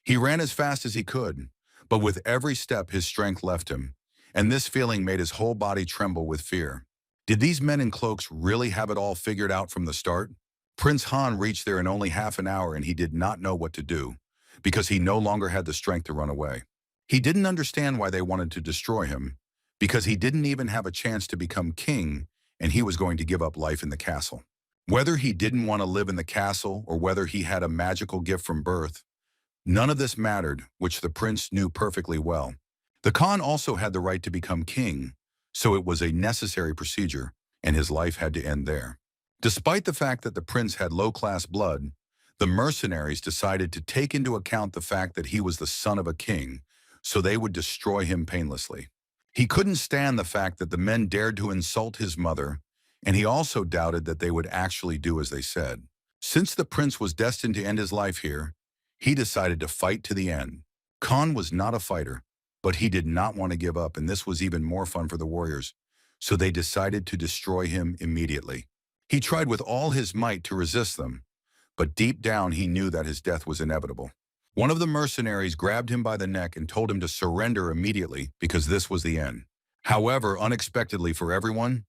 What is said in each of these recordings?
He ran as fast as he could, but with every step his strength left him, and this feeling made his whole body tremble with fear. Did these men in cloaks really have it all figured out from the start? Prince Han reached there in only half an hour and he did not know what to do, because he no longer had the strength to run away. He didn't understand why they wanted to destroy him, because he didn't even have a chance to become king and he was going to give up life in the castle. Whether he didn't want to live in the castle or whether he had a magical gift from birth, none of this mattered, which the prince knew perfectly well. The Khan also had the right to become king, so it was a necessary procedure, and his life had to end there. Despite the fact that the prince had low-class blood, the mercenaries decided to take into account the fact that he was the son of a king, so they would destroy him painlessly. He couldn't stand the fact that the men dared to insult his mother, and he also doubted that they would actually do as they said. Since the prince was destined to end his life here, he decided to fight to the end. Khan was not a fighter, but he did not want to give up, and this was even more fun for the warriors, so they decided to destroy him immediately. He tried with all his might to resist them, but deep down he knew that his death was inevitable. One of the mercenaries grabbed him by the neck and told him to surrender immediately because this was the end. However, unexpectedly for everyone,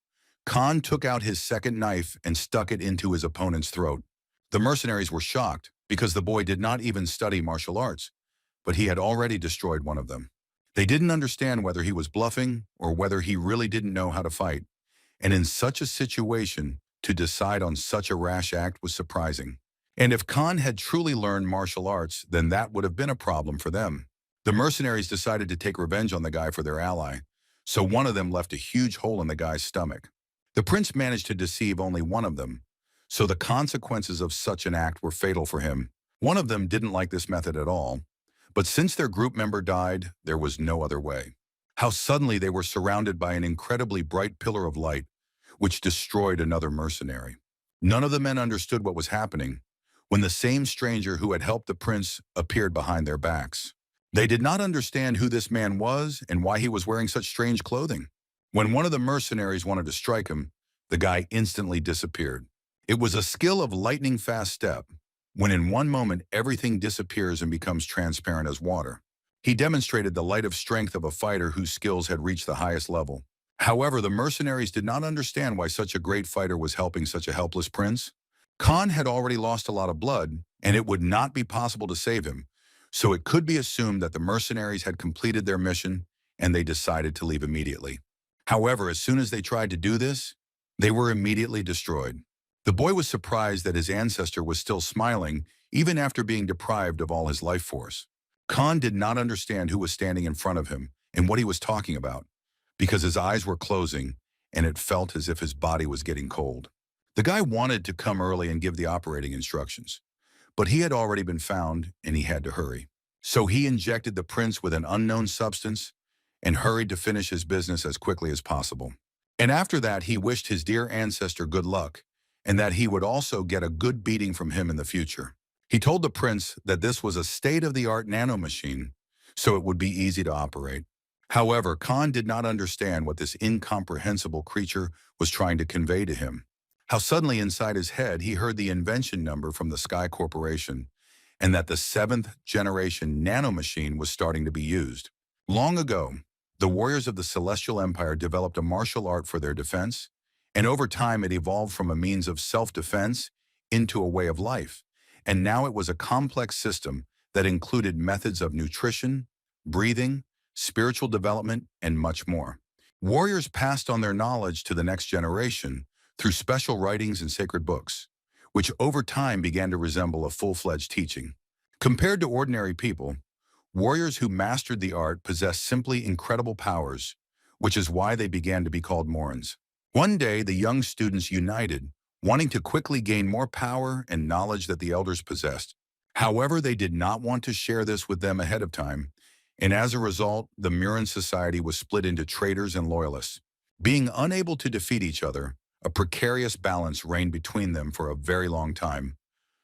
Khan took out his second knife and stuck it into his opponent's throat. The mercenaries were shocked because the boy did not even study martial arts, but he had already destroyed one of them. They didn't understand whether he was bluffing or whether he really didn't know how to fight, and in such a situation, to decide on such a rash act was surprising. And if Khan had truly learned martial arts, then that would have been a problem for them. The mercenaries decided to take revenge on the guy for their ally, so one of them left a huge hole in the guy's stomach. The prince managed to deceive only one of them, so the consequences of such an act were fatal for him. One of them didn't like this method at all, but since their group member died, there was no other way. How suddenly they were surrounded by an incredibly bright pillar of light, which destroyed another mercenary. None of the men understood what was happening when the same stranger who had helped the prince appeared behind their backs. They did not understand who this man was and why he was wearing such strange clothing. When one of the mercenaries wanted to strike him, the guy instantly disappeared. It was a skill of lightning-fast step, when in one moment everything disappears and becomes transparent as water. He demonstrated the light of strength of a fighter whose skills had reached the highest level. However, the mercenaries did not understand why such a great fighter was helping such a helpless prince. Khan had already lost a lot of blood, and it would not be possible to save him, so it could be assumed that the mercenaries had completed their mission and they decided to leave immediately. However, as soon as they tried to do this, they were immediately destroyed. The boy was surprised that his ancestor was still smiling, even after being deprived of all his life force. Khan did not understand who was standing in front of him and what he was talking about, because his eyes were closing and it felt as if his body was getting cold. The guy wanted to come early and give the operating instructions, but he had already been found and he had to hurry. So he injected the prince with an unknown substance and hurried to finish his business as quickly as possible. And after that, he wished his dear ancestor good luck and that he would also get a good beating from him in the future. He told the prince that this was a state-of-the-art nano machine, so it would be easy to operate. However, Khan did not understand what this incomprehensible creature was trying to convey to him. How suddenly inside his head he heard the invention number from the Sky Corporation, and that the 7th generation nanomachine was starting to be used. Long ago, the warriors of the Celestial Empire developed a martial art for their defense, and over time it evolved from a means of self-defense into a way of life, and now it was a complex system that included methods of nutrition, breathing, spiritual development, and much more. Warriors passed on their knowledge to the next generation through special writings and sacred books, which over time began to resemble a full-fledged teaching. Compared to ordinary people, warriors who mastered the art possessed simply incredible powers, which is why they began to be called Morins. One day, the young students united, wanting to quickly gain more power and knowledge that the elders possessed. However, they did not want to share this with them ahead of time, and as a result, the Murim society was split into traitors and loyalists. Being unable to defeat each other, a precarious balance reigned between them for a very long time,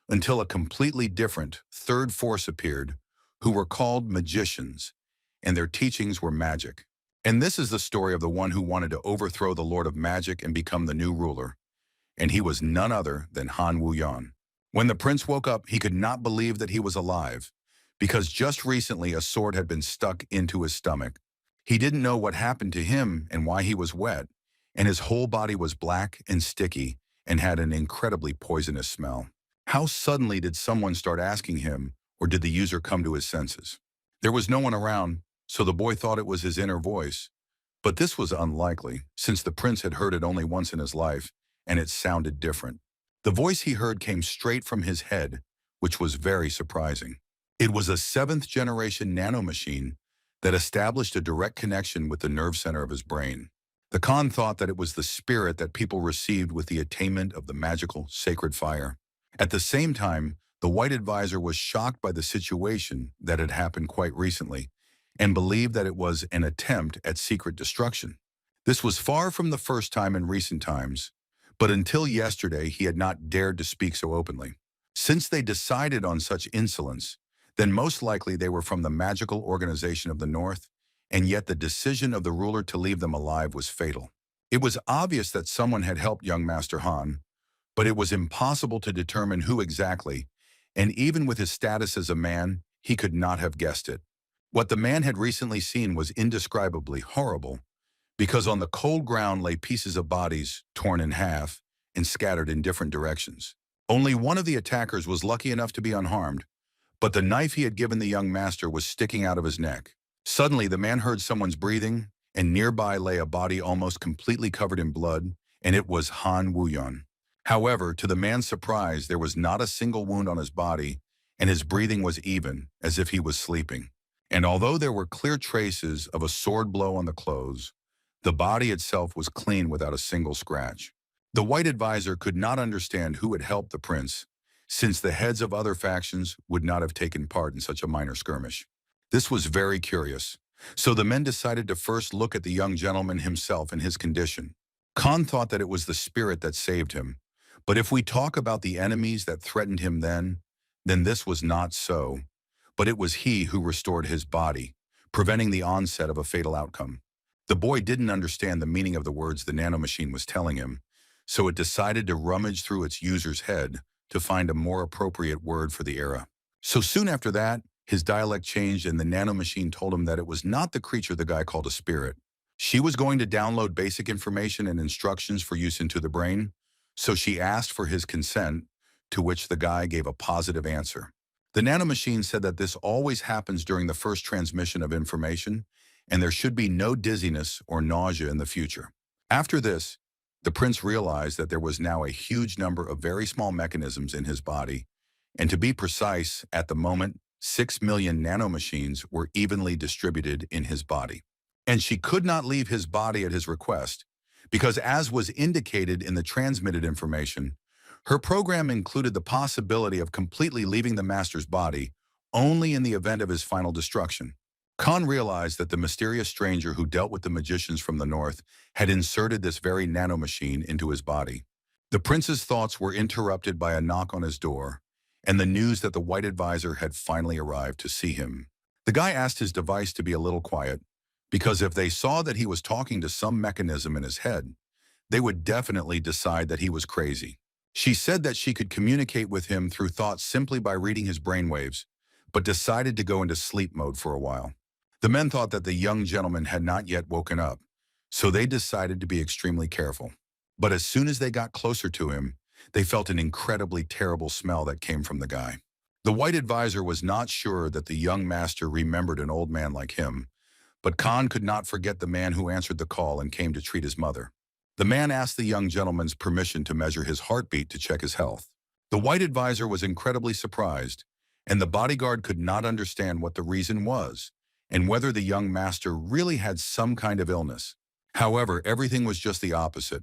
until a completely different third force appeared, who were called magicians, and their teachings were magic. And this is the story of the one who wanted to overthrow the Lord of Magic and become the new ruler. And he was none other than Han Wuyan. When the prince woke up, he could not believe that he was alive, because just recently a sword had been stuck into his stomach. He didn't know what happened to him and why he was wet, and his whole body was black and sticky and had an incredibly poisonous smell. How suddenly did someone start asking him, or did the user come to his senses? There was no one around, so the boy thought it was his inner voice. But this was unlikely, since the prince had heard it only once in his life, and it sounded different. The voice he heard came straight from his head, which was very surprising. It was a seventh-generation nanomachine that established a direct connection with the nerve center of his brain. The Khan thought that it was the spirit that people received with the attainment of the magical sacred fire. At the same time, the white advisor was shocked by the situation that had happened quite recently and believed that it was an attempt at secret destruction. This was far from the first time in recent times, but until yesterday he had not dared to speak so openly. Since they decided on such insolence, then most likely they were from the magical organization of the North, and yet the decision of the ruler to leave them alive was fatal. It was obvious that someone had helped young Master Han, but it was impossible to determine who exactly, and even with his status as a man, he could not have guessed it. What the man had recently seen was indescribably horrible, because on the cold ground lay pieces of bodies torn in half and scattered in different directions. Only one of the attackers was lucky enough to be unharmed, but the knife he had given the young master was sticking out of his neck. Suddenly, the man heard someone's breathing, and nearby lay a body almost completely covered in blood, and it was Han Wuyun. However, to the man's surprise, there was not a single wound on his body, and his breathing was even, as if he was sleeping. And although there were clear traces of a sword blow on the clothes, the body itself was clean without a single scratch. The white advisor could not understand who had helped the prince, since the heads of other factions would not have taken part in such a minor skirmish. This was very curious, so the men decided to first look at the young gentleman himself and his condition. Khan thought that it was the spirit that saved him, but if we talk about the enemies that threatened him then this was not so, but it was he who restored his body, preventing the onset of a fatal outcome. The boy didn't understand the meaning of the words the nanomachine was telling him, so it decided to rummage through its user's head to find a more appropriate word for the era. So soon after that, his dialect changed and the nanomachine told him that it was not the creature the guy called a spirit. She was going to download basic information and instructions for use into the brain, so she asked for his consent, to which the guy gave a positive answer. The nanomachine said that this always happens during the first transmission of information, and there should be no dizziness or nausea in the future. After this, the prince realized that there was now a huge number of very small mechanisms in his body, and to be precise, at the moment, 6 million nanomachines were evenly distributed in his body. And she could not leave his body at his request, because as was indicated in the transmitted information, her program included the possibility of completely leaving the master's body only in the event of his final destruction. Khan realized that the mysterious stranger who dealt with the magicians from the north had inserted this very nanomachine into his body. The prince's thoughts were interrupted by a knock on his door, and the news that the white advisor had finally arrived to see him. The guy asked his device to be a little quiet, because if they saw that he was talking to some mechanism in his head, they would definitely decide that he was crazy. She said that she could communicate with him through thoughts simply by reading his brainwaves, but decided to go into sleep mode for a while. The men thought that the young gentleman had not yet woken up, so they decided to be extremely careful. But as soon as they got closer to him, they felt an incredibly terrible smell that came from the guy. The white advisor was not sure that the young master remembered an old man like him, but Khan could not forget the man who answered the call and came to treat his mother. The man asked the young gentleman's permission to measure his heartbeat to check his health. The white advisor was incredibly surprised, and the bodyguard could not understand what the reason was, and whether the young master really had some kind of illness. However, everything was just the opposite,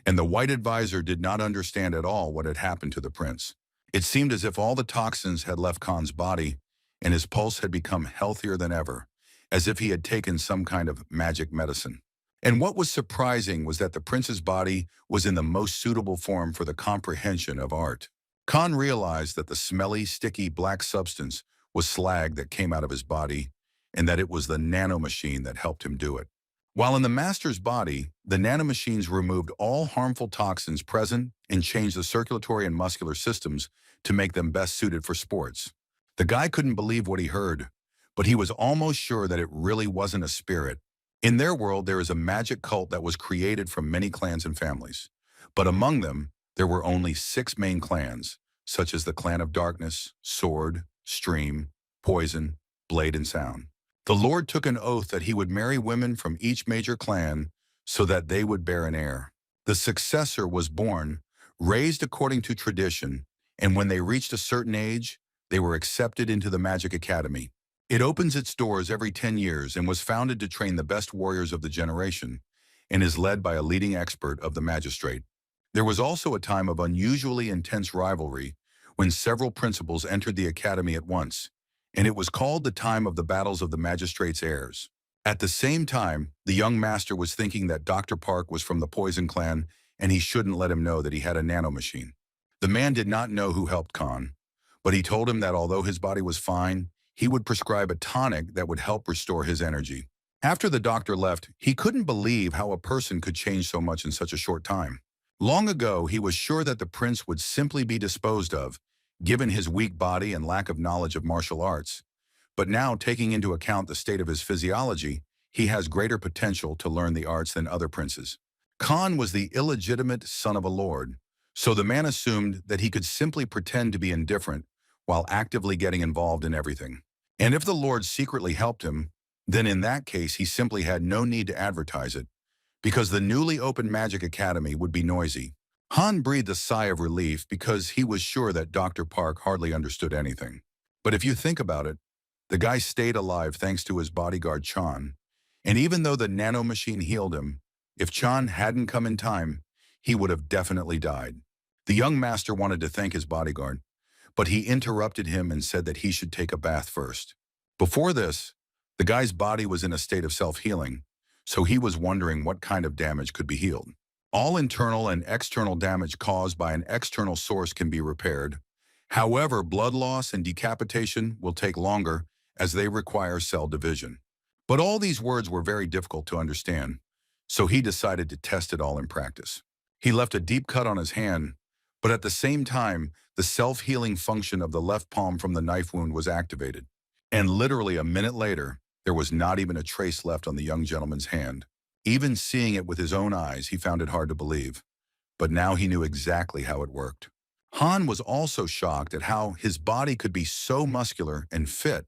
and the white advisor did not understand at all what had happened to the prince. It seemed as if all the toxins had left Khan's body, and his pulse had become healthier than ever, as if he had taken some kind of magic medicine. And what was surprising was that the prince's body was in the most suitable form for the comprehension of art. Khan realized that the smelly, sticky black substance was slag that came out of his body, and that it was the nanomachine that helped him do it. While in the master's body, the nanomachines removed all harmful toxins present and changed the circulatory and muscular systems to make them best suited for sports. The guy couldn't believe what he heard, but he was almost sure that it really wasn't a spirit. In their world, there is a magic cult that was created from many clans and families. But among them, there were only 6 main clans, such as the Clan of Darkness, Sword, Stream, Poison, Blade, and Sound. The Lord took an oath that he would marry women from each major clan so that they would bear an heir. The successor was born, raised according to tradition, and when they reached a certain age, they were accepted into the Magic Academy. It opens its doors every 10 years and was founded to train the best warriors of the generation, and is led by a leading expert of the magistrate. There was also a time of unusually intense rivalry when several principals entered the academy at once, and it was called the time of the battles of the magistrate's heirs. At the same time, the young master was thinking that Dr. Park was from the Poison clan and he shouldn't let him know that he had a nanomachine. The man did not know who helped Khan, but he told him that although his body was fine, he would prescribe a tonic that would help restore his energy. After the doctor left, he couldn't believe how a person could change so much in such a short time. Long ago, he was sure that the prince would simply be disposed of, given his weak body and lack of knowledge of martial arts. But now, taking into account the state of his physiology, he has greater potential to learn the arts than other princes. Khan was the illegitimate son of a lord, so the man assumed that he could simply pretend to be indifferent while actively getting involved in everything. And if the Lord secretly helped him, then in that case he simply had no need to advertise it, because the newly opened Magic Academy would be noisy. Han breathed a sigh of relief because he was sure that Dr. Park hardly understood anything. But if you think about it, the guy stayed alive thanks to his bodyguard Chan, and even though the nanomachine healed him, if Chan hadn't come in time, he would have definitely died. The young master wanted to thank his bodyguard, but he interrupted him and said that he should take a bath first. Before this, the guy's body was in a state of self-healing, so he was wondering what kind of damage could be healed. All internal and external damage caused by an external source can be repaired. However, blood loss and decapitation will take longer as they require cell division. But all these words were very difficult to understand, so he decided to test it all in practice. He left a deep cut on his hand, but at the same time, the self-healing function of the left palm from the knife wound was activated. And literally a minute later, there was not even a trace left on the young gentleman's hand. Even seeing it with his own eyes, he found it hard to believe. But now he knew exactly how it worked. Han was also shocked at how his body could be so muscular and fit,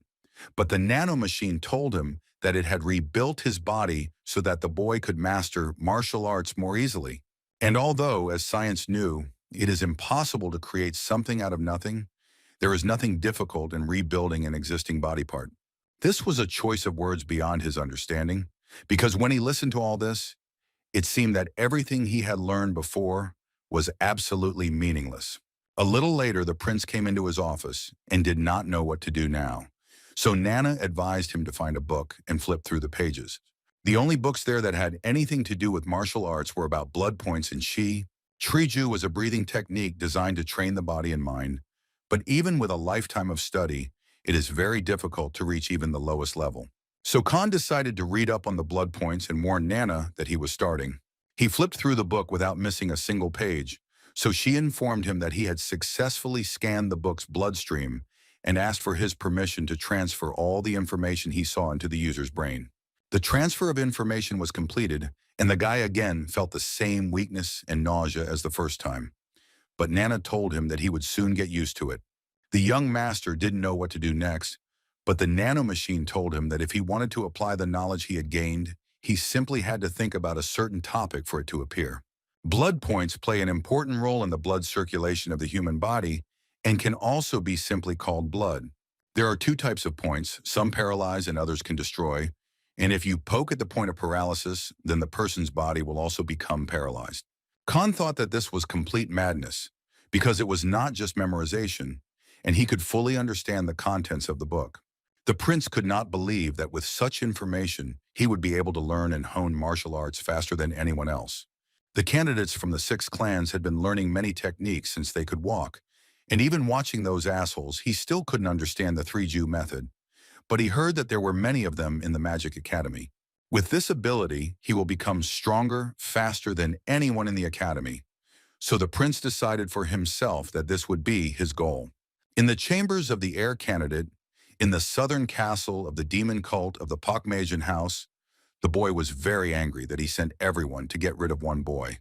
but the nanomachine told him that it had rebuilt his body so that the boy could master martial arts more easily. And although, as science knew, it is impossible to create something out of nothing, there is nothing difficult in rebuilding an existing body part. This was a choice of words beyond his understanding, because when he listened to all this, it seemed that everything he had learned before was absolutely meaningless. A little later, the prince came into his office and did not know what to do now. So Nana advised him to find a book and flip through the pages. The only books there that had anything to do with martial arts were about blood points and chi. Triju was a breathing technique designed to train the body and mind, but even with a lifetime of study, it is very difficult to reach even the lowest level. So Khan decided to read up on the blood points and warn Nana that he was starting. He flipped through the book without missing a single page, so she informed him that he had successfully scanned the book's bloodstream and asked for his permission to transfer all the information he saw into the user's brain. The transfer of information was completed, and the guy again felt the same weakness and nausea as the first time. But Nana told him that he would soon get used to it. The young master didn't know what to do next, but the nanomachine told him that if he wanted to apply the knowledge he had gained, he simply had to think about a certain topic for it to appear. Blood points play an important role in the blood circulation of the human body and can also be simply called blood. There are 2 types of points, some paralyze and others can destroy, and if you poke at the point of paralysis, then the person's body will also become paralyzed. Khan thought that this was complete madness, because it was not just memorization, and he could fully understand the contents of the book. The prince could not believe that with such information, he would be able to learn and hone martial arts faster than anyone else. The candidates from the 6 clans had been learning many techniques since they could walk, and even watching those assholes, he still couldn't understand the 3-Jew method. But he heard that there were many of them in the Magic Academy. With this ability, he will become stronger, faster than anyone in the academy. So the prince decided for himself that this would be his goal. In the chambers of the heir candidate, in the southern castle of the demon cult of the Pakmajan house, the boy was very angry that he sent everyone to get rid of one boy,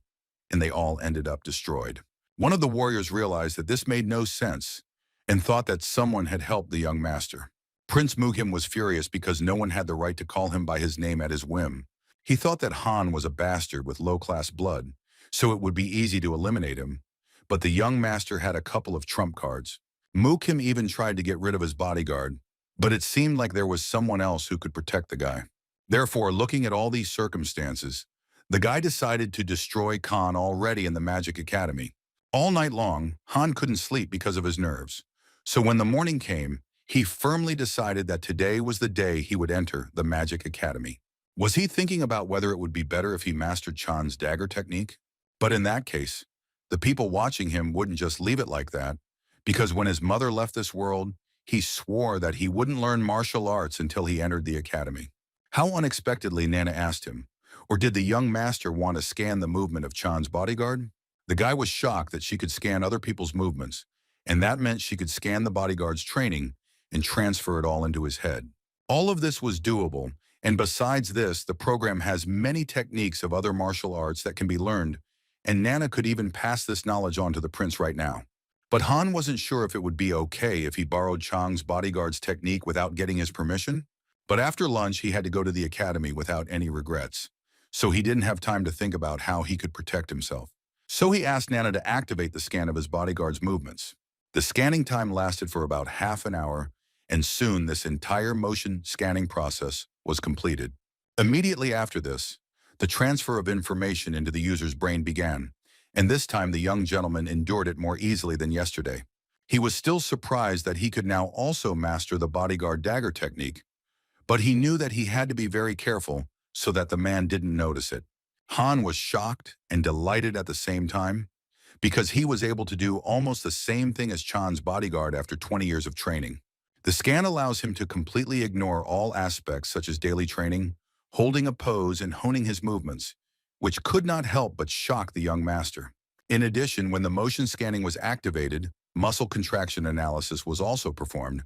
and they all ended up destroyed. One of the warriors realized that this made no sense and thought that someone had helped the young master. Prince Murim was furious because no one had the right to call him by his name at his whim. He thought that Han was a bastard with low-class blood, so it would be easy to eliminate him, but the young master had a couple of trump cards. Murim even tried to get rid of his bodyguard, but it seemed like there was someone else who could protect the guy. Therefore, looking at all these circumstances, the guy decided to destroy Khan already in the Magic Academy. All night long, Han couldn't sleep because of his nerves. So when the morning came, he firmly decided that today was the day he would enter the Magic Academy. Was he thinking about whether it would be better if he mastered Chan's dagger technique? But in that case, the people watching him wouldn't just leave it like that, because when his mother left this world, he swore that he wouldn't learn martial arts until he entered the academy. How unexpectedly, Nana asked him, or did the young master want to scan the movement of Chan's bodyguard? The guy was shocked that she could scan other people's movements, and that meant she could scan the bodyguard's training and transfer it all into his head. All of this was doable, and besides this, the program has many techniques of other martial arts that can be learned, and Nana could even pass this knowledge on to the prince right now. But Han wasn't sure if it would be okay if he borrowed Chang's bodyguard's technique without getting his permission. But after lunch, he had to go to the academy without any regrets, so he didn't have time to think about how he could protect himself. So he asked Nana to activate the scan of his bodyguard's movements. The scanning time lasted for about half an hour, and soon this entire motion scanning process was completed. Immediately after this, the transfer of information into the user's brain began, and this time the young gentleman endured it more easily than yesterday. He was still surprised that he could now also master the bodyguard dagger technique, but he knew that he had to be very careful so that the man didn't notice it. Han was shocked and delighted at the same time, because he was able to do almost the same thing as Chan's bodyguard after 20 years of training. The scan allows him to completely ignore all aspects such as daily training, holding a pose and honing his movements, which could not help but shock the young master. In addition, when the motion scanning was activated, muscle contraction analysis was also performed,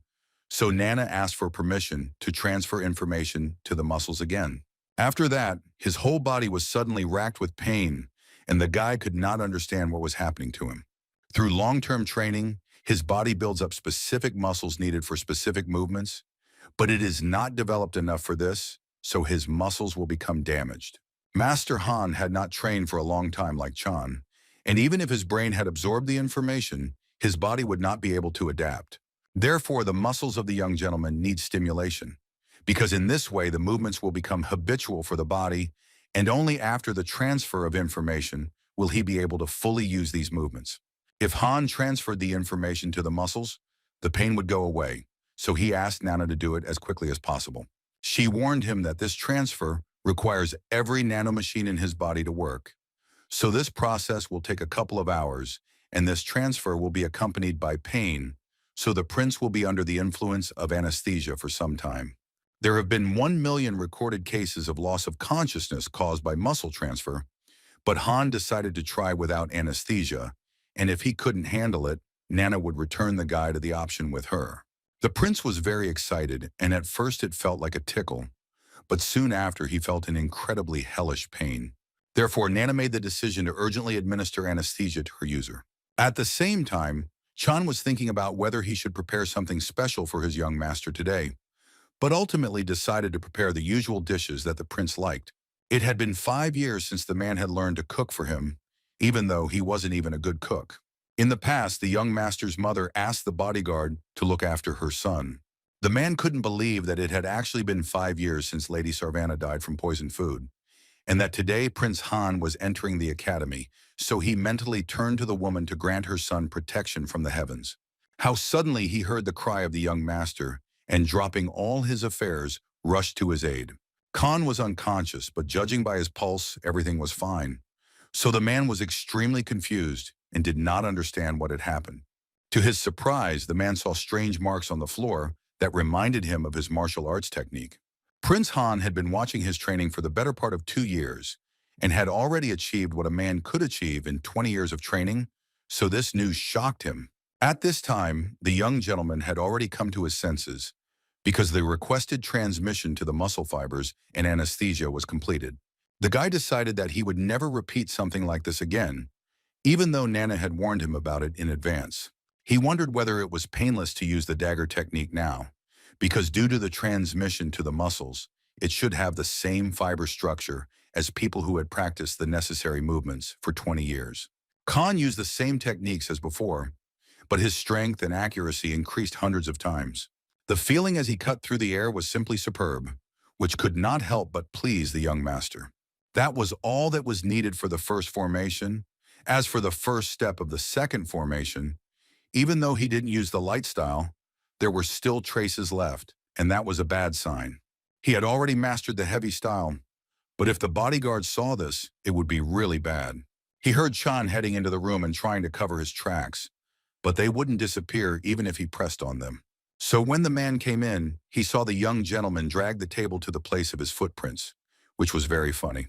so Nana asked for permission to transfer information to the muscles again. After that, his whole body was suddenly racked with pain, and the guy could not understand what was happening to him. Through long-term training, his body builds up specific muscles needed for specific movements, but it is not developed enough for this, so his muscles will become damaged. Master Han had not trained for a long time like Chan, and even if his brain had absorbed the information, his body would not be able to adapt. Therefore, the muscles of the young gentleman need stimulation, because in this way the movements will become habitual for the body, and only after the transfer of information will he be able to fully use these movements. If Han transferred the information to the muscles, the pain would go away, so he asked Nana to do it as quickly as possible. She warned him that this transfer requires every nanomachine in his body to work, so this process will take a couple of hours, and this transfer will be accompanied by pain, so the prince will be under the influence of anesthesia for some time. There have been 1 million recorded cases of loss of consciousness caused by muscle transfer, but Han decided to try without anesthesia, and if he couldn't handle it, Nana would return the guy to the option with her. The prince was very excited, and at first it felt like a tickle, but soon after he felt an incredibly hellish pain. Therefore, Nana made the decision to urgently administer anesthesia to her user. At the same time, Chan was thinking about whether he should prepare something special for his young master today, but ultimately decided to prepare the usual dishes that the prince liked. It had been 5 years since the man had learned to cook for him, even though he wasn't even a good cook. In the past, the young master's mother asked the bodyguard to look after her son. The man couldn't believe that it had actually been 5 years since Lady Sarvana died from poisoned food, and that today Prince Han was entering the academy, so he mentally turned to the woman to grant her son protection from the heavens. How suddenly he heard the cry of the young master, and dropping all his affairs, rushed to his aid. Khan was unconscious, but judging by his pulse, everything was fine. So the man was extremely confused and did not understand what had happened. To his surprise, the man saw strange marks on the floor that reminded him of his martial arts technique. Prince Han had been watching his training for the better part of 2 years and had already achieved what a man could achieve in 20 years of training, so this news shocked him. At this time, the young gentleman had already come to his senses because the requested transmission to the muscle fibers and anesthesia was completed. The guy decided that he would never repeat something like this again, even though Nana had warned him about it in advance. He wondered whether it was painless to use the dagger technique now, because due to the transmission to the muscles, it should have the same fiber structure as people who had practiced the necessary movements for 20 years. Khan used the same techniques as before, but his strength and accuracy increased hundreds of times. The feeling as he cut through the air was simply superb, which could not help but please the young master. That was all that was needed for the first formation. As for the first step of the second formation, even though he didn't use the light style, there were still traces left, and that was a bad sign. He had already mastered the heavy style, but if the bodyguards saw this, it would be really bad. He heard Chan heading into the room and trying to cover his tracks, but they wouldn't disappear even if he pressed on them. So when the man came in, he saw the young gentleman drag the table to the place of his footprints, which was very funny.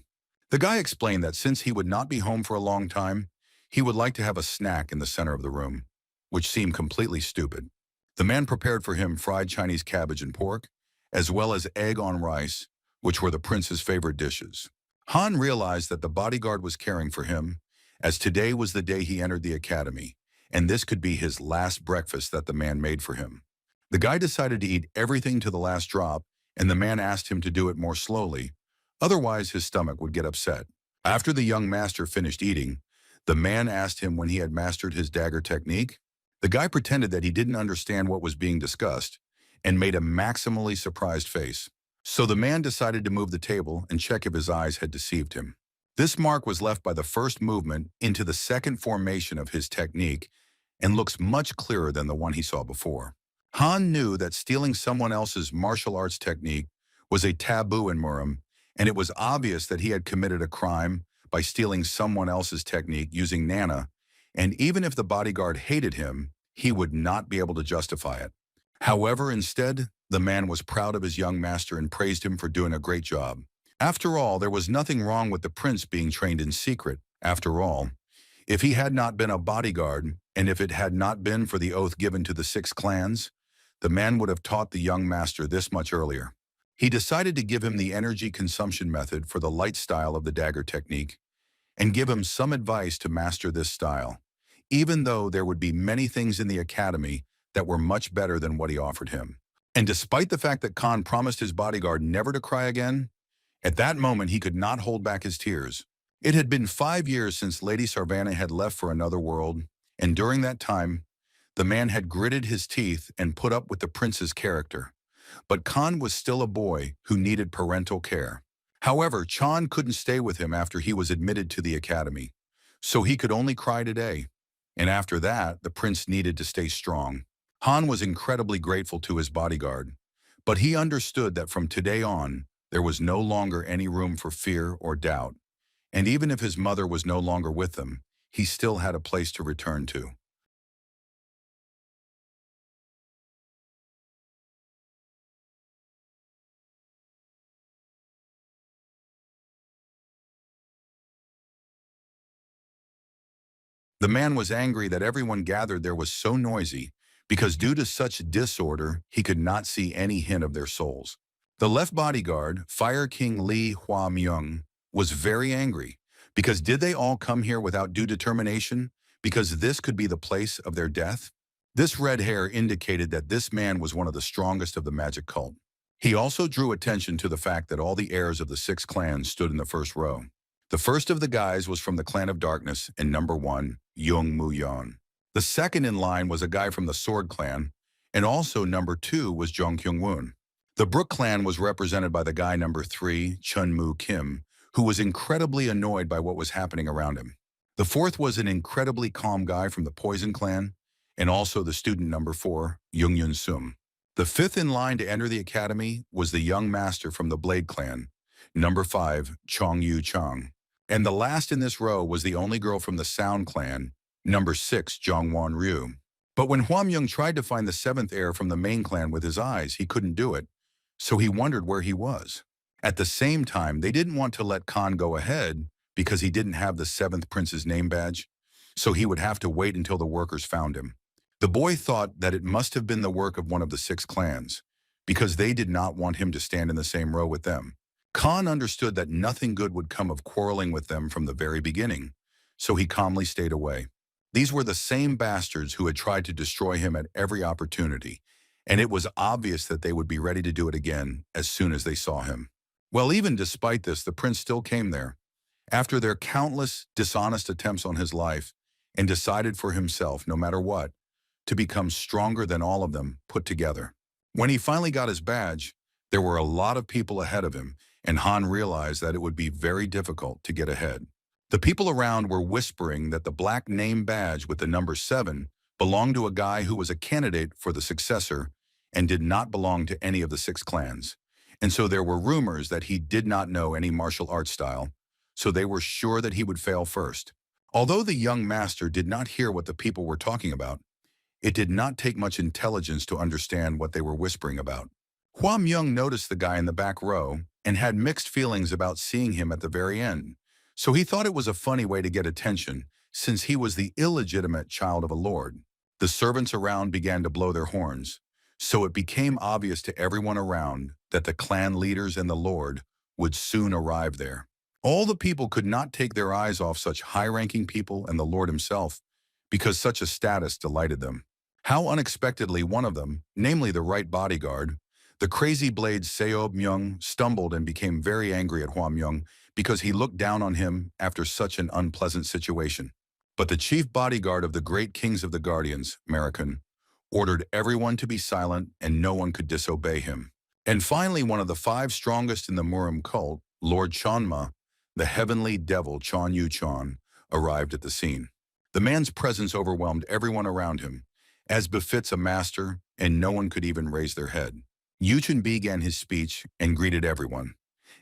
The guy explained that since he would not be home for a long time, he would like to have a snack in the center of the room, which seemed completely stupid. The man prepared for him fried Chinese cabbage and pork, as well as egg on rice, which were the prince's favorite dishes. Han realized that the bodyguard was caring for him, as today was the day he entered the academy, and this could be his last breakfast that the man made for him. The guy decided to eat everything to the last drop, and the man asked him to do it more slowly, otherwise his stomach would get upset. After the young master finished eating, the man asked him when he had mastered his dagger technique. The guy pretended that he didn't understand what was being discussed and made a maximally surprised face. So the man decided to move the table and check if his eyes had deceived him. This mark was left by the first movement into the second formation of his technique and looks much clearer than the one he saw before. Han knew that stealing someone else's martial arts technique was a taboo in Murim, and it was obvious that he had committed a crime by stealing someone else's technique using Nana, and even if the bodyguard hated him, he would not be able to justify it. However, instead, the man was proud of his young master and praised him for doing a great job. After all, there was nothing wrong with the prince being trained in secret. After all, if he had not been a bodyguard, and if it had not been for the oath given to the 6 clans, the man would have taught the young master this much earlier. He decided to give him the energy consumption method for the light style of the dagger technique, and give him some advice to master this style, even though there would be many things in the academy that were much better than what he offered him. And despite the fact that Khan promised his bodyguard never to cry again, at that moment he could not hold back his tears. It had been 5 years since Lady Sarvana had left for another world, and during that time, the man had gritted his teeth and put up with the prince's character. But Khan was still a boy who needed parental care. However, Chan couldn't stay with him after he was admitted to the academy, so he could only cry today. And after that, the prince needed to stay strong. Han was incredibly grateful to his bodyguard, but he understood that from today on, there was no longer any room for fear or doubt. And even if his mother was no longer with them, he still had a place to return to. The man was angry that everyone gathered there was so noisy, because due to such disorder, he could not see any hint of their souls. The left bodyguard, Fire King Li Hua Myung, was very angry, because did they all come here without due determination, because this could be the place of their death? This red hair indicated that this man was one of the strongest of the magic cult. He also drew attention to the fact that all the heirs of the 6 clans stood in the first row. The first of the guys was from the Clan of Darkness, and number 1, Yung Mu Yon. The second in line was a guy from the Sword Clan, and also number 2 was Jong Kyung Woon. The Brook Clan was represented by the guy number 3, Chun Mu Kim, who was incredibly annoyed by what was happening around him. The fourth was an incredibly calm guy from the Poison Clan, and also the student number 4, Jung Yun Sum. The fifth in line to enter the academy was the young master from the Blade Clan, number 5, Chong Yu Chang. And the last in this row was the only girl from the Sound Clan, number 6, Jong Won Ryu. But when Hwa Myung tried to find the 7th heir from the main clan with his eyes, he couldn't do it, so he wondered where he was. At the same time, they didn't want to let Khan go ahead because he didn't have the 7th prince's name badge, so he would have to wait until the workers found him. The boy thought that it must have been the work of one of the 6 clans, because they did not want him to stand in the same row with them. Khan understood that nothing good would come of quarreling with them from the very beginning, so he calmly stayed away. These were the same bastards who had tried to destroy him at every opportunity, and it was obvious that they would be ready to do it again as soon as they saw him. Well, even despite this, the prince still came there, after their countless dishonest attempts on his life, and decided for himself, no matter what, to become stronger than all of them put together. When he finally got his badge, there were a lot of people ahead of him, and Han realized that it would be very difficult to get ahead. The people around were whispering that the black name badge with the number 7 belonged to a guy who was a candidate for the successor and did not belong to any of the 6 clans. And so there were rumors that he did not know any martial arts style, so they were sure that he would fail first. Although the young master did not hear what the people were talking about, it did not take much intelligence to understand what they were whispering about. Hua Myung noticed the guy in the back row and had mixed feelings about seeing him at the very end, so he thought it was a funny way to get attention since he was the illegitimate child of a lord. The servants around began to blow their horns, so it became obvious to everyone around that the clan leaders and the lord would soon arrive there. All the people could not take their eyes off such high-ranking people and the lord himself, because such a status delighted them. How unexpectedly one of them, namely the right bodyguard, the crazy blade Seo Myung, stumbled and became very angry at Hua Myung because he looked down on him after such an unpleasant situation. But the chief bodyguard of the great kings of the Guardians, American, ordered everyone to be silent and no one could disobey him. And finally, one of the 5 strongest in the Murim cult, Lord Chanma, the heavenly devil Chon Yu Chon, arrived at the scene. The man's presence overwhelmed everyone around him, as befits a master, and no one could even raise their head. Yuchun began his speech and greeted everyone,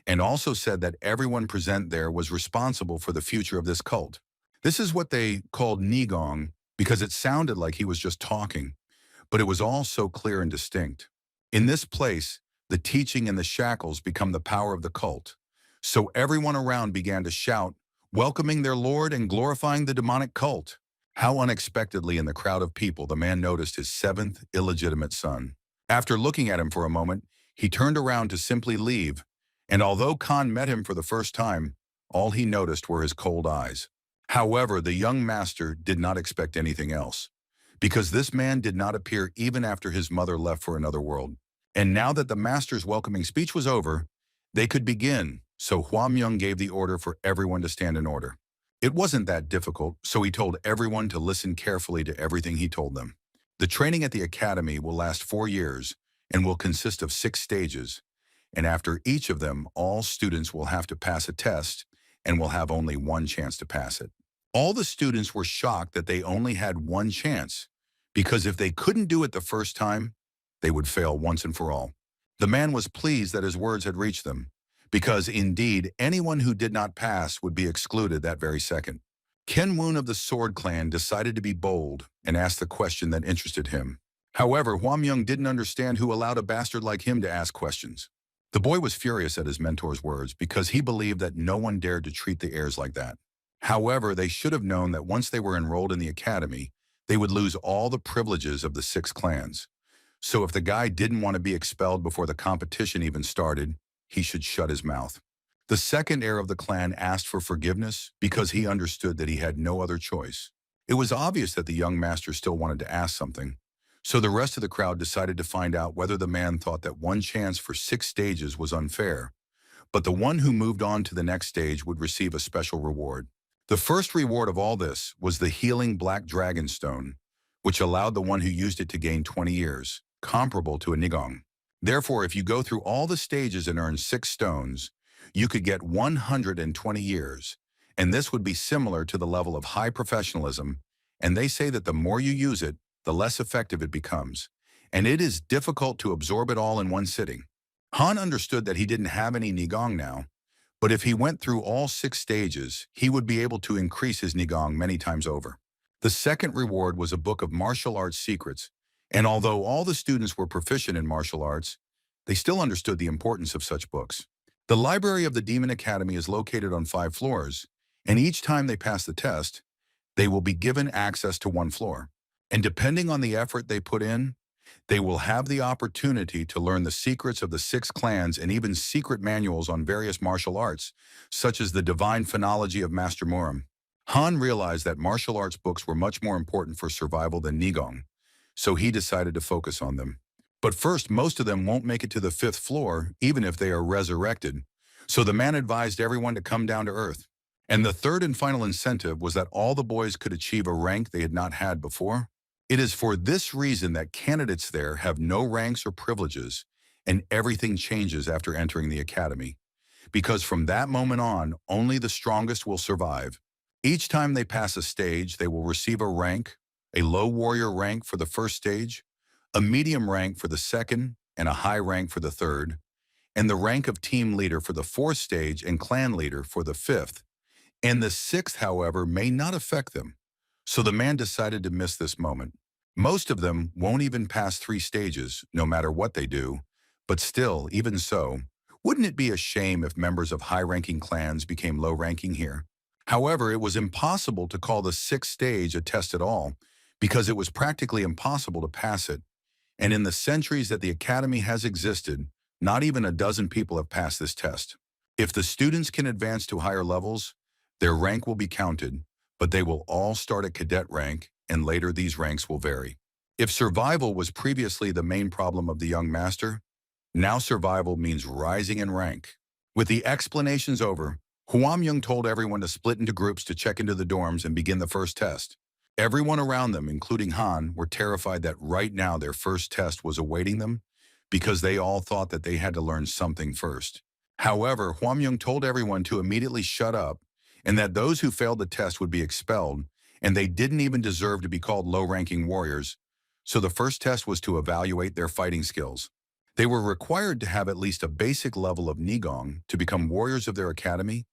and also said that everyone present there was responsible for the future of this cult. This is what they called Nigong because it sounded like he was just talking, but it was all so clear and distinct. In this place, the teaching and the shackles become the power of the cult. So everyone around began to shout, welcoming their lord and glorifying the demonic cult. How unexpectedly in the crowd of people the man noticed his 7th illegitimate son. After looking at him for a moment, he turned around to simply leave, and although Khan met him for the first time, all he noticed were his cold eyes. However, the young master did not expect anything else, because this man did not appear even after his mother left for another world. And now that the master's welcoming speech was over, they could begin, so Hua Myung gave the order for everyone to stand in order. It wasn't that difficult, so he told everyone to listen carefully to everything he told them. The training at the academy will last 4 years and will consist of 6 stages, and after each of them, all students will have to pass a test and will have only one chance to pass it. All the students were shocked that they only had one chance, because if they couldn't do it the first time, they would fail once and for all. The man was pleased that his words had reached them, because indeed anyone who did not pass would be excluded that very second. Ken Woon of the Sword Clan decided to be bold and asked the question that interested him. However, Hua Myung didn't understand who allowed a bastard like him to ask questions. The boy was furious at his mentor's words because he believed that no one dared to treat the heirs like that. However, they should have known that once they were enrolled in the academy, they would lose all the privileges of the 6 clans. So if the guy didn't want to be expelled before the competition even started, he should shut his mouth. The second heir of the clan asked for forgiveness because he understood that he had no other choice. It was obvious that the young master still wanted to ask something, so the rest of the crowd decided to find out whether the man thought that one chance for 6 stages was unfair, but the one who moved on to the next stage would receive a special reward. The first reward of all this was the healing black dragon stone, which allowed the one who used it to gain 20 years, comparable to a Nigong. Therefore, if you go through all the stages and earn 6 stones, you could get 120 years, and this would be similar to the level of high professionalism, and they say that the more you use it, the less effective it becomes, and it is difficult to absorb it all in one sitting. Han understood that he didn't have any Nigong now, but if he went through all 6 stages, he would be able to increase his Nigong many times over. The second reward was a book of martial arts secrets, and although all the students were proficient in martial arts, they still understood the importance of such books. The library of the Demon Academy is located on 5 floors, and each time they pass the test, they will be given access to one floor. And depending on the effort they put in, they will have the opportunity to learn the secrets of the six clans and even secret manuals on various martial arts, such as the divine phonology of Master Murim. Han realized that martial arts books were much more important for survival than Nigong, so he decided to focus on them. But first, most of them won't make it to the fifth floor, even if they are resurrected, so the man advised everyone to come down to Earth. And the third and final incentive was that all the boys could achieve a rank they had not had before. It is for this reason that candidates there have no ranks or privileges, and everything changes after entering the academy. Because from that moment on, only the strongest will survive. Each time they pass a stage, they will receive a rank, a low warrior rank for the first stage, a medium rank for the second, and a high rank for the third, and the rank of team leader for the fourth stage and clan leader for the fifth. And the sixth, however, may not affect them. So the man decided to miss this moment. Most of them won't even pass 3 stages, no matter what they do. But still, even so, wouldn't it be a shame if members of high-ranking clans became low-ranking here? However, it was impossible to call the 6th stage a test at all, because it was practically impossible to pass it. And in the centuries that the academy has existed, not even a dozen people have passed this test. If the students can advance to higher levels, their rank will be counted, but they will all start at cadet rank, and later these ranks will vary. If survival was previously the main problem of the young master, now survival means rising in rank. With the explanations over, Huam Young told everyone to split into groups to check into the dorms and begin the first test. Everyone around them, including Han, were terrified that right now their first test was awaiting them because they all thought that they had to learn something first. However, Huam Young told everyone to immediately shut up and that those who failed the test would be expelled, and they didn't even deserve to be called low-ranking warriors, so the first test was to evaluate their fighting skills. They were required to have at least a basic level of Nigong to become warriors of their academy,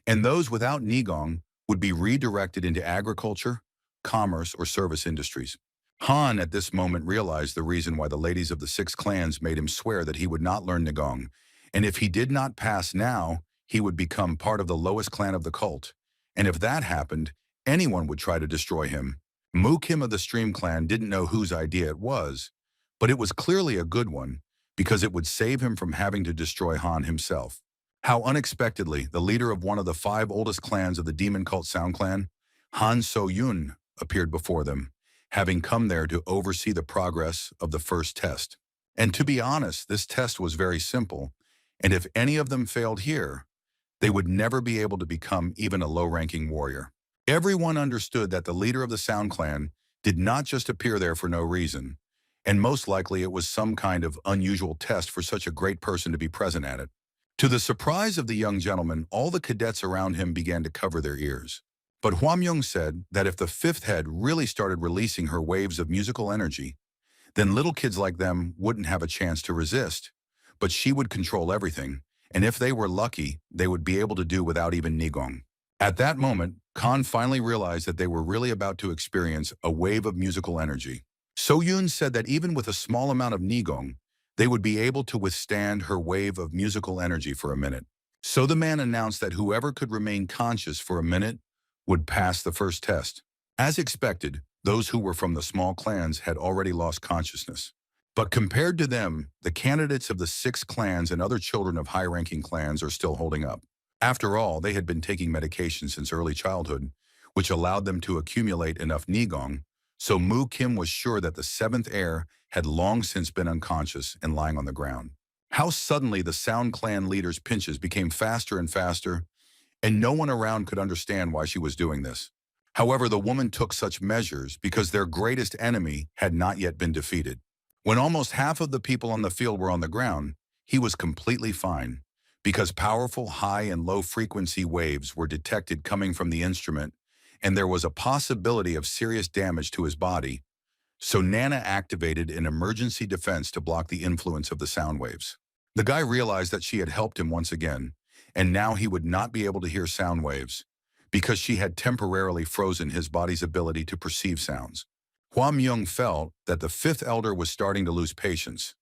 and those without Nigong would be redirected into agriculture, commerce, or service industries. Han at this moment realized the reason why the ladies of the 6 clans made him swear that he would not learn Nigong, and if he did not pass now, he would become part of the lowest clan of the cult. And if that happened, anyone would try to destroy him. Mu Kim of the Stream clan didn't know whose idea it was, but it was clearly a good one because it would save him from having to destroy Han himself. How unexpectedly, the leader of one of the 5 oldest clans of the demon cult Sound Clan, Han So-yun, appeared before them, having come there to oversee the progress of the first test. And to be honest, this test was very simple, and if any of them failed here, they would never be able to become even a low-ranking warrior. Everyone understood that the leader of the Sound Clan did not just appear there for no reason, and most likely it was some kind of unusual test for such a great person to be present at it. To the surprise of the young gentleman, all the cadets around him began to cover their ears. But Huam Young said that if the 5th head really started releasing her waves of musical energy, then little kids like them wouldn't have a chance to resist. But she would control everything, and if they were lucky, they would be able to do without even Nigong. At that moment, Khan finally realized that they were really about to experience a wave of musical energy. So-yun said that even with a small amount of Nigong, they would be able to withstand her wave of musical energy for a minute. So the man announced that whoever could remain conscious for a minute would pass the first test. As expected, those who were from the small clans had already lost consciousness. But compared to them, the candidates of the 6 clans and other children of high-ranking clans are still holding up. After all, they had been taking medication since early childhood, which allowed them to accumulate enough Nigong, so Mu Kim was sure that the 7th heir had long since been unconscious and lying on the ground. How suddenly the Sound Clan leader's pinches became faster and faster, and no one around could understand why she was doing this. However, the woman took such measures because their greatest enemy had not yet been defeated. When almost half of the people on the field were on the ground, he was completely fine, because powerful high and low frequency waves were detected coming from the instrument, and there was a possibility of serious damage to his body. So Nana activated an emergency defense to block the influence of the sound waves. The guy realized that she had helped him once again, and now he would not be able to hear sound waves, because she had temporarily frozen his body's ability to perceive sounds. Huam Young felt that the 5th elder was starting to lose patience,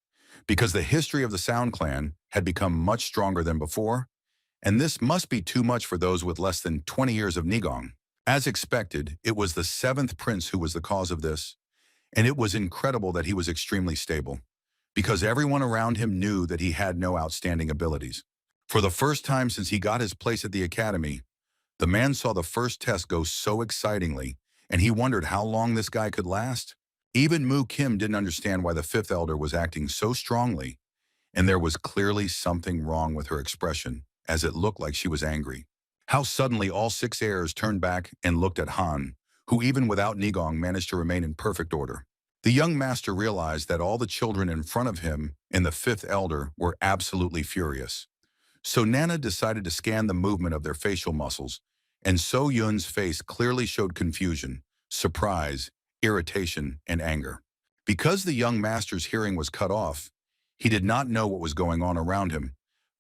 because the history of the Sound Clan had become much stronger than before, and this must be too much for those with less than 20 years of Nigong. As expected, it was the 7th prince who was the cause of this, And it was incredible that he was extremely stable, because everyone around him knew that he had no outstanding abilities. For the first time since he got his place at the academy, the man saw the first test go so excitingly, and he wondered how long this guy could last. Even Mu Kim didn't understand why the fifth elder was acting so strongly, and there was clearly something wrong with her expression, as it looked like she was angry. How suddenly all six heirs turned back and looked at Han, who even without Nigong managed to remain in perfect order. The young master realized that all the children in front of him and the fifth elder were absolutely furious. So Nana decided to scan the movement of their facial muscles, and So Yun's face clearly showed confusion, surprise, irritation, and anger. Because the young master's hearing was cut off, he did not know what was going on around him,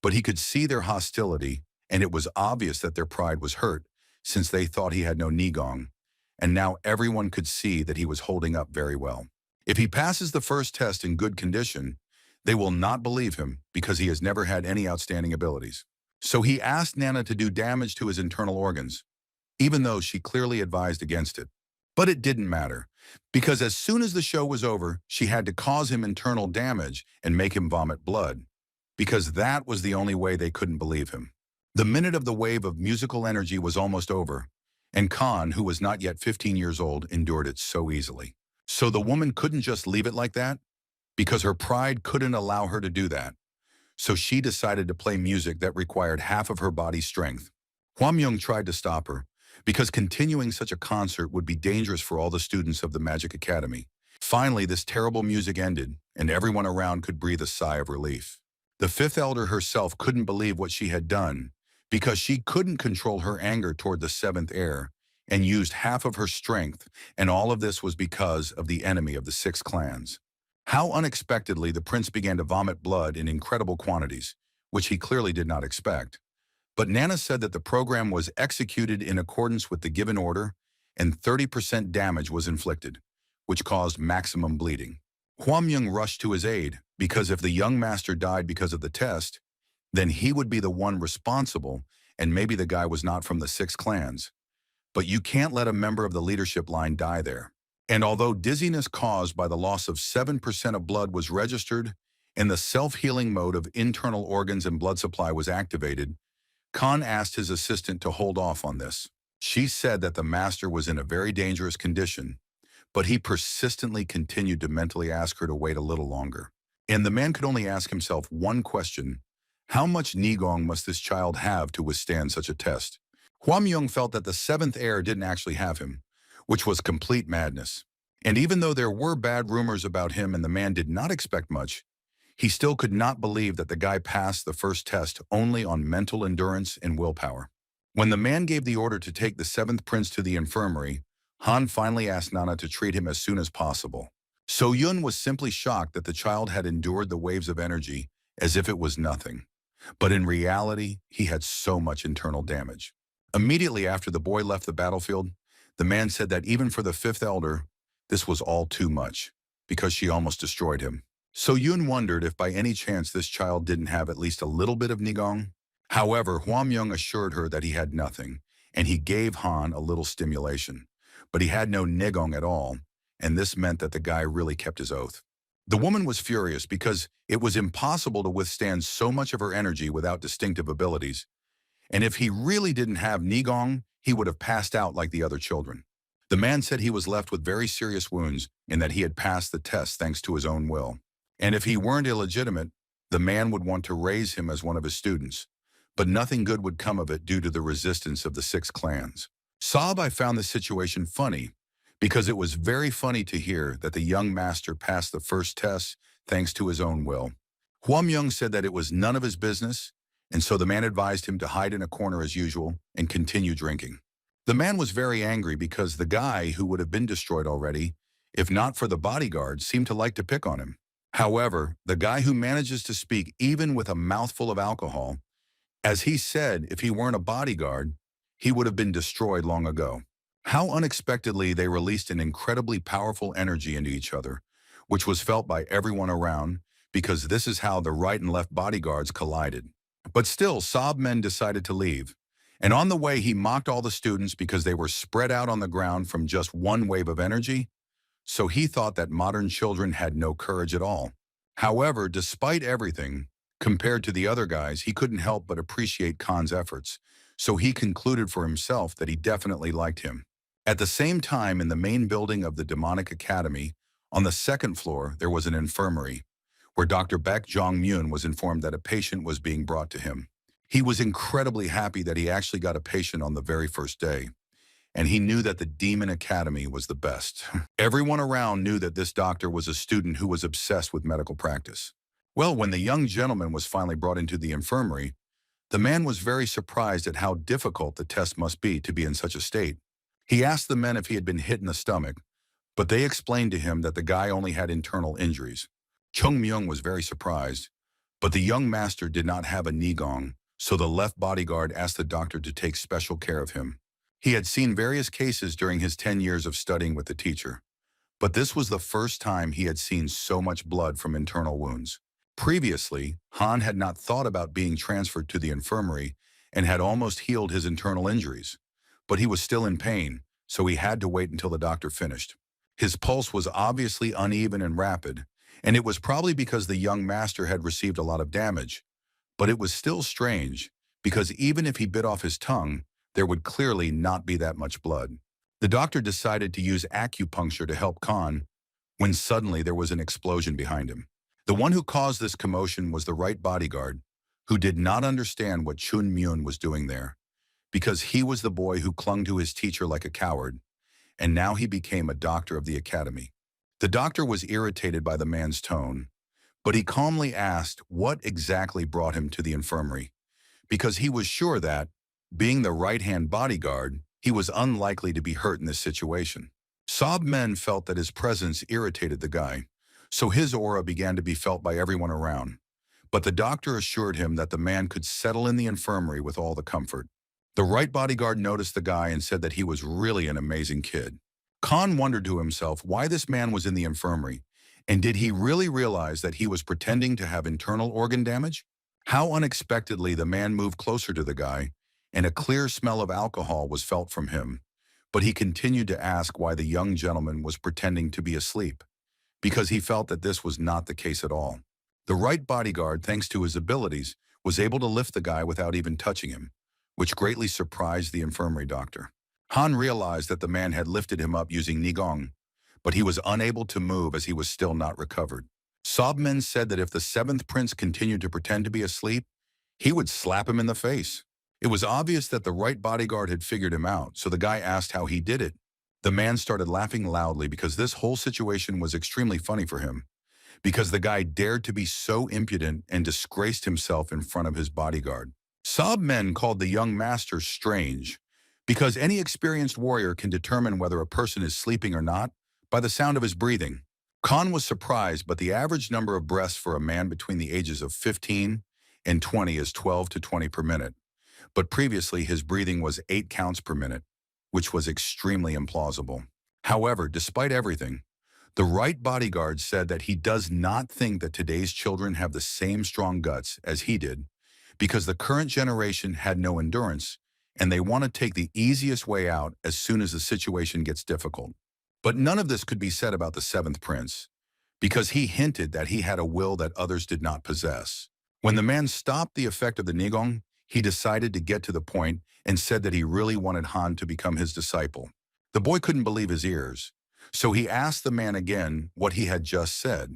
but he could see their hostility, and it was obvious that their pride was hurt, since they thought he had no Nigong, and now everyone could see that he was holding up very well. If he passes the first test in good condition, they will not believe him because he has never had any outstanding abilities. So he asked Nana to do damage to his internal organs, even though she clearly advised against it. But it didn't matter, because as soon as the show was over, she had to cause him internal damage and make him vomit blood, because that was the only way they couldn't believe him. The minute of the wave of musical energy was almost over, and Khan, who was not yet 15 years old, endured it so easily. So the woman couldn't just leave it like that, because her pride couldn't allow her to do that. So she decided to play music that required half of her body's strength. Hwam Young tried to stop her, because continuing such a concert would be dangerous for all the students of the Magic Academy. Finally, this terrible music ended, and everyone around could breathe a sigh of relief. The fifth elder herself couldn't believe what she had done, because she couldn't control her anger toward the seventh heir, and used half of her strength, and all of this was because of the enemy of the six clans. How unexpectedly the prince began to vomit blood in incredible quantities, which he clearly did not expect. But Nana said that the program was executed in accordance with the given order, and 30% damage was inflicted, which caused maximum bleeding. Hwam Young rushed to his aid, because if the young master died because of the test, then he would be the one responsible, and maybe the guy was not from the six clans. But you can't let a member of the leadership line die there. And although dizziness caused by the loss of 7% of blood was registered, and the self-healing mode of internal organs and blood supply was activated, Khan asked his assistant to hold off on this. She said that the master was in a very dangerous condition, but he persistently continued to mentally ask her to wait a little longer. And the man could only ask himself one question: how much Nigong must this child have to withstand such a test? Hwam Young felt that the seventh heir didn't actually have him, which was complete madness. And even though there were bad rumors about him and the man did not expect much, he still could not believe that the guy passed the first test only on mental endurance and willpower. When the man gave the order to take the seventh prince to the infirmary, Han finally asked Nana to treat him as soon as possible. So Yun was simply shocked that the child had endured the waves of energy as if it was nothing. But in reality, he had so much internal damage. Immediately after the boy left the battlefield, the man said that even for the fifth elder, this was all too much, because she almost destroyed him. So Yun wondered if by any chance this child didn't have at least a little bit of Nigong. However, Hwam Young assured her that he had nothing, and he gave Han a little stimulation. But he had no Nigong at all, and this meant that the guy really kept his oath. The woman was furious because it was impossible to withstand so much of her energy without distinctive abilities, and if he really didn't have Nigong, he would have passed out like the other children. The man said he was left with very serious wounds and that he had passed the test thanks to his own will. And if he weren't illegitimate, the man would want to raise him as one of his students. But nothing good would come of it due to the resistance of the six clans. I found this situation funny, because it was very funny to hear that the young master passed the first test thanks to his own will. Hwam Young said that it was none of his business, and so the man advised him to hide in a corner as usual and continue drinking. The man was very angry because the guy, who would have been destroyed already, if not for the bodyguard, seemed to like to pick on him. However, the guy who manages to speak even with a mouthful of alcohol, as he said if he weren't a bodyguard, he would have been destroyed long ago. How unexpectedly they released an incredibly powerful energy into each other, which was felt by everyone around, because this is how the right and left bodyguards collided. But still, Saab men decided to leave. And on the way, he mocked all the students because they were spread out on the ground from just one wave of energy. so he thought that modern children had no courage at all. However, despite everything, compared to the other guys, he couldn't help but appreciate Khan's efforts, so he concluded for himself that he definitely liked him. At the same time, in the main building of the Demonic Academy, on the second floor, there was an infirmary, where Dr. Baek Jong-myun was informed that a patient was being brought to him. He was incredibly happy that he actually got a patient on the very first day, and he knew that the Demon Academy was the best. Everyone around knew that this doctor was a student who was obsessed with medical practice. Well, when the young gentleman was finally brought into the infirmary, the man was very surprised at how difficult the test must be to be in such a state. He asked the men if he had been hit in the stomach, but they explained to him that the guy only had internal injuries. Chung Myung was very surprised, but the young master did not have a nigong, so the left bodyguard asked the doctor to take special care of him. He had seen various cases during his 10 years of studying with the teacher, but this was the first time he had seen so much blood from internal wounds. Previously, Han had not thought about being transferred to the infirmary and had almost healed his internal injuries, but he was still in pain, so he had to wait until the doctor finished. His pulse was obviously uneven and rapid, and it was probably because the young master had received a lot of damage, but it was still strange, because even if he bit off his tongue, there would clearly not be that much blood. The doctor decided to use acupuncture to help Khan, when suddenly there was an explosion behind him. The one who caused this commotion was the right bodyguard, who did not understand what Chun Myun was doing there, because he was the boy who clung to his teacher like a coward, and now he became a doctor of the academy. The doctor was irritated by the man's tone, but he calmly asked what exactly brought him to the infirmary, because he was sure that, being the right-hand bodyguard, he was unlikely to be hurt in this situation. Sob Men felt that his presence irritated the guy, so his aura began to be felt by everyone around. But the doctor assured him that the man could settle in the infirmary with all the comfort. The right bodyguard noticed the guy and said that he was really an amazing kid. Khan wondered to himself why this man was in the infirmary, and did he really realize that he was pretending to have internal organ damage? How unexpectedly the man moved closer to the guy, and a clear smell of alcohol was felt from him, but he continued to ask why the young gentleman was pretending to be asleep, because he felt that this was not the case at all. The right bodyguard, thanks to his abilities, was able to lift the guy without even touching him, which greatly surprised the infirmary doctor. Han realized that the man had lifted him up using Nigong, but he was unable to move as he was still not recovered. Sobmen said that if the seventh prince continued to pretend to be asleep, he would slap him in the face. It was obvious that the right bodyguard had figured him out, so the guy asked how he did it. The man started laughing loudly because this whole situation was extremely funny for him, because the guy dared to be so impudent and disgraced himself in front of his bodyguard. Sobmen called the young master strange, because any experienced warrior can determine whether a person is sleeping or not by the sound of his breathing. Khan was surprised, but the average number of breaths for a man between the ages of 15 and 20 is 12 to 20 per minute. But previously his breathing was 8 counts per minute, which was extremely implausible. However, despite everything, the right bodyguard said that he does not think that today's children have the same strong guts as he did, because the current generation had no endurance, and they want to take the easiest way out as soon as the situation gets difficult. But none of this could be said about the seventh prince, because he hinted that he had a will that others did not possess. When the man stopped the effect of the Nigong, he decided to get to the point and said that he really wanted Han to become his disciple. The boy couldn't believe his ears, so he asked the man again what he had just said.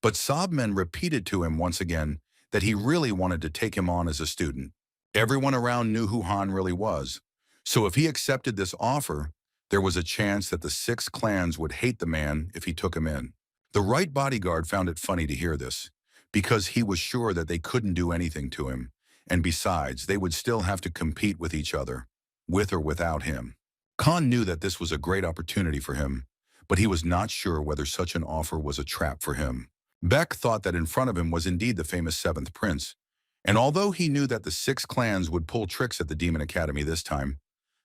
But Sobmen repeated to him once again that he really wanted to take him on as a student. Everyone around knew who Han really was, so if he accepted this offer, there was a chance that the 6 clans would hate the man if he took him in. The right bodyguard found it funny to hear this, because he was sure that they couldn't do anything to him, and besides, they would still have to compete with each other, with or without him. Khan knew that this was a great opportunity for him, but he was not sure whether such an offer was a trap for him. Beck thought that in front of him was indeed the famous seventh prince, and although he knew that the 6 clans would pull tricks at the Demon Academy this time,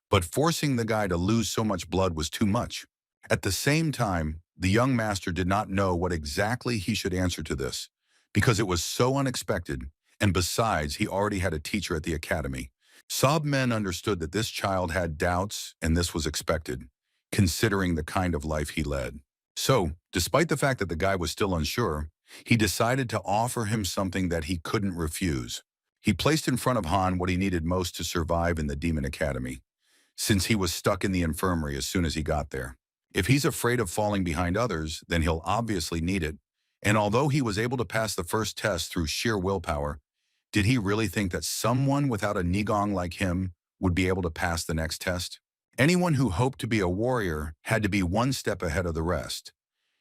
but forcing the guy to lose so much blood was too much. At the same time, the young master did not know what exactly he should answer to this, because it was so unexpected, and besides, he already had a teacher at the academy. Sobmen understood that this child had doubts, and this was expected, considering the kind of life he led. So, despite the fact that the guy was still unsure, he decided to offer him something that he couldn't refuse. He placed in front of Han what he needed most to survive in the Demon Academy, since he was stuck in the infirmary as soon as he got there. If he's afraid of falling behind others, then he'll obviously need it. And although he was able to pass the first test through sheer willpower, did he really think that someone without a Nigong like him would be able to pass the next test? Anyone who hoped to be a warrior had to be one step ahead of the rest.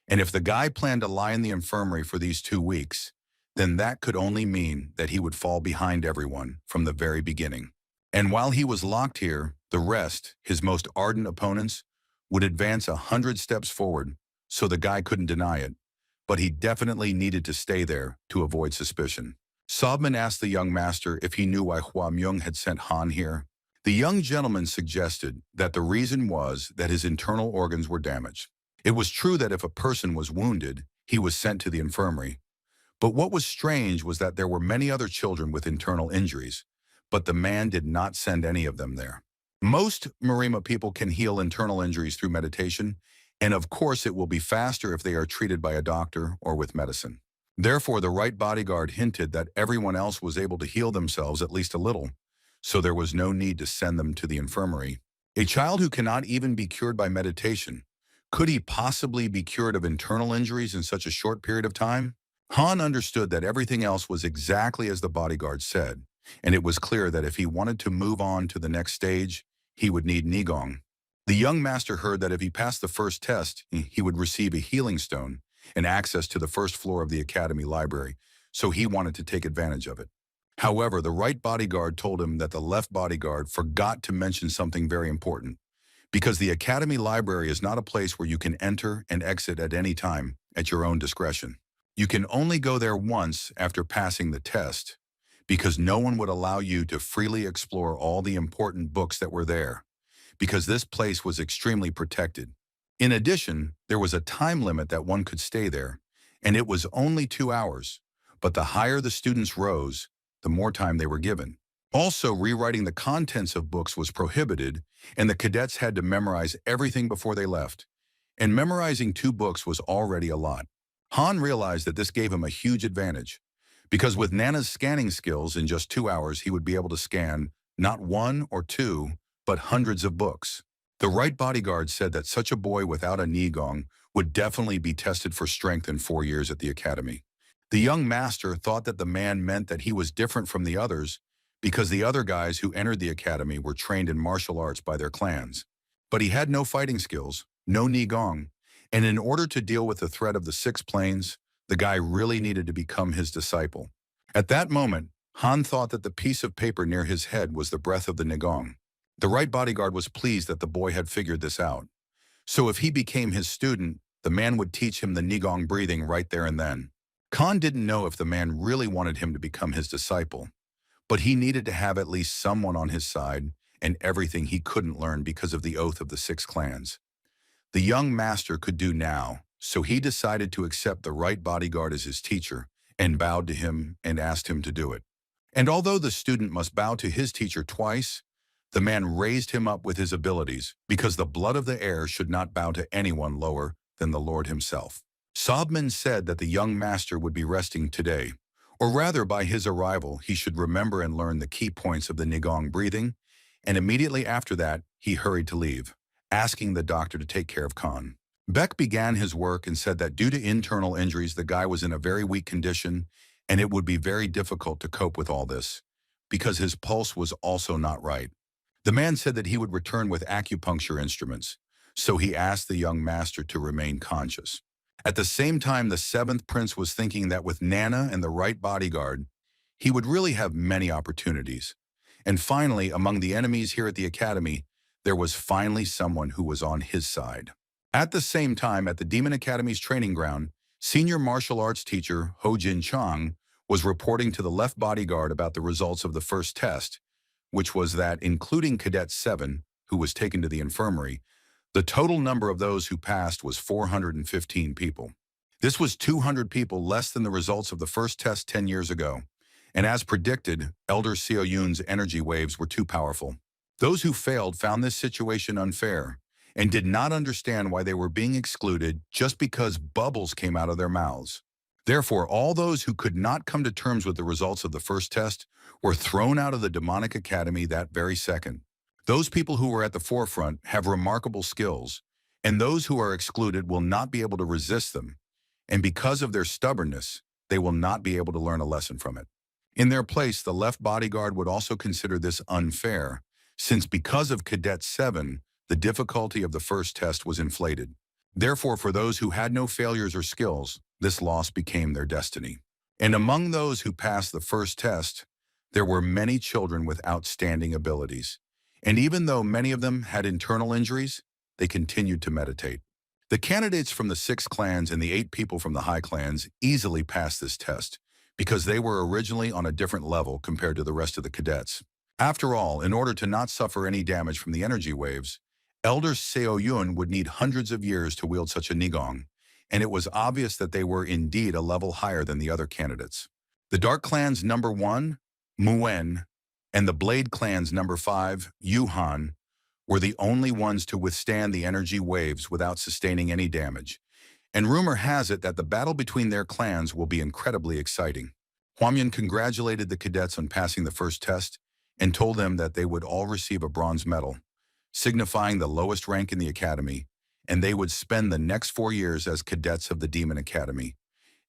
And if the guy planned to lie in the infirmary for these 2 weeks, then that could only mean that he would fall behind everyone from the very beginning. And while he was locked here, the rest, his most ardent opponents, would advance 100 steps forward, so the guy couldn't deny it. But he definitely needed to stay there to avoid suspicion. Sobman asked the young master if he knew why Hua Myung had sent Han here. The young gentleman suggested that the reason was that his internal organs were damaged. It was true that if a person was wounded, he was sent to the infirmary. But what was strange was that there were many other children with internal injuries, but the man did not send any of them there. Most Murima people can heal internal injuries through meditation, and of course it will be faster if they are treated by a doctor or with medicine. Therefore, the right bodyguard hinted that everyone else was able to heal themselves at least a little, so there was no need to send them to the infirmary. A child who cannot even be cured by meditation, could he possibly be cured of internal injuries in such a short period of time? Han understood that everything else was exactly as the bodyguard said, and it was clear that if he wanted to move on to the next stage, he would need Nigong. The young master heard that if he passed the first test, he would receive a healing stone and access to the first floor of the academy library, so he wanted to take advantage of it. However, the right bodyguard told him that the left bodyguard forgot to mention something very important, because the academy library is not a place where you can enter and exit at any time at your own discretion. You can only go there once after passing the test, because no one would allow you to freely explore all the important books that were there, because this place was extremely protected. In addition, there was a time limit that one could stay there, and it was only 2 hours, but the higher the students rose, the more time they were given. Also, rewriting the contents of books was prohibited, and the cadets had to memorize everything before they left. And memorizing 2 books was already a lot. Han realized that this gave him a huge advantage, because with Nana's scanning skills in just 2 hours he would be able to scan not 1 or 2, but hundreds of books. The right bodyguard said that such a boy without a Nigong would definitely be tested for strength in 4 years at the academy. The young master thought that the man meant that he was different from the others because the other guys who entered the academy were trained in martial arts by their clans. But he had no fighting skills, no Nigong, and in order to deal with the threat of the 6 planes, the guy really needed to become his disciple. At that moment, Han thought that the piece of paper near his head was the breath of the Nigong. The right bodyguard was pleased that the boy had figured this out. So if he became his student, the man would teach him the Nigong breathing right there and then. Khan didn't know if the man really wanted him to become his disciple, but he needed to have at least someone on his side and everything he couldn't learn because of the oath of the 6 clans. The young master could do now, so he decided to accept the right bodyguard as his teacher and bowed to him and asked him to do it. And although the student must bow to his teacher twice, the man raised him up with his abilities because the blood of the heir should not bow to anyone lower than the Lord himself. Sobman said that the young master would be resting today, or rather by his arrival he should remember and learn the key points of the Nigong breathing, and immediately after that he hurried to leave, asking the doctor to take care of Khan. Beck began his work and said that due to internal injuries the guy was in a very weak condition and it would be very difficult to cope with all this, because his pulse was also not right. The man said that he would return with acupuncture instruments, so he asked the young master to remain conscious. At the same time, the 7th prince was thinking that with Nana and the right bodyguard, he would really have many opportunities. And finally, among the enemies here at the academy, there was finally someone who was on his side. At the same time, at the Demon Academy's training ground, senior martial arts teacher Ho Jin Chang was reporting to the left bodyguard about the results of the first test, which was that, including Cadet 7, who was taken to the infirmary, the total number of those who passed was 415 people. This was 200 people less than the results of the first test 10 years ago, and as predicted, Elder Seo Yoon's energy waves were too powerful. Those who failed found this situation unfair, and did not understand why they were being excluded just because bubbles came out of their mouths. Therefore, all those who could not come to terms with the results of the first test were thrown out of the demonic academy that very second. Those people who were at the forefront have remarkable skills, and those who are excluded will not be able to resist them, and because of their stubbornness, they will not be able to learn a lesson from it. In their place, the left bodyguard would also consider this unfair, since because of Cadet 7, the difficulty of the first test was inflated. Therefore, for those who had no failures or skills, this loss became their destiny. And among those who passed the first test, there were many children with outstanding abilities. And even though many of them had internal injuries, they continued to meditate. The candidates from the 6 clans and the 8 people from the high clans easily passed this test, because they were originally on a different level compared to the rest of the cadets. After all, in order to not suffer any damage from the energy waves, Elder Seo Yun would need hundreds of years to wield such a Nigong, and it was obvious that they were indeed a level higher than the other candidates. The Dark Clan's number 1, Muen, and the Blade Clan's number 5, Yuhan, were the only ones to withstand the energy waves without sustaining any damage, and rumor has it that the battle between their clans will be incredibly exciting. Huamyan congratulated the cadets on passing the first test and told them that they would all receive a bronze medal, signifying the lowest rank in the academy, and they would spend the next 4 years as cadets of the Demon Academy.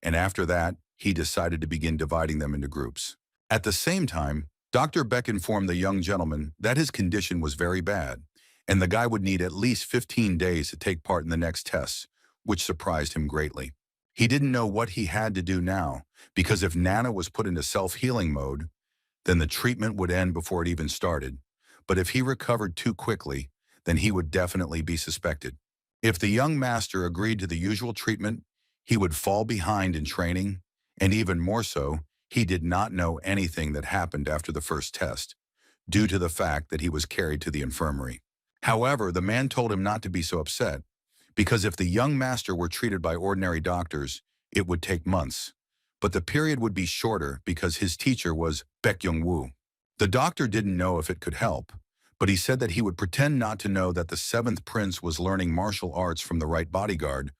And after that, he decided to begin dividing them into groups. At the same time, Dr. Beck informed the young gentleman that his condition was very bad, and the guy would need at least 15 days to take part in the next tests, which surprised him greatly. He didn't know what he had to do now, because if Nana was put into self-healing mode, then the treatment would end before it even started. But if he recovered too quickly, then he would definitely be suspected. If the young master agreed to the usual treatment, he would fall behind in training, and even more so, he did not know anything that happened after the first test, due to the fact that he was carried to the infirmary. However, the man told him not to be so upset, because if the young master were treated by ordinary doctors, it would take months. But the period would be shorter because his teacher was Baek Young-woo. The doctor didn't know if it could help, but he said that he would pretend not to know that the 7th prince was learning martial arts from the right bodyguard,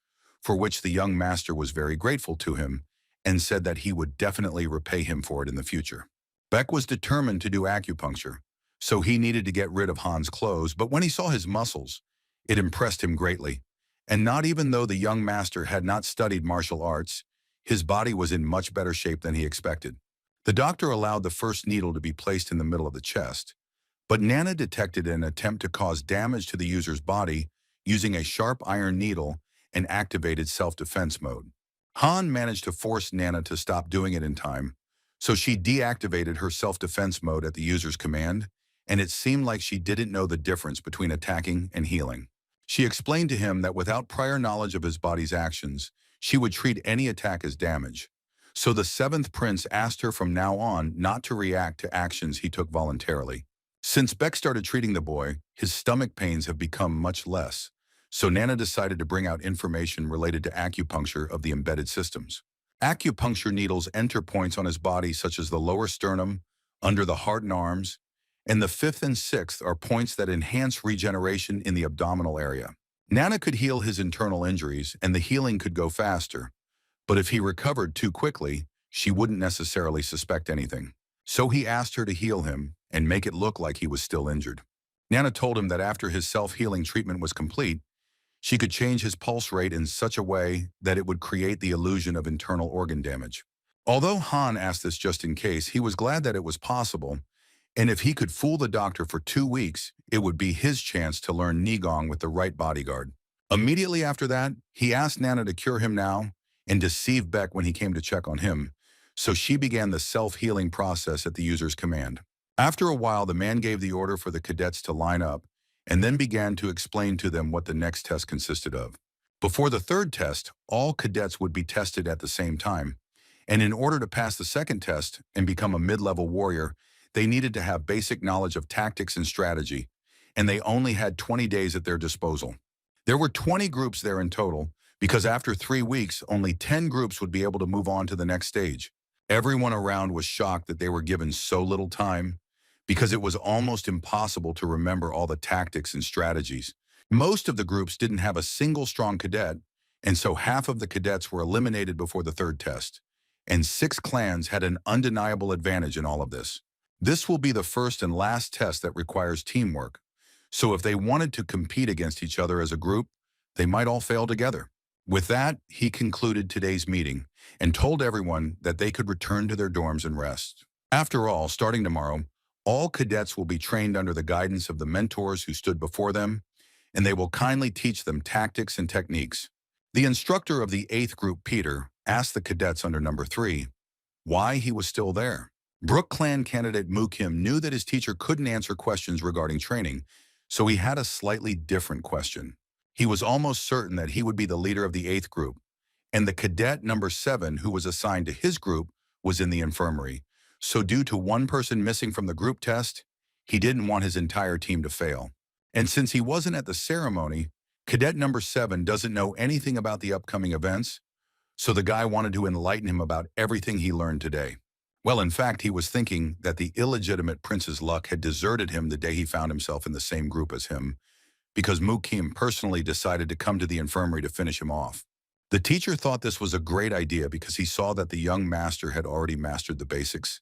for which the young master was very grateful to him, and said that he would definitely repay him for it in the future. Beck was determined to do acupuncture, so he needed to get rid of Han's clothes, but when he saw his muscles, it impressed him greatly. And not even though the young master had not studied martial arts, his body was in much better shape than he expected. The doctor allowed the first needle to be placed in the middle of the chest, but Nana detected an attempt to cause damage to the user's body using a sharp iron needle and activated self-defense mode. Han managed to force Nana to stop doing it in time, so she deactivated her self-defense mode at the user's command, and it seemed like she didn't know the difference between attacking and healing. She explained to him that without prior knowledge of his body's actions, she would treat any attack as damage. So the 7th prince asked her from now on not to react to actions he took voluntarily. Since Beck started treating the boy, his stomach pains have become much less, so Nana decided to bring out information related to acupuncture of the embedded systems. Acupuncture needles enter points on his body such as the lower sternum, under the heart and arms, and the 5th and 6th are points that enhance regeneration in the abdominal area. Nana could heal his internal injuries, and the healing could go faster, but if he recovered too quickly, she wouldn't necessarily suspect anything. So he asked her to heal him and make it look like he was still injured. Nana told him that after his self-healing treatment was complete, she could change his pulse rate in such a way that it would create the illusion of internal organ damage. Although Han asked this just in case, he was glad that it was possible, and if he could fool the doctor for 2 weeks, it would be his chance to learn Nigong with the right bodyguard. Immediately after that, he asked Nana to cure him now and deceive Beck when he came to check on him, so she began the self-healing process at the user's command. After a while, the man gave the order for the cadets to line up and then began to explain to them what the next test consisted of. Before the 3rd test, all cadets would be tested at the same time, and in order to pass the 2nd test and become a mid-level warrior, they needed to have basic knowledge of tactics and strategy, and they only had 20 days at their disposal. There were 20 groups there in total, because after 3 weeks, only 10 groups would be able to move on to the next stage. Everyone around was shocked that they were given so little time, because it was almost impossible to remember all the tactics and strategies, Most of the groups didn't have a single strong cadet, and so half of the cadets were eliminated before the third test, and 6 clans had an undeniable advantage in all of this. This will be the first and last test that requires teamwork, so if they wanted to compete against each other as a group, they might all fail together. With that, he concluded today's meeting and told everyone that they could return to their dorms and rest. After all, starting tomorrow, all cadets will be trained under the guidance of the mentors who stood before them, and they will kindly teach them tactics and techniques. The instructor of the 8th group, Peter, asked the cadets under number 3 why he was still there. Brook Clan candidate Murim knew that his teacher couldn't answer questions regarding training, so he had a slightly different question. He was almost certain that he would be the leader of the 8th group, and the cadet number 7 who was assigned to his group was in the infirmary. So due to one person missing from the group test, he didn't want his entire team to fail. And since he wasn't at the ceremony, cadet number 7 doesn't know anything about the upcoming events, so the guy wanted to enlighten him about everything he learned today. Well, in fact, he was thinking that the illegitimate prince's luck had deserted him the day he found himself in the same group as him, because Murim personally decided to come to the infirmary to finish him off. The teacher thought this was a great idea because he saw that the young master had already mastered the basics,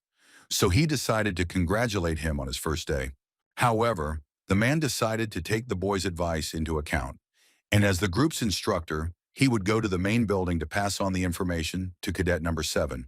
so he decided to congratulate him on his first day. However, the man decided to take the boy's advice into account, and as the group's instructor, he would go to the main building to pass on the information to cadet number 7,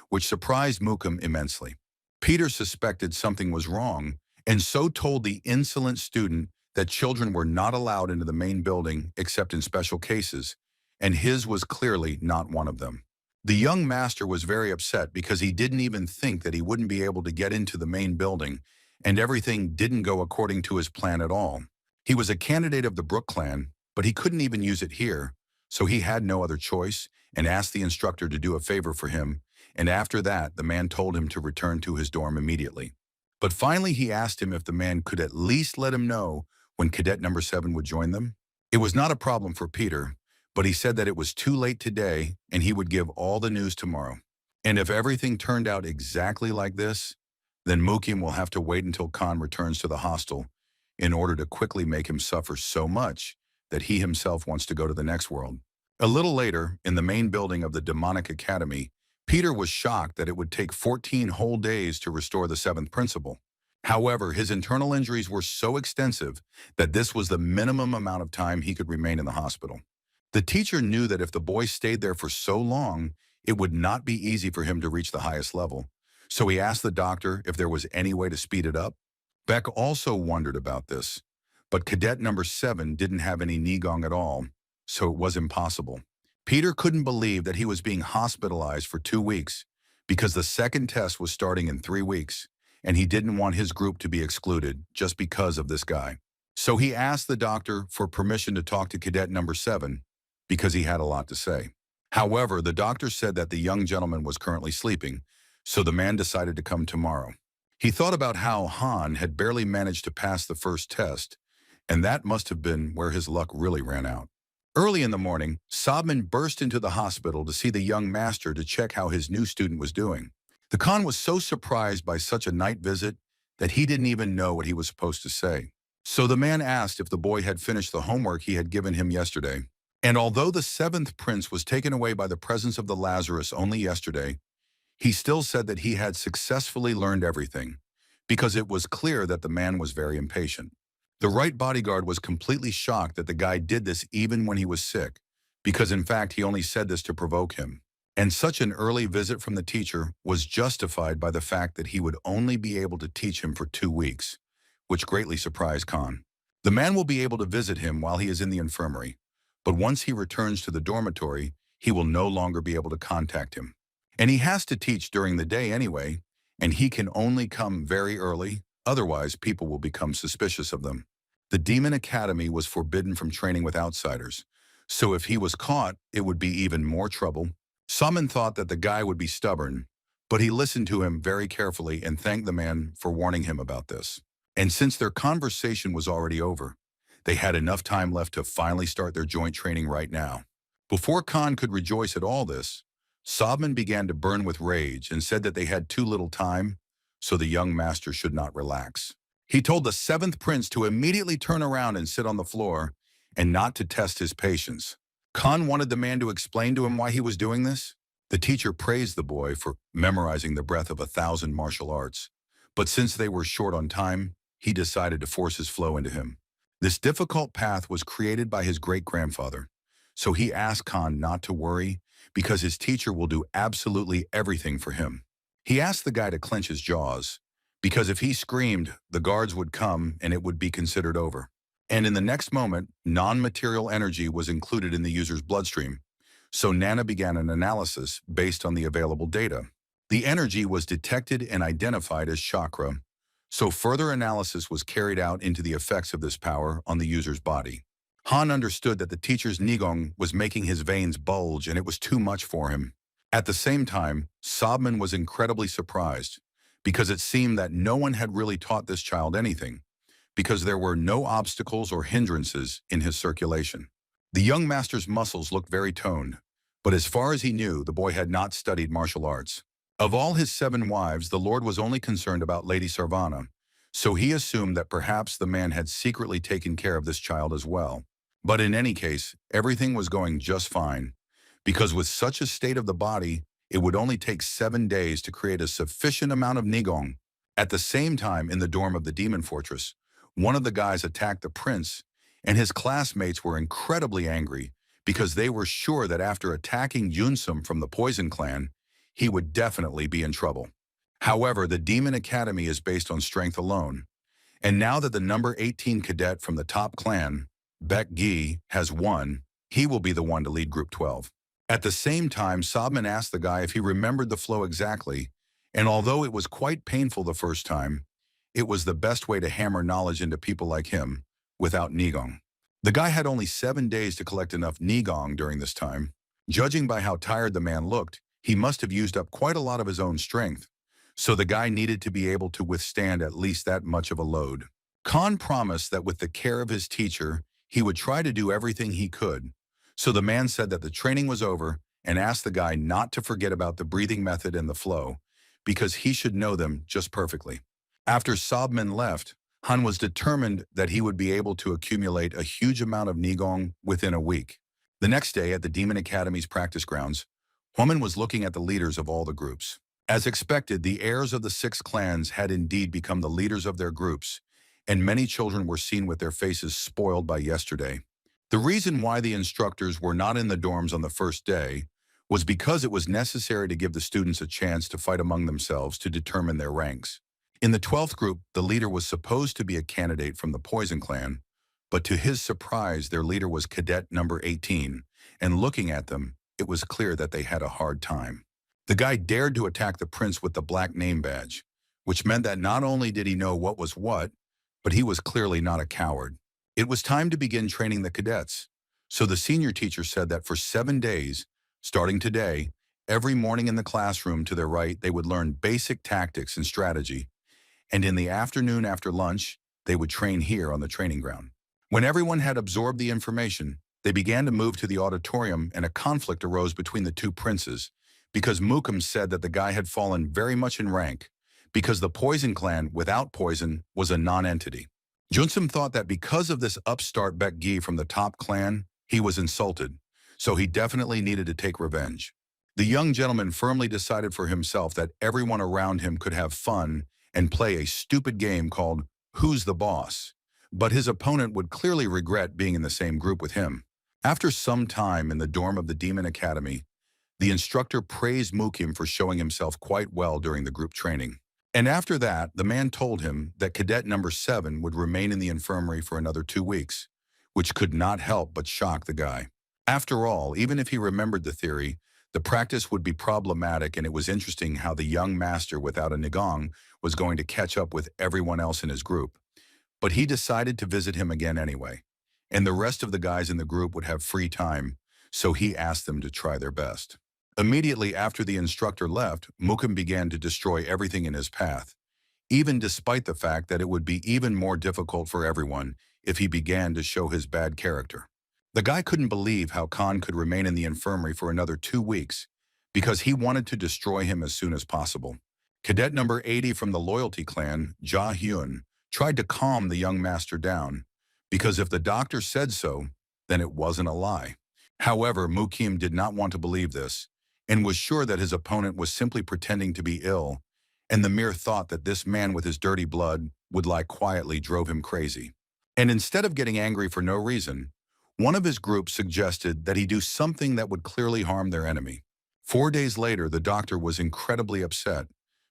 which surprised Murim immensely. Peter suspected something was wrong, and so told the insolent student that children were not allowed into the main building except in special cases, and his was clearly not one of them. The young master was very upset because he didn't even think that he wouldn't be able to get into the main building, and everything didn't go according to his plan at all. He was a candidate of the Brook clan, but he couldn't even use it here, so he had no other choice and asked the instructor to do a favor for him, and after that, the man told him to return to his dorm immediately. But finally, he asked him if the man could at least let him know when cadet number 7 would join them. It was not a problem for Peter, but he said that it was too late today and he would give all the news tomorrow. And if everything turned out exactly like this, then Murim will have to wait until Khan returns to the hostel in order to quickly make him suffer so much that he himself wants to go to the next world. A little later, in the main building of the demonic academy, Peter was shocked that it would take 14 whole days to restore the 7th principal. However, his internal injuries were so extensive that this was the minimum amount of time he could remain in the hospital. The teacher knew that if the boy stayed there for so long, it would not be easy for him to reach the highest level, so he asked the doctor if there was any way to speed it up. Beck also wondered about this, but cadet number 7 didn't have any Nigong at all, so it was impossible. Peter couldn't believe that he was being hospitalized for 2 weeks because the second test was starting in 3 weeks, and he didn't want his group to be excluded just because of this guy. So he asked the doctor for permission to talk to cadet number 7 because he had a lot to say. However, the doctor said that the young gentleman was currently sleeping, so the man decided to come tomorrow. He thought about how Han had barely managed to pass the first test, and that must have been where his luck really ran out. Early in the morning, Sobman burst into the hospital to see the young master to check how his new student was doing. The Khan was so surprised by such a night visit that he didn't even know what he was supposed to say. So the man asked if the boy had finished the homework he had given him yesterday. And although the 7th prince was taken away by the presence of the Lazarus only yesterday, he still said that he had successfully learned everything, because it was clear that the man was very impatient. The right bodyguard was completely shocked that the guy did this even when he was sick, because in fact he only said this to provoke him. And such an early visit from the teacher was justified by the fact that he would only be able to teach him for 2 weeks, which greatly surprised Khan. The man will be able to visit him while he is in the infirmary, but once he returns to the dormitory, he will no longer be able to contact him. And he has to teach during the day anyway, and he can only come very early, otherwise people will become suspicious of them. The Demon Academy was forbidden from training with outsiders, so if he was caught, it would be even more trouble. Summon thought that the guy would be stubborn, but he listened to him very carefully and thanked the man for warning him about this. And since their conversation was already over, they had enough time left to finally start their joint training right now. Before Khan could rejoice at all this, Sobman began to burn with rage and said that they had too little time, so the young master should not relax. He told the 7th prince to immediately turn around and sit on the floor, and not to test his patience. Khan wanted the man to explain to him why he was doing this. The teacher praised the boy for memorizing the breadth of 1,000 martial arts. But since they were short on time, he decided to force his flow into him. This difficult path was created by his great-grandfather, so he asked Khan not to worry because his teacher will do absolutely everything for him. He asked the guy to clench his jaws, because if he screamed, the guards would come and it would be considered over. And in the next moment, non-material energy was included in the user's bloodstream, so Nana began an analysis based on the available data. The energy was detected and identified as chakra, so further analysis was carried out into the effects of this power on the user's body. Han understood that the teacher's Nigong was making his veins bulge and it was too much for him. At the same time, Sobman was incredibly surprised because it seemed that no one had really taught this child anything, because there were no obstacles or hindrances in his circulation. The young master's muscles looked very toned, but as far as he knew, the boy had not studied martial arts. Of all his 7 wives, the Lord was only concerned about Lady Sarvana, so he assumed that perhaps the man had secretly taken care of this child as well. But in any case, everything was going just fine, because with such a state of the body, it would only take 7 days to create a sufficient amount of Nigong. At the same time, in the dorm of the demon fortress, one of the guys attacked the prince, and his classmates were incredibly angry because they were sure that after attacking Yunsum from the Poison Clan, he would definitely be in trouble. However, the Demon Academy is based on strength alone, and now that the number 18 cadet from the top clan, Baek Gi, has won, he will be the one to lead Group 12. At the same time, Sobman asked the guy if he remembered the flow exactly, and although it was quite painful the first time, it was the best way to hammer knowledge into people like him without Nigong. The guy had only 7 days to collect enough Nigong during this time. Judging by how tired the man looked, he must have used up quite a lot of his own strength, so the guy needed to be able to withstand at least that much of a load. Khan promised that with the care of his teacher, he would try to do everything he could, so the man said that the training was over and asked the guy not to forget about the breathing method and the flow, because he should know them just perfectly. After Sobman left, Han was determined that he would be able to accumulate a huge amount of Nigong within a week. The next day at the Demon Academy's practice grounds, Woman was looking at the leaders of all the groups. As expected, the heirs of the 6 clans had indeed become the leaders of their groups, and many children were seen with their faces spoiled by yesterday. The reason why the instructors were not in the dorms on the first day was because it was necessary to give the students a chance to fight among themselves to determine their ranks. In the 12th group, the leader was supposed to be a candidate from the Poison Clan, but to his surprise, their leader was cadet number 18, and looking at them, it was clear that they had a hard time. The guy dared to attack the prince with the black name badge, which meant that not only did he know what was what, but he was clearly not a coward. It was time to begin training the cadets, so the senior teacher said that for 7 days, starting today, every morning in the classroom to their right, they would learn basic tactics and strategy, and in the afternoon after lunch, they would train here on the training ground. When everyone had absorbed the information, they began to move to the auditorium, and a conflict arose between the 2 princes because Murim said that the guy had fallen very much in rank because the Poison Clan without poison was a non-entity. Junsum thought that because of this upstart Baek Gi from the top clan, he was insulted, so he definitely needed to take revenge. The young gentleman firmly decided for himself that everyone around him could have fun and play a stupid game called Who's the Boss, but his opponent would clearly regret being in the same group with him. After some time in the dorm of the Demon Academy, the instructor praised Mukim for showing himself quite well during the group training. And after that, the man told him that cadet number 7 would remain in the infirmary for another 2 weeks, which could not help but shock the guy. After all, even if he remembered the theory, the practice would be problematic, and it was interesting how the young master without a Nigong was going to catch up with everyone else in his group. But he decided to visit him again anyway, and the rest of the guys in the group would have free time, so he asked them to try their best. Immediately after the instructor left, Mukim began to destroy everything in his path, even despite the fact that it would be even more difficult for everyone if he began to show his bad character. The guy couldn't believe how Khan could remain in the infirmary for another 2 weeks because he wanted to destroy him as soon as possible. Cadet number 80 from the Loyalty Clan, Ja Hyun, tried to calm the young master down because if the doctor said so, then it wasn't a lie. However, Mukim did not want to believe this and was sure that his opponent was simply pretending to be ill, and the mere thought that this man with his dirty blood would lie quietly drove him crazy. And instead of getting angry for no reason, one of his group suggested that he do something that would clearly harm their enemy. 4 days later, the doctor was incredibly upset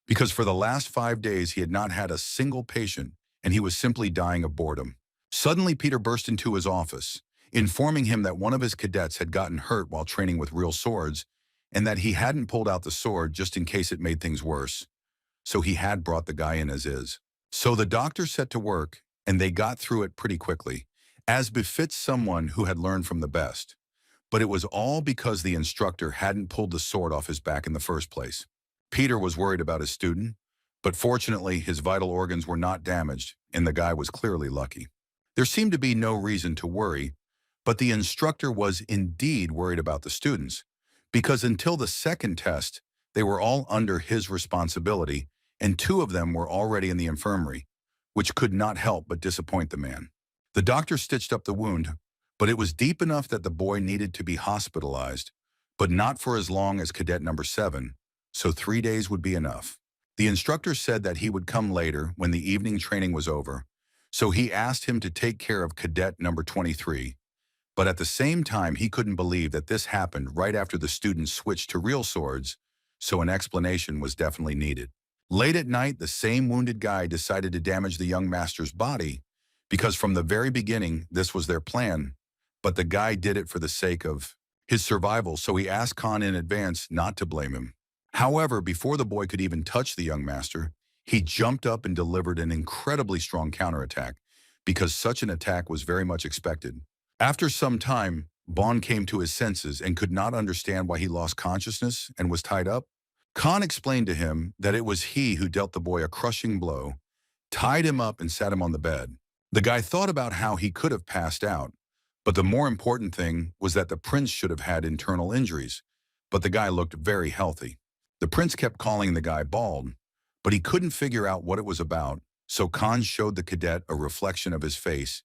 because for the last 5 days he had not had a single patient and he was simply dying of boredom. Suddenly, Peter burst into his office, informing him that one of his cadets had gotten hurt while training with real swords and that he hadn't pulled out the sword just in case it made things worse. So he had brought the guy in as is. So the doctor set to work and they got through it pretty quickly, as befits someone who had learned from the best. But it was all because the instructor hadn't pulled the sword off his back in the first place. Peter was worried about his student, but fortunately his vital organs were not damaged and the guy was clearly lucky. There seemed to be no reason to worry, but the instructor was indeed worried about the students, because until the second test, they were all under his responsibility, and 2 of them were already in the infirmary, which could not help but disappoint the man. The doctor stitched up the wound, but it was deep enough that the boy needed to be hospitalized, but not for as long as cadet number 7, so 3 days would be enough. The instructor said that he would come later when the evening training was over, so he asked him to take care of cadet number 23. But at the same time, he couldn't believe that this happened right after the students switched to real swords, so an explanation was definitely needed. Late at night, the same wounded guy decided to damage the young master's body, because from the very beginning, this was their plan, but the guy did it for the sake of his survival, so he asked Khan in advance not to blame him. However, before the boy could even touch the young master, he jumped up and delivered an incredibly strong counterattack, because such an attack was very much expected. After some time, Bond came to his senses and could not understand why he lost consciousness and was tied up. Khan explained to him that it was he who dealt the boy a crushing blow, tied him up and sat him on the bed. The guy thought about how he could have passed out, but the more important thing was that the prince should have had internal injuries, but the guy looked very healthy. The prince kept calling the guy bald, but he couldn't figure out what it was about, so Khan showed the cadet a reflection of his face,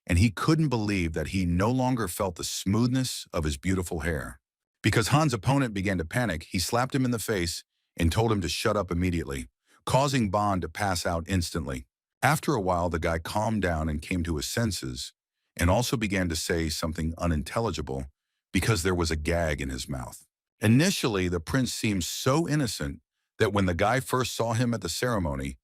and he couldn't believe that he no longer felt the smoothness of his beautiful hair. Because Han's opponent began to panic, he slapped him in the face and told him to shut up immediately, causing Bond to pass out instantly. After a while, the guy calmed down and came to his senses, and also began to say something unintelligible because there was a gag in his mouth. Initially, the prince seemed so innocent that when the guy first saw him at the ceremony,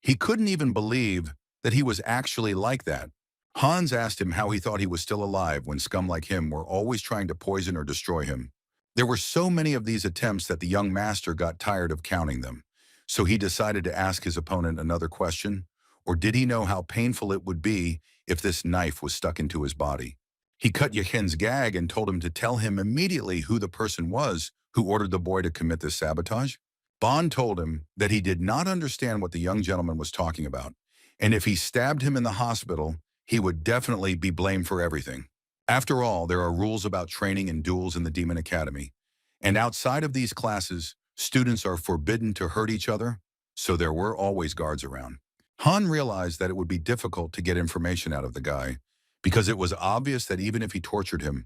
he couldn't even believe that he was actually like that. Hans asked him how he thought he was still alive when scum like him were always trying to poison or destroy him. There were so many of these attempts that the young master got tired of counting them, so he decided to ask his opponent another question, or did he know how painful it would be if this knife was stuck into his body? He cut Yahin's gag and told him to tell him immediately who the person was who ordered the boy to commit this sabotage. Bond told him that he did not understand what the young gentleman was talking about, and if he stabbed him in the hospital, he would definitely be blamed for everything. After all, there are rules about training and duels in the Demon Academy, and outside of these classes, students are forbidden to hurt each other, so there were always guards around. Han realized that it would be difficult to get information out of the guy, because it was obvious that even if he tortured him,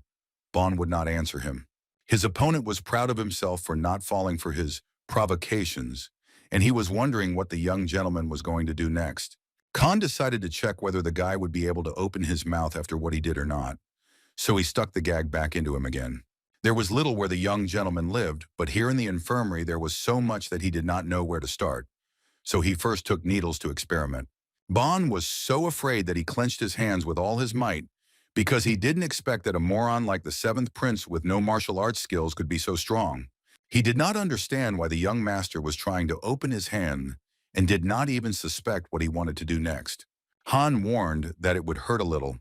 Bond would not answer him. His opponent was proud of himself for not falling for his provocations, and he was wondering what the young gentleman was going to do next. Khan decided to check whether the guy would be able to open his mouth after what he did or not, so he stuck the gag back into him again. There was little where the young gentleman lived, but here in the infirmary there was so much that he did not know where to start, so he first took needles to experiment. Bond was so afraid that he clenched his hands with all his might, because he didn't expect that a moron like the 7th Prince with no martial arts skills could be so strong. He did not understand why the young master was trying to open his hand and did not even suspect what he wanted to do next. Han warned that it would hurt a little,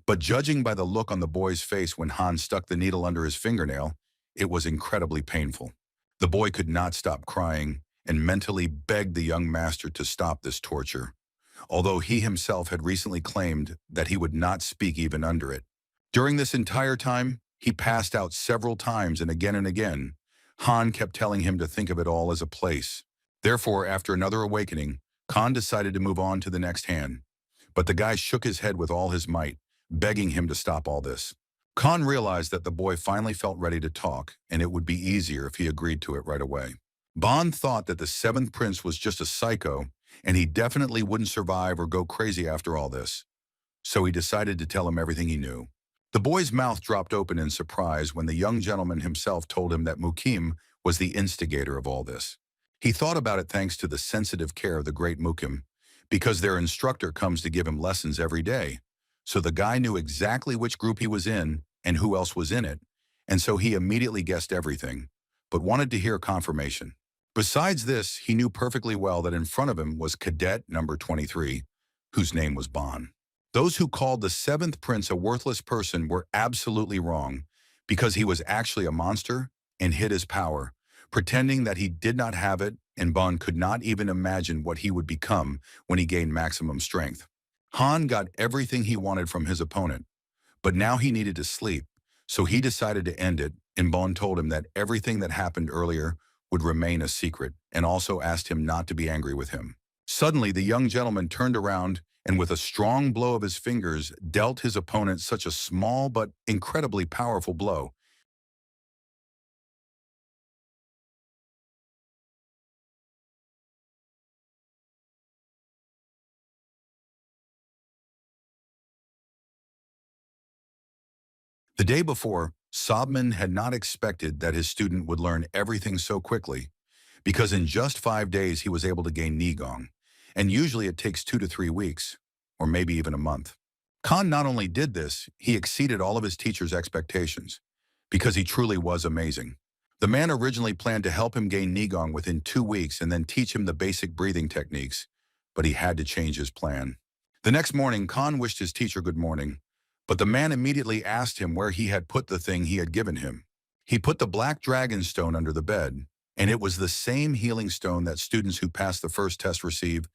but judging by the look on the boy's face when Han stuck the needle under his fingernail, it was incredibly painful. The boy could not stop crying and mentally begged the young master to stop this torture, although he himself had recently claimed that he would not speak even under it. During this entire time, he passed out several times, and again, Han kept telling him to think of it all as a place. Therefore, after another awakening, Khan decided to move on to the next hand. But the guy shook his head with all his might, begging him to stop all this. Khan realized that the boy finally felt ready to talk, and it would be easier if he agreed to it right away. Bond thought that the seventh prince was just a psycho, and he definitely wouldn't survive or go crazy after all this. So he decided to tell him everything he knew. The boy's mouth dropped open in surprise when the young gentleman himself told him that Mukim was the instigator of all this. He thought about it thanks to the sensitive care of the great Mukim, because their instructor comes to give him lessons every day. So the guy knew exactly which group he was in and who else was in it, and so he immediately guessed everything, but wanted to hear confirmation. Besides this, he knew perfectly well that in front of him was cadet number 23, whose name was Bon. Those who called the seventh prince a worthless person were absolutely wrong, because he was actually a monster and hid his power, pretending that he did not have it, and Bon could not even imagine what he would become when he gained maximum strength. Han got everything he wanted from his opponent, but now he needed to sleep, so he decided to end it, and Bon told him that everything that happened earlier would remain a secret, and also asked him not to be angry with him. Suddenly, the young gentleman turned around and with a strong blow of his fingers dealt his opponent such a small but incredibly powerful blow. The day before, Sobman had not expected that his student would learn everything so quickly, because in just 5 days he was able to gain Nigong, and usually it takes 2 to 3 weeks, or maybe even a month. Khan not only did this, he exceeded all of his teacher's expectations, because he truly was amazing. The man originally planned to help him gain Nigong within 2 weeks and then teach him the basic breathing techniques, but he had to change his plan. The next morning, Khan wished his teacher good morning, but the man immediately asked him where he had put the thing he had given him. He put the black dragon stone under the bed, and it was the same healing stone that students who passed the first test receive,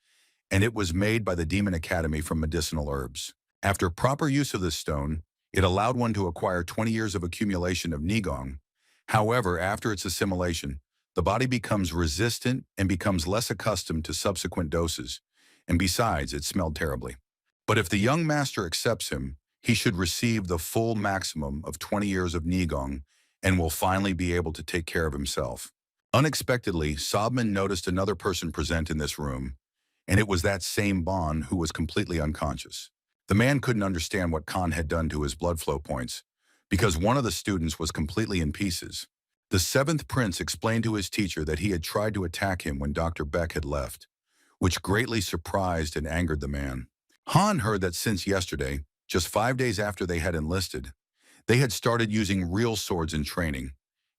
and it was made by the Demon Academy from medicinal herbs. After proper use of this stone, it allowed one to acquire 20 years of accumulation of Nigong. However, after its assimilation, the body becomes resistant and becomes less accustomed to subsequent doses, and besides, it smelled terribly. But if the young master accepts him, he should receive the full maximum of 20 years of Nigong and will finally be able to take care of himself. Unexpectedly, Sobman noticed another person present in this room, and it was that same Bon who was completely unconscious. The man couldn't understand what Khan had done to his blood flow points, because one of the students was completely in pieces. The seventh prince explained to his teacher that he had tried to attack him when Dr. Beck had left, which greatly surprised and angered the man. Han heard that since yesterday, just 5 days after they had enlisted, they had started using real swords in training,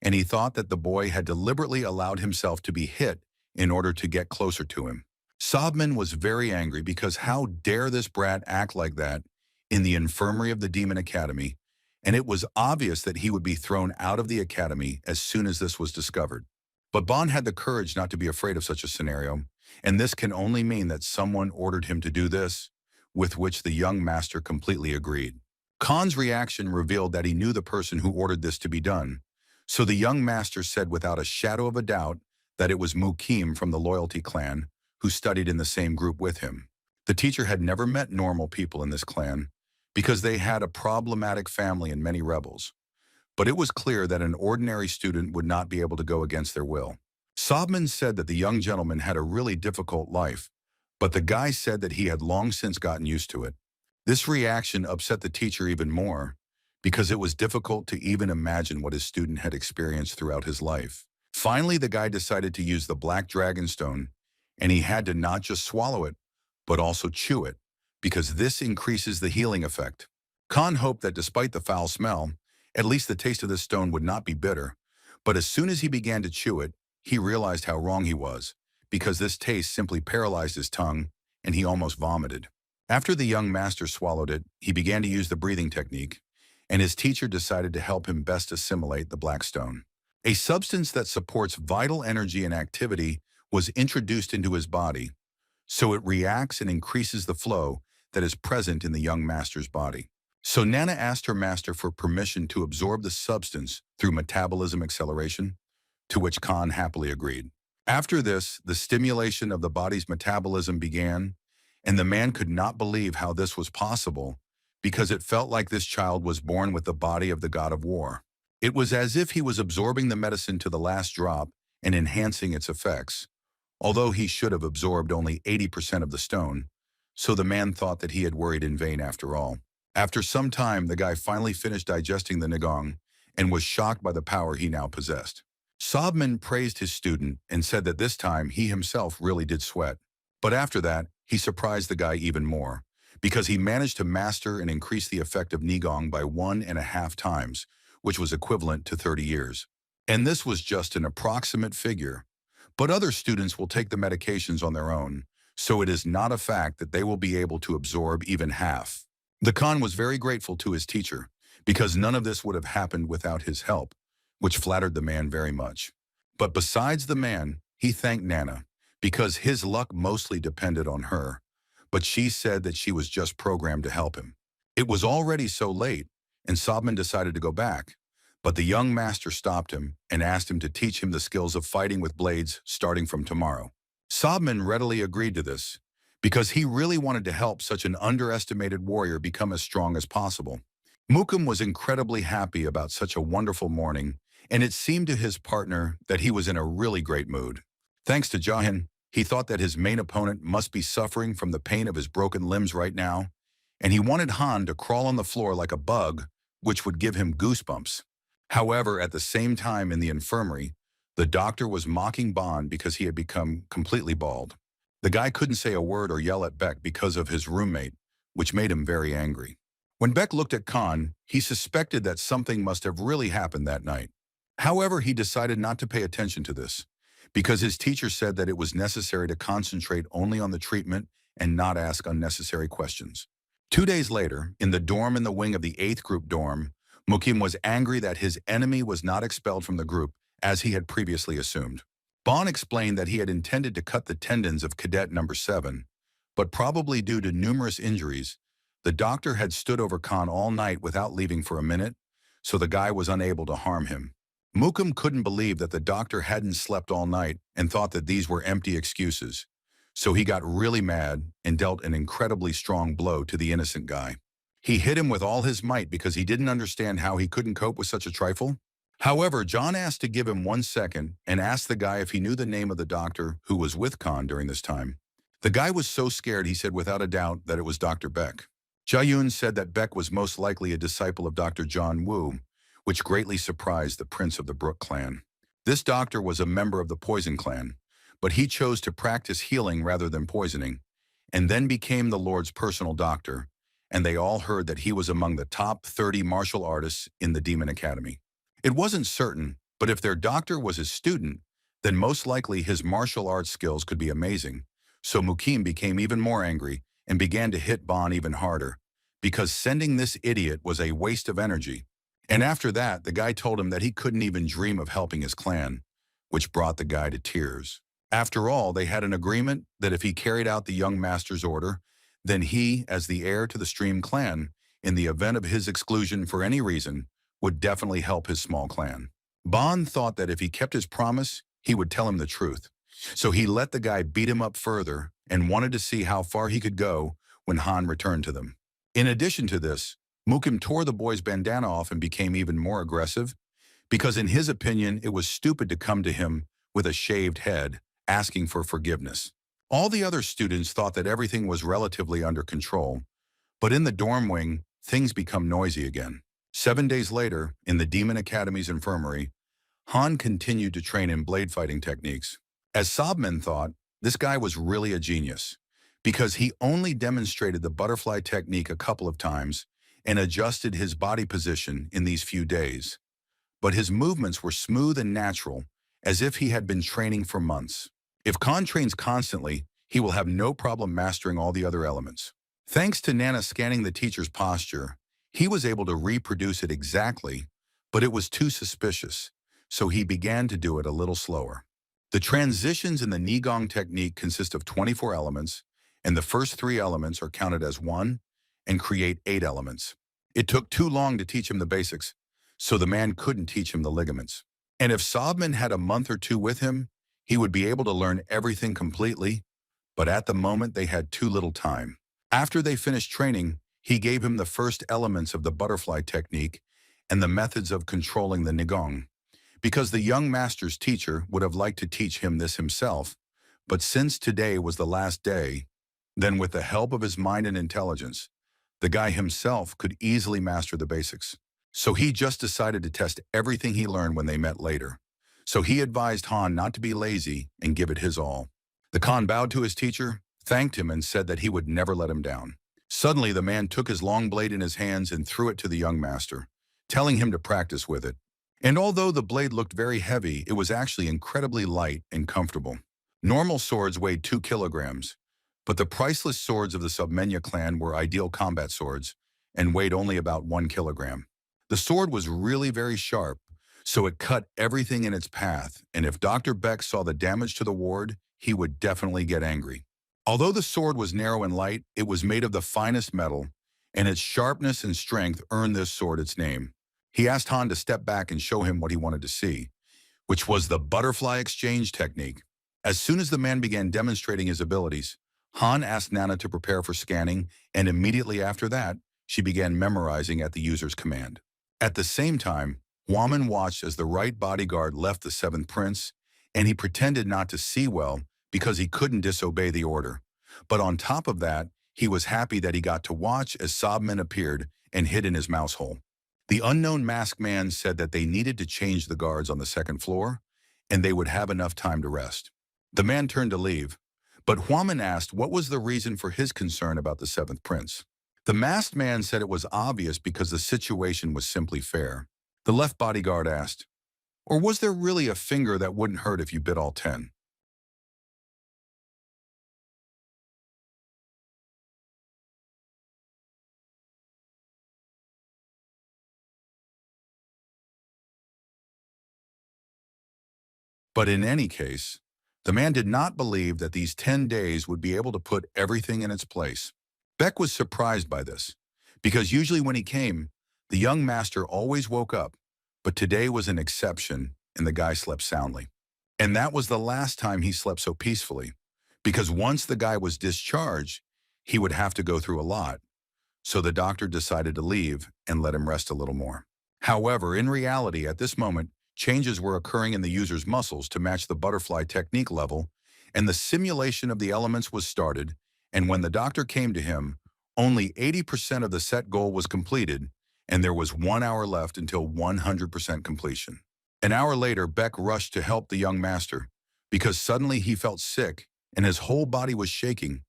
and he thought that the boy had deliberately allowed himself to be hit in order to get closer to him. Sobman was very angry because how dare this brat act like that in the infirmary of the Demon Academy, and it was obvious that he would be thrown out of the academy as soon as this was discovered. But Bon had the courage not to be afraid of such a scenario, and this can only mean that someone ordered him to do this, with which the young master completely agreed. Khan's reaction revealed that he knew the person who ordered this to be done, so the young master said without a shadow of a doubt that it was Mukim from the Loyalty clan, who studied in the same group with him. The teacher had never met normal people in this clan, because they had a problematic family and many rebels. But it was clear that an ordinary student would not be able to go against their will. Sobman said that the young gentleman had a really difficult life, but the guy said that he had long since gotten used to it. This reaction upset the teacher even more, because it was difficult to even imagine what his student had experienced throughout his life. Finally, the guy decided to use the black dragon stone, and he had to not just swallow it, but also chew it, because this increases the healing effect. Khan hoped that despite the foul smell, at least the taste of this stone would not be bitter, but as soon as he began to chew it, he realized how wrong he was, because this taste simply paralyzed his tongue, and he almost vomited. After the young master swallowed it, he began to use the breathing technique, and his teacher decided to help him best assimilate the black stone. A substance that supports vital energy and activity was introduced into his body, so it reacts and increases the flow that is present in the young master's body. So Nana asked her master for permission to absorb the substance through metabolism acceleration, to which Khan happily agreed. After this, the stimulation of the body's metabolism began, and the man could not believe how this was possible, because it felt like this child was born with the body of the god of war. It was as if he was absorbing the medicine to the last drop and enhancing its effects, although he should have absorbed only 80% of the stone, so the man thought that he had worried in vain after all. After some time, the guy finally finished digesting the Nigong and was shocked by the power he now possessed. Sobman praised his student and said that this time he himself really did sweat. But after that, he surprised the guy even more, because he managed to master and increase the effect of Nigong by 1.5 times, which was equivalent to 30 years. And this was just an approximate figure. But other students will take the medications on their own, so it is not a fact that they will be able to absorb even half. The Khan was very grateful to his teacher, because none of this would have happened without his help, which flattered the man very much. But besides the man, he thanked Nana, because his luck mostly depended on her, but she said that she was just programmed to help him. It was already so late, and Sobman decided to go back, but the young master stopped him and asked him to teach him the skills of fighting with blades starting from tomorrow. Sobman readily agreed to this, because he really wanted to help such an underestimated warrior become as strong as possible. Mukim was incredibly happy about such a wonderful morning, and it seemed to his partner that he was in a really great mood. Thanks to Jahan, he thought that his main opponent must be suffering from the pain of his broken limbs right now, and he wanted Han to crawl on the floor like a bug, which would give him goosebumps. However, at the same time in the infirmary, the doctor was mocking Bond because he had become completely bald. The guy couldn't say a word or yell at Beck because of his roommate, which made him very angry. When Beck looked at Khan, he suspected that something must have really happened that night. However, he decided not to pay attention to this, because his teacher said that it was necessary to concentrate only on the treatment and not ask unnecessary questions. 2 days later, in the dorm in the wing of the 8th group dorm, Mukim was angry that his enemy was not expelled from the group, as he had previously assumed. Bon explained that he had intended to cut the tendons of cadet number 7, but probably due to numerous injuries, the doctor had stood over Khan all night without leaving for a minute, so the guy was unable to harm him. Mukim couldn't believe that the doctor hadn't slept all night and thought that these were empty excuses, so he got really mad and dealt an incredibly strong blow to the innocent guy. He hit him with all his might because he didn't understand how he couldn't cope with such a trifle. However, John asked to give him 1 second and asked the guy if he knew the name of the doctor who was with Khan during this time. The guy was so scared he said without a doubt that it was Dr. Beck. Jayun said that Beck was most likely a disciple of Dr. John Woo, which greatly surprised the prince of the Brook clan. This doctor was a member of the Poison clan, but he chose to practice healing rather than poisoning, and then became the Lord's personal doctor, and they all heard that he was among the top 30 martial artists in the Demon Academy. It wasn't certain, but if their doctor was his student, then most likely his martial arts skills could be amazing. So Mukim became even more angry and began to hit Bon even harder, because sending this idiot was a waste of energy. And after that, the guy told him that he couldn't even dream of helping his clan, which brought the guy to tears. After all, they had an agreement that if he carried out the young master's order, then he, as the heir to the Stream clan, in the event of his exclusion for any reason, would definitely help his small clan. Bon thought that if he kept his promise, he would tell him the truth. So he let the guy beat him up further and wanted to see how far he could go when Han returned to them. In addition to this, Mukim tore the boy's bandana off and became even more aggressive, because in his opinion, it was stupid to come to him with a shaved head, asking for forgiveness. All the other students thought that everything was relatively under control, but in the dorm wing, things become noisy again. 7 days later, in the Demon Academy's infirmary, Han continued to train in blade fighting techniques. As Sobman thought, this guy was really a genius, because he only demonstrated the butterfly technique a couple of times and adjusted his body position in these few days. But his movements were smooth and natural, as if he had been training for months. If Khan trains constantly, he will have no problem mastering all the other elements. Thanks to Nana scanning the teacher's posture, he was able to reproduce it exactly, but it was too suspicious, so he began to do it a little slower. The transitions in the Nigong technique consist of 24 elements, and the first 3 elements are counted as 1 and create 8 elements. It took too long to teach him the basics, so the man couldn't teach him the ligaments. And if Sobman had a month or 2 with him, he would be able to learn everything completely, but at the moment they had too little time. After they finished training, He gave him the first elements of the butterfly technique and the methods of controlling the Nigong, because the young master's teacher would have liked to teach him this himself, but since today was the last day, then with the help of his mind and intelligence, the guy himself could easily master the basics. So he just decided to test everything he learned when they met later. So he advised Han not to be lazy and give it his all. The Khan bowed to his teacher, thanked him, and said that he would never let him down. Suddenly, the man took his long blade in his hands and threw it to the young master, telling him to practice with it. And although the blade looked very heavy, it was actually incredibly light and comfortable. Normal swords weighed 2 kilograms, but the priceless swords of the Submenya clan were ideal combat swords and weighed only about 1 kilogram. The sword was really very sharp, so it cut everything in its path, and if Dr. Beck saw the damage to the ward, he would definitely get angry. Although the sword was narrow and light, it was made of the finest metal, and its sharpness and strength earned this sword its name. He asked Han to step back and show him what he wanted to see, which was the butterfly exchange technique. As soon as the man began demonstrating his abilities, Han asked Nana to prepare for scanning, and immediately after that, she began memorizing at the user's command. At the same time, Woman watched as the right bodyguard left the seventh prince, and he pretended not to see well because he couldn't disobey the order. But on top of that, he was happy that he got to watch as Sobman appeared and hid in his mouse hole. The unknown masked man said that they needed to change the guards on the second floor, and they would have enough time to rest. The man turned to leave, but Huaman asked what was the reason for his concern about the seventh prince. The masked man said it was obvious because the situation was simply fair. The left bodyguard asked, "Or was there really a finger that wouldn't hurt if you bit all 10? But in any case, the man did not believe that these 10 days would be able to put everything in its place. Beck was surprised by this, because usually when he came, the young master always woke up, but today was an exception and the guy slept soundly. And that was the last time he slept so peacefully, because once the guy was discharged, he would have to go through a lot. So the doctor decided to leave and let him rest a little more. However, in reality, at this moment, changes were occurring in the user's muscles to match the butterfly technique level, and the simulation of the elements was started, and when the doctor came to him, only 80% of the set goal was completed, and there was 1 hour left until 100% completion. An hour later, Beck rushed to help the young master, because suddenly he felt sick and his whole body was shaking.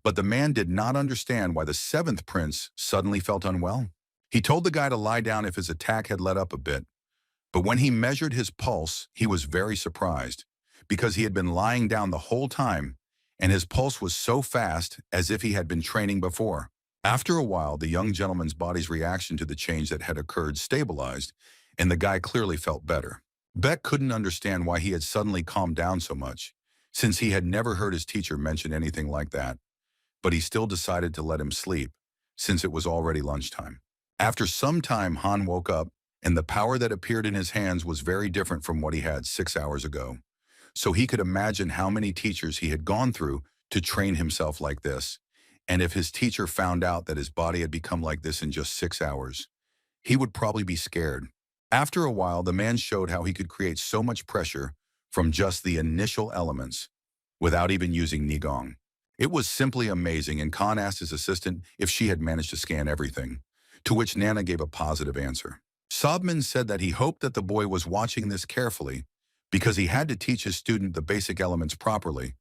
But the man did not understand why the seventh prince suddenly felt unwell. He told the guy to lie down if his attack had let up a bit, but when he measured his pulse, he was very surprised, because he had been lying down the whole time, and his pulse was so fast as if he had been training before. After a while, the young gentleman's body's reaction to the change that had occurred stabilized, and the guy clearly felt better. Beck couldn't understand why he had suddenly calmed down so much, since he had never heard his teacher mention anything like that, but he still decided to let him sleep, since it was already lunchtime. After some time, Han woke up, and the power that appeared in his hands was very different from what he had 6 hours ago. So he could imagine how many teachers he had gone through to train himself like this, and if his teacher found out that his body had become like this in just 6 hours, he would probably be scared. After a while, the man showed how he could create so much pressure from just the initial elements, without even using Nigong. It was simply amazing, and Khan asked his assistant if she had managed to scan everything, to which Nana gave a positive answer. Sobman said that he hoped that the boy was watching this carefully because he had to teach his student the basic elements properly.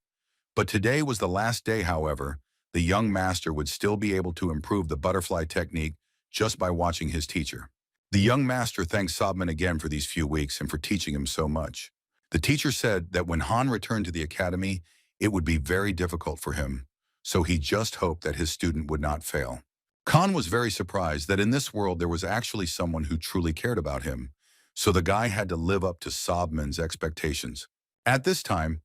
But today was the last day, however, the young master would still be able to improve the butterfly technique just by watching his teacher. The young master thanked Sobman again for these few weeks and for teaching him so much. The teacher said that when Han returned to the academy, it would be very difficult for him, so he just hoped that his student would not fail. Khan was very surprised that in this world there was actually someone who truly cared about him, so the guy had to live up to Sobman's expectations. At this time,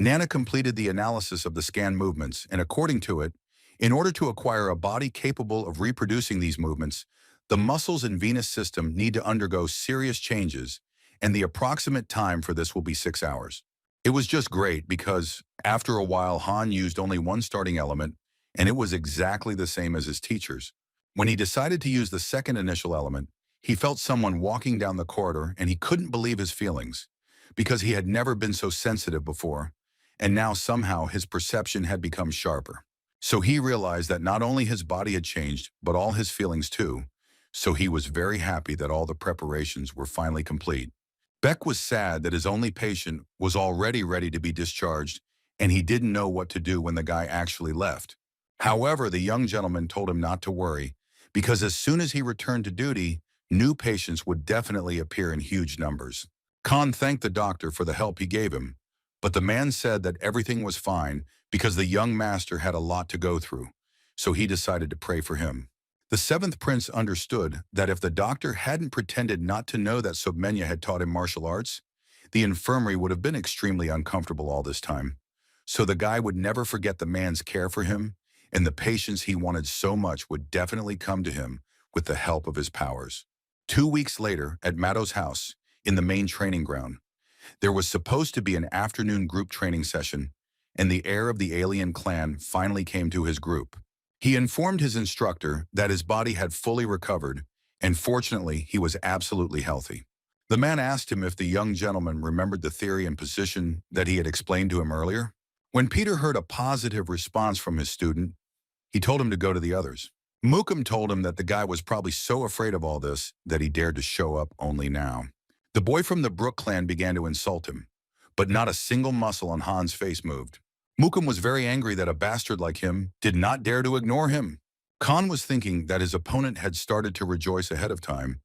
Nana completed the analysis of the scan movements, and according to it, in order to acquire a body capable of reproducing these movements, the muscles in Venus system need to undergo serious changes, and the approximate time for this will be 6 hours. It was just great because, after a while, Han used only one starting element, and it was exactly the same as his teacher's. When he decided to use the second initial element, he felt someone walking down the corridor and he couldn't believe his feelings because he had never been so sensitive before, and now somehow his perception had become sharper. So he realized that not only his body had changed, but all his feelings too. So he was very happy that all the preparations were finally complete. Beck was sad that his only patient was already ready to be discharged, and he didn't know what to do when the guy actually left. However, the young gentleman told him not to worry, because as soon as he returned to duty, new patients would definitely appear in huge numbers. Khan thanked the doctor for the help he gave him, but the man said that everything was fine because the young master had a lot to go through, so he decided to pray for him. The seventh prince understood that if the doctor hadn't pretended not to know that Submenya had taught him martial arts, the infirmary would have been extremely uncomfortable all this time. So the guy would never forget the man's care for him, and the patients he wanted so much would definitely come to him with the help of his powers. 2 weeks later, at Mato's house, in the main training ground, there was supposed to be an afternoon group training session, and the heir of the alien clan finally came to his group. He informed his instructor that his body had fully recovered, and fortunately, he was absolutely healthy. The man asked him if the young gentleman remembered the theory and position that he had explained to him earlier. When Peter heard a positive response from his student, he told him to go to the others. Mukim told him that the guy was probably so afraid of all this that he dared to show up only now. The boy from the Brook clan began to insult him, but not a single muscle on Han's face moved. Mukim was very angry that a bastard like him did not dare to ignore him. Khan was thinking that his opponent had started to rejoice ahead of time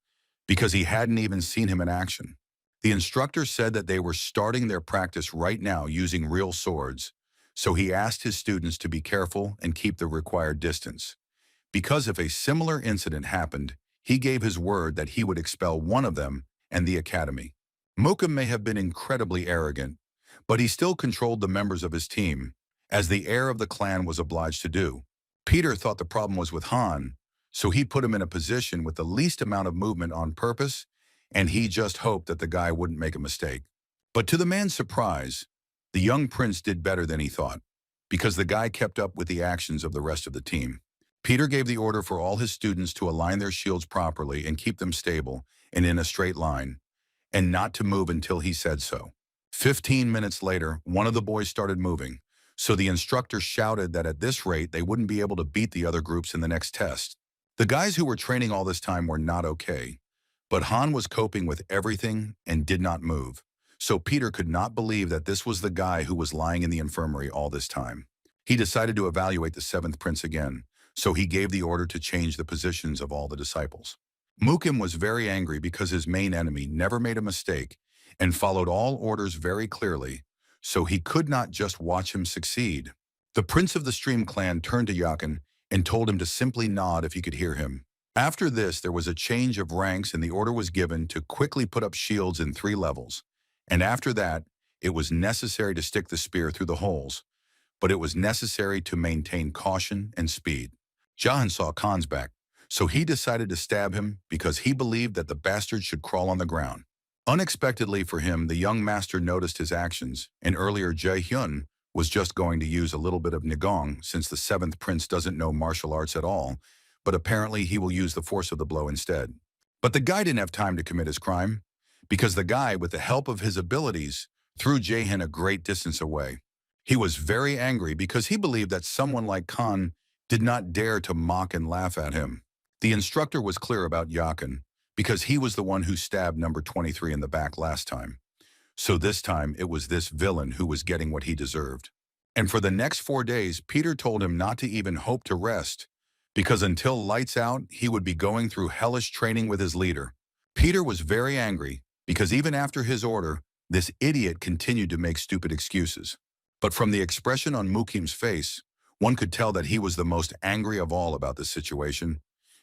because he hadn't even seen him in action. The instructor said that they were starting their practice right now using real swords, so he asked his students to be careful and keep the required distance. Because if a similar incident happened, he gave his word that he would expel one of them and the academy. Mukim may have been incredibly arrogant, but he still controlled the members of his team, as the heir of the clan was obliged to do. Peter thought the problem was with Han, so he put him in a position with the least amount of movement on purpose, and he just hoped that the guy wouldn't make a mistake. But to the man's surprise, the young prince did better than he thought, because the guy kept up with the actions of the rest of the team. Peter gave the order for all his students to align their shields properly and keep them stable and in a straight line, and not to move until he said so. 15 minutes later, one of the boys started moving, so the instructor shouted that at this rate they wouldn't be able to beat the other groups in the next test. The guys who were training all this time were not okay, but Han was coping with everything and did not move, so Peter could not believe that this was the guy who was lying in the infirmary all this time. He decided to evaluate the seventh prince again, so he gave the order to change the positions of all the disciples. Mukim was very angry because his main enemy never made a mistake and followed all orders very clearly, so he could not just watch him succeed. The prince of the Stream clan turned to Yakin and told him to simply nod if he could hear him. After this, there was a change of ranks and the order was given to quickly put up shields in 3 levels. And after that, it was necessary to stick the spear through the holes, but it was necessary to maintain caution and speed. Jahan saw Khan's back, so he decided to stab him because he believed that the bastard should crawl on the ground. Unexpectedly for him, the young master noticed his actions, and earlier Jae-hyun was just going to use a little bit of Nigong since the seventh prince doesn't know martial arts at all, but apparently he will use the force of the blow instead. But the guy didn't have time to commit his crime, because the guy, with the help of his abilities, threw Jae-hyun a great distance away. He was very angry because he believed that someone like Khan did not dare to mock and laugh at him. The instructor was clear about Yakin, because he was the one who stabbed number 23 in the back last time. So this time, it was this villain who was getting what he deserved. And for the next 4 days, Peter told him not to even hope to rest, because until lights out, he would be going through hellish training with his leader. Peter was very angry, because even after his order, this idiot continued to make stupid excuses. But from the expression on Mukim's face, one could tell that he was the most angry of all about this situation,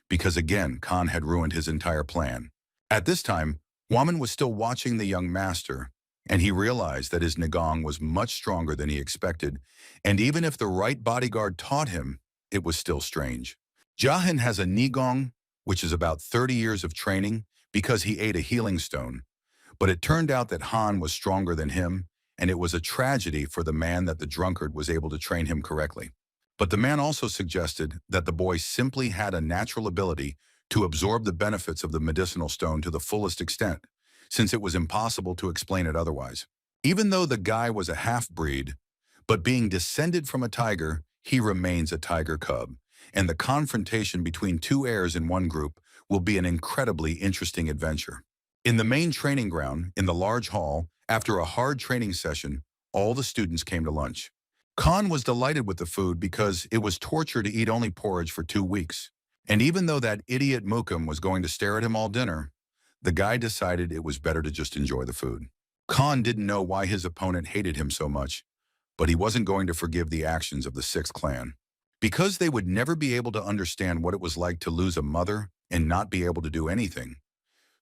because again, Khan had ruined his entire plan. At this time, Waman was still watching the young master, and he realized that his Nigong was much stronger than he expected, and even if the right bodyguard taught him, it was still strange. Jahan has a Nigong, which is about 30 years of training, because he ate a healing stone, but it turned out that Han was stronger than him, and it was a tragedy for the man that the drunkard was able to train him correctly. But the man also suggested that the boy simply had a natural ability to absorb the benefits of the medicinal stone to the fullest extent, since it was impossible to explain it otherwise. Even though the guy was a half-breed, but being descended from a tiger, he remains a tiger cub, and the confrontation between two heirs in one group will be an incredibly interesting adventure. In the main training ground, in the large hall, after a hard training session, all the students came to lunch. Khan was delighted with the food because it was torture to eat only porridge for 2 weeks. And even though that idiot Mukim was going to stare at him all dinner, the guy decided it was better to just enjoy the food. Khan didn't know why his opponent hated him so much, but he wasn't going to forgive the actions of the sixth clan. Because they would never be able to understand what it was like to lose a mother and not be able to do anything.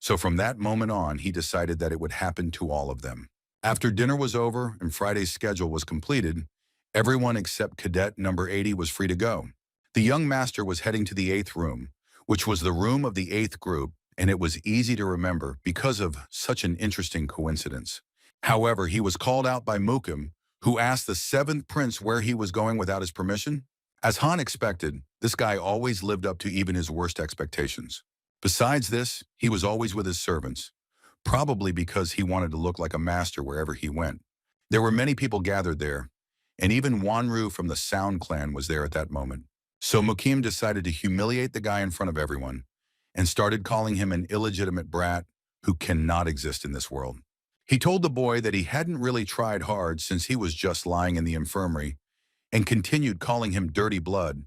So from that moment on, he decided that it would happen to all of them. After dinner was over and Friday's schedule was completed, everyone except cadet number 80 was free to go. The young master was heading to the 8th room, which was the room of the 8th group, and it was easy to remember because of such an interesting coincidence. However, he was called out by Mukim, who asked the 7th prince where he was going without his permission. As Han expected, this guy always lived up to even his worst expectations. Besides this, he was always with his servants, probably because he wanted to look like a master wherever he went. There were many people gathered there, and even Wanru from the Sound clan was there at that moment. So Mukim decided to humiliate the guy in front of everyone and started calling him an illegitimate brat who cannot exist in this world. He told the boy that he hadn't really tried hard since he was just lying in the infirmary and continued calling him dirty blood,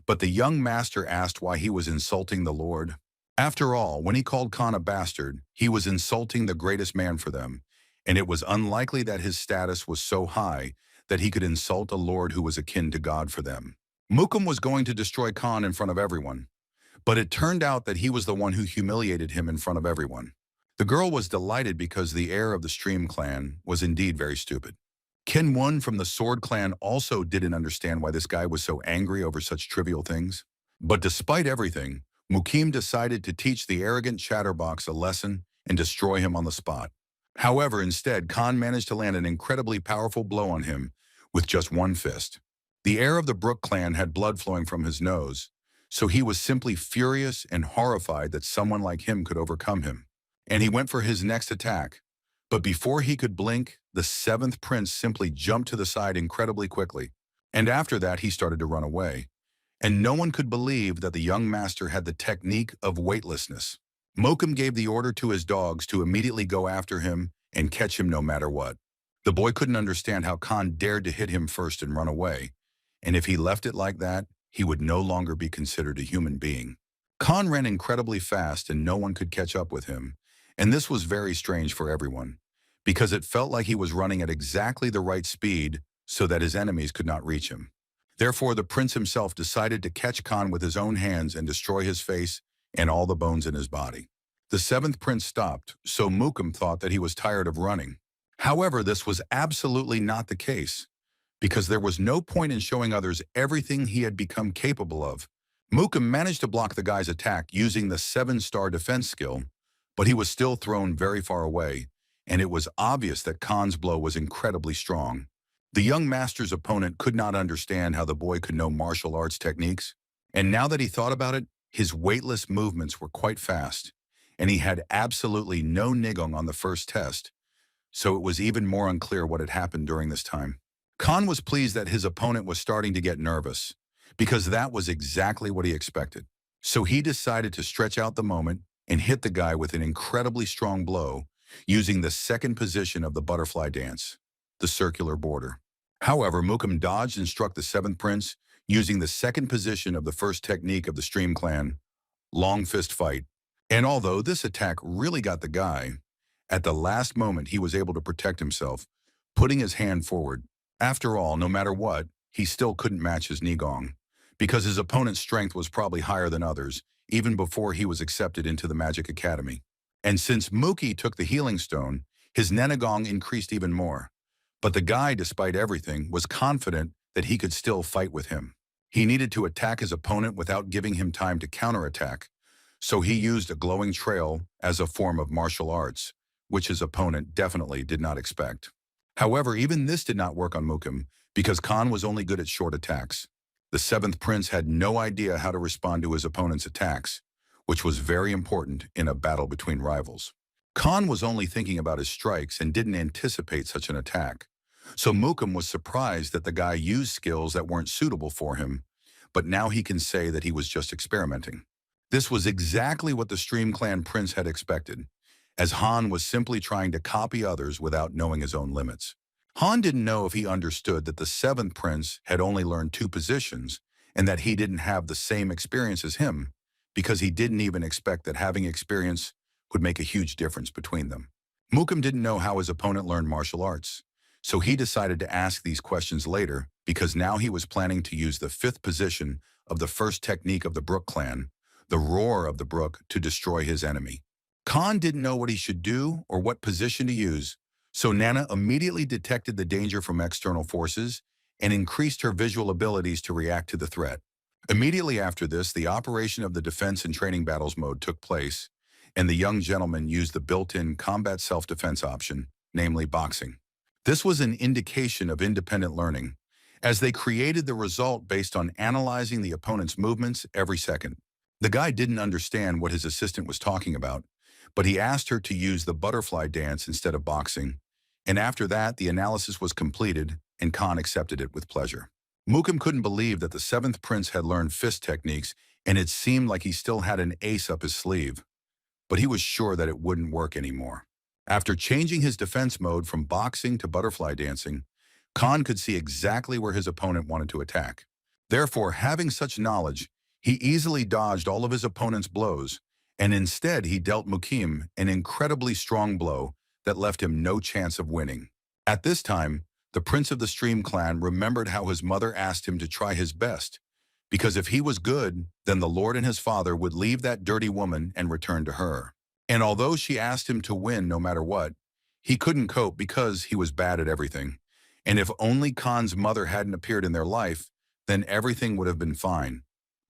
but the young master asked why he was insulting the Lord. After all, when he called Khan a bastard, he was insulting the greatest man for them, and it was unlikely that his status was so high that he could insult a lord who was akin to God for them. Mukim was going to destroy Khan in front of everyone, but it turned out that he was the one who humiliated him in front of everyone. The girl was delighted because the heir of the Stream clan was indeed very stupid. Ken One from the Sword clan also didn't understand why this guy was so angry over such trivial things. But despite everything, Mukim decided to teach the arrogant chatterbox a lesson and destroy him on the spot. However, instead, Khan managed to land an incredibly powerful blow on him with just one fist. The heir of the Brook clan had blood flowing from his nose, so he was simply furious and horrified that someone like him could overcome him. And he went for his next attack. But before he could blink, the 7th prince simply jumped to the side incredibly quickly. And after that, he started to run away. And no one could believe that the young master had the technique of weightlessness. Mokum gave the order to his dogs to immediately go after him and catch him no matter what. The boy couldn't understand how Khan dared to hit him first and run away. And if he left it like that, he would no longer be considered a human being. Khan ran incredibly fast and no one could catch up with him. And this was very strange for everyone, because it felt like he was running at exactly the right speed so that his enemies could not reach him. Therefore, the prince himself decided to catch Khan with his own hands and destroy his face and all the bones in his body. The 7th prince stopped, so Mukim thought that he was tired of running. However, this was absolutely not the case, because there was no point in showing others everything he had become capable of. Mukim managed to block the guy's attack using the 7-star defense skill, but he was still thrown very far away, and it was obvious that Khan's blow was incredibly strong. The young master's opponent could not understand how the boy could know martial arts techniques, and now that he thought about it, his weightless movements were quite fast, and he had absolutely no nigong on the first test, so it was even more unclear what had happened during this time. Khan was pleased that his opponent was starting to get nervous, because that was exactly what he expected. So he decided to stretch out the moment and hit the guy with an incredibly strong blow using the second position of the butterfly dance, the circular border. However, Mukim dodged and struck the 7th prince using the second position of the first technique of the Stream clan, long fist fight. And although this attack really got the guy, at the last moment he was able to protect himself, putting his hand forward. After all, no matter what, he still couldn't match his nigong, because his opponent's strength was probably higher than others, even before he was accepted into the Magic Academy. And since Mookie took the healing stone, his nenagong increased even more. But the guy, despite everything, was confident that he could still fight with him. He needed to attack his opponent without giving him time to counterattack, so he used a glowing trail as a form of martial arts, which his opponent definitely did not expect. However, even this did not work on Mukim, because Khan was only good at short attacks. The seventh prince had no idea how to respond to his opponent's attacks, which was very important in a battle between rivals. Khan was only thinking about his strikes and didn't anticipate such an attack. So Mukim was surprised that the guy used skills that weren't suitable for him, but now he can say that he was just experimenting. This was exactly what the Stream Clan prince had expected, as Han was simply trying to copy others without knowing his own limits. Han didn't know if he understood that the seventh prince had only learned 2 positions and that he didn't have the same experience as him, because he didn't even expect that having experience would make a huge difference between them. Mukim didn't know how his opponent learned martial arts, so he decided to ask these questions later because now he was planning to use the 5th position of the first technique of the Brook clan, the roar of the brook, to destroy his enemy. Khan didn't know what he should do or what position to use, so Nana immediately detected the danger from external forces and increased her visual abilities to react to the threat. Immediately after this, the operation of the defense and training battles mode took place, and the young gentleman used the built-in combat self-defense option, namely boxing. This was an indication of independent learning, as they created the result based on analyzing the opponent's movements every second. The guy didn't understand what his assistant was talking about, but he asked her to use the butterfly dance instead of boxing, and after that the analysis was completed and Khan accepted it with pleasure. Mukim couldn't believe that the 7th prince had learned fist techniques, and it seemed like he still had an ace up his sleeve, but he was sure that it wouldn't work anymore. After changing his defense mode from boxing to butterfly dancing, Khan could see exactly where his opponent wanted to attack. Therefore, having such knowledge, he easily dodged all of his opponent's blows, and instead he dealt Mukim an incredibly strong blow that left him no chance of winning. At this time, the prince of the Stream clan remembered how his mother asked him to try his best, because if he was good, then the Lord and his father would leave that dirty woman and return to her. And although she asked him to win no matter what, he couldn't cope because he was bad at everything. And if only Khan's mother hadn't appeared in their life, then everything would have been fine.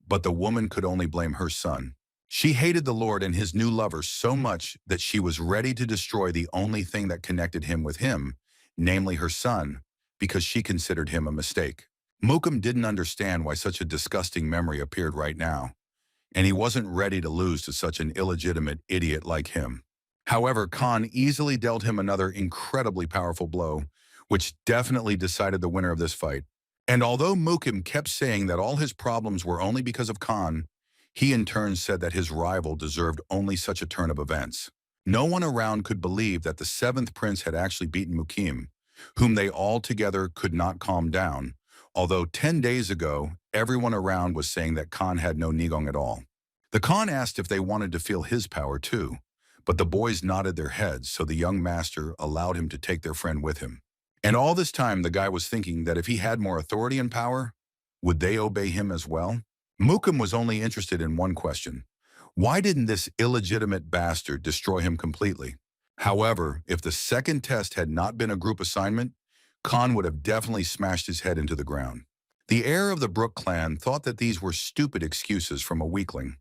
But the woman could only blame her son. She hated the Lord and his new lover so much that she was ready to destroy the only thing that connected him with him, namely her son, because she considered him a mistake. Mukim didn't understand why such a disgusting memory appeared right now, and he wasn't ready to lose to such an illegitimate idiot like him. However, Khan easily dealt him another incredibly powerful blow, which definitely decided the winner of this fight. And although Mukim kept saying that all his problems were only because of Khan, he in turn said that his rival deserved only such a turn of events. No one around could believe that the 7th prince had actually beaten Mukim, whom they all together could not calm down, although 10 days ago, everyone around was saying that Khan had no Nigong at all. The Khan asked if they wanted to feel his power too, but the boys nodded their heads, so the young master allowed him to take their friend with him. And all this time, the guy was thinking that if he had more authority and power, would they obey him as well? Mukim was only interested in one question. Why didn't this illegitimate bastard destroy him completely? However, if the second test had not been a group assignment, Khan would have definitely smashed his head into the ground. The heir of the Brook clan thought that these were stupid excuses from a weakling,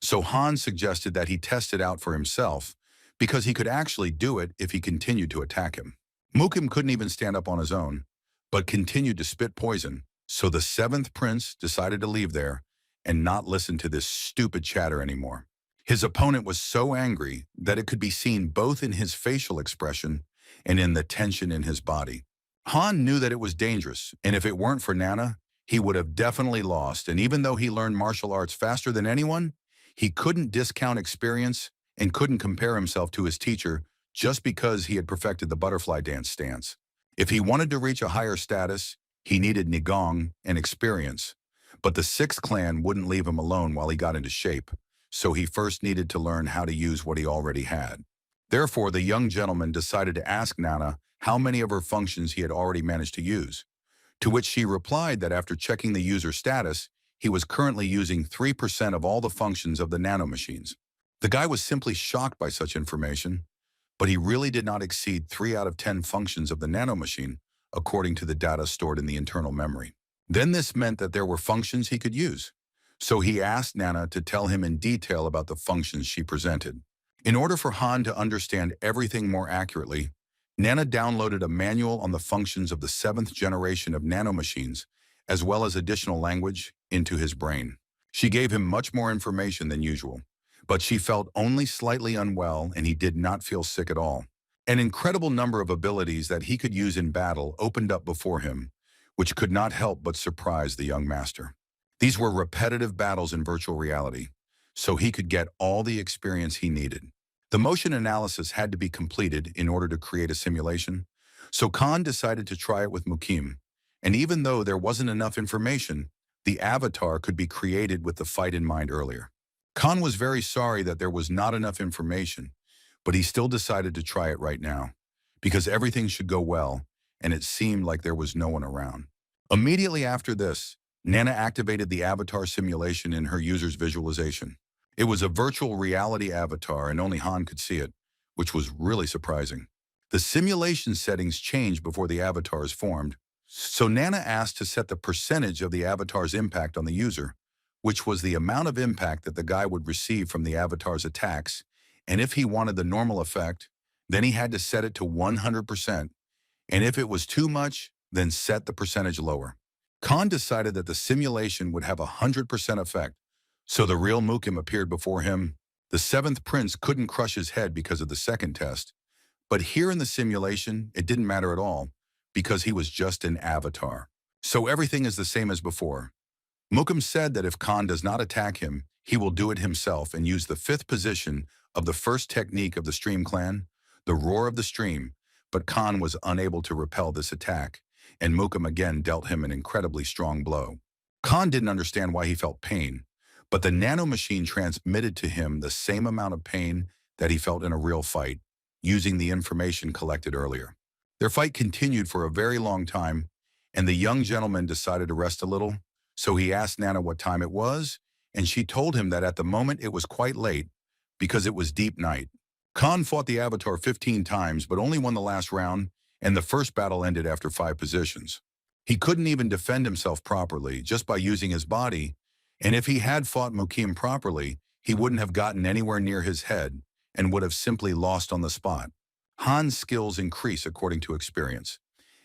so Han suggested that he test it out for himself because he could actually do it if he continued to attack him. Mukim couldn't even stand up on his own, but continued to spit poison, so the 7th prince decided to leave there and not listen to this stupid chatter anymore. His opponent was so angry that it could be seen both in his facial expression and in the tension in his body. Han knew that it was dangerous, and if it weren't for Nana, he would have definitely lost, and even though he learned martial arts faster than anyone, he couldn't discount experience and couldn't compare himself to his teacher just because he had perfected the butterfly dance stance. If he wanted to reach a higher status, he needed Nigong and experience, but the 6th clan wouldn't leave him alone while he got into shape, so he first needed to learn how to use what he already had. Therefore, the young gentleman decided to ask Nana how many of her functions he had already managed to use, to which she replied that after checking the user status, he was currently using 3% of all the functions of the nano machines. The guy was simply shocked by such information, but he really did not exceed 3 out of 10 functions of the nano machine, according to the data stored in the internal memory. Then this meant that there were functions he could use, so he asked Nana to tell him in detail about the functions she presented. In order for Han to understand everything more accurately, Nana downloaded a manual on the functions of the 7th generation of nanomachines as well as additional language, into his brain. She gave him much more information than usual, but she felt only slightly unwell and he did not feel sick at all. An incredible number of abilities that he could use in battle opened up before him, which could not help but surprise the young master. These were repetitive battles in virtual reality, so he could get all the experience he needed. The motion analysis had to be completed in order to create a simulation, so Khan decided to try it with Mukim, and even though there wasn't enough information, the avatar could be created with the fight in mind earlier. Khan was very sorry that there was not enough information, but he still decided to try it right now, because everything should go well, and it seemed like there was no one around. Immediately after this, Nana activated the avatar simulation in her user's visualization. It was a virtual reality avatar and only Han could see it, which was really surprising. The simulation settings changed before the avatar is formed, so Nana asked to set the percentage of the avatar's impact on the user, which was the amount of impact that the guy would receive from the avatar's attacks, and if he wanted the normal effect, then he had to set it to 100%, and if it was too much, then set the percentage lower. Khan decided that the simulation would have a 100% effect, so the real Mukim appeared before him. The seventh prince couldn't crush his head because of the second test, but here in the simulation, it didn't matter at all, because he was just an avatar. So everything is the same as before. Mukim said that if Khan does not attack him, he will do it himself and use the fifth position of the first technique of the Stream clan, the Roar of the Stream, but Khan was unable to repel this attack, and Mukim again dealt him an incredibly strong blow. Khan didn't understand why he felt pain, but the nano machine transmitted to him the same amount of pain that he felt in a real fight, using the information collected earlier. Their fight continued for a very long time, and the young gentleman decided to rest a little, so he asked Nana what time it was, and she told him that at the moment it was quite late, because it was deep night. Khan fought the avatar 15 times, but only won the last round, and the first battle ended after 5 positions. He couldn't even defend himself properly, just by using his body, and if he had fought Mukim properly, he wouldn't have gotten anywhere near his head, and would have simply lost on the spot. Han's skills increase according to experience,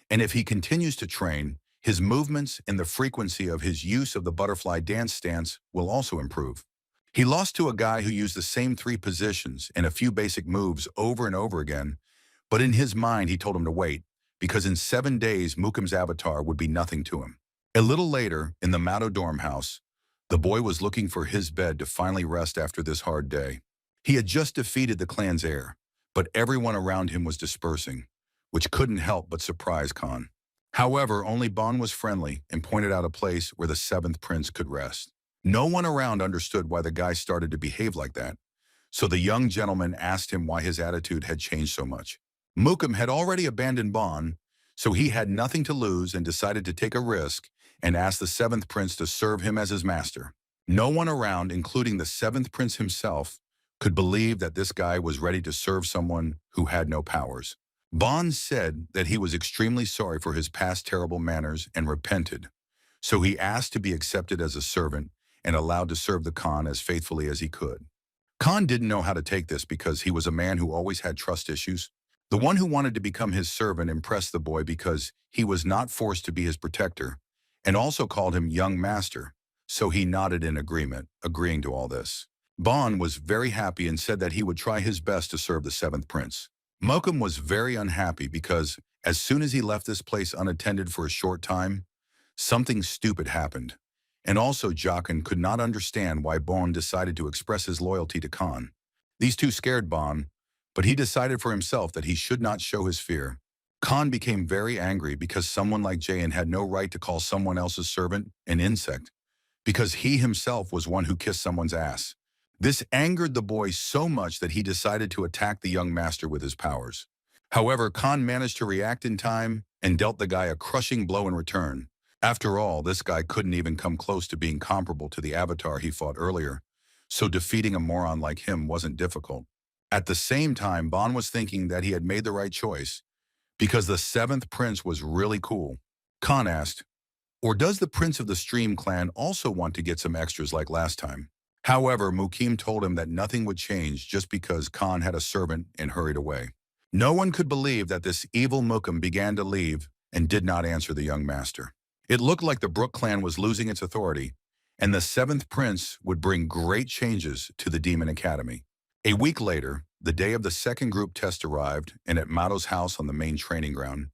and if he continues to train, his movements and the frequency of his use of the butterfly dance stance will also improve. He lost to a guy who used the same 3 positions and a few basic moves over and over again, but in his mind he told him to wait, because in 7 days Mukim's avatar would be nothing to him. A little later, in the Mato dorm house, the boy was looking for his bed to finally rest after this hard day. He had just defeated the clan's heir, but everyone around him was dispersing, which couldn't help but surprise Khan. However, only Bon was friendly and pointed out a place where the 7th prince could rest. No one around understood why the guy started to behave like that, so the young gentleman asked him why his attitude had changed so much. Mukim had already abandoned Bon, so he had nothing to lose and decided to take a risk and asked the 7th prince to serve him as his master. No one around, including the 7th prince himself, could believe that this guy was ready to serve someone who had no powers. Bon said that he was extremely sorry for his past terrible manners and repented, so he asked to be accepted as a servant and allowed to serve the Khan as faithfully as he could. Khan didn't know how to take this because he was a man who always had trust issues. The one who wanted to become his servant impressed the boy because he was not forced to be his protector, and also called him young master, so he nodded in agreement, agreeing to all this. Bon was very happy and said that he would try his best to serve the 7th prince. Mukim was very unhappy because, as soon as he left this place unattended for a short time, something stupid happened. And also Jockin could not understand why Bon decided to express his loyalty to Khan. These two scared Bon, but he decided for himself that he should not show his fear. Khan became very angry because someone like Jayan had no right to call someone else's servant an insect, because he himself was one who kissed someone's ass. This angered the boy so much that he decided to attack the young master with his powers. However, Khan managed to react in time and dealt the guy a crushing blow in return. After all, this guy couldn't even come close to being comparable to the avatar he fought earlier, so defeating a moron like him wasn't difficult. At the same time, Bon was thinking that he had made the right choice, because the 7th prince was really cool. Khan asked, "Or does the prince of the Stream clan also want to get some extras like last time?" However, Mukim told him that nothing would change just because Khan had a servant and hurried away. No one could believe that this evil Mukim began to leave and did not answer the young master. It looked like the Brook clan was losing its authority, and the seventh prince would bring great changes to the Demon Academy. A week later, the day of the second group test arrived, and at Mato's house on the main training ground,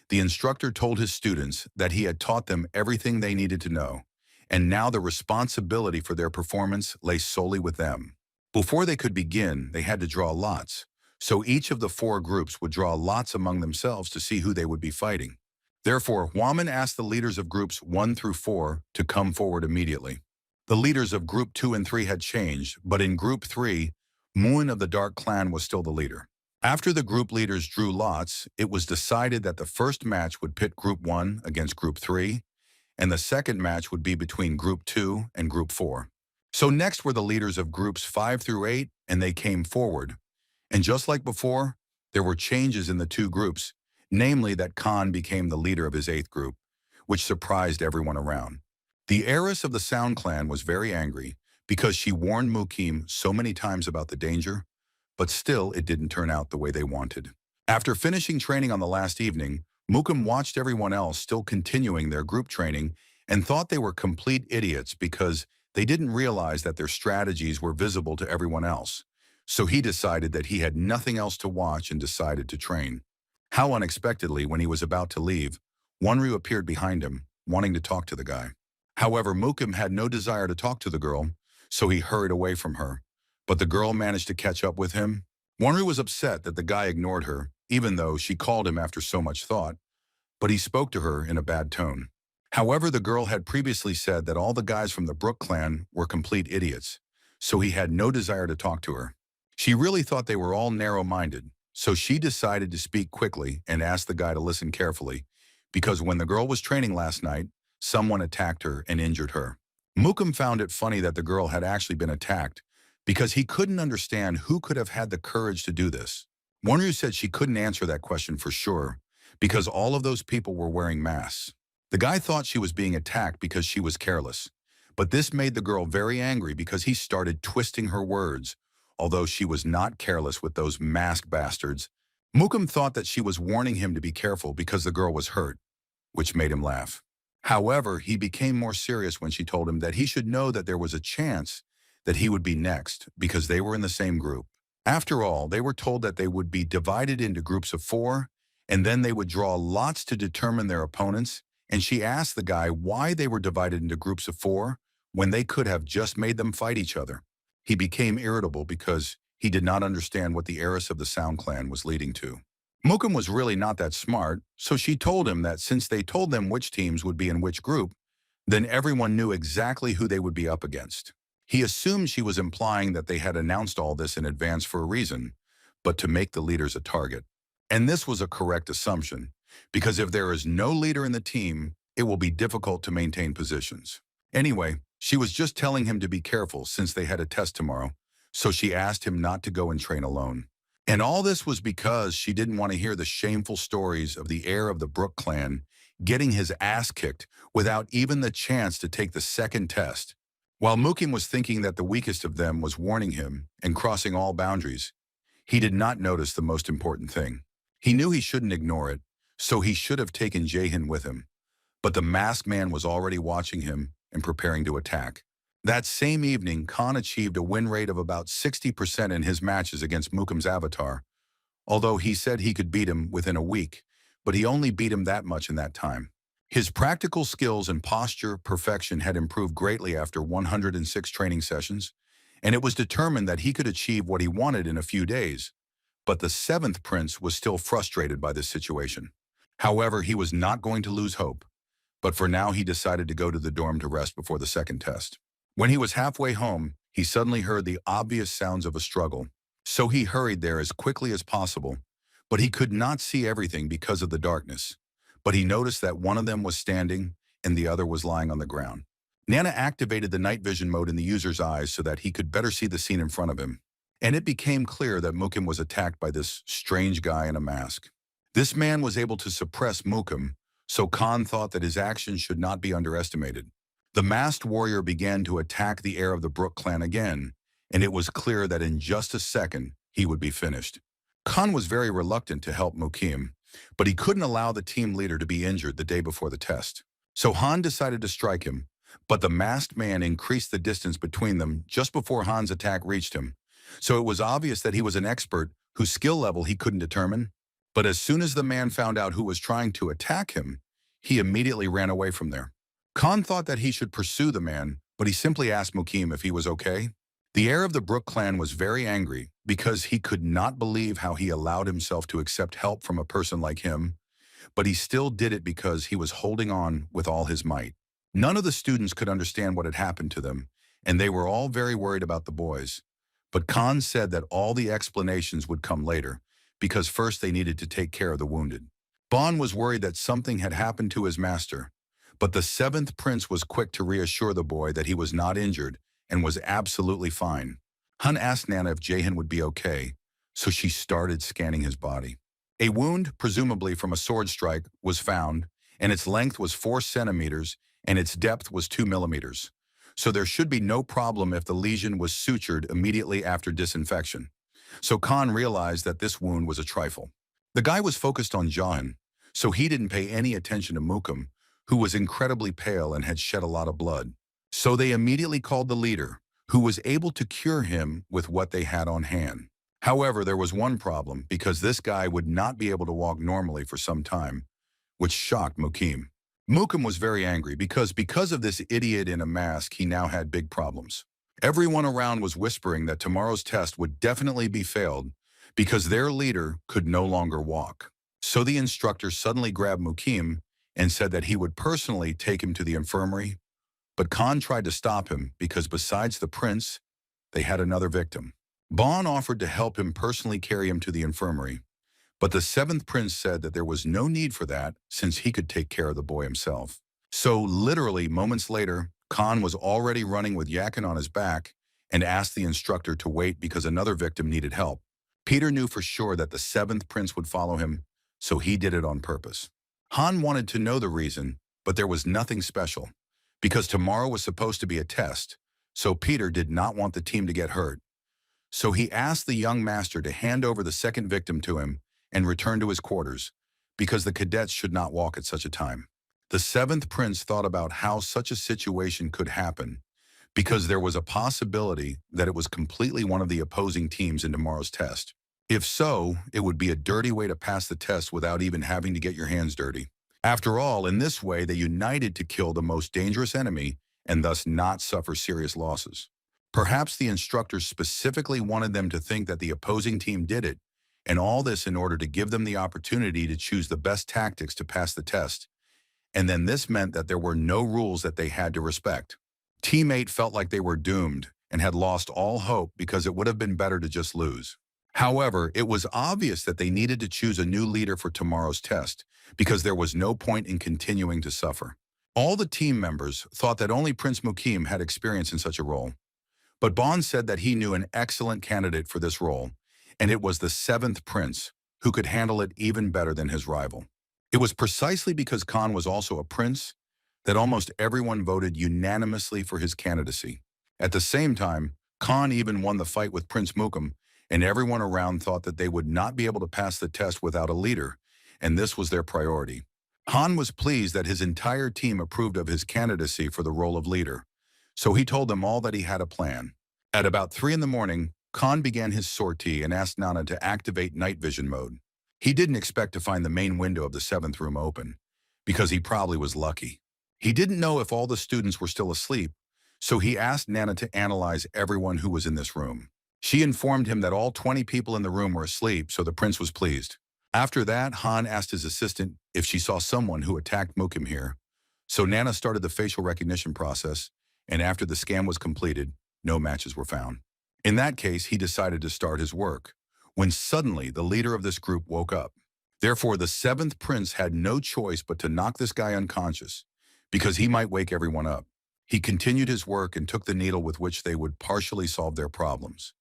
the instructor told his students that he had taught them everything they needed to know, and now the responsibility for their performance lay solely with them. Before they could begin, they had to draw lots, so each of the four groups would draw lots among themselves to see who they would be fighting. Therefore, Hwaman asked the leaders of groups 1 through 4 to come forward immediately. The leaders of group 2 and 3 had changed, but in group 3, Moon of the Dark Clan was still the leader. After the group leaders drew lots, it was decided that the first match would pit group 1 against group 3, and the second match would be between group 2 and group 4. So next were the leaders of groups 5 through 8, and they came forward. And just like before, there were changes in the two groups, namely that Khan became the leader of his 8th group, which surprised everyone around. The heiress of the Sound clan was very angry because she warned Mukim so many times about the danger, but still it didn't turn out the way they wanted. After finishing training on the last evening, Mukim watched everyone else still continuing their group training and thought they were complete idiots because they didn't realize that their strategies were visible to everyone else. So he decided that he had nothing else to watch and decided to train. How unexpectedly, when he was about to leave, Wonryu appeared behind him, wanting to talk to the guy. However, Mukim had no desire to talk to the girl, so he hurried away from her. But the girl managed to catch up with him. Wonryu was upset that the guy ignored her, even though she called him after so much thought, but he spoke to her in a bad tone. However, the girl had previously said that all the guys from the Brook clan were complete idiots, so he had no desire to talk to her. She really thought they were all narrow-minded, so she decided to speak quickly and asked the guy to listen carefully, because when the girl was training last night, someone attacked her and injured her. Mukim found it funny that the girl had actually been attacked, because he couldn't understand who could have had the courage to do this. Wonryu said she couldn't answer that question for sure, because all of those people were wearing masks. The guy thought she was being attacked because she was careless, but this made the girl very angry because he started twisting her words, although she was not careless with those masked bastards. Mukim thought that she was warning him to be careful because the girl was hurt, which made him laugh. However, he became more serious when she told him that he should know that there was a chance that he would be next because they were in the same group. After all, they were told that they would be divided into groups of 4, and then they would draw lots to determine their opponents, and she asked the guy why they were divided into groups of 4 when they could have just made them fight each other. He became irritable because he did not understand what the heiress of the Sound clan was leading to. Mukim was really not that smart, so she told him that since they told them which teams would be in which group, then everyone knew exactly who they would be up against. He assumed she was implying that they had announced all this in advance for a reason, but to make the leaders a target. And this was a correct assumption, because if there is no leader in the team, it will be difficult to maintain positions. Anyway, she was just telling him to be careful since they had a test tomorrow, so she asked him not to go and train alone. And all this was because she didn't want to hear the shameful stories of the heir of the Brook clan getting his ass kicked without even the chance to take the second test. While Mukim was thinking that the weakest of them was warning him and crossing all boundaries, he did not notice the most important thing. He knew he shouldn't ignore it, so he should have taken Jaehin with him. But the masked man was already watching him and preparing to attack. That same evening, Khan achieved a win rate of about 60% in his matches against Mukim's avatar, although he said he could beat him within a week, but he only beat him that much in that time. His practical skills and posture perfection had improved greatly after 106 training sessions, and it was determined that he could achieve what he wanted in a few days. But the 7th prince was still frustrated by this situation. However, he was not going to lose hope, but for now he decided to go to the dorm to rest before the second test. When he was halfway home, he suddenly heard the obvious sounds of a struggle, so he hurried there as quickly as possible, but he could not see everything because of the darkness. But he noticed that one of them was standing and the other was lying on the ground. Nana activated the night vision mode in the user's eyes so that he could better see the scene in front of him, and it became clear that Mukim was attacked by this strange guy in a mask. This man was able to suppress Mukim, so Khan thought that his actions should not be underestimated. The masked warrior began to attack the heir of the Brook clan again, and it was clear that in just a second he would be finished. Khan was very reluctant to help Mukim, but he couldn't allow the team leader to be injured the day before the test. So Han decided to strike him, but the masked man increased the distance between them just before Han's attack reached him. So it was obvious that he was an expert whose skill level he couldn't determine. But as soon as the man found out who was trying to attack him, he immediately ran away from there. Khan thought that he should pursue the man, but he simply asked Mukim if he was okay. The heir of the Brook clan was very angry because he could not believe how he allowed himself to accept help from a person like him, but he still did it because he was holding on with all his might. None of the students could understand what had happened to them, and they were all very worried about the boys. But Khan said that all the explanations would come later, because first they needed to take care of the wounded. Bon was worried that something had happened to his master, but the seventh prince was quick to reassure the boy that he was not injured and was absolutely fine. Hun asked Nana if Jaehyun would be okay, so she started scanning his body. A wound, presumably from a sword strike, was found, and its length was 4 centimeters and its depth was 2 millimeters. So there should be no problem if the lesion was sutured immediately after disinfection. So Khan realized that this wound was a trifle. The guy was focused on Jaehyun, so he didn't pay any attention to Mukim, who was incredibly pale and had shed a lot of blood. So they immediately called the leader, who was able to cure him with what they had on hand. However, there was one problem, because this guy would not be able to walk normally for some time, which shocked Mukim. Mukim was very angry because of this idiot in a mask, he now had big problems. Everyone around was whispering that tomorrow's test would definitely be failed because their leader could no longer walk. So the instructor suddenly grabbed Mukim and said that he would personally take him to the infirmary, but Khan tried to stop him because besides the prince, they had another victim. Bon offered to help him personally carry him to the infirmary, but the seventh prince said that there was no need for that since he could take care of the boy himself. So literally moments later, Khan was already running with Yakin on his back and asked the instructor to wait because another victim needed help. Peter knew for sure that the seventh prince would follow him, so he did it on purpose. Han wanted to know the reason, but there was nothing special, because tomorrow was supposed to be a test, so Peter did not want the team to get hurt. So he asked the young master to hand over the second victim to him and return to his quarters, because the cadets should not walk at such a time. The seventh prince thought about how such a situation could happen, because there was a possibility that it was completely one of the opposing teams in tomorrow's test. If so, it would be a dirty way to pass the test without even having to get your hands dirty. After all, in this way, they united to kill the most dangerous enemy and thus not suffer serious losses. Perhaps the instructors specifically wanted them to think that the opposing team did it, and all this in order to give them the opportunity to choose the best tactics to pass the test. And then this meant that there were no rules that they had to respect. Teammate felt like they were doomed and had lost all hope because it would have been better to just lose. However, it was obvious that they needed to choose a new leader for tomorrow's test because there was no point in continuing to suffer. All the team members thought that only Prince Mukim had experience in such a role. But Bon said that he knew an excellent candidate for this role, and it was the seventh prince, who could handle it even better than his rival. It was precisely because Khan was also a prince that almost everyone voted unanimously for his candidacy. At the same time, Khan even won the fight with Prince Mukim, and everyone around thought that they would not be able to pass the test without a leader, and this was their priority. Han was pleased that his entire team approved of his candidacy for the role of leader, so he told them all that he had a plan. At about 3 in the morning, Khan began his sortie and asked Nana to activate night vision mode. He didn't expect to find the main window of the 7th room open, because he probably was lucky. He didn't know if all the students were still asleep, so he asked Nana to analyze everyone who was in this room. She informed him that all 20 people in the room were asleep, so the prince was pleased. After that, Han asked his assistant if she saw someone who attacked Mukim here. So Nana started the facial recognition process, and after the scan was completed, no matches were found. In that case, he decided to start his work, when suddenly the leader of this group woke up. Therefore, the 7th prince had no choice but to knock this guy unconscious, because he might wake everyone up. He continued his work and took the needle with which they would partially solve their problems.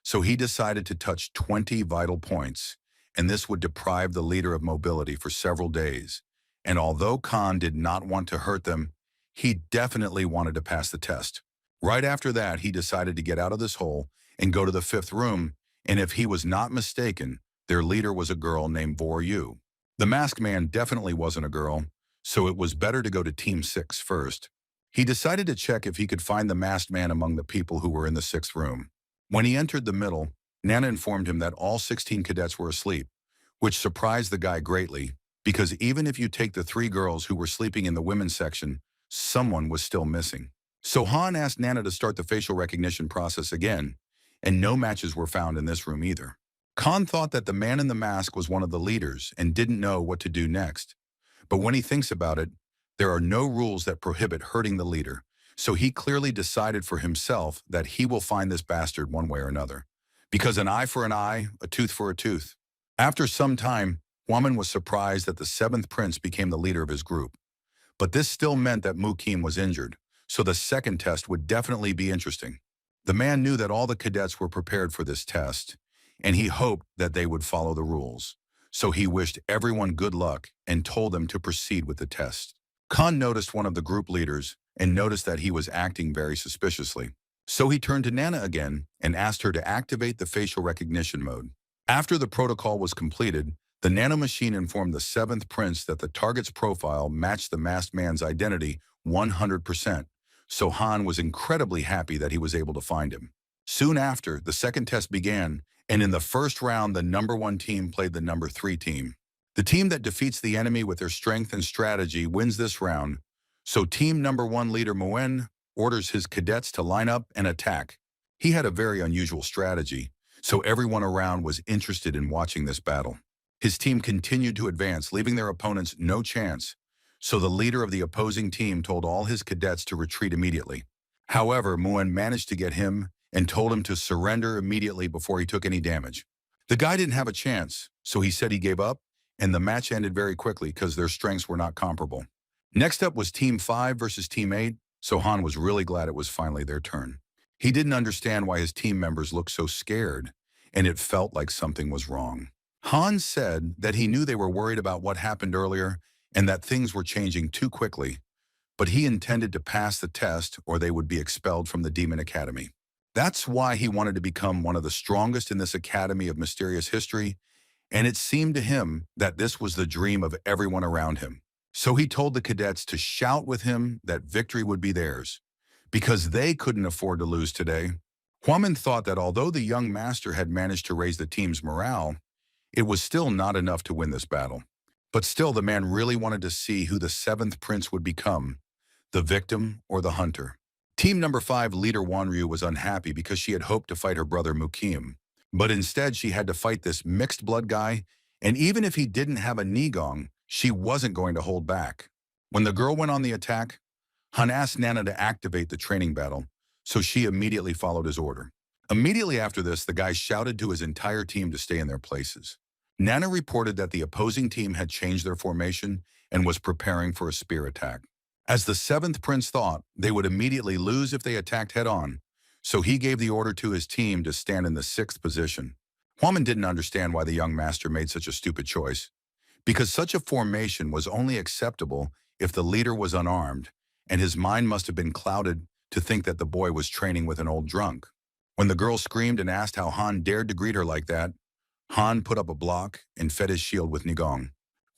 So he decided to touch 20 vital points, and this would deprive the leader of mobility for several days. And although Khan did not want to hurt them, he definitely wanted to pass the test. Right after that, he decided to get out of this hole and go to the 5th room, and if he was not mistaken, their leader was a girl named Vor Yu. The masked man definitely wasn't a girl, so it was better to go to Team 6 first. He decided to check if he could find the masked man among the people who were in the sixth room. When he entered the middle, Nana informed him that all 16 cadets were asleep, which surprised the guy greatly, because even if you take the 3 girls who were sleeping in the women's section, someone was still missing. So Han asked Nana to start the facial recognition process again, and no matches were found in this room either. Khan thought that the man in the mask was one of the leaders and didn't know what to do next. But when he thinks about it, there are no rules that prohibit hurting the leader, so he clearly decided for himself that he will find this bastard one way or another. Because an eye for an eye, a tooth for a tooth. After some time, Huaman was surprised that the 7th prince became the leader of his group. But this still meant that Mukim was injured, so the second test would definitely be interesting. The man knew that all the cadets were prepared for this test, and he hoped that they would follow the rules. So he wished everyone good luck and told them to proceed with the test. Khan noticed one of the group leaders and noticed that he was acting very suspiciously. So he turned to Nana again and asked her to activate the facial recognition mode. After the protocol was completed, the nanomachine informed the 7th prince that the target's profile matched the masked man's identity 100%, so Han was incredibly happy that he was able to find him. Soon after, the second test began, and in the first round, the number 1 team played the number 3 team. The team that defeats the enemy with their strength and strategy wins this round, so team number 1 leader Moen orders his cadets to line up and attack. He had a very unusual strategy, so everyone around was interested in watching this battle. His team continued to advance, leaving their opponents no chance, so the leader of the opposing team told all his cadets to retreat immediately. However, Moen managed to get him and told him to surrender immediately before he took any damage. The guy didn't have a chance, so he said he gave up, and the match ended very quickly because their strengths were not comparable. Next up was Team 5 versus Team 8, so Han was really glad it was finally their turn. He didn't understand why his team members looked so scared, and it felt like something was wrong. Han said that he knew they were worried about what happened earlier and that things were changing too quickly, but he intended to pass the test or they would be expelled from the Demon Academy. That's why he wanted to become one of the strongest in this academy of mysterious history, and it seemed to him that this was the dream of everyone around him. So he told the cadets to shout with him that victory would be theirs, because they couldn't afford to lose today. Huaman thought that although the young master had managed to raise the team's morale, it was still not enough to win this battle. But still, the man really wanted to see who the 7th prince would become, the victim or the hunter. Team number 5 leader Wanryu was unhappy because she had hoped to fight her brother Mukim. But instead, she had to fight this mixed blood guy, and even if he didn't have a Nigong, she wasn't going to hold back. When the girl went on the attack, Han asked Nana to activate the training battle, so she immediately followed his order. Immediately after this, the guy shouted to his entire team to stay in their places. Nana reported that the opposing team had changed their formation and was preparing for a spear attack. As the 7th prince thought, they would immediately lose if they attacked head-on, so he gave the order to his team to stand in the 6th position. Huaman didn't understand why the young master made such a stupid choice, because such a formation was only acceptable if the leader was unarmed, and his mind must have been clouded to think that the boy was training with an old drunk. When the girl screamed and asked how Han dared to greet her like that, Han put up a block and fed his shield with Nigong.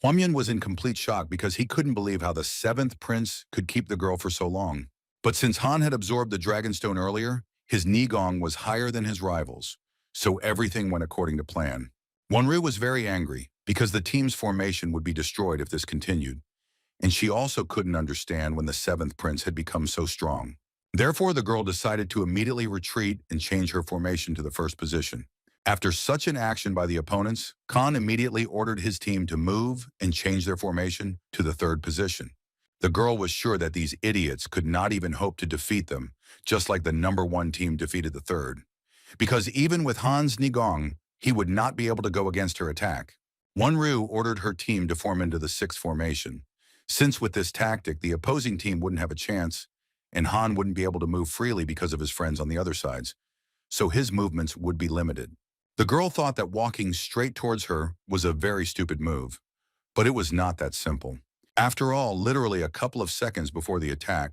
Huamyan was in complete shock because he couldn't believe how the 7th prince could keep the girl for so long. But since Han had absorbed the Dragonstone earlier, his Nigong was higher than his rivals, so everything went according to plan. Wanryu was very angry because the team's formation would be destroyed if this continued, and she also couldn't understand when the 7th prince had become so strong. Therefore, the girl decided to immediately retreat and change her formation to the 1st position. After such an action by the opponents, Khan immediately ordered his team to move and change their formation to the 3rd position. The girl was sure that these idiots could not even hope to defeat them, just like the number 1 team defeated the 3rd. Because even with Han's Nigong, he would not be able to go against her attack. Wanryu ordered her team to form into the 6th formation, since with this tactic the opposing team wouldn't have a chance, and Han wouldn't be able to move freely because of his friends on the other sides, so his movements would be limited. The girl thought that walking straight towards her was a very stupid move, but it was not that simple. After all, literally a couple of seconds before the attack,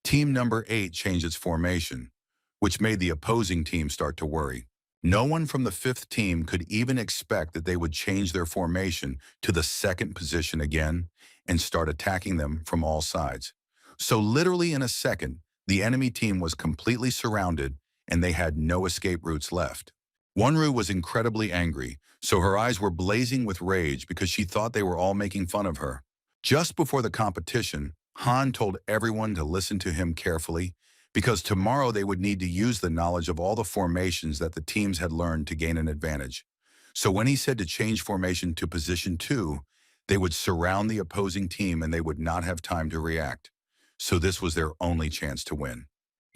team number 8 changed its formation, which made the opposing team start to worry. No one from the 5th team could even expect that they would change their formation to the 2nd position again and start attacking them from all sides. So literally in a second, the enemy team was completely surrounded and they had no escape routes left. Wonru was incredibly angry, so her eyes were blazing with rage because she thought they were all making fun of her. Just before the competition, Han told everyone to listen to him carefully because tomorrow they would need to use the knowledge of all the formations that the teams had learned to gain an advantage. So when he said to change formation to position 2, they would surround the opposing team and they would not have time to react. So this was their only chance to win.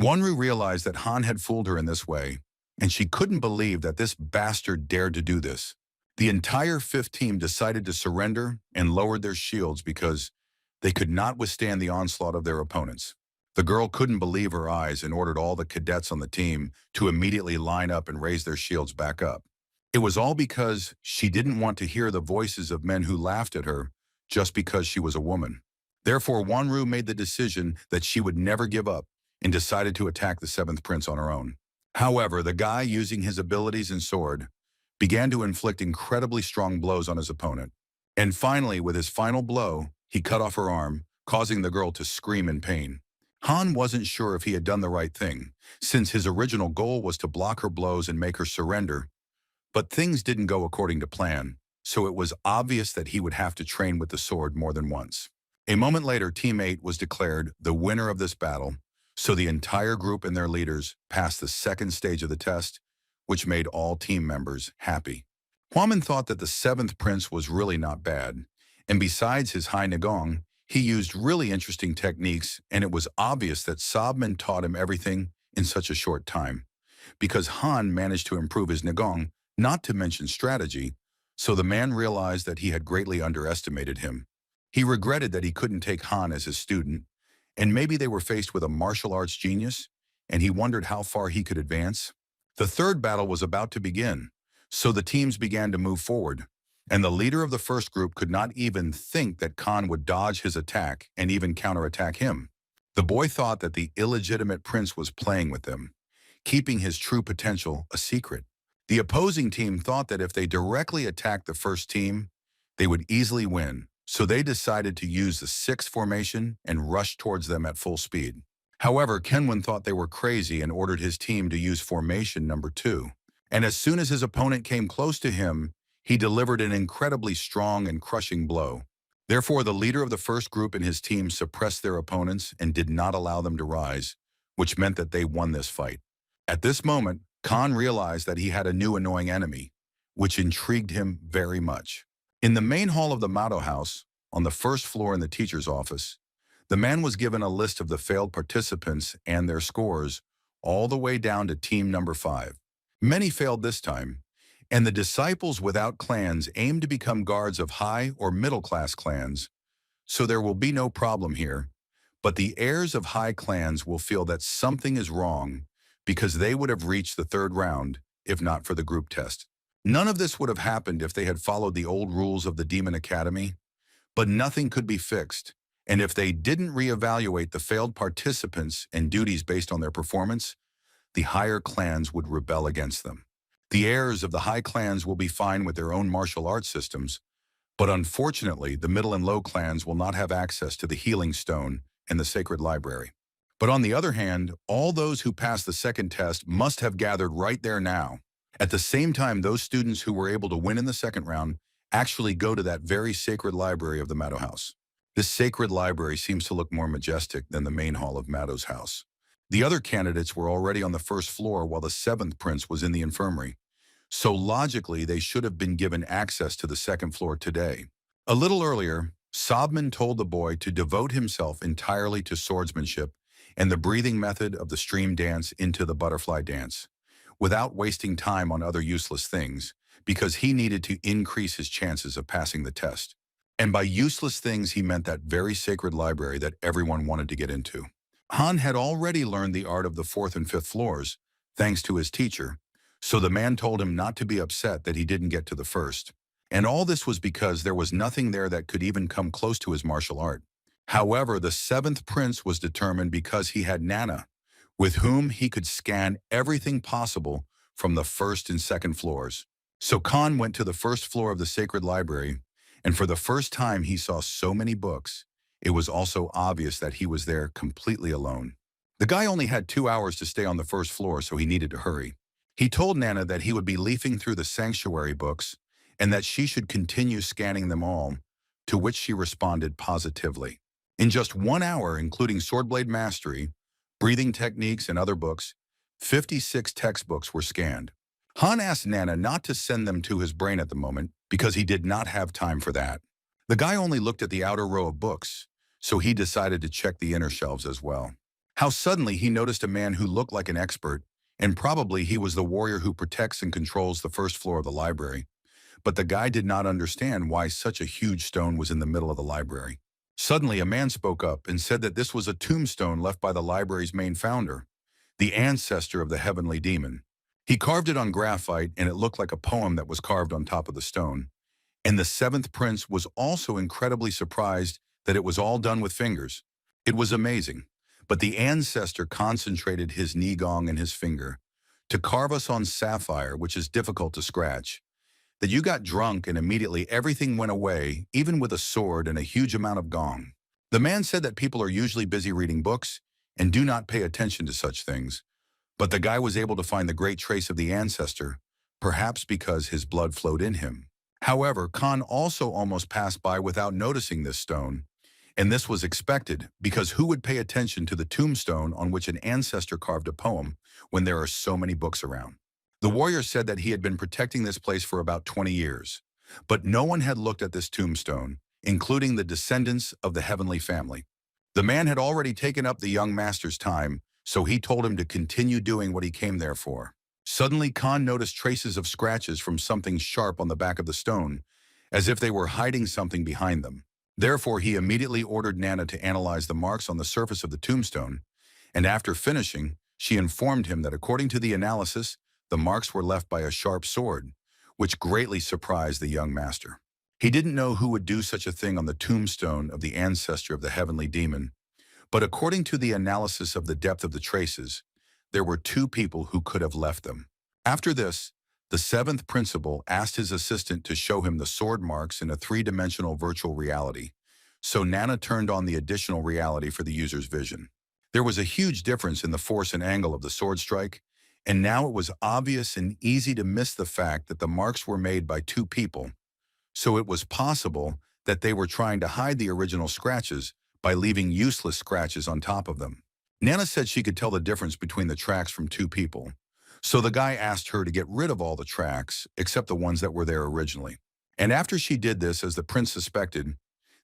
Wonru realized that Han had fooled her in this way, and she couldn't believe that this bastard dared to do this. The entire 5th team decided to surrender and lowered their shields because they could not withstand the onslaught of their opponents. The girl couldn't believe her eyes and ordered all the cadets on the team to immediately line up and raise their shields back up. It was all because she didn't want to hear the voices of men who laughed at her just because she was a woman. Therefore, Wonru made the decision that she would never give up and decided to attack the 7th prince on her own. However, the guy, using his abilities and sword, began to inflict incredibly strong blows on his opponent. And finally, with his final blow, he cut off her arm, causing the girl to scream in pain. Han wasn't sure if he had done the right thing, since his original goal was to block her blows and make her surrender. But things didn't go according to plan, so it was obvious that he would have to train with the sword more than once. A moment later, Team 8 was declared the winner of this battle, so the entire group and their leaders passed the second stage of the test, which made all team members happy. Huaman thought that the 7th prince was really not bad, and besides his high Nagong, he used really interesting techniques, and it was obvious that Sobman taught him everything in such a short time, because Han managed to improve his Nagong, not to mention strategy, so the man realized that he had greatly underestimated him. He regretted that he couldn't take Han as his student, and maybe they were faced with a martial arts genius, and he wondered how far he could advance. The third battle was about to begin, so the teams began to move forward, and the leader of the first group could not even think that Khan would dodge his attack and even counterattack him. The boy thought that the illegitimate prince was playing with them, keeping his true potential a secret. The opposing team thought that if they directly attacked the first team, they would easily win, so they decided to use the 6th formation and rush towards them at full speed. However, Kenwin thought they were crazy and ordered his team to use formation number 2. And as soon as his opponent came close to him, he delivered an incredibly strong and crushing blow. Therefore, the leader of the first group and his team suppressed their opponents and did not allow them to rise, which meant that they won this fight. At this moment, Khan realized that he had a new annoying enemy, which intrigued him very much. In the main hall of the Mado House, on the first floor in the teacher's office, the man was given a list of the failed participants and their scores, all the way down to team number 5. Many failed this time, and the disciples without clans aim to become guards of high or middle-class clans, so there will be no problem here. But the heirs of high clans will feel that something is wrong because they would have reached the 3rd round if not for the group test. None of this would have happened if they had followed the old rules of the Demon Academy, but nothing could be fixed, and if they didn't reevaluate the failed participants and duties based on their performance, the higher clans would rebel against them. The heirs of the high clans will be fine with their own martial arts systems, but unfortunately, the middle and low clans will not have access to the healing stone and the sacred library. But on the other hand, all those who passed the second test must have gathered right there now. At the same time, those students who were able to win in the second round actually go to that very sacred library of the Mado House. This sacred library seems to look more majestic than the main hall of Mado's house. The other candidates were already on the first floor while the 7th prince was in the infirmary. So logically, they should have been given access to the second floor today. A little earlier, Sobman told the boy to devote himself entirely to swordsmanship and the breathing method of the stream dance into the butterfly dance, without wasting time on other useless things, because he needed to increase his chances of passing the test. And by useless things, he meant that very sacred library that everyone wanted to get into. Han had already learned the art of the 4th and 5th floors, thanks to his teacher, so the man told him not to be upset that he didn't get to the first. And all this was because there was nothing there that could even come close to his martial art. However, the 7th prince was determined because he had Nana, with whom he could scan everything possible from the 1st and 2nd floors. So Khan went to the 1st floor of the sacred library And for the first time he saw so many books, it was also obvious that he was there completely alone. The guy only had 2 hours to stay on the first floor, so he needed to hurry. He told Nana that he would be leafing through the sanctuary books and that she should continue scanning them all, to which she responded positively. In just 1 hour, including Swordblade Mastery, breathing techniques, and other books, 56 textbooks were scanned. Han asked Nana not to send them to his brain at the moment because he did not have time for that. The guy only looked at the outer row of books, so he decided to check the inner shelves as well. How suddenly he noticed a man who looked like an expert, and probably he was the warrior who protects and controls the first floor of the library. But the guy did not understand why such a huge stone was in the middle of the library. Suddenly, a man spoke up and said that this was a tombstone left by the library's main founder, the ancestor of the heavenly demon. He carved it on graphite, and it looked like a poem that was carved on top of the stone. And the seventh prince was also incredibly surprised that it was all done with fingers. It was amazing, but the ancestor concentrated his Nigong and his finger to carve us on sapphire, which is difficult to scratch. That you got drunk and immediately everything went away, even with a sword and a huge amount of gong. The man said that people are usually busy reading books and do not pay attention to such things, but the guy was able to find the great trace of the ancestor, perhaps because his blood flowed in him. However, Khan also almost passed by without noticing this stone, and this was expected because who would pay attention to the tombstone on which an ancestor carved a poem when there are so many books around? The warrior said that he had been protecting this place for about 20 years, but no one had looked at this tombstone, including the descendants of the heavenly family. The man had already taken up the young master's time, so he told him to continue doing what he came there for. Suddenly, Khan noticed traces of scratches from something sharp on the back of the stone, as if they were hiding something behind them. Therefore, he immediately ordered Nana to analyze the marks on the surface of the tombstone, and after finishing, she informed him that according to the analysis, the marks were left by a sharp sword, which greatly surprised the young master. He didn't know who would do such a thing on the tombstone of the ancestor of the heavenly demon, but according to the analysis of the depth of the traces, there were 2 people who could have left them. After this, the 7th principal asked his assistant to show him the sword marks in a 3-dimensional virtual reality, so Nana turned on the additional reality for the user's vision. There was a huge difference in the force and angle of the sword strike, and now it was obvious and easy to miss the fact that the marks were made by 2 people, so it was possible that they were trying to hide the original scratches by leaving useless scratches on top of them. Nana said she could tell the difference between the tracks from 2 people, so the guy asked her to get rid of all the tracks except the ones that were there originally. And after she did this, as the prince suspected,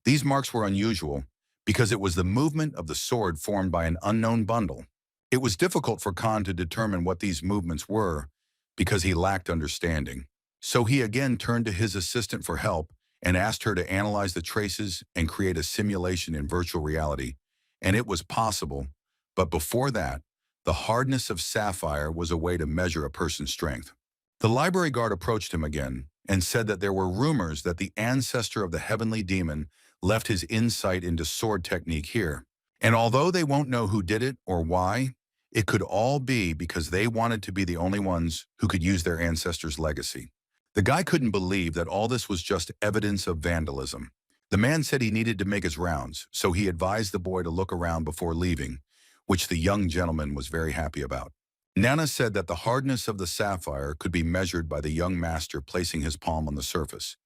these marks were unusual because it was the movement of the sword formed by an unknown bundle. It was difficult for Khan to determine what these movements were because he lacked understanding. So he again turned to his assistant for help and asked her to analyze the traces and create a simulation in virtual reality. And it was possible, but before that, the hardness of sapphire was a way to measure a person's strength. The library guard approached him again and said that there were rumors that the ancestor of the heavenly demon left his insight into sword technique here. And although they won't know who did it or why, it could all be because they wanted to be the only ones who could use their ancestors' legacy. The guy couldn't believe that all this was just evidence of vandalism. The man said he needed to make his rounds, so he advised the boy to look around before leaving, which the young gentleman was very happy about. Nana said that the hardness of the sapphire could be measured by the young master placing his palm on the surface,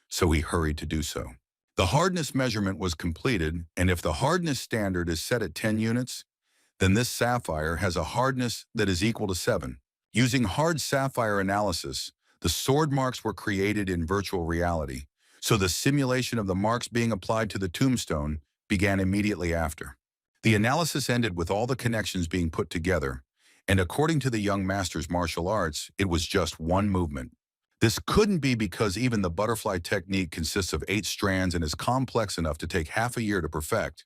so he hurried to do so. The hardness measurement was completed, and if the hardness standard is set at 10 units, then this sapphire has a hardness that is equal to 7. Using hard sapphire analysis, the sword marks were created in virtual reality, so the simulation of the marks being applied to the tombstone began immediately after. The analysis ended with all the connections being put together, and according to the young master's martial arts, it was just one movement. This couldn't be because even the butterfly technique consists of 8 strands and is complex enough to take half a year to perfect.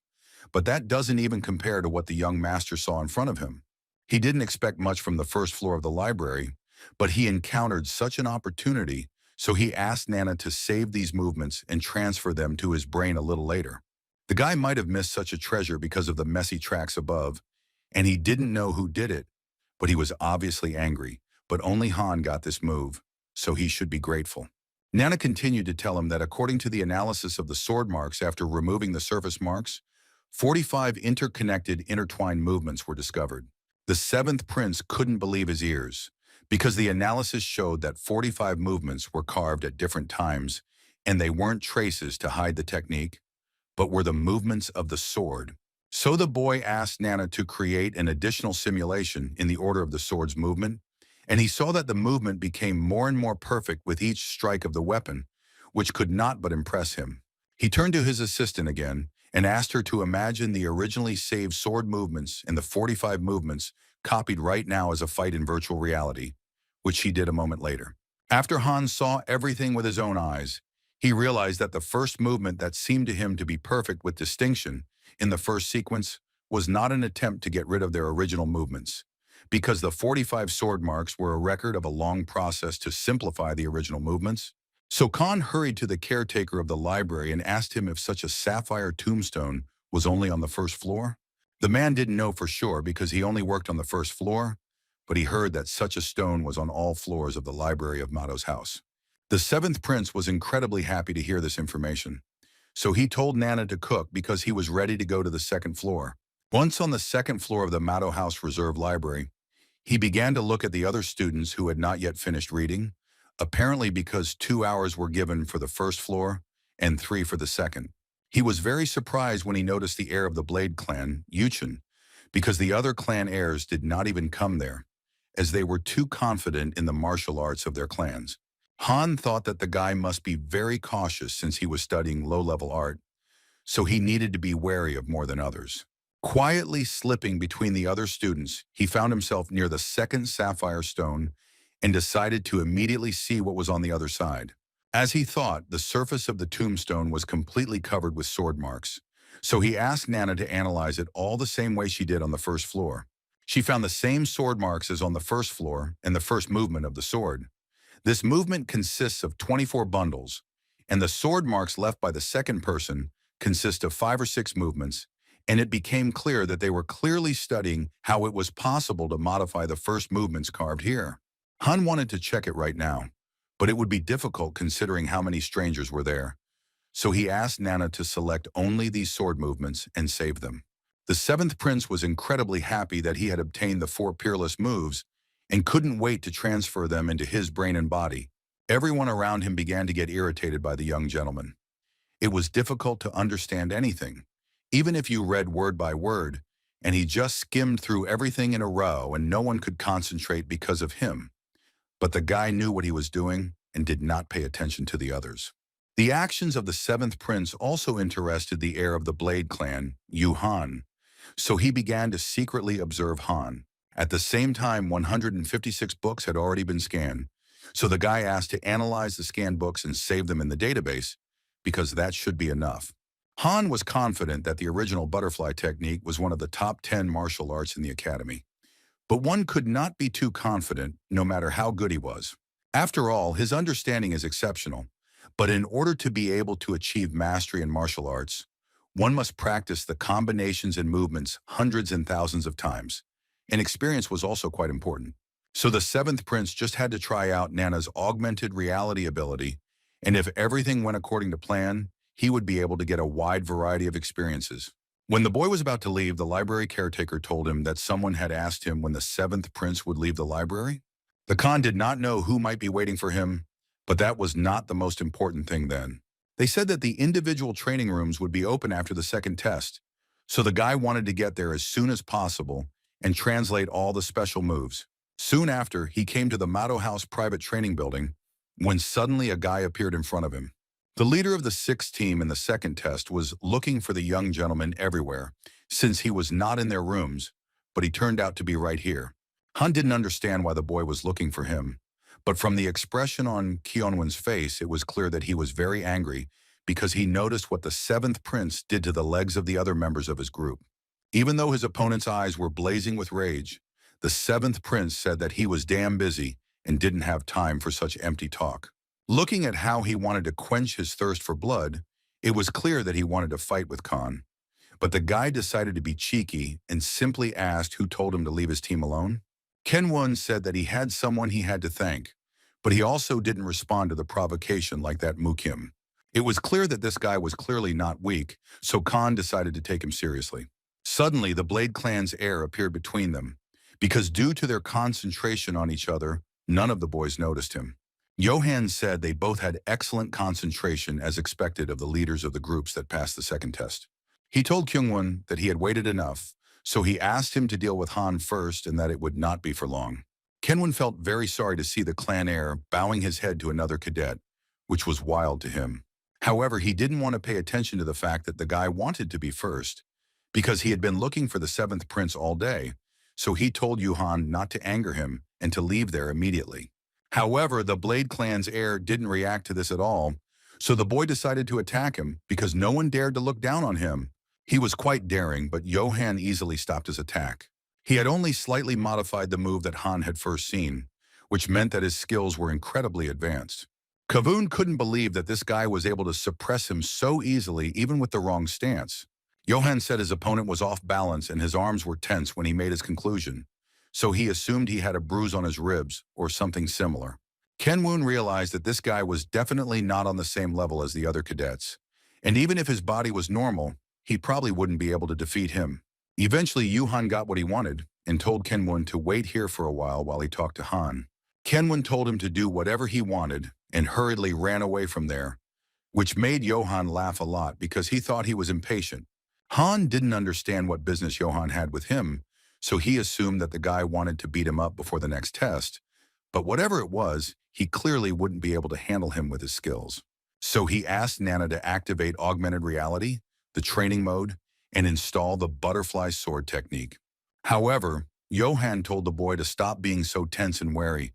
But that doesn't even compare to what the young master saw in front of him. He didn't expect much from the first floor of the library, but he encountered such an opportunity, so he asked Nana to save these movements and transfer them to his brain a little later. The guy might have missed such a treasure because of the messy tracks above, and he didn't know who did it, but he was obviously angry. But only Han got this move, so he should be grateful. Nana continued to tell him that according to the analysis of the sword marks after removing the surface marks, 45 intertwined movements were discovered. The seventh prince couldn't believe his ears, because the analysis showed that 45 movements were carved at different times, and they weren't traces to hide the technique, but were the movements of the sword. So the boy asked Nana to create an additional simulation in the order of the sword's movement, and he saw that the movement became more and more perfect with each strike of the weapon, which could not but impress him. He turned to his assistant again and asked her to imagine the originally saved sword movements and the 45 movements copied right now as a fight in virtual reality, which she did a moment later. After Han saw everything with his own eyes, he realized that the first movement that seemed to him to be perfect with distinction in the first sequence was not an attempt to get rid of their original movements, because the 45 sword marks were a record of a long process to simplify the original movements. So Khan hurried to the caretaker of the library and asked him if such a sapphire tombstone was only on the first floor. The man didn't know for sure because he only worked on the first floor, but he heard that such a stone was on all floors of the library of Mato's house. The seventh prince was incredibly happy to hear this information, so he told Nana to cook because he was ready to go to the second floor. Once on the second floor of the Mato House Reserve Library, he began to look at the other students who had not yet finished reading, apparently because 2 hours were given for the first floor and 3 for the second. He was very surprised when he noticed the heir of the Blade clan, Yuchen, because the other clan heirs did not even come there, as they were too confident in the martial arts of their clans. Han thought that the guy must be very cautious since he was studying low-level art, so he needed to be wary of more than others. Quietly slipping between the other students, he found himself near the second sapphire stone and decided to immediately see what was on the other side. As he thought, the surface of the tombstone was completely covered with sword marks, so he asked Nana to analyze it all the same way she did on the first floor. She found the same sword marks as on the first floor and the first movement of the sword. This movement consists of 24 bundles, and the sword marks left by the second person consist of 5 or 6 movements, and it became clear that they were clearly studying how it was possible to modify the first movements carved here. Han wanted to check it right now, but it would be difficult considering how many strangers were there, so he asked Nana to select only these sword movements and save them. The seventh prince was incredibly happy that he had obtained the 4 peerless moves and couldn't wait to transfer them into his brain and body. Everyone around him began to get irritated by the young gentleman. It was difficult to understand anything, even if you read word by word, and he just skimmed through everything in a row and no one could concentrate because of him. But the guy knew what he was doing and did not pay attention to the others. The actions of the seventh prince also interested the heir of the Blade clan, Yu Han, so he began to secretly observe Han. At the same time, 156 books had already been scanned, so the guy asked to analyze the scanned books and save them in the database, because that should be enough. Han was confident that the original butterfly technique was one of the top 10 martial arts in the academy. But one could not be too confident, no matter how good he was. After all, his understanding is exceptional, but in order to be able to achieve mastery in martial arts, one must practice the combinations and movements hundreds and thousands of times. And experience was also quite important. So the seventh prince just had to try out Nana's augmented reality ability, and if everything went according to plan, he would be able to get a wide variety of experiences. When the boy was about to leave, the library caretaker told him that someone had asked him when the seventh prince would leave the library. The Khan did not know who might be waiting for him, but that was not the most important thing then. They said that the individual training rooms would be open after the second test, so the guy wanted to get there as soon as possible and translate all the special moves. Soon after, he came to the Mato House private training building when suddenly a guy appeared in front of him. The leader of the 6th team in the second test was looking for the young gentleman everywhere, since he was not in their rooms, but he turned out to be right here. Han didn't understand why the boy was looking for him, but from the expression on Kyonwon's face, it was clear that he was very angry because he noticed what the 7th prince did to the legs of the other members of his group. Even though his opponent's eyes were blazing with rage, the 7th prince said that he was damn busy and didn't have time for such empty talk. Looking at how he wanted to quench his thirst for blood, it was clear that he wanted to fight with Khan. But the guy decided to be cheeky and simply asked who told him to leave his team alone. Kenwon said that he had someone he had to thank, but he also didn't respond to the provocation like that Mukim. It was clear that this guy was clearly not weak, so Khan decided to take him seriously. Suddenly, the Blade Clan's heir appeared between them, because due to their concentration on each other, none of the boys noticed him. Johan said they both had excellent concentration as expected of the leaders of the groups that passed the second test. He told Kyungwon that he had waited enough, so he asked him to deal with Han first and that it would not be for long. Kenwon felt very sorry to see the clan heir bowing his head to another cadet, which was wild to him. However, he didn't want to pay attention to the fact that the guy wanted to be first, because he had been looking for the seventh prince all day, so he told Yuhan not to anger him and to leave there immediately. However, the Blade Clan's heir didn't react to this at all, so the boy decided to attack him because no one dared to look down on him. He was quite daring, but Johan easily stopped his attack. He had only slightly modified the move that Han had first seen, which meant that his skills were incredibly advanced. Kavun couldn't believe that this guy was able to suppress him so easily even with the wrong stance. Johan said his opponent was off balance and his arms were tense when he made his conclusion, so he assumed he had a bruise on his ribs or something similar. Kenwoon realized that this guy was definitely not on the same level as the other cadets, and even if his body was normal, he probably wouldn't be able to defeat him. Eventually, Yuhan got what he wanted and told Kenwoon to wait here for a while he talked to Han. Kenwoon told him to do whatever he wanted and hurriedly ran away from there, which made Johan laugh a lot because he thought he was impatient. Han didn't understand what business Johan had with him, so he assumed that the guy wanted to beat him up before the next test. But whatever it was, he clearly wouldn't be able to handle him with his skills. So he asked Nana to activate augmented reality, the training mode, and install the butterfly sword technique. However, Johan told the boy to stop being so tense and wary,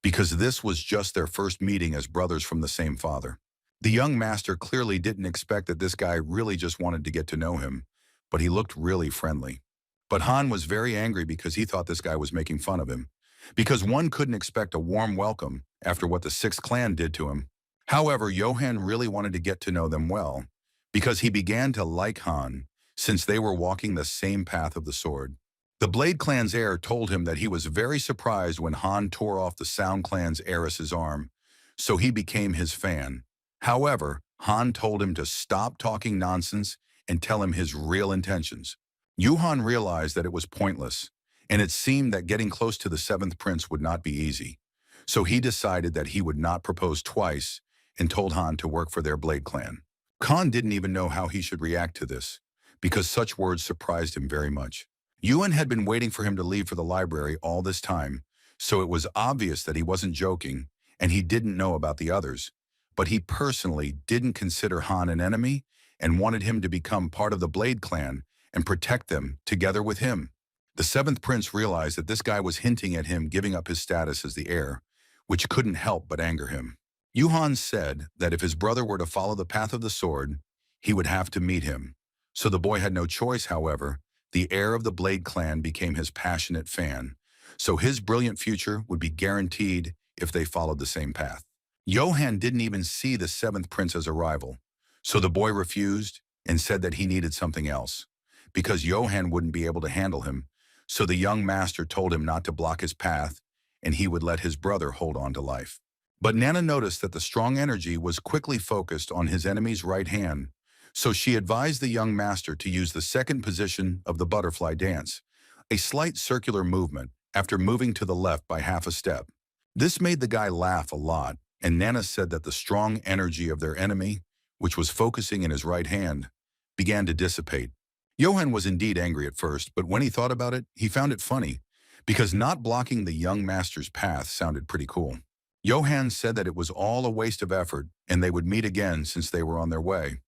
because this was just their first meeting as brothers from the same father. The young master clearly didn't expect that this guy really just wanted to get to know him, but he looked really friendly. But Han was very angry because he thought this guy was making fun of him, because one couldn't expect a warm welcome after what the Sixth Clan did to him. However, Johan really wanted to get to know them well, because he began to like Han, since they were walking the same path of the sword. The Blade Clan's heir told him that he was very surprised when Han tore off the Sound Clan's heiress's arm, so he became his fan. However, Han told him to stop talking nonsense and tell him his real intentions. Yuhan realized that it was pointless, and it seemed that getting close to the seventh prince would not be easy. So he decided that he would not propose twice and told Han to work for their Blade Clan. Khan didn't even know how he should react to this, because such words surprised him very much. Yuan had been waiting for him to leave for the library all this time, so it was obvious that he wasn't joking, and he didn't know about the others. But he personally didn't consider Han an enemy and wanted him to become part of the Blade Clan and protect them together with him. The seventh prince realized that this guy was hinting at him giving up his status as the heir, which couldn't help but anger him. Yuhan said that if his brother were to follow the path of the sword, he would have to meet him. So the boy had no choice, however. The heir of the Blade Clan became his passionate fan, so his brilliant future would be guaranteed if they followed the same path. Johan didn't even see the seventh prince's arrival, so the boy refused and said that he needed something else, because Johan wouldn't be able to handle him, so the young master told him not to block his path and he would let his brother hold on to life. But Nana noticed that the strong energy was quickly focused on his enemy's right hand, so she advised the young master to use the second position of the butterfly dance, a slight circular movement after moving to the left by half a step. This made the guy laugh a lot, and Nana said that the strong energy of their enemy, which was focusing in his right hand, began to dissipate. Johan was indeed angry at first, but when he thought about it, he found it funny, because not blocking the young master's path sounded pretty cool. Johan said that it was all a waste of effort and they would meet again since they were on their way.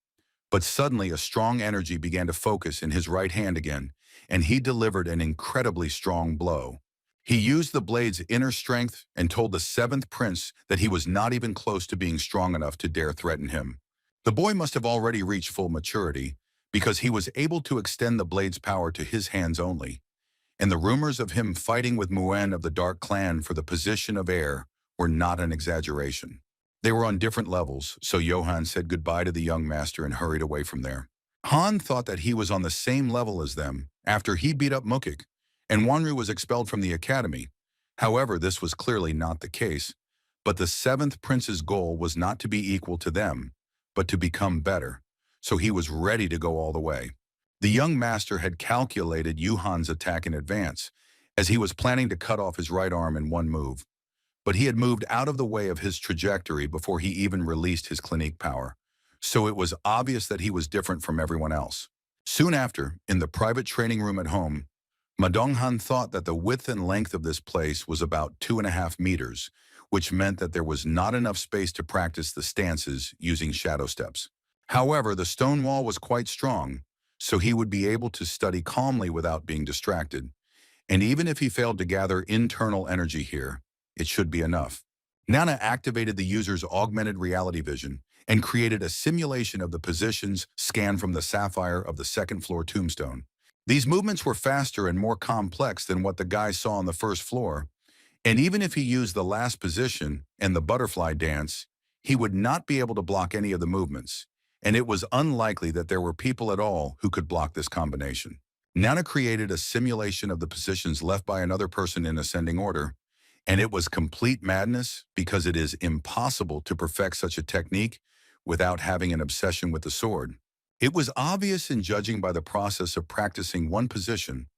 But suddenly a strong energy began to focus in his right hand again, and he delivered an incredibly strong blow. He used the blade's inner strength and told the seventh prince that he was not even close to being strong enough to dare threaten him. The boy must have already reached full maturity, because he was able to extend the blade's power to his hands only. And the rumors of him fighting with Murim of the Dark Clan for the position of heir were not an exaggeration. They were on different levels, so Johan said goodbye to the young master and hurried away from there. Han thought that he was on the same level as them after he beat up Mukik, and Wanru was expelled from the academy. However, this was clearly not the case, But the seventh prince's goal was not to be equal to them, but to become better. So he was ready to go all the way. The young master had calculated Yuhan's attack in advance, as he was planning to cut off his right arm in one move. But he had moved out of the way of his trajectory before he even released his clinique power. So it was obvious that he was different from everyone else. Soon after, in the private training room at home, Madonghan thought that the width and length of this place was about 2.5 meters, which meant that there was not enough space to practice the stances using shadow steps. However, the stone wall was quite strong, so he would be able to study calmly without being distracted. And even if he failed to gather internal energy here, it should be enough. Nana activated the user's augmented reality vision and created a simulation of the positions scanned from the sapphire of the second-floor tombstone. These movements were faster and more complex than what the guy saw on the first floor, and even if he used the last position and the butterfly dance, he would not be able to block any of the movements, and it was unlikely that there were people at all who could block this combination. Nana created a simulation of the positions left by another person in ascending order, and it was complete madness because it is impossible to perfect such a technique without having an obsession with the sword. It was obvious in judging by the process of practicing one position.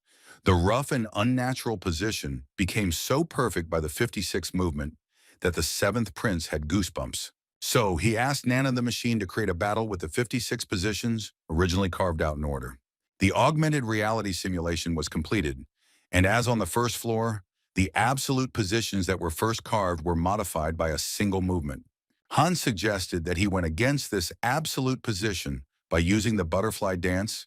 The rough and unnatural position became so perfect by the 56th movement that the seventh prince had goosebumps. So he asked Nana the machine to create a battle with the 56 positions originally carved out in order. The augmented reality simulation was completed, and as on the first floor, the absolute positions that were first carved were modified by a single movement. Han suggested that he went against this absolute position by using the butterfly dance,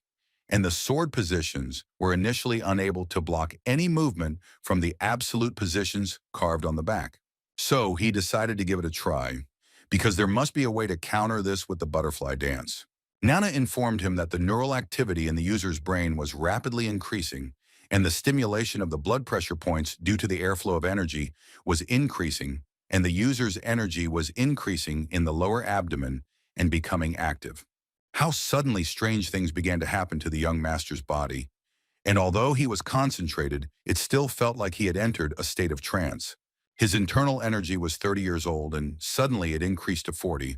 and the sword positions were initially unable to block any movement from the absolute positions carved on the back. So he decided to give it a try, because there must be a way to counter this with the butterfly dance. Nana informed him that the neural activity in the user's brain was rapidly increasing, and the stimulation of the blood pressure points due to the airflow of energy was increasing, and the user's energy was increasing in the lower abdomen and becoming active. How suddenly strange things began to happen to the young master's body, and although he was concentrated, it still felt like he had entered a state of trance. His internal energy was 30 years old, and suddenly it increased to 40,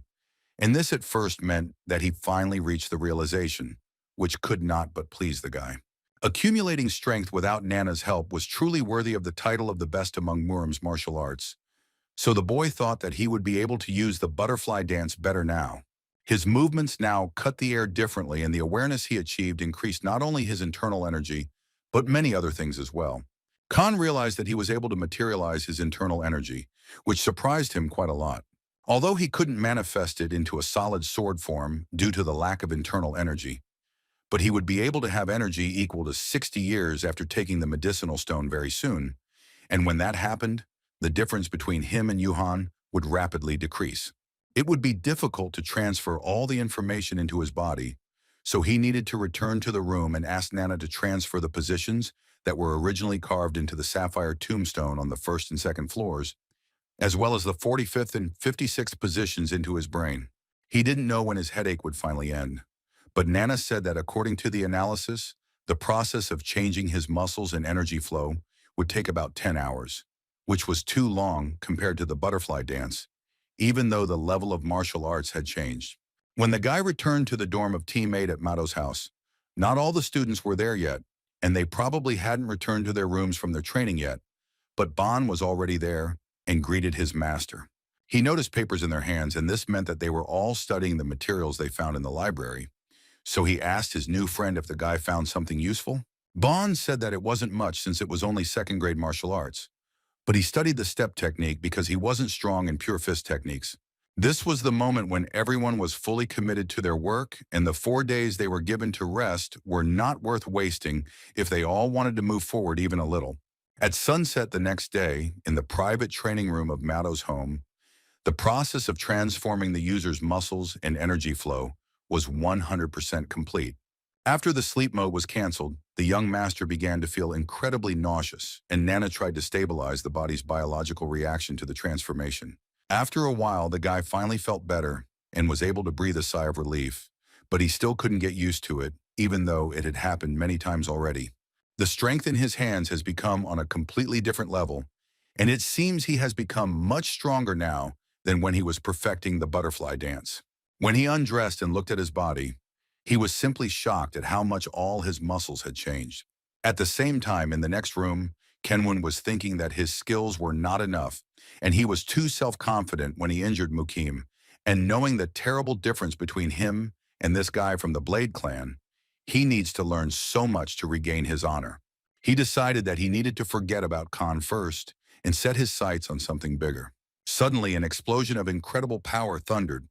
and this at first meant that he finally reached the realization, which could not but please the guy. Accumulating strength without Nana's help was truly worthy of the title of the best among Murim's martial arts. So the boy thought that he would be able to use the butterfly dance better now. His movements now cut the air differently, and the awareness he achieved increased not only his internal energy, but many other things as well. Khan realized that he was able to materialize his internal energy, which surprised him quite a lot. Although he couldn't manifest it into a solid sword form due to the lack of internal energy, but he would be able to have energy equal to 60 years after taking the medicinal stone very soon, and when that happened, the difference between him and Yuhan would rapidly decrease. It would be difficult to transfer all the information into his body, so he needed to return to the room and ask Nana to transfer the positions that were originally carved into the sapphire tombstone on the first and second floors, as well as the 45th and 56th positions into his brain. He didn't know when his headache would finally end, but Nana said that according to the analysis, the process of changing his muscles and energy flow would take about 10 hours, which was too long compared to the butterfly dance, even though the level of martial arts had changed. When the guy returned to the dorm of teammate at Mato's house, not all the students were there yet, and they probably hadn't returned to their rooms from their training yet, but Bon was already there and greeted his master. He noticed papers in their hands, and this meant that they were all studying the materials they found in the library. So he asked his new friend if the guy found something useful. Bon said that it wasn't much since it was only second-grade martial arts, but he studied the step technique because he wasn't strong in pure fist techniques. This was the moment when everyone was fully committed to their work, and the 4 days they were given to rest were not worth wasting if they all wanted to move forward even a little. At sunset the next day, in the private training room of Mato's home, the process of transforming the user's muscles and energy flow was 100% complete. After the sleep mode was canceled, the young master began to feel incredibly nauseous, and Nana tried to stabilize the body's biological reaction to the transformation. After a while, the guy finally felt better and was able to breathe a sigh of relief, but he still couldn't get used to it, even though it had happened many times already. The strength in his hands has become on a completely different level, And it seems he has become much stronger now than when he was perfecting the butterfly dance. When he undressed and looked at his body, he was simply shocked at how much all his muscles had changed. At the same time, in the next room, Kenwon was thinking that his skills were not enough, and he was too self-confident when he injured Mukim, and knowing the terrible difference between him and this guy from the Blade clan, he needs to learn so much to regain his honor. He decided that he needed to forget about Khan first and set his sights on something bigger. Suddenly, an explosion of incredible power thundered,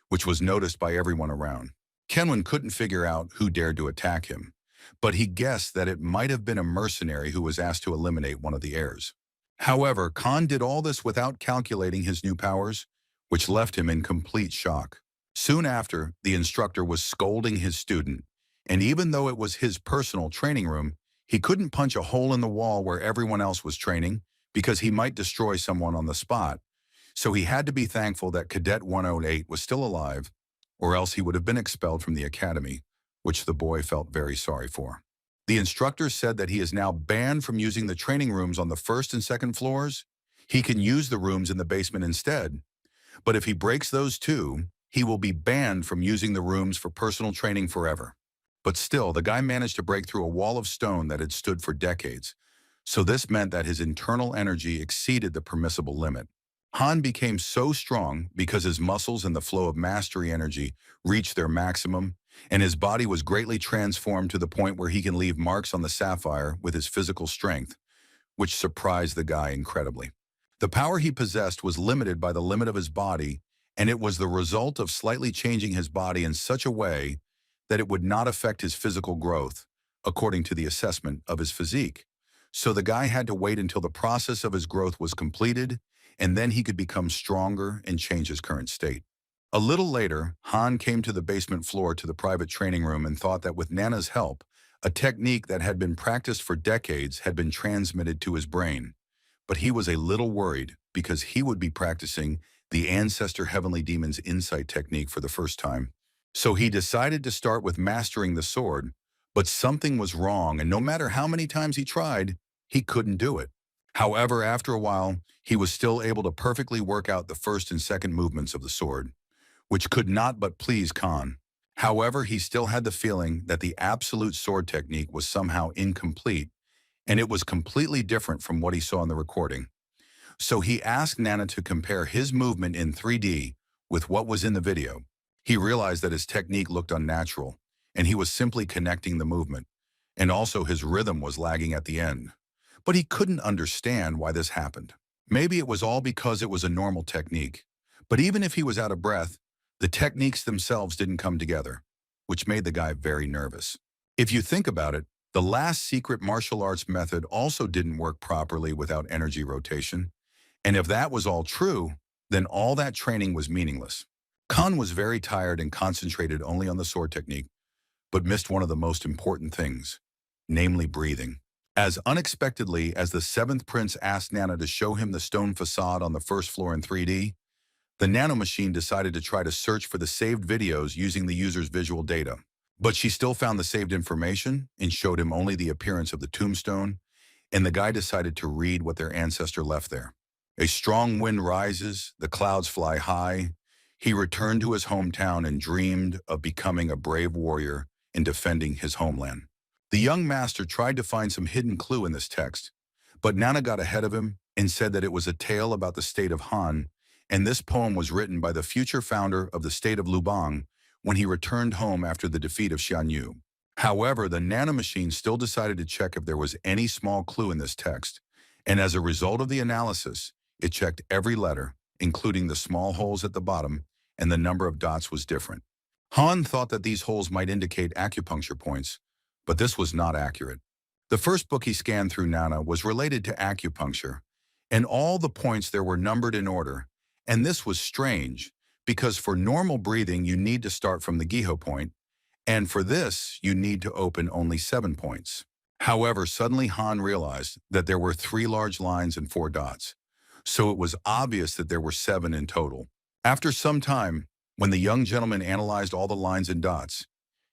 which was noticed by everyone around. Kenwon couldn't figure out who dared to attack him, but he guessed that it might have been a mercenary who was asked to eliminate one of the heirs. However, Khan did all this without calculating his new powers, which left him in complete shock. Soon after, the instructor was scolding his student, and even though it was his personal training room, he couldn't punch a hole in the wall where everyone else was training because he might destroy someone on the spot. So he had to be thankful that Cadet 108 was still alive, or else he would have been expelled from the academy, which the boy felt very sorry for. The instructor said that he is now banned from using the training rooms on the first and second floors. He can use the rooms in the basement instead, but if he breaks those two, he will be banned from using the rooms for personal training forever. But still, the guy managed to break through a wall of stone that had stood for decades, so this meant that his internal energy exceeded the permissible limit. Han became so strong because his muscles and the flow of mastery energy reached their maximum, and his body was greatly transformed to the point where he can leave marks on the sapphire with his physical strength, which surprised the guy incredibly. The power he possessed was limited by the limit of his body, and it was the result of slightly changing his body in such a way that it would not affect his physical growth, according to the assessment of his physique. So the guy had to wait until the process of his growth was completed, and then he could become stronger and change his current state. A little later, Han came to the basement floor to the private training room and thought that with Nana's help, a technique that had been practiced for decades had been transmitted to his brain. But he was a little worried because he would be practicing the Ancestor Heavenly Demon's insight technique for the first time. So he decided to start with mastering the sword, but something was wrong, and no matter how many times he tried, he couldn't do it. However, after a while, he was still able to perfectly work out the first and second movements of the sword, which could not but please Khan. However, he still had the feeling that the absolute sword technique was somehow incomplete, and it was completely different from what he saw in the recording. So he asked Nana to compare his movement in 3D with what was in the video. He realized that his technique looked unnatural, and he was simply connecting the movement, and also his rhythm was lagging at the end. But he couldn't understand why this happened. Maybe it was all because it was a normal technique. But even if he was out of breath, the techniques themselves didn't come together, which made the guy very nervous. If you think about it, the last secret martial arts method also didn't work properly without energy rotation. And if that was all true, then all that training was meaningless. Khan was very tired and concentrated only on the sword technique, but missed one of the most important things, namely breathing. As unexpectedly as the seventh prince asked Nana to show him the stone facade on the first floor in 3D, the nanomachine decided to try to search for the saved videos using the user's visual data. But she still found the saved information and showed him only the appearance of the tombstone, and the guy decided to read what their ancestor left there. A strong wind rises, the clouds fly high. He returned to his hometown and dreamed of becoming a brave warrior and defending his homeland. The young master tried to find some hidden clue in this text, but Nana got ahead of him and said that it was a tale about the state of Han, and this poem was written by the future founder of the state of Lubang when he returned home after the defeat of Xianyu. However, the nanomachine still decided to check if there was any small clue in this text, and as a result of the analysis, it checked every letter, including the small holes at the bottom, and the number of dots was different. Han thought that these holes might indicate acupuncture points, but this was not accurate. The first book he scanned through Nana was related to acupuncture, and all the points there were numbered in order, and this was strange, because for normal breathing you need to start from the Giho point, and for this you need to open only 7 points. However, suddenly Han realized that there were 3 large lines and 4 dots, so it was obvious that there were 7 in total. After some time, when the young gentleman analyzed all the lines and dots,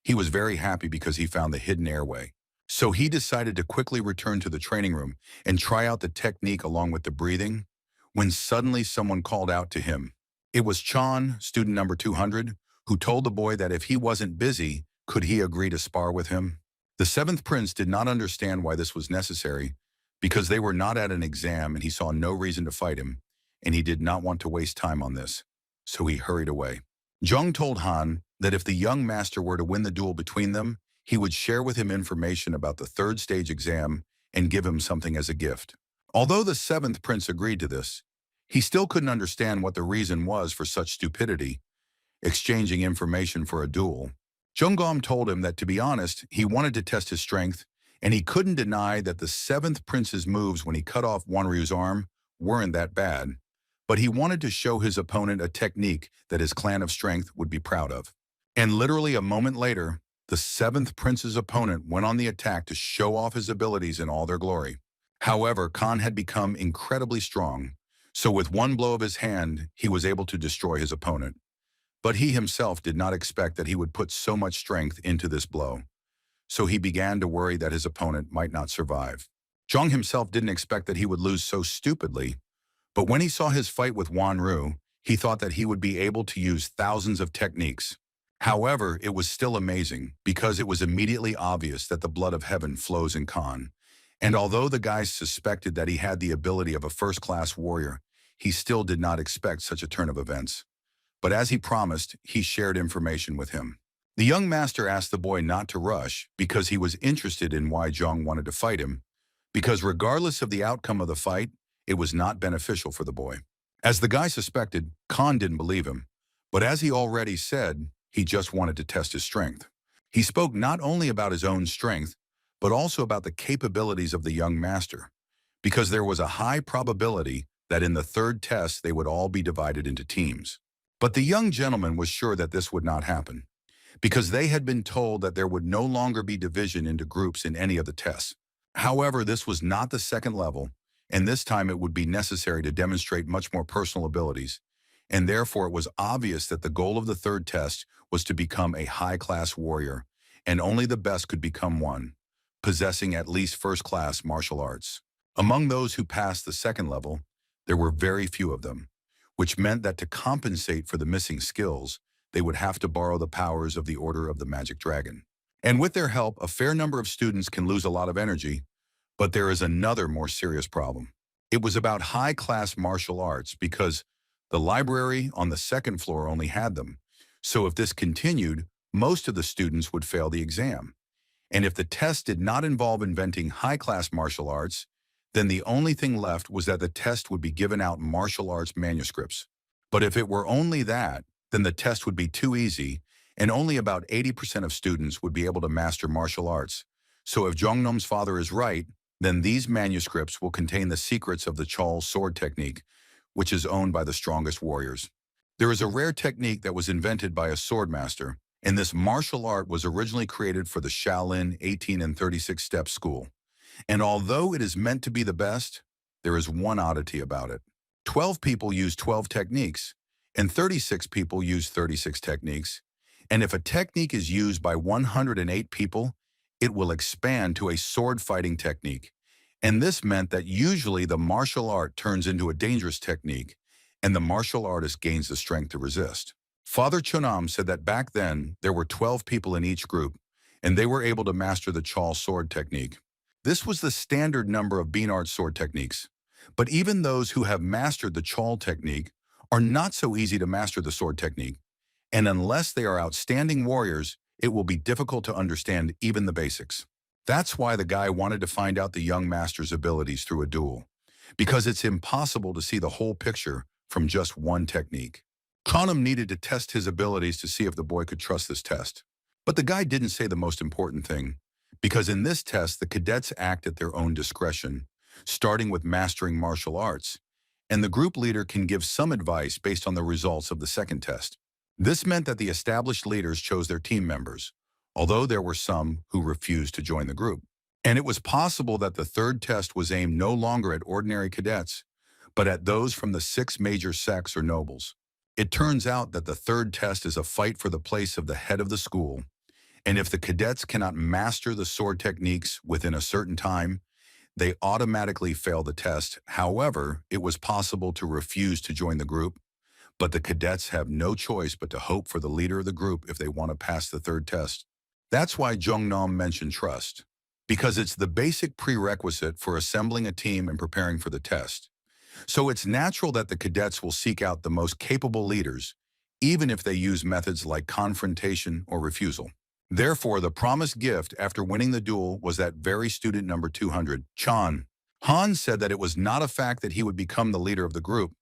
he was very happy because he found the hidden airway. So he decided to quickly return to the training room and try out the technique along with the breathing, when suddenly someone called out to him. It was Chan, student number 200, who told the boy that if he wasn't busy, could he agree to spar with him? The seventh prince did not understand why this was necessary, because they were not at an exam and he saw no reason to fight him, and he did not want to waste time on this. So he hurried away. Zhang told Han that if the young master were to win the duel between them, he would share with him information about the third stage exam and give him something as a gift. Although the seventh prince agreed to this, he still couldn't understand what the reason was for such stupidity, exchanging information for a duel. Zhonggom told him that, to be honest, he wanted to test his strength, and he couldn't deny that the seventh prince's moves when he cut off Wanryu's arm weren't that bad, but he wanted to show his opponent a technique that his clan of strength would be proud of. And literally a moment later, the seventh prince's opponent went on the attack to show off his abilities in all their glory. However, Khan had become incredibly strong, so with one blow of his hand, he was able to destroy his opponent. But he himself did not expect that he would put so much strength into this blow, so he began to worry that his opponent might not survive. Zhang himself didn't expect that he would lose so stupidly, but when he saw his fight with Wanru, he thought that he would be able to use thousands of techniques. However, it was still amazing because it was immediately obvious that the blood of heaven flows in Khan. And although the guys suspected that he had the ability of a first-class warrior, he still did not expect such a turn of events. But as he promised, he shared information with him. The young master asked the boy not to rush because he was interested in why Zhang wanted to fight him, because regardless of the outcome of the fight, it was not beneficial for the boy. As the guy suspected, Khan didn't believe him, but as he already said, he just wanted to test his strength. He spoke not only about his own strength, but also about the capabilities of the young master, because there was a high probability that in the third test they would all be divided into teams. But the young gentleman was sure that this would not happen, because they had been told that there would no longer be division into groups in any of the tests. However, this was not the second level, and this time it would be necessary to demonstrate much more personal abilities, and therefore it was obvious that the goal of the third test was to become a high-class warrior, and only the best could become one, possessing at least first-class martial arts. Among those who passed the second level, there were very few of them, which meant that to compensate for the missing skills, they would have to borrow the powers of the Order of the Magic Dragon. And with their help, a fair number of students can lose a lot of energy, but there is another more serious problem. It was about high-class martial arts because the library on the second floor only had them. So if this continued, most of the students would fail the exam. And if the test did not involve inventing high-class martial arts, then the only thing left was that the test would be given out martial arts manuscripts. But if it were only that, then the test would be too easy, and only about 80% of students would be able to master martial arts. So if Zhongnom's father is right, then these manuscripts will contain the secrets of the Chol sword technique, which is owned by the strongest warriors. There is a rare technique that was invented by a sword master, and this martial art was originally created for the Shaolin 18 and 36 step school. And although it is meant to be the best, there is one oddity about it. 12 people use 12 techniques, and 36 people use 36 techniques. And if a technique is used by 108 people, it will expand to a sword fighting technique. And this meant that usually the martial art turns into a dangerous technique, and the martial artist gains the strength to resist. Father Chonam said that back then, there were 12 people in each group, and they were able to master the Chol sword technique. This was the standard number of bean art sword techniques. But even those who have mastered the Chol technique are not so easy to master the sword technique, and unless they are outstanding warriors, it will be difficult to understand even the basics. That's why the guy wanted to find out the young master's abilities through a duel, because it's impossible to see the whole picture from just one technique. Khanum needed to test his abilities to see if the boy could trust this test. But the guy didn't say the most important thing, because in this test, the cadets act at their own discretion, starting with mastering martial arts, and the group leader can give some advice based on the results of the second test. This meant that the established leaders chose their team members, although there were some who refused to join the group. And it was possible that the third test was aimed no longer at ordinary cadets, but at those from the 6 major sects or nobles. It turns out that the third test is a fight for the place of the head of the school, And if the cadets cannot master the sword techniques within a certain time, they automatically fail the test. However, it was possible to refuse to join the group, but the cadets have no choice but to hope for the leader of the group if they want to pass the third test. That's why Jung-nam mentioned trust, because it's the basic prerequisite for assembling a team and preparing for the test. So it's natural that the cadets will seek out the most capable leaders, even if they use methods like confrontation or refusal. Therefore, the promised gift after winning the duel was that very student number 200, Chan. Han said that it was not a fact that he would become the leader of the group,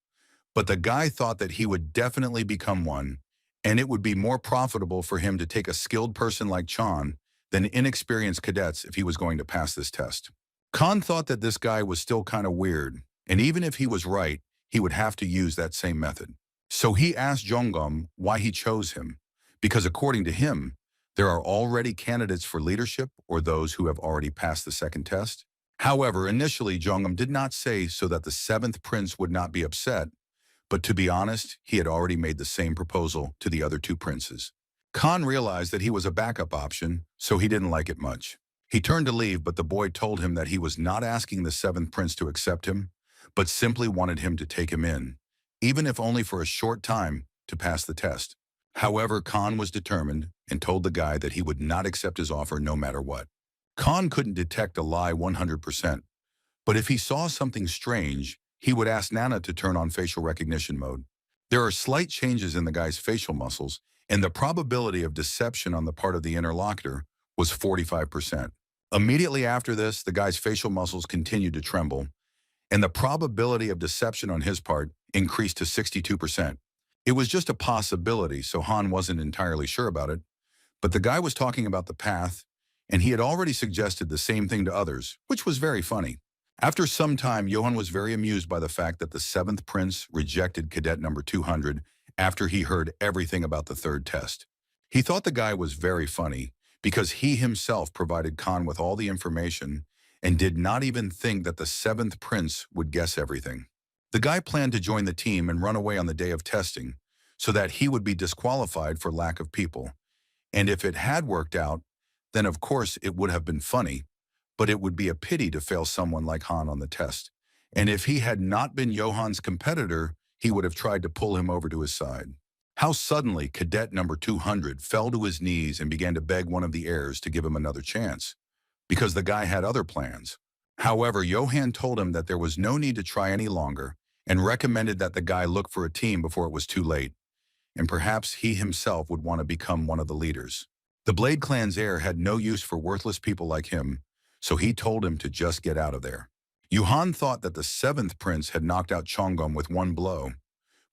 but the guy thought that he would definitely become one, and it would be more profitable for him to take a skilled person like Chan than inexperienced cadets if he was going to pass this test. Khan thought that this guy was still kind of weird, and even if he was right, he would have to use that same method. So he asked Jongam why he chose him, because according to him, there are already candidates for leadership or those who have already passed the second test. However, initially Jongam did not say so that the seventh prince would not be upset, but to be honest, he had already made the same proposal to the other two princes. Khan realized that he was a backup option, so he didn't like it much. He turned to leave, but the boy told him that he was not asking the seventh prince to accept him, but simply wanted him to take him in, even if only for a short time, to pass the test. However, Khan was determined and told the guy that he would not accept his offer no matter what. Khan couldn't detect a lie 100%, but if he saw something strange, he would ask Nana to turn on facial recognition mode. There are slight changes in the guy's facial muscles, and the probability of deception on the part of the interlocutor was 45%. Immediately after this, the guy's facial muscles continued to tremble, and the probability of deception on his part increased to 62%. It was just a possibility, so Han wasn't entirely sure about it, but the guy was talking about the path, and he had already suggested the same thing to others, which was very funny. After some time, Johan was very amused by the fact that the seventh prince rejected cadet number 200 after he heard everything about the third test. He thought the guy was very funny because he himself provided Khan with all the information and did not even think that the seventh prince would guess everything. The guy planned to join the team and run away on the day of testing so that he would be disqualified for lack of people. And if it had worked out, then of course it would have been funny, but it would be a pity to fail someone like Han on the test. And if he had not been Johan's competitor, he would have tried to pull him over to his side. How suddenly cadet number 200 fell to his knees and began to beg one of the heirs to give him another chance, because the guy had other plans. However, Johan told him that there was no need to try any longer and recommended that the guy look for a team before it was too late, and perhaps he himself would want to become one of the leaders. The Blade Clan's heir had no use for worthless people like him, so he told him to just get out of there. Johan thought that the seventh prince had knocked out Chongom with one blow,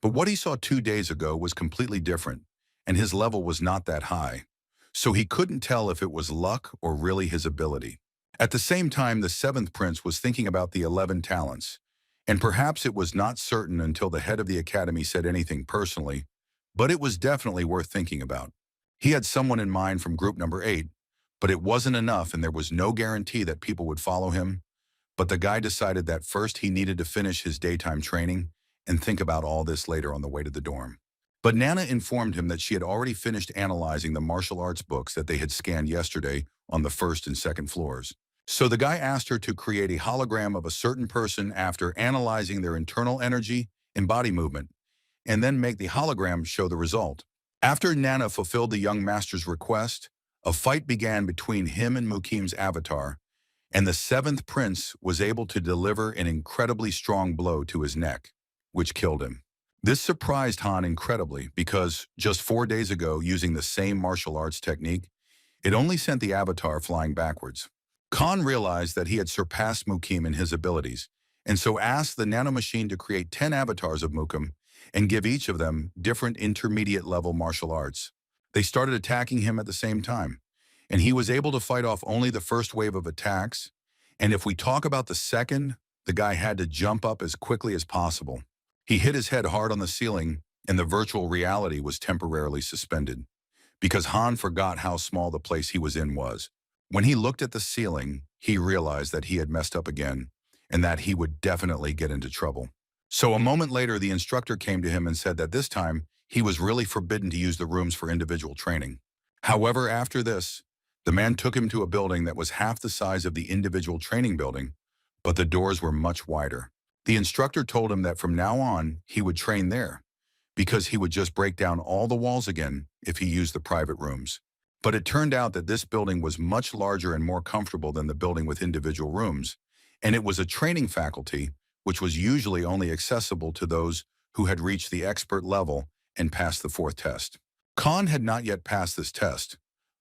but what he saw 2 days ago was completely different, and his level was not that high, so he couldn't tell if it was luck or really his ability. At the same time, the seventh prince was thinking about the 11 talents, and perhaps it was not certain until the head of the academy said anything personally, but it was definitely worth thinking about. He had someone in mind from group number 8, but it wasn't enough and there was no guarantee that people would follow him. But the guy decided that first he needed to finish his daytime training and think about all this later on the way to the dorm. But Nana informed him that she had already finished analyzing the martial arts books that they had scanned yesterday on the first and second floors. So the guy asked her to create a hologram of a certain person after analyzing their internal energy and body movement, and then make the hologram show the result. After Nana fulfilled the young master's request, a fight began between him and Mukim's avatar, and the seventh prince was able to deliver an incredibly strong blow to his neck, which killed him. This surprised Han incredibly because just 4 days ago, using the same martial arts technique, it only sent the avatar flying backwards. Khan realized that he had surpassed Mukim in his abilities, and so asked the nanomachine to create 10 avatars of Mukim and give each of them different intermediate-level martial arts. They started attacking him at the same time, and he was able to fight off only the first wave of attacks, and if we talk about the second, the guy had to jump up as quickly as possible. He hit his head hard on the ceiling, and the virtual reality was temporarily suspended, because Han forgot how small the place he was in was. When he looked at the ceiling, he realized that he had messed up again, and that he would definitely get into trouble. So a moment later, the instructor came to him and said that this time, he was really forbidden to use the rooms for individual training. However, after this, the man took him to a building that was half the size of the individual training building, but the doors were much wider. The instructor told him that from now on, he would train there, because he would just break down all the walls again if he used the private rooms. But it turned out that this building was much larger and more comfortable than the building with individual rooms, and it was a training faculty, which was usually only accessible to those who had reached the expert level and passed the fourth test. Khan had not yet passed this test,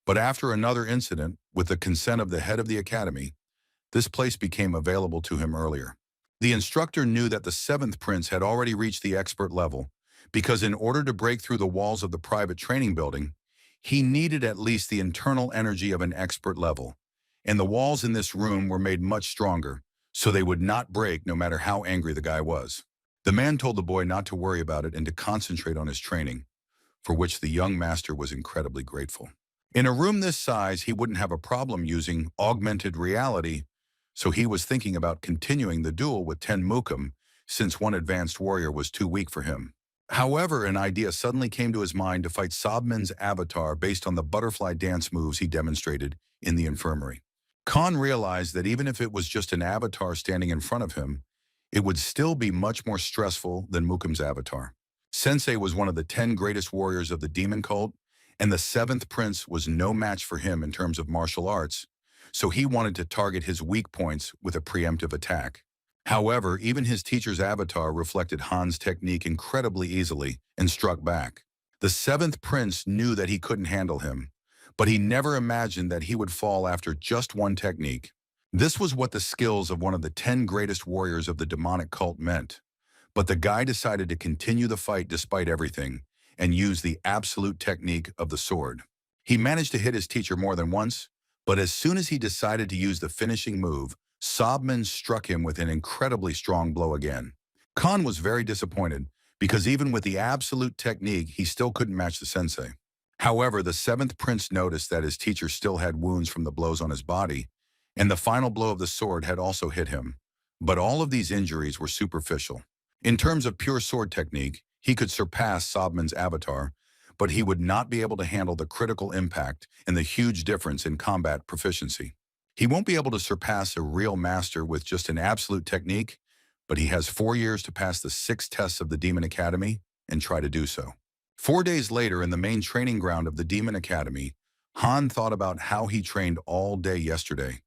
but after another incident, with the consent of the head of the academy, this place became available to him earlier. The instructor knew that the seventh prince had already reached the expert level, because in order to break through the walls of the private training building, he needed at least the internal energy of an expert level, and the walls in this room were made much stronger, so they would not break no matter how angry the guy was. The man told the boy not to worry about it and to concentrate on his training, for which the young master was incredibly grateful. In a room this size, he wouldn't have a problem using augmented reality, so he was thinking about continuing the duel with 10 Mukim, since one advanced warrior was too weak for him. However, an idea suddenly came to his mind to fight Sobman's avatar based on the butterfly dance moves he demonstrated in the infirmary. Khan realized that even if it was just an avatar standing in front of him, it would still be much more stressful than Mukim's avatar. Sensei was one of the 10 greatest warriors of the demon cult, and the seventh prince was no match for him in terms of martial arts, so he wanted to target his weak points with a preemptive attack. However, even his teacher's avatar reflected Han's technique incredibly easily and struck back. The seventh prince knew that he couldn't handle him, but he never imagined that he would fall after just one technique. This was what the skills of one of the 10 greatest warriors of the demonic cult meant. But the guy decided to continue the fight despite everything and use the absolute technique of the sword. He managed to hit his teacher more than once, but as soon as he decided to use the finishing move, Sobman struck him with an incredibly strong blow again. Khan was very disappointed, because even with the absolute technique, he still couldn't match the sensei. However, the seventh prince noticed that his teacher still had wounds from the blows on his body, and the final blow of the sword had also hit him. But all of these injuries were superficial. In terms of pure sword technique, he could surpass Sobman's avatar, but he would not be able to handle the critical impact and the huge difference in combat proficiency. He won't be able to surpass a real master with just an absolute technique, but he has 4 years to pass the 6 tests of the Demon Academy and try to do so. 4 days later, in the main training ground of the Demon Academy, Han thought about how he trained all day yesterday,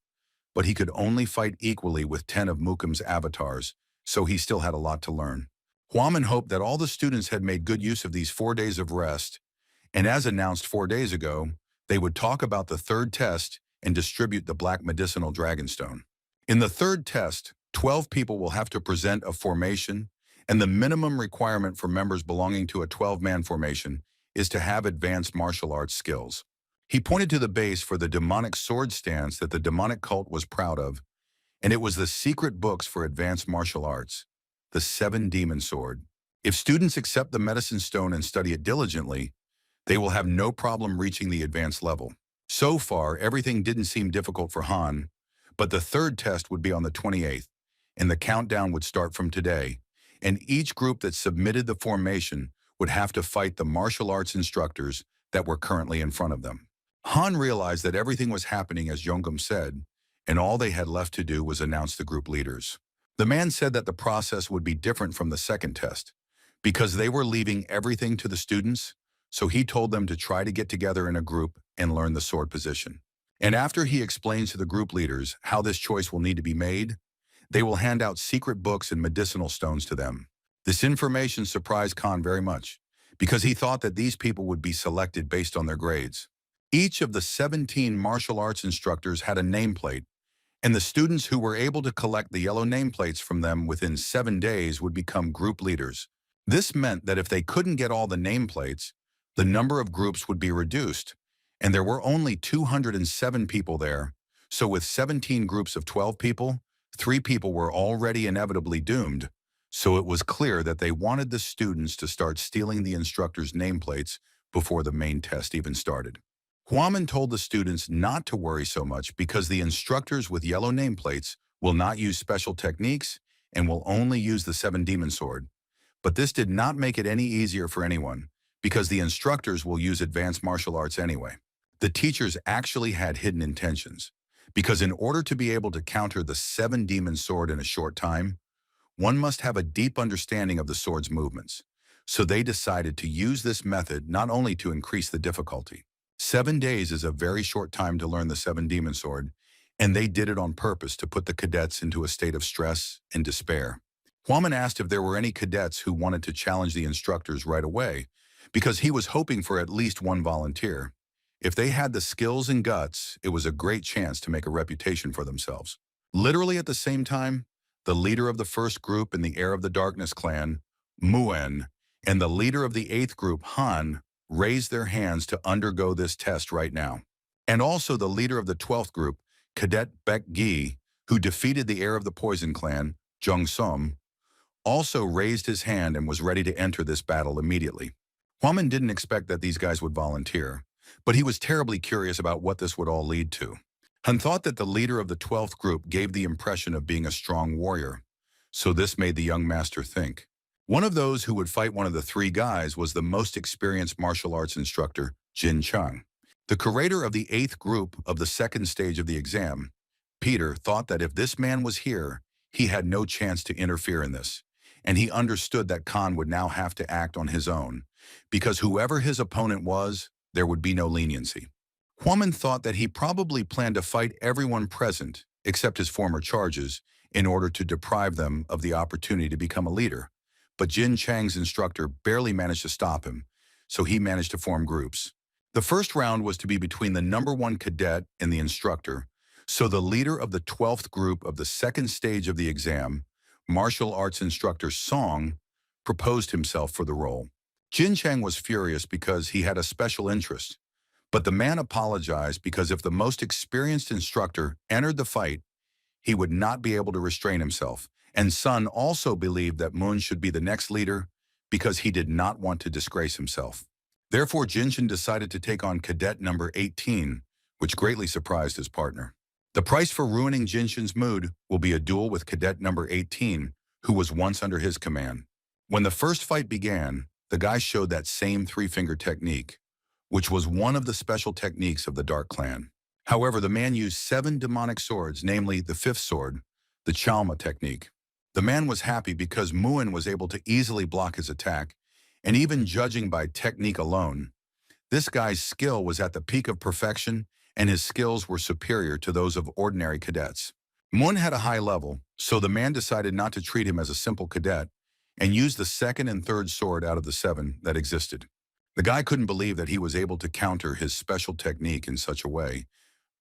but he could only fight equally with 10 of Mukim's avatars, so he still had a lot to learn. Huaman hoped that all the students had made good use of these 4 days of rest, and as announced 4 days ago, they would talk about the third test and distribute the Black Medicinal Dragonstone. In the third test, 12 people will have to present a formation, and the minimum requirement for members belonging to a 12-man formation is to have advanced martial arts skills. He pointed to the base for the demonic sword stance that the demonic cult was proud of, and it was the secret books for advanced martial arts, the 7 Demon Sword. If students accept the medicine stone and study it diligently, they will have no problem reaching the advanced level. So far, everything didn't seem difficult for Han, but the third test would be on the 28th, and the countdown would start from today, and each group that submitted the formation would have to fight the martial arts instructors that were currently in front of them. Han realized that everything was happening as Yongam said, and all they had left to do was announce the group leaders. The man said that the process would be different from the second test, because they were leaving everything to the students, so he told them to try to get together in a group and learn the sword position. And after he explains to the group leaders how this choice will need to be made, they will hand out secret books and medicinal stones to them. This information surprised Khan very much, because he thought that these people would be selected based on their grades. Each of the 17 martial arts instructors had a nameplate, and the students who were able to collect the yellow nameplates from them within 7 days would become group leaders. This meant that if they couldn't get all the nameplates, the number of groups would be reduced, and there were only 207 people there, so with 17 groups of 12 people, 3 people were already inevitably doomed, so it was clear that they wanted the students to start stealing the instructors' nameplates before the main test even started. Huaman told the students not to worry so much because the instructors with yellow nameplates will not use special techniques and will only use the 7 Demon Sword. But this did not make it any easier for anyone, because the instructors will use advanced martial arts anyway. The teachers actually had hidden intentions, because in order to be able to counter the 7-demon sword in a short time, one must have a deep understanding of the sword's movements. So they decided to use this method not only to increase the difficulty. 7 days is a very short time to learn the 7-demon sword, and they did it on purpose to put the cadets into a state of stress and despair. Huaman asked if there were any cadets who wanted to challenge the instructors right away, because he was hoping for at least one volunteer. If they had the skills and guts, it was a great chance to make a reputation for themselves. Literally at the same time, the leader of the first group in the Heir of the Darkness clan, Murim, and the leader of the 8th group, Han, raised their hands to undergo this test right now. And also the leader of the 12th group, Cadet Baek Gi, who defeated the Heir of the Poison clan, Jung Sum, also raised his hand and was ready to enter this battle immediately. Huaman didn't expect that these guys would volunteer, but he was terribly curious about what this would all lead to. Han thought that the leader of the 12th group gave the impression of being a strong warrior, so this made the young master think. One of those who would fight one of the 3 guys was the most experienced martial arts instructor, Jin Chung. The curator of the 8th group of the 2nd stage of the exam, Peter, thought that if this man was here, he had no chance to interfere in this, and he understood that Khan would now have to act on his own, because whoever his opponent was, there would be no leniency. Huaman thought that he probably planned to fight everyone present, except his former charges, in order to deprive them of the opportunity to become a leader. But Jin Chang's instructor barely managed to stop him, so he managed to form groups. The first round was to be between the number 1 cadet and the instructor, so the leader of the 12th group of the 2nd stage of the exam, martial arts instructor Song, proposed himself for the role. Jin Chang was furious because he had a special interest, but the man apologized because if the most experienced instructor entered the fight, he would not be able to restrain himself, and Sun also believed that Moon should be the next leader because he did not want to disgrace himself. Therefore, Jinshin decided to take on cadet number 18, which greatly surprised his partner. The price for ruining Jinshin's mood will be a duel with cadet number 18, who was once under his command. When the first fight began, the guy showed that same 3-finger technique, which was one of the special techniques of the Dark Clan. However, the man used 7 demonic swords, namely the 5th sword, the Chalma technique. The man was happy because Muin was able to easily block his attack, and even judging by technique alone, this guy's skill was at the peak of perfection and his skills were superior to those of ordinary cadets. Muin had a high level, so the man decided not to treat him as a simple cadet and used the 2nd and 3rd sword out of the 7 that existed. The guy couldn't believe that he was able to counter his special technique in such a way,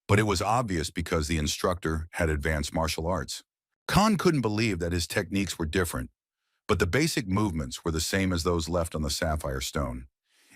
but it was obvious because the instructor had advanced martial arts. Khan couldn't believe that his techniques were different, but the basic movements were the same as those left on the sapphire stone.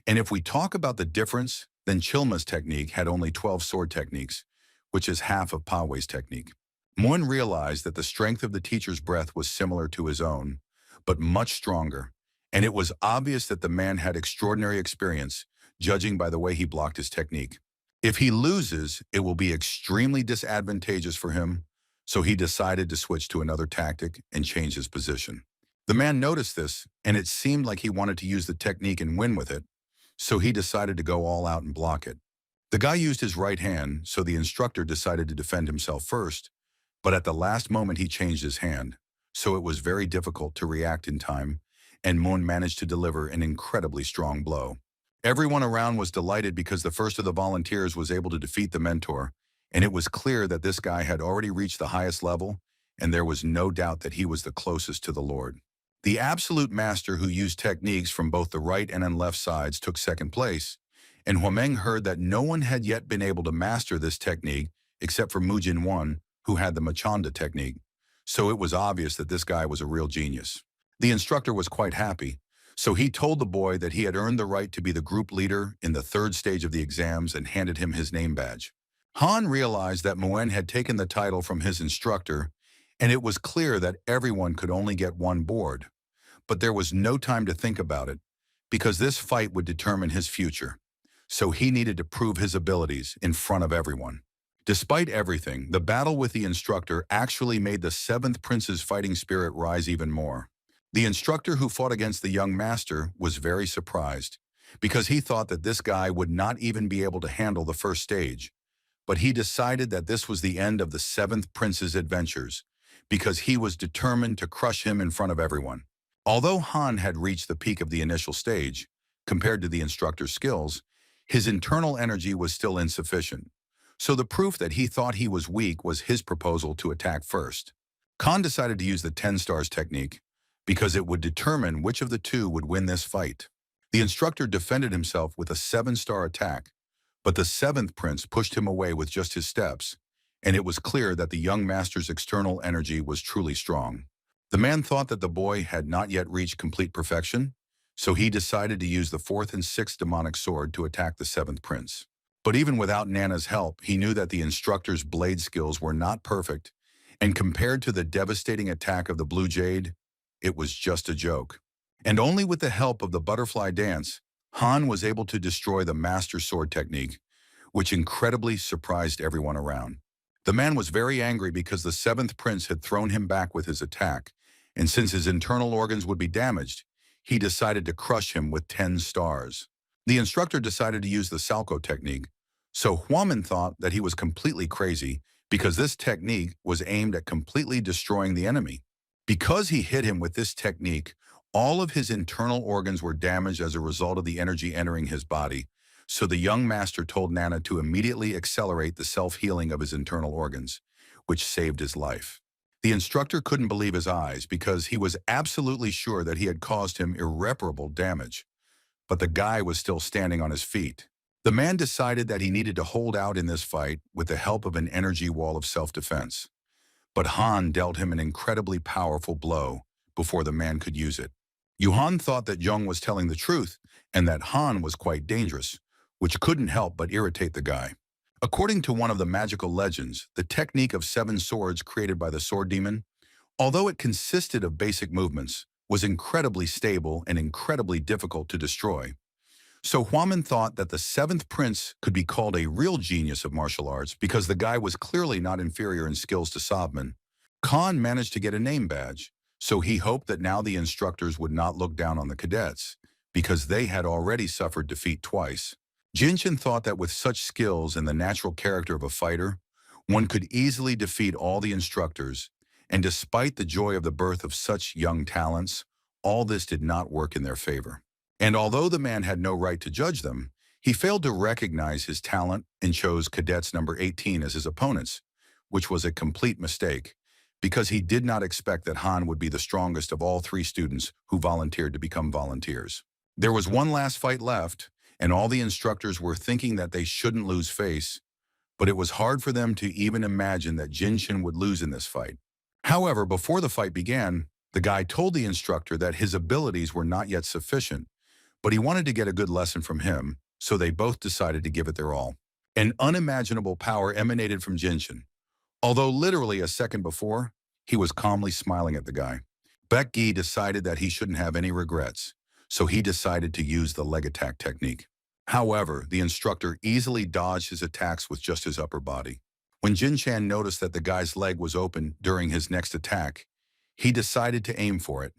And if we talk about the difference, then Chilma's technique had only 12 sword techniques, which is half of Pawei's technique. Muin realized that the strength of the teacher's breath was similar to his own, but much stronger, and it was obvious that the man had extraordinary experience, judging by the way he blocked his technique. If he loses, it will be extremely disadvantageous for him, so he decided to switch to another tactic and change his position. The man noticed this, and it seemed like he wanted to use the technique and win with it, so he decided to go all out and block it. The guy used his right hand, so the instructor decided to defend himself first, but at the last moment he changed his hand, so it was very difficult to react in time, and Moon managed to deliver an incredibly strong blow. Everyone around was delighted because the first of the volunteers was able to defeat the mentor, and it was clear that this guy had already reached the highest level, and there was no doubt that he was the closest to the Lord. The absolute master who used techniques from both the right and left sides took second place, and Huameng heard that no one had yet been able to master this technique except for Mujin Wan, who had the Machanda technique, so it was obvious that this guy was a real genius. The instructor was quite happy, so he told the boy that he had earned the right to be the group leader in the 3rd stage of the exams and handed him his name badge. Han realized that Muen had taken the title from his instructor, and it was clear that everyone could only get one board. But there was no time to think about it, because this fight would determine his future. So he needed to prove his abilities in front of everyone. Despite everything, the battle with the instructor actually made the 7th prince's fighting spirit rise even more. The instructor who fought against the young master was very surprised, because he thought that this guy would not even be able to handle the first stage. But he decided that this was the end of the seventh prince's adventures, because he was determined to crush him in front of everyone. Although Han had reached the peak of the initial stage, compared to the instructor's skills, his internal energy was still insufficient. So the proof that he thought he was weak was his proposal to attack first. Khan decided to use the 10 stars technique because it would determine which of the two would win this fight. The instructor defended himself with a 7-star attack, but the seventh prince pushed him away with just his steps, and it was clear that the young master's external energy was truly strong. The man thought that the boy had not yet reached complete perfection, so he decided to use the 4th and 6th demonic sword to attack the 7th prince. But even without Nana's help, he knew that the instructor's blade skills were not perfect, and compared to the devastating attack of the Blue Jade, it was just a joke. And only with the help of the butterfly dance, Han was able to destroy the master sword technique, which incredibly surprised everyone around. The man was very angry because the 7th prince had thrown him back with his attack, and since his internal organs would be damaged, he decided to crush him with 10 stars. The instructor decided to use the Salco technique, so Huaman thought that he was completely crazy because this technique was aimed at completely destroying the enemy. Because he hit him with this technique, all of his internal organs were damaged as a result of the energy entering his body, so the young master told Nana to immediately accelerate the self-healing of his internal organs, which saved his life. The instructor couldn't believe his eyes because he was absolutely sure that he had caused him irreparable damage. But the guy was still standing on his feet. The man decided that he needed to hold out in this fight with the help of an energy wall of self-defense. But Han dealt him an incredibly powerful blow before the man could use it. Yuhan thought that Jung was telling the truth and that Han was quite dangerous, which couldn't help but irritate the guy. According to one of the magical legends, the technique of 7 swords created by the sword demon, although it consisted of basic movements, was incredibly stable and incredibly difficult to destroy. So Huaman thought that the 7th prince could be called a real genius of martial arts because the guy was clearly not inferior in skills to Sobman. Khan managed to get a name badge, so he hoped that now the instructors would not look down on the cadets, because they had already suffered defeat twice. Jinshin thought that with such skills and the natural character of a fighter, one could easily defeat all the instructors, and despite the joy of the birth of such young talents, all this did not work in their favor. And although the man had no right to judge them, he failed to recognize his talent and chose cadets number 18 as his opponents, which was a complete mistake, because he did not expect that Han would be the strongest of all 3 students who volunteered to become volunteers. There was one last fight left, and all the instructors were thinking that they shouldn't lose face, but it was hard for them to even imagine that Jinshin would lose in this fight. However, before the fight began, the guy told the instructor that his abilities were not yet sufficient, but he wanted to get a good lesson from him, so they both decided to give it their all. An unimaginable power emanated from Jinshin. Although literally a second before, he was calmly smiling at the guy. Baek-gi decided that he shouldn't have any regrets, so he decided to use the leg attack technique. However, the instructor easily dodged his attacks with just his upper body. When Jin-chan noticed that the guy's leg was open during his next attack, he decided to aim for it,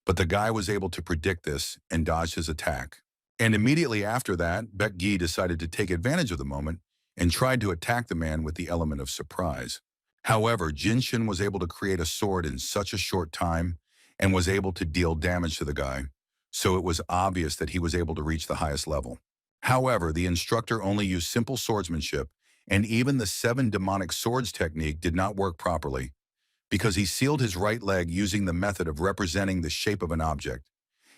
but the guy was able to predict this and dodged his attack. And immediately after that, Baek-gi decided to take advantage of the moment and tried to attack the man with the element of surprise. However, Jinshin was able to create a sword in such a short time and was able to deal damage to the guy, so it was obvious that he was able to reach the highest level. However, the instructor only used simple swordsmanship, and even the 7 demonic swords technique did not work properly, because he sealed his right leg using the method of representing the shape of an object,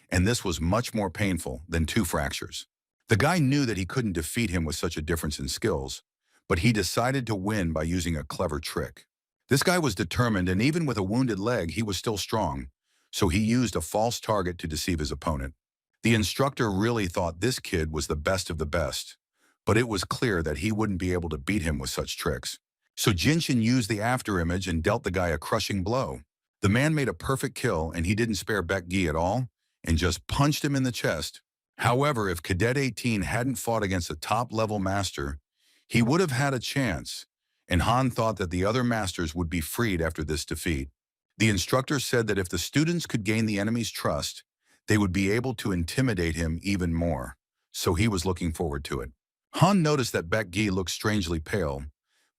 and this was much more painful than 2 fractures. The guy knew that he couldn't defeat him with such a difference in skills, but he decided to win by using a clever trick. This guy was determined, and even with a wounded leg, he was still strong, so he used a false target to deceive his opponent. The instructor really thought this kid was the best of the best, but it was clear that he wouldn't be able to beat him with such tricks. So Jinshin used the afterimage and dealt the guy a crushing blow. The man made a perfect kill, and he didn't spare Baek-gi at all, and just punched him in the chest. However, if Cadet 18 hadn't fought against a top-level master, he would have had a chance, and Han thought that the other masters would be freed after this defeat. The instructor said that if the students could gain the enemy's trust, they would be able to intimidate him even more. so he was looking forward to it. Han noticed that Baek Gi looked strangely pale,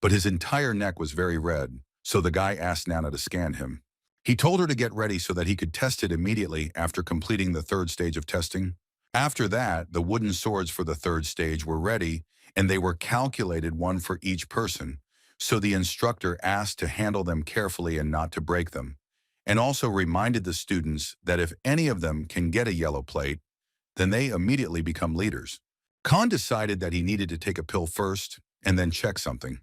but his entire neck was very red, so the guy asked Nana to scan him. He told her to get ready so that he could test it immediately after completing the third stage of testing. After that, the wooden swords for the third stage were ready, and they were calculated one for each person, so the instructor asked to handle them carefully and not to break them, and also reminded the students that if any of them can get a yellow plate, then they immediately become leaders. Khan decided that he needed to take a pill first and then check something,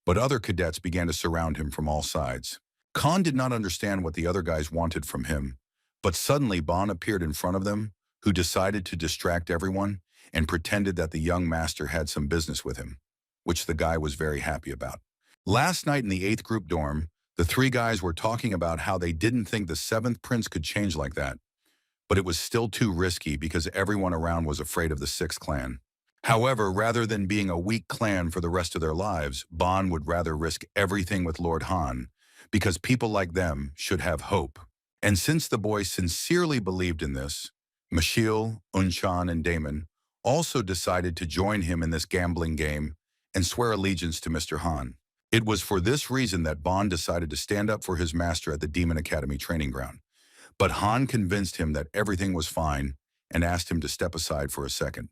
but other cadets began to surround him from all sides. Khan did not understand what the other guys wanted from him, but suddenly Bon appeared in front of them, who decided to distract everyone and pretended that the young master had some business with him, which the guy was very happy about. Last night in the 8th group dorm, the 3 guys were talking about how they didn't think the 7th prince could change like that, but it was still too risky because everyone around was afraid of the 6th clan. However, rather than being a weak clan for the rest of their lives, Bon would rather risk everything with Lord Han, because people like them should have hope. And since the boys sincerely believed in this, Michiel, Unchan, and Damon also decided to join him in this gambling game and swear allegiance to Mr. Han. It was for this reason that Bon decided to stand up for his master at the Demon Academy training ground. But Han convinced him that everything was fine and asked him to step aside for a second.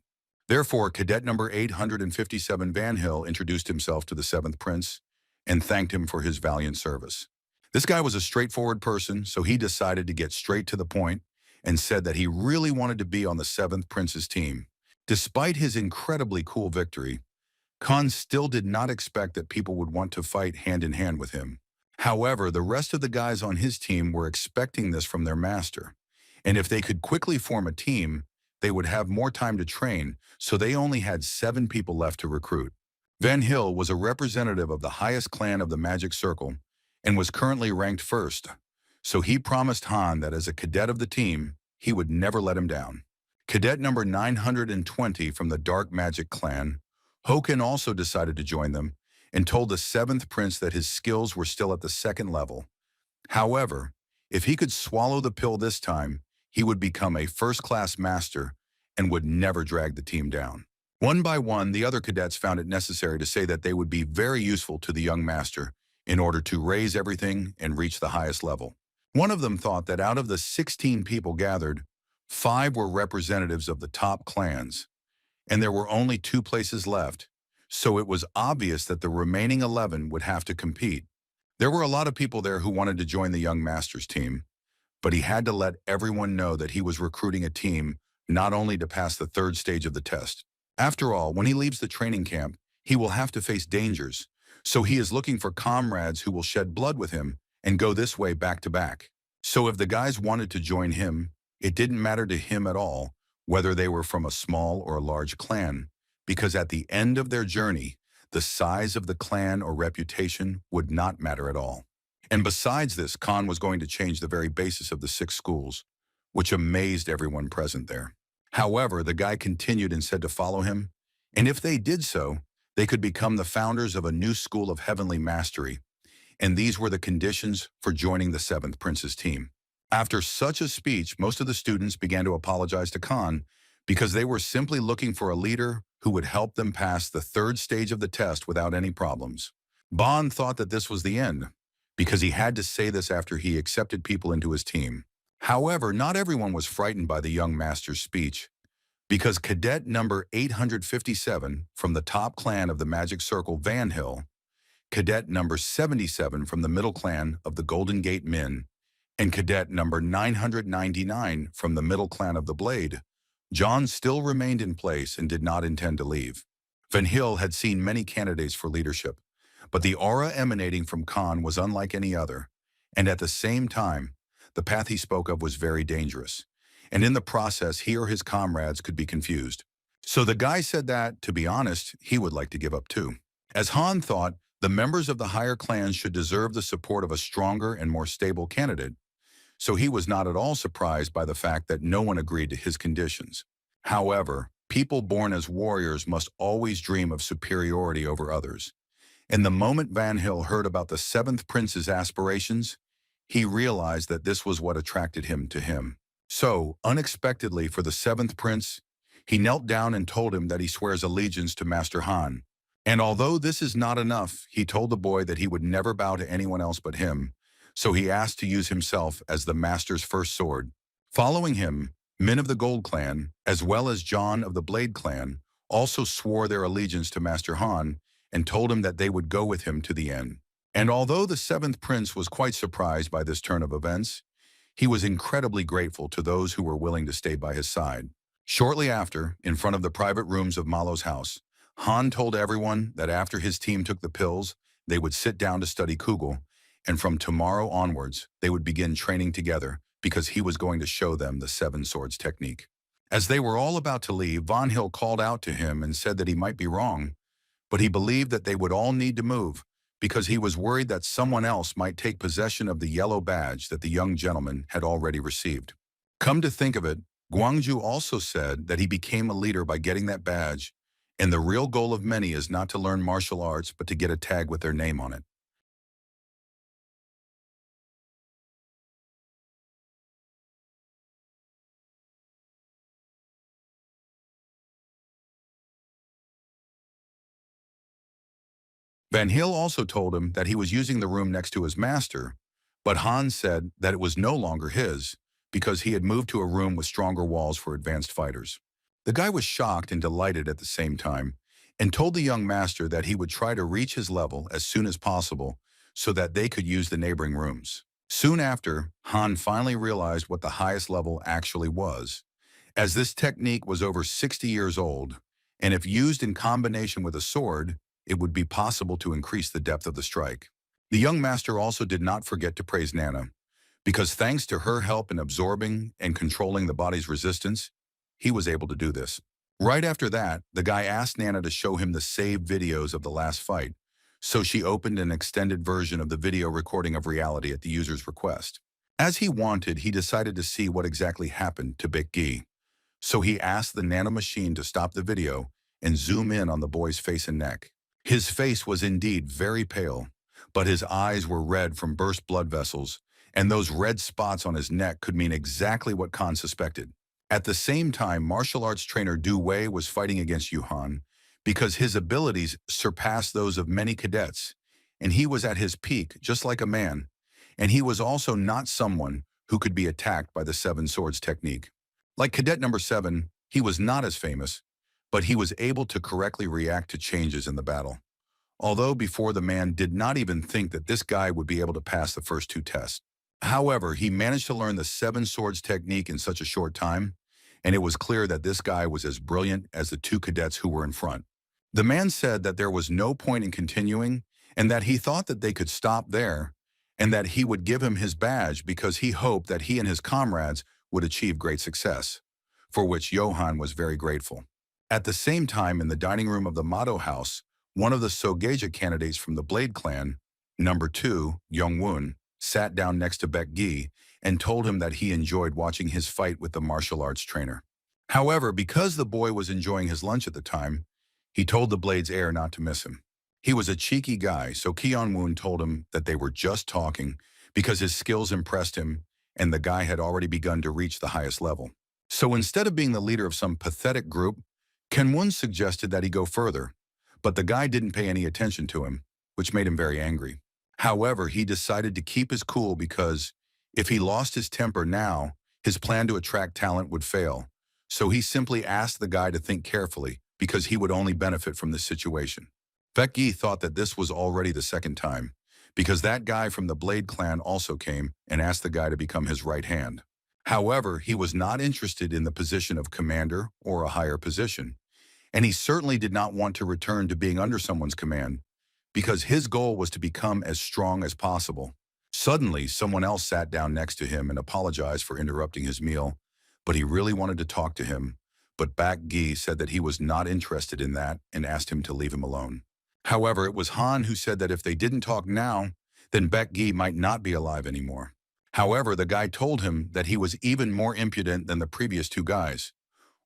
Therefore, cadet number 857 Van Hill introduced himself to the 7th prince and thanked him for his valiant service. This guy was a straightforward person, so he decided to get straight to the point and said that he really wanted to be on the 7th prince's team. Despite his incredibly cool victory, Khan still did not expect that people would want to fight hand in hand with him. However, the rest of the guys on his team were expecting this from their master, and if they could quickly form a team, they would have more time to train, so they only had 7 people left to recruit. Van Hill was a representative of the highest clan of the Magic Circle and was currently ranked first, so he promised Han that as a cadet of the team, he would never let him down. Cadet number 920 from the Dark Magic clan, Hoken also decided to join them and told the 7th prince that his skills were still at the 2nd level. However, if he could swallow the pill this time, he would become a first-class master and would never drag the team down. One by one, the other cadets found it necessary to say that they would be very useful to the young master in order to raise everything and reach the highest level. One of them thought that out of the 16 people gathered, 5 were representatives of the top clans, and there were only 2 places left, so it was obvious that the remaining 11 would have to compete. There were a lot of people there who wanted to join the young master's team, but he had to let everyone know that he was recruiting a team not only to pass the 3rd stage of the test. After all, when he leaves the training camp, he will have to face dangers, so he is looking for comrades who will shed blood with him and go this way back to back. So if the guys wanted to join him, it didn't matter to him at all whether they were from a small or a large clan, because at the end of their journey, the size of the clan or reputation would not matter at all. And besides this, Khan was going to change the very basis of the 6 schools, which amazed everyone present there. However, the guy continued and said to follow him, and if they did so, they could become the founders of a new school of heavenly mastery, and these were the conditions for joining the 7th prince's team. After such a speech, most of the students began to apologize to Khan because they were simply looking for a leader who would help them pass the 3rd stage of the test without any problems. Bon thought that this was the end, because he had to say this after he accepted people into his team. However, not everyone was frightened by the young master's speech, because cadet number 857 from the top clan of the Magic Circle, Van Hill, cadet number 77 from the middle clan of the Golden Gate Min, and cadet number 999 from the middle clan of the Blade, John still remained in place and did not intend to leave. Van Hill had seen many candidates for leadership, but the aura emanating from Khan was unlike any other, and at the same time, the path he spoke of was very dangerous, and in the process, he or his comrades could be confused. So the guy said that, to be honest, he would like to give up too. As Han thought, the members of the higher clans should deserve the support of a stronger and more stable candidate, so he was not at all surprised by the fact that no one agreed to his conditions. However, people born as warriors must always dream of superiority over others. And the moment Van Hill heard about the 7th prince's aspirations, he realized that this was what attracted him to him. So, unexpectedly for the 7th prince, He knelt down and told him that he swears allegiance to Master Han. And although this is not enough, he told the boy that he would never bow to anyone else but him, so he asked to use himself as the master's first sword. Following him, men of the Gold Clan, as well as John of the Blade Clan, also swore their allegiance to Master Han and told him that they would go with him to the end. And although the seventh prince was quite surprised by this turn of events, he was incredibly grateful to those who were willing to stay by his side. Shortly after, in front of the private rooms of Malo's house, Han told everyone that after his team took the pills, they would sit down to study Kugel, and from tomorrow onwards, they would begin training together because he was going to show them the seven swords technique. As they were all about to leave, Von Hill called out to him and said that he might be wrong, but he believed that they would all need to move because he was worried that someone else might take possession of the yellow badge that the young gentleman had already received. Come to think of it, Guangzhou also said that he became a leader by getting that badge, and the real goal of many is not to learn martial arts but to get a tag with their name on it. Van Hill also told him that he was using the room next to his master, but Hans said that it was no longer his because he had moved to a room with stronger walls for advanced fighters. The guy was shocked and delighted at the same time and told the young master that he would try to reach his level as soon as possible so that they could use the neighboring rooms. Soon after, Han finally realized what the highest level actually was, as this technique was over 60 years old, and if used in combination with a sword, it would be possible to increase the depth of the strike. The young master also did not forget to praise Nana, because thanks to her help in absorbing and controlling the body's resistance, he was able to do this. Right after that, the guy asked Nana to show him the saved videos of the last fight, so she opened an extended version of the video recording of reality at the user's request. As he wanted, he decided to see what exactly happened to Baek Gi. So he asked the nano machine to stop the video and zoom in on the boy's face and neck. His face was indeed very pale, but his eyes were red from burst blood vessels, and those red spots on his neck could mean exactly what Khan suspected. At the same time, martial arts trainer Du Wei was fighting against Yuhan because his abilities surpassed those of many cadets, and he was at his peak just like a man, and he was also not someone who could be attacked by the seven swords technique. Like cadet number 7, he was not as famous, but he was able to correctly react to changes in the battle. Although before the man did not even think that this guy would be able to pass the first 2 tests. However, he managed to learn the seven swords technique in such a short time, and it was clear that this guy was as brilliant as the 2 cadets who were in front. The man said that there was no point in continuing and that he thought that they could stop there and that he would give him his badge because he hoped that he and his comrades would achieve great success, for which Johann was very grateful. At the same time, in the dining room of the Mado house, one of the Sogeja candidates from the Blade clan, number 2, Young-Woon, sat down next to Baek Gi and told him that he enjoyed watching his fight with the martial arts trainer. However, because the boy was enjoying his lunch at the time, he told the Blade's heir not to miss him. He was a cheeky guy, so Kyung-Woon told him that they were just talking because his skills impressed him and the guy had already begun to reach the highest level. So instead of being the leader of some pathetic group, Ken-Woon suggested that he go further, but the guy didn't pay any attention to him, which made him very angry. However, he decided to keep his cool because if he lost his temper now, his plan to attract talent would fail. So he simply asked the guy to think carefully because he would only benefit from this situation. Baek Gi thought that this was already the second time, because that guy from the Blade clan also came and asked the guy to become his right hand. However, he was not interested in the position of commander or a higher position, and he certainly did not want to return to being under someone's command, because his goal was to become as strong as possible. Suddenly, someone else sat down next to him and apologized for interrupting his meal, but he really wanted to talk to him. But Baek Gi said that he was not interested in that and asked him to leave him alone. However, it was Han who said that if they didn't talk now, then Baek Gi might not be alive anymore. However, the guy told him that he was even more impudent than the previous 2 guys,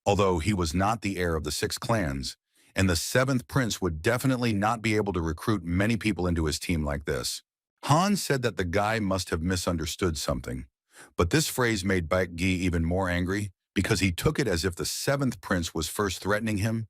although he was not the heir of the 6 clans, and the 7th prince would definitely not be able to recruit many people into his team like this. Han said that the guy must have misunderstood something, but this phrase made Baek Gi even more angry because he took it as if the seventh prince was first threatening him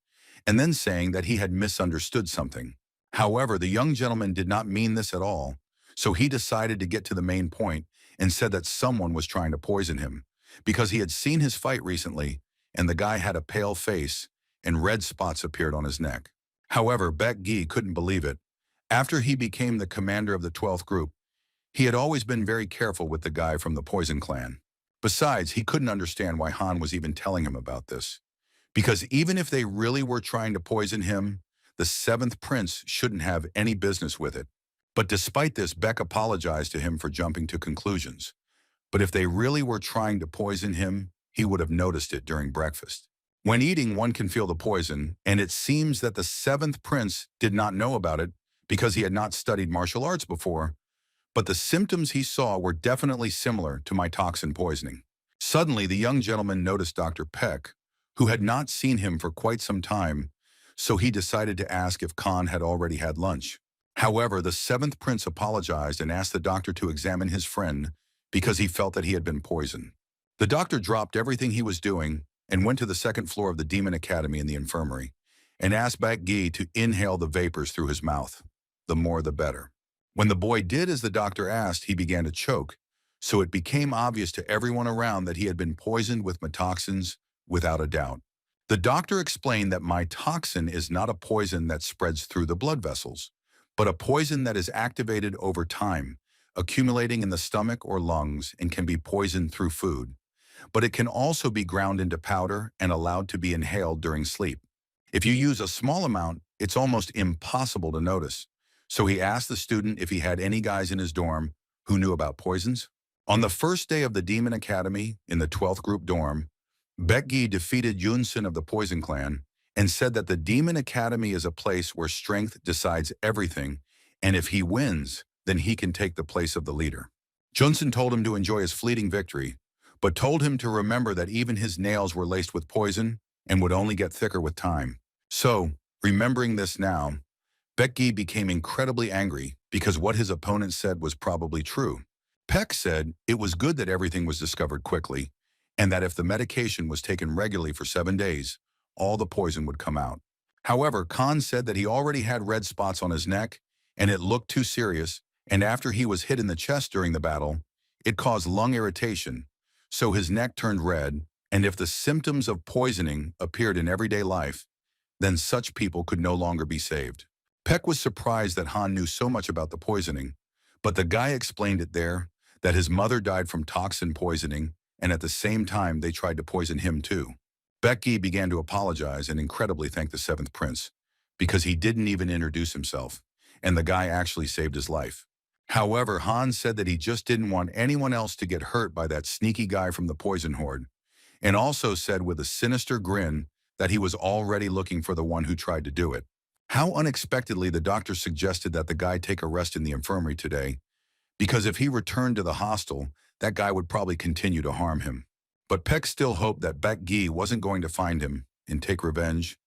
and then saying that he had misunderstood something. However, the young gentleman did not mean this at all, so he decided to get to the main point and said that someone was trying to poison him because he had seen his fight recently and the guy had a pale face and red spots appeared on his neck. However, Baek Gi couldn't believe it. After he became the commander of the 12th group, he had always been very careful with the guy from the Poison clan. Besides, he couldn't understand why Han was even telling him about this. Because even if they really were trying to poison him, the seventh prince shouldn't have any business with it. But despite this, Beck apologized to him for jumping to conclusions. But if they really were trying to poison him, he would have noticed it during breakfast. When eating, one can feel the poison, and it seems that the seventh prince did not know about it because he had not studied martial arts before, but the symptoms he saw were definitely similar to my toxin poisoning. Suddenly, the young gentleman noticed Dr. Peck, who had not seen him for quite some time, so he decided to ask if Khan had already had lunch. However, the seventh prince apologized and asked the doctor to examine his friend because he felt that he had been poisoned. The doctor dropped everything he was doing and went to the second floor of the Demon Academy in the infirmary and asked Baek Gi to inhale the vapors through his mouth. The more the better. When the boy did as the doctor asked, he began to choke, so it became obvious to everyone around that he had been poisoned with toxins without a doubt. The doctor explained that toxin is not a poison that spreads through the blood vessels, but a poison that is activated over time, accumulating in the stomach or lungs and can be poisoned through food. But it can also be ground into powder and allowed to be inhaled during sleep. If you use a small amount, it's almost impossible to notice. So he asked the student if he had any guys in his dorm who knew about poisons. On the first day of the Demon Academy in the 12th group dorm, Baek Gi defeated Yunsun of the Poison clan and said that the Demon Academy is a place where strength decides everything, and if he wins, then he can take the place of the leader. Junsun told him to enjoy his fleeting victory, but told him to remember that even his nails were laced with poison and would only get thicker with time. So, remembering this now, Baek Gi became incredibly angry because what his opponent said was probably true. Peck said it was good that everything was discovered quickly, and that if the medication was taken regularly for 7 days, all the poison would come out. However, Khan said that he already had red spots on his neck, and it looked too serious, and after he was hit in the chest during the battle, it caused lung irritation, so his neck turned red, and if the symptoms of poisoning appeared in everyday life, then such people could no longer be saved. Peck was surprised that Han knew so much about the poisoning, but the guy explained it there, that his mother died from toxin poisoning, and at the same time they tried to poison him too. Baek Gi began to apologize and incredibly thank the seventh prince, because he didn't even introduce himself, and the guy actually saved his life. However, Han said that he just didn't want anyone else to get hurt by that sneaky guy from the poison horde, and also said with a sinister grin that he was already looking for the one who tried to do it. How unexpectedly the doctor suggested that the guy take a rest in the infirmary today, because if he returned to the hostel, that guy would probably continue to harm him. But Peck still hoped that Baek Gi wasn't going to find him and take revenge,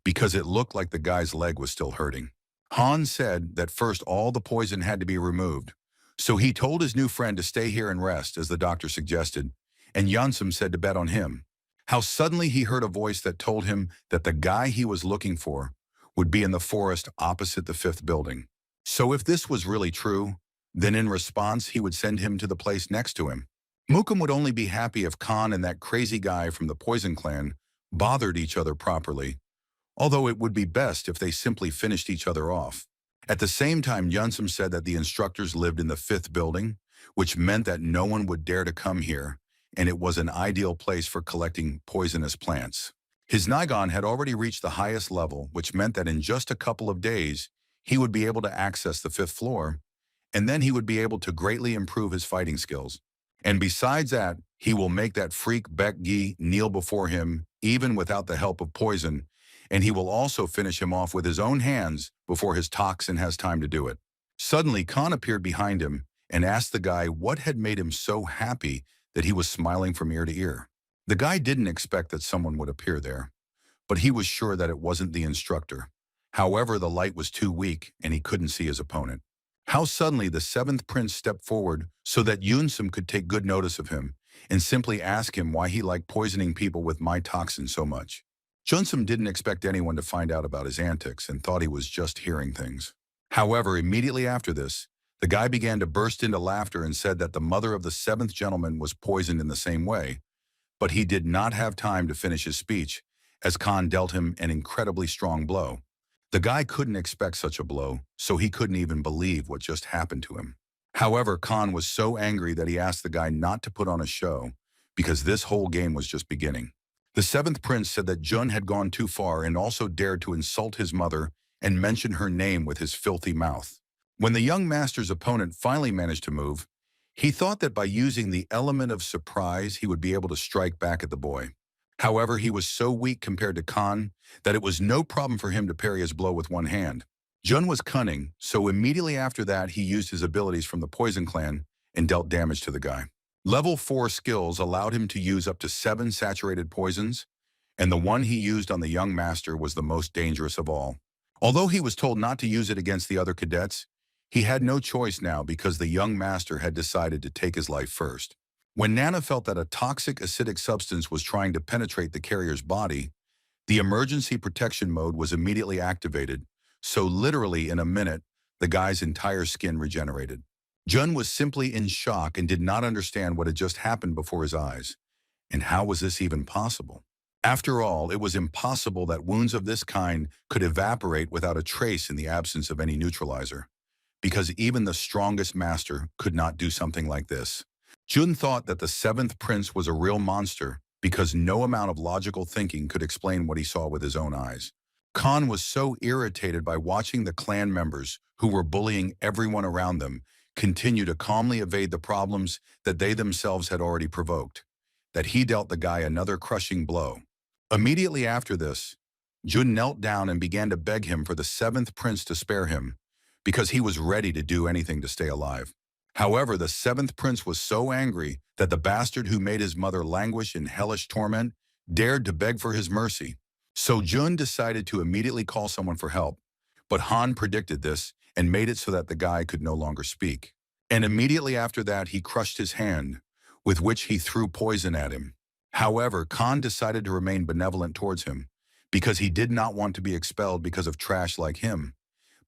because it looked like the guy's leg was still hurting. Han said that first all the poison had to be removed, so he told his new friend to stay here and rest as the doctor suggested, and Yunsum said to bet on him. How suddenly he heard a voice that told him that the guy he was looking for would be in the forest opposite the 5th building. So if this was really true, then in response he would send him to the place next to him. Mukim would only be happy if Khan and that crazy guy from the Poison clan bothered each other properly, although it would be best if they simply finished each other off. At the same time, Yunsum said that the instructors lived in the 5th building, which meant that no one would dare to come here, and it was an ideal place for collecting poisonous plants. His Nigon had already reached the highest level, which meant that in just a couple of days, he would be able to access the 5th floor, and then he would be able to greatly improve his fighting skills. And besides that, he will make that freak Baek Gi kneel before him, even without the help of poison, and he will also finish him off with his own hands before his toxin has time to do it. Suddenly, Khan appeared behind him and asked the guy what had made him so happy that he was smiling from ear to ear. The guy didn't expect that someone would appear there, but he was sure that it wasn't the instructor. However, the light was too weak and he couldn't see his opponent. How suddenly the 7th prince stepped forward so that Yunsum could take good notice of him, and simply ask him why he liked poisoning people with my toxin so much. Junsum didn't expect anyone to find out about his antics and thought he was just hearing things. However, immediately after this, the guy began to burst into laughter and said that the mother of the seventh gentleman was poisoned in the same way, but he did not have time to finish his speech, as Khan dealt him an incredibly strong blow. The guy couldn't expect such a blow, so he couldn't even believe what just happened to him. However, Khan was so angry that he asked the guy not to put on a show, because this whole game was just beginning. The seventh prince said that Jun had gone too far and also dared to insult his mother and mention her name with his filthy mouth. When the young master's opponent finally managed to move, he thought that by using the element of surprise he would be able to strike back at the boy. However, he was so weak compared to Khan that it was no problem for him to parry his blow with one hand. Jun was cunning, so immediately after that he used his abilities from the Poison Clan and dealt damage to the guy. Level 4 skills allowed him to use up to 7 saturated poisons, and the one he used on the young master was the most dangerous of all. Although he was told not to use it against the other cadets, he had no choice now because the young master had decided to take his life first. When Nana felt that a toxic acidic substance was trying to penetrate the carrier's body, the emergency protection mode was immediately activated, so literally in a minute, the guy's entire skin regenerated. Jun was simply in shock and did not understand what had just happened before his eyes. And how was this even possible? After all, it was impossible that wounds of this kind could evaporate without a trace in the absence of any neutralizer, because even the strongest master could not do something like this. Jun thought that the seventh prince was a real monster because no amount of logical thinking could explain what he saw with his own eyes. Khan was so irritated by watching the clan members, who were bullying everyone around them, continue to calmly evade the problems that they themselves had already provoked, that he dealt the guy another crushing blow. Immediately after this, Jun knelt down and began to beg him for the seventh prince to spare him, because he was ready to do anything to stay alive. However, the seventh prince was so angry that the bastard who made his mother languish in hellish torment dared to beg for his mercy. So Jun decided to immediately call someone for help, but Han predicted this and made it so that the guy could no longer speak. And immediately after that, he crushed his hand, with which he threw poison at him. However, Khan decided to remain benevolent towards him, because he did not want to be expelled because of trash like him,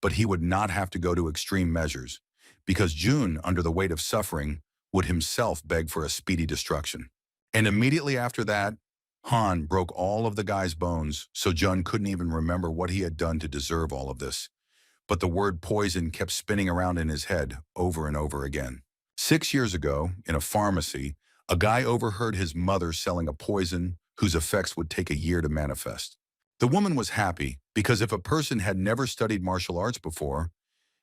but he would not have to go to extreme measures, because Jun, under the weight of suffering, would himself beg for a speedy destruction. And immediately after that, Han broke all of the guy's bones, so Jun couldn't even remember what he had done to deserve all of this. But the word poison kept spinning around in his head over and over again. 6 years ago, in a pharmacy, a guy overheard his mother selling a poison whose effects would take a year to manifest. The woman was happy, because if a person had never studied martial arts before,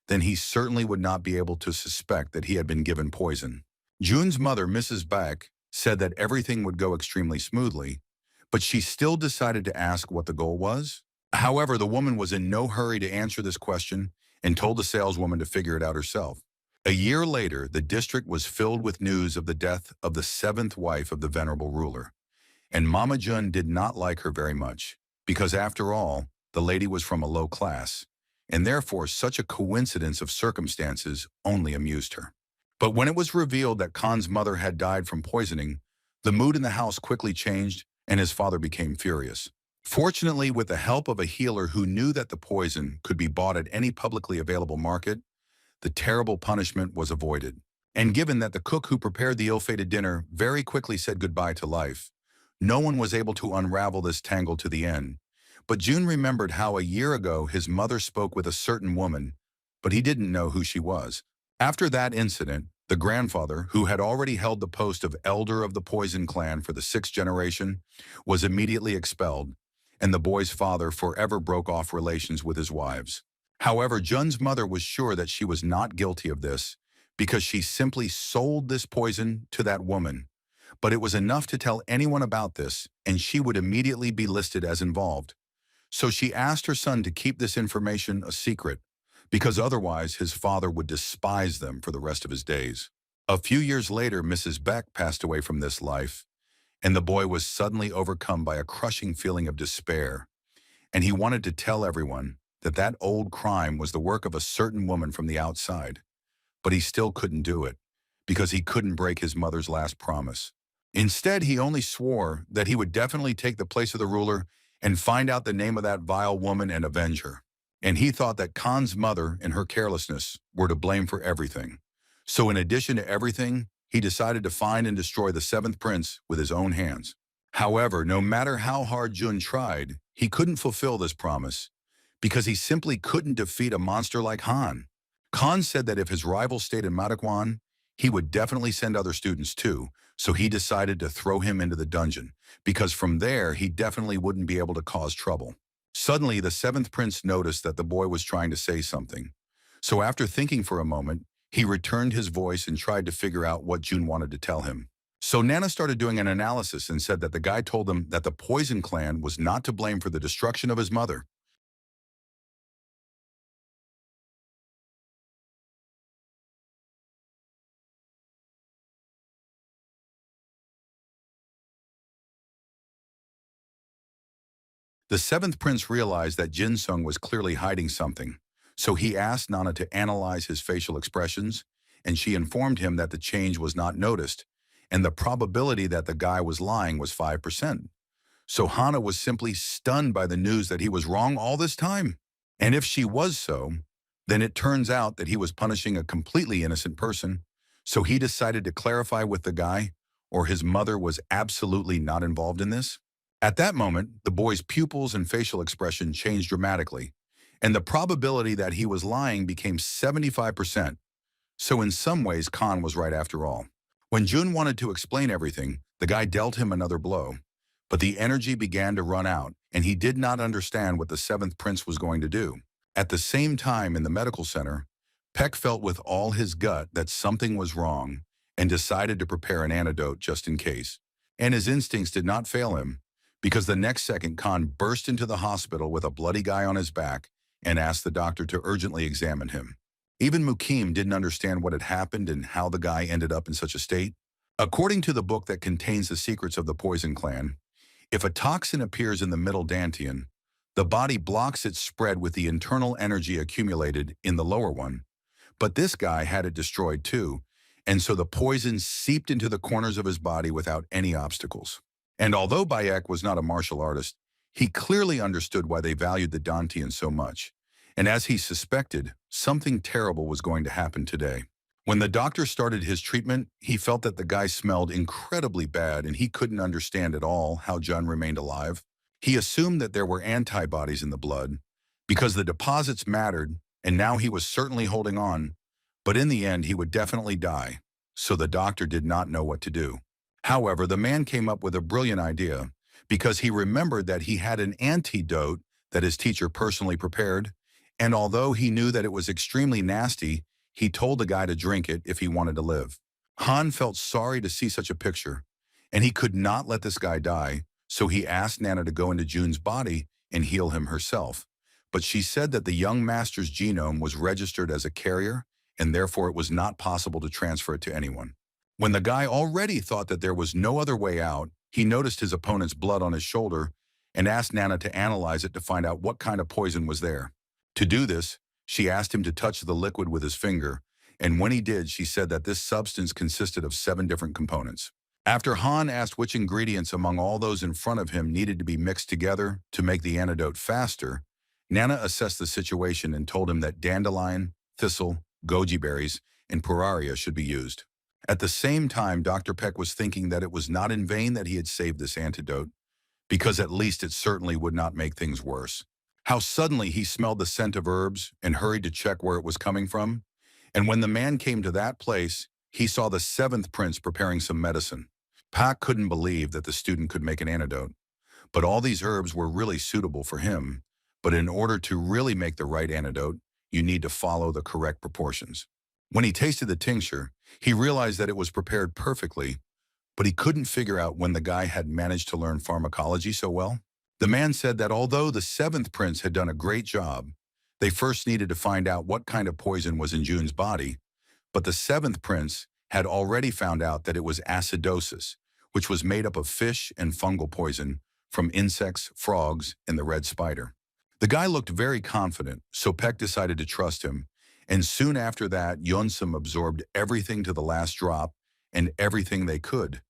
then he certainly would not be able to suspect that he had been given poison. Jun's mother, Mrs. Baek, said that everything would go extremely smoothly, but she still decided to ask what the goal was. However, the woman was in no hurry to answer this question and told the saleswoman to figure it out herself. A year later, the district was filled with news of the death of the seventh wife of the venerable ruler. And Mama Jun did not like her very much, because after all, the lady was from a low class, and therefore such a coincidence of circumstances only amused her. But when it was revealed that Khan's mother had died from poisoning, the mood in the house quickly changed and his father became furious. Fortunately, with the help of a healer who knew that the poison could be bought at any publicly available market, the terrible punishment was avoided. And given that the cook who prepared the ill-fated dinner very quickly said goodbye to life, no one was able to unravel this tangle to the end. But Jun remembered how a year ago his mother spoke with a certain woman, but he didn't know who she was. After that incident, the grandfather, who had already held the post of elder of the Poison Clan for the 6th generation, was immediately expelled, and the boy's father forever broke off relations with his wives. However, Jun's mother was sure that she was not guilty of this, because she simply sold this poison to that woman. But it was enough to tell anyone about this, and she would immediately be listed as involved. So she asked her son to keep this information a secret, because otherwise his father would despise them for the rest of his days. A few years later, Mrs. Beck passed away from this life, and the boy was suddenly overcome by a crushing feeling of despair, and he wanted to tell everyone that that old crime was the work of a certain woman from the outside. But he still couldn't do it, because he couldn't break his mother's last promise. Instead, he only swore that he would definitely take the place of the ruler and find out the name of that vile woman and avenge her. And he thought that Khan's mother and her carelessness were to blame for everything. So in addition to everything, he decided to find and destroy the seventh prince with his own hands. However, no matter how hard Jun tried, he couldn't fulfill this promise because he simply couldn't defeat a monster like Han. Khan said that if his rival stayed in Madakwan, he would definitely send other students too, so he decided to throw him into the dungeon, because from there he definitely wouldn't be able to cause trouble. Suddenly, the seventh prince noticed that the boy was trying to say something. So after thinking for a moment, he returned his voice and tried to figure out what Jun wanted to tell him. So Nana started doing an analysis and said that the guy told him that the Poison clan was not to blame for the destruction of his mother. The seventh prince realized that Jin Sung was clearly hiding something, so he asked Nana to analyze his facial expressions, and she informed him that the change was not noticed, and the probability that the guy was lying was 5%. So Hana was simply stunned by the news that he was wrong all this time. And if she was so, then it turns out that he was punishing a completely innocent person, so he decided to clarify with the guy, or his mother was absolutely not involved in this. At that moment, the boy's pupils and facial expression changed dramatically, and the probability that he was lying became 75%. So in some ways, Khan was right after all. When Jun wanted to explain everything, the guy dealt him another blow. But the energy began to run out, and he did not understand what the seventh prince was going to do. At the same time, in the medical center, Peck felt with all his gut that something was wrong and decided to prepare an antidote just in case. And his instincts did not fail him, because the next second Khan burst into the hospital with a bloody guy on his back and asked the doctor to urgently examine him. Even Mukim didn't understand what had happened and how the guy ended up in such a state. According to the book that contains the secrets of the Poison Clan, if a toxin appears in the middle dantian, the body blocks its spread with the internal energy accumulated in the lower one. But this guy had it destroyed too, and so the poison seeped into the corners of his body without any obstacles. And although Bayek was not a martial artist, he clearly understood why they valued the dantian so much. And as he suspected, something terrible was going to happen today. When the doctor started his treatment, he felt that the guy smelled incredibly bad and he couldn't understand at all how Jun remained alive. He assumed that there were antibodies in the blood because the deposits mattered, and now he was certainly holding on, but in the end he would definitely die, so the doctor did not know what to do. However, the man came up with a brilliant idea because he remembered that he had an antidote that his teacher personally prepared, and although he knew that it was extremely nasty, he told the guy to drink it if he wanted to live. Han felt sorry to see such a picture, and he could not let this guy die, so he asked Nana to go into Jun's body and heal him herself. But she said that the young master's genome was registered as a carrier, and therefore it was not possible to transfer it to anyone. When the guy already thought that there was no other way out, he noticed his opponent's blood on his shoulder and asked Nana to analyze it to find out what kind of poison was there. To do this, she asked him to touch the liquid with his finger, and when he did, she said that this substance consisted of 7 different components. After Han asked which ingredients among all those in front of him needed to be mixed together to make the antidote faster, Nana assessed the situation and told him that dandelion, thistle, goji berries, and puraria should be used. At the same time, Dr. Peck was thinking that it was not in vain that he had saved this antidote, because at least it certainly would not make things worse. How suddenly he smelled the scent of herbs and hurried to check where it was coming from. And when the man came to that place, he saw the seventh prince preparing some medicine. Pak couldn't believe that the student could make an antidote, but all these herbs were really suitable for him. But in order to really make the right antidote, you need to follow the correct proportions. When he tasted the tincture, he realized that it was prepared perfectly, but he couldn't figure out when the guy had managed to learn pharmacology so well. The man said that although the seventh prince had done a great job, they first needed to find out what kind of poison was in Jun's body, but the seventh prince had already found out that it was acidosis, which was made up of fish and fungal poison from insects, frogs, and the red spider. The guy looked very confident, so Peck decided to trust him, and soon after that, Yonsum absorbed everything to the last drop and everything they could.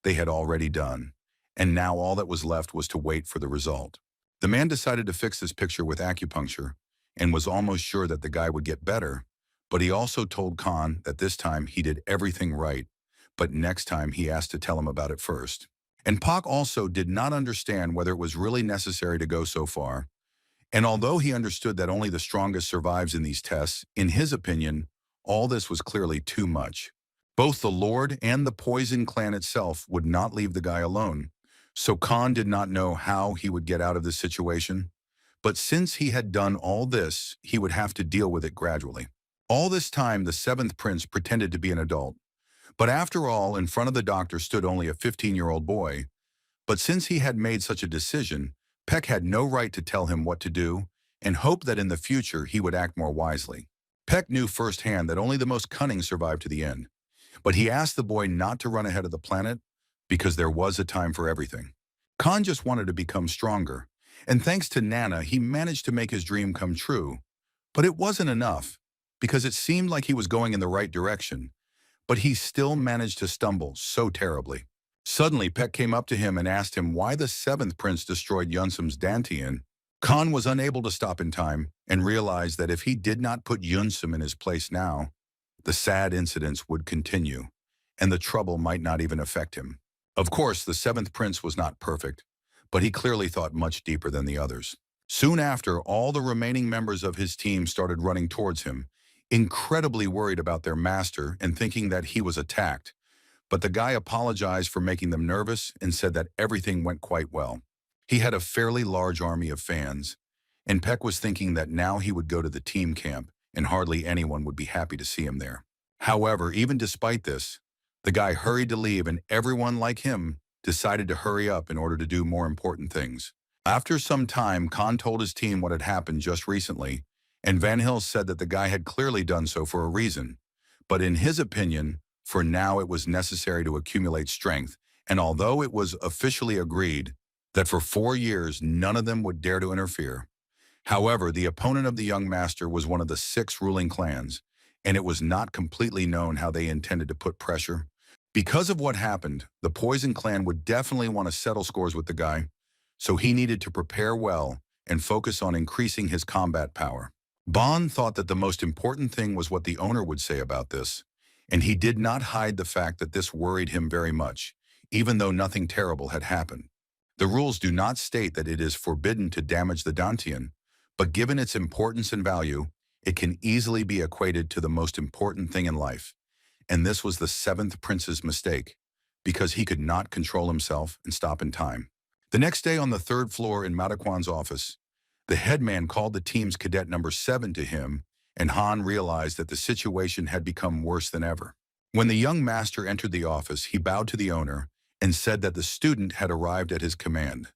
they had already done, and now all that was left was to wait for the result. The man decided to fix this picture with acupuncture and was almost sure that the guy would get better, but he also told Khan that this time he did everything right, but next time he asked to tell him about it first. And Pak also did not understand whether it was really necessary to go so far, and although he understood that only the strongest survives in these tests, in his opinion, all this was clearly too much. Both the Lord and the Poison clan itself would not leave the guy alone, so Khan did not know how he would get out of this situation. But since he had done all this, he would have to deal with it gradually. All this time, the seventh prince pretended to be an adult. But after all, in front of the doctor stood only a 15-year-old boy. But since he had made such a decision, Peck had no right to tell him what to do and hoped that in the future he would act more wisely. Peck knew firsthand that only the most cunning survived to the end. But he asked the boy not to run ahead of the planet because there was a time for everything. Khan just wanted to become stronger, and thanks to Nana, he managed to make his dream come true. But it wasn't enough, because it seemed like he was going in the right direction, but he still managed to stumble so terribly. Suddenly, Peck came up to him and asked him why the seventh prince destroyed Yunsum's Dantian. Khan was unable to stop in time and realized that if he did not put Yunsum in his place now, the sad incidents would continue, and the trouble might not even affect him. Of course, the seventh prince was not perfect, but he clearly thought much deeper than the others. Soon after, all the remaining members of his team started running towards him, incredibly worried about their master and thinking that he was attacked. But the guy apologized for making them nervous and said that everything went quite well. He had a fairly large army of fans, and Peck was thinking that now he would go to the team camp and hardly anyone would be happy to see him there. However, even despite this, the guy hurried to leave and everyone like him decided to hurry up in order to do more important things. After some time, Khan told his team what had happened just recently, and Van Hill said that the guy had clearly done so for a reason. But in his opinion, for now it was necessary to accumulate strength, and although it was officially agreed that for 4 years none of them would dare to interfere. However, the opponent of the young master was one of the 6 ruling clans, and it was not completely known how they intended to put pressure. Because of what happened, the Poison clan would definitely want to settle scores with the guy, so he needed to prepare well and focus on increasing his combat power. Bond thought that the most important thing was what the owner would say about this, and he did not hide the fact that this worried him very much, even though nothing terrible had happened. The rules do not state that it is forbidden to damage the Dantian, but given its importance and value, it can easily be equated to the most important thing in life. And this was the seventh prince's mistake, because he could not control himself and stop in time. The next day on the 3rd floor in Madaquan's office, the headman called the team's cadet number 7 to him, and Han realized that the situation had become worse than ever. When the young master entered the office, he bowed to the owner and said that the student had arrived at his command.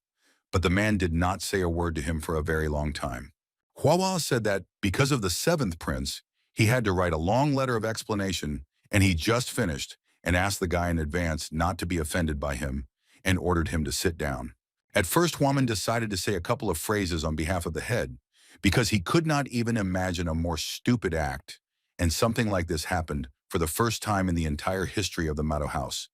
But the man did not say a word to him for a very long time. Hua said that because of the 7th prince, he had to write a long letter of explanation, and he just finished and asked the guy in advance not to be offended by him and ordered him to sit down. At first, Huaman decided to say a couple of phrases on behalf of the head because he could not even imagine a more stupid act, and something like this happened for the first time in the entire history of the Mado House.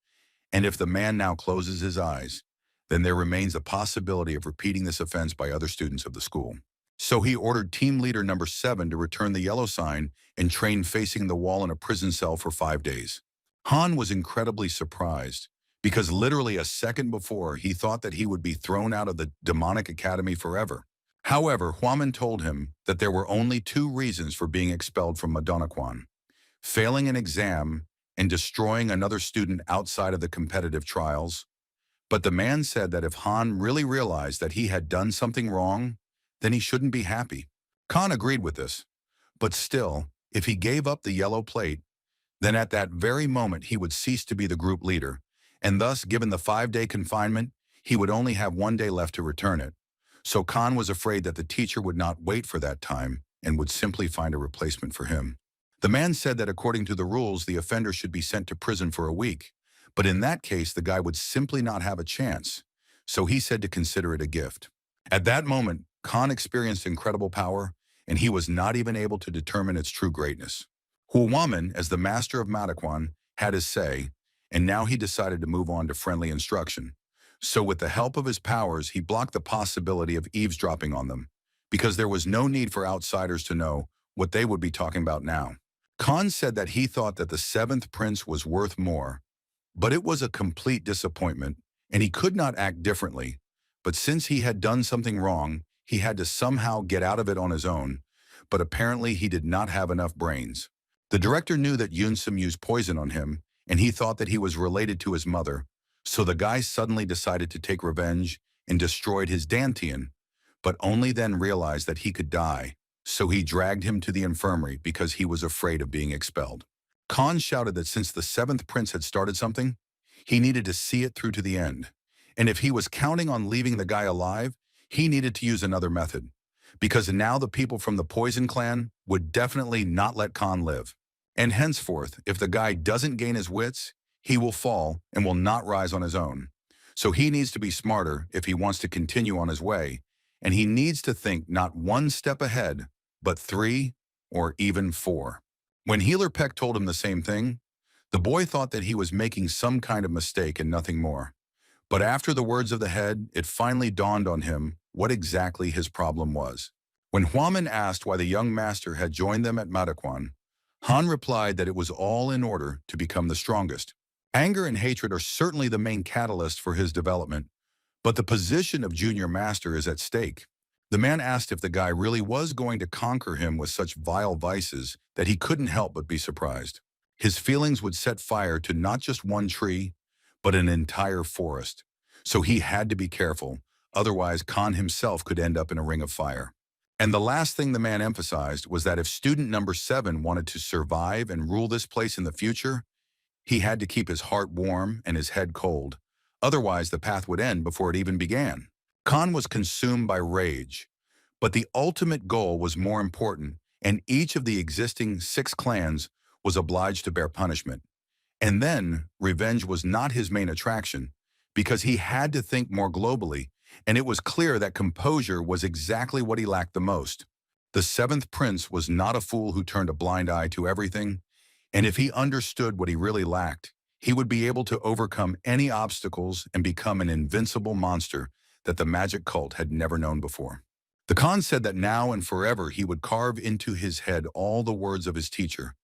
And if the man now closes his eyes, then there remains a possibility of repeating this offense by other students of the school. So he ordered team leader number 7 to return the yellow sign and train facing the wall in a prison cell for 5 days. Han was incredibly surprised because literally a second before he thought that he would be thrown out of the demonic academy forever. However, Huaman told him that there were only 2 reasons for being expelled from Madanaquan: failing an exam and destroying another student outside of the competitive trials. But the man said that if Han really realized that he had done something wrong, then he shouldn't be happy. Khan agreed with this, but still, if he gave up the yellow plate, then at that very moment he would cease to be the group leader, and thus, given the 5-day confinement, he would only have 1 day left to return it. So Khan was afraid that the teacher would not wait for that time and would simply find a replacement for him. The man said that according to the rules, the offender should be sent to prison for a week, but in that case, the guy would simply not have a chance, so he said to consider it a gift. At that moment, Khan experienced incredible power, and he was not even able to determine its true greatness. Huaman, as the master of Madaquan, had his say, and now he decided to move on to friendly instruction. So with the help of his powers, he blocked the possibility of eavesdropping on them, because there was no need for outsiders to know what they would be talking about now. Khan said that he thought that the seventh prince was worth more, but it was a complete disappointment, and he could not act differently. But since he had done something wrong, he had to somehow get out of it on his own, but apparently he did not have enough brains. The director knew that Yunsum used poison on him, and he thought that he was related to his mother, so the guy suddenly decided to take revenge and destroyed his Dantian, but only then realized that he could die, so he dragged him to the infirmary because he was afraid of being expelled. Khan shouted that since the seventh prince had started something, he needed to see it through to the end, and if he was counting on leaving the guy alive, he needed to use another method, because now the people from the Poison clan would definitely not let Khan live. And henceforth, if the guy doesn't gain his wits, he will fall and will not rise on his own. So he needs to be smarter if he wants to continue on his way, and he needs to think not one step ahead, but 3 or even 4. When Healer Peck told him the same thing, the boy thought that he was making some kind of mistake and nothing more. But after the words of the head, it finally dawned on him what exactly his problem was. When Huaman asked why the young master had joined them at Madaquan, Han replied that it was all in order to become the strongest. Anger and hatred are certainly the main catalyst for his development, but the position of junior master is at stake. The man asked if the guy really was going to conquer him with such vile vices that he couldn't help but be surprised. His feelings would set fire to not just one tree, but an entire forest. So he had to be careful, otherwise Khan himself could end up in a ring of fire. And the last thing the man emphasized was that if student number 7 wanted to survive and rule this place in the future, he had to keep his heart warm and his head cold. Otherwise, the path would end before it even began. Khan was consumed by rage, but the ultimate goal was more important, and each of the existing 6 clans was obliged to bear punishment. And then, revenge was not his main attraction, because he had to think more globally, and it was clear that composure was exactly what he lacked the most. The 7th prince was not a fool who turned a blind eye to everything, and if he understood what he really lacked, he would be able to overcome any obstacles and become an invincible monster that the magic cult had never known before. The Khan said that now and forever he would carve into his head all the words of his teacher,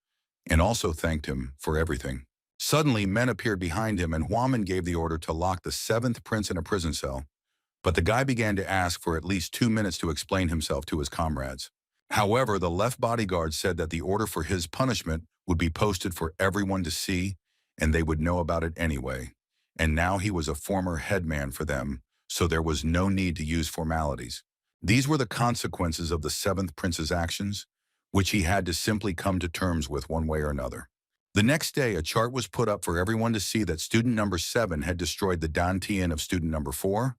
and also thanked him for everything. Suddenly, men appeared behind him, and Huaman gave the order to lock the 7th prince in a prison cell. But the guy began to ask for at least 2 minutes to explain himself to his comrades. However, the left bodyguard said that the order for his punishment would be posted for everyone to see, and they would know about it anyway. And now he was a former headman for them, so there was no need to use formalities. These were the consequences of the 7th prince's actions, which he had to simply come to terms with one way or another. The next day, a chart was put up for everyone to see that student number 7 had destroyed the Dantian of student number 4,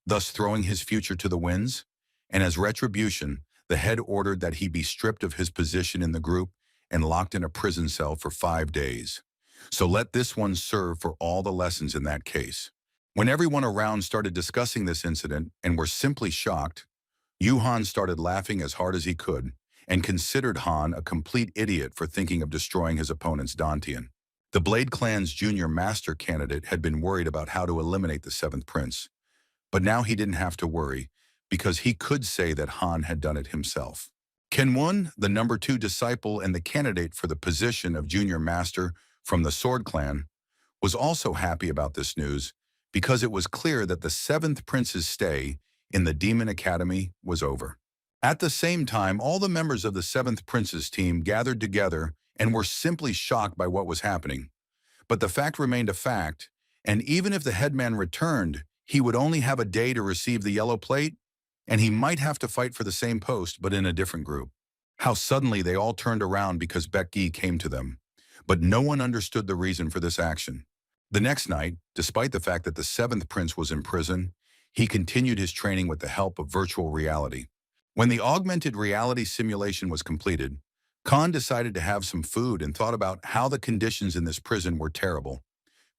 thus throwing his future to the winds, and as retribution, the head ordered that he be stripped of his position in the group and locked in a prison cell for 5 days. So let this one serve for all the lessons in that case. When everyone around started discussing this incident and were simply shocked, Yuhan started laughing as hard as he could and considered Han a complete idiot for thinking of destroying his opponent's Dantian. The Blade Clan's junior master candidate had been worried about how to eliminate the 7th prince, but now he didn't have to worry because he could say that Han had done it himself. Kenwon, the number 2 disciple and the candidate for the position of junior master from the Sword Clan, was also happy about this news because it was clear that the 7th prince's stay in the Demon Academy was over. At the same time, all the members of the 7th prince's team gathered together and were simply shocked by what was happening. But the fact remained a fact, and even if the headman returned, he would only have a day to receive the yellow plate, and he might have to fight for the same post but in a different group. How suddenly they all turned around because Becky came to them. But no one understood the reason for this action. The next night, despite the fact that the 7th prince was in prison, he continued his training with the help of virtual reality. When the augmented reality simulation was completed, Khan decided to have some food and thought about how the conditions in this prison were terrible,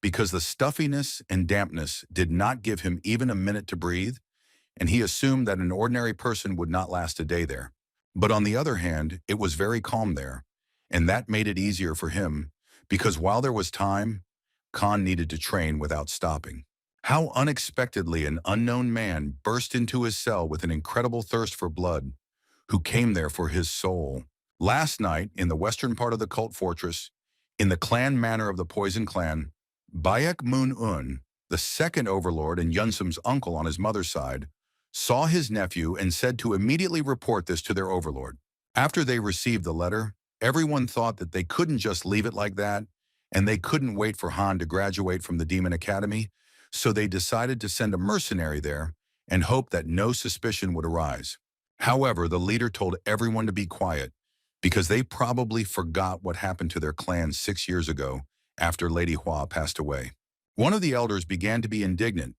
because the stuffiness and dampness did not give him even a minute to breathe, and he assumed that an ordinary person would not last a day there. But on the other hand, it was very calm there, and that made it easier for him, because while there was time, Khan needed to train without stopping. How unexpectedly an unknown man burst into his cell with an incredible thirst for blood, who came there for his soul. Last night, in the western part of the cult fortress, in the clan manor of the Poison Clan, Bayek Moon-un, the second overlord and Yunsum's uncle on his mother's side, saw his nephew and said to immediately report this to their overlord. After they received the letter, everyone thought that they couldn't just leave it like that, and they couldn't wait for Han to graduate from the Demon Academy, so they decided to send a mercenary there and hope that no suspicion would arise. However, the leader told everyone to be quiet because they probably forgot what happened to their clan 6 years ago after Lady Hua passed away. One of the elders began to be indignant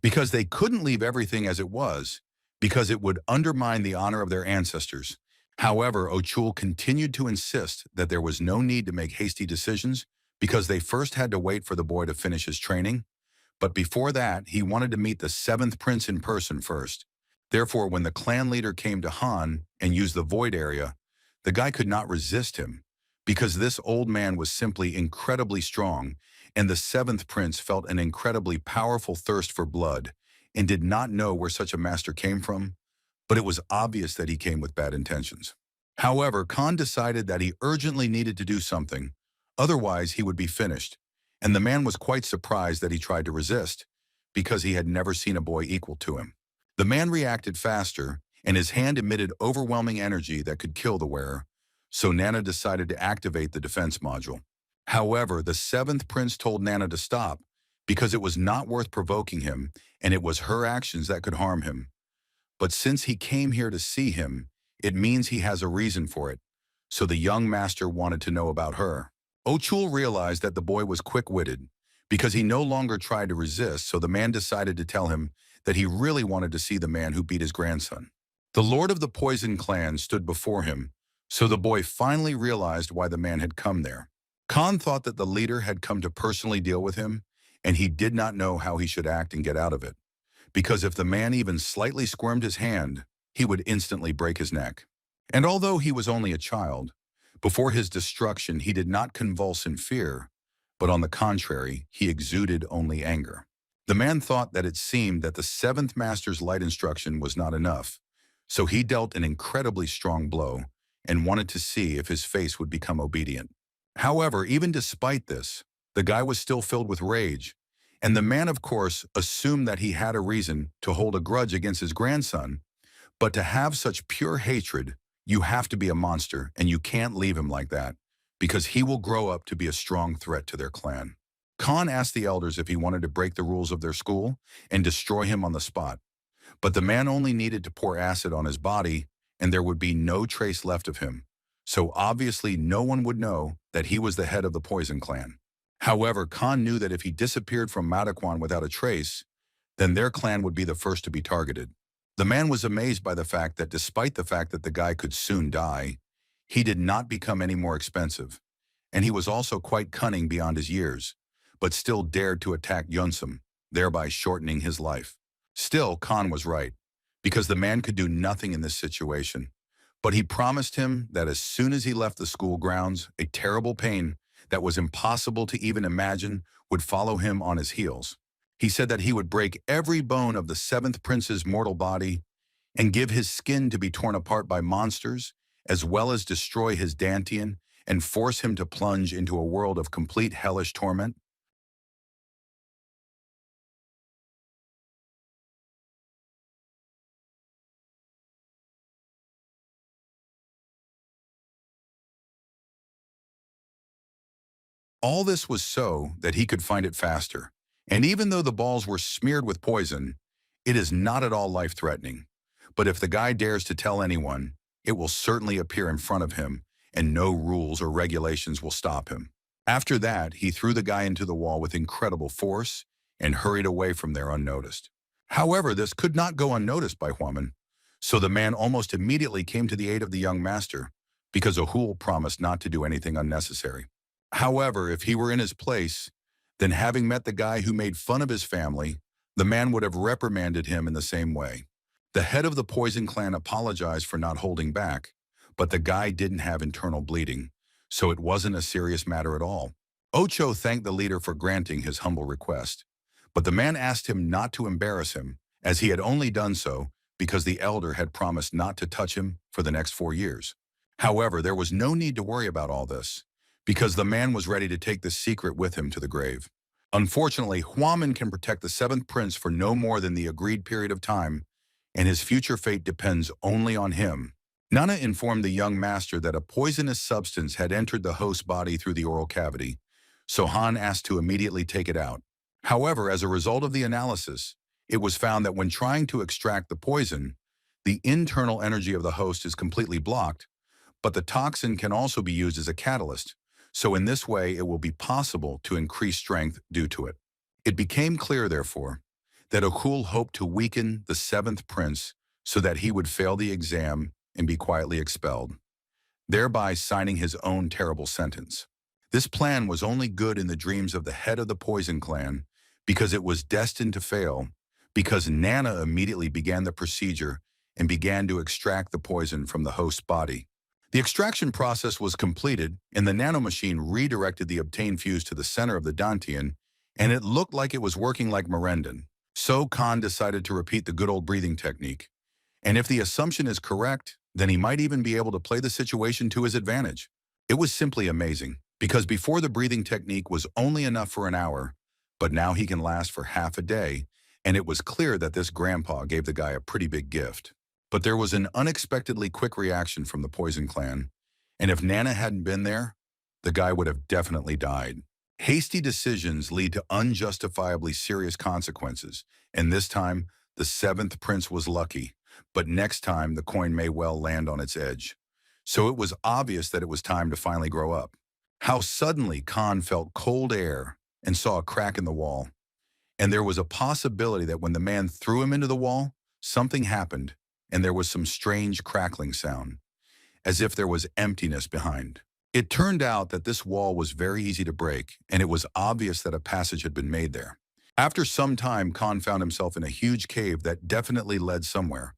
because they couldn't leave everything as it was because it would undermine the honor of their ancestors. However, Ochul continued to insist that there was no need to make hasty decisions because they first had to wait for the boy to finish his training. But before that, he wanted to meet the seventh prince in person first. Therefore, when the clan leader came to Han and used the void area, the guy could not resist him because this old man was simply incredibly strong, and the seventh prince felt an incredibly powerful thirst for blood and did not know where such a master came from, but it was obvious that he came with bad intentions. However, Khan decided that he urgently needed to do something, otherwise he would be finished, and the man was quite surprised that he tried to resist, because he had never seen a boy equal to him. The man reacted faster, and his hand emitted overwhelming energy that could kill the wearer, so Nana decided to activate the defense module. However, the seventh prince told Nana to stop because it was not worth provoking him, and it was her actions that could harm him. But since he came here to see him, it means he has a reason for it, so the young master wanted to know about her. Ochul realized that the boy was quick-witted because he no longer tried to resist, so the man decided to tell him that he really wanted to see the man who beat his grandson. The lord of the Poison Clan stood before him, so the boy finally realized why the man had come there. Khan thought that the leader had come to personally deal with him, and he did not know how he should act and get out of it, because if the man even slightly squirmed his hand, he would instantly break his neck. And although he was only a child, before his destruction he did not convulse in fear, but on the contrary, he exuded only anger. The man thought that it seemed that the seventh master's light instruction was not enough, so he dealt an incredibly strong blow and wanted to see if his face would become obedient. However, even despite this, the guy was still filled with rage, and the man, of course, assumed that he had a reason to hold a grudge against his grandson, but to have such pure hatred, you have to be a monster, and you can't leave him like that, because he will grow up to be a strong threat to their clan. Khan asked the elders if he wanted to break the rules of their school and destroy him on the spot, but the man only needed to pour acid on his body, and there would be no trace left of him, so obviously no one would know that he was the head of the Poison Clan. However, Khan knew that if he disappeared from Madaquan without a trace, then their clan would be the first to be targeted. The man was amazed by the fact that despite the fact that the guy could soon die, he did not become any more expensive, and he was also quite cunning beyond his years, but still dared to attack Yunsum, thereby shortening his life. Still, Khan was right, because the man could do nothing in this situation, but he promised him that as soon as he left the school grounds, a terrible pain that was impossible to even imagine would follow him on his heels. He said that he would break every bone of the seventh prince's mortal body and give his skin to be torn apart by monsters, as well as destroy his Dantian and force him to plunge into a world of complete hellish torment. All this was so that he could find it faster. And even though the balls were smeared with poison, it is not at all life-threatening. But if the guy dares to tell anyone, it will certainly appear in front of him, and no rules or regulations will stop him. After that, he threw the guy into the wall with incredible force and hurried away from there unnoticed. However, this could not go unnoticed by Huaman, so the man almost immediately came to the aid of the young master, because Ahul promised not to do anything unnecessary. However, if he were in his place, then having met the guy who made fun of his family, the man would have reprimanded him in the same way. The head of the Poison Clan apologized for not holding back, but the guy didn't have internal bleeding, so it wasn't a serious matter at all. Ocho thanked the leader for granting his humble request, but the man asked him not to embarrass him, as he had only done so because the elder had promised not to touch him for the next 4 years. However, there was no need to worry about all this, because the man was ready to take the secret with him to the grave. Unfortunately, Huaman can protect the seventh prince for no more than the agreed period of time, and his future fate depends only on him. Nana informed the young master that a poisonous substance had entered the host's body through the oral cavity, so Han asked to immediately take it out. However, as a result of the analysis, it was found that when trying to extract the poison, the internal energy of the host is completely blocked, but the toxin can also be used as a catalyst, so in this way it will be possible to increase strength due to it. It became clear, therefore, that Okul hoped to weaken the seventh prince so that he would fail the exam and be quietly expelled, thereby signing his own terrible sentence. This plan was only good in the dreams of the head of the Poison Clan because it was destined to fail, because Nana immediately began the procedure and began to extract the poison from the host's body. The extraction process was completed, and the nanomachine redirected the obtained fuse to the center of the Dantian, and it looked like it was working like Merendon. So Khan decided to repeat the good old breathing technique. And if the assumption is correct, then he might even be able to play the situation to his advantage. It was simply amazing, because before the breathing technique was only enough for an hour, but now he can last for half a day, and it was clear that this grandpa gave the guy a pretty big gift. But there was an unexpectedly quick reaction from the Poison Clan, and if Nana hadn't been there, the guy would have definitely died. Hasty decisions lead to unjustifiably serious consequences, and this time, the seventh prince was lucky, but next time the coin may well land on its edge. So it was obvious that it was time to finally grow up. How suddenly Khan felt cold air and saw a crack in the wall. And there was a possibility that when the man threw him into the wall, something happened, and there was some strange crackling sound, as if there was emptiness behind. It turned out that this wall was very easy to break, and it was obvious that a passage had been made there. After some time, Khan found himself in a huge cave that definitely led somewhere,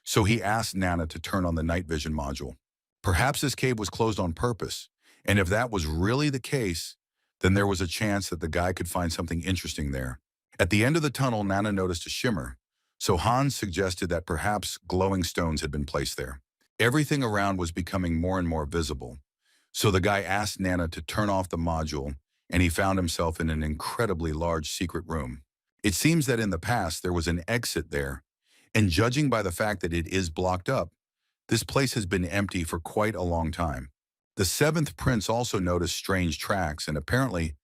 so he asked Nana to turn on the night vision module. Perhaps this cave was closed on purpose, and if that was really the case, then there was a chance that the guy could find something interesting there. At the end of the tunnel, Nana noticed a shimmer, so Hans suggested that perhaps glowing stones had been placed there. Everything around was becoming more and more visible, so the guy asked Nana to turn off the module, and he found himself in an incredibly large secret room. It seems that in the past there was an exit there, and judging by the fact that it is blocked up, this place has been empty for quite a long time. The seventh prince also noticed strange tracks, and apparently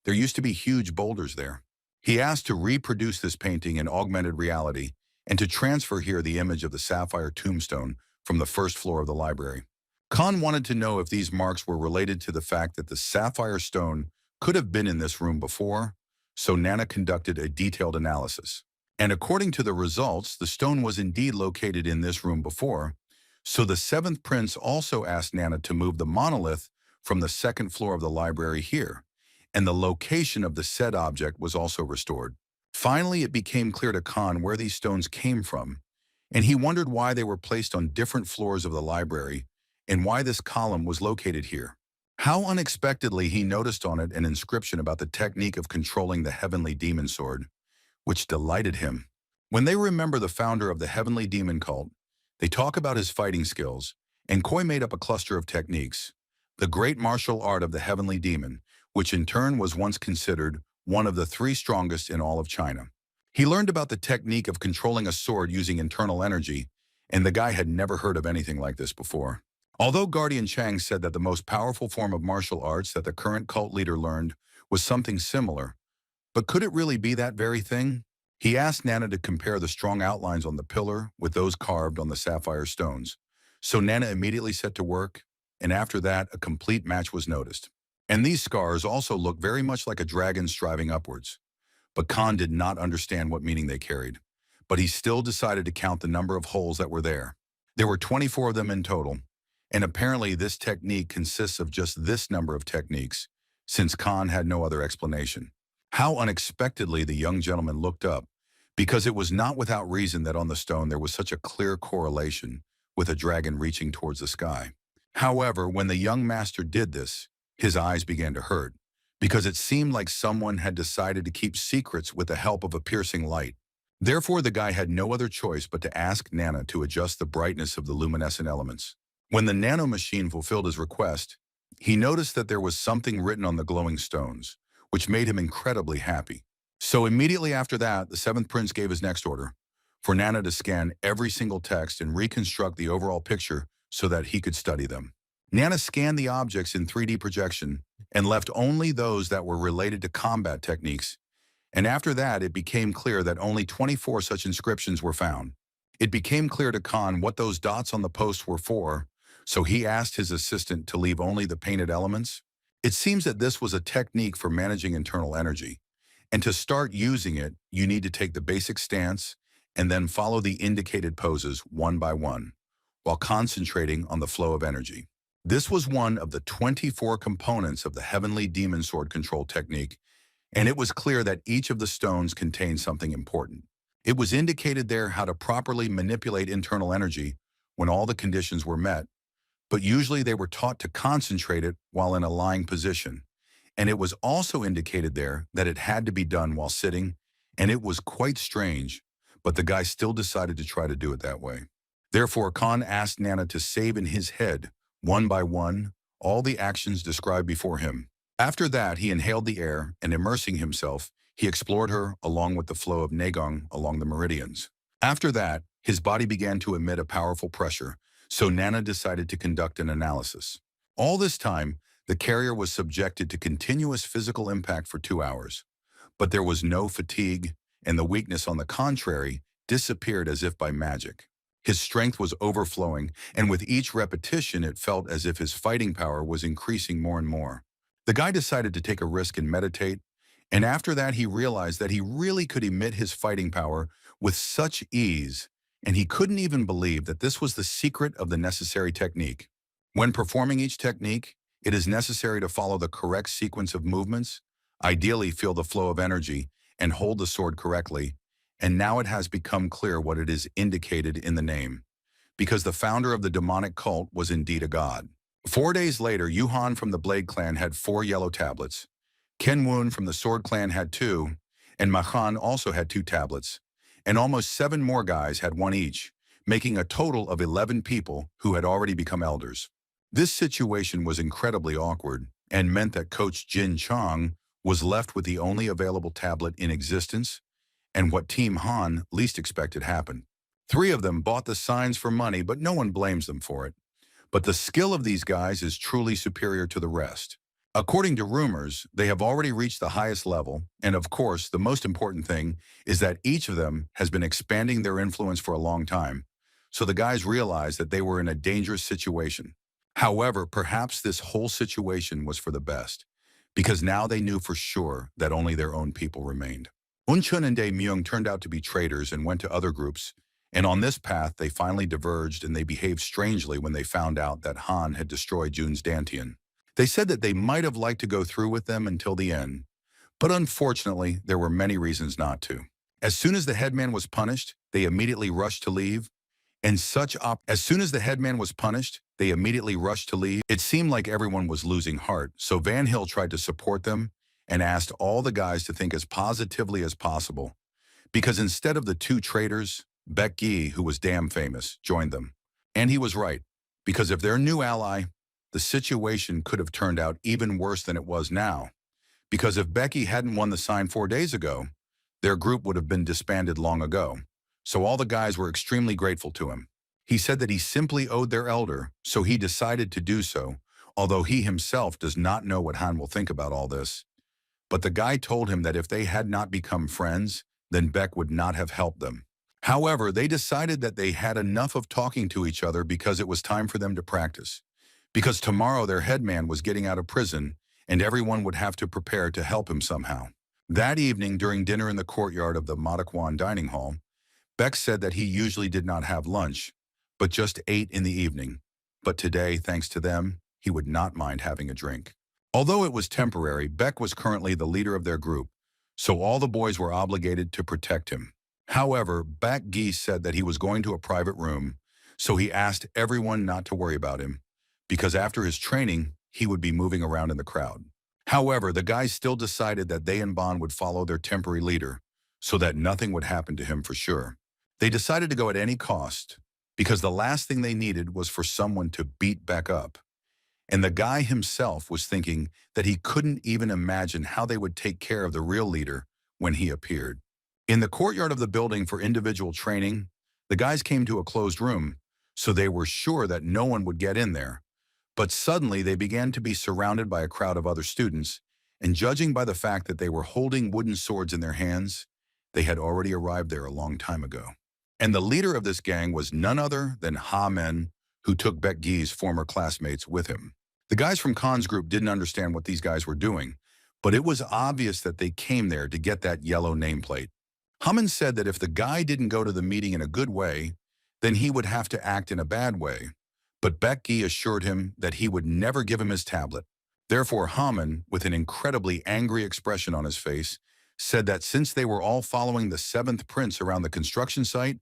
there used to be huge boulders there. He asked to reproduce this painting in augmented reality and to transfer here the image of the sapphire tombstone from the first floor of the library. Khan wanted to know if these marks were related to the fact that the sapphire stone could have been in this room before, so Nana conducted a detailed analysis. And according to the results, the stone was indeed located in this room before, so the seventh prince also asked Nana to move the monolith from the second floor of the library here, and the location of the said object was also restored. Finally, it became clear to Khan where these stones came from, and he wondered why they were placed on different floors of the library and why this column was located here. How unexpectedly he noticed on it an inscription about the technique of controlling the heavenly demon sword, which delighted him. When they remember the founder of the heavenly demon cult, they talk about his fighting skills, and Koi made up a cluster of techniques. The great martial art of the heavenly demon, which in turn was once considered one of the 3 strongest in all of China. He learned about the technique of controlling a sword using internal energy, and the guy had never heard of anything like this before. Although Guardian Chang said that the most powerful form of martial arts that the current cult leader learned was something similar, but could it really be that very thing? He asked Nana to compare the strong outlines on the pillar with those carved on the sapphire stones. So Nana immediately set to work, and after that, a complete match was noticed. And these scars also look very much like a dragon striving upwards. But Khan did not understand what meaning they carried, but he still decided to count the number of holes that were there. There were 24 of them in total, and apparently this technique consists of just this number of techniques, since Khan had no other explanation. How unexpectedly the young gentleman looked up, because it was not without reason that on the stone there was such a clear correlation with a dragon reaching towards the sky. However, when the young master did this, his eyes began to hurt, because it seemed like someone had decided to keep secrets with the help of a piercing light. Therefore, the guy had no other choice but to ask Nana to adjust the brightness of the luminescent elements. When the nano machine fulfilled his request, he noticed that there was something written on the glowing stones, which made him incredibly happy. So immediately after that, the seventh prince gave his next order for Nana to scan every single text and reconstruct the overall picture so that he could study them. Nana scanned the objects in 3D projection and left only those that were related to combat techniques, and after that it became clear that only 24 such inscriptions were found. It became clear to Khan what those dots on the post were for, so he asked his assistant to leave only the painted elements. It seems that this was a technique for managing internal energy, and to start using it, you need to take the basic stance and then follow the indicated poses one by one, while concentrating on the flow of energy. This was one of the 24 components of the Heavenly Demon Sword Control technique, and it was clear that each of the stones contained something important. It was indicated there how to properly manipulate internal energy when all the conditions were met, but usually they were taught to concentrate it while in a lying position. And it was also indicated there that it had to be done while sitting, and it was quite strange, but the guy still decided to try to do it that way. Therefore, Khan asked Nana to save in his head, one by one, all the actions described before him. After that, he inhaled the air, and immersing himself, he explored her along with the flow of Nagong along the meridians. After that, his body began to emit a powerful pressure, so Nana decided to conduct an analysis. All this time, the carrier was subjected to continuous physical impact for 2 hours, but there was no fatigue, and the weakness, on the contrary, disappeared as if by magic. His strength was overflowing, and with each repetition it felt as if his fighting power was increasing more and more. The guy decided to take a risk and meditate, and after that he realized that he really could emit his fighting power with such ease, and he couldn't even believe that this was the secret of the necessary technique. When performing each technique, it is necessary to follow the correct sequence of movements, ideally feel the flow of energy, and hold the sword correctly, and now it has become clear what it is indicated in the name, because the founder of the demonic cult was indeed a god. 4 days later, Yuhan from the Blade clan had 4 yellow tablets, Kenwoon from the Sword clan had 2, and Machan also had 2 tablets, and almost 7 more guys had 1 each, making a total of 11 people who had already become elders. This situation was incredibly awkward and meant that Coach Jin Chong was left with the only available tablet in existence, and what Team Han least expected happened. 3 of them bought the signs for money, but no one blames them for it. But the skill of these guys is truly superior to the rest. According to rumors, they have already reached the highest level, and of course, the most important thing is that each of them has been expanding their influence for a long time, so the guys realized that they were in a dangerous situation. However, perhaps this whole situation was for the best, because now they knew for sure that only their own people remained. Unchun and Dae-myung turned out to be traitors and went to other groups, and on this path they finally diverged, and they behaved strangely when they found out that Han had destroyed Jun's Dantian. They said that they might have liked to go through with them until the end, but unfortunately there were many reasons not to. As soon as the headman was punished, they immediately rushed to leave, and as soon as the headman was punished, they immediately rushed to leave. It seemed like everyone was losing heart, so Van Hill tried to support them and asked all the guys to think as positively as possible, because instead of the 2 traitors, Beck-gi, who was damn famous, joined them. And he was right, because if their new ally, the situation could have turned out even worse than it was now, because if Becky hadn't won the sign 4 days ago, their group would have been disbanded long ago. So all the guys were extremely grateful to him. He said that he simply owed their elder, so he decided to do so, although he himself does not know what Han will think about all this. But the guy told him that if they had not become friends, then Beck would not have helped them. However, they decided that they had enough of talking to each other because it was time for them to practice. Because tomorrow their headman was getting out of prison, and everyone would have to prepare to help him somehow. That evening, during dinner in the courtyard of the Matakwan dining hall, Beck said that he usually did not have lunch, but just ate in the evening. But today, thanks to them, he would not mind having a drink. Although it was temporary, Beck was currently the leader of their group, so all the boys were obligated to protect him. However, Beck-gi said that he was going to a private room, so he asked everyone not to worry about him, because after his training, he would be moving around in the crowd. However, the guys still decided that they and Bond would follow their temporary leader so that nothing would happen to him for sure. They decided to go at any cost because the last thing they needed was for someone to beat Beck up. And the guy himself was thinking that he couldn't even imagine how they would take care of the real leader when he appeared. In the courtyard of the building for individual training, the guys came to a closed room, so they were sure that no one would get in there. But suddenly they began to be surrounded by a crowd of other students, and judging by the fact that they were holding wooden swords in their hands, they had already arrived there a long time ago. And the leader of this gang was none other than Ha-Men, who took Baek Gi's former classmates with him. The guys from Khan's group didn't understand what these guys were doing, but it was obvious that they came there to get that yellow nameplate. Ha-Men said that if the guy didn't go to the meeting in a good way, then he would have to act in a bad way. But Baek Gi assured him that he would never give him his tablet. Therefore, Ha-Men, with an incredibly angry expression on his face, said that since they were all following the seventh prince around the construction site,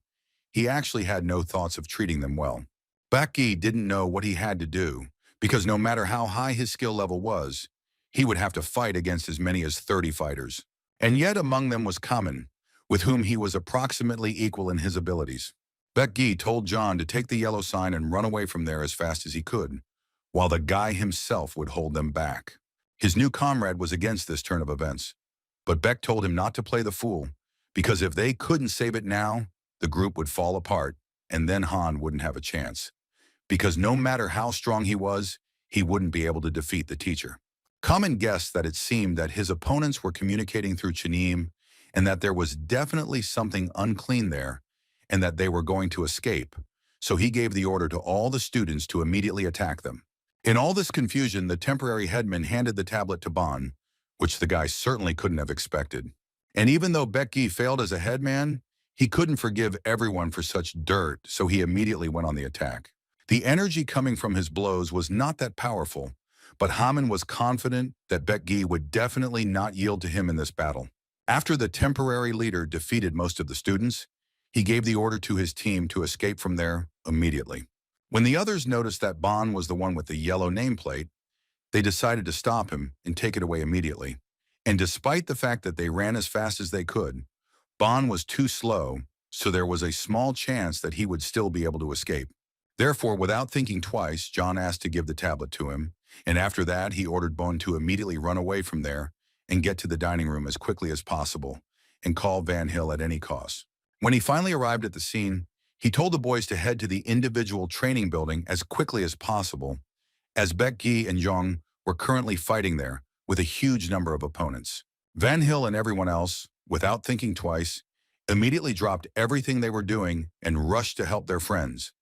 he actually had no thoughts of treating them well. Baek Gi didn't know what he had to do, because no matter how high his skill level was, he would have to fight against as many as 30 fighters. And yet among them was Kamen, with whom he was approximately equal in his abilities. Baek Gi told John to take the yellow sign and run away from there as fast as he could, while the guy himself would hold them back. His new comrade was against this turn of events, but Beck told him not to play the fool, because if they couldn't save it now, the group would fall apart, and then Han wouldn't have a chance. Because no matter how strong he was, he wouldn't be able to defeat the teacher. Kamen guessed that it seemed that his opponents were communicating through Chinim, and that there was definitely something unclean there, and that they were going to escape, so he gave the order to all the students to immediately attack them. In all this confusion, the temporary headman handed the tablet to Bon, which the guy certainly couldn't have expected. And even though Baek Gi failed as a headman, he couldn't forgive everyone for such dirt, so he immediately went on the attack. The energy coming from his blows was not that powerful, but Ha-Men was confident that Baek Gi would definitely not yield to him in this battle. After the temporary leader defeated most of the students, he gave the order to his team to escape from there immediately. When the others noticed that Bon was the one with the yellow nameplate, they decided to stop him and take it away immediately. And despite the fact that they ran as fast as they could, Bon was too slow, so there was a small chance that he would still be able to escape. Therefore, without thinking twice, John asked to give the tablet to him, and after that he ordered Bon to immediately run away from there and get to the dining room as quickly as possible and call Van Hill at any cost. When he finally arrived at the scene, he told the boys to head to the individual training building as quickly as possible, as Baek Gi and Jong were currently fighting there with a huge number of opponents. Van Hill and everyone else, without thinking twice, immediately dropped everything they were doing and rushed to help their friends,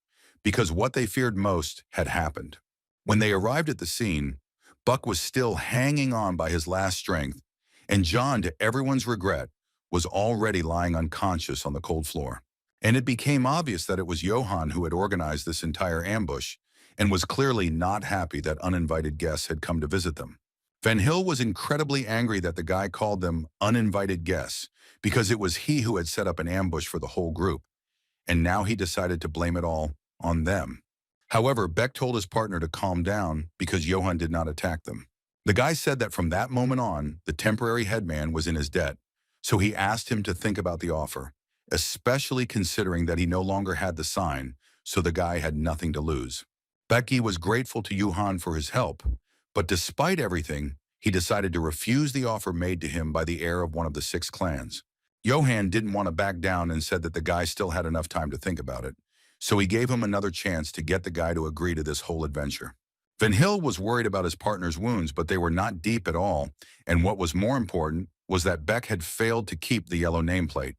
because what they feared most had happened. When they arrived at the scene, Buck was still hanging on by his last strength, and John, to everyone's regret, was already lying unconscious on the cold floor. And it became obvious that it was Johan who had organized this entire ambush and was clearly not happy that uninvited guests had come to visit them. Van Hill was incredibly angry that the guy called them uninvited guests because it was he who had set up an ambush for the whole group, and now he decided to blame it all on them. However, Beck told his partner to calm down because Johan did not attack them. The guy said that from that moment on, the temporary headman was in his debt, so he asked him to think about the offer, especially considering that he no longer had the sign, so the guy had nothing to lose. Baek Gi was grateful to Johan for his help, but despite everything, he decided to refuse the offer made to him by the heir of one of the 6 clans. Johan didn't want to back down and said that the guy still had enough time to think about it, so he gave him another chance to get the guy to agree to this whole adventure. Van Hill was worried about his partner's wounds, but they were not deep at all, and what was more important was that Beck had failed to keep the yellow nameplate,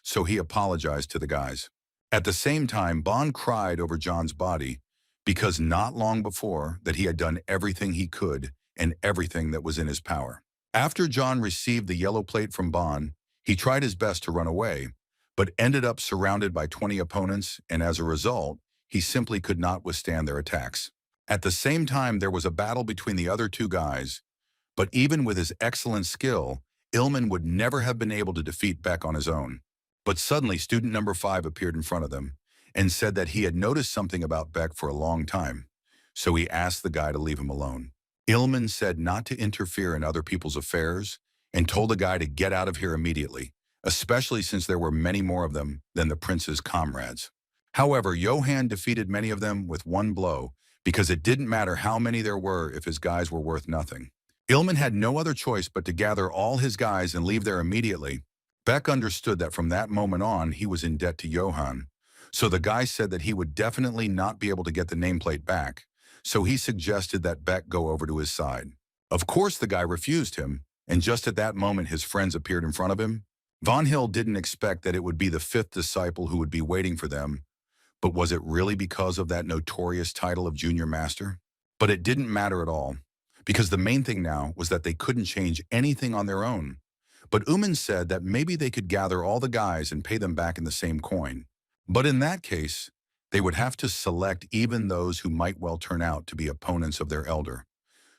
so he apologized to the guys. At the same time, Bond cried over John's body because not long before that he had done everything he could and everything that was in his power. After John received the yellow plate from Bond, he tried his best to run away, but ended up surrounded by 20 opponents, and as a result, he simply could not withstand their attacks. At the same time, there was a battle between the other 2 guys, but even with his excellent skill, Illman would never have been able to defeat Beck on his own. But suddenly, student number 5 appeared in front of them and said that he had noticed something about Beck for a long time, so he asked the guy to leave him alone. Ilman said not to interfere in other people's affairs and told the guy to get out of here immediately, especially since there were many more of them than the prince's comrades. However, Johann defeated many of them with one blow because it didn't matter how many there were if his guys were worth nothing. Ilman had no other choice but to gather all his guys and leave there immediately. Beck understood that from that moment on he was in debt to Johann, so the guy said that he would definitely not be able to get the nameplate back, so he suggested that Beck go over to his side. Of course the guy refused him, and just at that moment his friends appeared in front of him. Von Hill didn't expect that it would be the fifth disciple who would be waiting for them, but was it really because of that notorious title of junior master? But it didn't matter at all, because the main thing now was that they couldn't change anything on their own. But Uman said that maybe they could gather all the guys and pay them back in the same coin. But in that case, they would have to select even those who might well turn out to be opponents of their elder.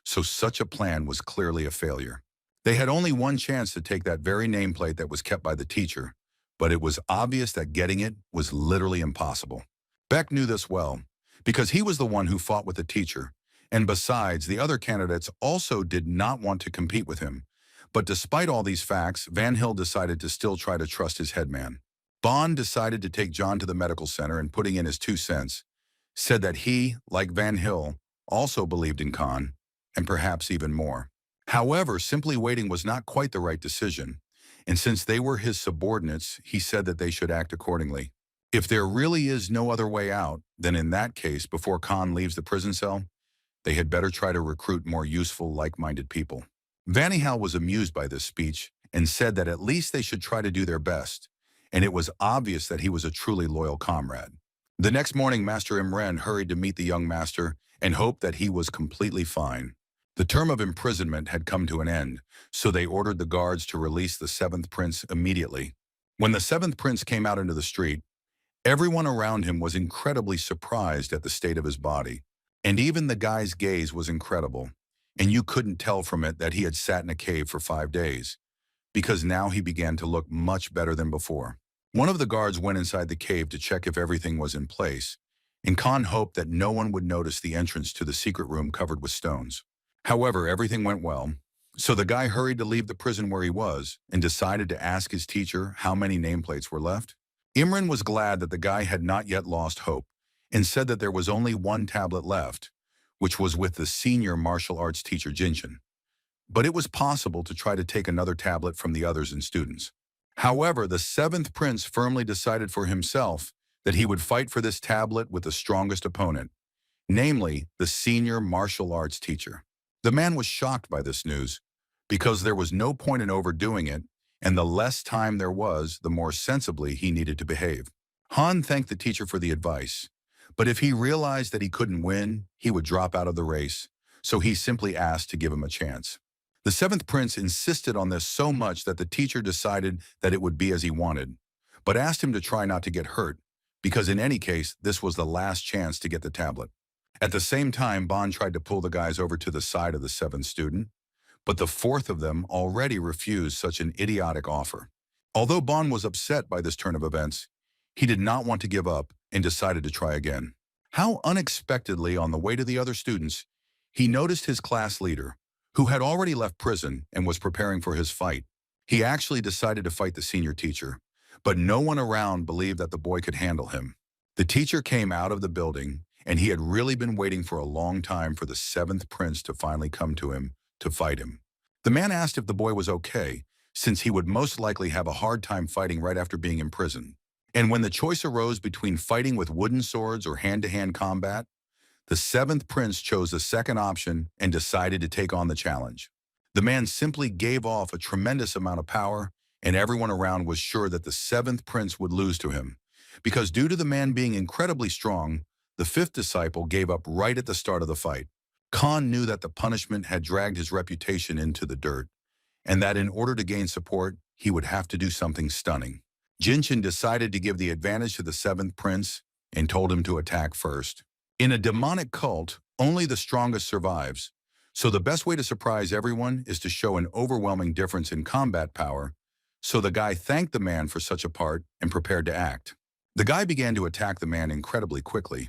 So such a plan was clearly a failure. They had only one chance to take that very nameplate that was kept by the teacher, but it was obvious that getting it was literally impossible. Beck knew this well, because he was the one who fought with the teacher, and besides, the other candidates also did not want to compete with him. But despite all these facts, Van Hill decided to still try to trust his headman. Bond decided to take John to the medical center and, putting in his 2 cents, said that he, like Van Hill, also believed in Khan, and perhaps even more. However, simply waiting was not quite the right decision, and since they were his subordinates, he said that they should act accordingly. If there really is no other way out, then in that case, before Khan leaves the prison cell, they had better try to recruit more useful, like-minded people. Vanihal was amused by this speech and said that at least they should try to do their best, and it was obvious that he was a truly loyal comrade. The next morning, Master Imren hurried to meet the young master and hoped that he was completely fine. The term of imprisonment had come to an end, so they ordered the guards to release the 7th prince immediately. When the 7th prince came out into the street, everyone around him was incredibly surprised at the state of his body, and even the guy's gaze was incredible, and you couldn't tell from it that he had sat in a cave for 5 days, because now he began to look much better than before. One of the guards went inside the cave to check if everything was in place, and Khan hoped that no one would notice the entrance to the secret room covered with stones. However, everything went well, so the guy hurried to leave the prison where he was and decided to ask his teacher how many nameplates were left. Imran was glad that the guy had not yet lost hope and said that there was only one tablet left, which was with the senior martial arts teacher Jinshin. But it was possible to try to take another tablet from the others and students. However, the 7th prince firmly decided for himself that he would fight for this tablet with the strongest opponent, namely the senior martial arts teacher. The man was shocked by this news, because there was no point in overdoing it, and the less time there was, the more sensibly he needed to behave. Han thanked the teacher for the advice, but if he realized that he couldn't win, he would drop out of the race, so he simply asked to give him a chance. The 7th prince insisted on this so much that the teacher decided that it would be as he wanted, but asked him to try not to get hurt, because in any case, this was the last chance to get the tablet. At the same time, Bond tried to pull the guys over to the side of the 7th student, but the 4th of them already refused such an idiotic offer. Although Bond was upset by this turn of events, he did not want to give up and decided to try again. How unexpectedly, on the way to the other students, he noticed his class leader, who had already left prison and was preparing for his fight. He actually decided to fight the senior teacher, but no one around believed that the boy could handle him. The teacher came out of the building, and he had really been waiting for a long time for the 7th prince to finally come to him to fight him. The man asked if the boy was okay, since he would most likely have a hard time fighting right after being in prison. And when the choice arose between fighting with wooden swords or hand-to-hand combat, the 7th prince chose the second option and decided to take on the challenge. The man simply gave off a tremendous amount of power, and everyone around was sure that the 7th prince would lose to him, because due to the man being incredibly strong, the 5th disciple gave up right at the start of the fight. Khan knew that the punishment had dragged his reputation into the dirt, and that in order to gain support, he would have to do something stunning. Jinshin decided to give the advantage to the 7th prince and told him to attack first. In a demonic cult, only the strongest survives, so the best way to surprise everyone is to show an overwhelming difference in combat power, so the guy thanked the man for such a part and prepared to act. The guy began to attack the man incredibly quickly,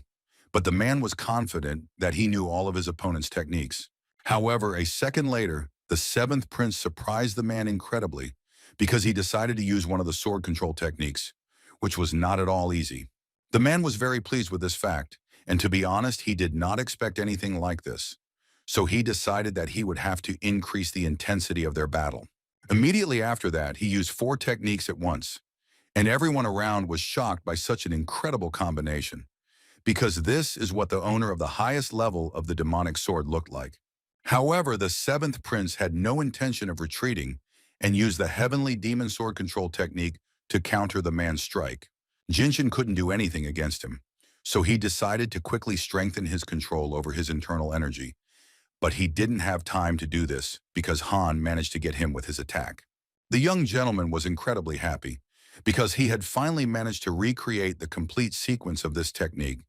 but the man was confident that he knew all of his opponent's techniques. However, a second later, the seventh prince surprised the man incredibly because he decided to use one of the sword control techniques, which was not at all easy. The man was very pleased with this fact, and to be honest, he did not expect anything like this. So he decided that he would have to increase the intensity of their battle. Immediately after that, he used 4 techniques at once, and everyone around was shocked by such an incredible combination, because this is what the owner of the highest level of the demonic sword looked like. However, the seventh prince had no intention of retreating and used the heavenly demon sword control technique to counter the man's strike. Jinshin couldn't do anything against him, so he decided to quickly strengthen his control over his internal energy. But he didn't have time to do this because Han managed to get him with his attack. The young gentleman was incredibly happy because he had finally managed to recreate the complete sequence of this technique.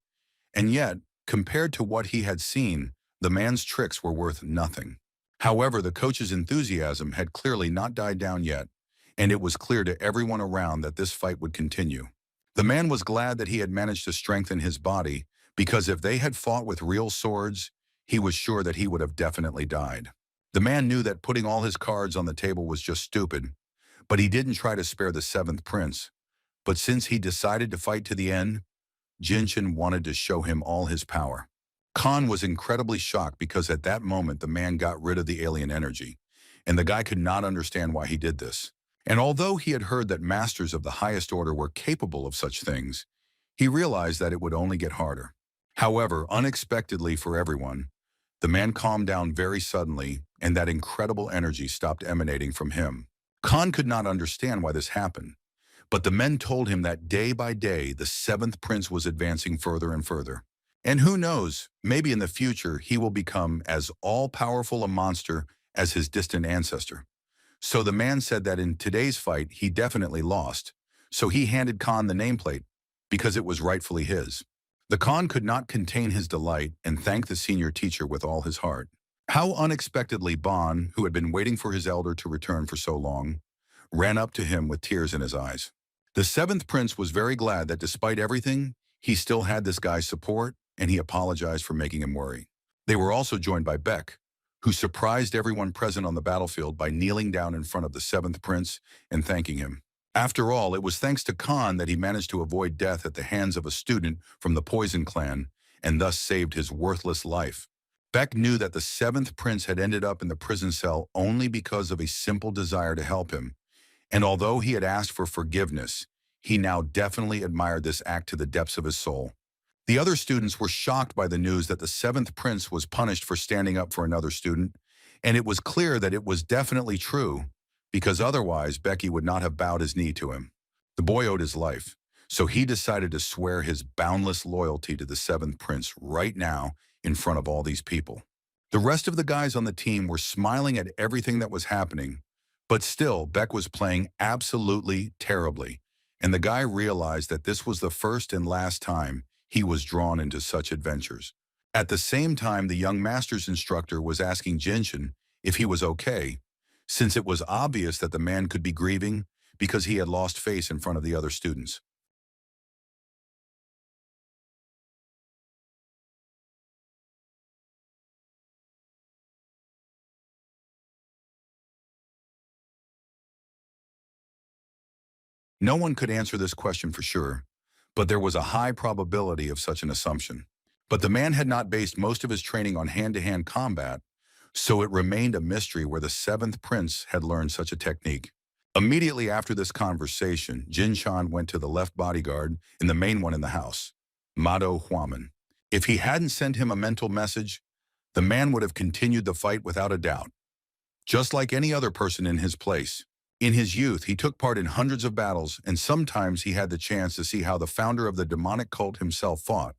And yet, compared to what he had seen, the man's tricks were worth nothing. However, the coach's enthusiasm had clearly not died down yet, and it was clear to everyone around that this fight would continue. The man was glad that he had managed to strengthen his body, because if they had fought with real swords, he was sure that he would have definitely died. The man knew that putting all his cards on the table was just stupid, but he didn't try to spare the seventh prince. But since he decided to fight to the end, Jinshin wanted to show him all his power. Khan was incredibly shocked because at that moment the man got rid of the alien energy, and the guy could not understand why he did this. And although he had heard that masters of the highest order were capable of such things, he realized that it would only get harder. However, unexpectedly for everyone, the man calmed down very suddenly, and that incredible energy stopped emanating from him. Khan could not understand why this happened, but the men told him that day by day the seventh prince was advancing further and further. And who knows, maybe in the future he will become as all-powerful a monster as his distant ancestor. So the man said that in today's fight he definitely lost, so he handed Khan the nameplate because it was rightfully his. The Khan could not contain his delight and thanked the senior teacher with all his heart. How unexpectedly Bon, who had been waiting for his elder to return for so long, ran up to him with tears in his eyes. The seventh prince was very glad that despite everything, he still had this guy's support, and he apologized for making him worry. They were also joined by Beck, who surprised everyone present on the battlefield by kneeling down in front of the seventh prince and thanking him. After all, it was thanks to Khan that he managed to avoid death at the hands of a student from the Poison Clan and thus saved his worthless life. Beck knew that the seventh prince had ended up in the prison cell only because of a simple desire to help him, and although he had asked for forgiveness, he now definitely admired this act to the depths of his soul. The other students were shocked by the news that the seventh prince was punished for standing up for another student, and it was clear that it was definitely true, because otherwise Becky would not have bowed his knee to him. The boy owed his life, so he decided to swear his boundless loyalty to the seventh prince right now in front of all these people. The rest of the guys on the team were smiling at everything that was happening, but still Beck was playing absolutely terribly, and the guy realized that this was the first and last time he was drawn into such adventures. At the same time, the young master's instructor was asking Jinshin if he was okay, since it was obvious that the man could be grieving because he had lost face in front of the other students. No one could answer this question for sure, but there was a high probability of such an assumption. But the man had not based most of his training on hand-to-hand combat, so it remained a mystery where the seventh prince had learned such a technique. Immediately after this conversation, Jin Shan went to the left bodyguard and the main one in the house, Mado Huaman. If he hadn't sent him a mental message, the man would have continued the fight without a doubt, just like any other person in his place. In his youth, he took part in hundreds of battles, and sometimes he had the chance to see how the founder of the demonic cult himself fought.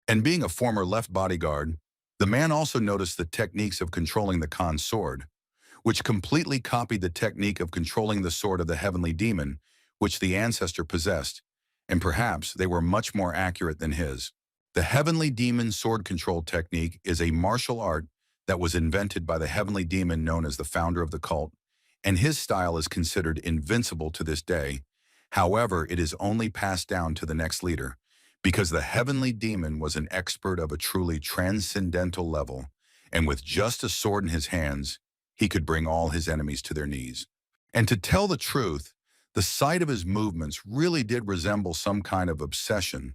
And being a former left bodyguard, the man also noticed the techniques of controlling the Khan's sword, which completely copied the technique of controlling the sword of the heavenly demon, which the ancestor possessed, and perhaps they were much more accurate than his. The heavenly demon sword control technique is a martial art that was invented by the heavenly demon known as the founder of the cult, and his style is considered invincible to this day. However, it is only passed down to the next leader, because the heavenly demon was an expert of a truly transcendental level, and with just a sword in his hands, he could bring all his enemies to their knees. And to tell the truth, the sight of his movements really did resemble some kind of obsession,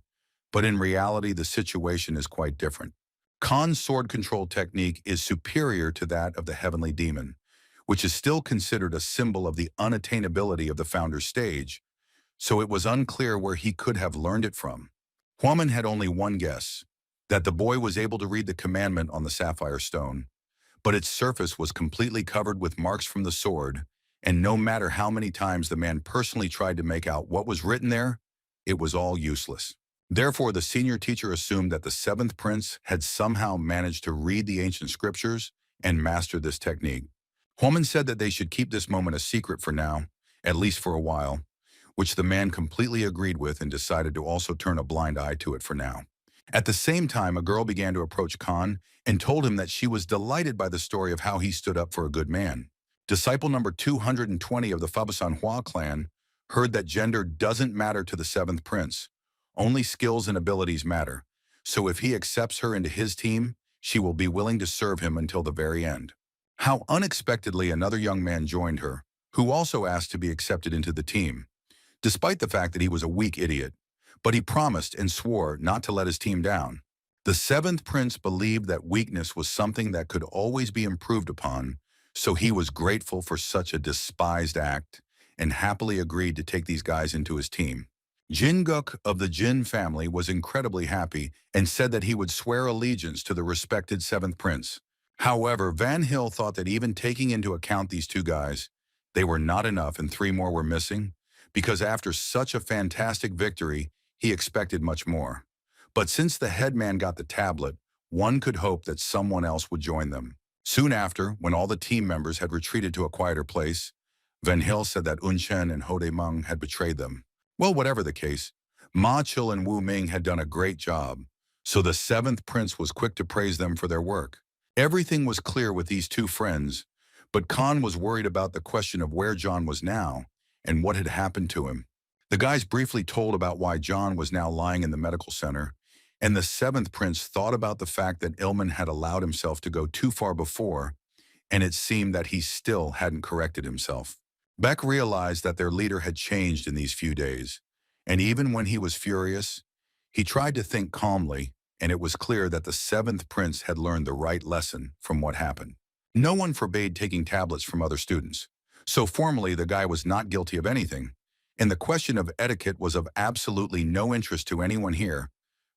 but in reality, the situation is quite different. Khan's sword control technique is superior to that of the heavenly demon, which is still considered a symbol of the unattainability of the founder's stage, so it was unclear where he could have learned it from. Huaman had only one guess, that the boy was able to read the commandment on the sapphire stone, but its surface was completely covered with marks from the sword, and no matter how many times the man personally tried to make out what was written there, it was all useless. Therefore, the senior teacher assumed that the seventh prince had somehow managed to read the ancient scriptures and master this technique. Huaman said that they should keep this moment a secret for now, at least for a while, which the man completely agreed with and decided to also turn a blind eye to it for now. At the same time, a girl began to approach Khan and told him that she was delighted by the story of how he stood up for a good man. Disciple number 220 of the Fabasanhua clan heard that gender doesn't matter to the seventh prince. Only skills and abilities matter. So if he accepts her into his team, she will be willing to serve him until the very end. How unexpectedly another young man joined her, who also asked to be accepted into the team, despite the fact that he was a weak idiot. But he promised and swore not to let his team down. The seventh prince believed that weakness was something that could always be improved upon, so he was grateful for such a despised act and happily agreed to take these guys into his team. Jinguk of the Jin family was incredibly happy and said that he would swear allegiance to the respected seventh prince. However, Van Hill thought that even taking into account these two guys, they were not enough and three more were missing, because after such a fantastic victory, he expected much more. But since the headman got the tablet, one could hope that someone else would join them. Soon after, when all the team members had retreated to a quieter place, Van Hill said that Unchen and Hode Meng had betrayed them. Well, whatever the case, Ma Chil and Wu Ming had done a great job, so the seventh prince was quick to praise them for their work. Everything was clear with these two friends, but Khan was worried about the question of where John was now and what had happened to him. The guys briefly told about why John was now lying in the medical center, and the seventh prince thought about the fact that Ilman had allowed himself to go too far before, and it seemed that he still hadn't corrected himself. Beck realized that their leader had changed in these few days, and even when he was furious, he tried to think calmly, and it was clear that the seventh prince had learned the right lesson from what happened. No one forbade taking tablets from other students, so formally the guy was not guilty of anything, and the question of etiquette was of absolutely no interest to anyone here,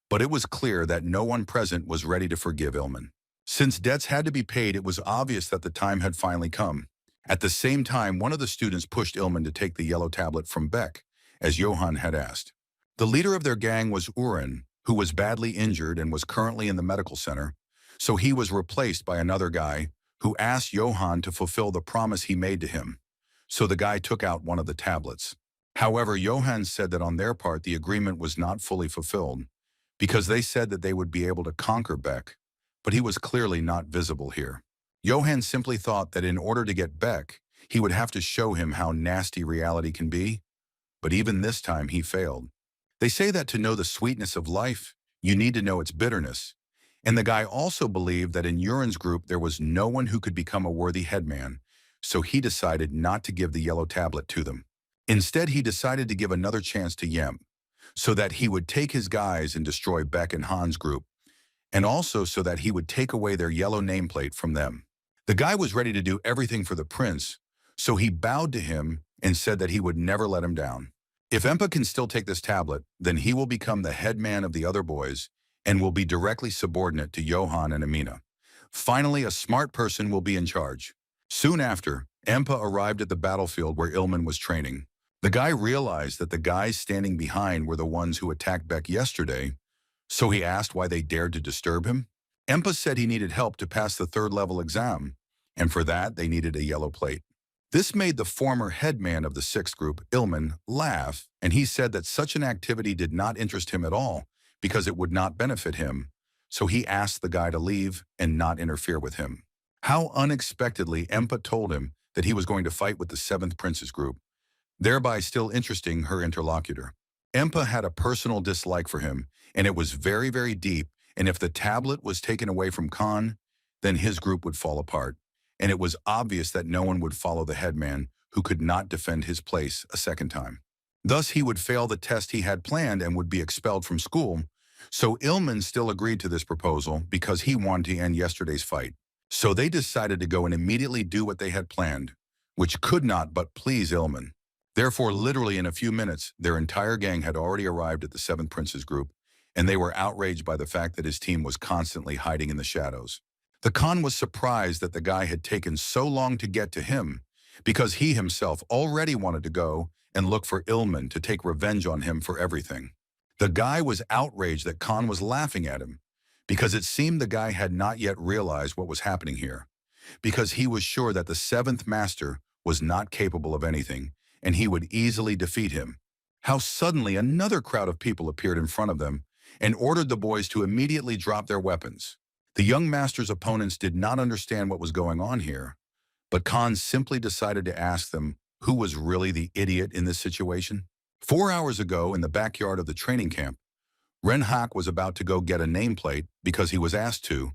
but it was clear that no one present was ready to forgive Ilman. Since debts had to be paid, it was obvious that the time had finally come. At the same time, one of the students pushed Ilman to take the yellow tablet from Beck, as Johann had asked. The leader of their gang was Urin, who was badly injured and was currently in the medical center, so he was replaced by another guy who asked Johann to fulfill the promise he made to him. So the guy took out one of the tablets. However, Johann said that on their part the agreement was not fully fulfilled, because they said that they would be able to conquer Beck, but he was clearly not visible here. Johann simply thought that in order to get Beck, he would have to show him how nasty reality can be, but even this time he failed. They say that to know the sweetness of life, you need to know its bitterness, and the guy also believed that in Urin's group there was no one who could become a worthy headman, so he decided not to give the yellow tablet to them. Instead, he decided to give another chance to Yemp, so that he would take his guys and destroy Beck and Han's group, and also so that he would take away their yellow nameplate from them. The guy was ready to do everything for the prince, so he bowed to him and said that he would never let him down. If Empa can still take this tablet, then he will become the head man of the other boys and will be directly subordinate to Johann and Amina. Finally, a smart person will be in charge. Soon after, Empa arrived at the battlefield where Ilman was training. The guy realized that the guys standing behind were the ones who attacked Beck yesterday, so he asked why they dared to disturb him. Empa said he needed help to pass the third-level exam, and for that they needed a yellow plate. This made the former headman of the sixth group, Ilman, laugh, and he said that such an activity did not interest him at all because it would not benefit him, so he asked the guy to leave and not interfere with him. How unexpectedly Empa told him that he was going to fight with the seventh prince's group, thereby still interesting her interlocutor. Empa had a personal dislike for him, and it was very, very deep, and if the tablet was taken away from Khan, then his group would fall apart, and it was obvious that no one would follow the headman who could not defend his place a second time. Thus, he would fail the test he had planned and would be expelled from school, so Ilman still agreed to this proposal because he wanted to end yesterday's fight. So they decided to go and immediately do what they had planned, which could not but please Ilman. Therefore, literally in a few minutes, their entire gang had already arrived at the Seventh Prince's group, and they were outraged by the fact that his team was constantly hiding in the shadows. The Khan was surprised that the guy had taken so long to get to him, because he himself already wanted to go and look for Ilman to take revenge on him for everything. The guy was outraged that Khan was laughing at him, because it seemed the guy had not yet realized what was happening here, because he was sure that the seventh master was not capable of anything, and he would easily defeat him. How suddenly another crowd of people appeared in front of them and ordered the boys to immediately drop their weapons. The young master's opponents did not understand what was going on here, but Khan simply decided to ask them who was really the idiot in this situation. 4 hours ago, in the backyard of the training camp, Ren Hak was about to go get a nameplate because he was asked to,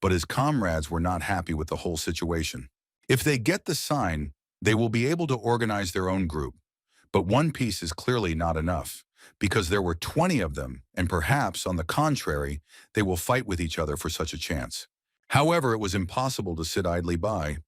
but his comrades were not happy with the whole situation. If they get the sign, they will be able to organize their own group. But one piece is clearly not enough, because there were 20 of them, and perhaps, on the contrary, they will fight with each other for such a chance. However, it was impossible to sit idly by.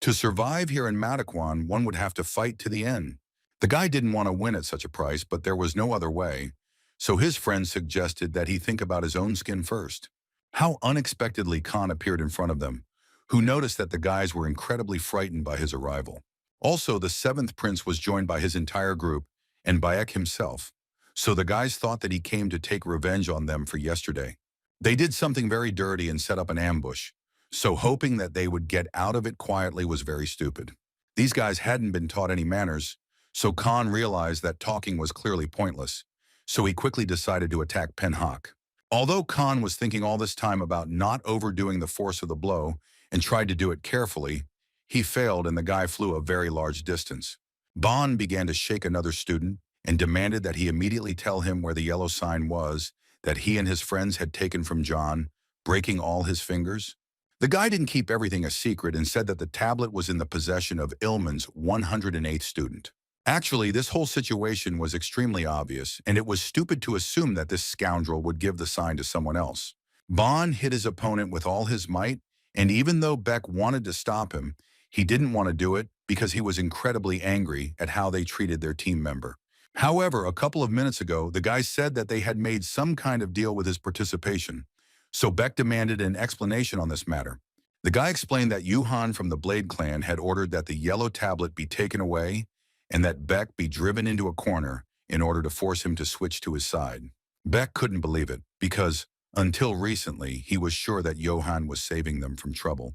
To survive here in Mataquan, one would have to fight to the end. The guy didn't want to win at such a price, but there was no other way, so his friend suggested that he think about his own skin first. How unexpectedly Khan appeared in front of them, who noticed that the guys were incredibly frightened by his arrival. Also, the seventh prince was joined by his entire group, and Bayek himself, so the guys thought that he came to take revenge on them for yesterday. They did something very dirty and set up an ambush, so hoping that they would get out of it quietly was very stupid. These guys hadn't been taught any manners, so Khan realized that talking was clearly pointless, so he quickly decided to attack Penhak. Although Khan was thinking all this time about not overdoing the force of the blow and tried to do it carefully, he failed and the guy flew a very large distance. Bon began to shake another student and demanded that he immediately tell him where the yellow sign was that he and his friends had taken from John, breaking all his fingers. The guy didn't keep everything a secret and said that the tablet was in the possession of Ilman's 108th student. Actually, this whole situation was extremely obvious, and it was stupid to assume that this scoundrel would give the sign to someone else. Bon hit his opponent with all his might, and even though Beck wanted to stop him, he didn't want to do it because he was incredibly angry at how they treated their team member. However, a couple of minutes ago, the guy said that they had made some kind of deal with his participation, so Beck demanded an explanation on this matter. The guy explained that Yuhan from the Blade clan had ordered that the yellow tablet be taken away and that Beck be driven into a corner in order to force him to switch to his side. Beck couldn't believe it because, until recently, he was sure that Johann was saving them from trouble,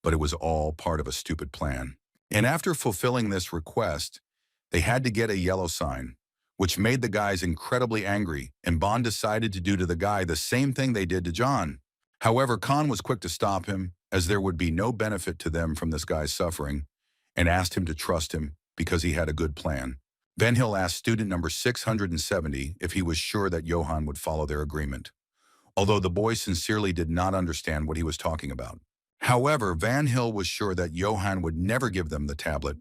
but it was all part of a stupid plan. And after fulfilling this request, they had to get a yellow sign, which made the guys incredibly angry, and Bond decided to do to the guy the same thing they did to John. However, Khan was quick to stop him, as there would be no benefit to them from this guy's suffering, and asked him to trust him because he had a good plan. Van Hill asked student number 670 if he was sure that Johann would follow their agreement, although the boy sincerely did not understand what he was talking about. However, Van Hill was sure that Johann would never give them the tablet,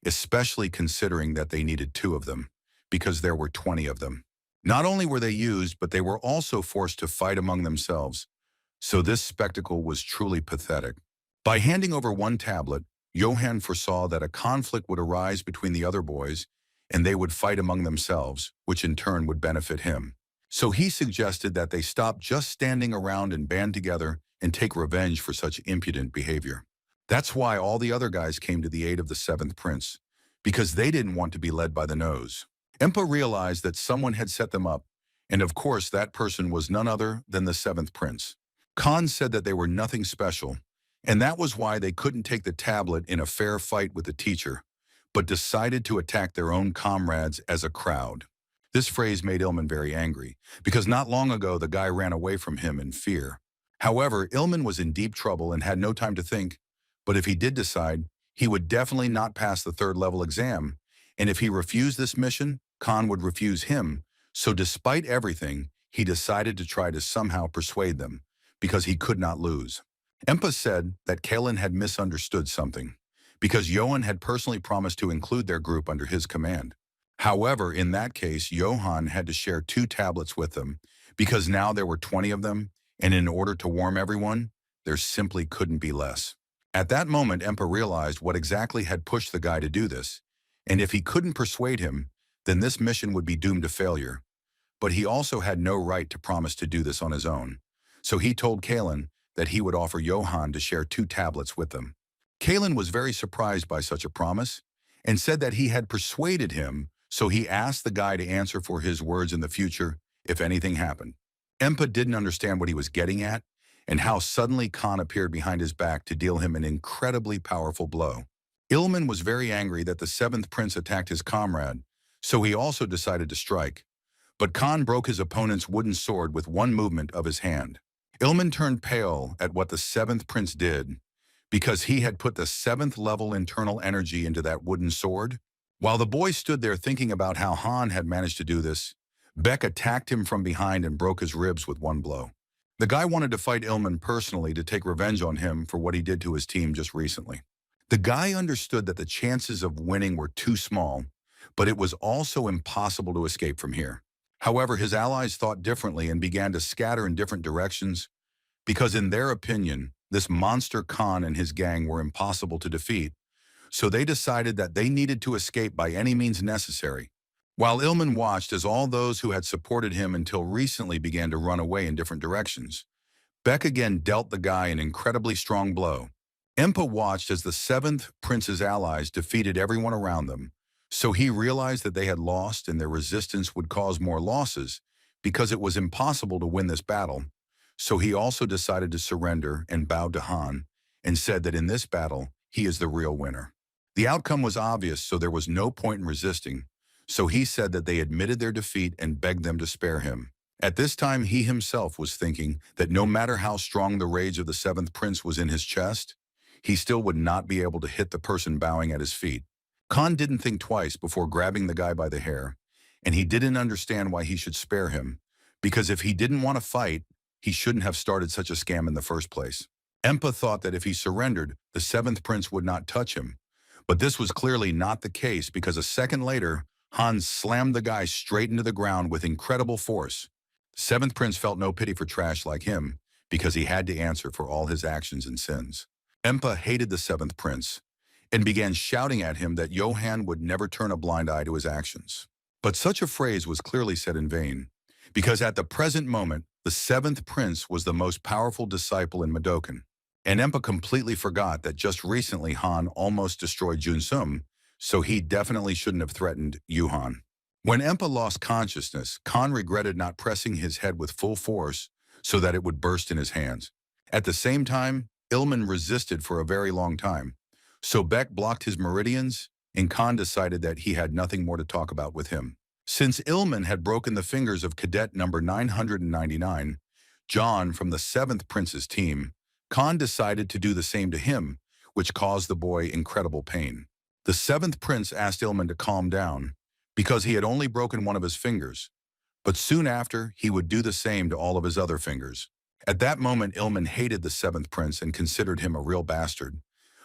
especially considering that they needed 2 of them, because there were 20 of them. Not only were they used, but they were also forced to fight among themselves, so this spectacle was truly pathetic. By handing over 1 tablet, Johann foresaw that a conflict would arise between the other boys, and they would fight among themselves, which in turn would benefit him. So he suggested that they stop just standing around and band together and take revenge for such impudent behavior. That's why all the other guys came to the aid of the 7th Prince, because they didn't want to be led by the nose. Empa realized that someone had set them up, and of course that person was none other than the 7th Prince. Khan said that they were nothing special, and that was why they couldn't take the tablet in a fair fight with the teacher, but decided to attack their own comrades as a crowd. This phrase made Ilman very angry, because not long ago the guy ran away from him in fear. However, Ilman was in deep trouble and had no time to think, but if he did decide, he would definitely not pass the 3rd level exam, and if he refused this mission, Khan would refuse him, so despite everything, he decided to try to somehow persuade them, because he could not lose. Empa said that Kalen had misunderstood something, because Johan had personally promised to include their group under his command. However, in that case, Johan had to share 2 tablets with them, because now there were 20 of them, and in order to warm everyone, there simply couldn't be less. At that moment, Empa realized what exactly had pushed the guy to do this, and if he couldn't persuade him, then this mission would be doomed to failure. But he also had no right to promise to do this on his own. So he told Kalen that he would offer Johan to share 2 tablets with them. Kalen was very surprised by such a promise and said that he had persuaded him, so he asked the guy to answer for his words in the future if anything happened. Empa didn't understand what he was getting at and how suddenly Khan appeared behind his back to deal him an incredibly powerful blow. Ilman was very angry that the 7th prince attacked his comrade, so he also decided to strike. But Khan broke his opponent's wooden sword with one movement of his hand. Ilman turned pale at what the 7th prince did, because he had put the 7th level internal energy into that wooden sword. While the boy stood there thinking about how Han had managed to do this, Beck attacked him from behind and broke his ribs with one blow. The guy wanted to fight Ilman personally to take revenge on him for what he did to his team just recently. The guy understood that the chances of winning were too small, but it was also impossible to escape from here. However, his allies thought differently and began to scatter in different directions, because in their opinion, this monster Khan and his gang were impossible to defeat, so they decided that they needed to escape by any means necessary. While Ilman watched as all those who had supported him until recently began to run away in different directions, Beck again dealt the guy an incredibly strong blow. Empa watched as the 7th prince's allies defeated everyone around them, so he realized that they had lost and their resistance would cause more losses because it was impossible to win this battle. So he also decided to surrender and bowed to Han and said that in this battle, he is the real winner. The outcome was obvious, so there was no point in resisting. So he said that they admitted their defeat and begged them to spare him. At this time, he himself was thinking that no matter how strong the rage of the 7th prince was in his chest, he still would not be able to hit the person bowing at his feet. Khan didn't think twice before grabbing the guy by the hair, and he didn't understand why he should spare him, because if he didn't want to fight, he shouldn't have started such a scam in the first place. Empa thought that if he surrendered, the 7th prince would not touch him, but this was clearly not the case because a second later, Han slammed the guy straight into the ground with incredible force. 7th prince felt no pity for trash like him because he had to answer for all his actions and sins. Empa hated the 7th prince and began shouting at him that Johan would never turn a blind eye to his actions. But such a phrase was clearly said in vain, because at the present moment, the 7th prince was the most powerful disciple in Madokan, and Empa completely forgot that just recently Han almost destroyed Junsum, so he definitely shouldn't have threatened Yuhan. When Empa lost consciousness, Khan regretted not pressing his head with full force so that it would burst in his hands. At the same time, Ilman resisted for a very long time, so Beck blocked his meridians, and Khan decided that he had nothing more to talk about with him. Since Ilman had broken the fingers of cadet number 999, John from the 7th prince's team, Khan decided to do the same to him, which caused the boy incredible pain. The 7th prince asked Ilman to calm down, because he had only broken one of his fingers, but soon after, he would do the same to all of his other fingers. At that moment, Ilman hated the 7th prince and considered him a real bastard.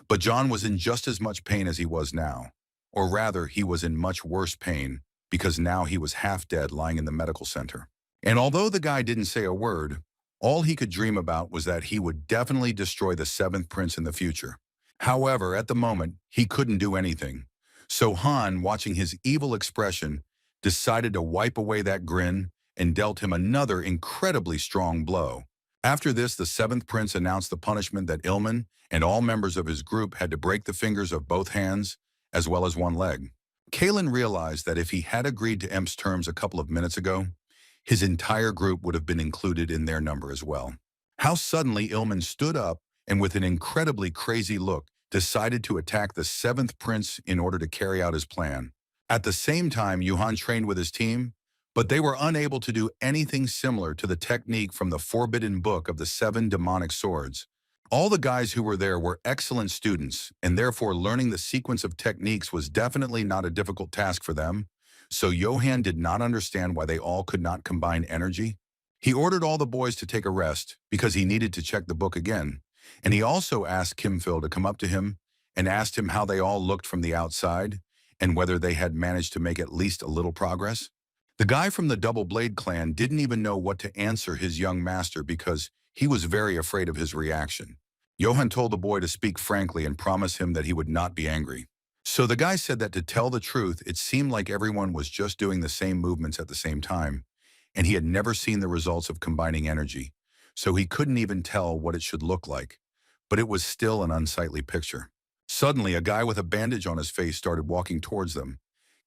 But John was in just as much pain as he was now. Or rather, he was in much worse pain, because now he was half dead lying in the medical center. And although the guy didn't say a word, all he could dream about was that he would definitely destroy the 7th prince in the future. However, at the moment, he couldn't do anything. So Han, watching his evil expression, decided to wipe away that grin and dealt him another incredibly strong blow. After this, the 7th prince announced the punishment that Ilman and all members of his group had to break the fingers of both hands, as well as one leg. Kalen realized that if he had agreed to Emp's terms a couple of minutes ago, his entire group would have been included in their number as well. How suddenly Ilman stood up and with an incredibly crazy look, decided to attack the 7th prince in order to carry out his plan. At the same time, Yuhan trained with his team, but they were unable to do anything similar to the technique from the Forbidden Book of the 7 Demonic Swords. All the guys who were there were excellent students, and therefore learning the sequence of techniques was definitely not a difficult task for them, so Johan did not understand why they all could not combine energy. He ordered all the boys to take a rest because he needed to check the book again, And he also asked Kim Phil to come up to him and asked him how they all looked from the outside and whether they had managed to make at least a little progress. The guy from the Double Blade clan didn't even know what to answer his young master because he was very afraid of his reaction. Johan told the boy to speak frankly and promise him that he would not be angry. So the guy said that to tell the truth, it seemed like everyone was just doing the same movements at the same time, and he had never seen the results of combining energy, so he couldn't even tell what it should look like. But it was still an unsightly picture. Suddenly, a guy with a bandage on his face started walking towards them,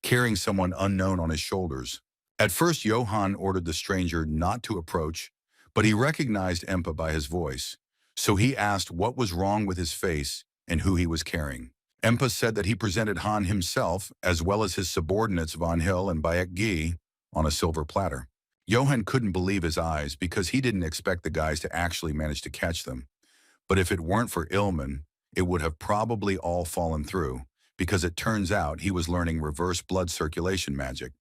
carrying someone unknown on his shoulders. At first, Johan ordered the stranger not to approach, but he recognized Empa by his voice, so he asked what was wrong with his face and who he was carrying. Empa said that he presented Han himself, as well as his subordinates Von Hill and Bayek Gi, on a silver platter. Johan couldn't believe his eyes because he didn't expect the guys to actually manage to catch them. But if it weren't for Ilman, it would have probably all fallen through, because it turns out he was learning reverse blood circulation magic.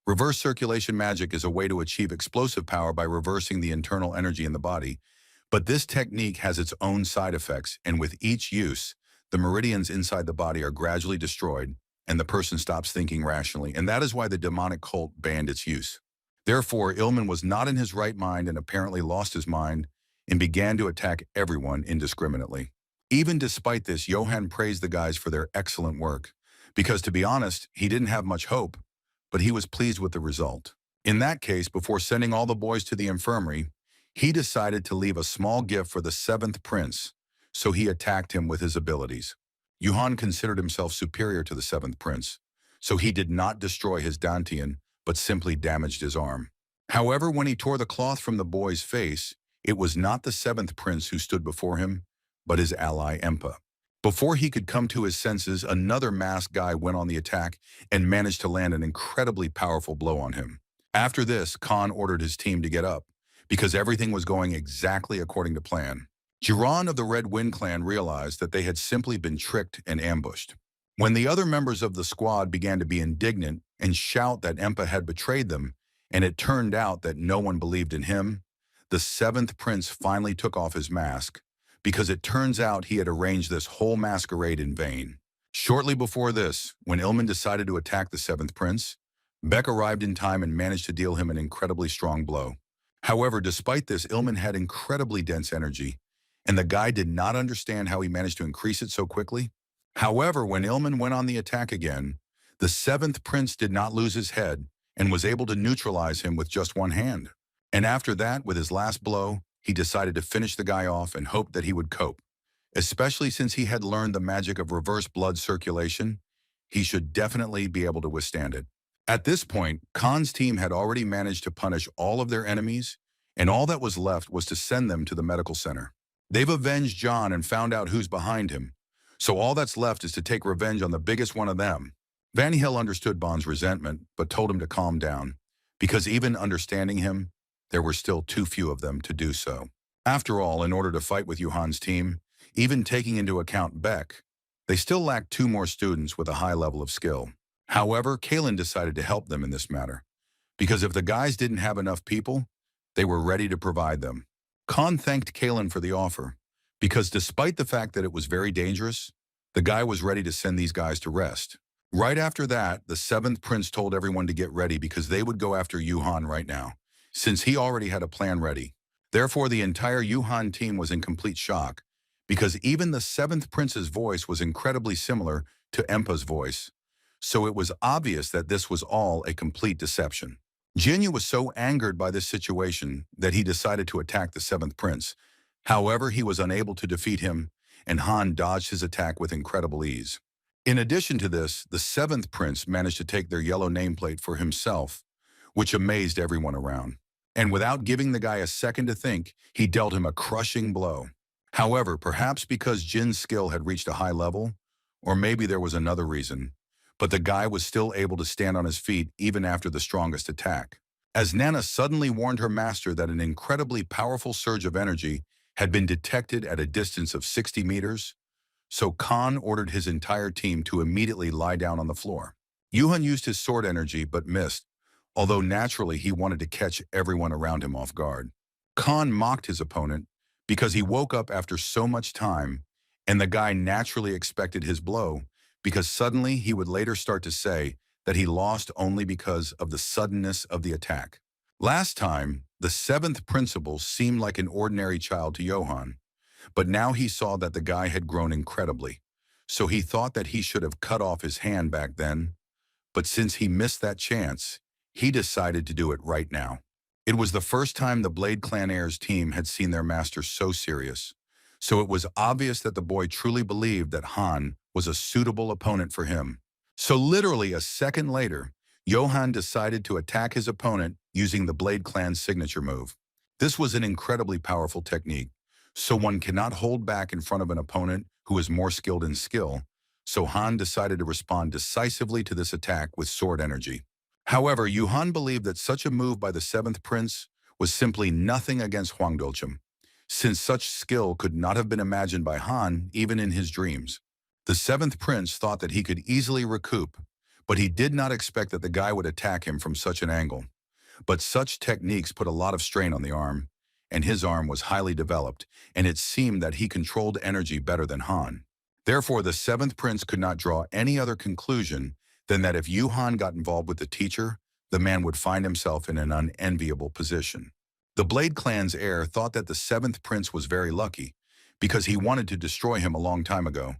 Reverse circulation magic is a way to achieve explosive power by reversing the internal energy in the body, but this technique has its own side effects, and with each use, the meridians inside the body are gradually destroyed, and the person stops thinking rationally, and that is why the demonic cult banned its use. Therefore, Ilman was not in his right mind and apparently lost his mind and began to attack everyone indiscriminately. Even despite this, Johan praised the guys for their excellent work, because to be honest, he didn't have much hope, but he was pleased with the result. In that case, before sending all the boys to the infirmary, he decided to leave a small gift for the seventh prince, so he attacked him with his abilities. Johan considered himself superior to the seventh prince, so he did not destroy his Dantian, but simply damaged his arm. However, when he tore the cloth from the boy's face, it was not the seventh prince who stood before him, but his ally Empa. Before he could come to his senses, another masked guy went on the attack and managed to land an incredibly powerful blow on him. After this, Khan ordered his team to get up, because everything was going exactly according to plan. Jiran of the Red Wind clan realized that they had simply been tricked and ambushed. When the other members of the squad began to be indignant and shout that Empa had betrayed them, and it turned out that no one believed in him, the seventh prince finally took off his mask, because it turns out he had arranged this whole masquerade in vain. Shortly before this, when Ilman decided to attack the seventh prince, Beck arrived in time and managed to deal him an incredibly strong blow. However, despite this, Ilman had incredibly dense energy, and the guy did not understand how he managed to increase it so quickly. However, when Ilman went on the attack again, the seventh prince did not lose his head and was able to neutralize him with just one hand. And after that, with his last blow, he decided to finish the guy off and hoped that he would cope. Especially since he had learned the magic of reverse blood circulation, he should definitely be able to withstand it. At this point, Khan's team had already managed to punish all of their enemies, and all that was left was to send them to the medical center. They've avenged John and found out who's behind him, so all that's left is to take revenge on the biggest one of them. Van Hill understood Bond's resentment, but told him to calm down, because even understanding him, there were still too few of them to do so. After all, in order to fight with Johan's team, even taking into account Beck, they still lacked 2 more students with a high level of skill. However, Kalen decided to help them in this matter, because if the guys didn't have enough people, they were ready to provide them. Khan thanked Kalen for the offer, because despite the fact that it was very dangerous, the guy was ready to send these guys to rest. Right after that, the seventh prince told everyone to get ready because they would go after Johan right now, since he already had a plan ready. Therefore, the entire Johan team was in complete shock, because even the seventh prince's voice was incredibly similar to Empa's voice, so it was obvious that this was all a complete deception. Jinyu was so angered by this situation that he decided to attack the seventh prince. However, he was unable to defeat him, and Han dodged his attack with incredible ease. In addition to this, the seventh prince managed to take their yellow nameplate for himself, which amazed everyone around. And without giving the guy a second to think, he dealt him a crushing blow. However, perhaps because Jin's skill had reached a high level, or maybe there was another reason, but the guy was still able to stand on his feet even after the strongest attack. As Nana suddenly warned her master that an incredibly powerful surge of energy had been detected at a distance of 60 meters, so Khan ordered his entire team to immediately lie down on the floor. Yuhan used his sword energy but missed, although naturally he wanted to catch everyone around him off guard. Khan mocked his opponent because he woke up after so much time, and the guy naturally expected his blow, because suddenly he would later start to say that he lost only because of the suddenness of the attack. Last time, the seventh principle seemed like an ordinary child to Johann, but now he saw that the guy had grown incredibly. So he thought that he should have cut off his hand back then, but since he missed that chance, he decided to do it right now. It was the first time the Blade Clan heirs team had seen their master so serious, so it was obvious that the boy truly believed that Han was a suitable opponent for him. So literally a second later, Johann decided to attack his opponent using the Blade Clan's signature move. This was an incredibly powerful technique, so one cannot hold back in front of an opponent who is more skilled in skill, so Han decided to respond decisively to this attack with sword energy. However, Yuhan believed that such a move by the seventh prince was simply nothing against Huang Dochim, since such skill could not have been imagined by Han even in his dreams. The seventh prince thought that he could easily recoup, but he did not expect that the guy would attack him from such an angle. But such techniques put a lot of strain on the arm, and his arm was highly developed, and it seemed that he controlled energy better than Han. Therefore, the seventh prince could not draw any other conclusion than that if Yuhan got involved with the teacher, the man would find himself in an unenviable position. The Blade Clan's heir thought that the seventh prince was very lucky, because he wanted to destroy him a long time ago,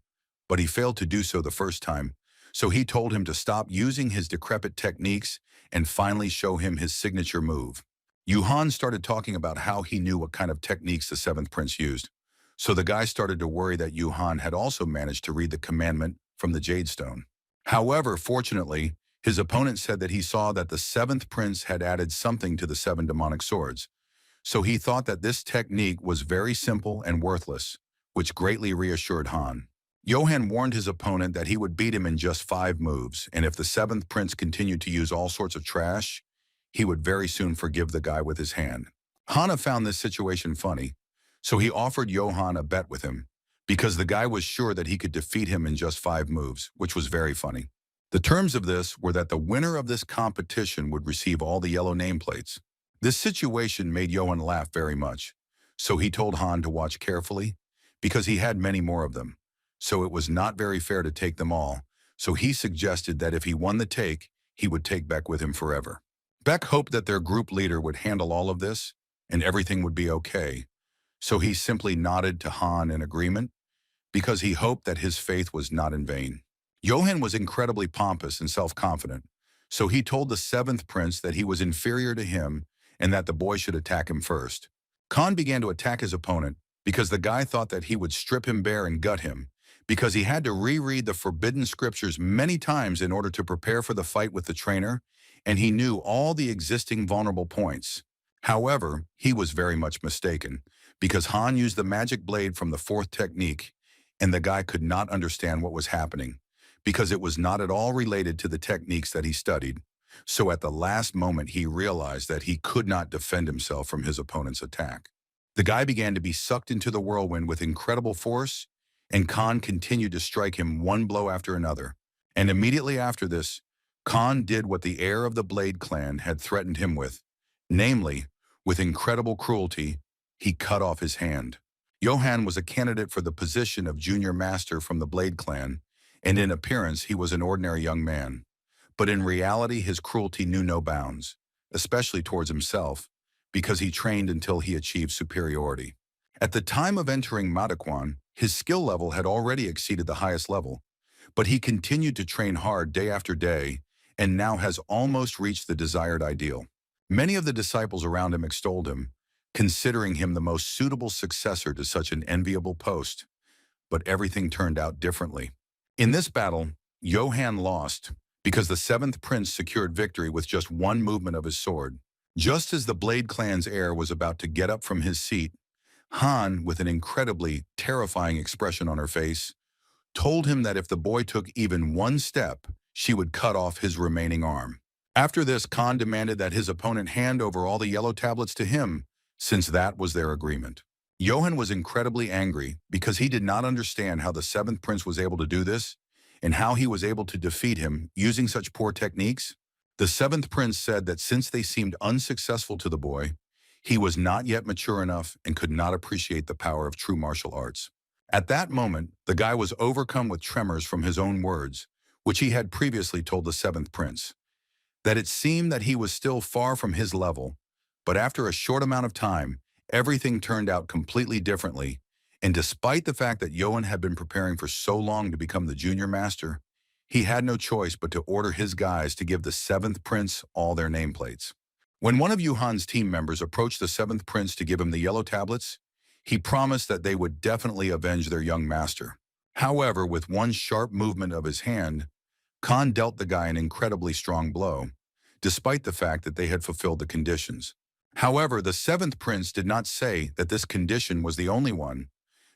but he failed to do so the first time, so he told him to stop using his decrepit techniques and finally show him his signature move. Yuhan started talking about how he knew what kind of techniques the seventh prince used, so the guy started to worry that Yuhan had also managed to read the commandment from the Jade Stone. However, fortunately, his opponent said that he saw that the seventh prince had added something to the seven demonic swords, so he thought that this technique was very simple and worthless, which greatly reassured Han. Johann warned his opponent that he would beat him in just 5 moves, and if the seventh prince continued to use all sorts of trash, he would very soon forgive the guy with his hand. Hanna found this situation funny, so he offered Johann a bet with him, because the guy was sure that he could defeat him in just 5 moves, which was very funny. The terms of this were that the winner of this competition would receive all the yellow nameplates. This situation made Johann laugh very much, so he told Han to watch carefully, because he had many more of them, so it was not very fair to take them all, so he suggested that if he won the take, he would take Beck with him forever. Beck hoped that their group leader would handle all of this, and everything would be okay, so he simply nodded to Han in agreement, because he hoped that his faith was not in vain. Johann was incredibly pompous and self-confident, so he told the seventh prince that he was inferior to him and that the boy should attack him first. Khan began to attack his opponent because the guy thought that he would strip him bare and gut him, because he had to reread the forbidden scriptures many times in order to prepare for the fight with the trainer, and he knew all the existing vulnerable points. However, he was very much mistaken, because Han used the magic blade from the 4th technique, and the guy could not understand what was happening, because it was not at all related to the techniques that he studied. So at the last moment he realized that he could not defend himself from his opponent's attack. The guy began to be sucked into the whirlwind with incredible force, and Khan continued to strike him one blow after another. And immediately after this, Khan did what the heir of the Blade Clan had threatened him with, namely, with incredible cruelty, he cut off his hand. Johann was a candidate for the position of junior master from the Blade Clan, and in appearance he was an ordinary young man. But in reality his cruelty knew no bounds, especially towards himself, because he trained until he achieved superiority. At the time of entering Madaquan, his skill level had already exceeded the highest level, but he continued to train hard day after day, and now has almost reached the desired ideal. Many of the disciples around him extolled him, considering him the most suitable successor to such an enviable post. But everything turned out differently. In this battle, Johann lost, because the 7th prince secured victory with just one movement of his sword. Just as the Blade Clan's heir was about to get up from his seat, Han, with an incredibly terrifying expression on her face, told him that if the boy took even one step, she would cut off his remaining arm. After this, Khan demanded that his opponent hand over all the yellow tablets to him, since that was their agreement. Johann was incredibly angry because he did not understand how the 7th prince was able to do this and how he was able to defeat him using such poor techniques. The 7th prince said that since they seemed unsuccessful to the boy, He was not yet mature enough and could not appreciate the power of true martial arts. At that moment, the guy was overcome with tremors from his own words, which he had previously told the seventh prince, that it seemed that he was still far from his level, but after a short amount of time, everything turned out completely differently, and despite the fact that Johan had been preparing for so long to become the junior master, he had no choice but to order his guys to give the seventh prince all their nameplates. When one of Johan's team members approached the seventh prince to give him the yellow tablets, he promised that they would definitely avenge their young master. However, with one sharp movement of his hand, Khan dealt the guy an incredibly strong blow, despite the fact that they had fulfilled the conditions. However, the seventh prince did not say that this condition was the only one,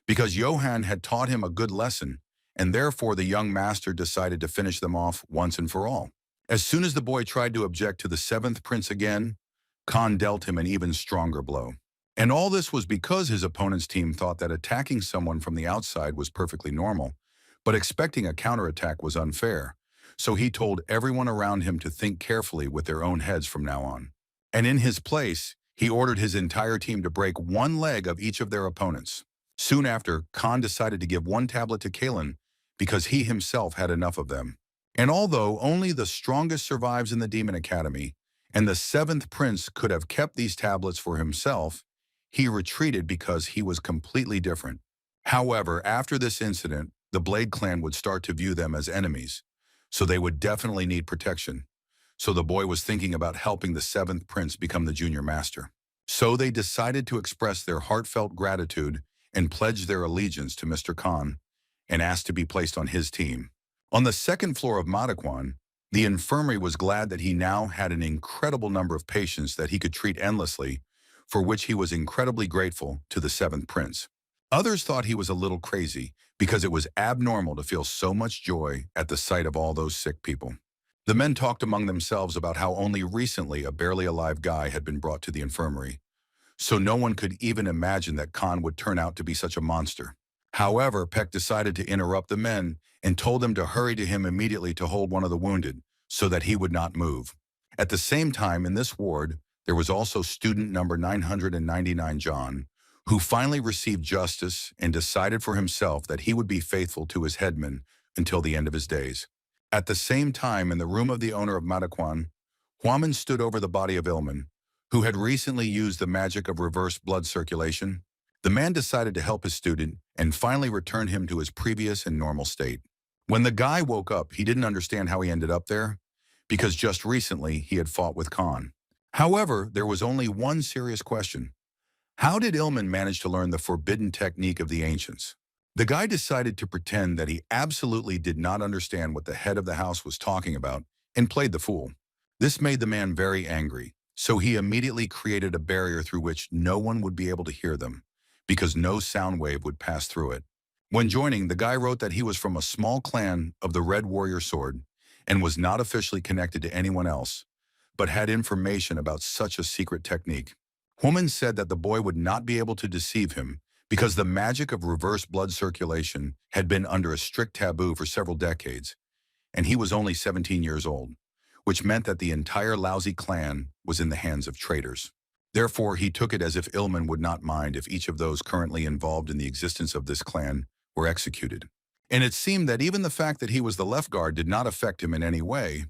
because Johan had taught him a good lesson, and therefore the young master decided to finish them off once and for all. As soon as the boy tried to object to the seventh prince again, Khan dealt him an even stronger blow. And all this was because his opponent's team thought that attacking someone from the outside was perfectly normal, but expecting a counterattack was unfair. So he told everyone around him to think carefully with their own heads from now on. And in his place, he ordered his entire team to break one leg of each of their opponents. Soon after, Khan decided to give one tablet to Kalen because he himself had enough of them. And although only the strongest survives in the Demon Academy, and the seventh prince could have kept these tablets for himself, he retreated because he was completely different. However, after this incident, the Blade clan would start to view them as enemies, so they would definitely need protection. So the boy was thinking about helping the seventh prince become the junior master. So they decided to express their heartfelt gratitude and pledge their allegiance to Mr. Khan and asked to be placed on his team. On the second floor of Madakwan, the infirmary was glad that he now had an incredible number of patients that he could treat endlessly, for which he was incredibly grateful to the seventh prince. Others thought he was a little crazy because it was abnormal to feel so much joy at the sight of all those sick people. The men talked among themselves about how only recently a barely alive guy had been brought to the infirmary, so no one could even imagine that Khan would turn out to be such a monster. However, Peck decided to interrupt the men and told them to hurry to him immediately to hold one of the wounded so that he would not move. At the same time, in this ward, there was also student number 999 John, who finally received justice and decided for himself that he would be faithful to his headman until the end of his days. At the same time, in the room of the owner of Madakwan, Huaman stood over the body of Ilman, who had recently used the magic of reverse blood circulation. The man decided to help his student and finally returned him to his previous and normal state. When the guy woke up, he didn't understand how he ended up there, because just recently he had fought with Khan. However, there was only one serious question. How did Ilman manage to learn the forbidden technique of the ancients? The guy decided to pretend that he absolutely did not understand what the head of the house was talking about and played the fool. This made the man very angry, so he immediately created a barrier through which no one would be able to hear them, because no sound wave would pass through it. When joining, the guy wrote that he was from a small clan of the Red Warrior Sword and was not officially connected to anyone else, but had information about such a secret technique. Woman said that the boy would not be able to deceive him because the magic of reverse blood circulation had been under a strict taboo for several decades, and he was only 17 years old, which meant that the entire lousy clan was in the hands of traitors. Therefore, he took it as if Ilman would not mind if each of those currently involved in the existence of this clan were executed. And it seemed that even the fact that he was the left guard did not affect him in any way,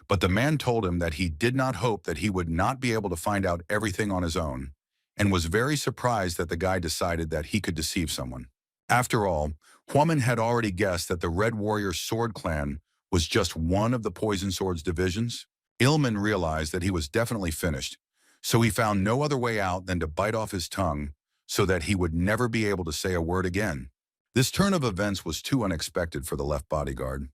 but the man told him that he did not hope that he would not be able to find out everything on his own, and was very surprised that the guy decided that he could deceive someone. After all, Huaman had already guessed that the Red Warrior Sword clan was just one of the Poison Sword's divisions. Ilman realized that he was definitely finished, so he found no other way out than to bite off his tongue so that he would never be able to say a word again. This turn of events was too unexpected for the left bodyguard,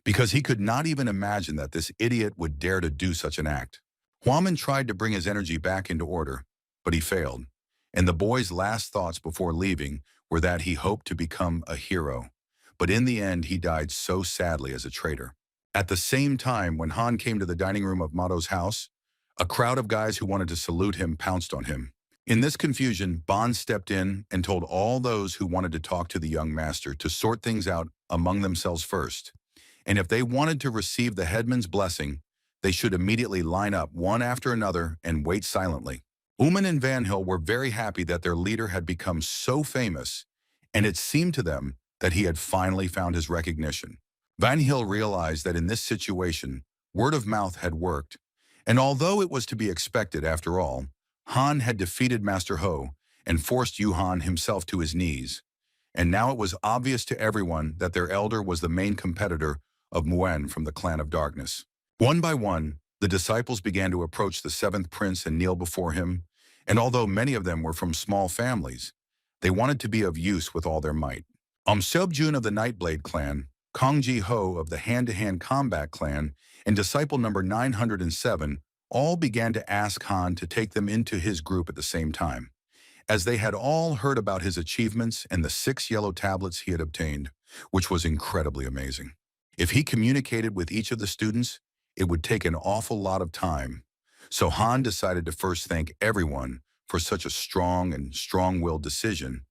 because he could not even imagine that this idiot would dare to do such an act. Huaman tried to bring his energy back into order, but he failed, and the boy's last thoughts before leaving were that he hoped to become a hero, but in the end he died so sadly as a traitor. At the same time, when Han came to the dining room of Mato's house, a crowd of guys who wanted to salute him pounced on him. In this confusion, Bond stepped in and told all those who wanted to talk to the young master to sort things out among themselves first, and if they wanted to receive the headman's blessing, they should immediately line up one after another and wait silently. And Van Hill were very happy that their leader had become so famous, and it seemed to them that he had finally found his recognition. Van Hill realized that in this situation, word of mouth had worked, and although it was to be expected after all, Han had defeated Master Ho and forced Yuhan himself to his knees, and now it was obvious to everyone that their elder was the main competitor of Murim from the Clan of Darkness. One by one, the disciples began to approach the seventh prince and kneel before him, and although many of them were from small families, they wanted to be of use with all their might. Seobjun of the Nightblade clan, Kong Ji-ho of the Hand-to-Hand Combat clan, and disciple number 907 all began to ask Han to take them into his group at the same time, as they had all heard about his achievements and the 6 yellow tablets he had obtained, which was incredibly amazing. If he communicated with each of the students, it would take an awful lot of time. So Han decided to first thank everyone for such a strong and strong-willed decision,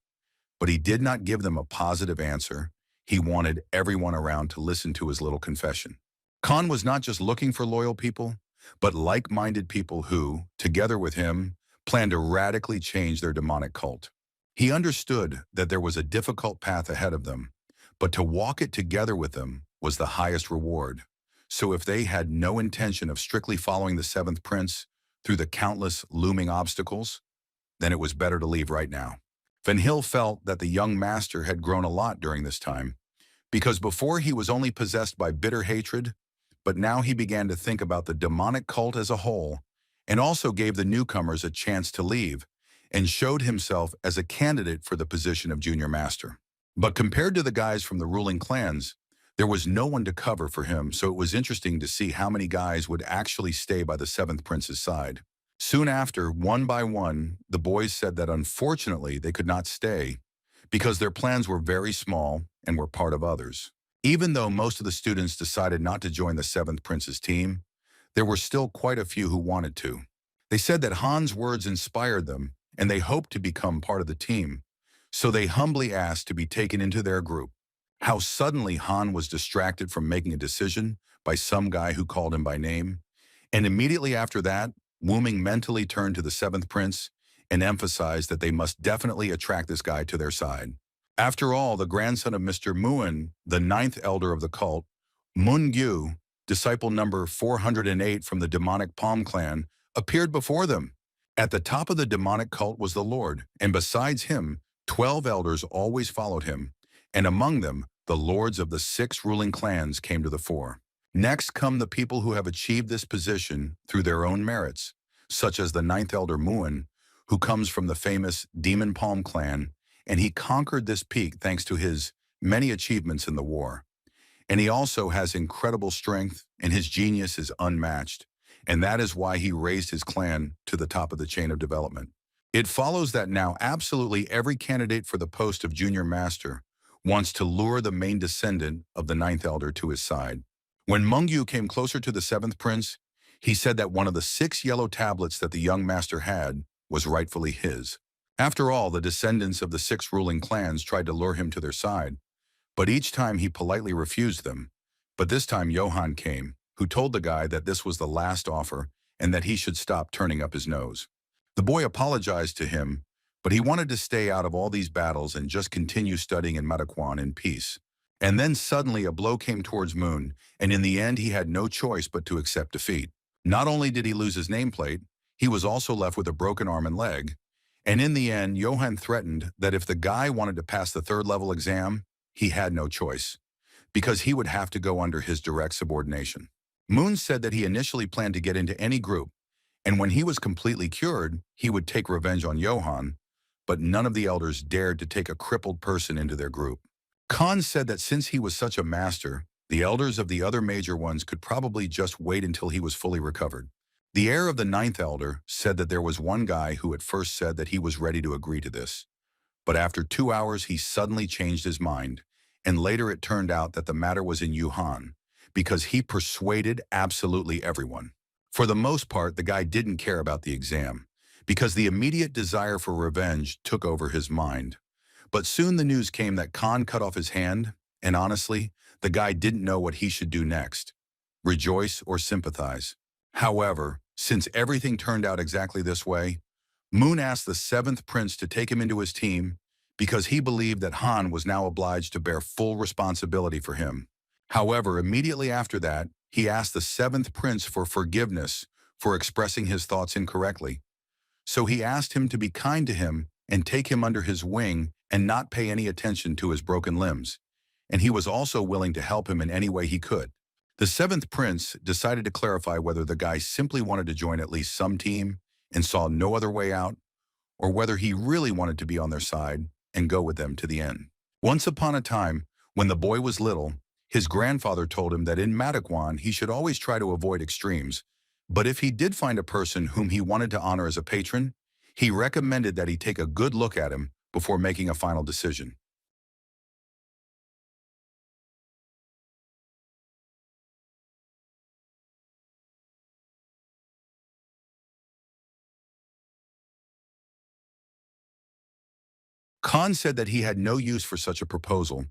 but he did not give them a positive answer. He wanted everyone around to listen to his little confession. Khan was not just looking for loyal people, but like-minded people who, together with him, planned to radically change their demonic cult. He understood that there was a difficult path ahead of them, but to walk it together with them was the highest reward. So if they had no intention of strictly following the seventh prince through the countless looming obstacles, then it was better to leave right now. Van Hill felt that the young master had grown a lot during this time, because before he was only possessed by bitter hatred, but now he began to think about the demonic cult as a whole, and also gave the newcomers a chance to leave, and showed himself as a candidate for the position of junior master. But compared to the guys from the ruling clans, there was no one to cover for him, so it was interesting to see how many guys would actually stay by the seventh prince's side. Soon after, one by one, the boys said that unfortunately they could not stay because their plans were very small and were part of others. Even though most of the students decided not to join the seventh prince's team, there were still quite a few who wanted to. They said that Han's words inspired them and they hoped to become part of the team, so they humbly asked to be taken into their group. How suddenly Han was distracted from making a decision by some guy who called him by name, and immediately after that, Wuming mentally turned to the seventh prince and emphasized that they must definitely attract this guy to their side. After all, the grandson of Mr. Muin, the ninth elder of the cult, Mun Gyu, disciple number 408 from the demonic Palm clan, appeared before them. At the top of the demonic cult was the Lord, and besides him, 12 elders always followed him, and among them, the lords of the 6 ruling clans came to the fore. Next come the people who have achieved this position through their own merits, such as the ninth elder Muin, who comes from the famous Demon Palm clan, and he conquered this peak thanks to his many achievements in the war. And he also has incredible strength, and his genius is unmatched, and that is why he raised his clan to the top of the chain of development. It follows that now absolutely every candidate for the post of junior master wants to lure the main descendant of the ninth elder to his side. When Mungyu came closer to the seventh prince, he said that one of the 6 yellow tablets that the young master had was rightfully his. After all, the descendants of the 6 ruling clans tried to lure him to their side, but each time he politely refused them. But this time Johann came, who told the guy that this was the last offer and that he should stop turning up his nose. The boy apologized to him, but he wanted to stay out of all these battles and just continue studying in Mataquan in peace. And then suddenly a blow came towards Moon, and in the end he had no choice but to accept defeat. Not only did he lose his nameplate, he was also left with a broken arm and leg. And in the end, Johann threatened that if the guy wanted to pass the 3rd level exam, he had no choice, because he would have to go under his direct subordination. Moon said that he initially planned to get into any group, and when he was completely cured, he would take revenge on Johann, but none of the elders dared to take a crippled person into their group. Khan said that since he was such a master, the elders of the other major ones could probably just wait until he was fully recovered. The heir of the 9th elder said that there was one guy who at first said that he was ready to agree to this, but after 2 hours he suddenly changed his mind, and later it turned out that the matter was in Yuhan, because he persuaded absolutely everyone. For the most part, the guy didn't care about the exam, because the immediate desire for revenge took over his mind. But soon the news came that Khan cut off his hand, and honestly, the guy didn't know what he should do next, rejoice or sympathize. However, since everything turned out exactly this way, Moon asked the seventh prince to take him into his team because he believed that Han was now obliged to bear full responsibility for him. However, immediately after that, he asked the seventh prince for forgiveness for expressing his thoughts incorrectly. So he asked him to be kind to him and take him under his wing and not pay any attention to his broken limbs. And he was also willing to help him in any way he could. The seventh prince decided to clarify whether the guy simply wanted to join at least some team and saw no other way out, or whether he really wanted to be on their side and go with them to the end. Once upon a time, when the boy was little, his grandfather told him that in Madaquan he should always try to avoid extremes, but if he did find a person whom he wanted to honor as a patron, he recommended that he take a good look at him before making a final decision. Khan said that he had no use for such a proposal,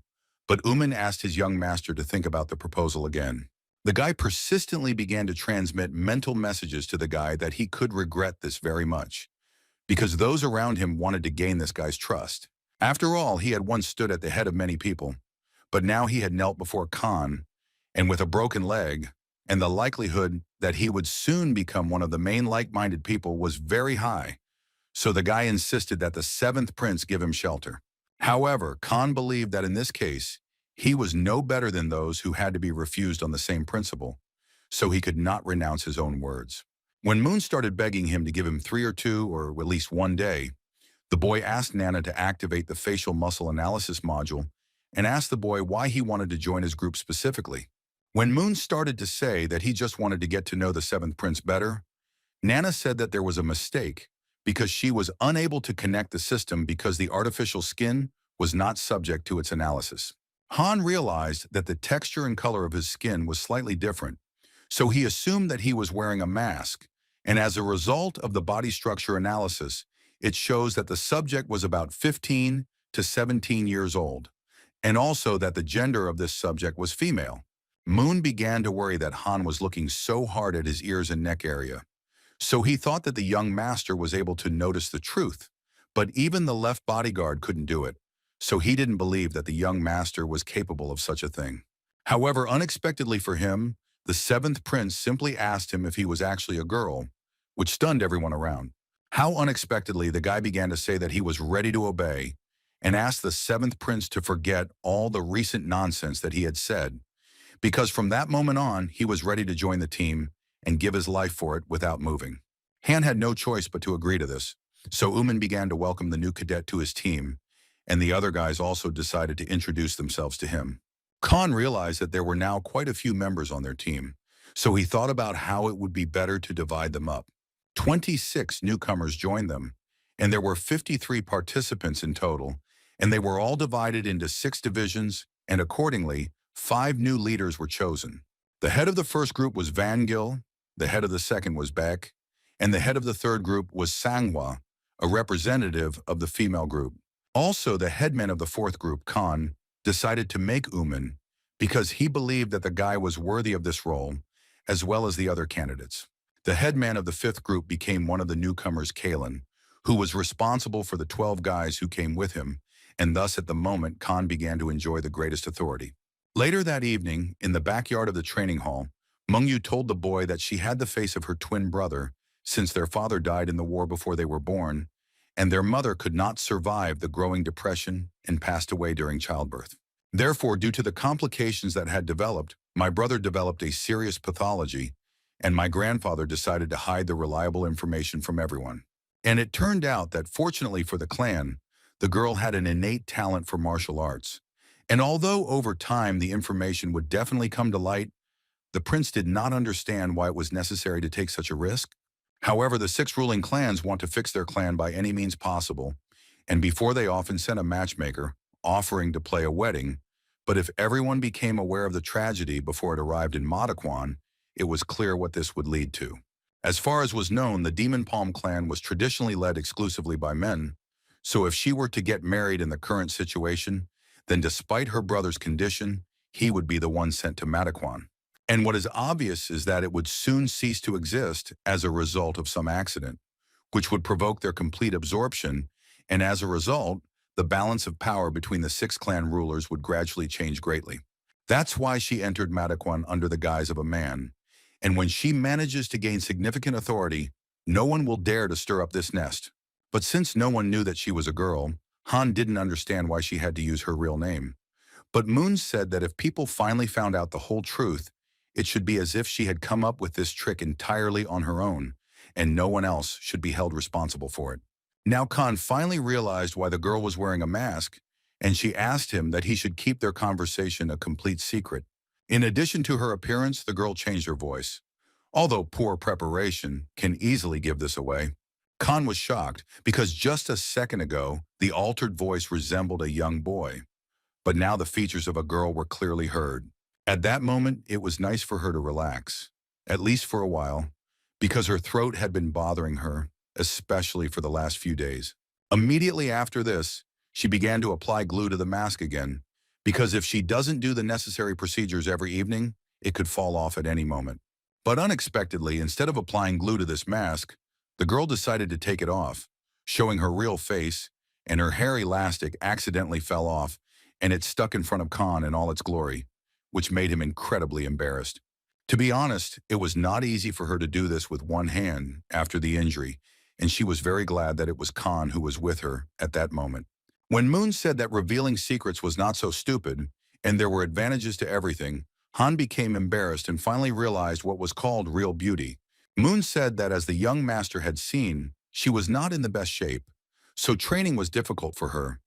but Uman asked his young master to think about the proposal again. The guy persistently began to transmit mental messages to the guy that he could regret this very much, because those around him wanted to gain this guy's trust. After all, he had once stood at the head of many people, but now he had knelt before Khan, and with a broken leg, and the likelihood that he would soon become one of the main like-minded people was very high. So the guy insisted that the seventh prince give him shelter. However, Khan believed that in this case, he was no better than those who had to be refused on the same principle, so he could not renounce his own words. When Moon started begging him to give him 3 or 2 or at least one day, the boy asked Nana to activate the facial muscle analysis module and asked the boy why he wanted to join his group specifically. When Moon started to say that he just wanted to get to know the seventh prince better, Nana said that there was a mistake because she was unable to connect the system because the artificial skin was not subject to its analysis. Han realized that the texture and color of his skin was slightly different, so he assumed that he was wearing a mask, and as a result of the body structure analysis, it shows that the subject was about 15 to 17 years old, and also that the gender of this subject was female. Moon began to worry that Han was looking so hard at his ears and neck area. So he thought that the young master was able to notice the truth, but even the left bodyguard couldn't do it, so he didn't believe that the young master was capable of such a thing. However, unexpectedly for him, the seventh prince simply asked him if he was actually a girl, which stunned everyone around. How unexpectedly the guy began to say that he was ready to obey and asked the seventh prince to forget all the recent nonsense that he had said, because from that moment on, he was ready to join the team and give his life for it without moving. Han had no choice but to agree to this, so Uman began to welcome the new cadet to his team, and the other guys also decided to introduce themselves to him. Khan realized that there were now quite a few members on their team, so he thought about how it would be better to divide them up. 26 newcomers joined them, and there were 53 participants in total, and they were all divided into 6 divisions, and accordingly, 5 new leaders were chosen. The head of the first group was Van Gil, the head of the second was Beck, and the head of the third group was Manhwa, a representative of the female group. Also, the headman of the fourth group, Khan, decided to make Uman because he believed that the guy was worthy of this role, as well as the other candidates. The headman of the fifth group became one of the newcomers, Kalen, who was responsible for the 12 guys who came with him, and thus at the moment Khan began to enjoy the greatest authority. Later that evening, in the backyard of the training hall, Mungyu told the boy that she had the face of her twin brother, since their father died in the war before they were born, and their mother could not survive the growing depression and passed away during childbirth. Therefore, due to the complications that had developed, my brother developed a serious pathology, and my grandfather decided to hide the reliable information from everyone. And it turned out that fortunately for the clan, the girl had an innate talent for martial arts. And although over time the information would definitely come to light, the prince did not understand why it was necessary to take such a risk. However, the 6 ruling clans want to fix their clan by any means possible, and before they often sent a matchmaker, offering to play a wedding, but if everyone became aware of the tragedy before it arrived in Madaquan, it was clear what this would lead to. As far as was known, the Demon Palm clan was traditionally led exclusively by men, so if she were to get married in the current situation, then despite her brother's condition, he would be the one sent to Madaquan. And what is obvious is that it would soon cease to exist as a result of some accident, which would provoke their complete absorption, and as a result, the balance of power between the six clan rulers would gradually change greatly. That's why she entered Matakwan under the guise of a man. And when she manages to gain significant authority, no one will dare to stir up this nest. But since no one knew that she was a girl, Han didn't understand why she had to use her real name. But Moon said that if people finally found out the whole truth, it should be as if she had come up with this trick entirely on her own, and no one else should be held responsible for it. Now Khan finally realized why the girl was wearing a mask, and she asked him that he should keep their conversation a complete secret. In addition to her appearance, the girl changed her voice. Although poor preparation can easily give this away, Khan was shocked because just a second ago, the altered voice resembled a young boy. But now the features of a girl were clearly heard. At that moment, it was nice for her to relax, at least for a while, because her throat had been bothering her, especially for the last few days. Immediately after this, she began to apply glue to the mask again, because if she doesn't do the necessary procedures every evening, it could fall off at any moment. But unexpectedly, instead of applying glue to this mask, the girl decided to take it off, showing her real face, and her hair elastic accidentally fell off, and it stuck in front of Khan in all its glory, which made him incredibly embarrassed. To be honest, it was not easy for her to do this with one hand after the injury, and she was very glad that it was Khan who was with her at that moment. When Moon said that revealing secrets was not so stupid, and there were advantages to everything, Han became embarrassed and finally realized what was called real beauty. Moon said that as the young master had seen, she was not in the best shape, so training was difficult for her.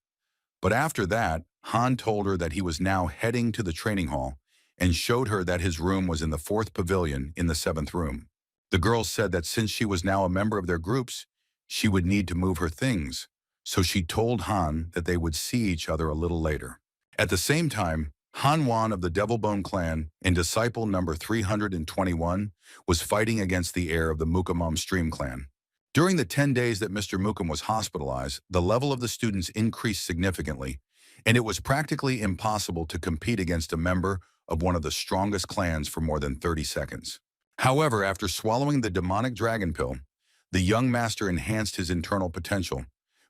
But after that, Han told her that he was now heading to the training hall and showed her that his room was in the fourth pavilion in the seventh room. The girl said that since she was now a member of their groups, she would need to move her things, so she told Han that they would see each other a little later. At the same time, Han Wan of the Devilbone clan and disciple number 321 was fighting against the heir of the Mukamam Stream clan. During the 10 days that Mr. Mukam was hospitalized, the level of the students increased significantly, and it was practically impossible to compete against a member of one of the strongest clans for more than 30 seconds. However, after swallowing the demonic dragon pill, the young master enhanced his internal potential,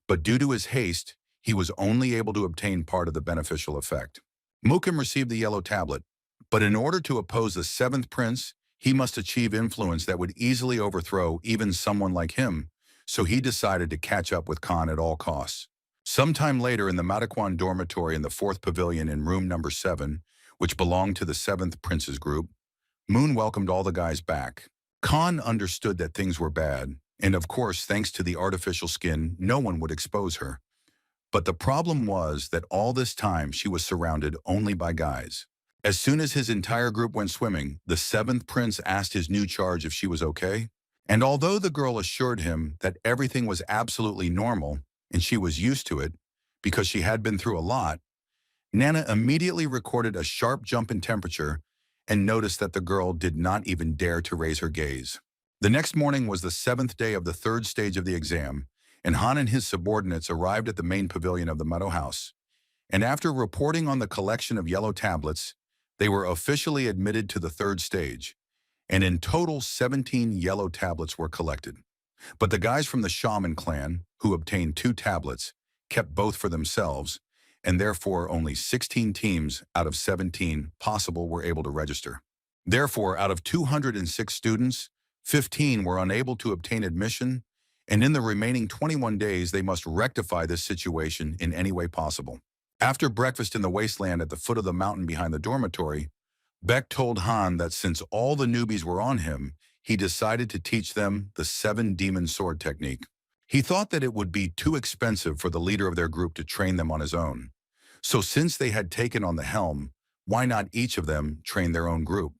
but due to his haste, he was only able to obtain part of the beneficial effect. Mukam received the yellow tablet, but in order to oppose the seventh prince, he must achieve influence that would easily overthrow even someone like him, so he decided to catch up with Khan at all costs. Sometime later in the Matakwan dormitory in the fourth pavilion in room number 7, which belonged to the seventh prince's group, Moon welcomed all the guys back. Khan understood that things were bad, and of course, thanks to the artificial skin, no one would expose her. But the problem was that all this time she was surrounded only by guys. As soon as his entire group went swimming, the seventh prince asked his new charge if she was okay. And although the girl assured him that everything was absolutely normal and she was used to it because she had been through a lot, Nana immediately recorded a sharp jump in temperature and noticed that the girl did not even dare to raise her gaze. The next morning was the 7th day of the 3rd stage of the exam, and Han and his subordinates arrived at the main pavilion of the Meadow House. And after reporting on the collection of yellow tablets, they were officially admitted to the 3rd stage, and in total 17 yellow tablets were collected. But the guys from the Shaman clan, who obtained 2 tablets, kept both for themselves, and therefore only 16 teams out of 17 possible were able to register. Therefore, out of 206 students, 15 were unable to obtain admission, and in the remaining 21 days they must rectify this situation in any way possible. After breakfast in the wasteland at the foot of the mountain behind the dormitory, Beck told Han that since all the newbies were on him, he decided to teach them the 7 demon sword technique. He thought that it would be too expensive for the leader of their group to train them on his own. So since they had taken on the helm, why not each of them train their own group?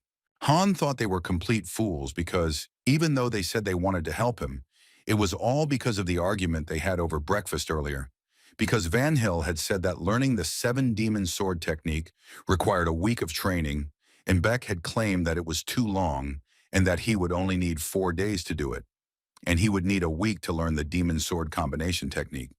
Han thought they were complete fools because, even though they said they wanted to help him, it was all because of the argument they had over breakfast earlier. Because Van Hill had said that learning the 7 demon sword technique required a week of training, and Beck had claimed that it was too long and that he would only need 4 days to do it, and he would need a week to learn the demon sword combination technique.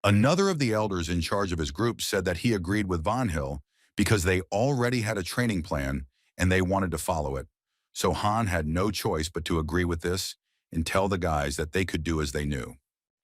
Another of the elders in charge of his group said that he agreed with Van Hill because they already had a training plan and they wanted to follow it. So Han had no choice but to agree with this, and tell the guys that they could do as they knew.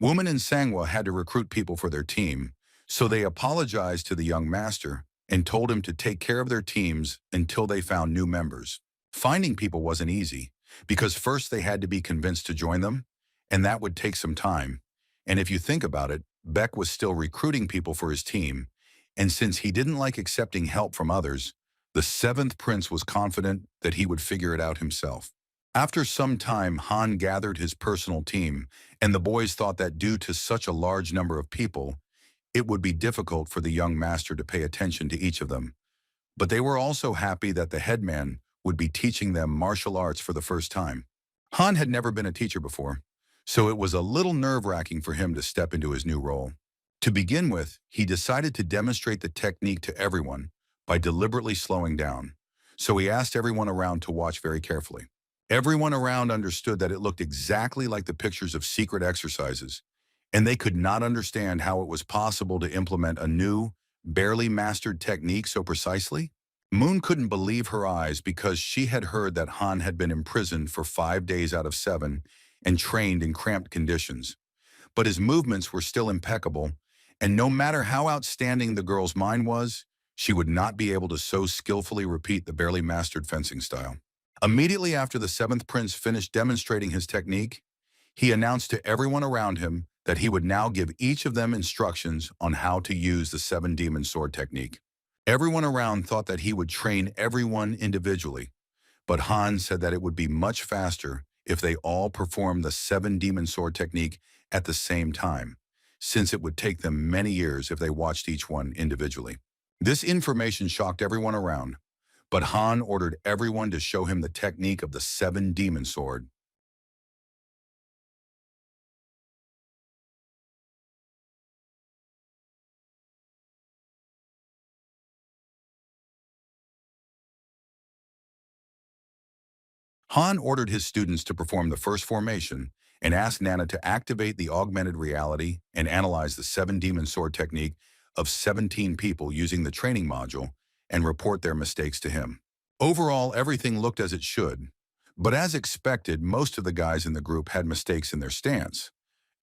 Woman and Sangwa had to recruit people for their team, so they apologized to the young master and told him to take care of their teams until they found new members. Finding people wasn't easy, because first they had to be convinced to join them, and that would take some time. And if you think about it, Beck was still recruiting people for his team, and since he didn't like accepting help from others, the seventh prince was confident that he would figure it out himself. After some time, Han gathered his personal team, and the boys thought that due to such a large number of people, it would be difficult for the young master to pay attention to each of them. But they were also happy that the headman would be teaching them martial arts for the first time. Han had never been a teacher before, so it was a little nerve-wracking for him to step into his new role. To begin with, he decided to demonstrate the technique to everyone by deliberately slowing down, so he asked everyone around to watch very carefully. Everyone around understood that it looked exactly like the pictures of secret exercises, and they could not understand how it was possible to implement a new, barely mastered technique so precisely. Moon couldn't believe her eyes because she had heard that Han had been imprisoned for 5 days out of 7 and trained in cramped conditions. But his movements were still impeccable, and no matter how outstanding the girl's mind was, she would not be able to so skillfully repeat the barely mastered fencing style. Immediately after the seventh prince finished demonstrating his technique, he announced to everyone around him that he would now give each of them instructions on how to use the seven demon sword technique. Everyone around thought that he would train everyone individually, but Han said that it would be much faster if they all performed the seven demon sword technique at the same time, since it would take them many years if they watched each one individually. This information shocked everyone around, but Han ordered everyone to show him the technique of the seven demon sword. Han ordered his students to perform the first formation and asked Nana to activate the augmented reality and analyze the seven demon sword technique of 17 people using the training module and report their mistakes to him. Overall, everything looked as it should, but as expected, most of the guys in the group had mistakes in their stance.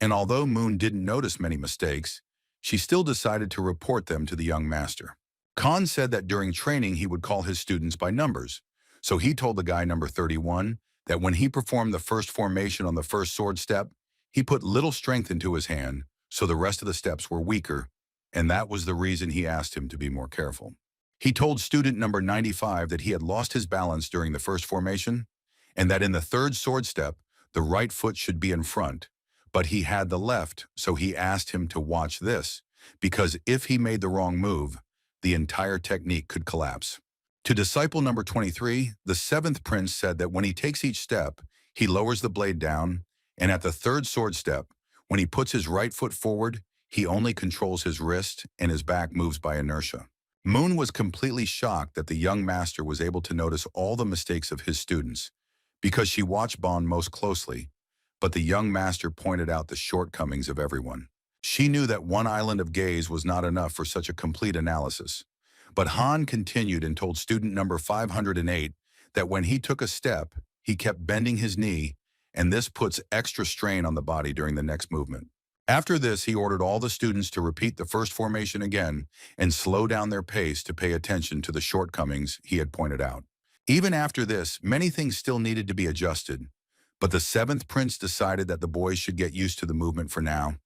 And although Moon didn't notice many mistakes, she still decided to report them to the young master. Khan said that during training he would call his students by numbers, so he told the guy number 31 that when he performed the first formation on the first sword step, he put little strength into his hand, so the rest of the steps were weaker, and that was the reason he asked him to be more careful. He told student number 95 that he had lost his balance during the first formation, and that in the third sword step, the right foot should be in front, but he had the left, so he asked him to watch this, because if he made the wrong move, the entire technique could collapse. To disciple number 23, the seventh prince said that when he takes each step, he lowers the blade down, and at the third sword step, when he puts his right foot forward, he only controls his wrist and his back moves by inertia. Moon was completely shocked that the young master was able to notice all the mistakes of his students, because she watched Bond most closely, but the young master pointed out the shortcomings of everyone. She knew that one island of gaze was not enough for such a complete analysis. But Han continued and told student number 508 that when he took a step, he kept bending his knee, and this puts extra strain on the body during the next movement. After this, he ordered all the students to repeat the first formation again and slow down their pace to pay attention to the shortcomings he had pointed out. Even after this, many things still needed to be adjusted, but the seventh prince decided that the boys should get used to the movement for now,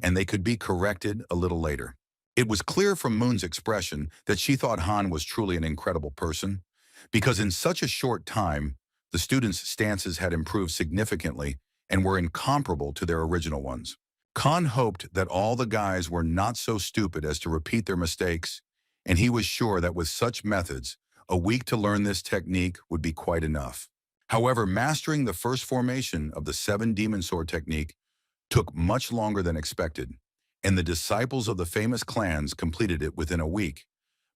and they could be corrected a little later. It was clear from Moon's expression that she thought Han was truly an incredible person, because in such a short time, the students' stances had improved significantly and were incomparable to their original ones. Khan hoped that all the guys were not so stupid as to repeat their mistakes, and he was sure that with such methods, a week to learn this technique would be quite enough. However, mastering the first formation of the seven demon sword technique took much longer than expected, and the disciples of the famous clans completed it within a week,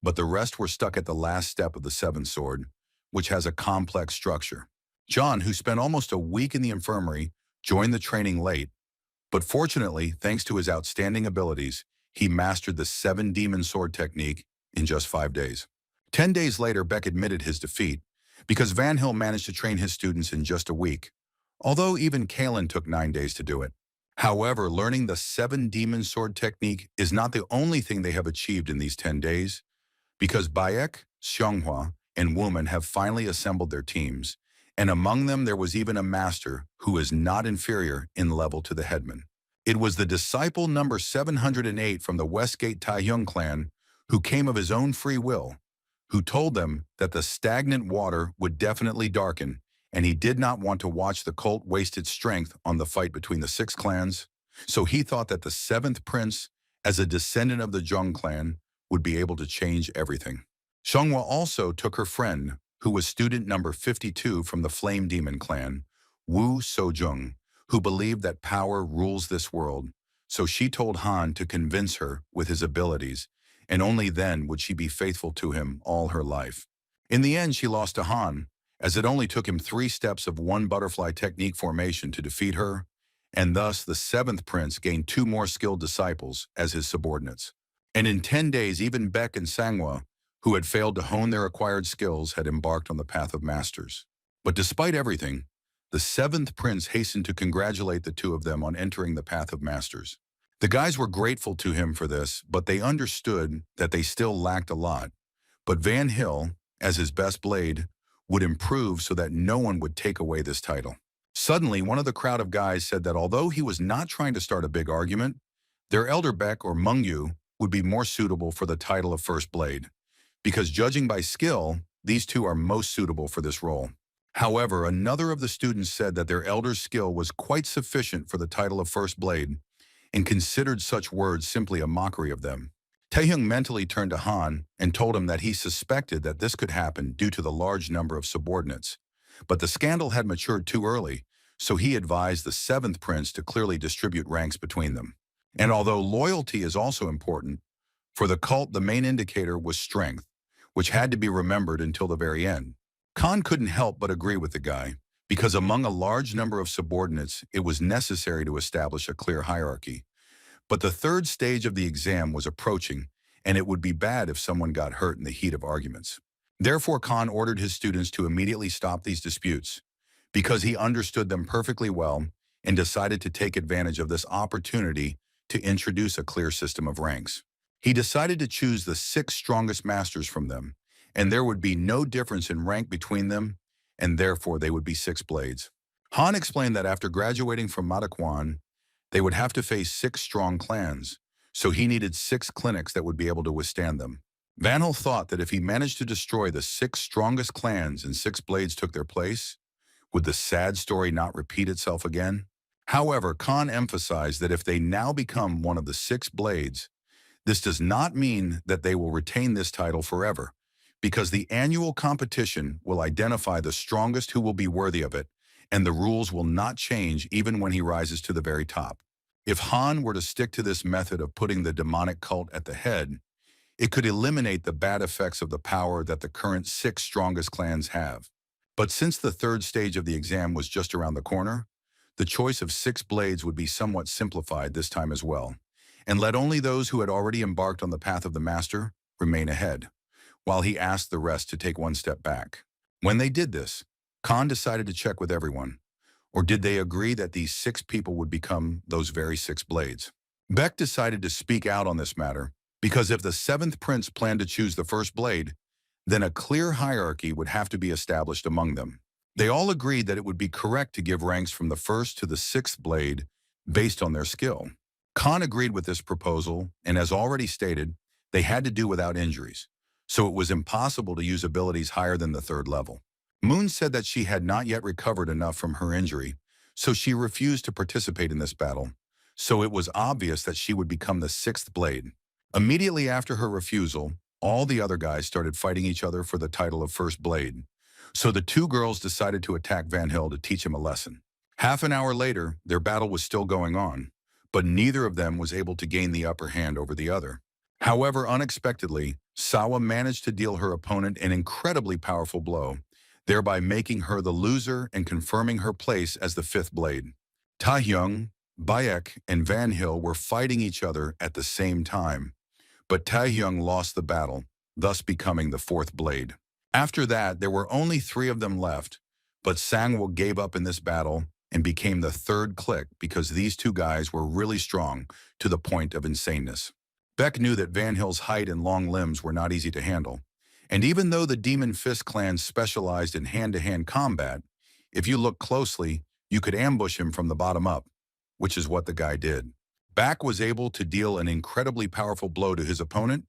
but the rest were stuck at the last step of the seventh sword, which has a complex structure. John, who spent almost a week in the infirmary, joined the training late, but fortunately, thanks to his outstanding abilities, he mastered the seven demon sword technique in just 5 days. 10 days later, Beck admitted his defeat, because Van Hill managed to train his students in just a week, although even Kalen took 9 days to do it. However, learning the 7 demon sword technique is not the only thing they have achieved in these 10 days, because Bayek, Xianghua, and Woman have finally assembled their teams, and among them there was even a master who is not inferior in level to the headman. It was the disciple number 708 from the Westgate Taehyung clan who came of his own free will, who told them that the stagnant water would definitely darken, and he did not want to watch the cult waste its strength on the fight between the 6 clans, so he thought that the 7th prince, as a descendant of the Zhong clan, would be able to change everything. Xianghua also took her friend, who was student number 52 from the Flame Demon clan, Wu Sojung, who believed that power rules this world, so she told Han to convince her with his abilities, and only then would she be faithful to him all her life. In the end, she lost to Han, as it only took him 3 steps of 1 butterfly technique formation to defeat her, and thus the 7th prince gained 2 more skilled disciples as his subordinates. And in 10 days, even Beck and Sanghua, who had failed to hone their acquired skills, had embarked on the path of masters. But despite everything, the 7th prince hastened to congratulate the 2 of them on entering the path of masters. The guys were grateful to him for this, but they understood that they still lacked a lot. But Van Hill, as his best blade, would improve so that no one would take away this title. Suddenly, one of the crowd of guys said that although he was not trying to start a big argument, their elder Beck or Mungyu would be more suitable for the title of First Blade, because judging by skill, these 2 are most suitable for this role. However, another of the students said that their elder's skill was quite sufficient for the title of First Blade, and considered such words simply a mockery of them. Taehyung mentally turned to Han and told him that he suspected that this could happen due to the large number of subordinates, but the scandal had matured too early, so he advised the 7th prince to clearly distribute ranks between them. And although loyalty is also important, for the cult the main indicator was strength, which had to be remembered until the very end. Khan couldn't help but agree with the guy, because among a large number of subordinates, it was necessary to establish a clear hierarchy. But the 3rd stage of the exam was approaching, and it would be bad if someone got hurt in the heat of arguments. Therefore, Khan ordered his students to immediately stop these disputes, because he understood them perfectly well and decided to take advantage of this opportunity to introduce a clear system of ranks. He decided to choose the 6 strongest masters from them, and there would be no difference in rank between them, and therefore they would be 6 blades. Han explained that after graduating from Matakwan, they would have to face 6 strong clans, so he needed 6 clinics that would be able to withstand them. Van Hal thought that if he managed to destroy the 6 strongest clans and 6 blades took their place, would the sad story not repeat itself again? However, Khan emphasized that if they now become one of the 6 blades, this does not mean that they will retain this title forever, because the annual competition will identify the strongest who will be worthy of it, and the rules will not change even when he rises to the very top. If Han were to stick to this method of putting the demonic cult at the head, it could eliminate the bad effects of the power that the current 6 strongest clans have. But since the 3rd stage of the exam was just around the corner, the choice of 6 blades would be somewhat simplified this time as well, and let only those who had already embarked on the path of the master remain ahead, while he asked the rest to take 1 step back. When they did this, Khan decided to check with everyone, or did they agree that these 6 people would become those very 6 blades? Beck decided to speak out on this matter, because if the 7th prince planned to choose the first blade, then a clear hierarchy would have to be established among them. They all agreed that it would be correct to give ranks from the 1st to the 6th blade based on their skill. Khan agreed with this proposal, and as already stated, they had to do without injuries, so it was impossible to use abilities higher than the 3rd level. Moon said that she had not yet recovered enough from her injury, so she refused to participate in this battle, so it was obvious that she would become the 6th blade. Immediately after her refusal, all the other guys started fighting each other for the title of First Blade, so the 2 girls decided to attack Van Hill to teach him a lesson. Half an hour later, their battle was still going on, but neither of them was able to gain the upper hand over the other. However, unexpectedly, Sawa managed to deal her opponent an incredibly powerful blow, thereby making her the loser and confirming her place as the 5th blade. Taehyung, Bayek, and Van Hill were fighting each other at the same time, but Taehyung lost the battle, thus becoming the 4th blade. After that, there were only 3 of them left, but Sangwoo gave up in this battle and became the third clique because these two guys were really strong to the point of insaneness. Beck knew that Van Hill's height and long limbs were not easy to handle, and even though the Demon Fist clan specialized in hand-to-hand combat, if you look closely, you could ambush him from the bottom up, which is what the guy did. Beck was able to deal an incredibly powerful blow to his opponent,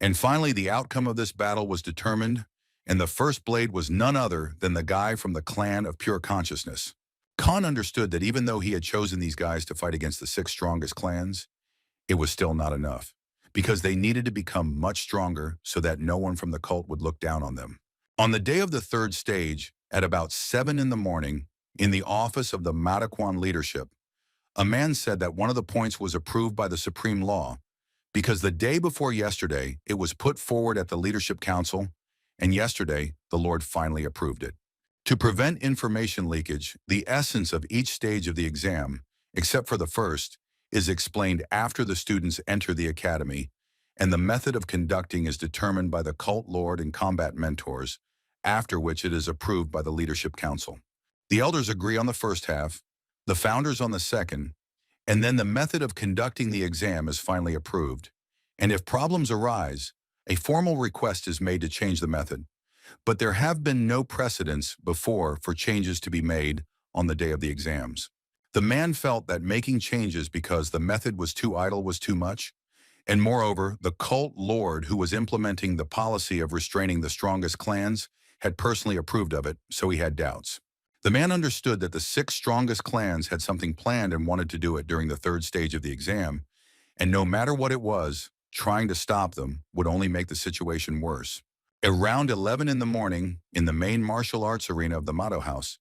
and finally the outcome of this battle was determined, and the first blade was none other than the guy from the clan of pure consciousness. Khan understood that even though he had chosen these guys to fight against the six strongest clans, it was still not enough, because they needed to become much stronger so that no one from the cult would look down on them. On the day of the third stage, at about 7 in the morning, in the office of the Mataquan leadership, a man said that one of the points was approved by the Supreme Law, because the day before yesterday, it was put forward at the Leadership Council, and yesterday, the Lord finally approved it. To prevent information leakage, the essence of each stage of the exam, except for the first, is explained after the students enter the academy, and the method of conducting is determined by the cult lord and combat mentors, after which it is approved by the Leadership Council. The elders agree on the first half, the founders on the second, and then the method of conducting the exam is finally approved. And if problems arise, a formal request is made to change the method. But there have been no precedents before for changes to be made on the day of the exams. The man felt that making changes because the method was too idle was too much, and moreover, the cult lord who was implementing the policy of restraining the strongest clans had personally approved of it, so he had doubts. The man understood that the six strongest clans had something planned and wanted to do it during the third stage of the exam, and no matter what it was, trying to stop them would only make the situation worse. Around 11 in the morning, in the main martial arts arena of the Motto House,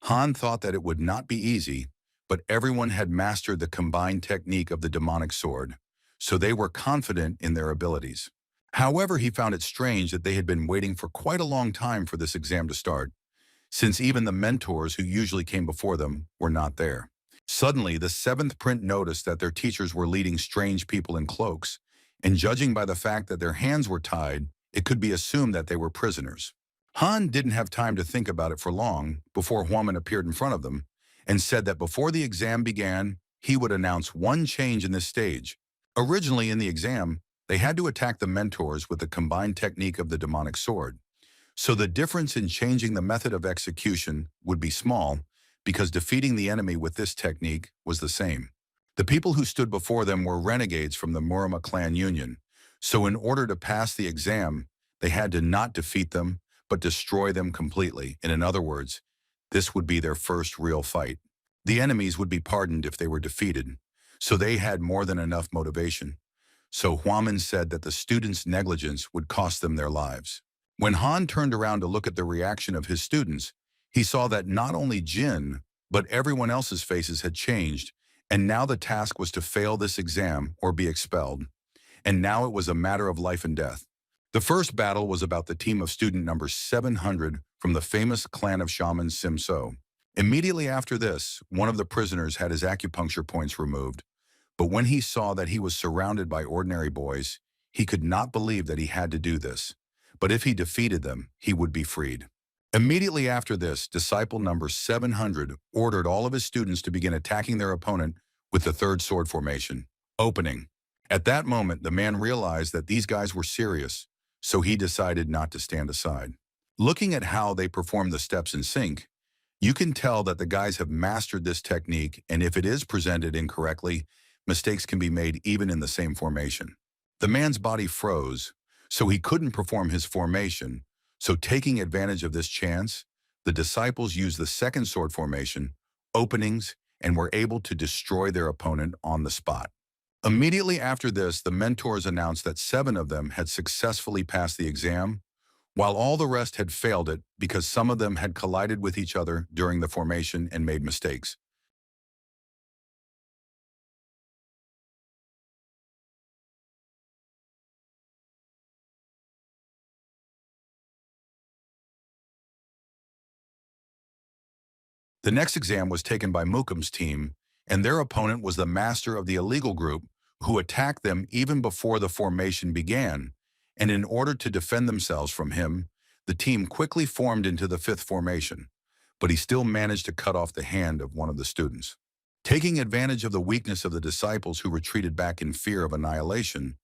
Han thought that it would not be easy, but everyone had mastered the combined technique of the demonic sword, so they were confident in their abilities. However, he found it strange that they had been waiting for quite a long time for this exam to start, since even the mentors who usually came before them were not there. Suddenly, the seventh print noticed that their teachers were leading strange people in cloaks, and judging by the fact that their hands were tied, it could be assumed that they were prisoners. Han didn't have time to think about it for long before Huaman appeared in front of them and said that before the exam began, he would announce one change in this stage. Originally in the exam, they had to attack the mentors with the combined technique of the demonic sword. So the difference in changing the method of execution would be small because defeating the enemy with this technique was the same. The people who stood before them were renegades from the Murim clan union, so in order to pass the exam, they had to not defeat them, but destroy them completely. And in other words, this would be their first real fight. The enemies would be pardoned if they were defeated, so they had more than enough motivation. So Huaman said that the students' negligence would cost them their lives. When Han turned around to look at the reaction of his students, he saw that not only Jin, but everyone else's faces had changed, and now the task was to fail this exam or be expelled. And now it was a matter of life and death. The first battle was about the team of student number 700 from the famous clan of shamans Simso. Immediately after this, one of the prisoners had his acupuncture points removed, but when he saw that he was surrounded by ordinary boys, he could not believe that he had to do this. But if he defeated them, he would be freed. Immediately after this, disciple number 700 ordered all of his students to begin attacking their opponent with the third sword formation, opening. At that moment, the man realized that these guys were serious, so he decided not to stand aside. Looking at how they perform the steps in sync, you can tell that the guys have mastered this technique, and if it is presented incorrectly, mistakes can be made even in the same formation. The man's body froze, so he couldn't perform his formation, so taking advantage of this chance, the disciples used the second sword formation, openings, and were able to destroy their opponent on the spot. Immediately after this, the mentors announced that 7 of them had successfully passed the exam, while all the rest had failed it because some of them had collided with each other during the formation and made mistakes. The next exam was taken by Mukum's team, and their opponent was the master of the illegal group who attacked them even before the formation began, and in order to defend themselves from him, the team quickly formed into the 5th formation. but he still managed to cut off the hand of one of the students. Taking advantage of the weakness of the disciples who retreated back in fear of annihilation,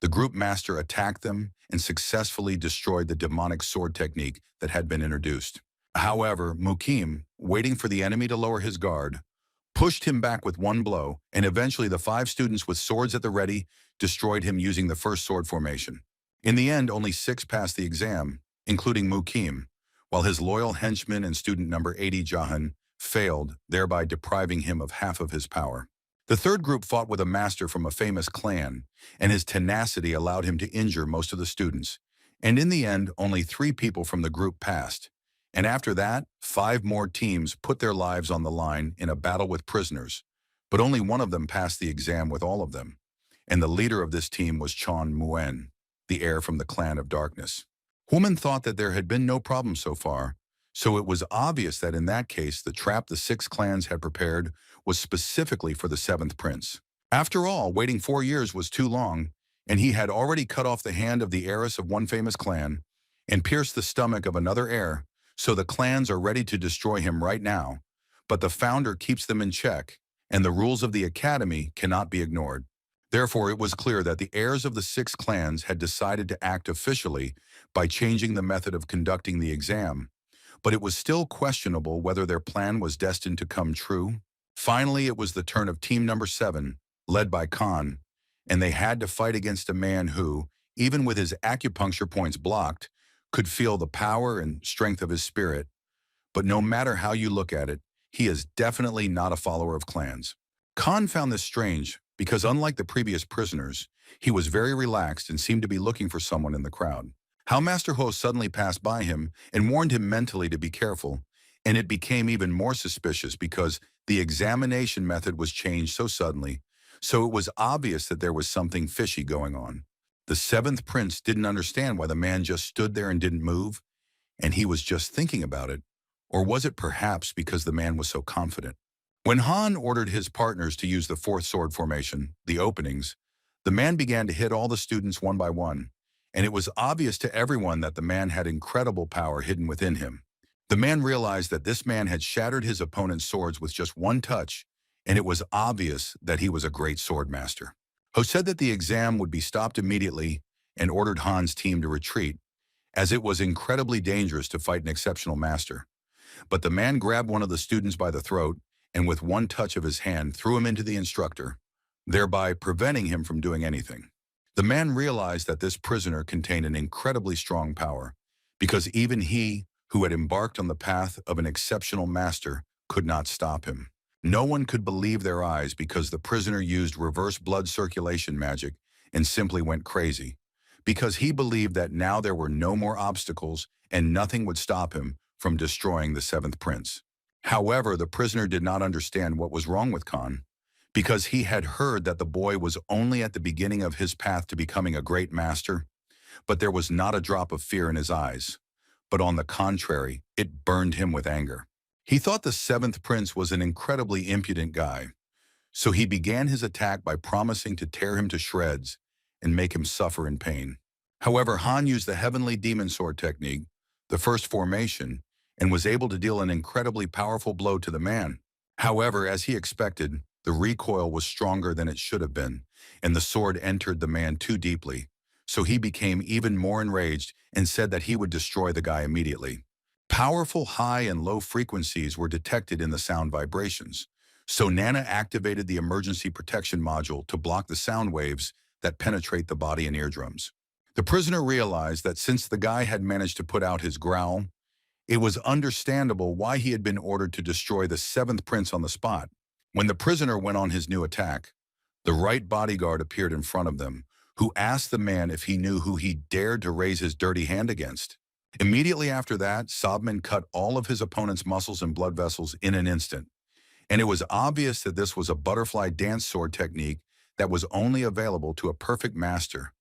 the group master attacked them and successfully destroyed the demonic sword technique that had been introduced. However, Mukim, waiting for the enemy to lower his guard, pushed him back with one blow, and eventually the 5 students with swords at the ready destroyed him using the first sword formation. In the end, only 6 passed the exam, including Mukim, while his loyal henchman and student number 80 Jahan failed, thereby depriving him of half of his power. The third group fought with a master from a famous clan, and his tenacity allowed him to injure most of the students. And in the end, only 3 people from the group passed. And after that, 5 more teams put their lives on the line in a battle with prisoners, but only one of them passed the exam with all of them. And the leader of this team was Chon Muen, the heir from the clan of darkness. Woman thought that there had been no problem so far, so it was obvious that in that case the trap the 6 clans had prepared was specifically for the 7th prince. After all, waiting 4 years was too long, and he had already cut off the hand of the heiress of one famous clan and pierced the stomach of another heir, so the clans are ready to destroy him right now, but the founder keeps them in check, and the rules of the academy cannot be ignored. Therefore, it was clear that the heirs of the 6 clans had decided to act officially by changing the method of conducting the exam, but it was still questionable whether their plan was destined to come true. Finally, it was the turn of team number 7, led by Khan, and they had to fight against a man who, even with his acupuncture points blocked, could feel the power and strength of his spirit. But no matter how you look at it, he is definitely not a follower of clans. Khan found this strange because unlike the previous prisoners, he was very relaxed and seemed to be looking for someone in the crowd. How Master Ho suddenly passed by him and warned him mentally to be careful, and it became even more suspicious because the examination method was changed so suddenly, so it was obvious that there was something fishy going on. The 7th prince didn't understand why the man just stood there and didn't move, and he was just thinking about it. Or was it perhaps because the man was so confident? When Han ordered his partners to use the 4th sword formation, the openings, the man began to hit all the students one by one, and it was obvious to everyone that the man had incredible power hidden within him. The man realized that this man had shattered his opponent's swords with just one touch, and it was obvious that he was a great sword master. Ho said that the exam would be stopped immediately and ordered Han's team to retreat, as it was incredibly dangerous to fight an exceptional master. But the man grabbed one of the students by the throat and with one touch of his hand threw him into the instructor, thereby preventing him from doing anything. The man realized that this prisoner contained an incredibly strong power, because even he, who had embarked on the path of an exceptional master, could not stop him. No one could believe their eyes because the prisoner used reverse blood circulation magic and simply went crazy, because he believed that now there were no more obstacles and nothing would stop him from destroying the 7th prince. However, the prisoner did not understand what was wrong with Khan, because he had heard that the boy was only at the beginning of his path to becoming a great master, but there was not a drop of fear in his eyes. But on the contrary, it burned him with anger. He thought the 7th prince was an incredibly impudent guy, so he began his attack by promising to tear him to shreds and make him suffer in pain. However, Han used the heavenly demon sword technique, the first formation, and was able to deal an incredibly powerful blow to the man. However, as he expected, the recoil was stronger than it should have been, and the sword entered the man too deeply, so he became even more enraged and said that he would destroy the guy immediately. Powerful high and low frequencies were detected in the sound vibrations, so Nana activated the emergency protection module to block the sound waves that penetrate the body and eardrums. The prisoner realized that since the guy had managed to put out his growl, it was understandable why he had been ordered to destroy the 7th prince on the spot. When the prisoner went on his new attack, the right bodyguard appeared in front of them, who asked the man if he knew who he dared to raise his dirty hand against. Immediately after that, Sobman cut all of his opponent's muscles and blood vessels in an instant, and it was obvious that this was a butterfly dance sword technique that was only available to a perfect master,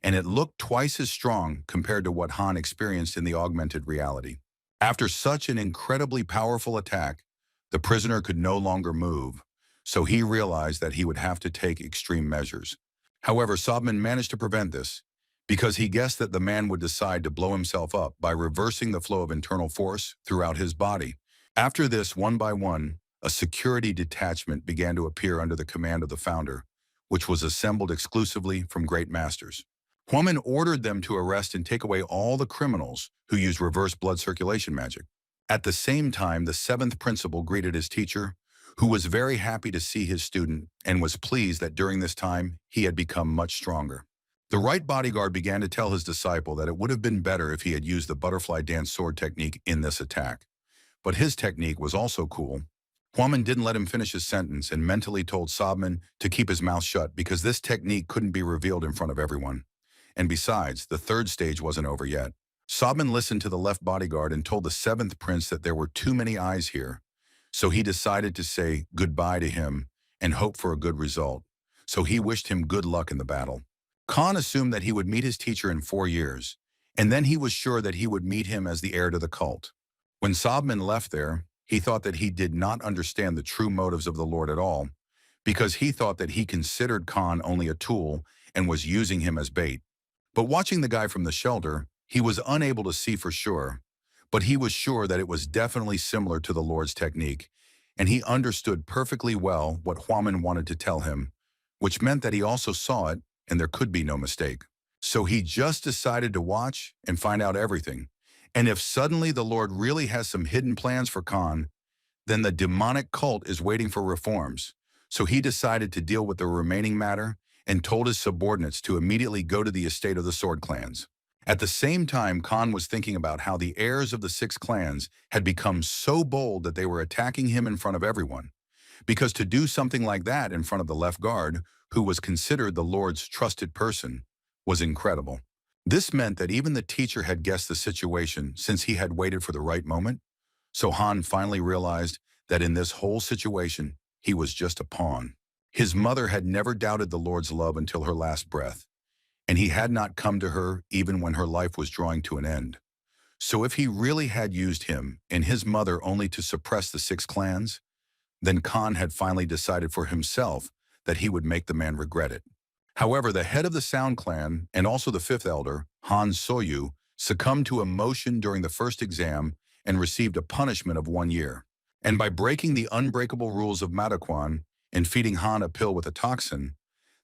and it looked twice as strong compared to what Han experienced in the augmented reality. After such an incredibly powerful attack, the prisoner could no longer move, so he realized that he would have to take extreme measures. However, Sobman managed to prevent this, because he guessed that the man would decide to blow himself up by reversing the flow of internal force throughout his body. After this, one by one, a security detachment began to appear under the command of the founder, which was assembled exclusively from great masters. Huaman ordered them to arrest and take away all the criminals who used reverse blood circulation magic. At the same time, the seventh principal greeted his teacher, who was very happy to see his student and was pleased that during this time he had become much stronger. The right bodyguard began to tell his disciple that it would have been better if he had used the butterfly dance sword technique in this attack. But his technique was also cool. Huaman didn't let him finish his sentence and mentally told Sobman to keep his mouth shut because this technique couldn't be revealed in front of everyone. And besides, the third stage wasn't over yet. Sobman listened to the left bodyguard and told the seventh prince that there were too many eyes here. So he decided to say goodbye to him and hope for a good result. So he wished him good luck in the battle. Khan assumed that he would meet his teacher in 4 years, and then he was sure that he would meet him as the heir to the cult. When Sobman left there, he thought that he did not understand the true motives of the Lord at all, because he thought that he considered Khan only a tool and was using him as bait. But watching the guy from the shelter, he was unable to see for sure, but he was sure that it was definitely similar to the Lord's technique, and he understood perfectly well what Huaman wanted to tell him, which meant that he also saw it and there could be no mistake. So he just decided to watch and find out everything. And if suddenly the Lord really has some hidden plans for Khan, then the demonic cult is waiting for reforms. So he decided to deal with the remaining matter and told his subordinates to immediately go to the estate of the sword clans. At the same time, Khan was thinking about how the heirs of the 6 clans had become so bold that they were attacking him in front of everyone. Because to do something like that in front of the left guard, who was considered the Lord's trusted person, was incredible. This meant that even the teacher had guessed the situation since he had waited for the right moment. So Han finally realized that in this whole situation, he was just a pawn. His mother had never doubted the Lord's love until her last breath, and he had not come to her even when her life was drawing to an end. So if he really had used him and his mother only to suppress the 6 clans, then Khan had finally decided for himself that he would make the man regret it. However, the head of the Sound clan and also the 5th elder, Han Soyu, succumbed to emotion during the first exam and received a punishment of 1 year. And by breaking the unbreakable rules of Madaquan and feeding Han a pill with a toxin,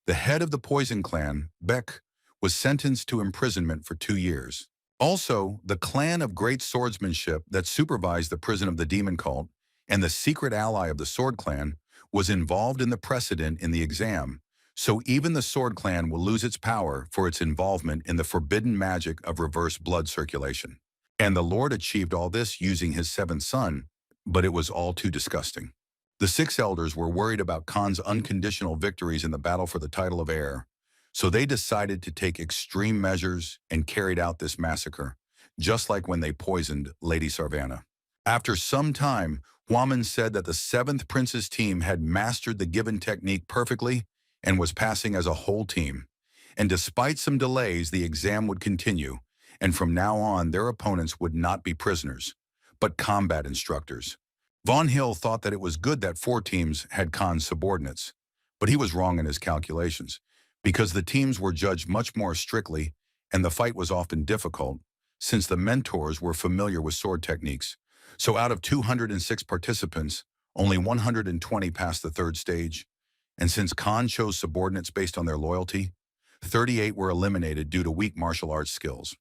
the head of the Poison clan, Beck, was sentenced to imprisonment for 2 years. Also, the clan of great swordsmanship that supervised the prison of the demon cult and the secret ally of the Sword clan was involved in the precedent in the exam, so even the Sword clan will lose its power for its involvement in the forbidden magic of reverse blood circulation. And the Lord achieved all this using his 7th son, but it was all too disgusting. The 6 elders were worried about Khan's unconditional victories in the battle for the title of heir, so they decided to take extreme measures and carried out this massacre, just like when they poisoned Lady Sarvana. After some time, Huaman said that the 7th prince's team had mastered the given technique perfectly and was passing as a whole team. And despite some delays, the exam would continue, and from now on their opponents would not be prisoners, but combat instructors. Von Hill thought that it was good that 4 teams had Khan's subordinates, but he was wrong in his calculations, because the teams were judged much more strictly and the fight was often difficult, since the mentors were familiar with sword techniques. So out of 206 participants, only 120 passed the 3rd stage, and since Khan chose subordinates based on their loyalty, 38 were eliminated due to weak martial arts skills.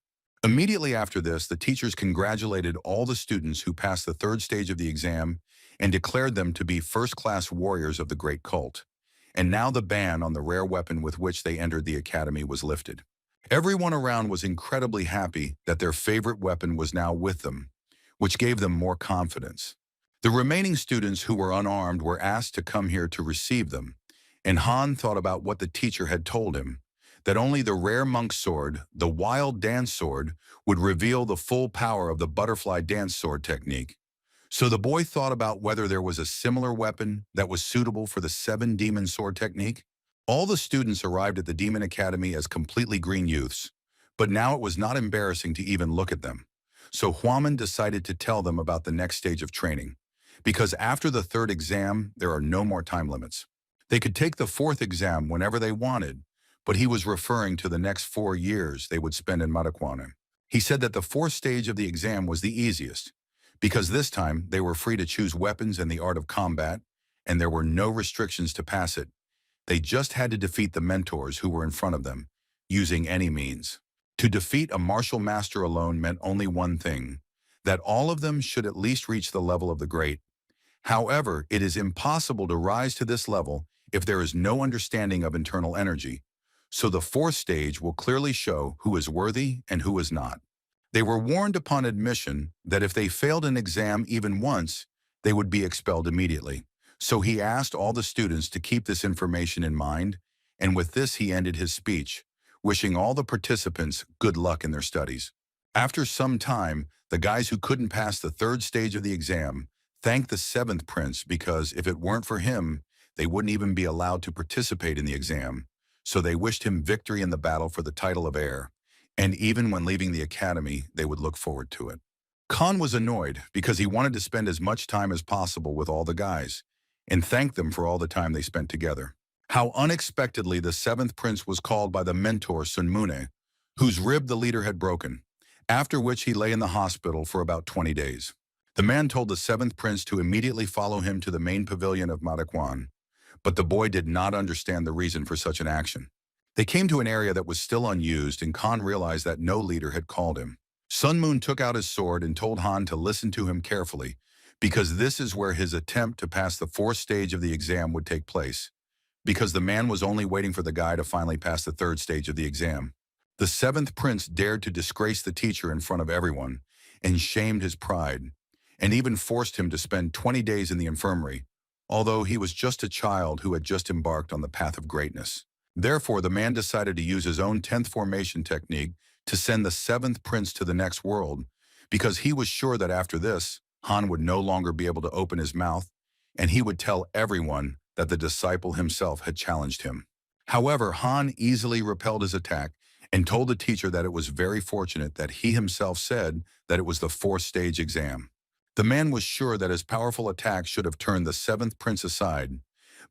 Immediately after this, the teachers congratulated all the students who passed the 3rd stage of the exam and declared them to be first-class warriors of the great cult. And now the ban on the rare weapon with which they entered the academy was lifted. Everyone around was incredibly happy that their favorite weapon was now with them, which gave them more confidence. The remaining students who were unarmed were asked to come here to receive them, and Han thought about what the teacher had told him, that only the rare monk sword, the wild dance sword, would reveal the full power of the butterfly dance sword technique. So the boy thought about whether there was a similar weapon that was suitable for the 7 demon sword technique. All the students arrived at the Demon Academy as completely green youths, but now it was not embarrassing to even look at them. So Huaman decided to tell them about the next stage of training, because after the 3rd exam, there are no more time limits. They could take the 4th exam whenever they wanted, but he was referring to the next 4 years they would spend in Madaquana. He said that the 4th stage of the exam was the easiest, because this time they were free to choose weapons and the art of combat, and there were no restrictions to pass it. They just had to defeat the mentors who were in front of them, using any means. To defeat a martial master alone meant only one thing, that all of them should at least reach the level of the great. However, it is impossible to rise to this level if there is no understanding of internal energy. So the fourth stage will clearly show who is worthy and who is not. They were warned upon admission that if they failed an exam even once, they would be expelled immediately. So he asked all the students to keep this information in mind, and with this he ended his speech, wishing all the participants good luck in their studies. After some time, the guys who couldn't pass the third stage of the exam thanked the seventh prince because if it weren't for him, they wouldn't even be allowed to participate in the exam. So they wished him victory in the battle for the title of heir, and even when leaving the academy, they would look forward to it. Khan was annoyed because he wanted to spend as much time as possible with all the guys and thank them for all the time they spent together. How unexpectedly the seventh prince was called by the mentor Sun Mune, whose rib the leader had broken, after which he lay in the hospital for about 20 days. The man told the seventh prince to immediately follow him to the main pavilion of Madakwan, but the boy did not understand the reason for such an action. They came to an area that was still unused, and Khan realized that no leader had called him. Sun Moon took out his sword and told Han to listen to him carefully, because this is where his attempt to pass the fourth stage of the exam would take place, because the man was only waiting for the guy to finally pass the third stage of the exam. The seventh prince dared to disgrace the teacher in front of everyone and shamed his pride, and even forced him to spend 20 days in the infirmary, although he was just a child who had just embarked on the path of greatness. Therefore, the man decided to use his own 10th formation technique to send the seventh prince to the next world, because he was sure that after this, Han would no longer be able to open his mouth, and he would tell everyone that the disciple himself had challenged him. However, Han easily repelled his attack and told the teacher that it was very fortunate that he himself said that it was the fourth stage exam. The man was sure that his powerful attack should have turned the seventh prince aside,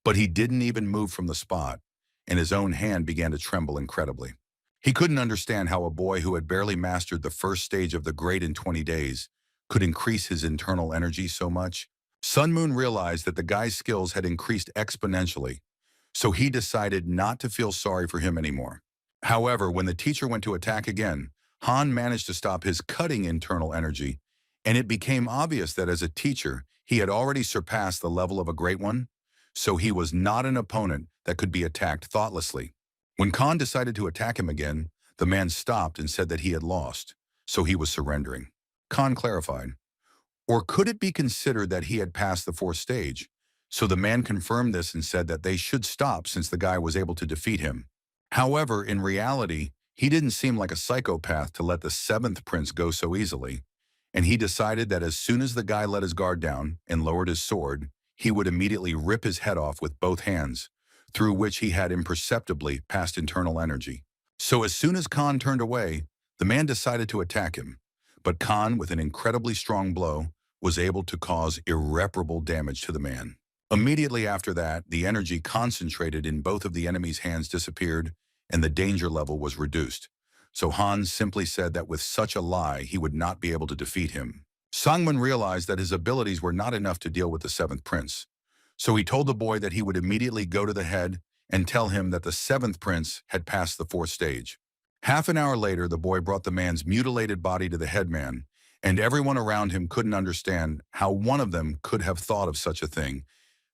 but he didn't even move from the spot, and his own hand began to tremble incredibly. He couldn't understand how a boy who had barely mastered the first stage of the great in 20 days could increase his internal energy so much. Sun Moon realized that the guy's skills had increased exponentially, so he decided not to feel sorry for him anymore. However, when the teacher went to attack again, Han managed to stop his cutting internal energy, and it became obvious that as a teacher, he had already surpassed the level of a great one, so he was not an opponent that could be attacked thoughtlessly. When Khan decided to attack him again, the man stopped and said that he had lost, so he was surrendering. Khan clarified, or could it be considered that he had passed the fourth stage? So the man confirmed this and said that they should stop since the guy was able to defeat him. However, in reality, he didn't seem like a psychopath to let the seventh prince go so easily, and he decided that as soon as the guy let his guard down and lowered his sword, he would immediately rip his head off with both hands, through which he had imperceptibly passed internal energy. So as soon as Khan turned away, the man decided to attack him, but Khan, with an incredibly strong blow, was able to cause irreparable damage to the man. Immediately after that, the energy concentrated in both of the enemy's hands disappeared, and the danger level was reduced. So Han simply said that with such a lie, he would not be able to defeat him. Sangmun realized that his abilities were not enough to deal with the seventh prince. So he told the boy that he would immediately go to the head and tell him that the seventh prince had passed the fourth stage. Half an hour later, the boy brought the man's mutilated body to the headman, and everyone around him couldn't understand how one of them could have thought of such a thing,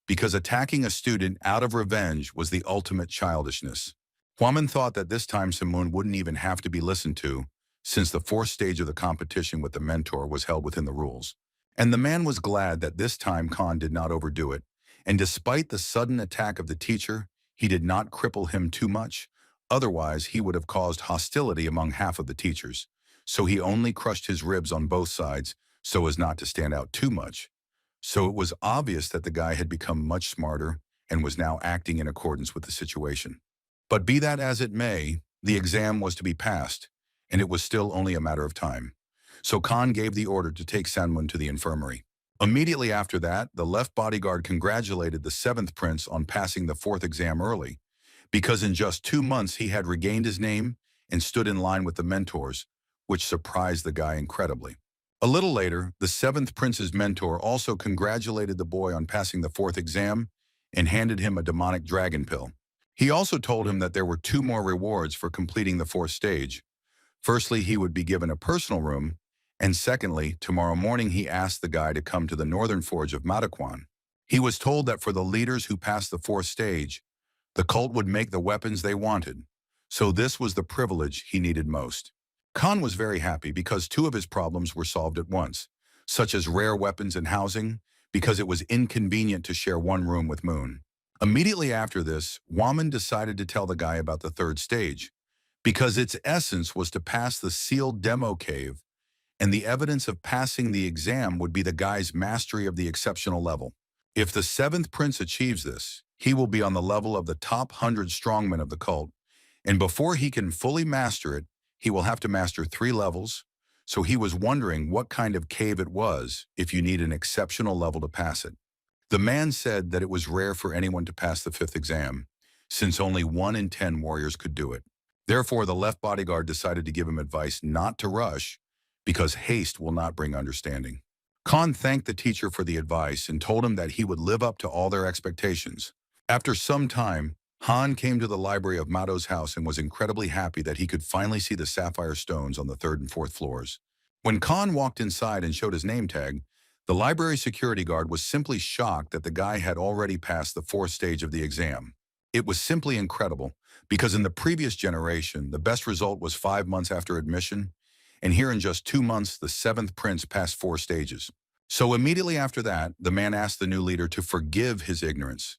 because attacking a student out of revenge was the ultimate childishness. Hwaman thought that this time Simun wouldn't even have to be listened to, since the fourth stage of the competition with the mentor was held within the rules. And the man was glad that this time Khan did not overdo it, and despite the sudden attack of the teacher, he did not cripple him too much. Otherwise, he would have caused hostility among half of the teachers. So he only crushed his ribs on both sides so as not to stand out too much. So it was obvious that the guy had become much smarter and was now acting in accordance with the situation. But be that as it may, the exam was to be passed, and it was still only a matter of time. So Khan gave the order to take Sanmun to the infirmary. Immediately after that, the left bodyguard congratulated the seventh prince on passing the fourth exam early, because in just 2 months he had regained his name and stood in line with the mentors, which surprised the guy incredibly. A little later, the seventh prince's mentor also congratulated the boy on passing the fourth exam and handed him a demonic dragon pill. He also told him that there were two more rewards for completing the fourth stage. Firstly, he would be given a personal room, and secondly, tomorrow morning he asked the guy to come to the northern forge of Manhwa. He was told that for the leaders who passed the fourth stage, the cult would make the weapons they wanted. So this was the privilege he needed most. Khan was very happy because two of his problems were solved at once, such as rare weapons and housing, because it was inconvenient to share one room with Moon. Immediately after this, Waman decided to tell the guy about the third stage, because its essence was to pass the sealed demo cave, and the evidence of passing the exam would be the guy's mastery of the exceptional level. If the seventh prince achieves this, he will be on the level of the top 100 strongmen of the cult, and before he can fully master it, he will have to master 3 levels, so he was wondering what kind of cave it was if you need an exceptional level to pass it. The man said that it was rare for anyone to pass the 5th exam, since only 1 in 10 warriors could do it. Therefore, the left bodyguard decided to give him advice not to rush, because haste will not bring understanding. Khan thanked the teacher for the advice and told him that he would live up to all their expectations. After some time, Han came to the library of Mado's house and was incredibly happy that he could finally see the sapphire stones on the 3rd and 4th floors. When Khan walked inside and showed his name tag, the library security guard was simply shocked that the guy had already passed the 4th stage of the exam. It was simply incredible, because in the previous generation, the best result was 5 months after admission, and here in just 2 months, the 7th prince passed 4 stages. So immediately after that, the man asked the new leader to forgive his ignorance,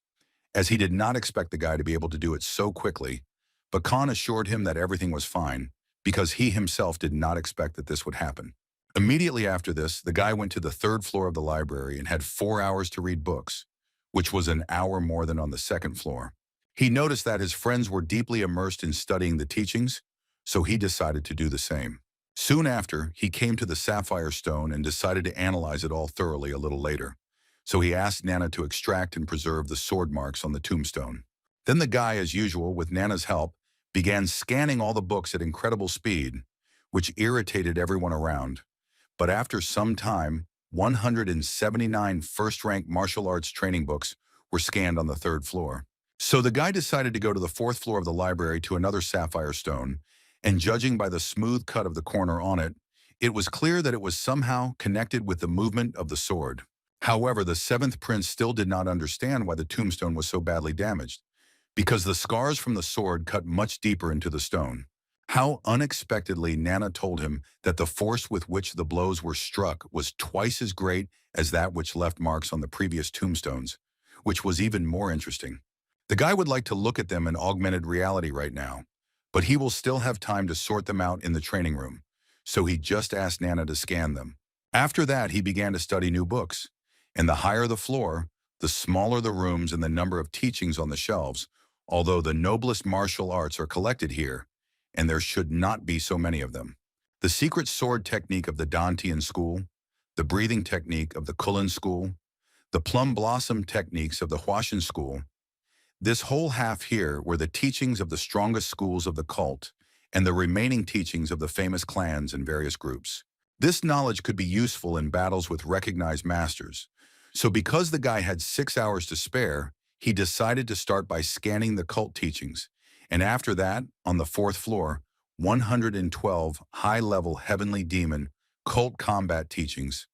as he did not expect the guy to be able to do it so quickly, but Khan assured him that everything was fine, because he himself did not expect that this would happen. Immediately after this, the guy went to the 3rd floor of the library and had 4 hours to read books, which was an hour more than on the 2nd floor. He noticed that his friends were deeply immersed in studying the teachings, so he decided to do the same. Soon after, he came to the sapphire stone and decided to analyze it all thoroughly a little later. So he asked Nana to extract and preserve the sword marks on the tombstone. Then the guy, as usual, with Nana's help, began scanning all the books at incredible speed, which irritated everyone around. But after some time, 179 first-rank martial arts training books were scanned on the 3rd floor. So the guy decided to go to the 4th floor of the library to another sapphire stone, and judging by the smooth cut of the corner on it, it was clear that it was somehow connected with the movement of the sword. However, the 7th prince still did not understand why the tombstone was so badly damaged, because the scars from the sword cut much deeper into the stone. How unexpectedly Nana told him that the force with which the blows were struck was twice as great as that which left marks on the previous tombstones, which was even more interesting. The guy would like to look at them in augmented reality right now, but he will still have time to sort them out in the training room, so he just asked Nana to scan them. After that, he began to study new books, and the higher the floor, the smaller the rooms and the number of teachings on the shelves, although the noblest martial arts are collected here, and there should not be so many of them. The secret sword technique of the Dantian school, the breathing technique of the Kulin school, the plum blossom techniques of the Huashan school. This whole half here were the teachings of the strongest schools of the cult, and the remaining teachings of the famous clans and various groups. This knowledge could be useful in battles with recognized masters. So because the guy had 6 hours to spare, he decided to start by scanning the cult teachings, and after that, on the 4th floor, 112 high-level heavenly demon cult combat teachings,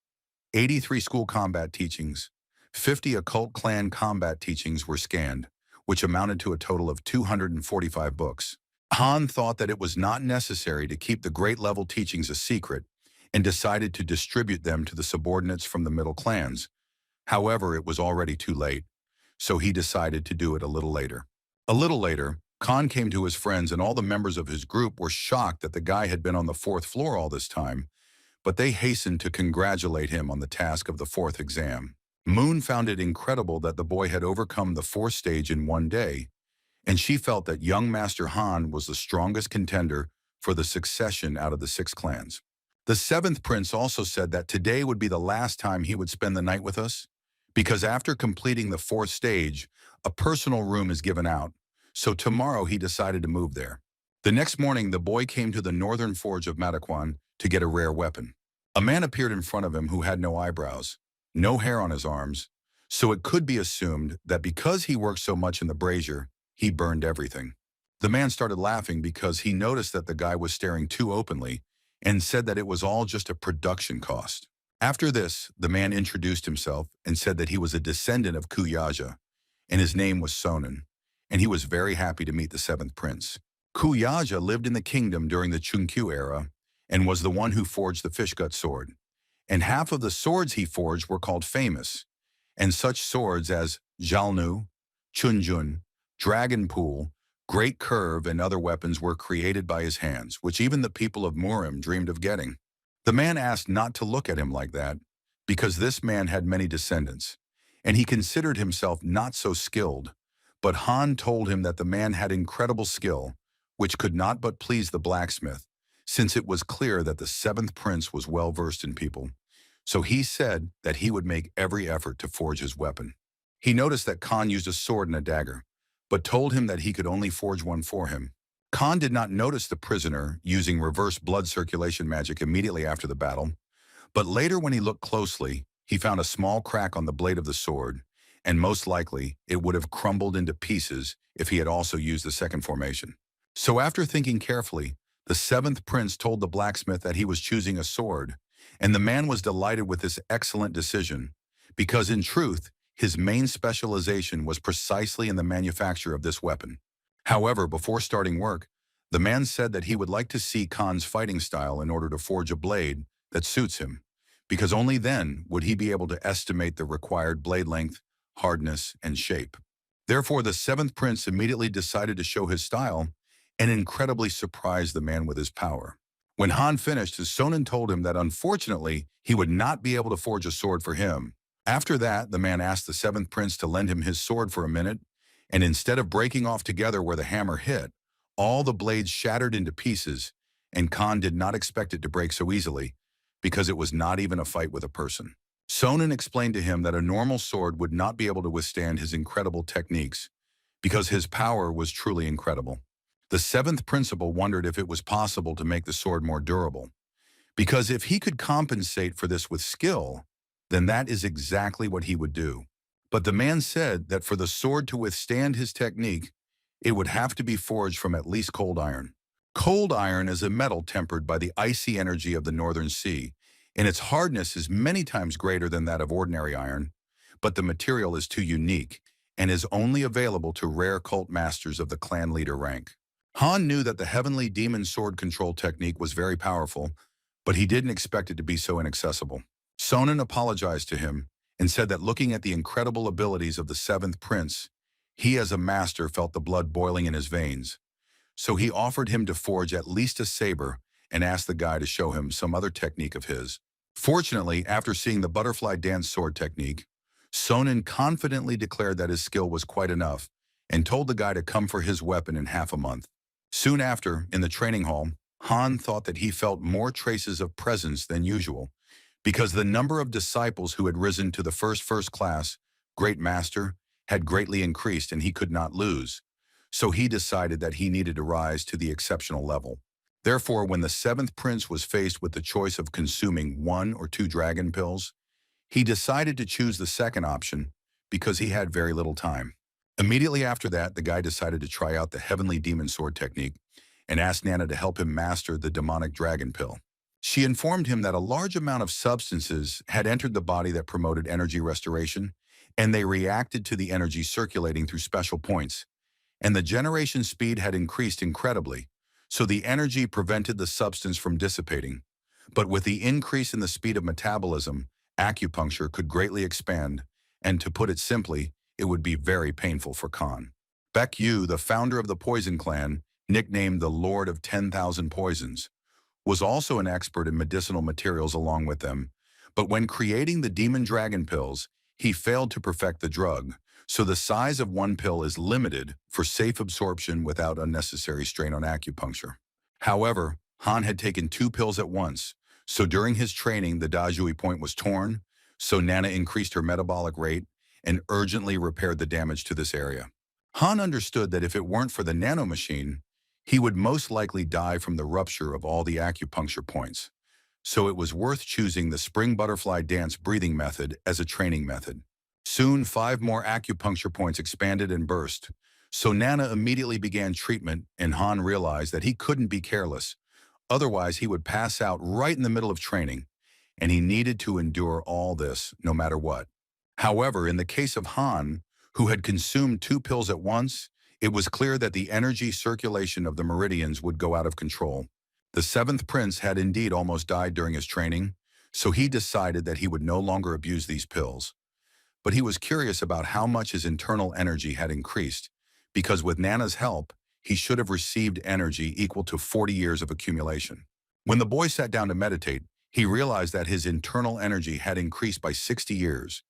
83 school combat teachings, 50 occult clan combat teachings were scanned, which amounted to a total of 245 books. Han thought that it was not necessary to keep the great-level teachings a secret and decided to distribute them to the subordinates from the middle clans. However, it was already too late, so he decided to do it a little later. A little later, Khan came to his friends and all the members of his group were shocked that the guy had been on the 4th floor all this time, but they hastened to congratulate him on the task of the 4th exam. Moon found it incredible that the boy had overcome the 4th stage in one day, and she felt that young Master Han was the strongest contender for the succession out of the 6 clans. The 7th prince also said that today would be the last time he would spend the night with us, because after completing the 4th stage, a personal room is given out, so tomorrow he decided to move there. The next morning, the boy came to the northern forge of Manhwa to get a rare weapon. A man appeared in front of him who had no eyebrows, no hair on his arms, so it could be assumed that because he worked so much in the brazier, he burned everything. The man started laughing because he noticed that the guy was staring too openly and said that it was all just a production cost. After this, the man introduced himself and said that he was a descendant of Kuyaja, and his name was Sonnen, and he was very happy to meet the seventh prince. Kuyaja lived in the kingdom during the Chunkyu era and was the one who forged the fishgut sword. And half of the swords he forged were called famous, and such swords as Jalnu, Chunjun, Dragon Pool, Great Curve, and other weapons were created by his hands, which even the people of Murim dreamed of getting. The man asked not to look at him like that, because this man had many descendants, and he considered himself not so skilled. But Han told him that the man had incredible skill, which could not but please the blacksmith, since it was clear that the seventh prince was well versed in people. So he said that he would make every effort to forge his weapon. He noticed that Khan used a sword and a dagger, but told him that he could only forge one for him. Khan did not notice the prisoner using reverse blood circulation magic immediately after the battle, but later when he looked closely, he found a small crack on the blade of the sword, and most likely it would have crumbled into pieces if he had also used the second formation. So after thinking carefully, the seventh prince told the blacksmith that he was choosing a sword, and the man was delighted with this excellent decision, because in truth, his main specialization was precisely in the manufacture of this weapon. However, before starting work, the man said that he would like to see Khan's fighting style in order to forge a blade that suits him, because only then would he be able to estimate the required blade length, hardness, and shape. Therefore, the seventh prince immediately decided to show his style and incredibly surprised the man with his power. When Han finished, his Sonnen told him that unfortunately, he would not be able to forge a sword for him. After that, the man asked the seventh prince to lend him his sword for a minute, and instead of breaking off together where the hammer hit, all the blades shattered into pieces, and Khan did not expect it to break so easily, because it was not even a fight with a person. Sonnen explained to him that a normal sword would not be able to withstand his incredible techniques, because his power was truly incredible. The seventh principal wondered if it was possible to make the sword more durable, because if he could compensate for this with skill, then that is exactly what he would do. But the man said that for the sword to withstand his technique, it would have to be forged from at least cold iron. Cold iron is a metal tempered by the icy energy of the northern sea, and its hardness is many times greater than that of ordinary iron, but the material is too unique and is only available to rare cult masters of the clan leader rank. Han knew that the heavenly demon sword control technique was very powerful, but he didn't expect it to be so inaccessible. Sonnen apologized to him and said that looking at the incredible abilities of the seventh prince, he as a master felt the blood boiling in his veins. So he offered him to forge at least a saber and asked the guy to show him some other technique of his. Fortunately, after seeing the butterfly dance sword technique, Sonnen confidently declared that his skill was quite enough and told the guy to come for his weapon in half a month. Soon after, in the training hall, Han thought that he felt more traces of presence than usual, because the number of disciples who had risen to the first class, Great Master, had greatly increased and he could not lose. So he decided that he needed to rise to the exceptional level. Therefore, when the seventh prince was faced with the choice of consuming 1 or 2 dragon pills, he decided to choose the second option because he had very little time. Immediately after that, the guy decided to try out the heavenly demon sword technique and asked Nana to help him master the demonic dragon pill. She informed him that a large amount of substances had entered the body that promoted energy restoration, and they reacted to the energy circulating through special points, and the generation speed had increased incredibly, so the energy prevented the substance from dissipating. But with the increase in the speed of metabolism, acupuncture could greatly expand, and to put it simply, it would be very painful for Khan. Baek Yu, the founder of the Poison Clan, nicknamed the Lord of 10,000 Poisons, was also an expert in medicinal materials along with them, but when creating the demon dragon pills, he failed to perfect the drug, so the size of one pill is limited for safe absorption without unnecessary strain on acupuncture. However, Han had taken 2 pills at once, so during his training the Dajui point was torn, so Nana increased her metabolic rate and urgently repaired the damage to this area. Han understood that if it weren't for the nano machine, he would most likely die from the rupture of all the acupuncture points. so it was worth choosing the spring butterfly dance breathing method as a training method. Soon, 5 more acupuncture points expanded and burst, so Nana immediately began treatment, and Han realized that he couldn't be careless. Otherwise, he would pass out right in the middle of training, and he needed to endure all this no matter what. However, in the case of Han, who had consumed 2 pills at once, it was clear that the energy circulation of the meridians would go out of control. The seventh prince had indeed almost died during his training, so he decided that he would no longer abuse these pills. But he was curious about how much his internal energy had increased, because with Nana's help, he should have received energy equal to 40 years of accumulation. When the boy sat down to meditate, he realized that his internal energy had increased by 60 years.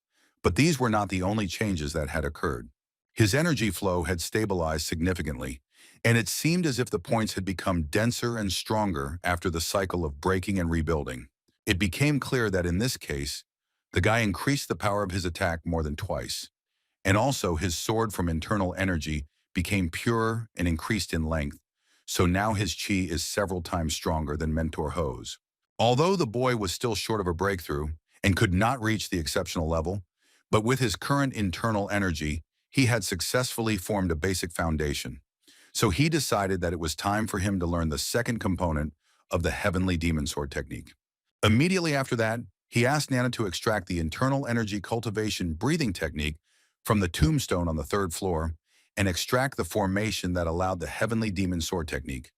But these were not the only changes that had occurred. His energy flow had stabilized significantly, and it seemed as if the points had become denser and stronger after the cycle of breaking and rebuilding. It became clear that in this case, the guy increased the power of his attack more than twice. And also his sword from internal energy became purer and increased in length, so now his chi is several times stronger than Mentor Ho's. Although the boy was still short of a breakthrough and could not reach the exceptional level, but with his current internal energy, he had successfully formed a basic foundation. So he decided that it was time for him to learn the second component of the Heavenly Demon Sword technique. Immediately after that, he asked Nana to extract the internal energy cultivation breathing technique from the tombstone on the 3rd floor and extract the formation that allowed the Heavenly Demon Sword technique.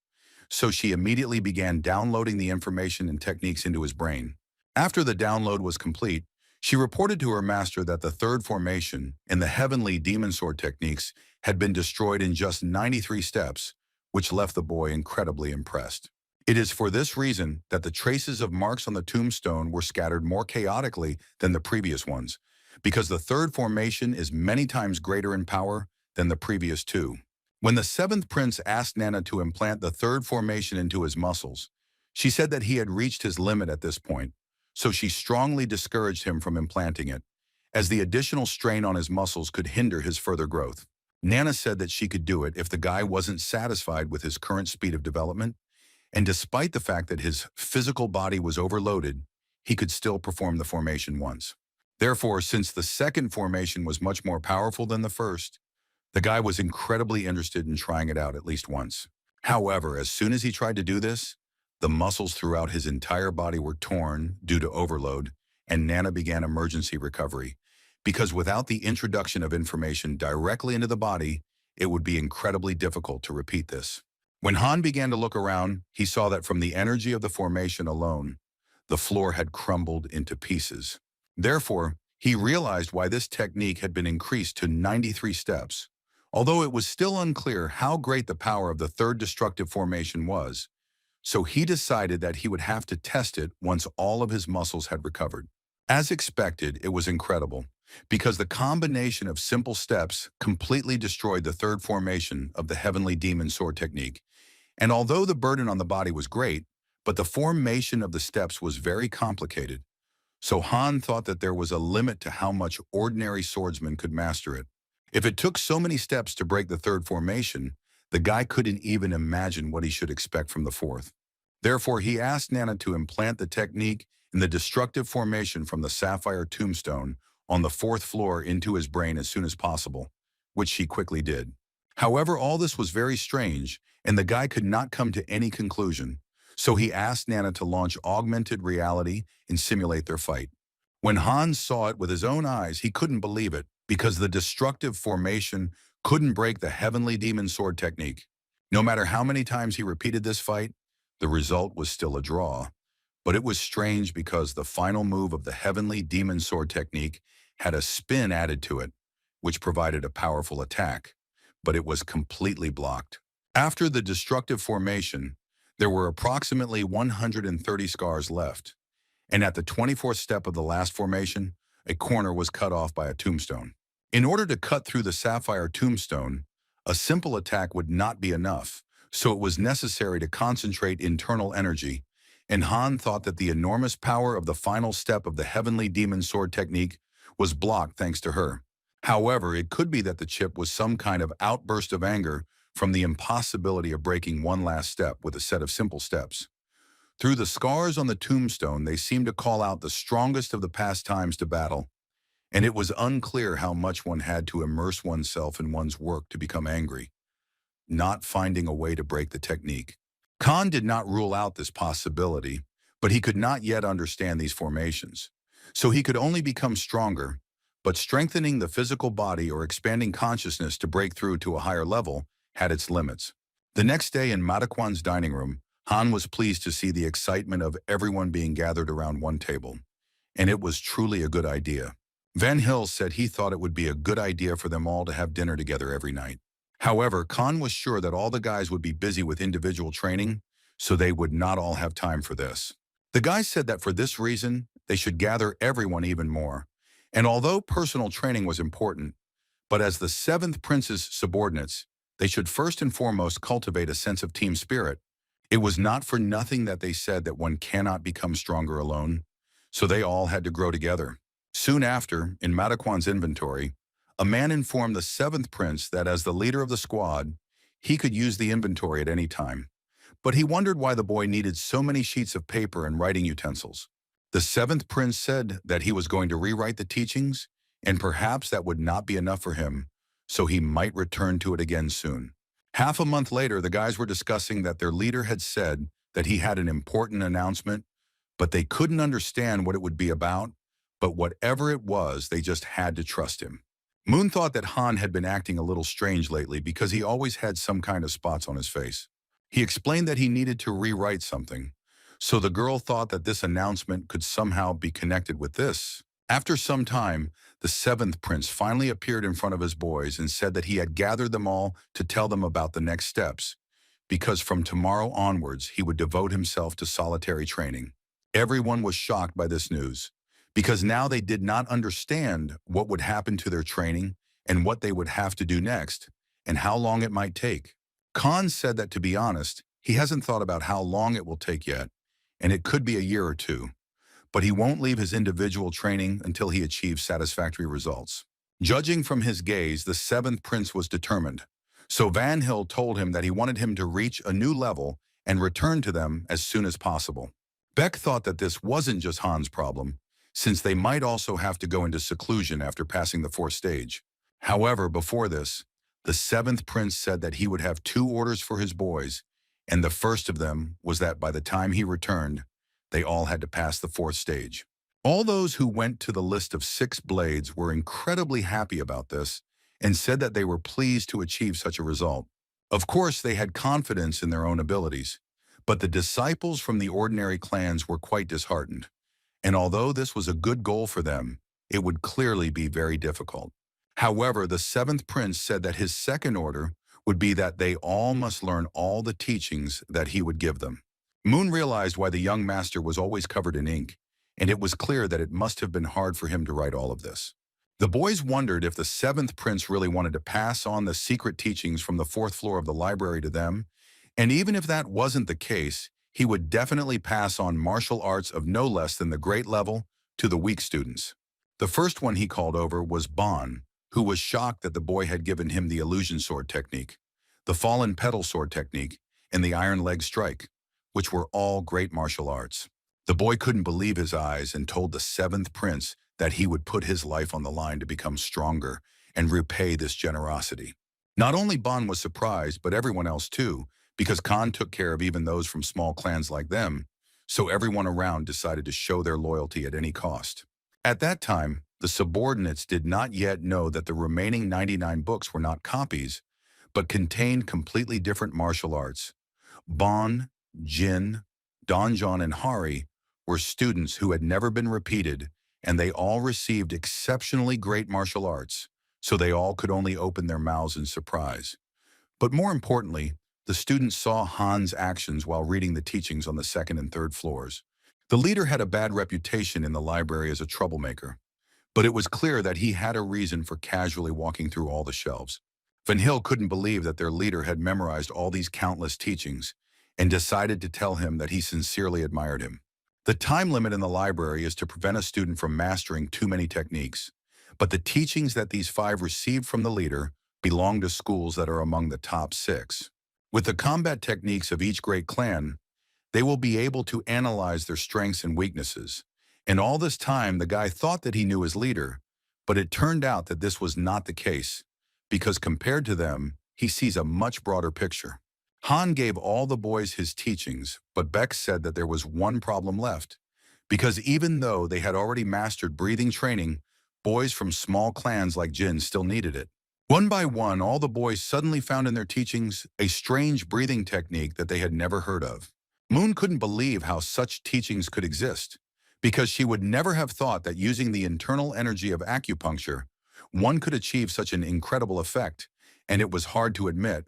So she immediately began downloading the information and techniques into his brain. After the download was complete, she reported to her master that the 3rd formation and the Heavenly Demon Sword techniques had been destroyed in just 93 steps, which left the boy incredibly impressed. It is for this reason that the traces of marks on the tombstone were scattered more chaotically than the previous ones, because the 3rd formation is many times greater in power than the previous 2. When the 7th prince asked Nana to implant the 3rd formation into his muscles, she said that he had reached his limit at this point, so she strongly discouraged him from implanting it, as the additional strain on his muscles could hinder his further growth. Nana said that she could do it if the guy wasn't satisfied with his current speed of development, and despite the fact that his physical body was overloaded, he could still perform the formation once. Therefore, since the 2nd formation was much more powerful than the 1st, the guy was incredibly interested in trying it out at least once. However, as soon as he tried to do this, the muscles throughout his entire body were torn due to overload, and Nana began emergency recovery, because without the introduction of information directly into the body, it would be incredibly difficult to repeat this. When Han began to look around, he saw that from the energy of the formation alone, the floor had crumbled into pieces. Therefore, he realized why this technique had been increased to 93 steps. Although it was still unclear how great the power of the 3rd destructive formation was, so he decided that he would have to test it once all of his muscles had recovered. As expected, it was incredible, because the combination of simple steps completely destroyed the 3rd formation of the Heavenly Demon Sword technique. And although the burden on the body was great, but the formation of the steps was very complicated. So Han thought that there was a limit to how much ordinary swordsmen could master it. If it took so many steps to break the 3rd formation, the guy couldn't even imagine what he should expect from the 4th. Therefore, he asked Nana to implant the technique in the destructive formation from the sapphire tombstone on the 4th floor into his brain as soon as possible, which she quickly did. However, all this was very strange, and the guy could not come to any conclusion, so he asked Nana to launch augmented reality and simulate their fight. When Han saw it with his own eyes, he couldn't believe it, because the destructive formation couldn't break the Heavenly Demon Sword technique. No matter how many times he repeated this fight, the result was still a draw. But it was strange because the final move of the Heavenly Demon Sword technique had a spin added to it, which provided a powerful attack, but it was completely blocked. After the destructive formation, there were approximately 130 scars left, and at the 24th step of the last formation, a corner was cut off by a tombstone. In order to cut through the sapphire tombstone, a simple attack would not be enough, so it was necessary to concentrate internal energy, and Han thought that the enormous power of the final step of the Heavenly Demon Sword technique was blocked thanks to her. However, it could be that the chip was some kind of outburst of anger from the impossibility of breaking one last step with a set of simple steps. Through the scars on the tombstone, they seemed to call out the strongest of the past times to battle, and it was unclear how much one had to immerse oneself in one's work to become angry, not finding a way to break the technique. Khan did not rule out this possibility, but he could not yet understand these formations. So he could only become stronger, but strengthening the physical body or expanding consciousness to break through to a higher level had its limits. The next day in Madakwan's dining room, Han was pleased to see the excitement of everyone being gathered around one table, and it was truly a good idea. Van Hill said he thought it would be a good idea for them all to have dinner together every night. However, Khan was sure that all the guys would be busy with individual training, so they would not all have time for this. The guys said that for this reason, they should gather everyone even more. And although personal training was important, but as the seventh prince's subordinates, they should first and foremost cultivate a sense of team spirit. It was not for nothing that they said that one cannot become stronger alone, so they all had to grow together. Soon after, in Madakwan's inventory, a man informed the seventh prince that as the leader of the squad, he could use the inventory at any time. But he wondered why the boy needed so many sheets of paper and writing utensils. The seventh prince said that he was going to rewrite the teachings, and perhaps that would not be enough for him, so he might return to it again soon. Half a month later, the guys were discussing that their leader had said that he had an important announcement, but they couldn't understand what it would be about, but whatever it was, they just had to trust him. Moon thought that Han had been acting a little strange lately because he always had some kind of spots on his face. He explained that he needed to rewrite something, so the girl thought that this announcement could somehow be connected with this. After some time, the seventh prince finally appeared in front of his boys and said that he had gathered them all to tell them about the next steps, because from tomorrow onwards he would devote himself to solitary training. Everyone was shocked by this news, because now they did not understand what would happen to their training and what they would have to do next, and how long it might take. Khan said that, to be honest, he hasn't thought about how long it will take yet, and it could be a year or two, but he won't leave his individual training until he achieves satisfactory results. Judging from his gaze, the seventh prince was determined, so Van Hill told him that he wanted him to reach a new level and return to them as soon as possible. Beck thought that this wasn't just Han's problem, since they might also have to go into seclusion after passing the fourth stage. However, before this, the seventh prince said that he would have 2 orders for his boys, and the first of them was that by the time he returned, they all had to pass the fourth stage. All those who went to the list of 6 blades were incredibly happy about this and said that they were pleased to achieve such a result. Of course, they had confidence in their own abilities, but the disciples from the ordinary clans were quite disheartened. And although this was a good goal for them, it would clearly be very difficult. However, the seventh prince said that his second order would be that they all must learn all the teachings that he would give them. Moon realized why the young master was always covered in ink, and it was clear that it must have been hard for him to write all of this. The boys wondered if the seventh prince really wanted to pass on the secret teachings from the 4th floor of the library to them, and even if that wasn't the case, he would definitely pass on martial arts of no less than the great level to the weak students. The first one he called over was Bon, who was shocked that the boy had given him the illusion sword technique, the fallen petal sword technique, and the iron leg strike, which were all great martial arts. The boy couldn't believe his eyes and told the seventh prince that he would put his life on the line to become stronger and repay this generosity. Not only Bon was surprised, but everyone else too, because Khan took care of even those from small clans like them, so everyone around decided to show their loyalty at any cost. At that time, the subordinates did not yet know that the remaining 99 books were not copies, but contained completely different martial arts. Bon, Jin, Donjon, and Hari were students who had never been repeated, and they all received exceptionally great martial arts, so they all could only open their mouths in surprise. But more importantly, the students saw Han's actions while reading the teachings on the 2nd and 3rd floors. The leader had a bad reputation in the library as a troublemaker, but it was clear that he had a reason for casually walking through all the shelves. Van Hill couldn't believe that their leader had memorized all these countless teachings and decided to tell him that he sincerely admired him. The time limit in the library is to prevent a student from mastering too many techniques, but the teachings that these 5 received from the leader belong to schools that are among the top 6. With the combat techniques of each great clan, They will be able to analyze their strengths and weaknesses. And all this time, the guy thought that he knew his leader, but it turned out that this was not the case, because compared to them, he sees a much broader picture. Han gave all the boys his teachings, but Beck said that there was one problem left, because even though they had already mastered breathing training, boys from small clans like Jin still needed it. One by one, all the boys suddenly found in their teachings a strange breathing technique that they had never heard of. Moon couldn't believe how such teachings could exist, because she would never have thought that using the internal energy of acupuncture, one could achieve such an incredible effect, and it was hard to admit,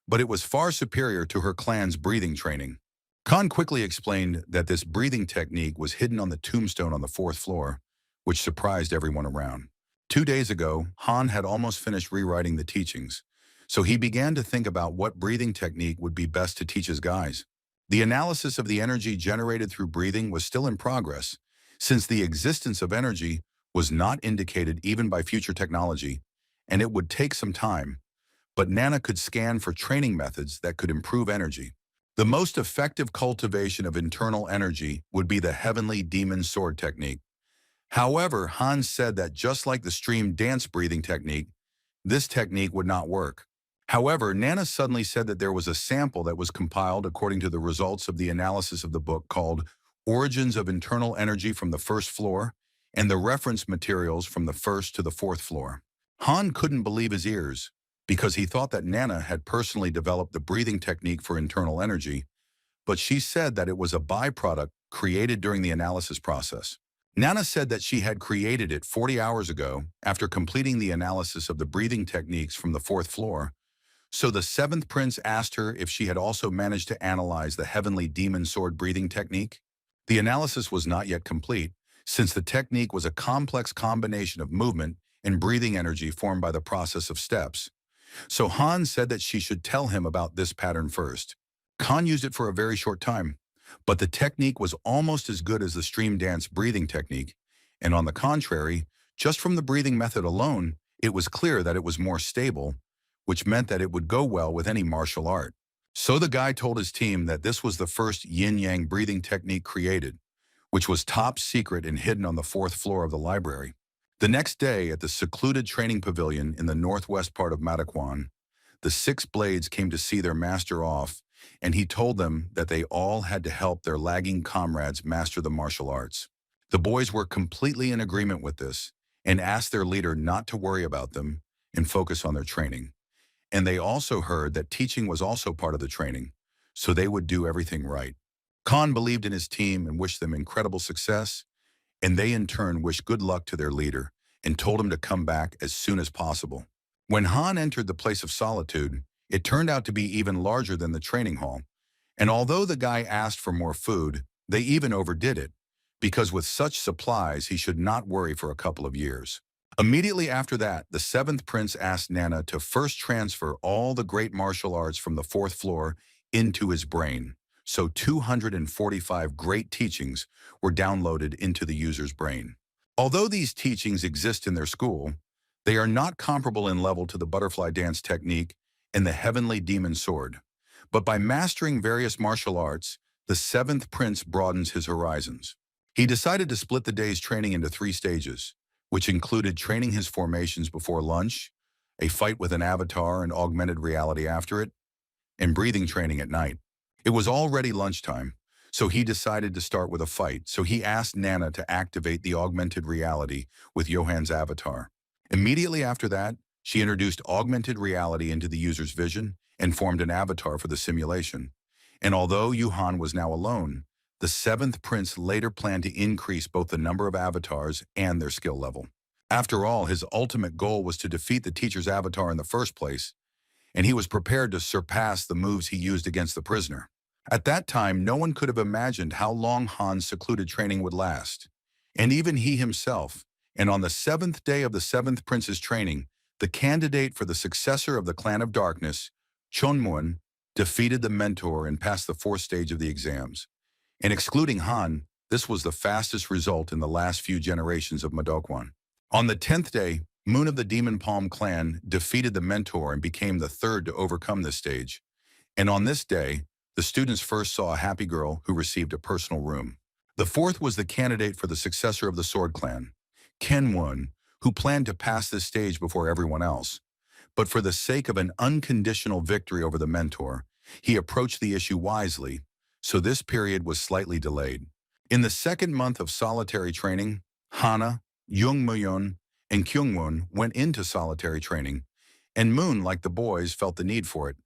but it was far superior to her clan's breathing training. Khan quickly explained that this breathing technique was hidden on the tombstone on the fourth floor, which surprised everyone around. 2 days ago, Han had almost finished rewriting the teachings, so he began to think about what breathing technique would be best to teach his guys. The analysis of the energy generated through breathing was still in progress, since the existence of energy was not indicated even by future technology, and it would take some time. But Nana could scan for training methods that could improve energy. The most effective cultivation of internal energy would be the heavenly demon sword technique. However, Hans said that just like the stream dance breathing technique, this technique would not work. However, Nana suddenly said that there was a sample that was compiled according to the results of the analysis of the book called Origins of Internal Energy from the First Floor and the reference materials from the first to the fourth floor. Han couldn't believe his ears because he thought that Nana had personally developed the breathing technique for internal energy, but she said that it was a byproduct created during the analysis process. Nana said that she had created it 40 hours ago after completing the analysis of the breathing techniques from the fourth floor, so the seventh prince asked her if she had also managed to analyze the heavenly demon sword breathing technique. The analysis was not yet complete, since the technique was a complex combination of movement and breathing energy formed by the process of steps. So Han said that she should tell him about this pattern first. Khan used it for a very short time, but the technique was almost as good as the stream dance breathing technique, and on the contrary, just from the breathing method alone, it was clear that it was more stable, which meant that it would go well with any martial art. So the guy told his team that this was the first yin-yang breathing technique created, which was top secret and hidden on the fourth floor of the library. The next day, at the secluded training pavilion in the northwest part of Mataquan, the six blades came to see their master off, and he told them that they all had to help their lagging comrades master the martial arts. The boys were completely in agreement with this and asked their leader not to worry about them and focus on their training. And they also heard that teaching was also part of the training, so they would do everything right. Khan believed in his team and wished them incredible success, and they in turn wished good luck to their leader and told him to come back as soon as possible. When Han entered the place of solitude, it turned out to be even larger than the training hall, and although the guy asked for more food, they even overdid it, because with such supplies he should not worry for a couple of years. Immediately after that, the seventh prince asked Nana to first transfer all the great martial arts from the fourth floor into his brain, so 245 great teachings were downloaded into the user's brain. Although these teachings exist in their school, they are not comparable in level to the butterfly dance technique and the heavenly demon sword. But by mastering various martial arts, the seventh prince broadens his horizons. He decided to split the day's training into 3 stages, which included training his formations before lunch, a fight with an avatar and augmented reality after it, and breathing training at night. It was already lunchtime, so he decided to start with a fight, so he asked Nana to activate the augmented reality with Johan's avatar. Immediately after that, she introduced augmented reality into the user's vision and formed an avatar for the simulation. And although Johan was now alone, the seventh prince later planned to increase both the number of avatars and their skill level. After all, his ultimate goal was to defeat the teacher's avatar in the first place, and he was prepared to surpass the moves he used against the prisoner. At that time, no one could have imagined how long Han's secluded training would last, and even he himself. And on the 7th day of the seventh prince's training, the candidate for the successor of the Clan of Darkness, Chonmuan, defeated the mentor and passed the 4th stage of the exams. And excluding Han, this was the fastest result in the last few generations of Madokwan. On the 10th day, Moon of the Demon Palm clan defeated the mentor and became the 3rd to overcome this stage. And on this day, the students first saw a happy girl who received a personal room. The fourth was the candidate for the successor of the Sword Clan, Kenwon, who planned to pass this stage before everyone else. But for the sake of an unconditional victory over the mentor, he approached the issue wisely, so this period was slightly delayed. In the second month of solitary training, Hana, Jungmoon, and Kyungwon went into solitary training, and Moon, like the boys, felt the need for it.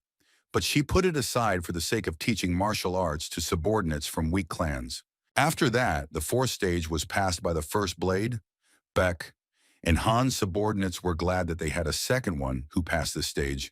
But she put it aside for the sake of teaching martial arts to subordinates from weak clans. After that, the fourth stage was passed by the first blade, Beck, and Han's subordinates were glad that they had a second one who passed this stage.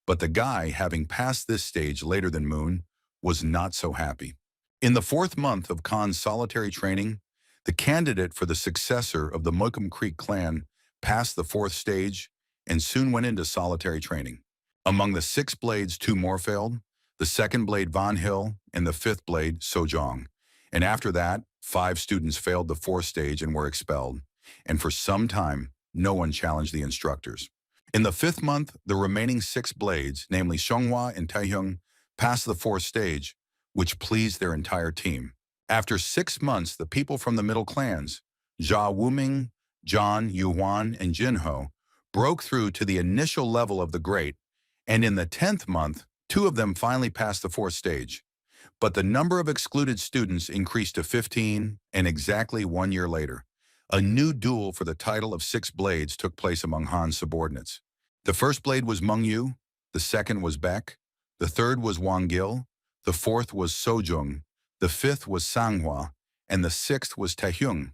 But the guy, having passed this stage later than Moon, was not so happy. In the fourth month of Khan's solitary training, the candidate for the successor of the Murim Creek clan passed the fourth stage and soon went into solitary training. Among the 6 blades, 2 more failed, the second blade Von Hill and the fifth blade Sojong. And after that, 5 students failed the fourth stage and were expelled. And for some time, no one challenged the instructors. In the 5th month, the remaining 6 blades, namely Seonghwa and Taehyung, passed the fourth stage, which pleased their entire team. After 6 months, the people from the middle clans, Ja Wuming, John, Yuhwan, and Jinho, broke through to the initial level of the great, and in the 10th month, 2 of them finally passed the fourth stage. But the number of excluded students increased to 15, and exactly 1 year later, a new duel for the title of 6 blades took place among Han's subordinates. The first blade was Mung Yu, the second was Beck, the third was Wang Gil, the fourth was Sojung, the fifth was Sanghwa, and the sixth was Taehyung.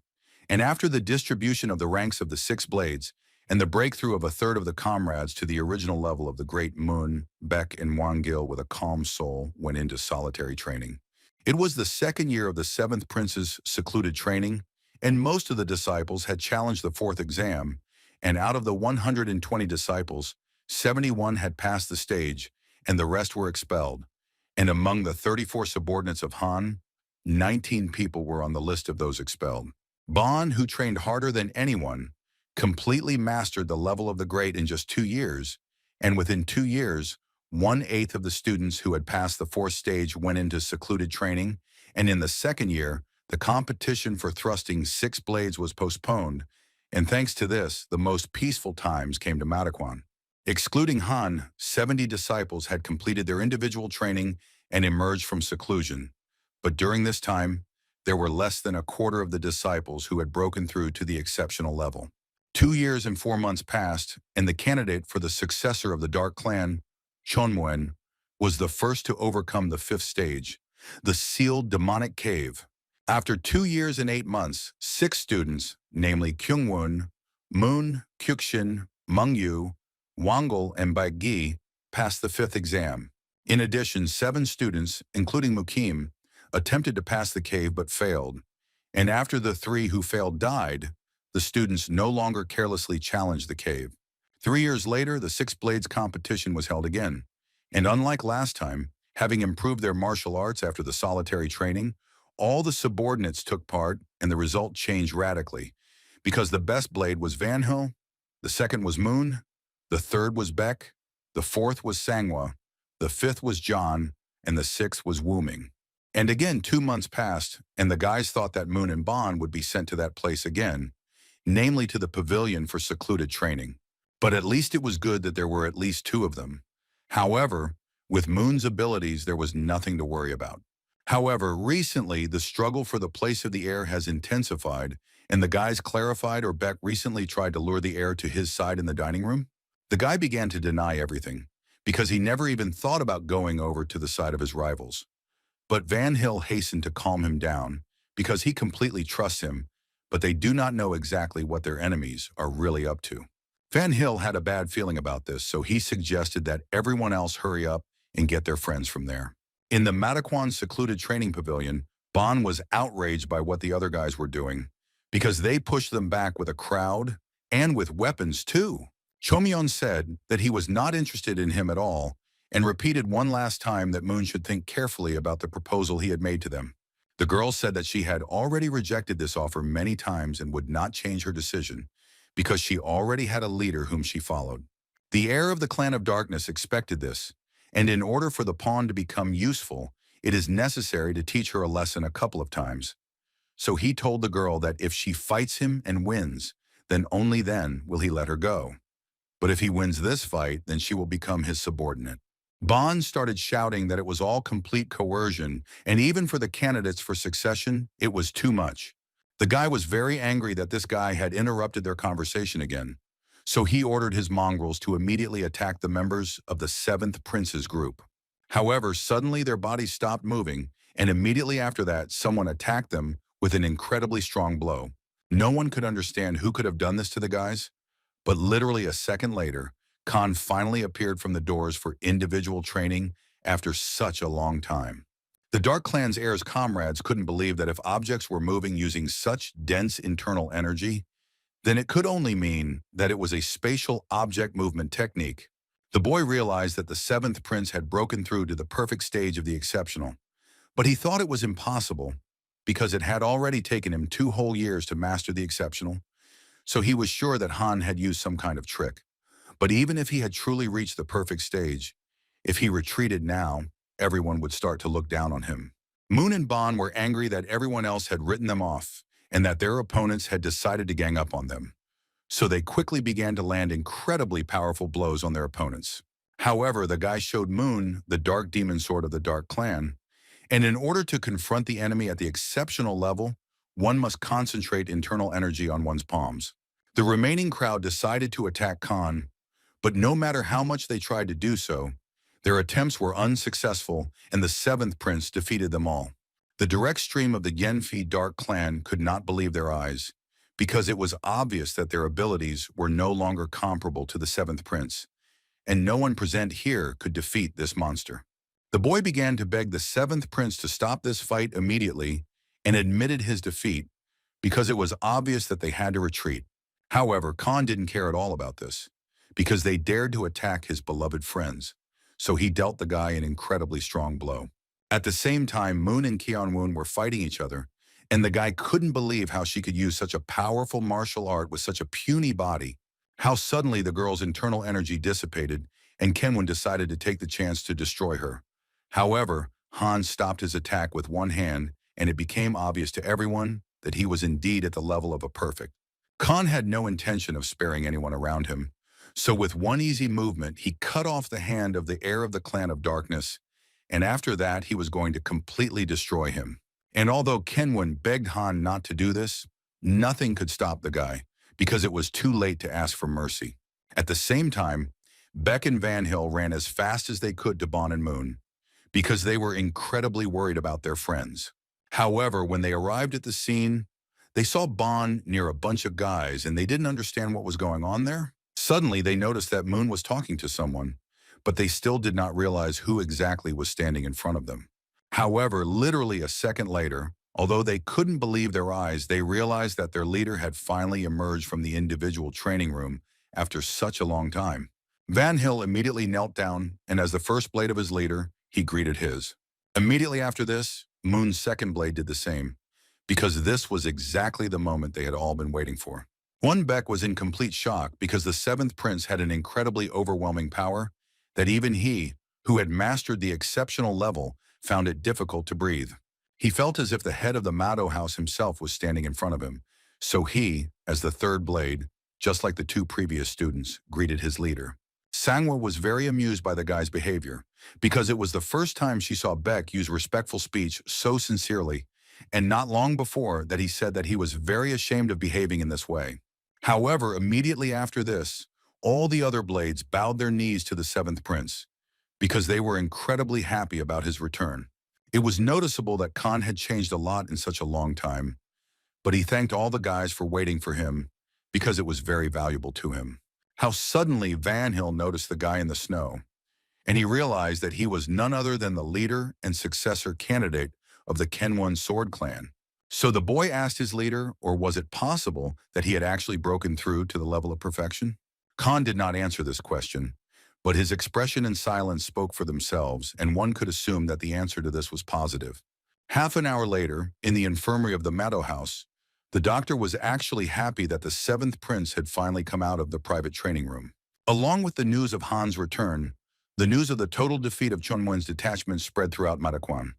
And after the distribution of the ranks of the 6 blades, and the breakthrough of a third of the comrades to the original level of the great Moon, Beck, and Wang Gil with a calm soul went into solitary training. It was the second year of the 7th prince's secluded training, and most of the disciples had challenged the 4th exam, and out of the 120 disciples, 71 had passed the stage, and the rest were expelled. And among the 34 subordinates of Han, 19 people were on the list of those expelled. Bon, who trained harder than anyone, completely mastered the level of the great in just 2 years, and within 2 years, 1/8 of the students who had passed the 4th stage went into secluded training, and in the second year, the competition for thrusting 6 blades was postponed, and thanks to this, the most peaceful times came to Manhwa. Excluding Han, 70 disciples had completed their individual training and emerged from seclusion. But during this time, there were less than a quarter of the disciples who had broken through to the exceptional level. 2 years and 4 months passed, and the candidate for the successor of the Dark Clan, Chonmuen, was the first to overcome the 5th stage, the sealed demonic cave. After 2 years and 8 months, 6 students, namely Kyungwon, Moon, Kyukshin, Mungyu, Wangul, and Baigi, passed the 5th exam. In addition, 7 students, including Mukim, attempted to pass the cave but failed. And after the 3 who failed died, the students no longer carelessly challenged the cave. 3 years later, the 6 blades competition was held again. And unlike last time, having improved their martial arts after the solitary training, all the subordinates took part, and the result changed radically. Because the best blade was Van Hill, the second was Moon, the third was Beck, the fourth was Sanghwa, the fifth was John, and the sixth was Wuming. And again, 2 months passed, and the guys thought that Moon and Bon would be sent to that place again, namely to the pavilion for secluded training. But at least it was good that there were at least 2 of them. However, with Moon's abilities, there was nothing to worry about. However, recently, the struggle for the place of the heir has intensified, and the guys clarified or Beck recently tried to lure the heir to his side in the dining room. The guy began to deny everything, because he never even thought about going over to the side of his rivals. But Van Hill hastened to calm him down, because he completely trusts him, but they do not know exactly what their enemies are really up to. Van Hill had a bad feeling about this, so he suggested that everyone else hurry up and get their friends from there. In the Manhwa's secluded training pavilion, Bon was outraged by what the other guys were doing, because they pushed them back with a crowd and with weapons too. Chomyeon said that he was not interested in him at all, and repeated one last time that Moon should think carefully about the proposal he had made to them. The girl said that she had already rejected this offer many times and would not change her decision, because she already had a leader whom she followed. The heir of the Clan of Darkness expected this, and in order for the pawn to become useful, it is necessary to teach her a lesson a couple of times. So he told the girl that if she fights him and wins, then only then will he let her go. But if he wins this fight, then she will become his subordinate. Bond started shouting that it was all complete coercion, and even for the candidates for succession, it was too much. The guy was very angry that this guy had interrupted their conversation again. So he ordered his mongrels to immediately attack the members of the 7th Prince's group. However, suddenly their bodies stopped moving, and immediately after that, someone attacked them with an incredibly strong blow. No one could understand who could have done this to the guys, but literally a second later, Khan finally appeared from the doors for individual training after such a long time. The Dark Clan's heirs' comrades couldn't believe that if objects were moving using such dense internal energy, then it could only mean that it was a spatial object movement technique. The boy realized that the 7th Prince had broken through to the perfect stage of the exceptional, but he thought it was impossible because it had already taken him 2 whole years to master the exceptional, so he was sure that Han had used some kind of trick. But even if he had truly reached the perfect stage, if he retreated now, everyone would start to look down on him. Moon and Bond were angry that everyone else had written them off and that their opponents had decided to gang up on them. So they quickly began to land incredibly powerful blows on their opponents. However, the guy showed Moon the dark demon sword of the Dark Clan, and in order to confront the enemy at the exceptional level, one must concentrate internal energy on one's palms. The remaining crowd decided to attack Khan, but no matter how much they tried to do so, their attempts were unsuccessful and the 7th Prince defeated them all. The direct stream of the Genphi Dark Clan could not believe their eyes, because it was obvious that their abilities were no longer comparable to the 7th Prince, and no one present here could defeat this monster. The boy began to beg the 7th Prince to stop this fight immediately and admitted his defeat because it was obvious that they had to retreat. However, Khan didn't care at all about this because they dared to attack his beloved friends, so he dealt the guy an incredibly strong blow. At the same time, Moon and Kian-woon were fighting each other, and the guy couldn't believe how she could use such a powerful martial art with such a puny body, how suddenly the girl's internal energy dissipated and Kian-woon decided to take the chance to destroy her. However, Han stopped his attack with one hand, and it became obvious to everyone that he was indeed at the level of a perfect. Khan had no intention of sparing anyone around him, so with one easy movement, he cut off the hand of the heir of the Clan of Darkness, and after that, he was going to completely destroy him. And although Kian-woon begged Han not to do this, nothing could stop the guy, because it was too late to ask for mercy. At the same time, Beck and Van Hill ran as fast as they could to Bond and Moon, because they were incredibly worried about their friends. However, when they arrived at the scene, they saw Bond near a bunch of guys and they didn't understand what was going on there. Suddenly, they noticed that Moon was talking to someone, but they still did not realize who exactly was standing in front of them. However, literally a second later, although they couldn't believe their eyes, they realized that their leader had finally emerged from the individual training room after such a long time. Van Hill immediately knelt down, and as the first blade of his leader, he greeted his. Immediately after this, Moon's second blade did the same, because this was exactly the moment they had all been waiting for. Beck was in complete shock because the 7th Prince had an incredibly overwhelming power that even he, who had mastered the exceptional level, found it difficult to breathe. He felt as if the head of the Mado house himself was standing in front of him, so he, as the third blade, just like the 2 previous students, greeted his leader. Sangwa was very amused by the guy's behavior, because it was the first time she saw Beck use respectful speech so sincerely, and not long before that he said that he was very ashamed of behaving in this way. However, immediately after this, all the other blades bowed their knees to the 7th Prince, because they were incredibly happy about his return. It was noticeable that Khan had changed a lot in such a long time, but he thanked all the guys for waiting for him because it was very valuable to him. How suddenly Van Hill noticed the guy in the snow, and he realized that he was none other than the leader and successor candidate of the Kenwon Sword Clan. So the boy asked his leader, or was it possible that he had actually broken through to the level of perfection? Khan did not answer this question, but his expression and silence spoke for themselves, and one could assume that the answer to this was positive. Half an hour later, in the infirmary of the Mado House, the doctor was actually happy that the 7th Prince had finally come out of the private training room. Along with the news of Han's return, the news of the total defeat of Chunwen's detachment spread throughout Madaquan.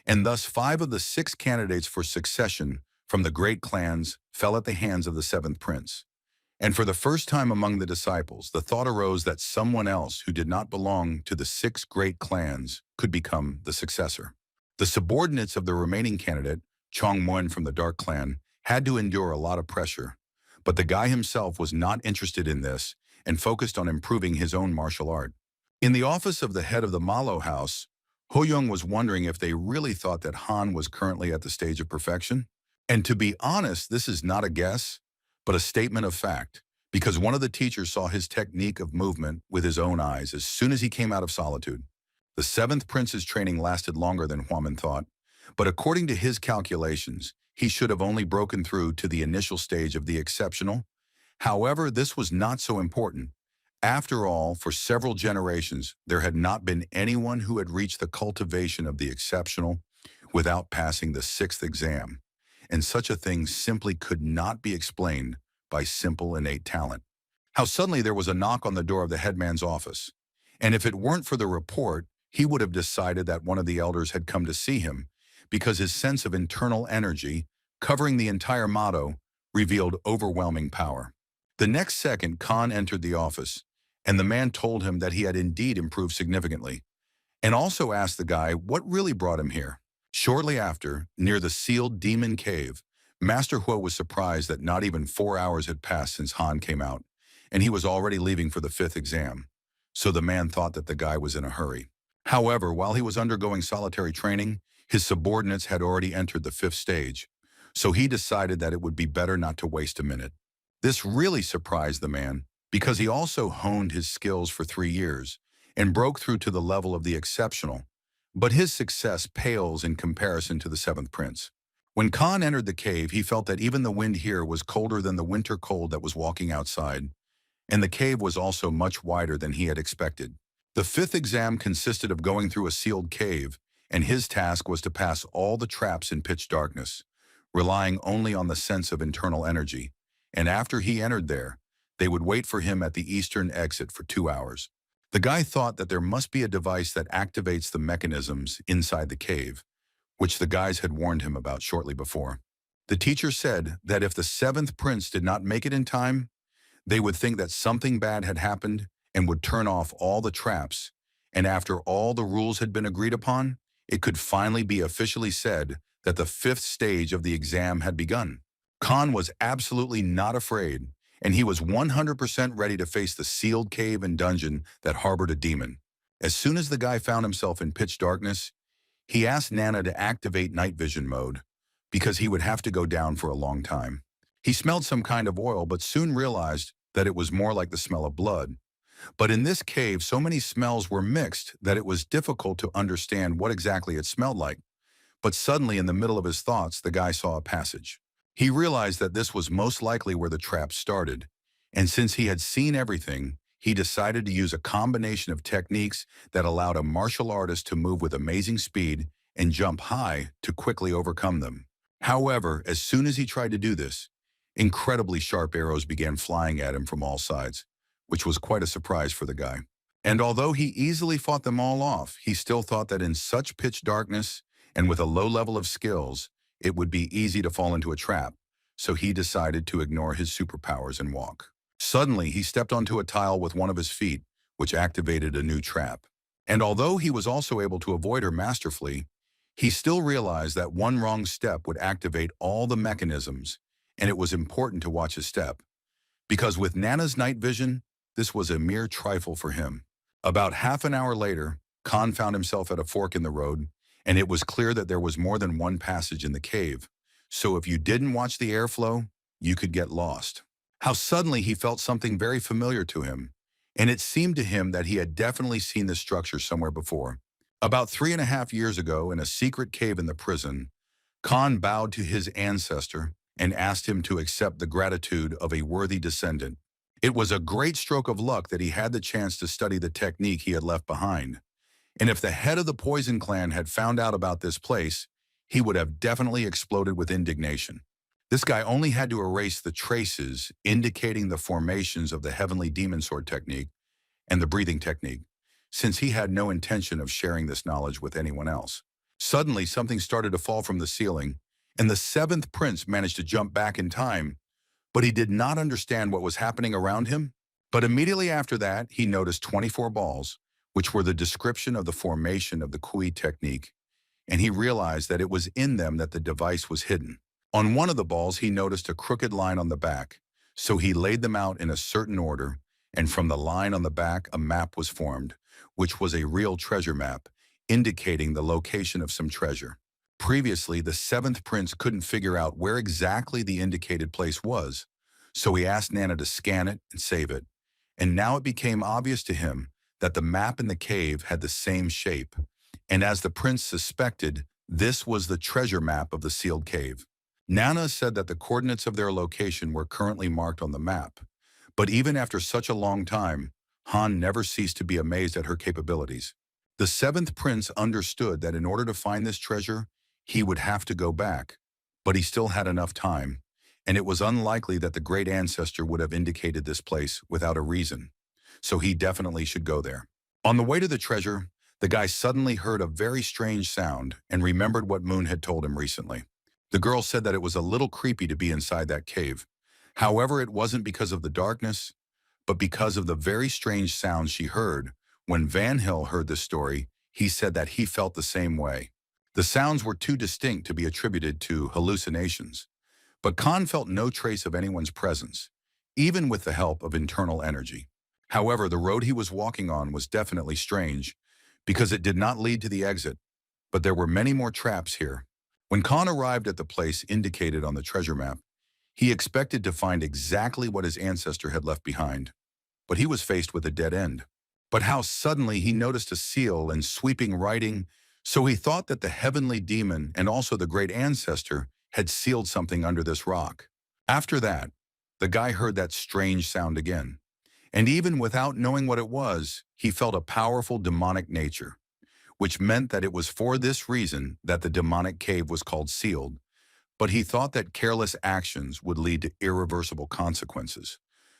and thus 5 of the 6 candidates for succession from the great clans fell at the hands of the 7th prince. And for the first time among the disciples, the thought arose that someone else who did not belong to the 6 great clans could become the successor. The subordinates of the remaining candidate, Chongmun from the Dark Clan, had to endure a lot of pressure, but the guy himself was not interested in this and focused on improving his own martial art. In the office of the head of the Malo house, Ho-young was wondering if they really thought that Han was currently at the stage of perfection. And to be honest, this is not a guess, but a statement of fact, because one of the teachers saw his technique of movement with his own eyes as soon as he came out of solitude. The 7th prince's training lasted longer than Huaman thought, but according to his calculations, he should have only broken through to the initial stage of the exceptional. However, this was not so important. After all, for several generations, there had not been anyone who had reached the cultivation of the exceptional without passing the 6th exam, and such a thing simply could not be explained by simple innate talent. How suddenly there was a knock on the door of the headman's office, and if it weren't for the report, he would have decided that one of the elders had come to see him, because his sense of internal energy, covering the entire motto, revealed overwhelming power. The next second, Khan entered the office, and the man told him that he had indeed improved significantly, and also asked the guy what really brought him here. Shortly after, near the sealed demon cave, Master Huo was surprised that not even 4 hours had passed since Han came out, and he was already leaving for the 5th exam. So the man thought that the guy was in a hurry. However, while he was undergoing solitary training, his subordinates had already entered the 5th stage, so he decided that it would be better not to waste a minute. This really surprised the man, because he also honed his skills for 3 years and broke through to the level of the exceptional, but his success pales in comparison to the 7th prince. When Khan entered the cave, he felt that even the wind here was colder than the winter cold that was walking outside, and the cave was also much wider than he had expected. The 5th exam consisted of going through a sealed cave, and his task was to pass all the traps in pitch darkness, relying only on the sense of internal energy, and after he entered there, they would wait for him at the eastern exit for 2 hours. The guy thought that there must be a device that activates the mechanisms inside the cave, which the guys had warned him about shortly before. The teacher said that if the 7th prince did not make it in time, they would think that something bad had happened and would turn off all the traps, and after all the rules had been agreed upon, it could finally be officially said that the 5th stage of the exam had begun. Khan was absolutely not afraid, and he was 100% ready to face the sealed cave and dungeon that harbored a demon. As soon as the guy found himself in pitch darkness, he asked Nana to activate night vision mode, because he would have to go down for a long time. He smelled some kind of oil, but soon realized that it was more like the smell of blood. But in this cave, so many smells were mixed that it was difficult to understand what exactly it smelled like. But suddenly, in the middle of his thoughts, the guy saw a passage. He realized that this was most likely where the trap started, and since he had seen everything, he decided to use a combination of techniques that allowed a martial artist to move with amazing speed and jump high to quickly overcome them. However, as soon as he tried to do this, incredibly sharp arrows began flying at him from all sides, which was quite a surprise for the guy. And although he easily fought them all off, he still thought that in such pitch darkness and with a low level of skills, it would be easy to fall into a trap, so he decided to ignore his superpowers and walk. Suddenly, he stepped onto a tile with one of his feet, which activated a new trap. And although he was also able to avoid her masterfully, he still realized that one wrong step would activate all the mechanisms, and it was important to watch his step. Because with Nana's night vision, this was a mere trifle for him. About half an hour later, Khan found himself at a fork in the road, and it was clear that there was more than one passage in the cave, so if you didn't watch the airflow, you could get lost. How suddenly he felt something very familiar to him, and it seemed to him that he had definitely seen this structure somewhere before. About 3.5 years ago, in a secret cave in the prison, Khan bowed to his ancestor and asked him to accept the gratitude of a worthy descendant. It was a great stroke of luck that he had the chance to study the technique he had left behind. And if the head of the Poison Clan had found out about this place, he would have definitely exploded with indignation. This guy only had to erase the traces indicating the formations of the Heavenly Demon Sword technique and the breathing technique, since he had no intention of sharing this knowledge with anyone else. Suddenly, something started to fall from the ceiling, and the seventh prince managed to jump back in time, but he did not understand what was happening around him. But immediately after that, he noticed 24 balls, which were the description of the formation of the Kui technique, and he realized that it was in them that the device was hidden. On one of the balls, he noticed a crooked line on the back, so he laid them out in a certain order, and from the line on the back, a map was formed, which was a real treasure map, indicating the location of some treasure. Previously, the seventh prince couldn't figure out where exactly the indicated place was, so he asked Nana to scan it and save it. And now it became obvious to him that the map in the cave had the same shape, and as the prince suspected, this was the treasure map of the sealed cave. Nana said that the coordinates of their location were currently marked on the map, but even after such a long time, Han never ceased to be amazed at her capabilities. The seventh prince understood that in order to find this treasure, he would have to go back, but he still had enough time, and it was unlikely that the great ancestor would have indicated this place without a reason, so he definitely should go there. On the way to the treasure, the guy suddenly heard a very strange sound and remembered what Moon had told him recently. The girl said that it was a little creepy to be inside that cave. However, it wasn't because of the darkness, but because of the very strange sounds she heard. When Van Hill heard this story, he said that he felt the same way. The sounds were too distinct to be attributed to hallucinations, but Khan felt no trace of anyone's presence, even with the help of internal energy. However, the road he was walking on was definitely strange, because it did not lead to the exit, but there were many more traps here. When Khan arrived at the place indicated on the treasure map, he expected to find exactly what his ancestor had left behind, but he was faced with a dead end. But how suddenly he noticed a seal and sweeping writing, so he thought that the heavenly demon and also the great ancestor had sealed something under this rock. After that, the guy heard that strange sound again, and even without knowing what it was, he felt a powerful demonic nature, which meant that it was for this reason that the demonic cave was called sealed, but he thought that careless actions would lead to irreversible consequences,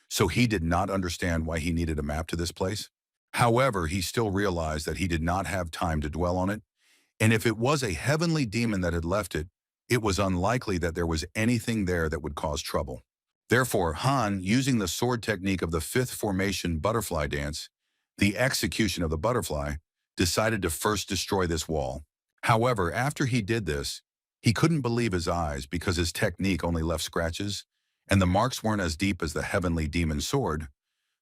so he did not understand why he needed a map to this place. However, he still realized that he did not have time to dwell on it, and if it was a heavenly demon that had left it, it was unlikely that there was anything there that would cause trouble. Therefore, Han, using the sword technique of the fifth formation butterfly dance, the execution of the butterfly, decided to first destroy this wall. However, after he did this, he couldn't believe his eyes because his technique only left scratches, and the marks weren't as deep as the heavenly demon sword,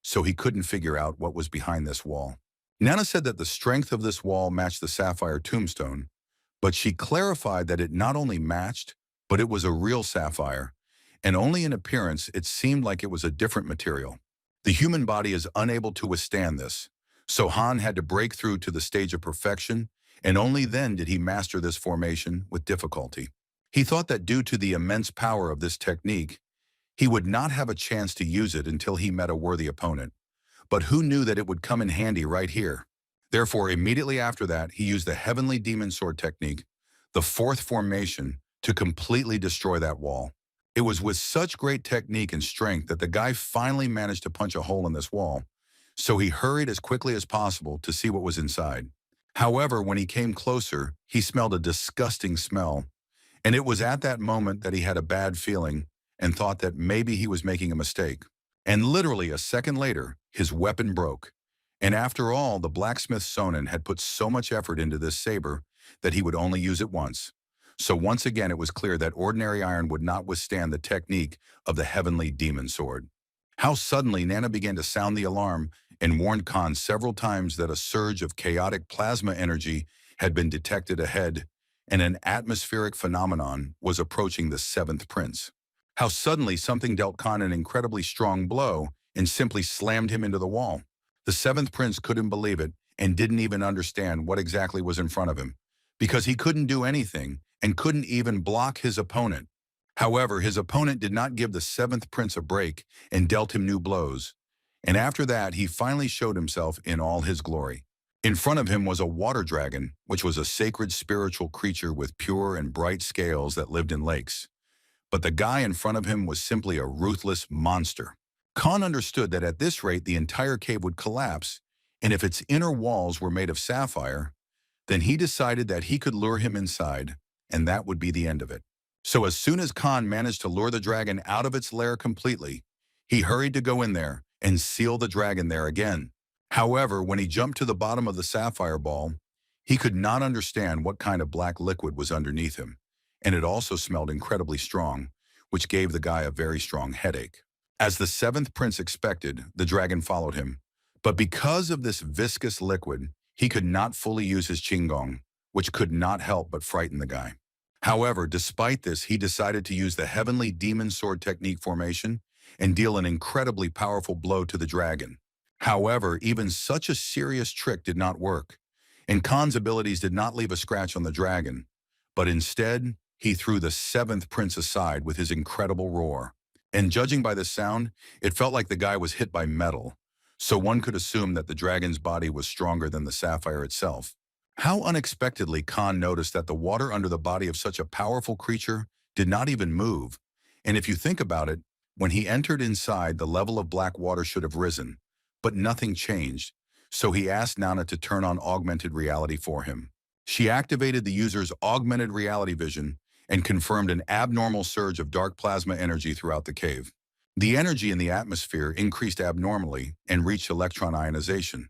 so he couldn't figure out what was behind this wall. Nana said that the strength of this wall matched the sapphire tombstone, but she clarified that it not only matched, but it was a real sapphire, and only in appearance it seemed like it was a different material. The human body is unable to withstand this, so Han had to break through to the stage of perfection, and only then did he master this formation with difficulty. He thought that due to the immense power of this technique, he would not have a chance to use it until he met a worthy opponent. But who knew that it would come in handy right here? Therefore, immediately after that, he used the heavenly demon sword technique, the fourth formation, to completely destroy that wall. It was with such great technique and strength that the guy finally managed to punch a hole in this wall, so he hurried as quickly as possible to see what was inside. However, when he came closer, he smelled a disgusting smell, and it was at that moment that he had a bad feeling and thought that maybe he was making a mistake. And literally a second later, his weapon broke. And after all, the blacksmith Sonin had put so much effort into this saber that he would only use it once. So once again, it was clear that ordinary iron would not withstand the technique of the heavenly demon sword. How suddenly Nana began to sound the alarm and warned Khan several times that a surge of chaotic plasma energy had been detected ahead, and an atmospheric phenomenon was approaching the seventh prince. How suddenly something dealt Khan an incredibly strong blow and simply slammed him into the wall. The seventh prince couldn't believe it and didn't even understand what exactly was in front of him, because he couldn't do anything and couldn't even block his opponent. However, his opponent did not give the seventh prince a break and dealt him new blows. And after that, he finally showed himself in all his glory. In front of him was a water dragon, which was a sacred spiritual creature with pure and bright scales that lived in lakes. But the guy in front of him was simply a ruthless monster. Khan understood that at this rate the entire cave would collapse, and if its inner walls were made of sapphire, Then he decided that he could lure him inside, and that would be the end of it. So as soon as Khan managed to lure the dragon out of its lair completely, he hurried to go in there and seal the dragon there again. However, when he jumped to the bottom of the sapphire ball, he could not understand what kind of black liquid was underneath him, and it also smelled incredibly strong, which gave the guy a very strong headache. As the seventh prince expected, the dragon followed him, but because of this viscous liquid, he could not fully use his qinggong, which could not help but frighten the guy. However, despite this, he decided to use the heavenly demon sword technique formation and deal an incredibly powerful blow to the dragon. However, even such a serious trick did not work, and Khan's abilities did not leave a scratch on the dragon, but instead, he threw the seventh prince aside with his incredible roar. And judging by the sound, it felt like the guy was hit by metal, so one could assume that the dragon's body was stronger than the sapphire itself. How unexpectedly Khan noticed that the water under the body of such a powerful creature did not even move. And if you think about it, when he entered inside, the level of black water should have risen, but nothing changed. So he asked Nana to turn on augmented reality for him. She activated the user's augmented reality vision and confirmed an abnormal surge of dark plasma energy throughout the cave. The energy in the atmosphere increased abnormally and reached electron ionization.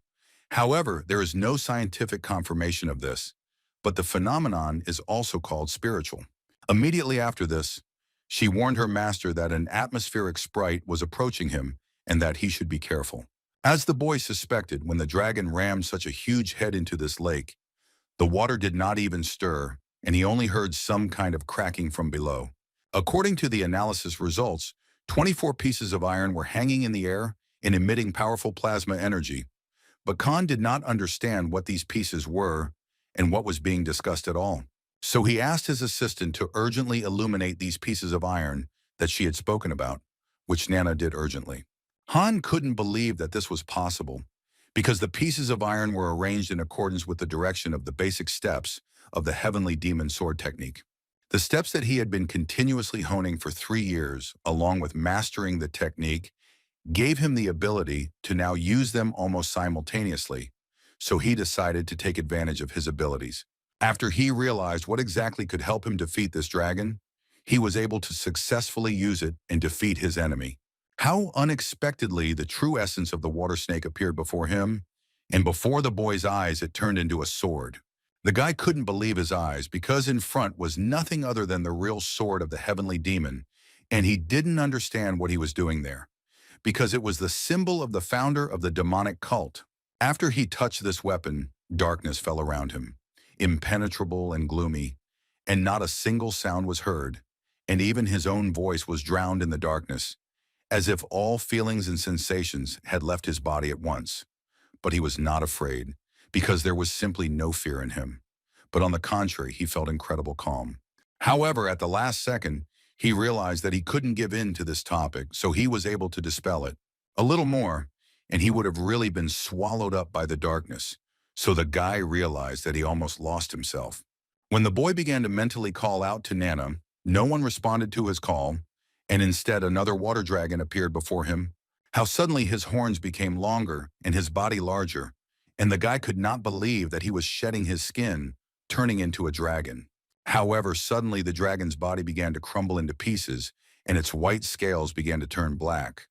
However, there is no scientific confirmation of this, but the phenomenon is also called spiritual. Immediately after this, she warned her master that an atmospheric sprite was approaching him and that he should be careful. As the boy suspected, when the dragon rammed such a huge head into this lake, the water did not even stir, and he only heard some kind of cracking from below. According to the analysis results, 24 pieces of iron were hanging in the air and emitting powerful plasma energy. But Khan did not understand what these pieces were and what was being discussed at all. So he asked his assistant to urgently illuminate these pieces of iron that she had spoken about, which Nana did urgently. Han couldn't believe that this was possible, because the pieces of iron were arranged in accordance with the direction of the basic steps of the heavenly demon sword technique. The steps that he had been continuously honing for 3 years, along with mastering the technique, gave him the ability to now use them almost simultaneously, so he decided to take advantage of his abilities. After he realized what exactly could help him defeat this dragon, he was able to successfully use it and defeat his enemy. How unexpectedly the true essence of the water snake appeared before him, and before the boy's eyes it turned into a sword. The guy couldn't believe his eyes because in front was nothing other than the real sword of the heavenly demon, and he didn't understand what he was doing there, because it was the symbol of the founder of the demonic cult. After he touched this weapon, darkness fell around him, impenetrable and gloomy, and not a single sound was heard, and even his own voice was drowned in the darkness, as if all feelings and sensations had left his body at once. But he was not afraid, because there was simply no fear in him. But on the contrary, he felt incredible calm. However, at the last second, he realized that he couldn't give in to this topic, so he was able to dispel it. A little more, and he would have really been swallowed up by the darkness. So the guy realized that he almost lost himself. When the boy began to mentally call out to Nana, no one responded to his call, and instead another water dragon appeared before him. How suddenly his horns became longer and his body larger, and the guy could not believe that he was shedding his skin, turning into a dragon. However, suddenly the dragon's body began to crumble into pieces, and its white scales began to turn black.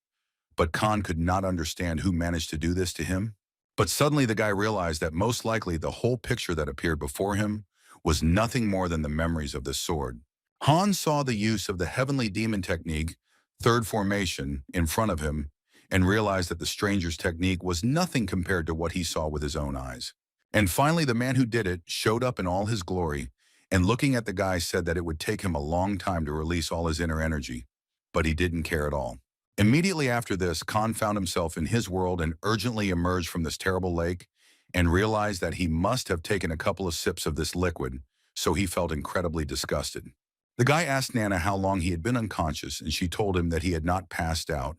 But Khan could not understand who managed to do this to him. But suddenly the guy realized that most likely the whole picture that appeared before him was nothing more than the memories of this sword. Han saw the use of the heavenly demon technique, third formation, in front of him, and realized that the stranger's technique was nothing compared to what he saw with his own eyes. And finally, the man who did it showed up in all his glory, and looking at the guy said that it would take him a long time to release all his inner energy, but he didn't care at all. Immediately after this, Khan found himself in his world and urgently emerged from this terrible lake and realized that he must have taken a couple of sips of this liquid, so he felt incredibly disgusted. The guy asked Nana how long he had been unconscious, and she told him that he had not passed out,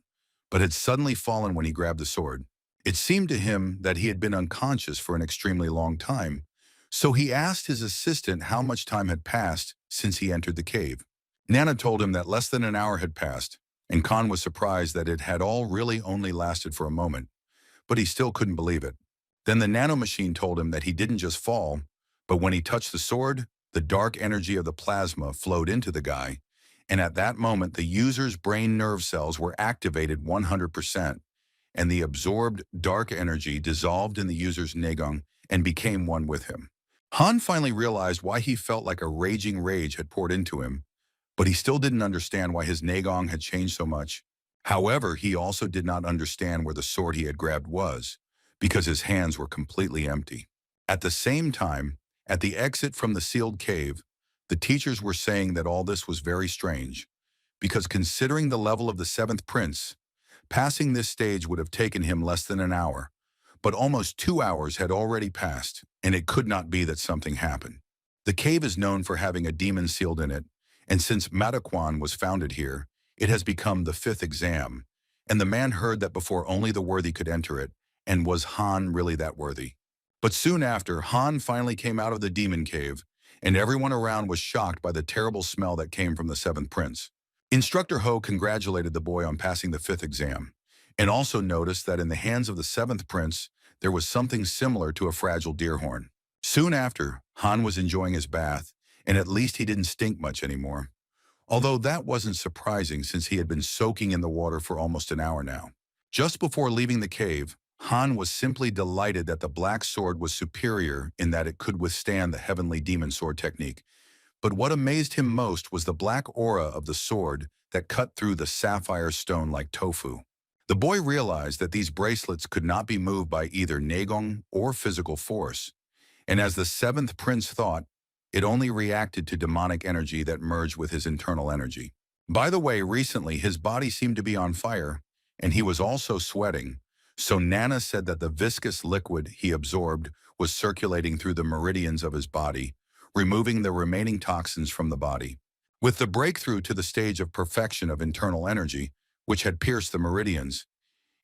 but had suddenly fallen when he grabbed the sword. It seemed to him that he had been unconscious for an extremely long time, so he asked his assistant how much time had passed since he entered the cave. Nana told him that less than an hour had passed, and Khan was surprised that it had all really only lasted for a moment, but he still couldn't believe it. Then the nano machine told him that he didn't just fall, But when he touched the sword, the dark energy of the plasma flowed into the guy, and at that moment the user's brain nerve cells were activated 100%, and the absorbed dark energy dissolved in the user's Negong and became one with him. Han finally realized why he felt like a raging rage had poured into him, but he still didn't understand why his Negong had changed so much. However, he also did not understand where the sword he had grabbed was, because his hands were completely empty. At the same time, at the exit from the sealed cave, the teachers were saying that all this was very strange, because considering the level of the seventh prince, passing this stage would have taken him less than an hour, but almost 2 hours had already passed, and it could not be that something happened. The cave is known for having a demon sealed in it, and since Mataquan was founded here, it has become the fifth exam, and the man heard that before only the worthy could enter it, and was Han really that worthy? But soon after, Han finally came out of the demon cave, and everyone around was shocked by the terrible smell that came from the seventh prince. Instructor Ho congratulated the boy on passing the fifth exam, and also noticed that in the hands of the seventh prince, there was something similar to a fragile deer horn. Soon after, Han was enjoying his bath, and at least he didn't stink much anymore. Although that wasn't surprising since he had been soaking in the water for almost an hour now. Just before leaving the cave, Han was simply delighted that the black sword was superior in that it could withstand the heavenly demon sword technique. But what amazed him most was the black aura of the sword that cut through the sapphire stone like tofu. The boy realized that these bracelets could not be moved by either Negong or physical force, and as the seventh prince thought, it only reacted to demonic energy that merged with his internal energy. By the way, recently his body seemed to be on fire, and he was also sweating, so Nana said that the viscous liquid he absorbed was circulating through the meridians of his body, removing the remaining toxins from the body. With the breakthrough to the stage of perfection of internal energy, which had pierced the meridians,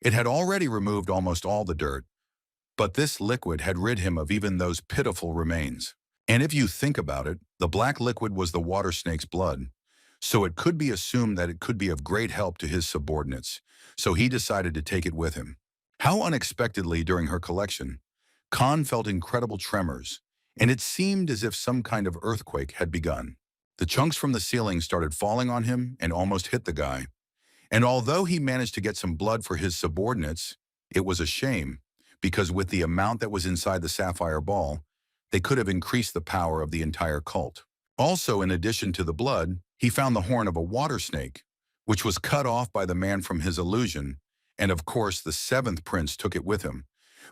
it had already removed almost all the dirt, but this liquid had rid him of even those pitiful remains. And if you think about it, the black liquid was the water snake's blood, so it could be assumed that it could be of great help to his subordinates, so he decided to take it with him. How unexpectedly during her collection, Khan felt incredible tremors, and it seemed as if some kind of earthquake had begun. The chunks from the ceiling started falling on him and almost hit the guy, and although he managed to get some blood for his subordinates, it was a shame, because with the amount that was inside the sapphire ball, they could have increased the power of the entire cult. Also, in addition to the blood, he found the horn of a water snake, which was cut off by the man from his illusion, and of course the seventh prince took it with him.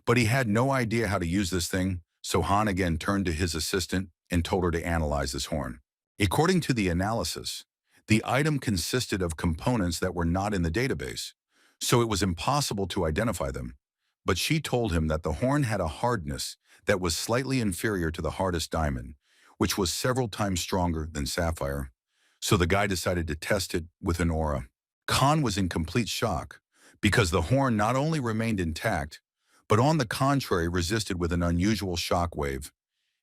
But he had no idea how to use this thing, so Han again turned to his assistant and told her to analyze this horn. According to the analysis, the item consisted of components that were not in the database, so it was impossible to identify them. But she told him that the horn had a hardness that was slightly inferior to the hardest diamond, which was several times stronger than sapphire. So the guy decided to test it with an aura. Khan was in complete shock, because the horn not only remained intact, but on the contrary resisted with an unusual shock wave.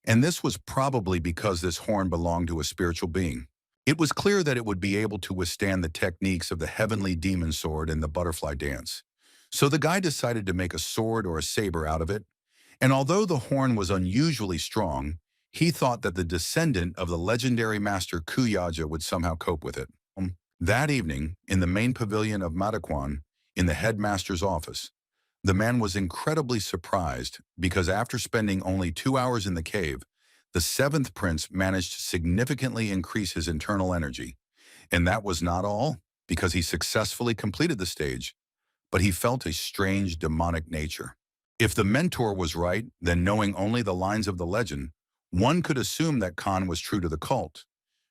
And this was probably because this horn belonged to a spiritual being. It was clear that it would be able to withstand the techniques of the heavenly demon sword and the butterfly dance. So the guy decided to make a sword or a saber out of it, and although the horn was unusually strong, he thought that the descendant of the legendary master Kuyaja would somehow cope with it. That evening, in the main pavilion of Mataquan, in the headmaster's office, the man was incredibly surprised because after spending only 2 hours in the cave, the seventh prince managed to significantly increase his internal energy. And that was not all, because he successfully completed the stage, but he felt a strange demonic nature. If the mentor was right, then knowing only the lines of the legend, one could assume that Khan was true to the cult,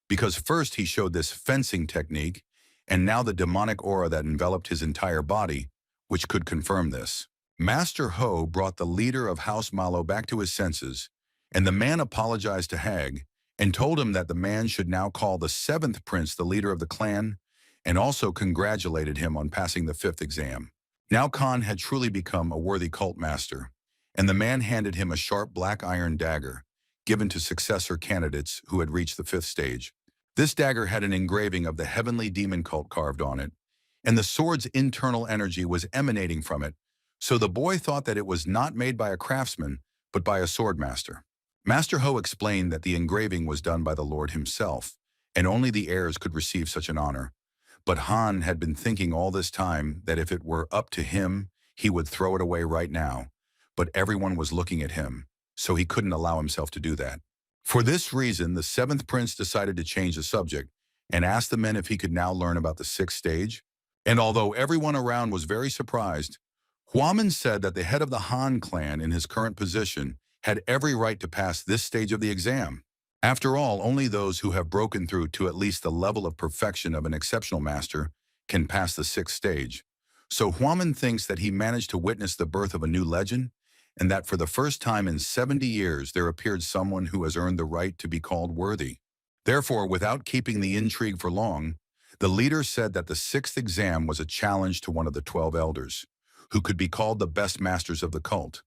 because first he showed this fencing technique, and now the demonic aura that enveloped his entire body, which could confirm this. Master Ho brought the leader of House Malo back to his senses, and the man apologized to Hag, and told him that the man should now call the seventh prince the leader of the clan, and also congratulated him on passing the fifth exam. Now Khan had truly become a worthy cult master, and the man handed him a sharp black iron dagger, given to successor candidates who had reached the fifth stage. This dagger had an engraving of the heavenly demon cult carved on it, and the sword's internal energy was emanating from it, so the boy thought that it was not made by a craftsman, but by a sword master. Master Ho explained that the engraving was done by the Lord himself, and only the heirs could receive such an honor. But Han had been thinking all this time that if it were up to him, he would throw it away right now. But everyone was looking at him, so he couldn't allow himself to do that. For this reason, the seventh prince decided to change the subject and asked the men if he could now learn about the sixth stage. And although everyone around was very surprised, Huaman said that the head of the Han clan in his current position had every right to pass this stage of the exam. After all, only those who have broken through to at least the level of perfection of an exceptional master can pass the sixth stage. So Huaman thinks that he managed to witness the birth of a new legend, and that for the first time in 70 years there appeared someone who has earned the right to be called worthy. Therefore, without keeping the intrigue for long, the leader said that the sixth exam was a challenge to one of the 12 elders, who could be called the best masters of the cult,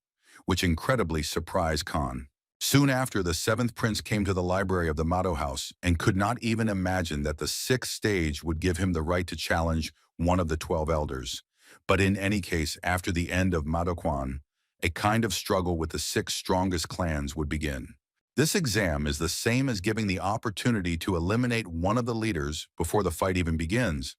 which incredibly surprised Khan. Soon after, the seventh prince came to the library of the Mado House and could not even imagine that the sixth stage would give him the right to challenge one of the 12 elders. But in any case, after the end of Madoquan, a kind of struggle with the six strongest clans would begin. This exam is the same as giving the opportunity to eliminate one of the leaders before the fight even begins.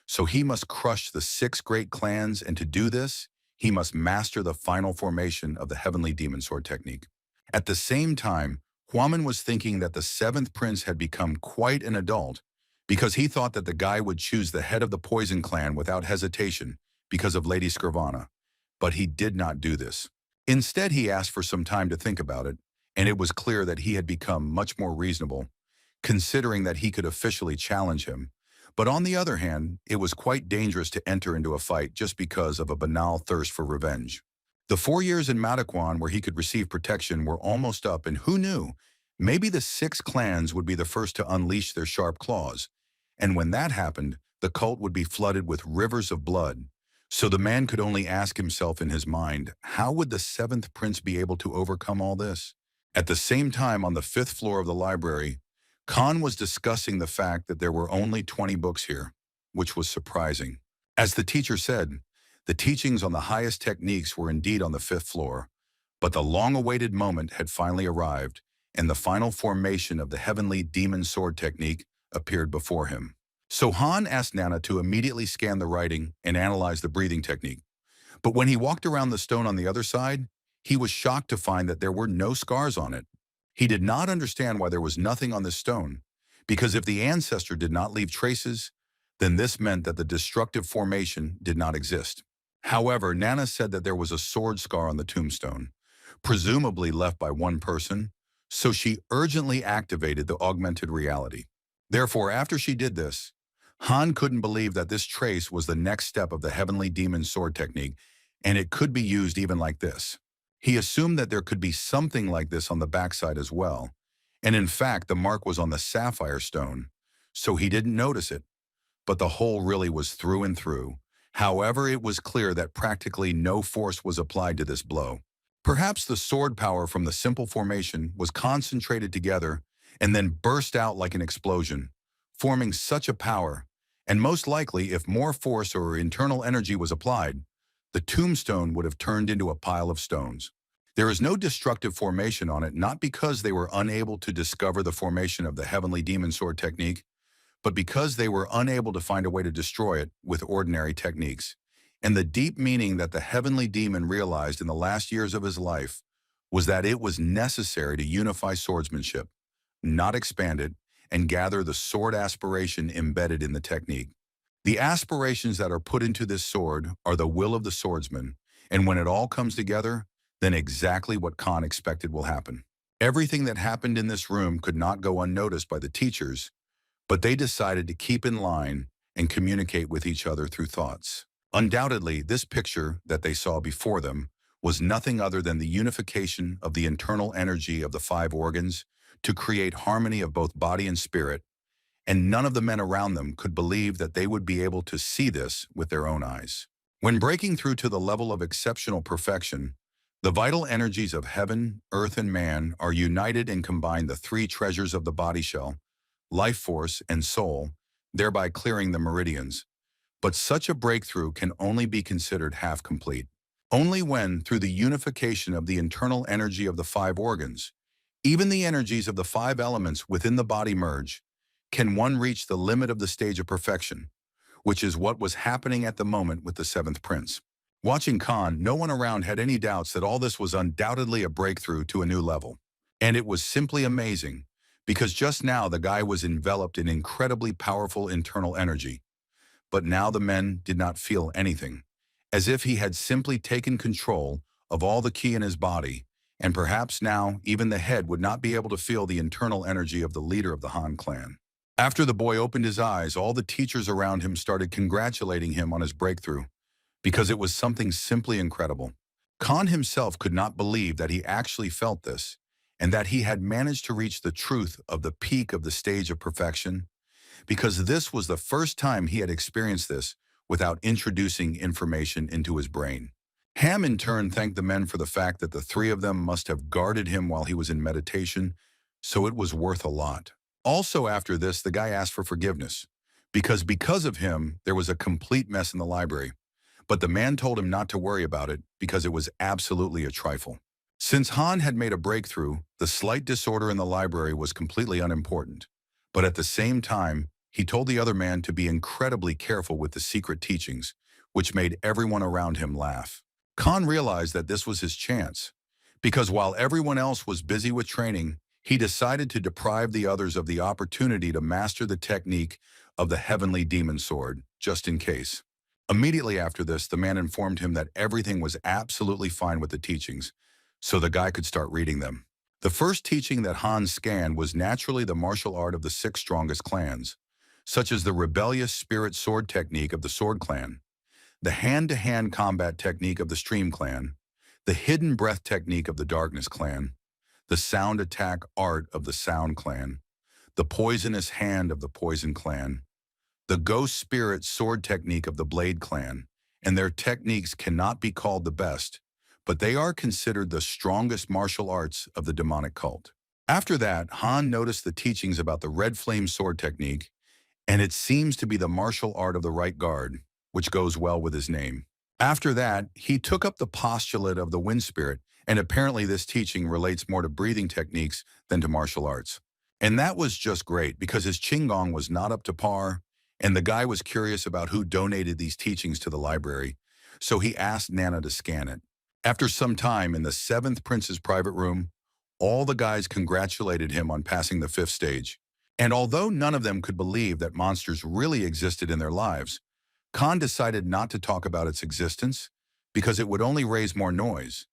So he must crush the six great clans, and to do this, he must master the final formation of the heavenly demon sword technique. At the same time, Huaman was thinking that the seventh prince had become quite an adult because he thought that the guy would choose the head of the poison clan without hesitation because of Lady Skirvana. But he did not do this. Instead, he asked for some time to think about it, and it was clear that he had become much more reasonable, considering that he could officially challenge him. But on the other hand, it was quite dangerous to enter into a fight just because of a banal thirst for revenge. The 4 years in Madaquan where he could receive protection were almost up, and who knew, maybe the six clans would be the first to unleash their sharp claws. And when that happened, the cult would be flooded with rivers of blood. So the man could only ask himself in his mind, how would the seventh prince be able to overcome all this? At the same time, on the 5th floor of the library, Khan was discussing the fact that there were only 20 books here, which was surprising. As the teacher said, the teachings on the highest techniques were indeed on the 5th floor, but the long-awaited moment had finally arrived, and the final formation of the heavenly demon sword technique appeared before him. So Han asked Nana to immediately scan the writing and analyze the breathing technique. But when he walked around the stone on the other side, he was shocked to find that there were no scars on it. He did not understand why there was nothing on this stone, because if the ancestor did not leave traces, then this meant that the destructive formation did not exist. However, Nana said that there was a sword scar on the tombstone, presumably left by one person, so she urgently activated the augmented reality. Therefore, after she did this, Han couldn't believe that this trace was the next step of the heavenly demon sword technique, and it could be used even like this. He assumed that there could be something like this on the backside as well, and in fact the mark was on the sapphire stone, so he didn't notice it. But the hole really was through and through. However, it was clear that practically no force was applied to this blow. Perhaps the sword power from the simple formation was concentrated together and then burst out like an explosion, forming such a power, and most likely if more force or internal energy was applied, the tombstone would have turned into a pile of stones. There is no destructive formation on it, not because they were unable to discover the formation of the heavenly demon sword technique, but because they were unable to find a way to destroy it with ordinary techniques. And the deep meaning that the heavenly demon realized in the last years of his life was that it was necessary to unify swordsmanship, not expand it, and gather the sword aspiration embedded in the technique. The aspirations that are put into this sword are the will of the swordsman, and when it all comes together, then exactly what Khan expected will happen. Everything that happened in this room could not go unnoticed by the teachers, but they decided to keep in line and communicate with each other through thoughts. Undoubtedly, this picture that they saw before them was nothing other than the unification of the internal energy of the 5 organs to create harmony of both body and spirit, and none of the men around them could believe that they would be able to see this with their own eyes. When breaking through to the level of exceptional perfection, the vital energies of heaven, earth, and man are united and combine the 3 treasures of the body shell, life force, and soul, thereby clearing the meridians. But such a breakthrough can only be considered half complete. Only when, through the unification of the internal energy of the 5 organs, Even the energies of the five elements within the body merge. Can one reach the limit of the stage of perfection, which is what was happening at the moment with the seventh prince? Watching Khan, no one around had any doubts that all this was undoubtedly a breakthrough to a new level. And it was simply amazing, because just now the guy was enveloped in incredibly powerful internal energy. But now the men did not feel anything, as if he had simply taken control of all the ki in his body, and perhaps now even the head would not be able to feel the internal energy of the leader of the Han clan. After the boy opened his eyes, all the teachers around him started congratulating him on his breakthrough, because it was something simply incredible. Khan himself could not believe that he actually felt this, and that he had managed to reach the truth of the peak of the stage of perfection, because this was the first time he had experienced this without introducing information into his brain. Ham in turn thanked the men for the fact that the three of them must have guarded him while he was in meditation, so it was worth a lot. Also after this, the guy asked for forgiveness, because of him, there was a complete mess in the library. But the man told him not to worry about it because it was absolutely a trifle. Since Han had made a breakthrough, the slight disorder in the library was completely unimportant. But at the same time, he told the other man to be incredibly careful with the secret teachings, which made everyone around him laugh. Khan realized that this was his chance, because while everyone else was busy with training, he decided to deprive the others of the opportunity to master the technique of the heavenly demon sword, just in case. Immediately after this, the man informed him that everything was absolutely fine with the teachings, so the guy could start reading them. The first teaching that Han scanned was naturally the martial art of the 6 strongest clans, such as the rebellious spirit sword technique of the Sword Clan, the hand-to-hand combat technique of the Stream Clan, the hidden breath technique of the Darkness Clan, the sound attack art of the Sound Clan, the poisonous hand of the Poison Clan, the ghost spirit sword technique of the Blade Clan, and their techniques cannot be called the best, but they are considered the strongest martial arts of the demonic cult. After that, Han noticed the teachings about the Red Flame sword technique, and it seems to be the martial art of the right guard, which goes well with his name. After that, he took up the postulate of the Wind Spirit, and apparently this teaching relates more to breathing techniques than to martial arts. And that was just great because his Qigong was not up to par, and the guy was curious about who donated these teachings to the library, so he asked Nana to scan it. After some time in the 7th Prince's private room, all the guys congratulated him on passing the 5th stage. And although none of them could believe that monsters really existed in their lives, Khan decided not to talk about its existence because it would only raise more noise.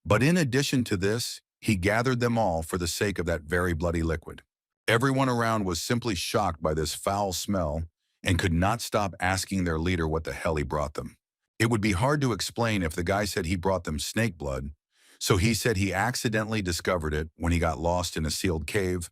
But in addition to this, he gathered them all for the sake of that very bloody liquid. Everyone around was simply shocked by this foul smell and could not stop asking their leader what the hell he brought them. It would be hard to explain if the guy said he brought them snake blood, so he said he accidentally discovered it when he got lost in a sealed cave,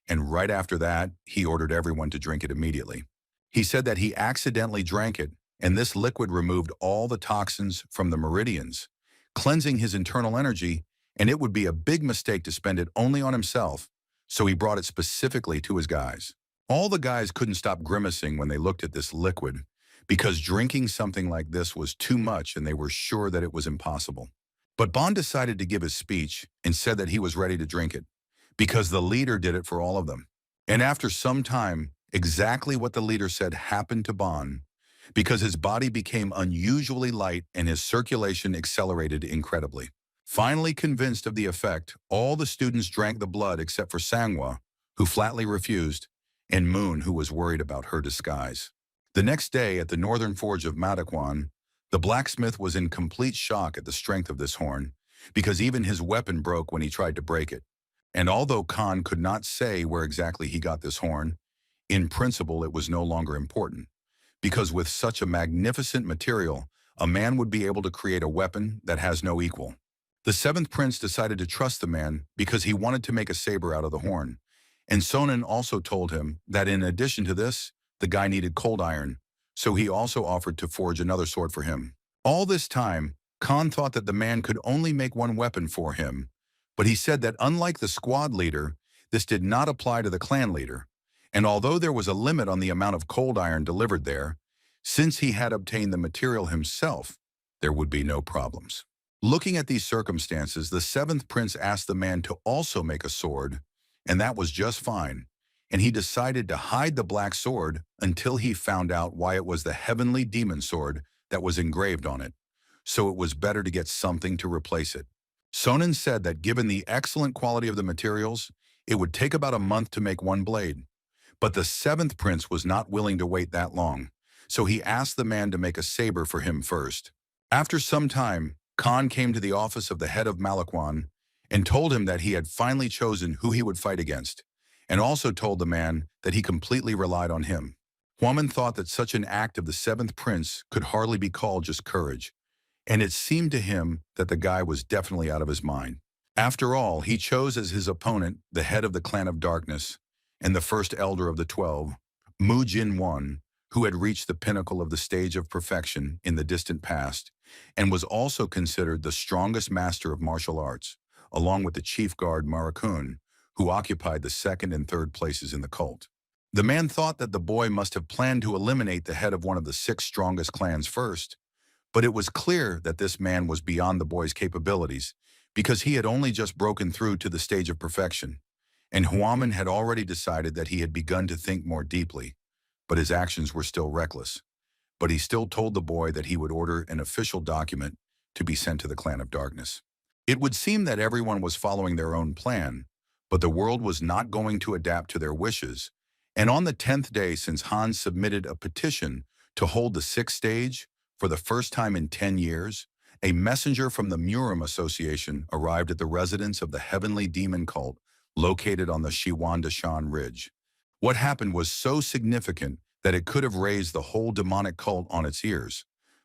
and right after that, he ordered everyone to drink it immediately. He said that he accidentally drank it, and this liquid removed all the toxins from the meridians, cleansing his internal energy, and it would be a big mistake to spend it only on himself, so he brought it specifically to his guys. All the guys couldn't stop grimacing when they looked at this liquid, because drinking something like this was too much and they were sure that it was impossible. But Bond decided to give his speech and said that he was ready to drink it, because the leader did it for all of them. And after some time, exactly what the leader said happened to Bond, because his body became unusually light and his circulation accelerated incredibly. Finally convinced of the effect, all the students drank the blood except for Sangwa, who flatly refused, and Moon, who was worried about her disguise. The next day, at the northern forge of Madakwan, the blacksmith was in complete shock at the strength of this horn, because even his weapon broke when he tried to break it. And although Khan could not say where exactly he got this horn, in principle it was no longer important, because with such a magnificent material, a man would be able to create a weapon that has no equal. The 7th Prince decided to trust the man because he wanted to make a saber out of the horn, and Sonnen also told him that in addition to this, the guy needed cold iron, so he also offered to forge another sword for him. All this time, Khan thought that the man could only make one weapon for him, but he said that unlike the squad leader, this did not apply to the clan leader, and although there was a limit on the amount of cold iron delivered there, since he had obtained the material himself, there would be no problems. Looking at these circumstances, the seventh prince asked the man to also make a sword, and that was just fine. And he decided to hide the black sword until he found out why it was the heavenly demon sword that was engraved on it. So it was better to get something to replace it. Sonnen said that given the excellent quality of the materials, it would take about a month to make one blade. But the seventh prince was not willing to wait that long, so he asked the man to make a saber for him first. After some time, Khan came to the office of the head of Malakwan and told him that he had finally chosen who he would fight against, and also told the man that he completely relied on him. Huaman thought that such an act of the seventh prince could hardly be called just courage, and it seemed to him that the guy was definitely out of his mind. After all, he chose as his opponent the head of the clan of darkness and the first elder of the 12, Mu Jin-won, who had reached the pinnacle of the stage of perfection in the distant past and was also considered the strongest master of martial arts, along with the chief guard Marakun, who occupied the second and third places in the cult. The man thought that the boy must have planned to eliminate the head of one of the 6 strongest clans first, but it was clear that this man was beyond the boy's capabilities because he had only just broken through to the stage of perfection, and Huaman had already decided that he had begun to think more deeply, but his actions were still reckless. But he still told the boy that he would order an official document to be sent to the Clan of Darkness. It would seem that everyone was following their own plan, but the world was not going to adapt to their wishes, and on the 10th day since Han submitted a petition to hold the 6th stage, for the first time in 10 years, a messenger from the Murim Association arrived at the residence of the heavenly demon cult located on the Shiwandashan Ridge. What happened was so significant that it could have raised the whole demonic cult on its ears.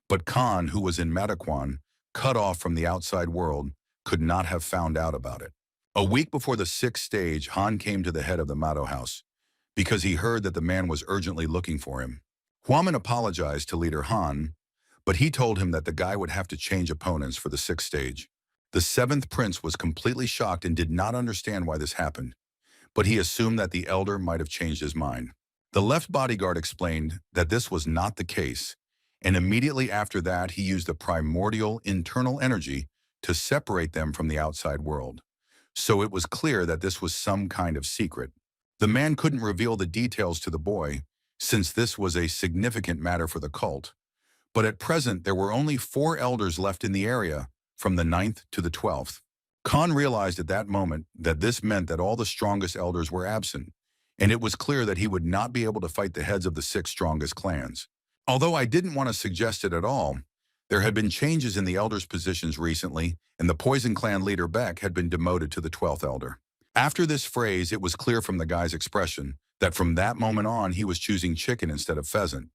But Khan, who was in Matakwan, cut off from the outside world, could not have found out about it. A week before the 6th stage, Han came to the head of the Mato house because he heard that the man was urgently looking for him. Huaman apologized to leader Han, but he told him that the guy would have to change opponents for the 6th stage. The 7th prince was completely shocked and did not understand why this happened, but he assumed that the elder might have changed his mind. The left bodyguard explained that this was not the case, and immediately after that he used the primordial internal energy to separate them from the outside world. So it was clear that this was some kind of secret. The man couldn't reveal the details to the boy, since this was a significant matter for the cult. But at present, there were only 4 elders left in the area, from the 9th to the 12th. Khan realized at that moment that this meant that all the strongest elders were absent, and it was clear that he would not be able to fight the heads of the 6 strongest clans. Although I didn't want to suggest it at all, there had been changes in the elders' positions recently, and the Poison Clan leader Beck had been demoted to the 12th elder. After this phrase, it was clear from the guy's expression that from that moment on he was choosing chicken instead of pheasant,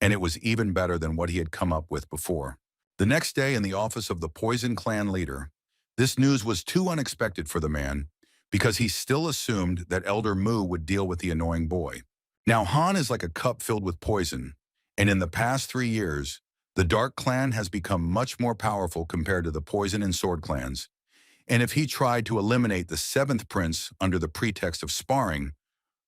and it was even better than what he had come up with before. The next day in the office of the Poison Clan leader, this news was too unexpected for the man because he still assumed that Elder Mu would deal with the annoying boy. Now Han is like a cup filled with poison, and in the past 3 years, the Dark Clan has become much more powerful compared to the Poison and Sword clans, and if he tried to eliminate the 7th prince under the pretext of sparring,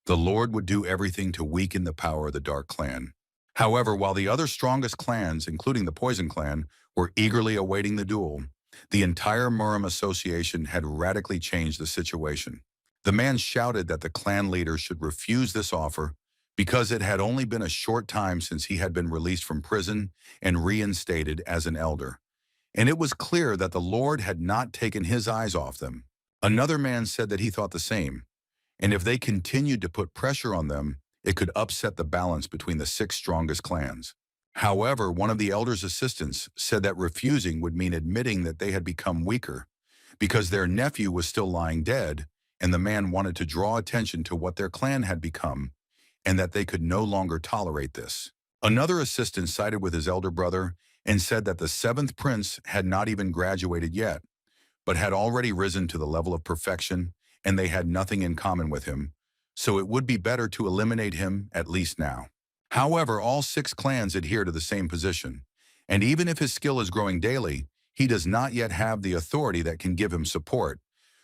the Lord would do everything to weaken the power of the Dark Clan. However, while the other strongest clans, including the Poison Clan, were eagerly awaiting the duel, the entire Murim Association had radically changed the situation. The man shouted that the clan leader should refuse this offer because it had only been a short time since he had been released from prison and reinstated as an elder, and it was clear that the Lord had not taken his eyes off them. Another man said that he thought the same, and if they continued to put pressure on them, it could upset the balance between the 6 strongest clans. However, one of the elder's assistants said that refusing would mean admitting that they had become weaker because their nephew was still lying dead, and the man wanted to draw attention to what their clan had become and that they could no longer tolerate this. Another assistant sided with his elder brother and said that the 7th prince had not even graduated yet, but had already risen to the level of perfection, and they had nothing in common with him, so it would be better to eliminate him at least now. However, all 6 clans adhere to the same position, and even if his skill is growing daily, he does not yet have the authority that can give him support,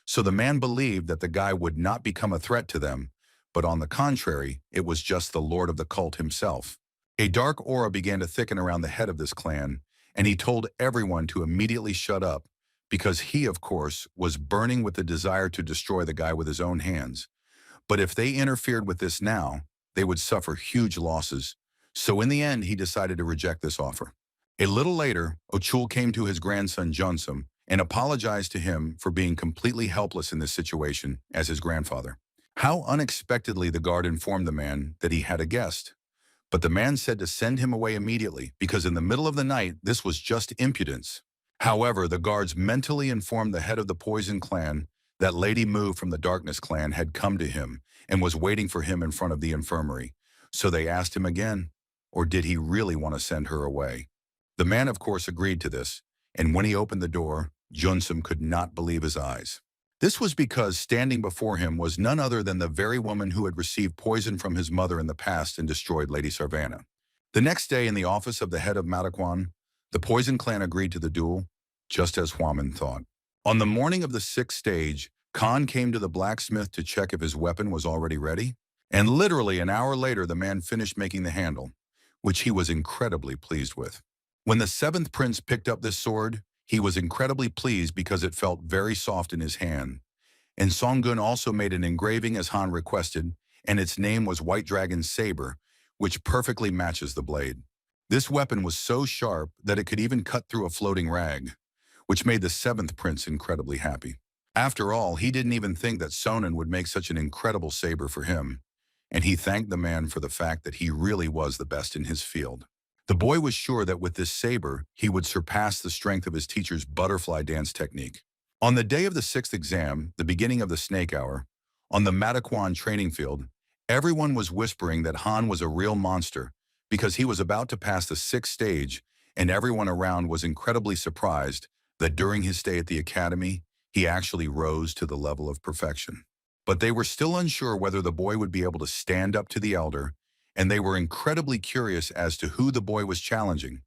so the man believed that the guy would not become a threat to them, but on the contrary, it was just the lord of the cult himself. A dark aura began to thicken around the head of this clan, and he told everyone to immediately shut up because he, of course, was burning with the desire to destroy the guy with his own hands. But if they interfered with this now, they would suffer huge losses. So in the end, he decided to reject this offer. A little later, Ochul came to his grandson Junsum and apologized to him for being completely helpless in this situation as his grandfather. How unexpectedly the guard informed the man that he had a guest. But the man said to send him away immediately because in the middle of the night, this was just impudence. However, the guards mentally informed the head of the Poison clan that Lady Mu from the Darkness clan had come to him and was waiting for him in front of the infirmary. So they asked him again, or did he really want to send her away? The man, of course, agreed to this, and when he opened the door, Junsum could not believe his eyes. This was because standing before him was none other than the very woman who had received poison from his mother in the past and destroyed Lady Sarvana. The next day in the office of the head of Mataquan, the Poison clan agreed to the duel, just as Huaman thought. On the morning of the sixth stage, Khan came to the blacksmith to check if his weapon was already ready, and literally an hour later the man finished making the handle, which he was incredibly pleased with. When the seventh prince picked up this sword, he was incredibly pleased because it felt very soft in his hand. And Songun also made an engraving as Han requested, and its name was White Dragon's Saber, which perfectly matches the blade. This weapon was so sharp that it could even cut through a floating rag, which made the seventh prince incredibly happy. After all, he didn't even think that Sonnen would make such an incredible saber for him, and he thanked the man for the fact that he really was the best in his field. The boy was sure that with this saber, he would surpass the strength of his teacher's butterfly dance technique. On the day of the sixth exam, the beginning of the snake hour, on the Mataquan training field, everyone was whispering that Han was a real monster because he was about to pass the sixth stage, and everyone around was incredibly surprised that during his stay at the academy, he actually rose to the level of perfection. But they were still unsure whether the boy would be able to stand up to the elder, and they were incredibly curious as to who the boy was challenging.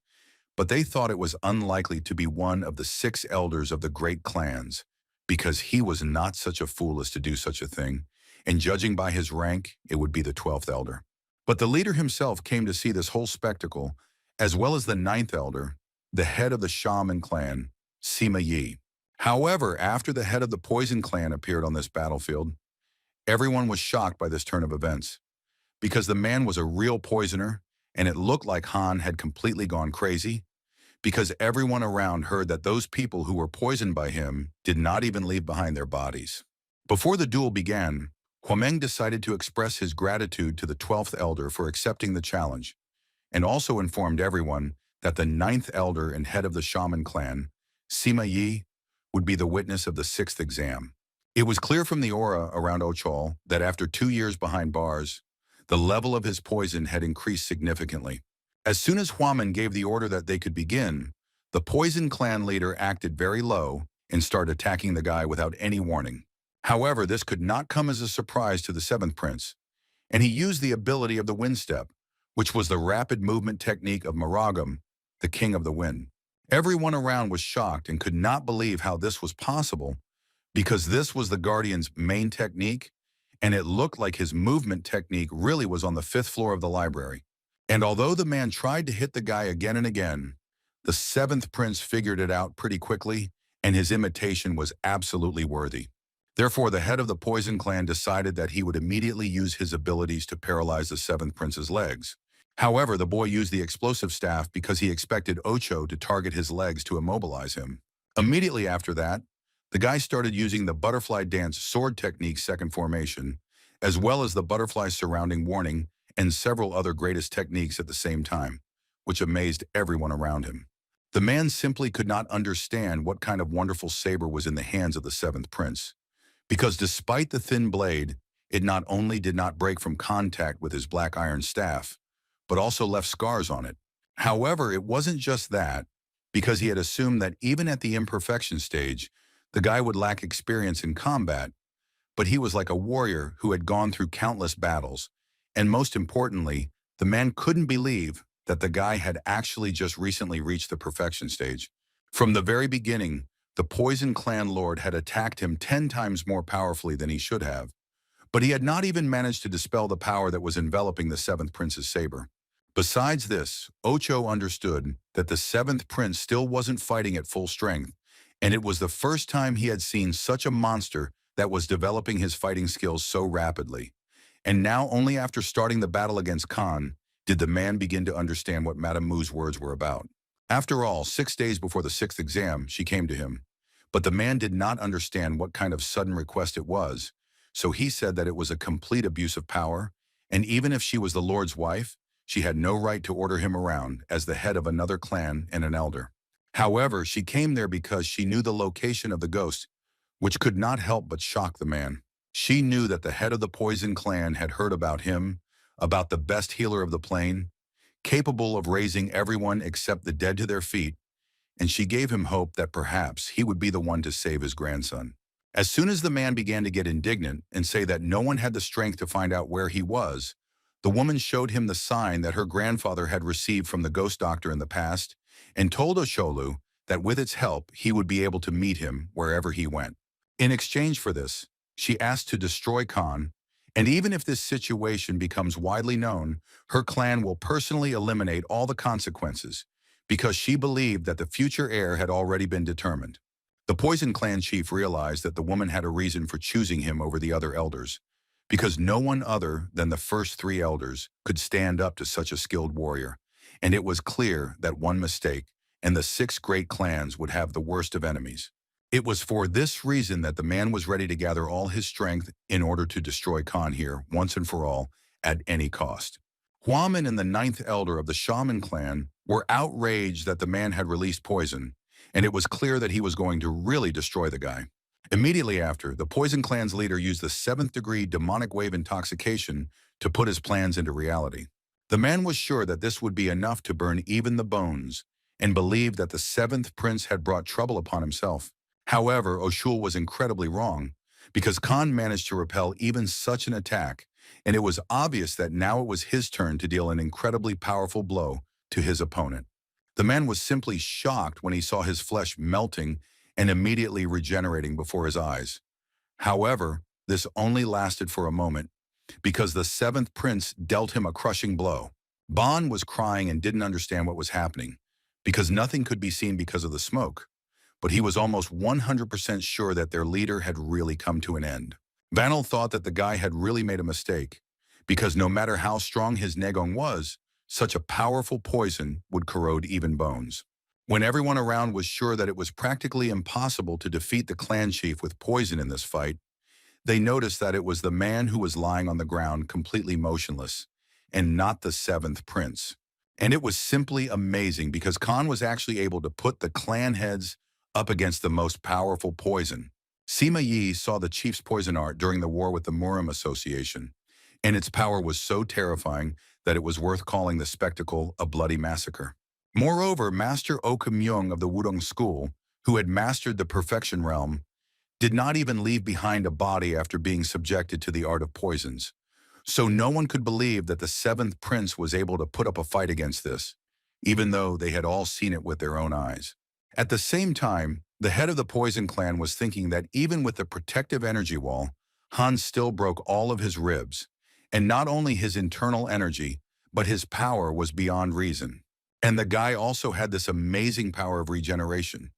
But they thought it was unlikely to be one of the 6 elders of the great clans, because he was not such a fool as to do such a thing, and judging by his rank, it would be the 12th elder. But the leader himself came to see this whole spectacle, as well as the 9th elder, the head of the Shaman clan, Sima Yi. However, after the head of the Poison clan appeared on this battlefield, everyone was shocked by this turn of events, because the man was a real poisoner, and it looked like Han had completely gone crazy, because everyone around heard that those people who were poisoned by him did not even leave behind their bodies. Before the duel began, Huameng decided to express his gratitude to the 12th elder for accepting the challenge, and also informed everyone that the 9th elder and head of the Shaman clan, Sima Yi, would be the witness of the 6th exam. It was clear from the aura around Ochol that after 2 years behind bars, the level of his poison had increased significantly. As soon as Huaman gave the order that they could begin, the Poison clan leader acted very low and started attacking the guy without any warning. However, this could not come as a surprise to the 7th prince, and he used the ability of the wind step, which was the rapid movement technique of Maragam, the king of the wind. Everyone around was shocked and could not believe how this was possible, because this was the Guardian's main technique, and it looked like his movement technique really was on the 5th floor of the library. And although the man tried to hit the guy again and again, the 7th prince figured it out pretty quickly, and his imitation was absolutely worthy. Therefore, the head of the Poison clan decided that he would immediately use his abilities to paralyze the 7th prince's legs. However, the boy used the explosive staff because he expected Ocho to target his legs to immobilize him. Immediately after that, the guy started using the butterfly dance sword technique second formation, as well as the butterfly surrounding warning and several other greatest techniques at the same time, which amazed everyone around him. The man simply could not understand what kind of wonderful saber was in the hands of the 7th prince, because despite the thin blade, it not only did not break from contact with his black iron staff, but also left scars on it. However, it wasn't just that, because he had assumed that even at the imperfection stage, the guy would lack experience in combat, but he was like a warrior who had gone through countless battles, and most importantly, the man couldn't believe that the guy had actually just recently reached the perfection stage. From the very beginning, the Poison clan lord had attacked him 10 times more powerfully than he should have, but he had not even managed to dispel the power that was enveloping the 7th prince's saber. Besides this, Ocho understood that the 7th prince still wasn't fighting at full strength, and it was the first time he had seen such a monster that was developing his fighting skills so rapidly. And now, only after starting the battle against Khan, did the man begin to understand what Madame Mu's words were about. After all, 6 days before the sixth exam, she came to him. But the man did not understand what kind of sudden request it was, so he said that it was a complete abuse of power, and even if she was the Lord's wife, she had no right to order him around as the head of another clan and an elder. However, she came there because she knew the location of the ghost, which could not help but shock the man. She knew that the head of the Poison clan had heard about him, about the best healer of the plain, capable of raising everyone except the dead to their feet, and she gave him hope that perhaps he would be the one to save his grandson. As soon as the man began to get indignant and say that no one had the strength to find out where he was, the woman showed him the sign that her grandfather had received from the ghost doctor in the past and told Osholu that with its help he would be able to meet him wherever he went. In exchange for this, she asked to destroy Khan, and even if this situation becomes widely known, her clan will personally eliminate all the consequences, because she believed that the future heir had already been determined. The Poison clan chief realized that the woman had a reason for choosing him over the other elders, because no one other than the first three elders could stand up to such a skilled warrior, and it was clear that one mistake, and the six great clans would have the worst of enemies. It was for this reason that the man was ready to gather all his strength in order to destroy Khan here, once and for all, at any cost. Huaman and the ninth elder of the Shaman clan were outraged that the man had released poison, and it was clear that he was going to really destroy the guy. Immediately after, the Poison clan's leader used the seventh-degree demonic wave intoxication to put his plans into reality. The man was sure that this would be enough to burn even the bones, and believed that the seventh prince had brought trouble upon himself. However, Oshul was incredibly wrong, because Khan managed to repel even such an attack, and it was obvious that now it was his turn to deal an incredibly powerful blow to his opponent. The man was simply shocked when he saw his flesh melting and immediately regenerating before his eyes. However, this only lasted for a moment, because the seventh prince dealt him a crushing blow. Bon was crying and didn't understand what was happening, because nothing could be seen because of the smoke, but he was almost 100% sure that their leader had really come to an end. Vanel thought that the guy had really made a mistake, because no matter how strong his Negong was, such a powerful poison would corrode even bones. When everyone around was sure that it was practically impossible to defeat the clan chief with poison in this fight, they noticed that it was the man who was lying on the ground completely motionless, and not the seventh prince. And it was simply amazing because Khan was actually able to put the clan heads up against the most powerful poison. Sima Yi saw the chief's poison art during the war with the Murim Association, and its power was so terrifying that it was worth calling the spectacle a bloody massacre. Moreover, Master Oka Myung of the Wudong School, who had mastered the perfection realm, did not even leave behind a body after being subjected to the art of poisons. So no one could believe that the seventh prince was able to put up a fight against this, even though they had all seen it with their own eyes. At the same time, the head of the Poison clan was thinking that even with the protective energy wall, Han still broke all of his ribs, and not only his internal energy, but his power was beyond reason. And the guy also had this amazing power of regeneration,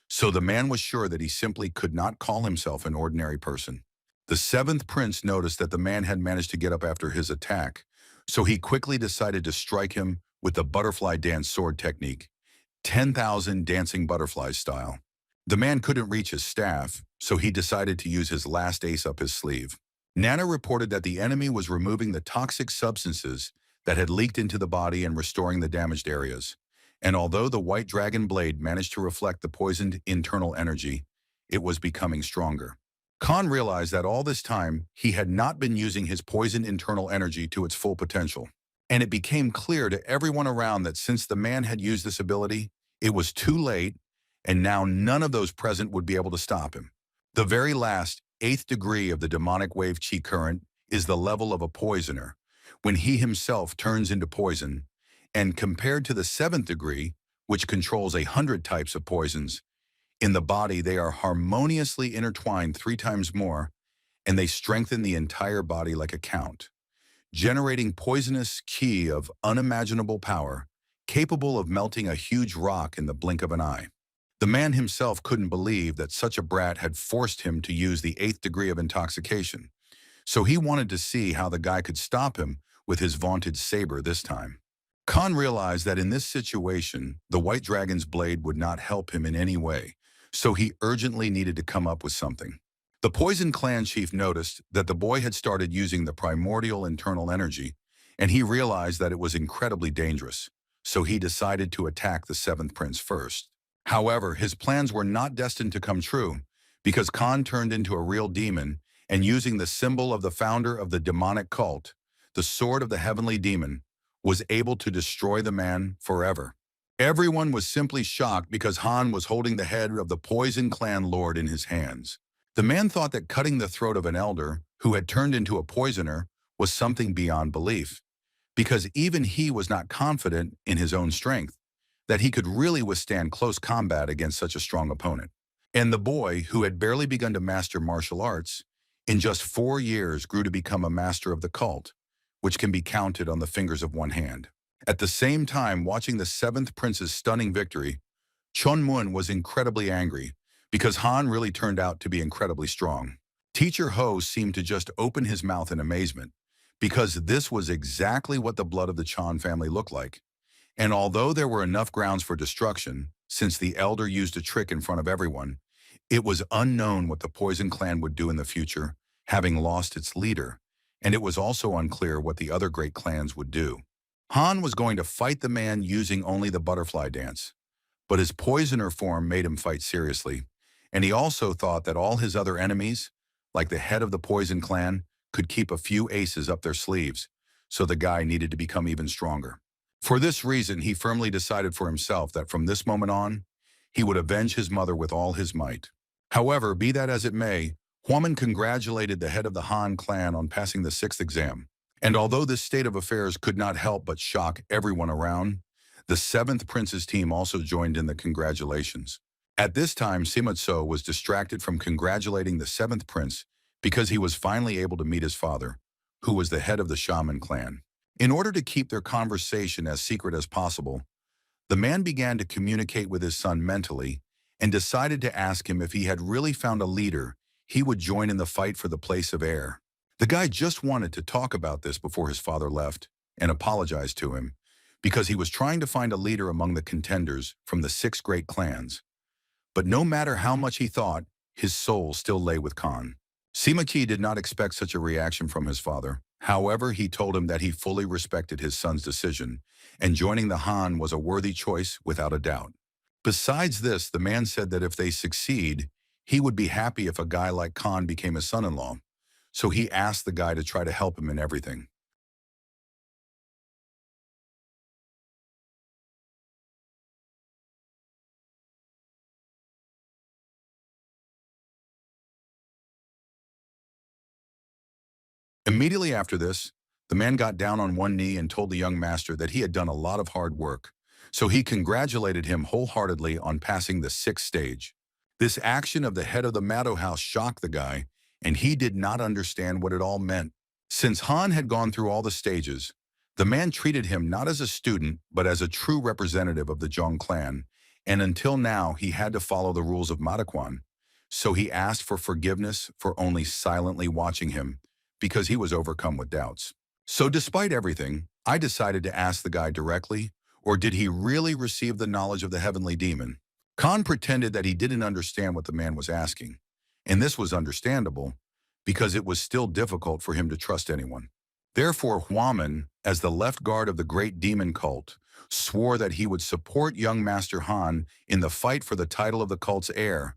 so the man was sure that he simply could not call himself an ordinary person. The seventh prince noticed that the man had managed to get up after his attack, so he quickly decided to strike him with the butterfly dance sword technique, 10,000 dancing butterflies style. The man couldn't reach his staff, so he decided to use his last ace up his sleeve. Nana reported that the enemy was removing the toxic substances that had leaked into the body and restoring the damaged areas. And although the white dragon blade managed to reflect the poisoned internal energy, it was becoming stronger. Khan realized that all this time, he had not been using his poisoned internal energy to its full potential. And it became clear to everyone around that since the man had used this ability, it was too late, and now none of those present would be able to stop him. The very last, 8th degree of the demonic wave chi current is the level of a poisoner, when he himself turns into poison, and compared to the 7th degree, which controls 100 types of poisons, in the body they are harmoniously intertwined 3 times more, and they strengthen the entire body like a count, generating poisonous ki of unimaginable power, capable of melting a huge rock in the blink of an eye. The man himself couldn't believe that such a brat had forced him to use the 8th degree of intoxication, so he wanted to see how the guy could stop him with his vaunted saber this time. Khan realized that in this situation, the White Dragon's blade would not help him in any way, so he urgently needed to come up with something. The Poison Clan chief noticed that the boy had started using the primordial internal energy, and he realized that it was incredibly dangerous, so he decided to attack the 7th prince first. However, his plans were not destined to come true, because Khan turned into a real demon, and using the symbol of the founder of the demonic cult, the sword of the heavenly demon, was able to destroy the man forever. Everyone was simply shocked because Han was holding the head of the Poison Clan lord in his hands. The man thought that cutting the throat of an elder, who had turned into a poisoner, was something beyond belief, because even he was not confident in his own strength, that he could really withstand close combat against such a strong opponent. And the boy, who had barely begun to master martial arts, in just 4 years grew to become a master of the cult, which can be counted on the fingers of one hand. At the same time, watching the 7th prince's stunning victory, Chun Mun was incredibly angry, because Han really turned out to be incredibly strong. Teacher Ho seemed to just open his mouth in amazement, because this was exactly what the blood of the Chan family looked like. And although there were enough grounds for destruction, since the elder used a trick in front of everyone, it was unknown what the Poison Clan would do in the future, having lost its leader, and it was also unclear what the other great clans would do. Han was going to fight the man using only the butterfly dance, but his poisoner form made him fight seriously, and he also thought that all his other enemies, like the head of the Poison Clan, could keep a few aces up their sleeves, so the guy needed to become even stronger. For this reason, he firmly decided for himself that from this moment on, he would avenge his mother with all his might. However, be that as it may, Huaman congratulated the head of the Han clan on passing the 6th exam. And although this state of affairs could not help but shock everyone around, the 7th prince's team also joined in the congratulations. At this time, Sima Tso was distracted from congratulating the 7th prince because he was finally able to meet his father, who was the head of the shaman clan. In order to keep their conversation as secret as possible, the man began to communicate with his son mentally and decided to ask him if he had really found a leader he would join in the fight for the place of heir. The guy just wanted to talk about this before his father left and apologized to him, because he was trying to find a leader among the contenders from the 6 great clans. But no matter how much he thought, his soul still lay with Khan. Sima Qi did not expect such a reaction from his father. However, he told him that he fully respected his son's decision, and joining the Han was a worthy choice without a doubt. Besides this, the man said that if they succeed, he would be happy if a guy like Khan became his son-in-law, so he asked the guy to try to help him in everything. Immediately after this, the man got down on one knee and told the young master that he had done a lot of hard work, so he congratulated him wholeheartedly on passing the 6th stage. This action of the head of the Maddo house shocked the guy, and he did not understand what it all meant. Since Han had gone through all the stages, the man treated him not as a student, but as a true representative of the Zhong clan, and until now he had to follow the rules of Madakwan, so he asked for forgiveness for only silently watching him, because he was overcome with doubts. So despite everything, I decided to ask the guy directly, or did he really receive the knowledge of the heavenly demon? Khan pretended that he didn't understand what the man was asking, and this was understandable, because it was still difficult for him to trust anyone. Therefore, Huaman, as the left guard of the great demon cult, swore that he would support young Master Han in the fight for the title of the cult's heir,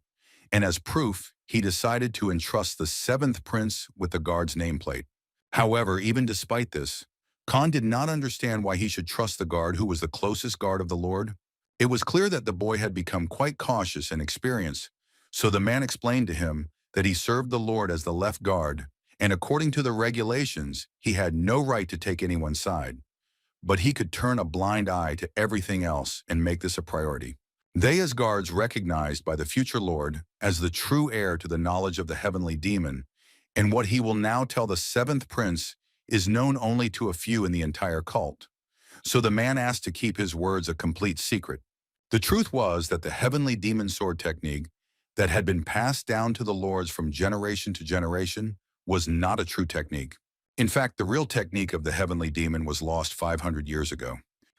and as proof, he decided to entrust the 7th prince with the guard's nameplate. However, even despite this, Khan did not understand why he should trust the guard who was the closest guard of the Lord. It was clear that the boy had become quite cautious and experienced, so the man explained to him that he served the Lord as the left guard, and according to the regulations, he had no right to take anyone's side. But he could turn a blind eye to everything else and make this a priority. They as guards recognized by the future Lord as the true heir to the knowledge of the heavenly demon, and what he will now tell the 7th prince is known only to a few in the entire cult. So the man asked to keep his words a complete secret. The truth was that the heavenly demon sword technique that had been passed down to the lords from generation to generation was not a true technique. In fact, the real technique of the heavenly demon was lost 500 years ago.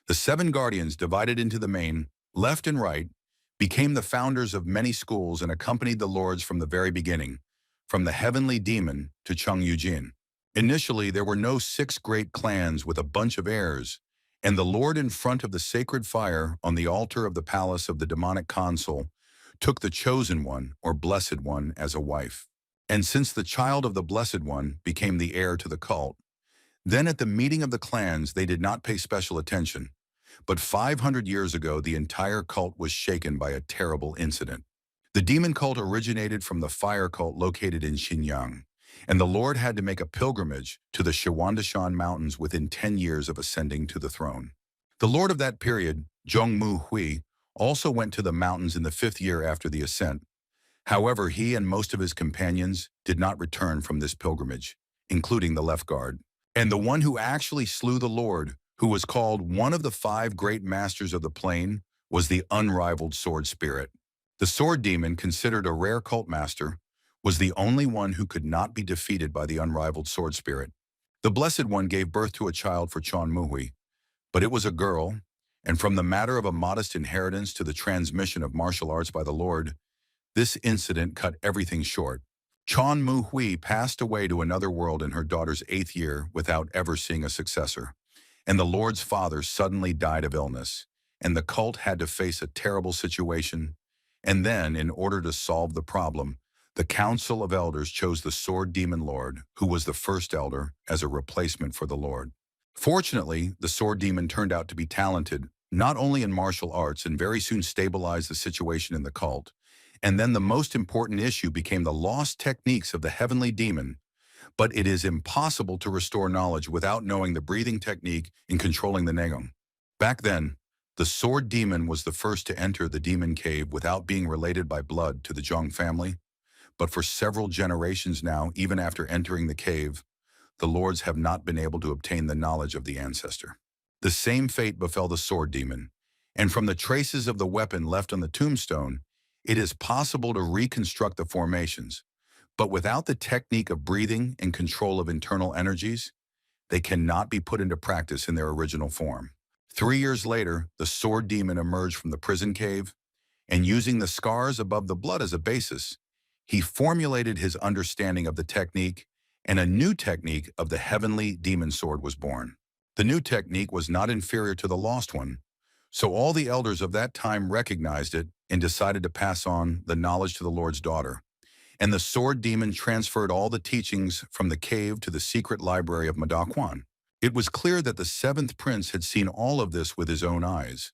The seven guardians, divided into the main, left and right, became the founders of many schools and accompanied the lords from the very beginning, from the heavenly demon to Chung Yujin. Initially, there were no six great clans with a bunch of heirs, and the lord in front of the sacred fire on the altar of the palace of the demonic consul took the chosen one, or blessed one, as a wife. And since the child of the blessed one became the heir to the cult, then at the meeting of the clans they did not pay special attention. But 500 years ago, the entire cult was shaken by a terrible incident. The demon cult originated from the fire cult located in Xinjiang, and the Lord had to make a pilgrimage to the Shiwandashan Mountains within 10 years of ascending to the throne. The Lord of that period, Zhongmu Hui, also went to the mountains in the 5th year after the ascent. However, he and most of his companions did not return from this pilgrimage, including the left guard. And the one who actually slew the Lord, who was called one of the 5 great masters of the plain, was the unrivaled sword spirit. The sword demon, considered a rare cult master, was the only one who could not be defeated by the unrivaled sword spirit. The Blessed One gave birth to a child for Chon Muhui, but it was a girl, and from the matter of a modest inheritance to the transmission of martial arts by the Lord, this incident cut everything short. Chon Muhui passed away to another world in her daughter's 8th year without ever seeing a successor, and the Lord's father suddenly died of illness, and the cult had to face a terrible situation. And then, in order to solve the problem, the Council of Elders chose the Sword Demon Lord, who was the first elder, as a replacement for the Lord. Fortunately, the Sword Demon turned out to be talented, not only in martial arts, and very soon stabilized the situation in the cult. And then the most important issue became the lost techniques of the heavenly demon. But it is impossible to restore knowledge without knowing the breathing technique in controlling the Negong. Back then, the Sword Demon was the first to enter the demon cave without being related by blood to the Zhong family. But for several generations now, even after entering the cave, the lords have not been able to obtain the knowledge of the ancestor. The same fate befell the Sword Demon, and from the traces of the weapon left on the tombstone, it is possible to reconstruct the formations. But without the technique of breathing and control of internal energies, they cannot be put into practice in their original form. 3 years later, the Sword Demon emerged from the prison cave, and using the scars above the blood as a basis, he formulated his understanding of the technique, and a new technique of the heavenly demon sword was born. The new technique was not inferior to the lost one, so all the elders of that time recognized it and decided to pass on the knowledge to the Lord's daughter. And the Sword Demon transferred all the teachings from the cave to the secret library of Madakwan. It was clear that the 7th prince had seen all of this with his own eyes,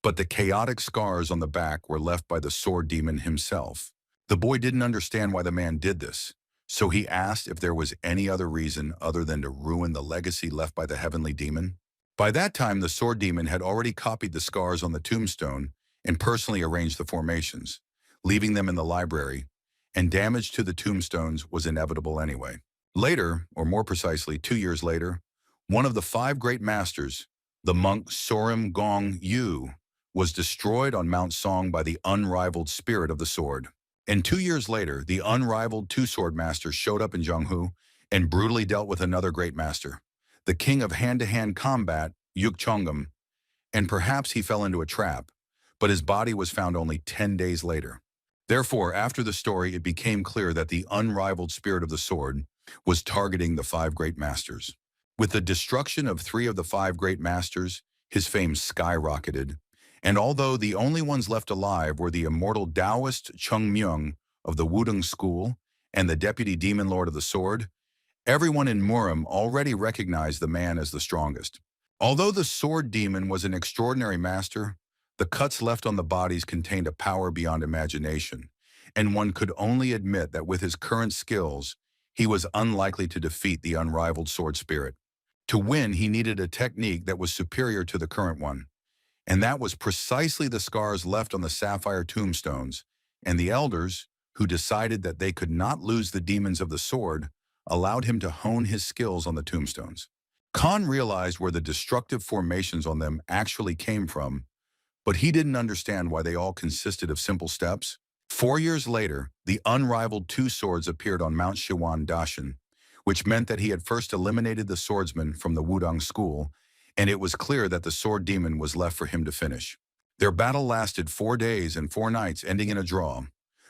but the chaotic scars on the back were left by the Sword Demon himself. The boy didn't understand why the man did this, so he asked if there was any other reason other than to ruin the legacy left by the heavenly demon. By that time, the Sword Demon had already copied the scars on the tombstone and personally arranged the formations, leaving them in the library, and damage to the tombstones was inevitable anyway. Later, or more precisely 2 years later, one of the 5 great masters, the monk Sorim Gong Yu, was destroyed on Mount Song by the unrivaled spirit of the sword. And 2 years later, the unrivaled two-sword master showed up in Zhonghu and brutally dealt with another great master, the king of hand-to-hand combat, Yuk Chongam, and perhaps he fell into a trap, but his body was found only 10 days later. Therefore, after the story, it became clear that the unrivaled spirit of the sword was targeting the 5 great masters. With the destruction of 3 of the 5 great masters, his fame skyrocketed, and although the only ones left alive were the immortal Taoist Chung Myung of the Wudong school and the deputy demon lord of the sword, everyone in Murim already recognized the man as the strongest. Although the sword demon was an extraordinary master, the cuts left on the bodies contained a power beyond imagination, and one could only admit that with his current skills, he was unlikely to defeat the unrivaled sword spirit. To win, he needed a technique that was superior to the current one, and that was precisely the scars left on the sapphire tombstones, and the elders, who decided that they could not lose the demons of the sword, allowed him to hone his skills on the tombstones. Khan realized where the destructive formations on them actually came from, But he didn't understand why they all consisted of simple steps. 4 years later, the unrivaled two swords appeared on Mount Shiwan Dashan, which meant that he had first eliminated the swordsman from the Wudang school, and it was clear that the sword demon was left for him to finish. Their battle lasted 4 days and 4 nights, ending in a draw.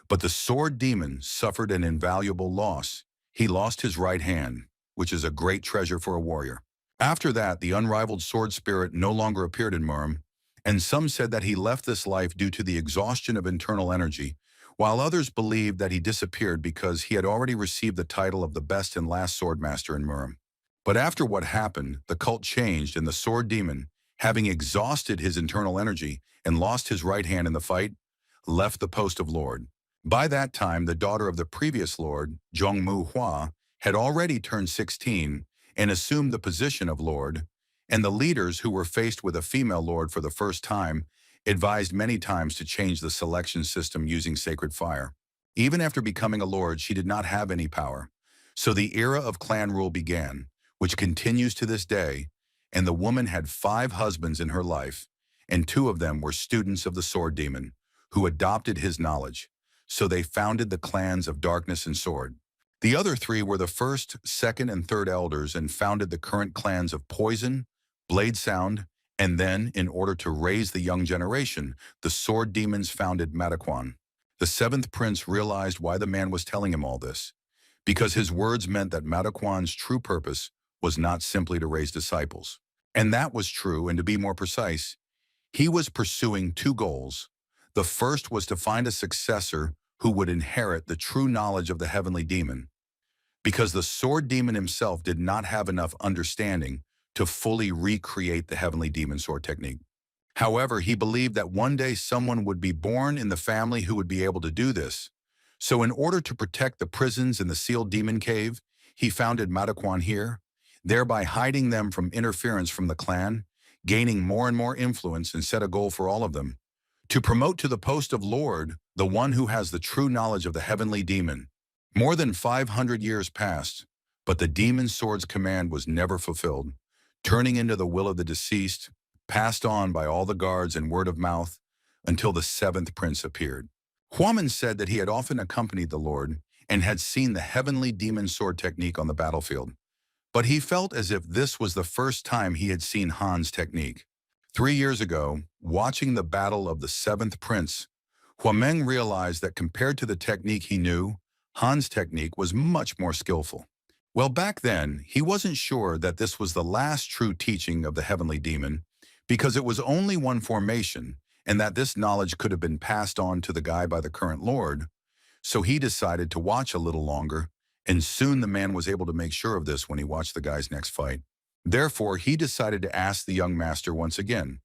But the sword demon suffered an invaluable loss. He lost his right hand, which is a great treasure for a warrior. After that, the unrivaled sword spirit no longer appeared in Murim, and some said that he left this life due to the exhaustion of internal energy, while others believed that he disappeared because he had already received the title of the best and last swordmaster in Murim. But after what happened, the cult changed, and the sword demon, having exhausted his internal energy and lost his right hand in the fight, left the post of lord. By that time, the daughter of the previous lord, Zhongmu Hua, had already turned 16 and assumed the position of lord, and the leaders who were faced with a female lord for the first time advised many times to change the selection system using sacred fire. Even after becoming a lord, she did not have any power. So the era of clan rule began, which continues to this day, and the woman had 5 husbands in her life, and 2 of them were students of the sword demon, who adopted his knowledge. So they founded the clans of Darkness and Sword. The other 3 were the first, second, and third elders and founded the current clans of Poison, Blade Sound, and then, in order to raise the young generation, the sword demons founded Mataquan. The 7th prince realized why the man was telling him all this, because his words meant that Mataquan's true purpose was not simply to raise disciples. And that was true, and to be more precise, he was pursuing 2 goals. The first was to find a successor who would inherit the true knowledge of the heavenly demon, because the sword demon himself did not have enough understanding to fully recreate the heavenly demon sword technique. However, he believed that one day someone would be born in the family who would be able to do this. So in order to protect the prisons in the sealed demon cave, he founded Mataquan here, thereby hiding them from interference from the clan, gaining more and more influence, and set a goal for all of them: to promote to the post of Lord the one who has the true knowledge of the heavenly demon. More than 500 years passed, but the demon sword's command was never fulfilled, turning into the will of the deceased, passed on by all the guards and word of mouth, until the 7th prince appeared. Huaman said that he had often accompanied the Lord and had seen the heavenly demon sword technique on the battlefield, but he felt as if this was the first time he had seen Han's technique. 3 years ago, watching the battle of the 7th prince, Huameng realized that compared to the technique he knew, Han's technique was much more skillful. Well, back then, he wasn't sure that this was the last true teaching of the heavenly demon, because it was only one formation, and that this knowledge could have been passed on to the guy by the current lord. So he decided to watch a little longer, and soon the man was able to make sure of this when he watched the guy's next fight. Therefore, he decided to ask the young master once again,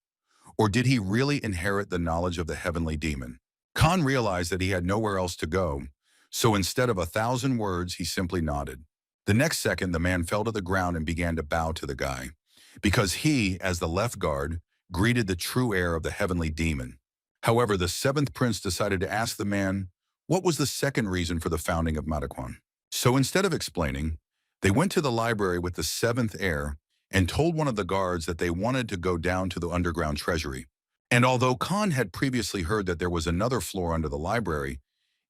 or did he really inherit the knowledge of the heavenly demon? Khan realized that he had nowhere else to go, so instead of 1,000 words, he simply nodded. The next second, the man fell to the ground and began to bow to the guy, because he, as the left guard, greeted the true heir of the heavenly demon. However, the 7th prince decided to ask the man what was the second reason for the founding of Mataquan. So instead of explaining, they went to the library with the 7th heir and told one of the guards that they wanted to go down to the underground treasury. And although Khan had previously heard that there was another floor under the library,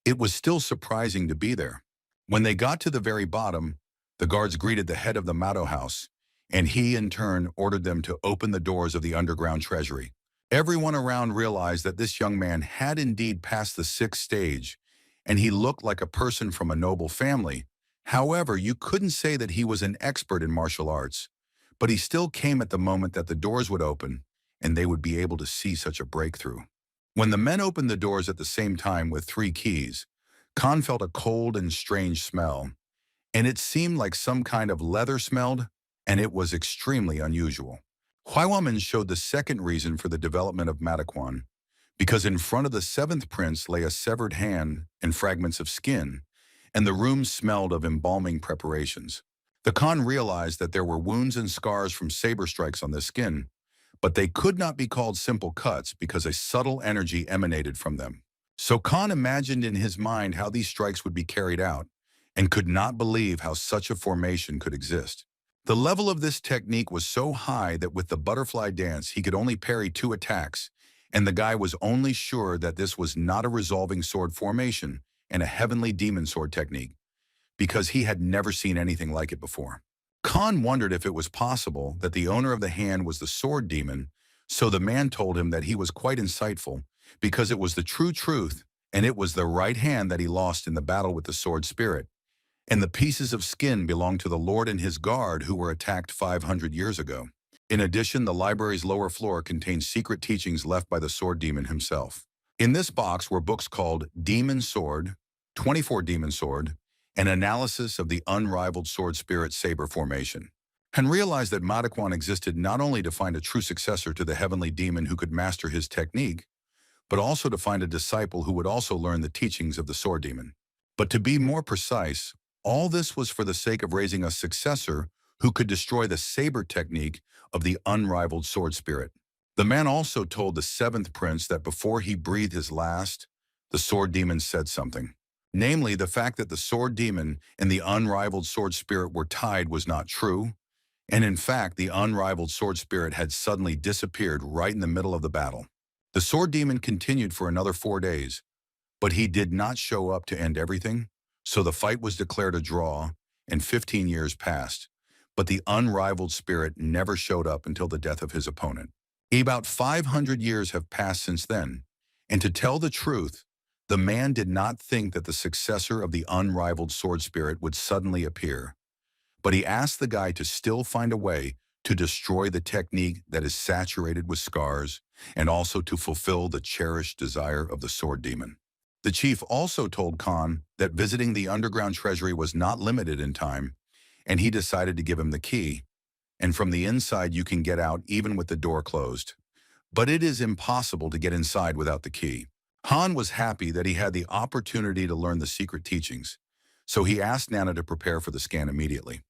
it was still surprising to be there. When they got to the very bottom, the guards greeted the head of the Mato house, and he in turn ordered them to open the doors of the underground treasury. Everyone around realized that this young man had indeed passed the 6th stage, and he looked like a person from a noble family. However, you couldn't say that he was an expert in martial arts, but he still came at the moment that the doors would open, and they would be able to see such a breakthrough. When the men opened the doors at the same time with 3 keys, Khan felt a cold and strange smell, and it seemed like some kind of leather smelled, and it was extremely unusual. Huaywaman showed the second reason for the development of Mataquan, because in front of the 7th prince lay a severed hand and fragments of skin, and the room smelled of embalming preparations. The Khan realized that there were wounds and scars from saber strikes on the skin, but they could not be called simple cuts because a subtle energy emanated from them. So Khan imagined in his mind how these strikes would be carried out, and could not believe how such a formation could exist. The level of this technique was so high that with the butterfly dance he could only parry 2 attacks, and the guy was only sure that this was not a resolving sword formation and a heavenly demon sword technique, because he had never seen anything like it before. Khan wondered if it was possible that the owner of the hand was the sword demon, so the man told him that he was quite insightful, because it was the true truth, and it was the right hand that he lost in the battle with the sword spirit, and the pieces of skin belonged to the Lord and his guard who were attacked 500 years ago. In addition, the library's lower floor contained secret teachings left by the sword demon himself. In this box were books called Demon Sword, 24 Demon Sword, an analysis of the unrivaled sword spirit saber formation, and realized that Madakwan existed not only to find a true successor to the heavenly demon who could master his technique, but also to find a disciple who would also learn the teachings of the sword demon. But to be more precise, all this was for the sake of raising a successor who could destroy the saber technique of the unrivaled sword spirit. The man also told the seventh prince that before he breathed his last, the sword demon said something. Namely, the fact that the sword demon and the unrivaled sword spirit were tied was not true, and in fact, the unrivaled sword spirit had suddenly disappeared right in the middle of the battle. The sword demon continued for another 4 days, but he did not show up to end everything, so the fight was declared a draw, and 15 years passed, but the unrivaled spirit never showed up until the death of his opponent. About 500 years have passed since then, and to tell the truth, the man did not think that the successor of the unrivaled sword spirit would suddenly appear, but he asked the guy to still find a way to destroy the technique that is saturated with scars and also to fulfill the cherished desire of the sword demon. The chief also told Khan that visiting the underground treasury was not limited in time, and he decided to give him the key, and from the inside you can get out even with the door closed. But it is impossible to get inside without the key. Han was happy that he had the opportunity to learn the secret teachings, so he asked Nana to prepare for the scan immediately.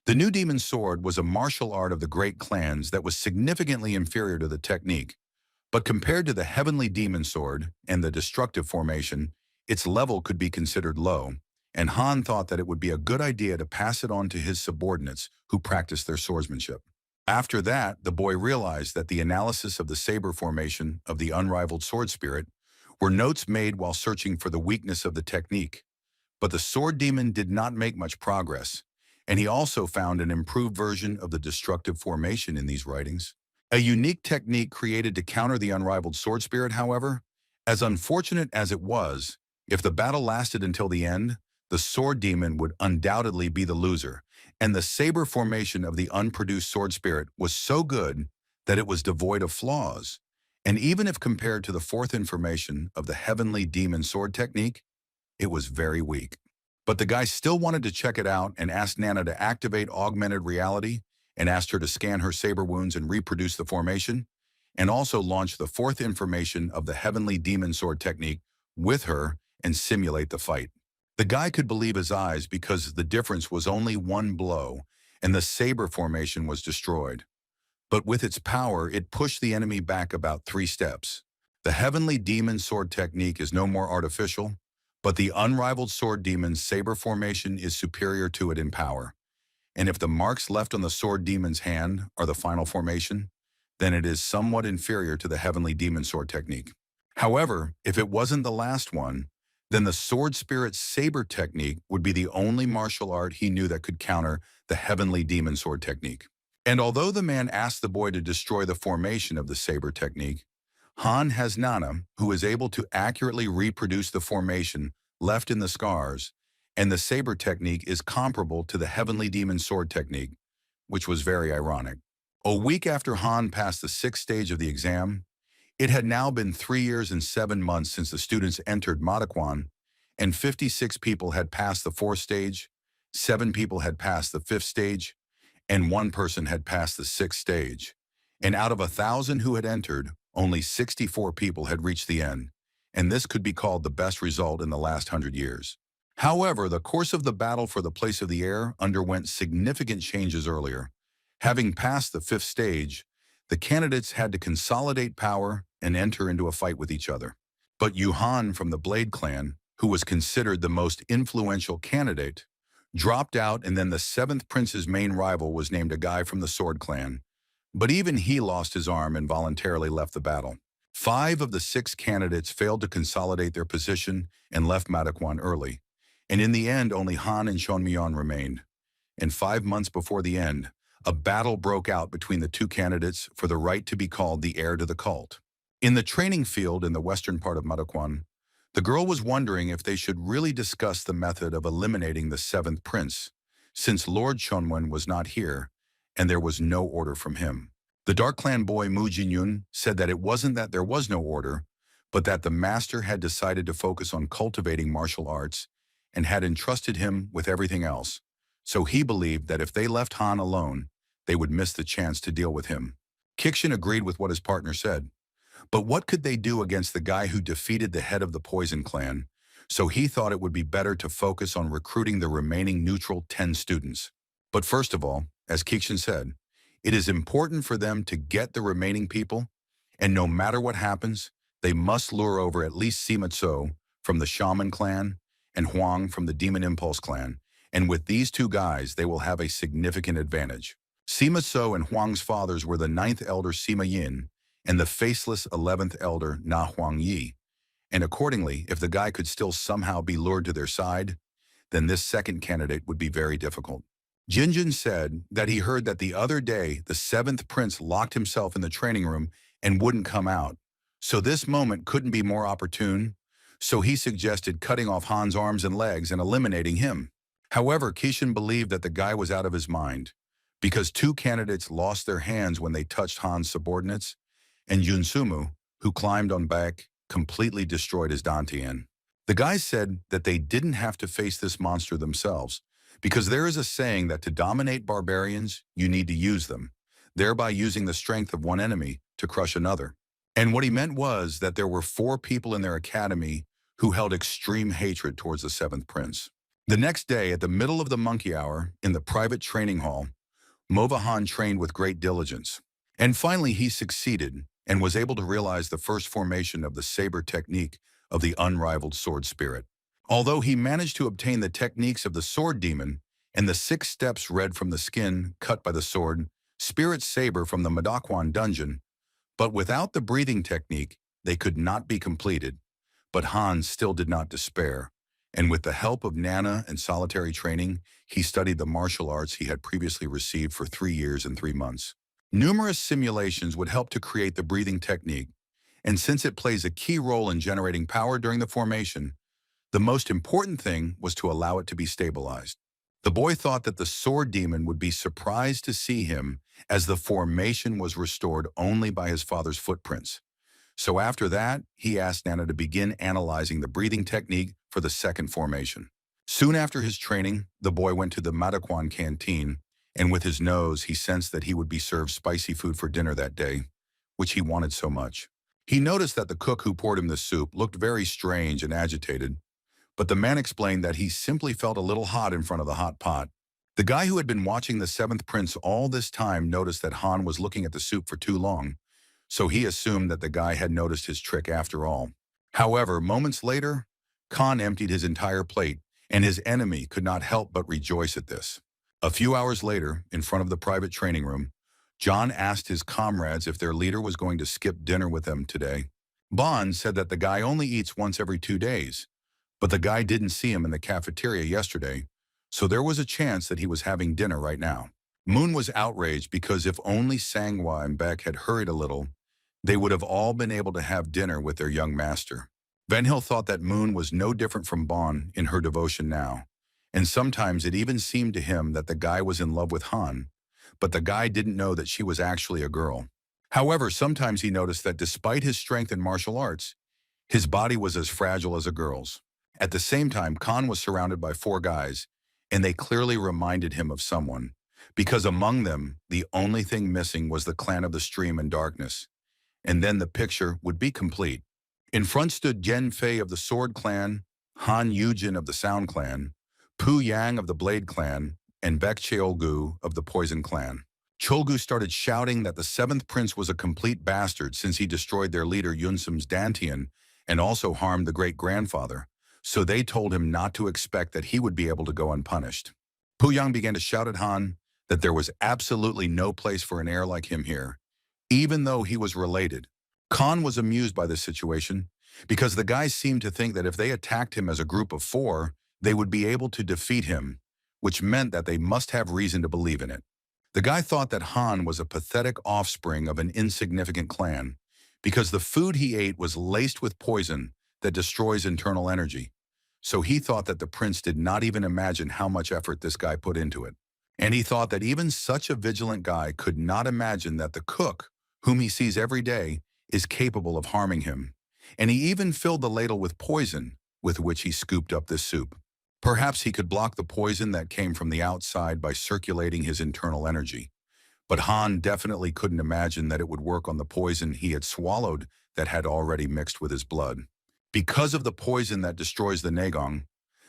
The new demon sword was a martial art of the great clans that was significantly inferior to the technique, but compared to the heavenly demon sword and the destructive formation, its level could be considered low, and Han thought that it would be a good idea to pass it on to his subordinates who practiced their swordsmanship. After that, the boy realized that the analysis of the saber formation of the unrivaled sword spirit were notes made while searching for the weakness of the technique. But the sword demon did not make much progress, and he also found an improved version of the destructive formation in these writings. A unique technique created to counter the unrivaled sword spirit, however, as unfortunate as it was, if the battle lasted until the end, the sword demon would undoubtedly be the loser, and the saber formation of the unproduced sword spirit was so good that it was devoid of flaws. And even if compared to the fourth information of the heavenly demon sword technique, it was very weak. But the guy still wanted to check it out and asked Nana to activate augmented reality and asked her to scan her saber wounds and reproduce the formation, and also launch the fourth information of the heavenly demon sword technique with her and simulate the fight. The guy could believe his eyes because the difference was only one blow and the saber formation was destroyed. But with its power, it pushed the enemy back about 3 steps. The heavenly demon sword technique is no more artificial, but the unrivaled sword demon's saber formation is superior to it in power. And if the marks left on the sword demon's hand are the final formation, then it is somewhat inferior to the heavenly demon sword technique. However, if it wasn't the last one, then the sword spirit's saber technique would be the only martial art he knew that could counter the heavenly demon sword technique. And although the man asked the boy to destroy the formation of the saber technique, Han has Nana, who is able to accurately reproduce the formation left in the scars, and the saber technique is comparable to the heavenly demon sword technique, which was very ironic. A week after Han passed the 6th stage of the exam, it had now been 3 years and 7 months since the students entered Madakwan, and 56 people had passed the 4th stage, 7 people had passed the 5th stage, and 1 person had passed the 6th stage. And out of 1,000 who had entered, only 64 people had reached the end, and this could be called the best result in the last 100 years. However, the course of the battle for the place of the heir underwent significant changes earlier. Having passed the 5th stage, the candidates had to consolidate power and enter into a fight with each other. But Yuhan from the Blade clan, who was considered the most influential candidate, dropped out, and then the 7th prince's main rival was named a guy from the Sword clan. But even he lost his arm and voluntarily left the battle. 5 of the 6 candidates failed to consolidate their position and left Madakwan early. And in the end, only Han and Shonmyeon remained. And 5 months before the end, a battle broke out between the two candidates for the right to be called the heir to the cult. In the training field in the western part of Madakwan, the girl was wondering if they should really discuss the method of eliminating the 7th prince, since Lord Chonwon was not here and there was no order from him. The Dark Clan boy Mu Jinyun said that it wasn't that there was no order, but that the master had decided to focus on cultivating martial arts and had entrusted him with everything else. So he believed that if they left Han alone, they would miss the chance to deal with him. Kikshin agreed with what his partner said. But what could they do against the guy who defeated the head of the Poison Clan? So he thought it would be better to focus on recruiting the remaining neutral 10 students. But first of all, as Kikshin said, it is important for them to get the remaining people, and no matter what happens, they must lure over at least Sima Tso from the Shaman clan and Huang from the Demon Impulse clan, and with these two guys, they will have a significant advantage. Sima Tso and Huang's fathers were the 9th elder Sima Yin and the faceless 11th elder Na Huang Yi, and accordingly, if the guy could still somehow be lured to their side, then this second candidate would be very difficult. Jinjin said that he heard that the other day the 7th prince locked himself in the training room and wouldn't come out, so this moment couldn't be more opportune, so he suggested cutting off Han's arms and legs and eliminating him. However, Kishin believed that the guy was out of his mind, because 2 candidates lost their hands when they touched Han's subordinates, and Junsumu, who climbed on back, completely destroyed his Dantian. The guys said that they didn't have to face this monster themselves, because there is a saying that to dominate barbarians, you need to use them, thereby using the strength of one enemy to crush another. And what he meant was that there were 4 people in their academy who held extreme hatred towards the 7th prince. The next day, at the middle of the monkey hour, in the private training hall, Movahan trained with great diligence. And finally, he succeeded and was able to realize the first formation of the saber technique of the unrivaled sword spirit. Although he managed to obtain the techniques of the sword demon and the 6 steps read from the skin cut by the sword, spirit saber from the Madakwan dungeon, but without the breathing technique, they could not be completed. But Han still did not despair, and with the help of Nana and solitary training, he studied the martial arts he had previously received for 3 years and 3 months. Numerous simulations would help to create the breathing technique, and since it plays a key role in generating power during the formation, the most important thing was to allow it to be stabilized. The boy thought that the sword demon would be surprised to see him as the formation was restored only by his father's footprints. So after that, he asked Nana to begin analyzing the breathing technique for the second formation. Soon after his training, the boy went to the Madakwan canteen, and with his nose, he sensed that he would be served spicy food for dinner that day, which he wanted so much. He noticed that the cook who poured him the soup looked very strange and agitated, but the man explained that he simply felt a little hot in front of the hot pot. The guy who had been watching the 7th prince all this time noticed that Han was looking at the soup for too long, so he assumed that the guy had noticed his trick after all. However, moments later, Khan emptied his entire plate, and his enemy could not help but rejoice at this. A few hours later, in front of the private training room, John asked his comrades if their leader was going to skip dinner with them today. Bond said that the guy only eats once every 2 days, but the guy didn't see him in the cafeteria yesterday, so there was a chance that he was having dinner right now. Moon was outraged because if only Sanghwa and Beck had hurried a little, they would have all been able to have dinner with their young master. Van Hill thought that Moon was no different from Bon in her devotion now, and sometimes it even seemed to him that the guy was in love with Han, but the guy didn't know that she was actually a girl. However, sometimes he noticed that despite his strength in martial arts, his body was as fragile as a girl's. At the same time, Khan was surrounded by 4 guys, and they clearly reminded him of someone, because among them, the only thing missing was the clan of the stream and darkness, and then the picture would be complete. In front stood Jen Fei of the Sword Clan, Han Yujin of the Sound Clan, Pu Yang of the Blade Clan, and Baek Cheolgu of the Poison Clan. Cholgu started shouting that the 7th prince was a complete bastard since he destroyed their leader Yunsum's Dantian and also harmed the great-grandfather, so they told him not to expect that he would be able to go unpunished. Pu Yang began to shout at Han that there was absolutely no place for an heir like him here, even though he was related. Khan was amused by this situation because the guys seemed to think that if they attacked him as a group of 4, they would be able to defeat him, which meant that they must have reason to believe in it. The guy thought that Han was a pathetic offspring of an insignificant clan because the food he ate was laced with poison that destroys internal energy. So he thought that the prince did not even imagine how much effort this guy put into it. And he thought that even such a vigilant guy could not imagine that the cook, whom he sees every day, is capable of harming him. And he even filled the ladle with poison with which he scooped up this soup. Perhaps he could block the poison that came from the outside by circulating his internal energy. But Han definitely couldn't imagine that it would work on the poison he had swallowed that had already mixed with his blood. Because of the poison that destroys the Nagong,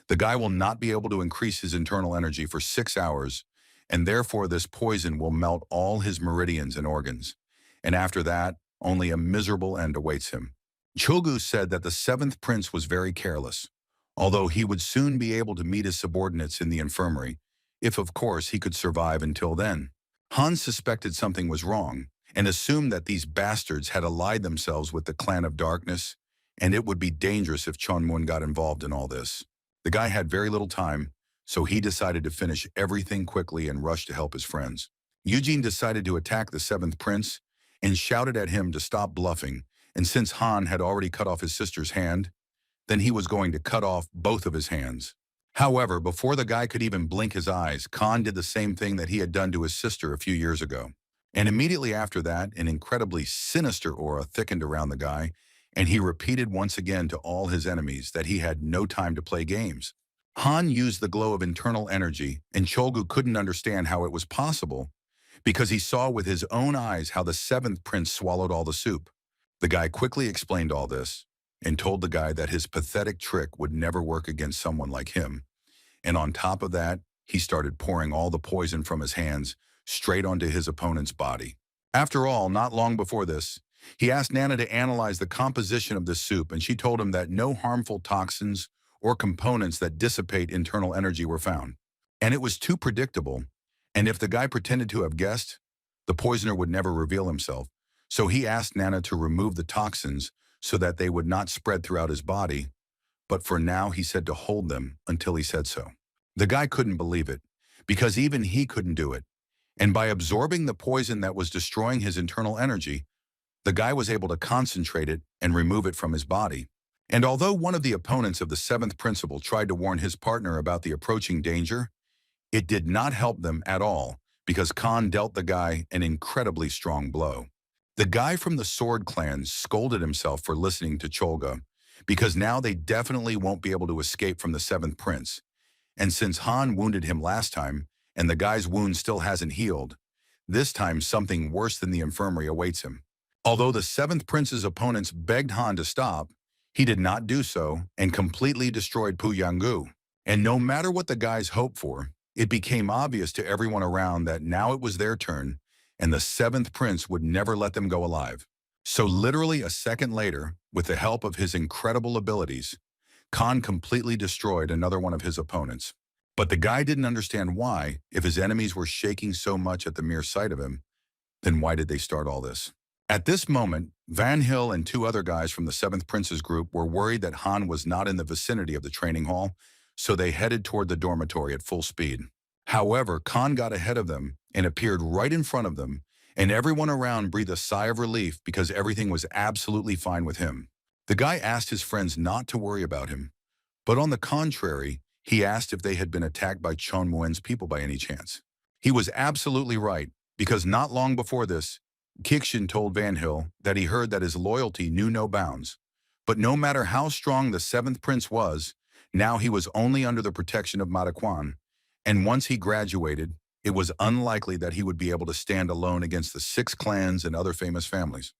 the guy will not be able to increase his internal energy for 6 hours, and therefore this poison will melt all his meridians and organs. And after that, only a miserable end awaits him. Chogu said that the 7th prince was very careless, although he would soon be able to meet his subordinates in the infirmary, if of course he could survive until then. Han suspected something was wrong, and assumed that these bastards had allied themselves with the Clan of Darkness, and it would be dangerous if Chonmun got involved in all this. The guy had very little time, so he decided to finish everything quickly and rush to help his friends. Eugene decided to attack the 7th prince and shouted at him to stop bluffing, and since Han had already cut off his sister's hand, then he was going to cut off both of his hands. However, before the guy could even blink his eyes, Khan did the same thing that he had done to his sister a few years ago. And immediately after that, an incredibly sinister aura thickened around the guy, and he repeated once again to all his enemies that he had no time to play games. Han used the glow of internal energy, and Cholgu couldn't understand how it was possible, because he saw with his own eyes how the 7th prince swallowed all the soup. The guy quickly explained all this, and told the guy that his pathetic trick would never work against someone like him. And on top of that, he started pouring all the poison from his hands straight onto his opponent's body. After all, not long before this, he asked Nana to analyze the composition of this soup, and she told him that no harmful toxins or components that dissipate internal energy were found. And it was too predictable, and if the guy pretended to have guessed, the poisoner would never reveal himself. So he asked Nana to remove the toxins so that they would not spread throughout his body, but for now he said to hold them until he said so. The guy couldn't believe it, because even he couldn't do it, and by absorbing the poison that was destroying his internal energy, the guy was able to concentrate it and remove it from his body. And although one of the opponents of the 7th principle tried to warn his partner about the approaching danger, it did not help them at all, because Khan dealt the guy an incredibly strong blow. The guy from the Sword Clan scolded himself for listening to Cholga, because now they definitely won't be able to escape from the 7th prince. And since Han wounded him last time, and the guy's wound still hasn't healed, this time something worse than the infirmary awaits him. Although the 7th prince's opponents begged Han to stop, he did not do so and completely destroyed Pu Yanggu. And no matter what the guys hoped for, it became obvious to everyone around that now it was their turn, and the 7th prince would never let them go alive. So literally a second later, with the help of his incredible abilities, Khan completely destroyed another one of his opponents. But the guy didn't understand why, if his enemies were shaking so much at the mere sight of him, then why did they start all this? At this moment, Van Hill and 2 other guys from the 7th Prince's group were worried that Han was not in the vicinity of the training hall, so they headed toward the dormitory at full speed. However, Khan got ahead of them and appeared right in front of them, and everyone around breathed a sigh of relief because everything was absolutely fine with him. The guy asked his friends not to worry about him, but on the contrary, he asked if they had been attacked by Chon Muen's people by any chance. He was absolutely right, because not long before this, Kixin told Van Hill that he heard that his loyalty knew no bounds. But no matter how strong the 7th Prince was, now he was only under the protection of Mataquan, and once he graduated, it was unlikely that he would be able to stand alone against the 6 clans and other famous families.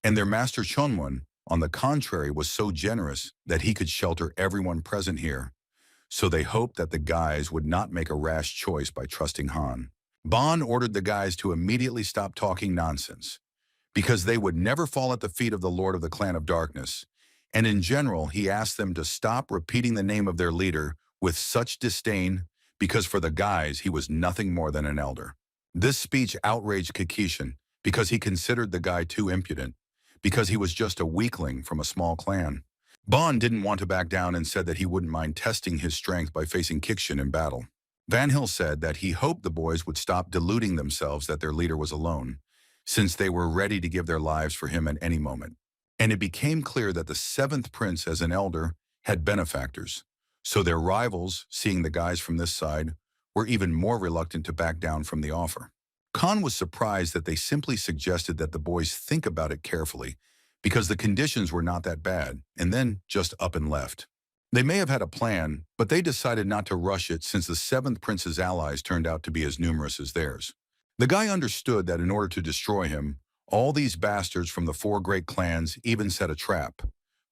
And their master Chonmun, on the contrary, was so generous that he could shelter everyone present here. So they hoped that the guys would not make a rash choice by trusting Han. Bon ordered the guys to immediately stop talking nonsense, because they would never fall at the feet of the Lord of the Clan of Darkness, and in general he asked them to stop repeating the name of their leader with such disdain, because for the guys he was nothing more than an elder. This speech outraged Kikishin, because he considered the guy too impudent, because he was just a weakling from a small clan. Bond didn't want to back down and said that he wouldn't mind testing his strength by facing Kikshin in battle. Van Hill said that he hoped the boys would stop deluding themselves that their leader was alone, since they were ready to give their lives for him at any moment. And it became clear that the seventh prince as an elder had benefactors, so their rivals, seeing the guys from this side, were even more reluctant to back down from the offer. Khan was surprised that they simply suggested that the boys think about it carefully, because the conditions were not that bad, and then just up and left. They may have had a plan, but they decided not to rush it since the seventh prince's allies turned out to be as numerous as theirs. The guy understood that in order to destroy him, all these bastards from the four great clans even set a trap,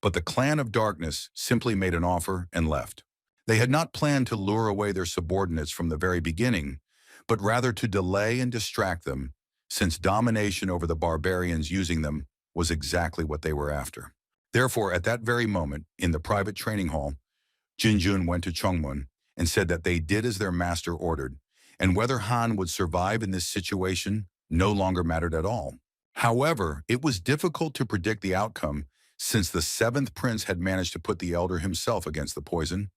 but the clan of darkness simply made an offer and left. They had not planned to lure away their subordinates from the very beginning, but rather to delay and distract them, since domination over the barbarians using them was exactly what they were after. Therefore, at that very moment, in the private training hall, Jinjun went to Chongmun and said that they did as their master ordered, and whether Han would survive in this situation no longer mattered at all. However, it was difficult to predict the outcome since the seventh prince had managed to put the elder himself against the poison.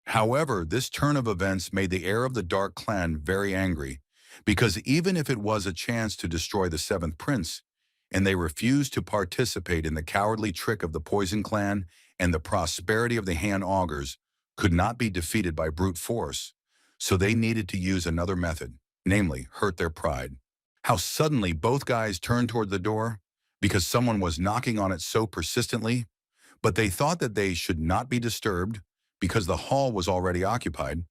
However, this turn of events made the heir of the Dark Clan very angry, because even if it was a chance to destroy the seventh prince, and they refused to participate in the cowardly trick of the Poison Clan, and the prosperity of the Han Augurs could not be defeated by brute force, so they needed to use another method, namely hurt their pride. How suddenly both guys turned toward the door, because someone was knocking on it so persistently, but they thought that they should not be disturbed because the hall was already occupied.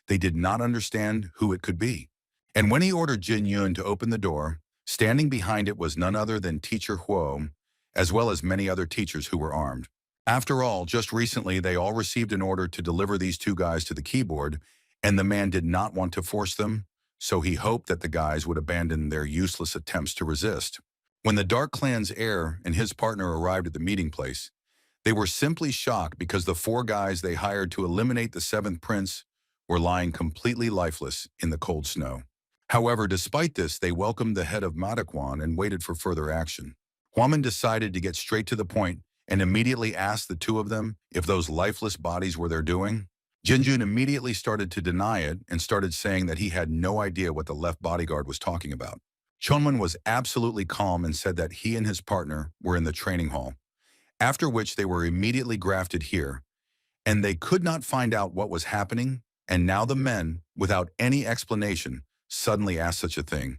They did not understand who it could be. And when he ordered Jin Yun to open the door, standing behind it was none other than Teacher Huo, as well as many other teachers who were armed. After all, just recently they all received an order to deliver these two guys to the keyboard, and the man did not want to force them, so he hoped that the guys would abandon their useless attempts to resist. When the Dark Clan's heir and his partner arrived at the meeting place, they were simply shocked because the four guys they hired to eliminate the seventh prince were lying completely lifeless in the cold snow. However, despite this, they welcomed the head of Madaquan and waited for further action. Huaman decided to get straight to the point and immediately asked the two of them if those lifeless bodies were their doing. Jinjun immediately started to deny it and started saying that he had no idea what the left bodyguard was talking about. Chonman was absolutely calm and said that he and his partner were in the training hall, after which they were immediately grafted here, and they could not find out what was happening, and now the men, without any explanation, suddenly asked such a thing.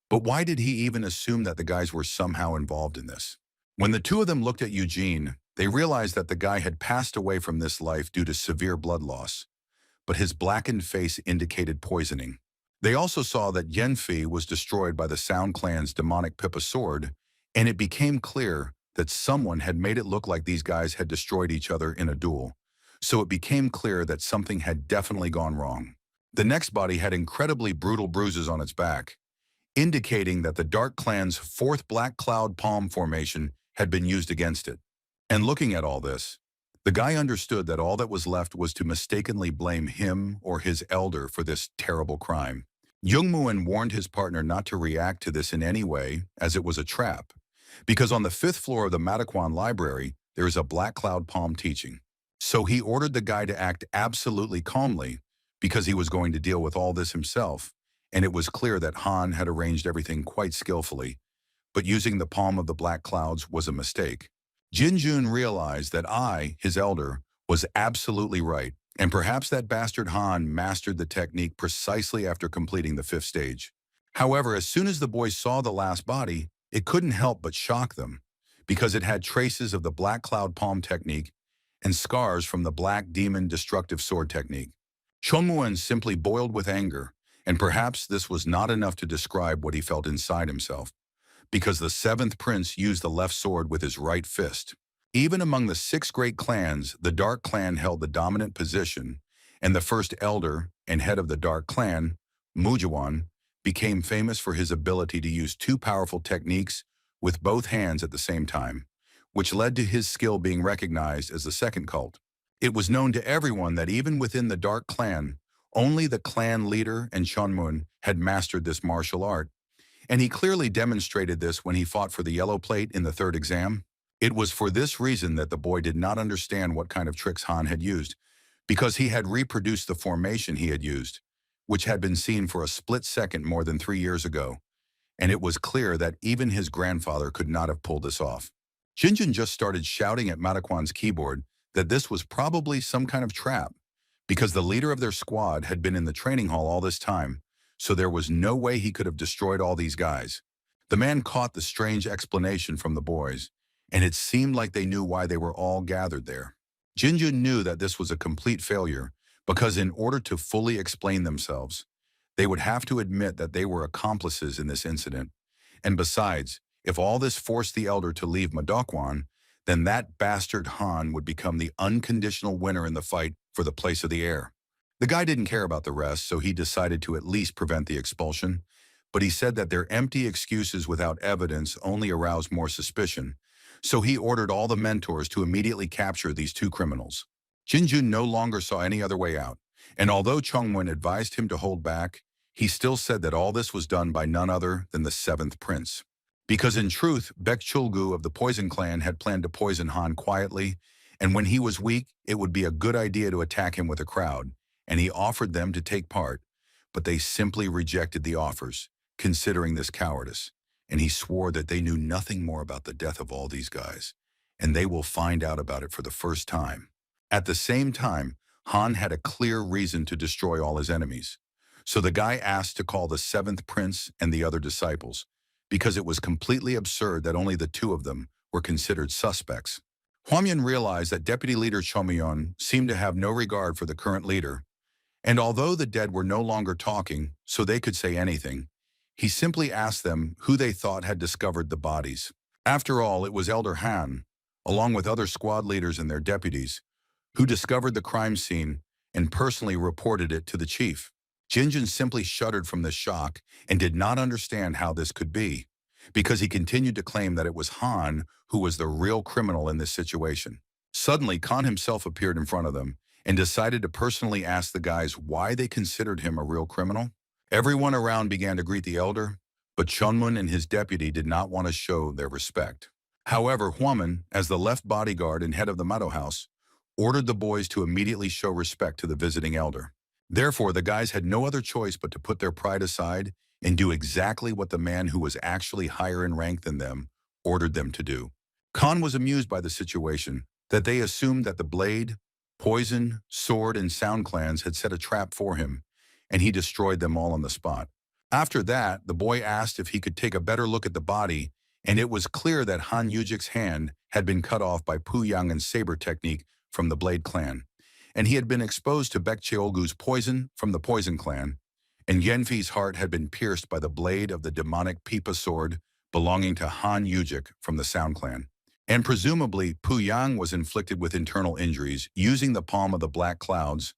But why did he even assume that the guys were somehow involved in this? When the two of them looked at Eugene, they realized that the guy had passed away from this life due to severe blood loss, but his blackened face indicated poisoning. They also saw that Yenfi was destroyed by the Sound Clan's demonic Pippa sword, and it became clear that someone had made it look like these guys had destroyed each other in a duel, so it became clear that something had definitely gone wrong. The next body had incredibly brutal bruises on its back, indicating that the Dark Clan's fourth Black Cloud Palm formation had been used against it. And looking at all this, the guy understood that all that was left was to mistakenly blame him or his elder for this terrible crime. Jungmuan warned his partner not to react to this in any way, as it was a trap, because on the fifth floor of the Madaquan Library, there is a Black Cloud Palm teaching. So he ordered the guy to act absolutely calmly, because he was going to deal with all this himself, and it was clear that Han had arranged everything quite skillfully, but using the palm of the Black Clouds was a mistake. Jinjun realized that I, his elder, was absolutely right, and perhaps that bastard Han mastered the technique precisely after completing the fifth stage. However, as soon as the boys saw the last body, it couldn't help but shock them, because it had traces of the Black Cloud Palm technique and scars from the Black Demon Destructive Sword technique. Chonmuan simply boiled with anger, and perhaps this was not enough to describe what he felt inside himself, because the seventh prince used the left sword with his right fist. Even among the six great clans, the Dark Clan held the dominant position, and the first elder and head of the Dark Clan, Mujawan, became famous for his ability to use two powerful techniques with both hands at the same time, which led to his skill being recognized as the second cult. It was known to everyone that even within the Dark Clan, only the clan leader and Chonmun had mastered this martial art, and he clearly demonstrated this when he fought for the yellow plate in the third exam. It was for this reason that the boy did not understand what kind of tricks Han had used, because he had reproduced the formation he had used, which had been seen for a split second more than 3 years ago, and it was clear that even his grandfather could not have pulled this off. Jinjin just started shouting at Mataquan's keyboard that this was probably some kind of trap, because the leader of their squad had been in the training hall all this time, so there was no way he could have destroyed all these guys. The man caught the strange explanation from the boys, and it seemed like they knew why they were all gathered there. Jinjin knew that this was a complete failure, because in order to fully explain themselves, they would have to admit that they were accomplices in this incident. And besides, if all this forced the elder to leave Madokwan, then that bastard Han would become the unconditional winner in the fight for the place of the heir. The guy didn't care about the rest, so he decided to at least prevent the expulsion, but he said that their empty excuses without evidence only aroused more suspicion, so he ordered all the mentors to immediately capture these two criminals. Jinjun no longer saw any other way out, and although Chongmun advised him to hold back, he still said that all this was done by none other than the seventh prince. Because in truth, Baek Chulgu of the Poison Clan had planned to poison Han quietly, and when he was weak, it would be a good idea to attack him with a crowd, and he offered them to take part, but they simply rejected the offers, considering this cowardice, and he swore that they knew nothing more about the death of all these guys, and they will find out about it for the first time. At the same time, Han had a clear reason to destroy all his enemies, so the guy asked to call the seventh prince and the other disciples, because it was completely absurd that only the two of them were considered suspects. Huamyan realized that Deputy Leader Chomyon seemed to have no regard for the current leader, and although the dead were no longer talking, so they could say anything, he simply asked them who they thought had discovered the bodies. After all, it was Elder Han, along with other squad leaders and their deputies, who discovered the crime scene and personally reported it to the chief. Jinjin simply shuddered from this shock and did not understand how this could be, because he continued to claim that it was Han who was the real criminal in this situation. Suddenly, Khan himself appeared in front of them and decided to personally ask the guys why they considered him a real criminal. Everyone around began to greet the elder, but Chunmun and his deputy did not want to show their respect. However, Huaman, as the left bodyguard and head of the Mado House, ordered the boys to immediately show respect to the visiting elder. Therefore, the guys had no other choice but to put their pride aside and do exactly what the man who was actually higher in rank than them ordered them to do. Khan was amused by the situation, that they assumed that the Blade, Poison, Sword, and Sound clans had set a trap for him, and he destroyed them all on the spot. After that, the boy asked if he could take a better look at the body, and it was clear that Han Yujik's hand had been cut off by Pu Yang and Saber technique from the Blade clan, and he had been exposed to Baek Cheolgu's poison from the Poison clan, and Yenfi's heart had been pierced by the blade of the demonic Pipa sword belonging to Han Yujik from the Sound clan. And presumably, Pu Yang was inflicted with internal injuries using the palm of the Black Clouds,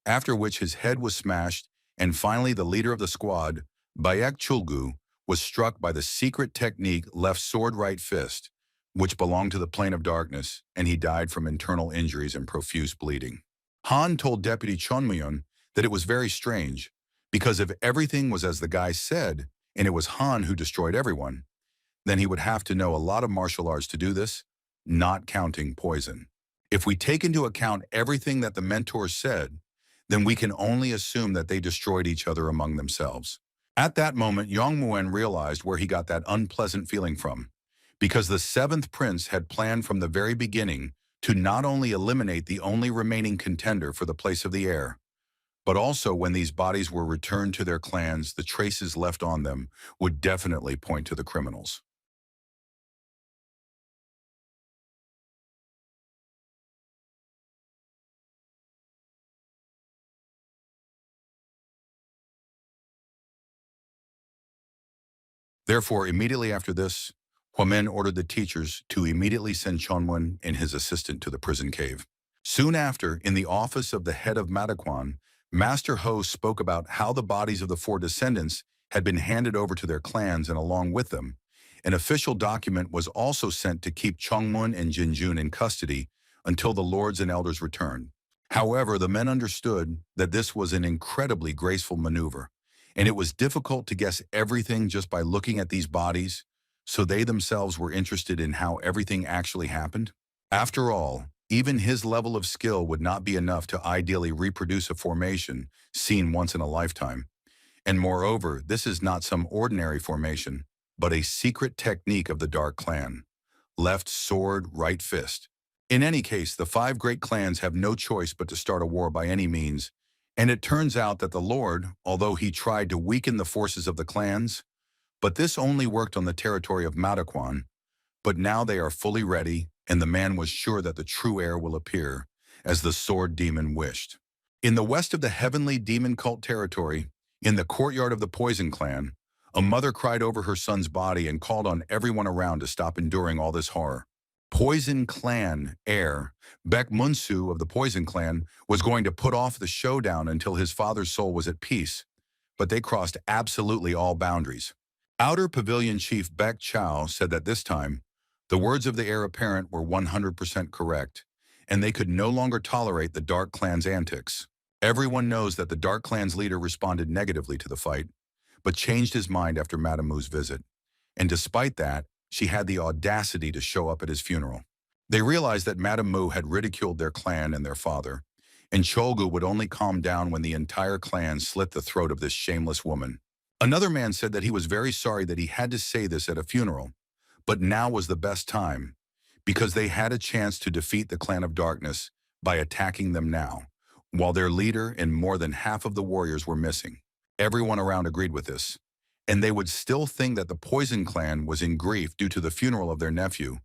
after which his head was smashed, and finally the leader of the squad, Baek Chulgu, was struck by the secret technique left sword right fist, which belonged to the plane of darkness, and he died from internal injuries and profuse bleeding. Han told Deputy Chonmyon that it was very strange, because if everything was as the guy said, and it was Han who destroyed everyone, then he would have to know a lot of martial arts to do this, not counting poison. If we take into account everything that the mentors said, then we can only assume that they destroyed each other among themselves. At that moment, Yongmuen realized where he got that unpleasant feeling from, because the seventh prince had planned from the very beginning to not only eliminate the only remaining contender for the place of the heir, but also when these bodies were returned to their clans, the traces left on them would definitely point to the criminals. Therefore, immediately after this, Huamen ordered the teachers to immediately send Chonwen and his assistant to the prison cave. Soon after, in the office of the head of Mataquan, Master Ho spoke about how the bodies of the four descendants had been handed over to their clans and along with them, An official document was also sent to keep Chongmun and Jinjun in custody until the lords and elders returned. However, the men understood that this was an incredibly graceful maneuver, and it was difficult to guess everything just by looking at these bodies, so they themselves were interested in how everything actually happened. After all, even his level of skill would not be enough to ideally reproduce a formation seen once in a lifetime. And moreover, this is not some ordinary formation, but a secret technique of the Dark Clan. Left sword, right fist. In any case, the five great clans have no choice but to start a war by any means, and it turns out that the Lord, although he tried to weaken the forces of the clans, but this only worked on the territory of Mataquan, but now they are fully ready, and the man was sure that the true heir will appear, as the sword demon wished. In the west of the heavenly demon cult territory, in the courtyard of the Poison Clan, a mother cried over her son's body and called on everyone around to stop enduring all this horror. Poison Clan heir, Baek Munsu of the Poison Clan, was going to put off the showdown until his father's soul was at peace, but they crossed absolutely all boundaries. Outer Pavilion Chief Baek Chao said that this time, the words of the heir apparent were 100% correct, and they could no longer tolerate the Dark Clan's antics. Everyone knows that the Dark Clan's leader responded negatively to the fight, but changed his mind after Madame Mu's visit. And despite that, she had the audacity to show up at his funeral. They realized that Madame Mu had ridiculed their clan and their father, and Cholgu would only calm down when the entire clan slit the throat of this shameless woman. Another man said that he was very sorry that he had to say this at a funeral, but now was the best time, because they had a chance to defeat the Clan of Darkness by attacking them now, while their leader and more than half of the warriors were missing. Everyone around agreed with this, and they would still think that the Poison Clan was in grief due to the funeral of their nephew,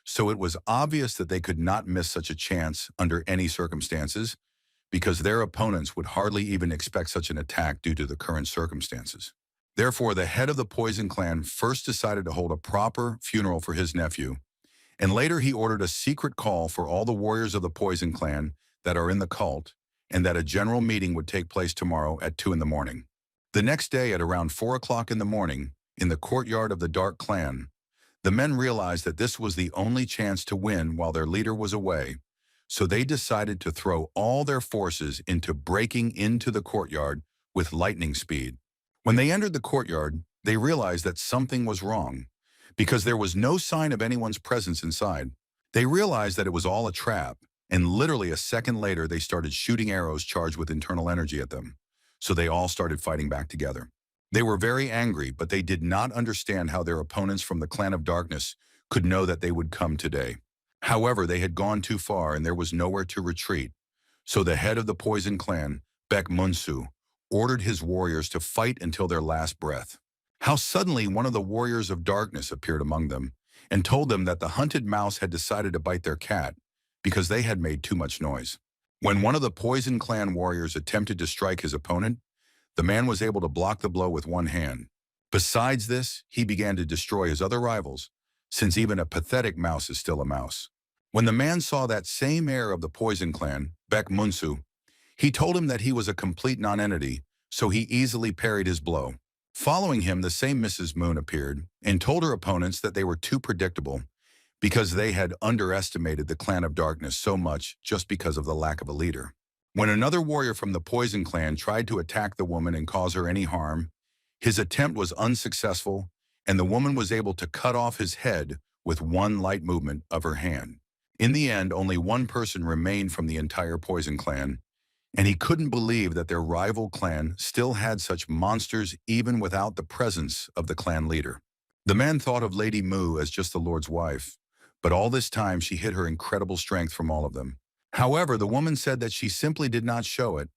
so it was obvious that they could not miss such a chance under any circumstances, because their opponents would hardly even expect such an attack due to the current circumstances. Therefore, the head of the Poison Clan first decided to hold a proper funeral for his nephew, and later he ordered a secret call for all the warriors of the Poison Clan that are in the cult, and that a general meeting would take place tomorrow at 2 in the morning. The next day at around 4 o'clock in the morning, in the courtyard of the Dark Clan, the men realized that this was the only chance to win while their leader was away, so they decided to throw all their forces into breaking into the courtyard with lightning speed. When they entered the courtyard, they realized that something was wrong, because there was no sign of anyone's presence inside. They realized that it was all a trap, and literally a second later they started shooting arrows charged with internal energy at them, so they all started fighting back together. They were very angry, but they did not understand how their opponents from the Clan of Darkness could know that they would come today. However, they had gone too far and there was nowhere to retreat, so the head of the Poison Clan, Baek Munsu, ordered his warriors to fight until their last breath. How suddenly one of the warriors of darkness appeared among them and told them that the hunted mouse had decided to bite their cat because they had made too much noise. When one of the Poison Clan warriors attempted to strike his opponent, the man was able to block the blow with one hand. Besides this, he began to destroy his other rivals, since even a pathetic mouse is still a mouse. When the man saw that same heir of the Poison Clan, Baek Munsu, he told him that he was a complete nonentity, so he easily parried his blow. Following him, the same Mrs. Moon appeared and told her opponents that they were too predictable because they had underestimated the Clan of Darkness so much just because of the lack of a leader. When another warrior from the Poison Clan tried to attack the woman and cause her any harm, his attempt was unsuccessful, and the woman was able to cut off his head with one light movement of her hand. In the end, only one person remained from the entire Poison Clan, and he couldn't believe that their rival clan still had such monsters even without the presence of the clan leader. The man thought of Lady Mu as just the Lord's wife, but all this time she hid her incredible strength from all of them. However, the woman said that she simply did not show it,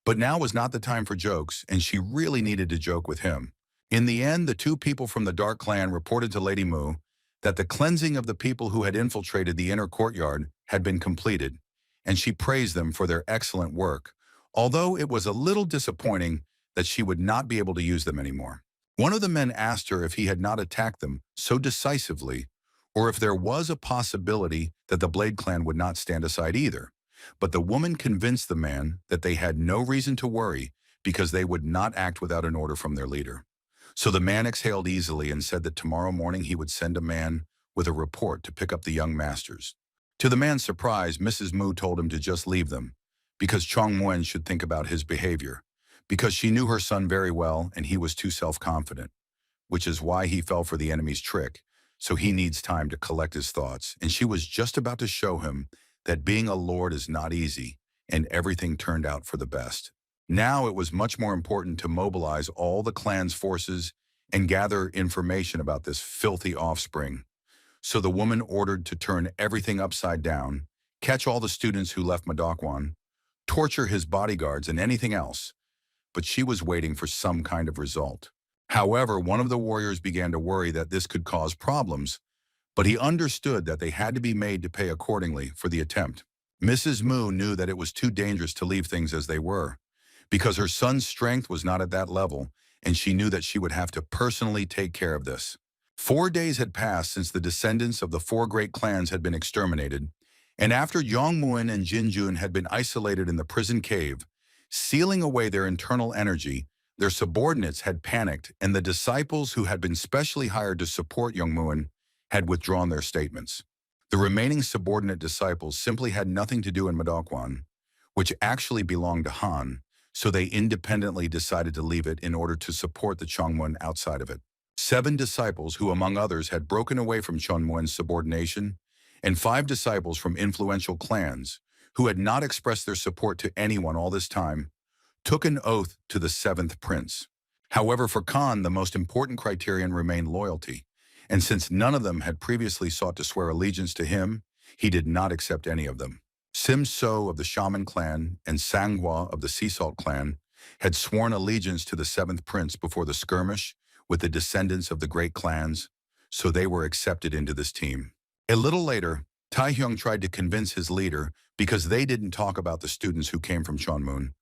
but now was not the time for jokes, and she really needed to joke with him. In the end, the two people from the Dark Clan reported to Lady Mu that the cleansing of the people who had infiltrated the inner courtyard had been completed, and she praised them for their excellent work, although it was a little disappointing that she would not be able to use them anymore. One of the men asked her if he had not attacked them so decisively, or if there was a possibility that the Blade Clan would not stand aside either. But the woman convinced the man that they had no reason to worry because they would not act without an order from their leader. So the man exhaled easily and said that tomorrow morning he would send a man with a report to pick up the young masters. To the man's surprise, Mrs. Mu told him to just leave them, because Chong Muen should think about his behavior, because she knew her son very well and he was too self-confident, which is why he fell for the enemy's trick, so he needs time to collect his thoughts. And she was just about to show him that being a lord is not easy, and everything turned out for the best. Now it was much more important to mobilize all the clan's forces and gather information about this filthy offspring. So the woman ordered to turn everything upside down, catch all the students who left Madokwan, torture his bodyguards and anything else, but she was waiting for some kind of result. However, one of the warriors began to worry that this could cause problems, but he understood that they had to be made to pay accordingly for the attempt. Mrs. Mu knew that it was too dangerous to leave things as they were, because her son's strength was not at that level, and she knew that she would have to personally take care of this. 4 days had passed since the descendants of the 4 great clans had been exterminated, and after Yongmuin and Jinjun had been isolated in the prison cave, sealing away their internal energy, their subordinates had panicked, and the disciples who had been specially hired to support Yongmuin had withdrawn their statements. The remaining subordinate disciples simply had nothing to do in Madokwan, which actually belonged to Han, so they independently decided to leave it in order to support the Chongmun outside of it. 7 disciples who, among others, had broken away from Chongmun's subordination, and 5 disciples from influential clans, who had not expressed their support to anyone all this time, took an oath to the 7th prince. However, for Khan, the most important criterion remained loyalty, and since none of them had previously sought to swear allegiance to him, he did not accept any of them. Sim So of the Shaman clan and Sanghua of the Sea Salt clan had sworn allegiance to the 7th prince before the skirmish with the descendants of the great clans, so they were accepted into this team. A little later, Tai Hyung tried to convince his leader because they didn't talk about the students who came from Chonmun,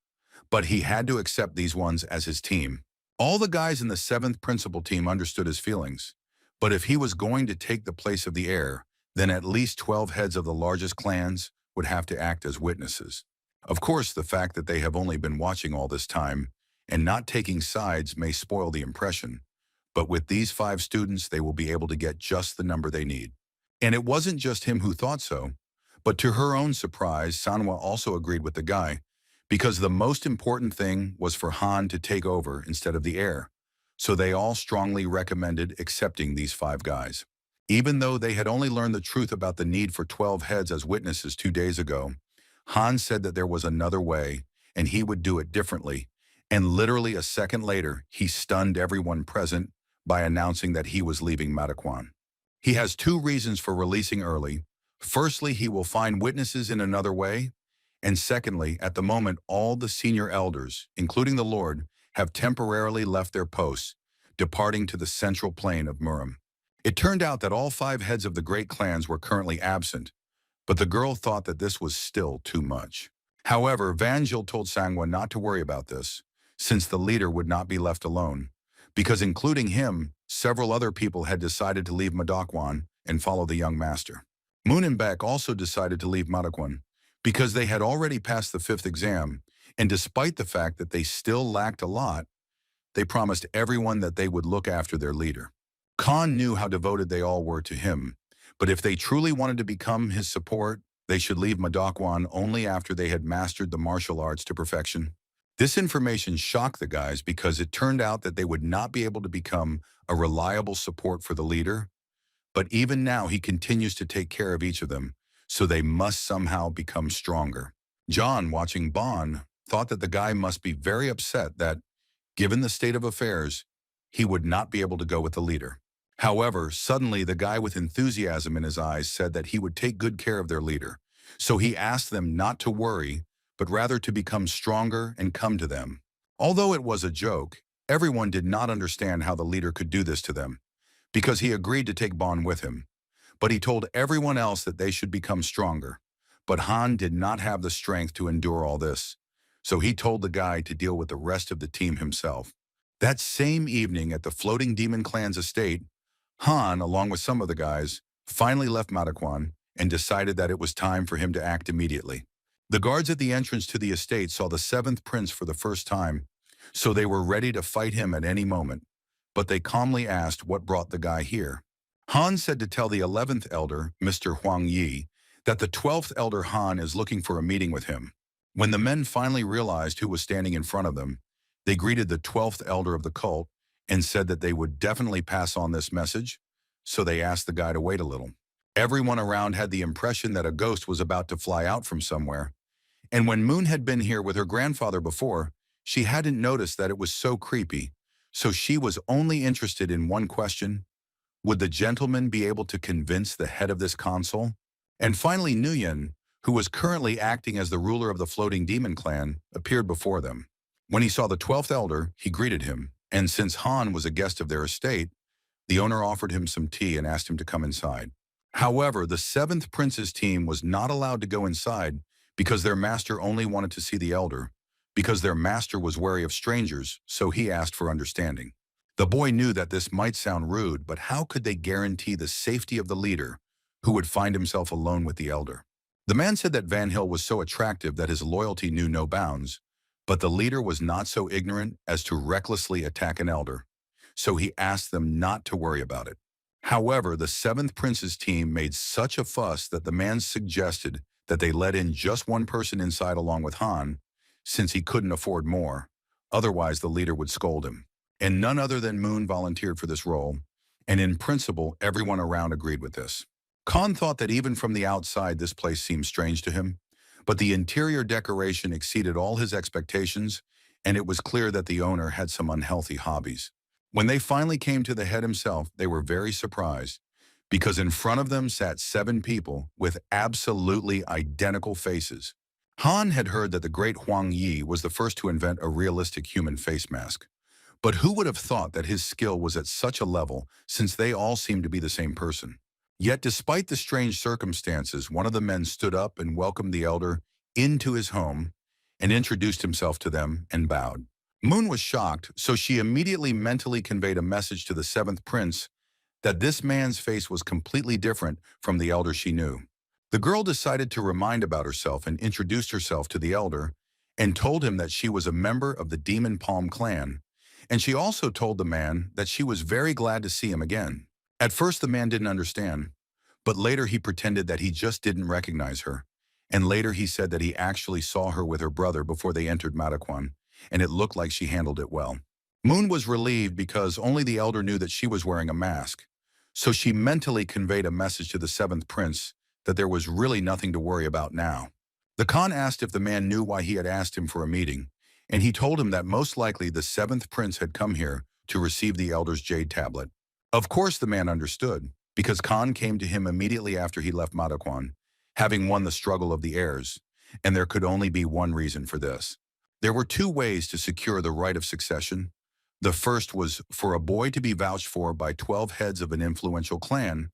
but he had to accept these ones as his team. All the guys in the 7th principal team understood his feelings, but if he was going to take the place of the heir, then at least 12 heads of the largest clans would have to act as witnesses. Of course, the fact that they have only been watching all this time and not taking sides may spoil the impression, but with these 5 students, they will be able to get just the number they need. And it wasn't just him who thought so, but to her own surprise, Sanhwa also agreed with the guy, because the most important thing was for Han to take over instead of the heir, so they all strongly recommended accepting these 5 guys. Even though they had only learned the truth about the need for 12 heads as witnesses 2 days ago, Han said that there was another way, and he would do it differently, and literally a second later, he stunned everyone present by announcing that he was leaving Madokwan. He has 2 reasons for releasing early. Firstly, he will find witnesses in another way, and secondly, at the moment, all the senior elders, including the Lord, have temporarily left their posts, departing to the central plain of Murim. It turned out that all 5 heads of the great clans were currently absent, but the girl thought that this was still too much. However, Vanjil told Sangwa not to worry about this, since the leader would not be left alone, because including him, several other people had decided to leave Madokwan and follow the young master. Moon and Beck also decided to leave Madokwan, because they had already passed the 5th exam, and despite the fact that they still lacked a lot, they promised everyone that they would look after their leader. Khan knew how devoted they all were to him, but if they truly wanted to become his support, they should leave Madokwan only after they had mastered the martial arts to perfection. This information shocked the guys because it turned out that they would not be able to become a reliable support for the leader, but even now he continues to take care of each of them, so they must somehow become stronger. John, watching Bon, thought that the guy must be very upset that, given the state of affairs, he would not be able to go with the leader. However, suddenly the guy with enthusiasm in his eyes said that he would take good care of their leader, so he asked them not to worry, but rather to become stronger and come to them. Although it was a joke, everyone did not understand how the leader could do this to them, because he agreed to take Bon with him. But he told everyone else that they should become stronger. But Han did not have the strength to endure all this, so he told the guy to deal with the rest of the team himself. That same evening at the Floating Demon Clan's estate, Han, along with some of the guys, finally left Madokwan and decided that it was time for him to act immediately. The guards at the entrance to the estate saw the 7th prince for the first time, so they were ready to fight him at any moment. but they calmly asked what brought the guy here. Han said to tell the 11th elder, Mr. Huang Yi, that the 12th elder Han is looking for a meeting with him. When the men finally realized who was standing in front of them, they greeted the 12th elder of the cult and said that they would definitely pass on this message, so they asked the guy to wait a little. Everyone around had the impression that a ghost was about to fly out from somewhere, and when Moon had been here with her grandfather before, she hadn't noticed that it was so creepy, so she was only interested in one question: would the gentleman be able to convince the head of this council? And finally Nguyen, who was currently acting as the ruler of the floating demon clan, appeared before them. When he saw the 12th elder, he greeted him, and since Han was a guest of their estate, the owner offered him some tea and asked him to come inside. However, the 7th prince's team was not allowed to go inside because their master only wanted to see the elder, because their master was wary of strangers, so he asked for understanding. The boy knew that this might sound rude, but how could they guarantee the safety of the leader, who would find himself alone with the elder? The man said that Van Hill was so attractive that his loyalty knew no bounds, but the leader was not so ignorant as to recklessly attack an elder, so he asked them not to worry about it. However, the 7th prince's team made such a fuss that the man suggested that they let in just one person inside along with Han, since he couldn't afford more, otherwise the leader would scold him. And none other than Moon volunteered for this role, and in principle, everyone around agreed with this. Khan thought that even from the outside this place seemed strange to him, but the interior decoration exceeded all his expectations, and it was clear that the owner had some unhealthy hobbies. When they finally came to the head himself, they were very surprised, because in front of them sat 7 people with absolutely identical faces. Han had heard that the great Huang Yi was the first to invent a realistic human face mask. But who would have thought that his skill was at such a level, since they all seemed to be the same person? Yet despite the strange circumstances, one of the men stood up and welcomed the elder into his home and introduced himself to them and bowed. Moon was shocked, so she immediately mentally conveyed a message to the 7th prince that this man's face was completely different from the elder she knew. The girl decided to remind about herself and introduced herself to the elder and told him that she was a member of the Demon Palm clan, and she also told the man that she was very glad to see him again. At first the man didn't understand, but later he pretended that he just didn't recognize her, and later he said that he actually saw her with her brother before they entered Mataquan, and it looked like she handled it well. Moon was relieved because only the elder knew that she was wearing a mask, so she mentally conveyed a message to the 7th prince that there was really nothing to worry about now. The Khan asked if the man knew why he had asked him for a meeting, and he told him that most likely the 7th prince had come here to receive the elder's jade tablet. Of course the man understood, because Khan came to him immediately after he left Mataquan, having won the struggle of the heirs, and there could only be one reason for this. There were 2 ways to secure the right of succession. The first was for a boy to be vouched for by 12 heads of an influential clan,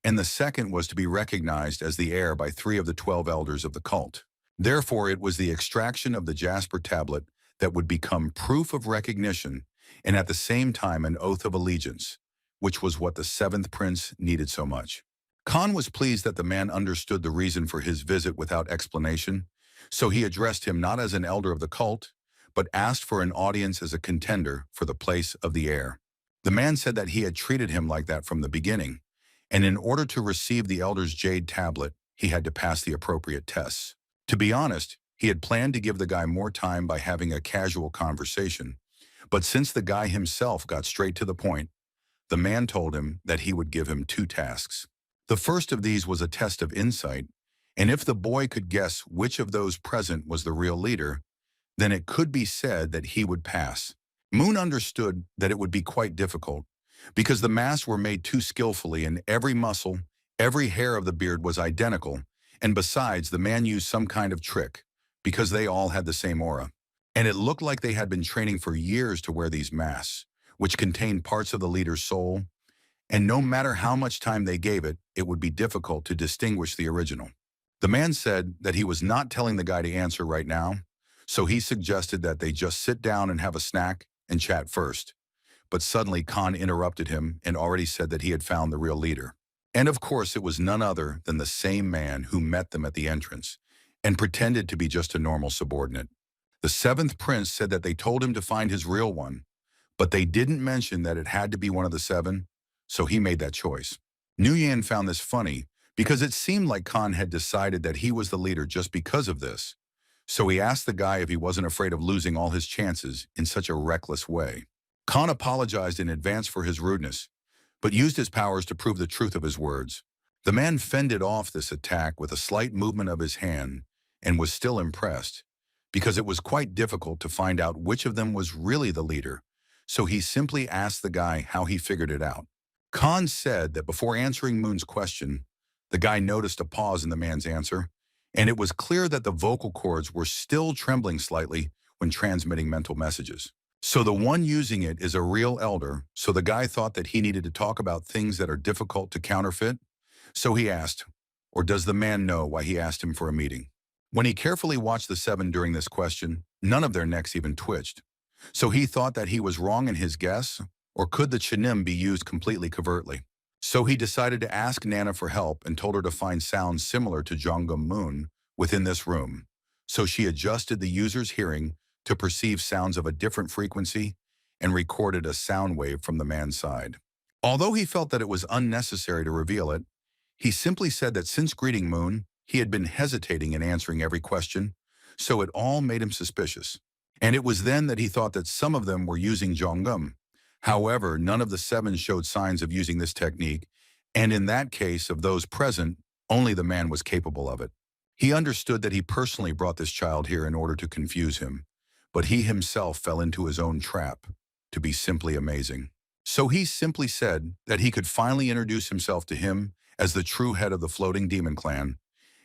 and the second was to be recognized as the heir by 3 of the 12 elders of the cult. Therefore, it was the extraction of the Jasper tablet that would become proof of recognition and at the same time an oath of allegiance, which was what the 7th prince needed so much. Khan was pleased that the man understood the reason for his visit without explanation, so he addressed him not as an elder of the cult, but asked for an audience as a contender for the place of the heir. The man said that he had treated him like that from the beginning, and in order to receive the elder's jade tablet, he had to pass the appropriate tests. To be honest, he had planned to give the guy more time by having a casual conversation, but since the guy himself got straight to the point, the man told him that he would give him 2 tasks. The first of these was a test of insight, and if the boy could guess which of those present was the real leader, then it could be said that he would pass. Moon understood that it would be quite difficult, because the masks were made too skillfully and every muscle, every hair of the beard was identical, and besides, the man used some kind of trick, because they all had the same aura. And it looked like they had been training for years to wear these masks, which contained parts of the leader's soul, and no matter how much time they gave it, it would be difficult to distinguish the original. The man said that he was not telling the guy to answer right now, so he suggested that they just sit down and have a snack and chat first. But suddenly Khan interrupted him and already said that he had found the real leader. And of course it was none other than the same man who met them at the entrance and pretended to be just a normal subordinate. The 7th prince said that they told him to find his real one, but they didn't mention that it had to be one of the seven, so he made that choice. Nguyen found this funny because it seemed like Khan had decided that he was the leader just because of this. So he asked the guy if he wasn't afraid of losing all his chances in such a reckless way. Khan apologized in advance for his rudeness, but used his powers to prove the truth of his words. The man fended off this attack with a slight movement of his hand and was still impressed, because it was quite difficult to find out which of them was really the leader, so he simply asked the guy how he figured it out. Khan said that before answering Moon's question, the guy noticed a pause in the man's answer, and it was clear that the vocal cords were still trembling slightly when transmitting mental messages. So the one using it is a real elder, so the guy thought that he needed to talk about things that are difficult to counterfeit. So he asked, or does the man know why he asked him for a meeting? When he carefully watched the seven during this question, none of their necks even twitched. So he thought that he was wrong in his guess, or could the chinim be used completely covertly? So he decided to ask Nana for help and told her to find sounds similar to Jongum Moon within this room. So she adjusted the user's hearing to perceive sounds of a different frequency and recorded a sound wave from the man's side. Although he felt that it was unnecessary to reveal it, he simply said that since greeting Moon, he had been hesitating in answering every question, so it all made him suspicious. And it was then that he thought that some of them were using Jongum. However, none of the seven showed signs of using this technique, and in that case of those present, only the man was capable of it. He understood that he personally brought this child here in order to confuse him, but he himself fell into his own trap to be simply amazing. So he simply said that he could finally introduce himself to him as the true head of the floating demon clan,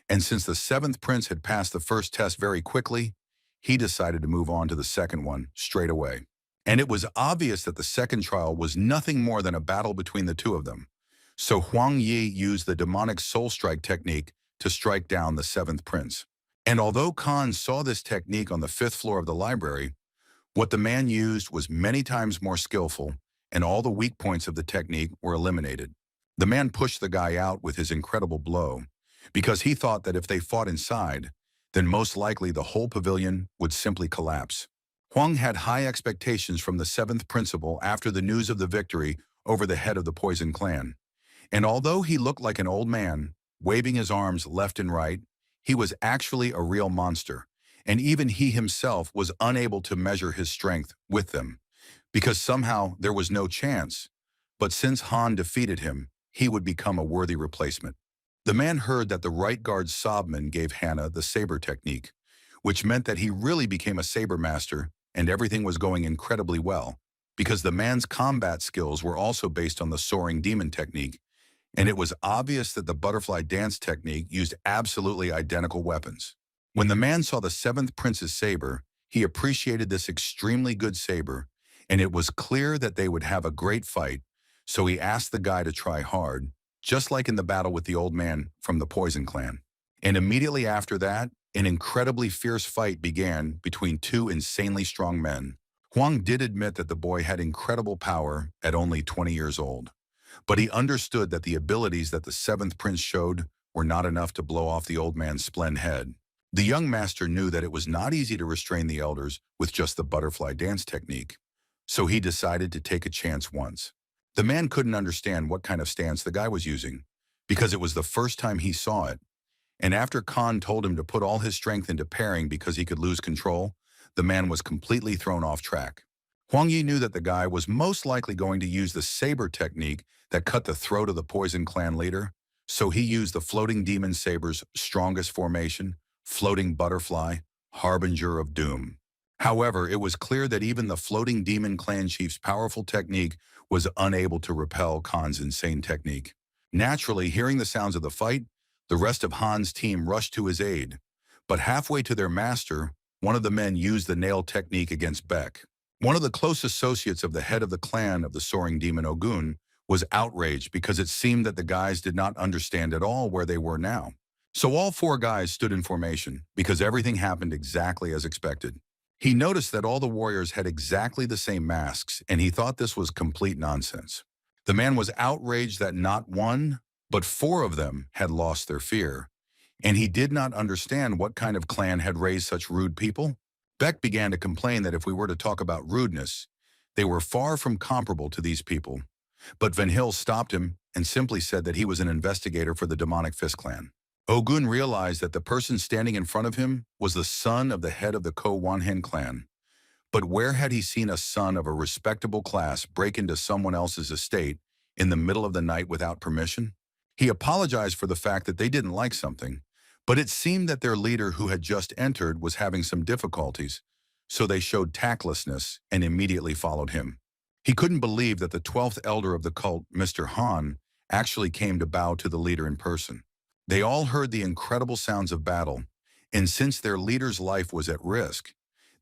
and since the seventh prince had passed the first test very quickly, he decided to move on to the second one straight away. And it was obvious that the second trial was nothing more than a battle between the two of them. So Huang Yi used the demonic soul strike technique to strike down the seventh prince. And although Khan saw this technique on the fifth floor of the library, what the man used was many times more skillful, and all the weak points of the technique were eliminated. The man pushed the guy out with his incredible blow, because he thought that if they fought inside, then most likely the whole pavilion would simply collapse. Huang had high expectations from the seventh principal after the news of the victory over the head of the Poison Clan. And although he looked like an old man, waving his arms left and right, he was actually a real monster, and even he himself was unable to measure his strength with them, because somehow there was no chance. But since Han defeated him, he would become a worthy replacement. The man heard that the right guard Sobman gave Hannah the saber technique, which meant that he really became a saber master and everything was going incredibly well, because the man's combat skills were also based on the soaring demon technique, and it was obvious that the butterfly dance technique used absolutely identical weapons. When the man saw the seventh prince's saber, he appreciated this extremely good saber, and it was clear that they would have a great fight, so he asked the guy to try hard, just like in the battle with the old man from the Poison Clan. And immediately after that, an incredibly fierce fight began between two insanely strong men. Huang did admit that the boy had incredible power at only 20 years old, but he understood that the abilities that the seventh prince showed were not enough to blow off the old man's splendid head. The young master knew that it was not easy to restrain the elders with just the butterfly dance technique, so he decided to take a chance once. The man couldn't understand what kind of stance the guy was using, because it was the first time he saw it, and after Khan told him to put all his strength into parrying because he could lose control, the man was completely thrown off track. Huang Yi knew that the guy was most likely going to use the saber technique that cut the throat of the Poison Clan leader, so he used the floating demon saber's strongest formation, floating butterfly, harbinger of doom. However, it was clear that even the floating demon clan chief's powerful technique was unable to repel Khan's insane technique. Naturally, hearing the sounds of the fight, the rest of Han's team rushed to his aid, but halfway to their master, one of the men used the nail technique against Beck. One of the close associates of the head of the clan of the soaring demon Ogun was outraged because it seemed that the guys did not understand at all where they were now. So all four guys stood in formation because everything happened exactly as expected. He noticed that all the warriors had exactly the same masks, and he thought this was complete nonsense. The man was outraged that not one, but four of them had lost their fear, and he did not understand what kind of clan had raised such rude people. Beck began to complain that if we were to talk about rudeness, They were far from comparable to these people. But Van Hill stopped him and simply said that he was an investigator for the demonic Fist clan. Ogun realized that the person standing in front of him was the son of the head of the Ko-Wanhen clan. But where had he seen a son of a respectable class break into someone else's estate in the middle of the night without permission? He apologized for the fact that they didn't like something, but it seemed that their leader who had just entered was having some difficulties, so they showed tactlessness and immediately followed him. He couldn't believe that the 12th elder of the cult, Mr. Han, actually came to bow to the leader in person. They all heard the incredible sounds of battle, and since their leader's life was at risk,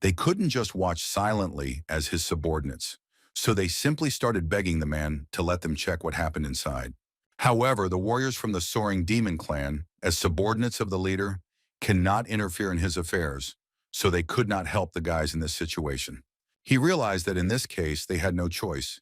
they couldn't just watch silently as his subordinates, so they simply started begging the man to let them check what happened inside. However, the warriors from the Soaring Demon clan, as subordinates of the leader, cannot interfere in his affairs, so they could not help the guys in this situation. He realized that in this case they had no choice,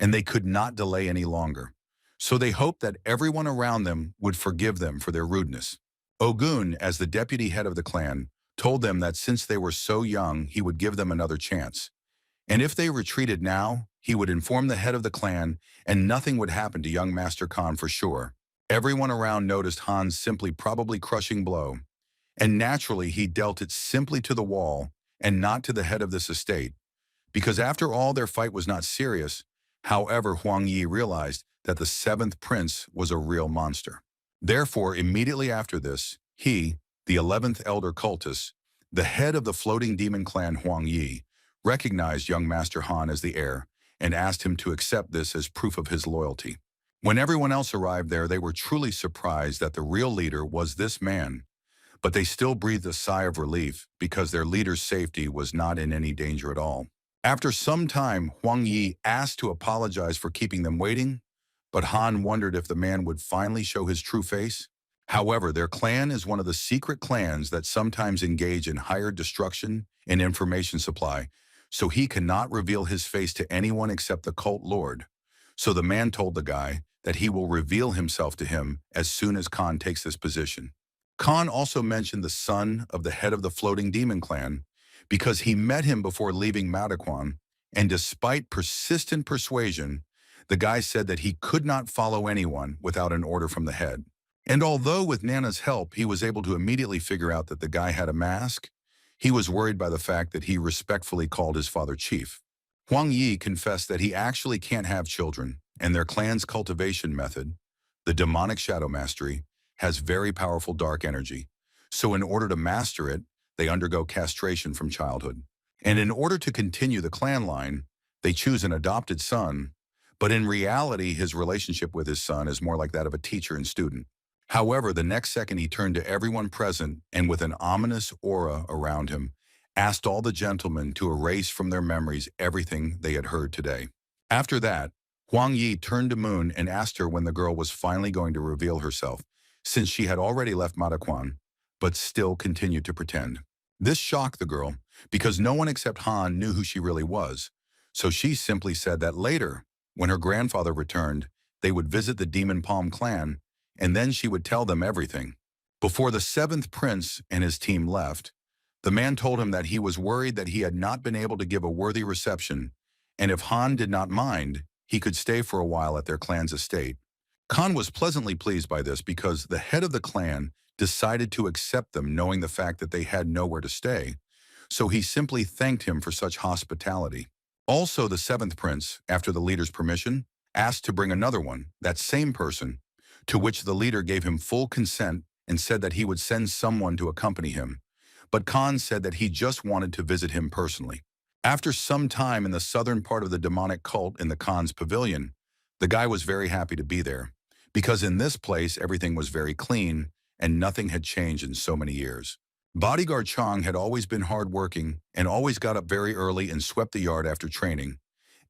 and they could not delay any longer, so they hoped that everyone around them would forgive them for their rudeness. Ogun, as the deputy head of the clan, told them that since they were so young, he would give them another chance. And if they retreated now, he would inform the head of the clan and nothing would happen to young Master Khan for sure. Everyone around noticed Han's simply probably crushing blow, and naturally he dealt it simply to the wall and not to the head of this estate, because after all their fight was not serious. However, Huang Yi realized that the 7th prince was a real monster. Therefore, immediately after this, he, the 11th elder cultist, the head of the floating demon clan Huang Yi, recognized young Master Han as the heir and asked him to accept this as proof of his loyalty. When everyone else arrived there, they were truly surprised that the real leader was this man, but they still breathed a sigh of relief because their leader's safety was not in any danger at all. After some time, Huang Yi asked to apologize for keeping them waiting, but Han wondered if the man would finally show his true face. However, their clan is one of the secret clans that sometimes engage in hired destruction and information supply, so he cannot reveal his face to anyone except the cult lord. So the man told the guy that he will reveal himself to him as soon as Khan takes this position. Khan also mentioned the son of the head of the floating demon clan because he met him before leaving Madaquan, and despite persistent persuasion, the guy said that he could not follow anyone without an order from the head. And although with Nana's help he was able to immediately figure out that the guy had a mask, he was worried by the fact that he respectfully called his father chief. Huang Yi confessed that he actually can't have children, and their clan's cultivation method, the demonic shadow mastery, has very powerful dark energy. So in order to master it, they undergo castration from childhood. And in order to continue the clan line, they choose an adopted son, but in reality his relationship with his son is more like that of a teacher and student. However, the next second he turned to everyone present and with an ominous aura around him, asked all the gentlemen to erase from their memories everything they had heard today. After that, Huang Yi turned to Moon and asked her when the girl was finally going to reveal herself, since she had already left Madaquan, but still continued to pretend. This shocked the girl, because no one except Han knew who she really was, so she simply said that later, when her grandfather returned, they would visit the Demon Palm clan, and then she would tell them everything. Before the 7th prince and his team left, the man told him that he was worried that he had not been able to give a worthy reception, and if Han did not mind, he could stay for a while at their clan's estate. Khan was pleasantly pleased by this because the head of the clan decided to accept them knowing the fact that they had nowhere to stay, so he simply thanked him for such hospitality. Also, the 7th prince, after the leader's permission, asked to bring another one, that same person, to which the leader gave him full consent and said that he would send someone to accompany him, but Khan said that he just wanted to visit him personally. After some time in the southern part of the demonic cult in the Khan's pavilion, the guy was very happy to be there, because in this place everything was very clean and nothing had changed in so many years. Bodyguard Chang had always been hardworking and always got up very early and swept the yard after training,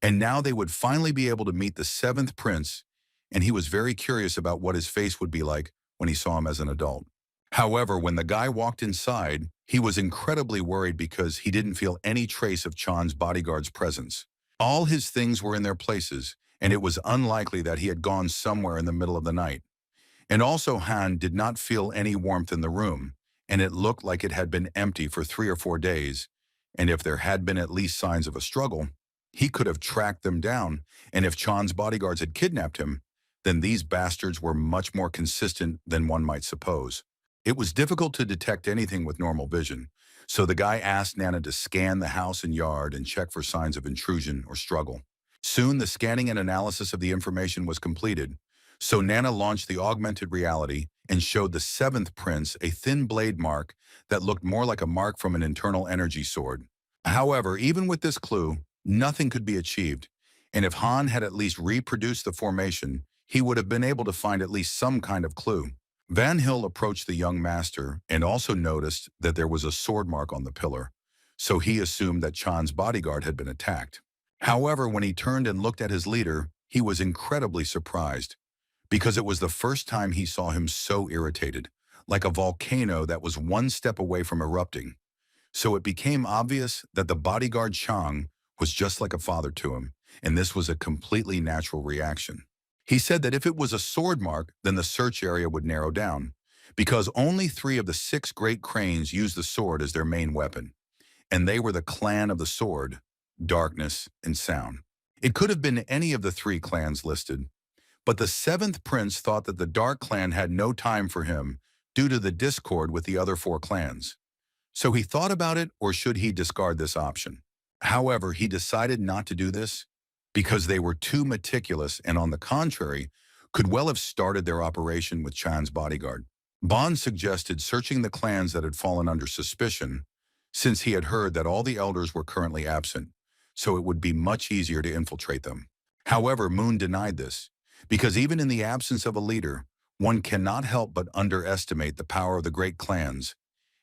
and now they would finally be able to meet the 7th prince, and he was very curious about what his face would be like when he saw him as an adult. However, when the guy walked inside, he was incredibly worried because he didn't feel any trace of Chan's bodyguard's presence. All his things were in their places, and it was unlikely that he had gone somewhere in the middle of the night. And also Han did not feel any warmth in the room, and it looked like it had been empty for 3 or 4 days, and if there had been at least signs of a struggle, he could have tracked them down, and if Chan's bodyguards had kidnapped him, then these bastards were much more consistent than one might suppose. It was difficult to detect anything with normal vision, so the guy asked Nana to scan the house and yard and check for signs of intrusion or struggle. Soon, the scanning and analysis of the information was completed, so Nana launched the augmented reality and showed the seventh prince a thin blade mark that looked more like a mark from an internal energy sword. However, even with this clue, nothing could be achieved, and if Han had at least reproduced the formation, he would have been able to find at least some kind of clue. Van Hill approached the young master and also noticed that there was a sword mark on the pillar, so he assumed that Chan's bodyguard had been attacked. However, when he turned and looked at his leader, he was incredibly surprised, because it was the first time he saw him so irritated, like a volcano that was one step away from erupting. So it became obvious that the bodyguard Chang was just like a father to him, and this was a completely natural reaction. He said that if it was a sword mark, then the search area would narrow down, because only 3 of the 6 great cranes used the sword as their main weapon, and they were the clan of the sword, darkness, and sound. It could have been any of the 3 clans listed, but the 7th prince thought that the Dark clan had no time for him due to the discord with the other 4 clans. So he thought about it, or should he discard this option? However, he decided not to do this because they were too meticulous and, on the contrary, could well have started their operation with Chan's bodyguard. Bond suggested searching the clans that had fallen under suspicion, since he had heard that all the elders were currently absent, so it would be much easier to infiltrate them. However, Moon denied this, because even in the absence of a leader, one cannot help but underestimate the power of the great clans,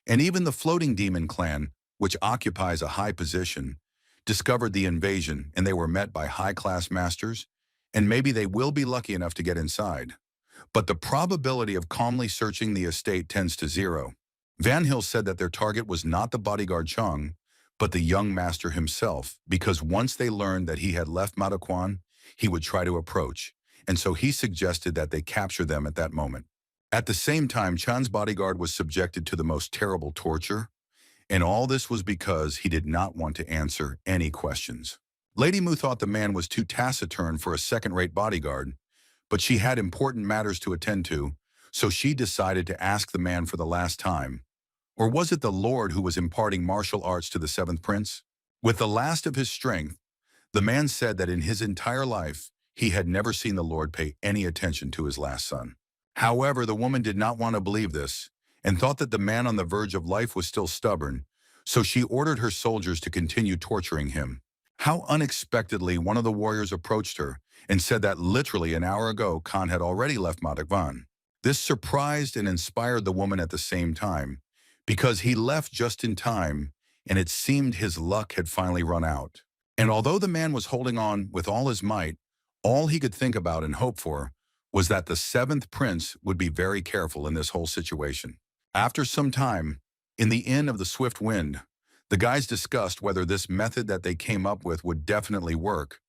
and even the floating demon clan, which occupies a high position, discovered the invasion, and they were met by high-class masters, and maybe they will be lucky enough to get inside. But the probability of calmly searching the estate tends to 0. Van Hill said that their target was not the bodyguard Chang, but the young master himself, because once they learned that he had left Madaquan, he would try to approach, and so he suggested that they capture them at that moment. At the same time, Chan's bodyguard was subjected to the most terrible torture, and all this was because he did not want to answer any questions. Lady Mu thought the man was too taciturn for a second-rate bodyguard, but she had important matters to attend to, so she decided to ask the man for the last time. Or was it the Lord who was imparting martial arts to the 7th prince? With the last of his strength, the man said that in his entire life, he had never seen the Lord pay any attention to his last son. However, the woman did not want to believe this, and thought that the man on the verge of life was still stubborn, so she ordered her soldiers to continue torturing him. How unexpectedly one of the warriors approached her and said that literally an hour ago Khan had already left Madakvan. This surprised and inspired the woman at the same time, because he left just in time, and it seemed his luck had finally run out. And although the man was holding on with all his might, all he could think about and hope for was that the 7th prince would be very careful in this whole situation. After some time, in the Inn of the Swift Wind, the guys discussed whether this method that they came up with would definitely work.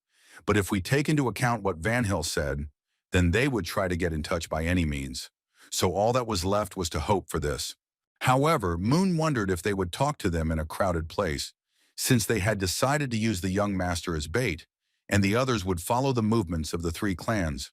But if we take into account what Van Hill said, then they would try to get in touch by any means. So all that was left was to hope for this. However, Moon wondered if they would talk to them in a crowded place, since they had decided to use the young master as bait, and the others would follow the movements of the 3 clans.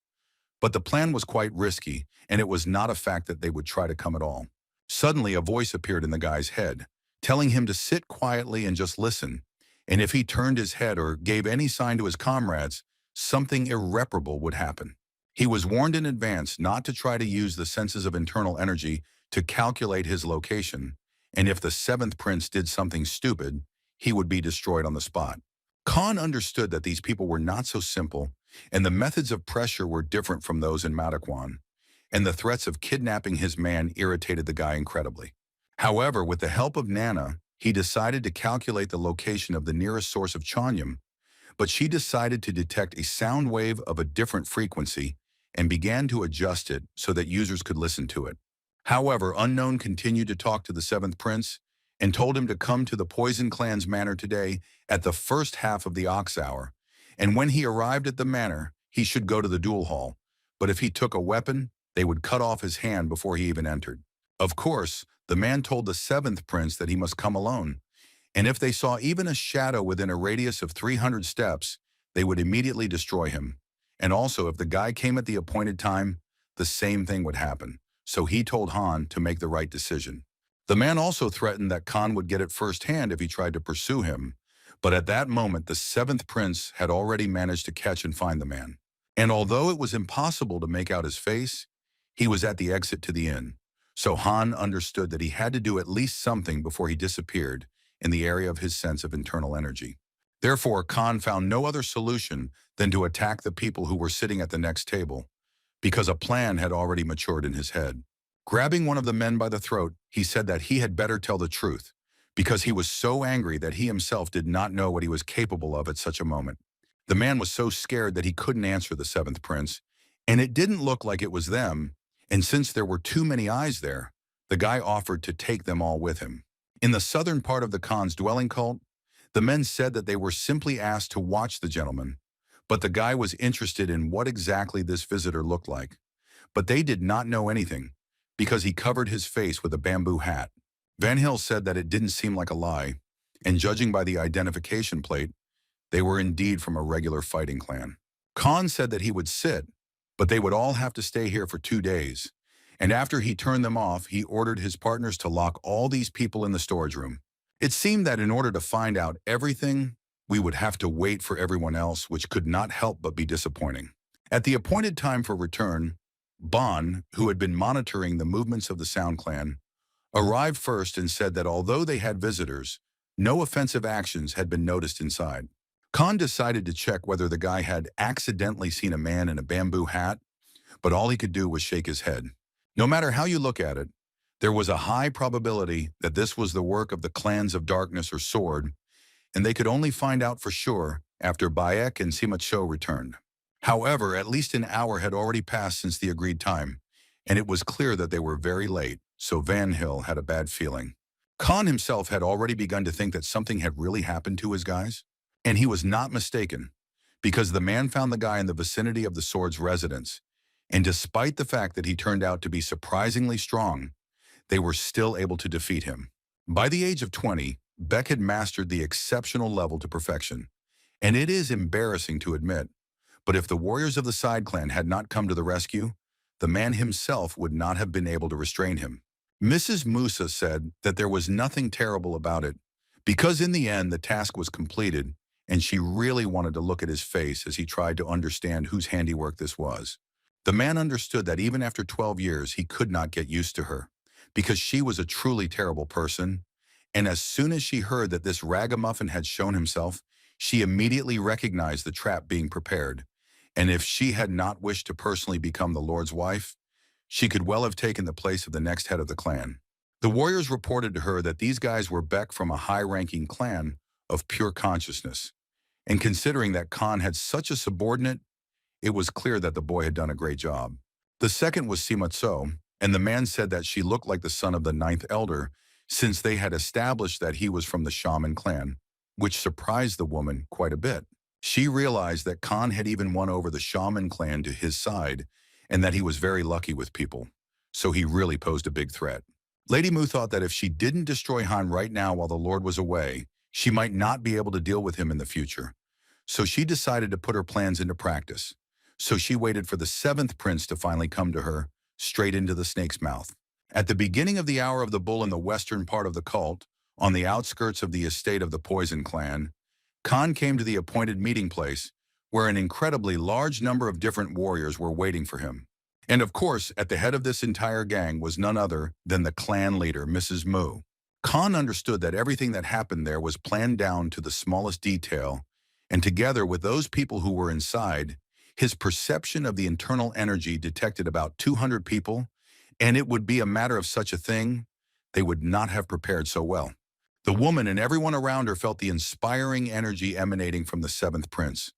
But the plan was quite risky, and it was not a fact that they would try to come at all. Suddenly, a voice appeared in the guy's head, telling him to sit quietly and just listen, and if he turned his head or gave any sign to his comrades, something irreparable would happen. He was warned in advance not to try to use the senses of internal energy to calculate his location, and if the 7th prince did something stupid, he would be destroyed on the spot. Khan understood that these people were not so simple, and the methods of pressure were different from those in Madaquan, and the threats of kidnapping his man irritated the guy incredibly. However, with the help of Nana, he decided to calculate the location of the nearest source of Chanyam, but she decided to detect a sound wave of a different frequency and began to adjust it so that users could listen to it. However, Unknown continued to talk to the 7th prince and told him to come to the Poison Clan's manor today at the first half of the Ox Hour, and when he arrived at the manor, he should go to the duel hall, but if he took a weapon, they would cut off his hand before he even entered. Of course, the man told the 7th prince that he must come alone, And if they saw even a shadow within a radius of 300 steps, they would immediately destroy him. And also, if the guy came at the appointed time, the same thing would happen. So he told Han to make the right decision. The man also threatened that Khan would get it firsthand if he tried to pursue him. But at that moment, the seventh prince had already managed to catch and find the man. And although it was impossible to make out his face, he was at the exit to the inn. So Han understood that he had to do at least something before he disappeared in the area of his sense of internal energy. Therefore, Khan found no other solution than to attack the people who were sitting at the next table, because a plan had already matured in his head. Grabbing one of the men by the throat, he said that he had better tell the truth, because he was so angry that he himself did not know what he was capable of at such a moment. The man was so scared that he couldn't answer the seventh prince, and it didn't look like it was them, and since there were too many eyes there, the guy offered to take them all with him. In the southern part of the Khan's dwelling cult, the men said that they were simply asked to watch the gentleman, but the guy was interested in what exactly this visitor looked like. But they did not know anything, because he covered his face with a bamboo hat. Van Hill said that it didn't seem like a lie, and judging by the identification plate, they were indeed from a regular fighting clan. Khan said that he would sit, but they would all have to stay here for 2 days, and after he turned them off, he ordered his partners to lock all these people in the storage room. It seemed that in order to find out everything, we would have to wait for everyone else, which could not help but be disappointing. At the appointed time for return, Bon, who had been monitoring the movements of the Sound Clan, arrived first and said that although they had visitors, no offensive actions had been noticed inside. Khan decided to check whether the guy had accidentally seen a man in a bamboo hat, but all he could do was shake his head. No matter how you look at it, there was a high probability that this was the work of the clans of Darkness or Sword, and they could only find out for sure after Bayek and Sima Cho returned. However, at least an hour had already passed since the agreed time, and it was clear that they were very late, so Van Hill had a bad feeling. Khan himself had already begun to think that something had really happened to his guys, and he was not mistaken, because the man found the guy in the vicinity of the Sword's residence, and despite the fact that he turned out to be surprisingly strong, they were still able to defeat him. By the age of 20, Beck had mastered the exceptional level to perfection, and it is embarrassing to admit, but if the warriors of the side clan had not come to the rescue, the man himself would not have been able to restrain him. Mrs. Musa said that there was nothing terrible about it, because in the end the task was completed, and she really wanted to look at his face as he tried to understand whose handiwork this was. The man understood that even after 12 years he could not get used to her, because she was a truly terrible person, and as soon as she heard that this ragamuffin had shown himself, she immediately recognized the trap being prepared, and if she had not wished to personally become the Lord's wife, she could well have taken the place of the next head of the clan. The warriors reported to her that these guys were Beck from a high-ranking clan of pure consciousness, and considering that Khan had such a subordinate, it was clear that the boy had done a great job. The second was Sima Tso, and the man said that she looked like the son of the ninth elder, since they had established that he was from the shaman clan, which surprised the woman quite a bit. She realized that Khan had even won over the shaman clan to his side, and that he was very lucky with people, so he really posed a big threat. Lady Mu thought that if she didn't destroy Han right now while the Lord was away, she might not be able to deal with him in the future. So she decided to put her plans into practice. So she waited for the seventh prince to finally come to her, straight into the snake's mouth. At the beginning of the hour of the bull in the western part of the cult, on the outskirts of the estate of the Poison Clan, Khan came to the appointed meeting place, where an incredibly large number of different warriors were waiting for him. And of course, at the head of this entire gang was none other than the clan leader, Mrs. Mu. Khan understood that everything that happened there was planned down to the smallest detail, and together with those people who were inside, his perception of the internal energy detected about 200 people, and it would be a matter of such a thing, they would not have prepared so well. The woman and everyone around her felt the inspiring energy emanating from the seventh prince.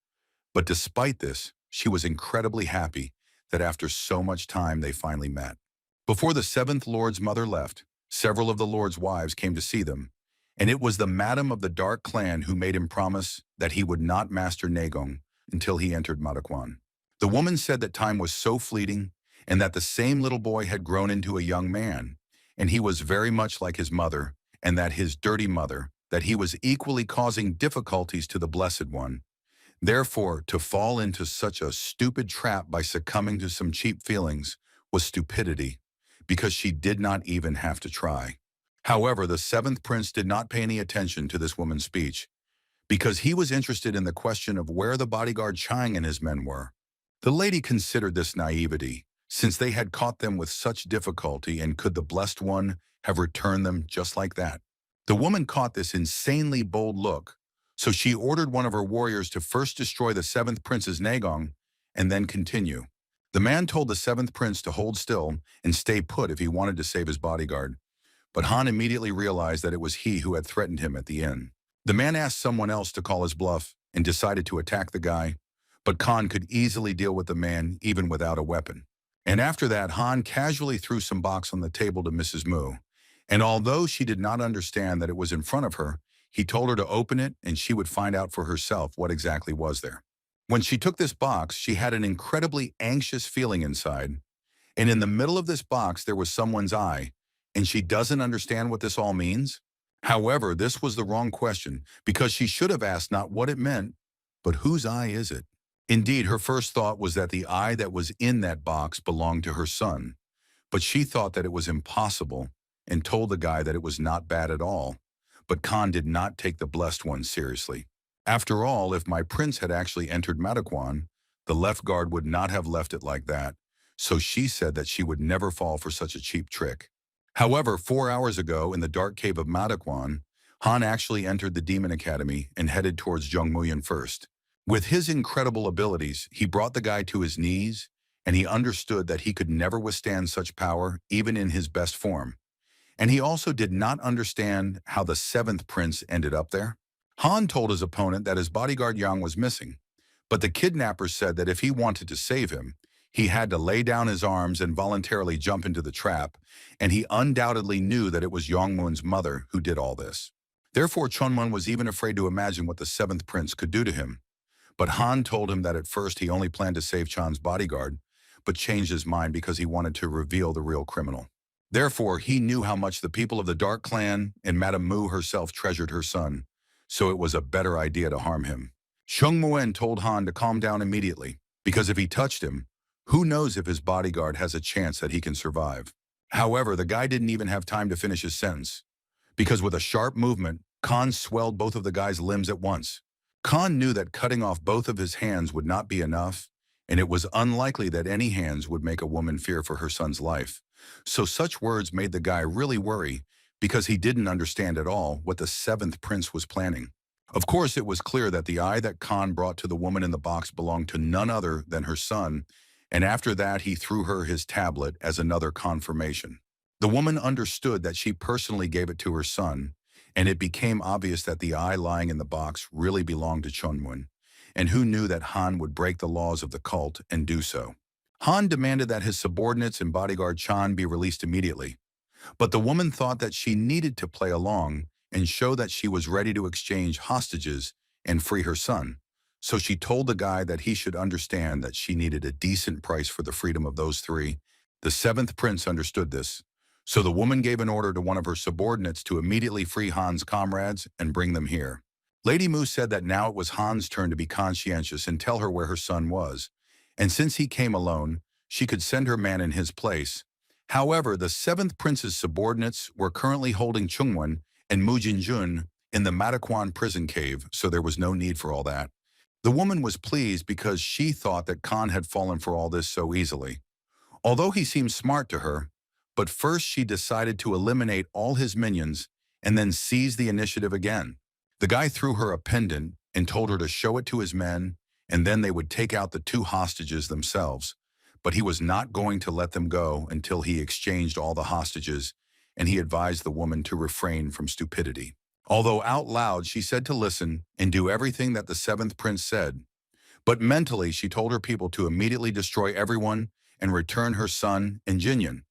But despite this, she was incredibly happy that after so much time they finally met. Before the seventh lord's mother left, several of the lord's wives came to see them, and it was the madam of the dark clan who made him promise that he would not master Nagong until he entered Mataquan. The woman said that time was so fleeting, and that the same little boy had grown into a young man, and he was very much like his mother, and that his dirty mother that he was equally causing difficulties to the Blessed One. Therefore, to fall into such a stupid trap by succumbing to some cheap feelings was stupidity, because she did not even have to try. However, the seventh prince did not pay any attention to this woman's speech, because he was interested in the question of where the bodyguard Chang and his men were. The lady considered this naivety, since they had caught them with such difficulty, and could the Blessed One have returned them just like that? The woman caught this insanely bold look, so she ordered one of her warriors to first destroy the seventh prince's Nagong and then continue. The man told the seventh prince to hold still and stay put if he wanted to save his bodyguard, but Han immediately realized that it was he who had threatened him at the inn. The man asked someone else to call his bluff and decided to attack the guy, but Khan could easily deal with the man even without a weapon. And after that, Han casually threw some box on the table to Mrs. Mu, and although she did not understand that it was in front of her, he told her to open it and she would find out for herself what exactly was there. When she took this box, she had an incredibly anxious feeling inside, and in the middle of this box there was someone's eye, and she doesn't understand what this all means? However, this was the wrong question, because she should have asked not what it meant, but whose eye is it? Indeed, her first thought was that the eye that was in that box belonged to her son, but she thought that it was impossible and told the guy that it was not bad at all. But Khan did not take the Blessed One seriously. After all, if my prince had actually entered Mataquan, the left guard would not have left it like that, so she said that she would never fall for such a cheap trick. However, 4 hours ago, in the dark cave of Mataquan, Han actually entered the Demon Academy and headed towards Jungmuyan first. With his incredible abilities, he brought the guy to his knees, and he understood that he could never withstand such power, even in his best form. And he also did not understand how the seventh prince ended up there. Han told his opponent that his bodyguard Yang was missing, but the kidnappers said that if he wanted to save him, he had to lay down his arms and voluntarily jump into the trap, and he undoubtedly knew that it was Yongmun's mother who did all this. Therefore, Chunmun was even afraid to imagine what the seventh prince could do to him. But Han told him that at first he only planned to save Chan's bodyguard, but changed his mind because he wanted to reveal the real criminal. Therefore, he knew how much the people of the Dark Clan and Madame Mu herself treasured her son, so it was a better idea to harm him. Sheng Muen told Han to calm down immediately, because if he touched him, who knows if his bodyguard has a chance that he can survive. However, the guy didn't even have time to finish his sentence, because with a sharp movement, Khan swelled both of the guy's limbs at once. Khan knew that cutting off both of his hands would not be enough, and it was unlikely that any hands would make a woman fear for her son's life. So such words made the guy really worry, because he didn't understand at all what the seventh prince was planning. Of course, it was clear that the eye that Khan brought to the woman in the box belonged to none other than her son, and after that he threw her his tablet as another confirmation. The woman understood that she personally gave it to her son, and it became obvious that the eye lying in the box really belonged to Chunmun, and who knew that Han would break the laws of the cult and do so. Han demanded that his subordinates and bodyguard Chan be released immediately, but the woman thought that she needed to play along and show that she was ready to exchange hostages and free her son. So she told the guy that he should understand that she needed a decent price for the freedom of those three. The seventh prince understood this, so the woman gave an order to one of her subordinates to immediately free Han's comrades and bring them here. Lady Mu said that now it was Han's turn to be conscientious and tell her where her son was, and since he came alone, she could send her man in his place. However, the seventh prince's subordinates were currently holding Chungwen and Mu Jinjun in the Mataquan prison cave, so there was no need for all that. The woman was pleased because she thought that Khan had fallen for all this so easily, although he seemed smart to her. But first she decided to eliminate all his minions and then seize the initiative again. The guy threw her a pendant and told her to show it to his men, and then they would take out the two hostages themselves. But he was not going to let them go until he exchanged all the hostages, and he advised the woman to refrain from stupidity. Although out loud she said to listen and do everything that the seventh prince said, but mentally she told her people to immediately destroy everyone and return her son and Jinyan.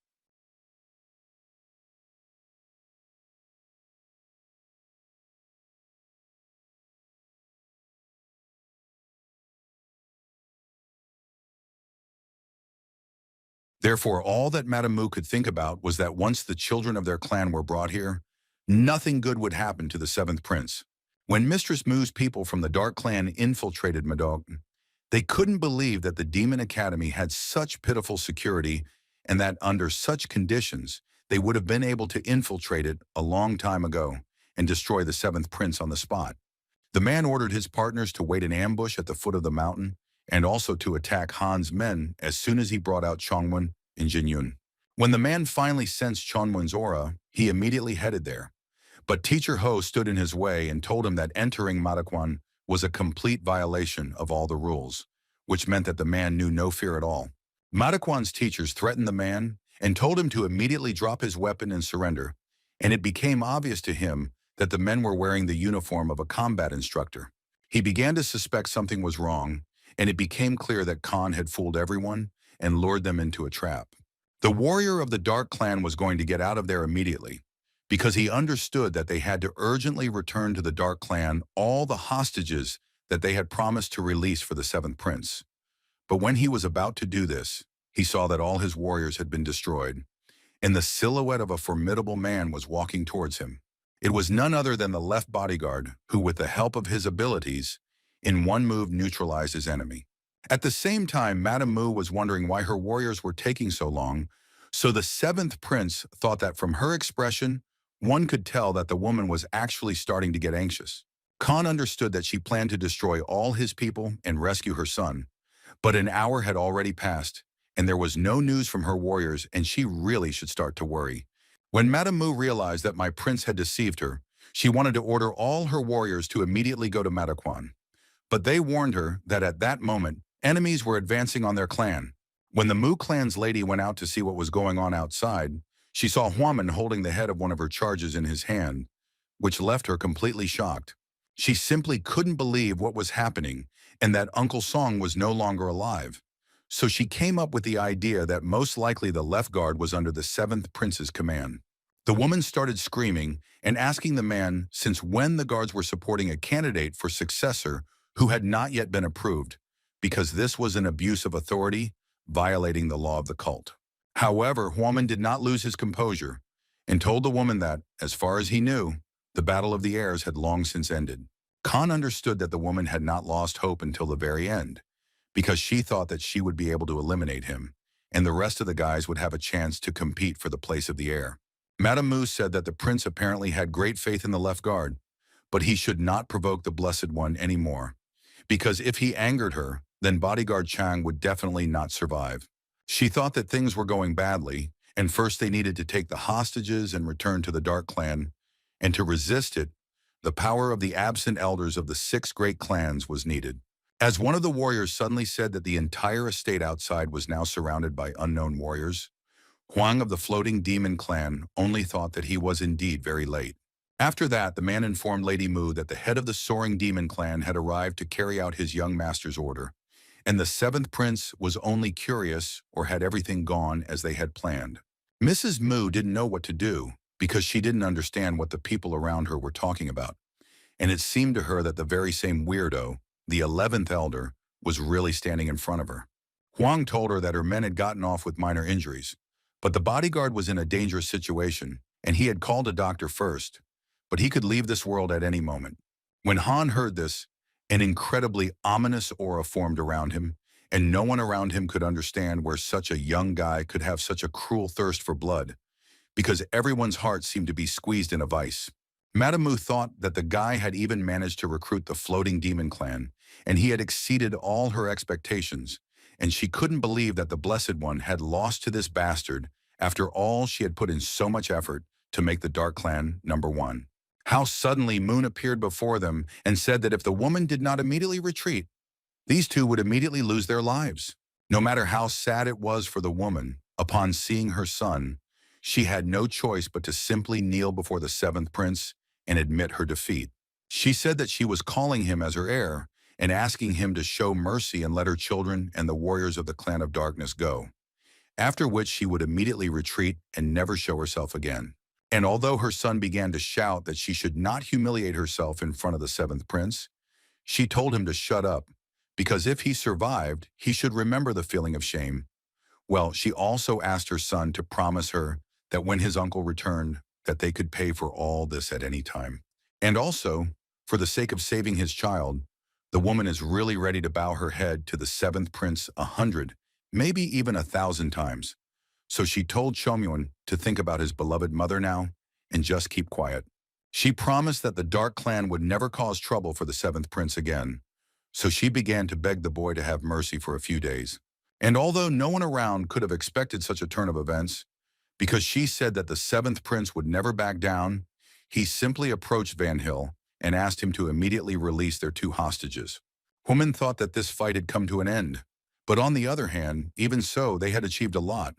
Therefore, all that Madame Mu could think about was that once the children of their clan were brought here, nothing good would happen to the seventh prince. When Mistress Mu's people from the Dark Clan infiltrated Madog, they couldn't believe that the Demon Academy had such pitiful security and that under such conditions, they would have been able to infiltrate it a long time ago and destroy the seventh prince on the spot. The man ordered his partners to wait in ambush at the foot of the mountain and also to attack Han's men as soon as he brought out Chongwen and Jinyun. When the man finally sensed Chongwen's aura, he immediately headed there. But Teacher Ho stood in his way and told him that entering Madakwan was a complete violation of all the rules, which meant that the man knew no fear at all. Madakwan's teachers threatened the man and told him to immediately drop his weapon and surrender, and it became obvious to him that the men were wearing the uniform of a combat instructor. He began to suspect something was wrong, and it became clear that Khan had fooled everyone and lured them into a trap. The warrior of the Dark Clan was going to get out of there immediately, because he understood that they had to urgently return to the Dark Clan all the hostages that they had promised to release for the seventh prince. But when he was about to do this, he saw that all his warriors had been destroyed, and the silhouette of a formidable man was walking towards him. It was none other than the left bodyguard who, with the help of his abilities, in one move neutralized his enemy. At the same time, Madame Mu was wondering why her warriors were taking so long, so the seventh prince thought that from her expression, one could tell that the woman was actually starting to get anxious. Khan understood that she planned to destroy all his people and rescue her son, but an hour had already passed, and there was no news from her warriors, and she really should start to worry. When Madame Mu realized that my prince had deceived her, she wanted to order all her warriors to immediately go to Madakwan. But they warned her that at that moment, enemies were advancing on their clan. When the Mu clan's lady went out to see what was going on outside, she saw Huaman holding the head of one of her charges in his hand, which left her completely shocked. She simply couldn't believe what was happening and that Uncle Song was no longer alive. So she came up with the idea that most likely the left guard was under the seventh prince's command. The woman started screaming and asking the man since when the guards were supporting a candidate for successor who had not yet been approved, because this was an abuse of authority, violating the law of the cult. However, Huaman did not lose his composure and told the woman that, as far as he knew, the battle of the heirs had long since ended. Khan understood that the woman had not lost hope until the very end, because she thought that she would be able to eliminate him, and the rest of the guys would have a chance to compete for the place of the heir. Madame Mu said that the prince apparently had great faith in the left guard, but he should not provoke the Blessed One anymore, because if he angered her, then bodyguard Chang would definitely not survive. She thought that things were going badly, and first they needed to take the hostages and return to the Dark Clan, and to resist it, the power of the absent elders of the 6 great clans was needed. As one of the warriors suddenly said that the entire estate outside was now surrounded by unknown warriors, Huang of the Floating Demon Clan only thought that he was indeed very late. After that, the man informed Lady Mu that the head of the Soaring Demon Clan had arrived to carry out his young master's order, and the seventh prince was only curious or had everything gone as they had planned. Mrs. Mu didn't know what to do because she didn't understand what the people around her were talking about, and it seemed to her that the very same weirdo, the 11th elder, was really standing in front of her. Huang told her that her men had gotten off with minor injuries, but the bodyguard was in a dangerous situation, and he had called a doctor first, but he could leave this world at any moment. When Han heard this, an incredibly ominous aura formed around him, and no one around him could understand where such a young guy could have such a cruel thirst for blood, because everyone's heart seemed to be squeezed in a vice. Madame Mu thought that the guy had even managed to recruit the Floating Demon Clan, and he had exceeded all her expectations, and she couldn't believe that the Blessed One had lost to this bastard after all she had put in so much effort to make the Dark Clan #1. How suddenly Moon appeared before them and said that if the woman did not immediately retreat, these two would immediately lose their lives. No matter how sad it was for the woman, upon seeing her son, she had no choice but to simply kneel before the seventh prince and admit her defeat. She said that she was calling him as her heir and asking him to show mercy and let her children and the warriors of the Clan of Darkness go, after which she would immediately retreat and never show herself again. And although her son began to shout that she should not humiliate herself in front of the seventh prince, she told him to shut up, because if he survived, he should remember the feeling of shame. Well, she also asked her son to promise her that when his uncle returned, that they could pay for all this at any time. And also, for the sake of saving his child, the woman is really ready to bow her head to the seventh prince 100, maybe even 1,000 times. So she told Chomyun to think about his beloved mother now and just keep quiet. She promised that the Dark Clan would never cause trouble for the seventh prince again. So she began to beg the boy to have mercy for a few days. And although no one around could have expected such a turn of events, because she said that the seventh prince would never back down, he simply approached Van Hill and asked him to immediately release their two hostages. Women thought that this fight had come to an end. But on the other hand, even so, they had achieved a lot.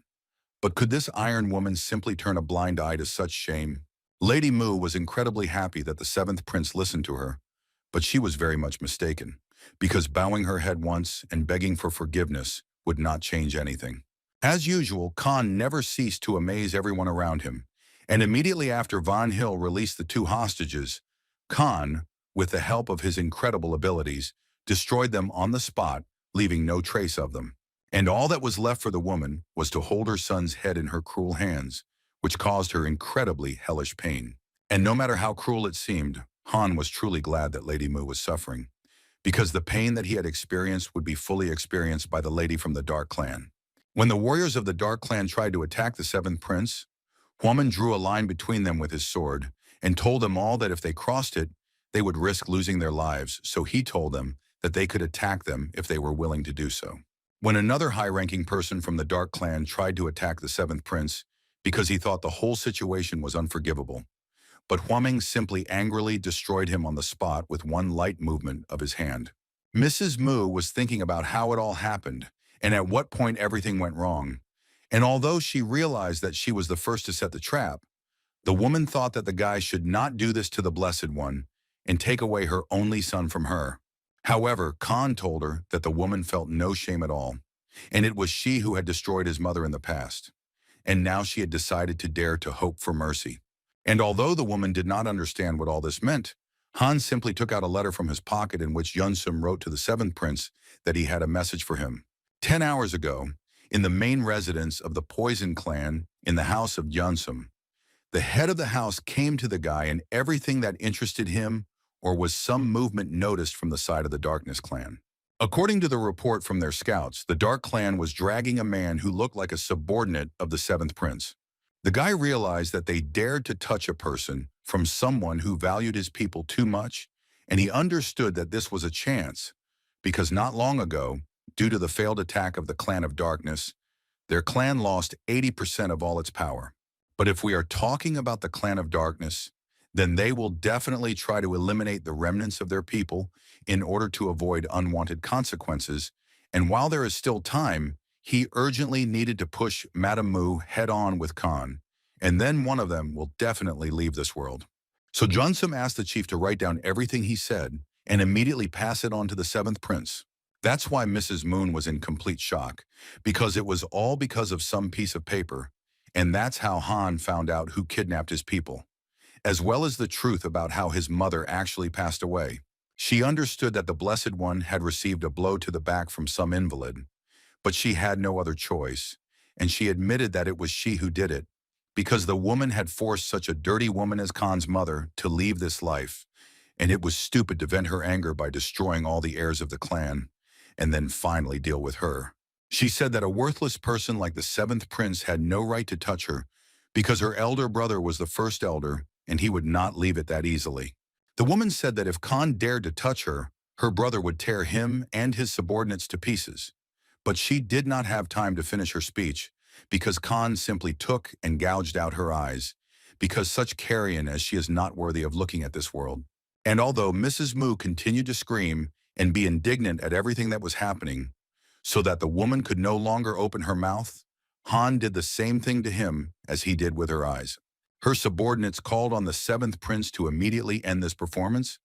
But could this Iron Woman simply turn a blind eye to such shame? Lady Mu was incredibly happy that the seventh prince listened to her, but she was very much mistaken, because bowing her head once and begging for forgiveness would not change anything. As usual, Khan never ceased to amaze everyone around him, and immediately after Van Hill released the two hostages, Khan, with the help of his incredible abilities, destroyed them on the spot, leaving no trace of them. And all that was left for the woman was to hold her son's head in her cruel hands, which caused her incredibly hellish pain. And no matter how cruel it seemed, Han was truly glad that Lady Mu was suffering, because the pain that he had experienced would be fully experienced by the lady from the Dark Clan. When the warriors of the Dark Clan tried to attack the seventh prince, Huaman drew a line between them with his sword and told them all that if they crossed it, they would risk losing their lives, so he told them that they could attack them if they were willing to do so. When another high-ranking person from the Dark Clan tried to attack the seventh prince because he thought the whole situation was unforgivable, but Huaming simply angrily destroyed him on the spot with one light movement of his hand. Mrs. Mu was thinking about how it all happened and at what point everything went wrong, and although she realized that she was the first to set the trap, the woman thought that the guy should not do this to the Blessed One and take away her only son from her. However, Khan told her that the woman felt no shame at all, and it was she who had destroyed his mother in the past, and now she had decided to dare to hope for mercy. And although the woman did not understand what all this meant, Han simply took out a letter from his pocket in which Yunsum wrote to the seventh prince that he had a message for him. 10 hours ago, in the main residence of the Poison Clan in the house of Yunsum, the head of the house came to the guy, and everything that interested him or was some movement noticed from the side of the Darkness Clan. According to the report from their scouts, the Dark Clan was dragging a man who looked like a subordinate of the seventh prince. The guy realized that they dared to touch a person from someone who valued his people too much, and he understood that this was a chance, because not long ago, due to the failed attack of the Clan of Darkness, their clan lost 80% of all its power. But if we are talking about the Clan of Darkness, then they will definitely try to eliminate the remnants of their people in order to avoid unwanted consequences, and while there is still time, he urgently needed to push Madame Mu head-on with Khan, and then one of them will definitely leave this world. So Junsum asked the chief to write down everything he said and immediately pass it on to the seventh prince. That's why Mrs. Moon was in complete shock, because it was all because of some piece of paper, and that's how Han found out who kidnapped his people, as well as the truth about how his mother actually passed away. She understood that the Blessed One had received a blow to the back from some invalid, but she had no other choice, and she admitted that it was she who did it, because the woman had forced such a dirty woman as Khan's mother to leave this life, and it was stupid to vent her anger by destroying all the heirs of the clan, and then finally deal with her. She said that a worthless person like the seventh prince had no right to touch her, because her elder brother was the first elder, and he would not leave it that easily. The woman said that if Khan dared to touch her, her brother would tear him and his subordinates to pieces. But she did not have time to finish her speech, because Khan simply took and gouged out her eyes, because such carrion as she is not worthy of looking at this world. And although Mrs. Mu continued to scream and be indignant at everything that was happening, so that the woman could no longer open her mouth, Han did the same thing to him as he did with her eyes. Her subordinates called on the seventh prince to immediately end this performance,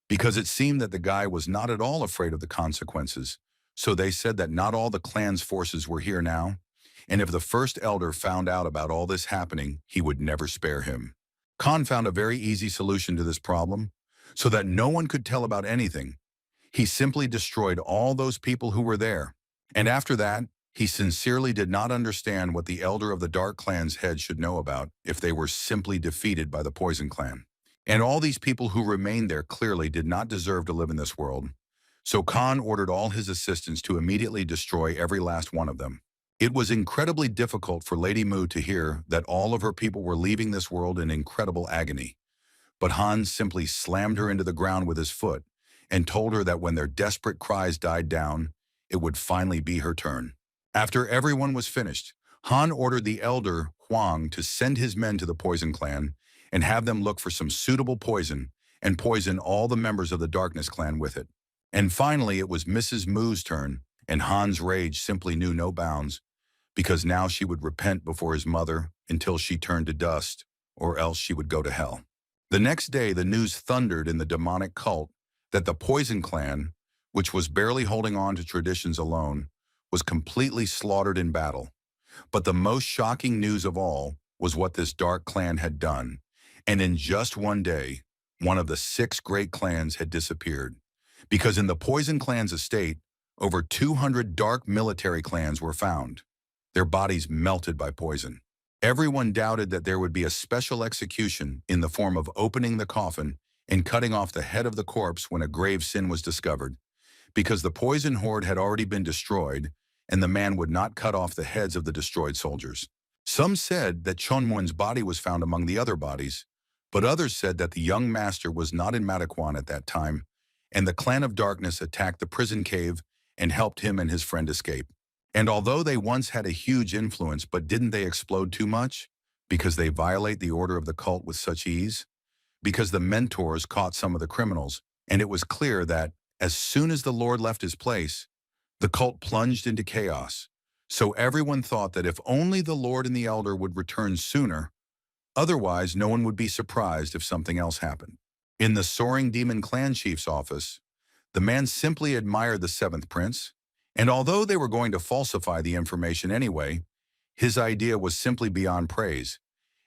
because it seemed that the guy was not at all afraid of the consequences, so they said that not all the clan's forces were here now, and if the first elder found out about all this happening, he would never spare him. Khan found a very easy solution to this problem, so that no one could tell about anything. He simply destroyed all those people who were there, and after that, He sincerely did not understand what the elder of the Dark Clan's head should know about if they were simply defeated by the Poison Clan. And all these people who remained there clearly did not deserve to live in this world. So Khan ordered all his assistants to immediately destroy every last one of them. It was incredibly difficult for Lady Mu to hear that all of her people were leaving this world in incredible agony. But Hans simply slammed her into the ground with his foot and told her that when their desperate cries died down, it would finally be her turn. After everyone was finished, Han ordered the elder Huang to send his men to the Poison Clan and have them look for some suitable poison and poison all the members of the Darkness Clan with it. And finally, it was Mrs. Mu's turn, and Han's rage simply knew no bounds, because now she would repent before his mother until she turned to dust, or else she would go to hell. The next day, the news thundered in the demonic cult that the Poison Clan, which was barely holding on to traditions alone, was completely slaughtered in battle. But the most shocking news of all was what this dark clan had done. And in just one day, one of the 6 great clans had disappeared. Because in the Poison Clan's estate, over 200 dark military clans were found, their bodies melted by poison. Everyone doubted that there would be a special execution in the form of opening the coffin and cutting off the head of the corpse when a grave sin was discovered, because the poison horde had already been destroyed and the man would not cut off the heads of the destroyed soldiers. Some said that Chonmun's body was found among the other bodies, but others said that the young master was not in Matakwan at that time, and the Clan of Darkness attacked the prison cave and helped him and his friend escape. And although they once had a huge influence, but didn't they explode too much? Because they violate the order of the cult with such ease? Because the mentors caught some of the criminals, and it was clear that, as soon as the Lord left his place, the cult plunged into chaos. So everyone thought that if only the Lord and the Elder would return sooner, otherwise no one would be surprised if something else happened. In the Soaring Demon Clan Chief's office, the man simply admired the 7th Prince, and although they were going to falsify the information anyway, his idea was simply beyond praise,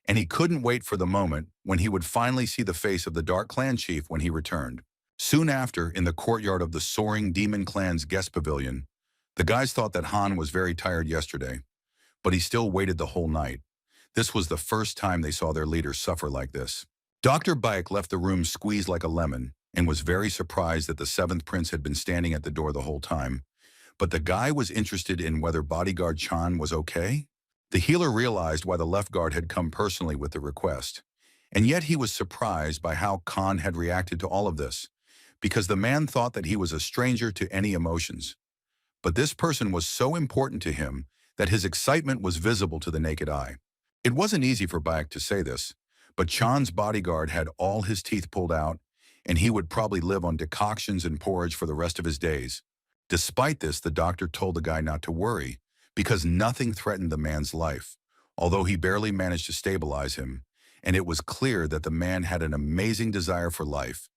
and he couldn't wait for the moment when he would finally see the face of the Dark Clan Chief when he returned. Soon after, in the courtyard of the Soaring Demon Clan's guest pavilion, the guys thought that Han was very tired yesterday, but he still waited the whole night. This was the first time they saw their leader suffer like this. Dr. Baek left the room squeezed like a lemon and was very surprised that the 7th Prince had been standing at the door the whole time. But the guy was interested in whether bodyguard Chan was okay. The healer realized why the left guard had come personally with the request. And yet he was surprised by how Khan had reacted to all of this, because the man thought that he was a stranger to any emotions. But this person was so important to him that his excitement was visible to the naked eye. It wasn't easy for Baek to say this, but Chan's bodyguard had all his teeth pulled out, and he would probably live on decoctions and porridge for the rest of his days. Despite this, the doctor told the guy not to worry, because nothing threatened the man's life, although he barely managed to stabilize him, and it was clear that the man had an amazing desire for life,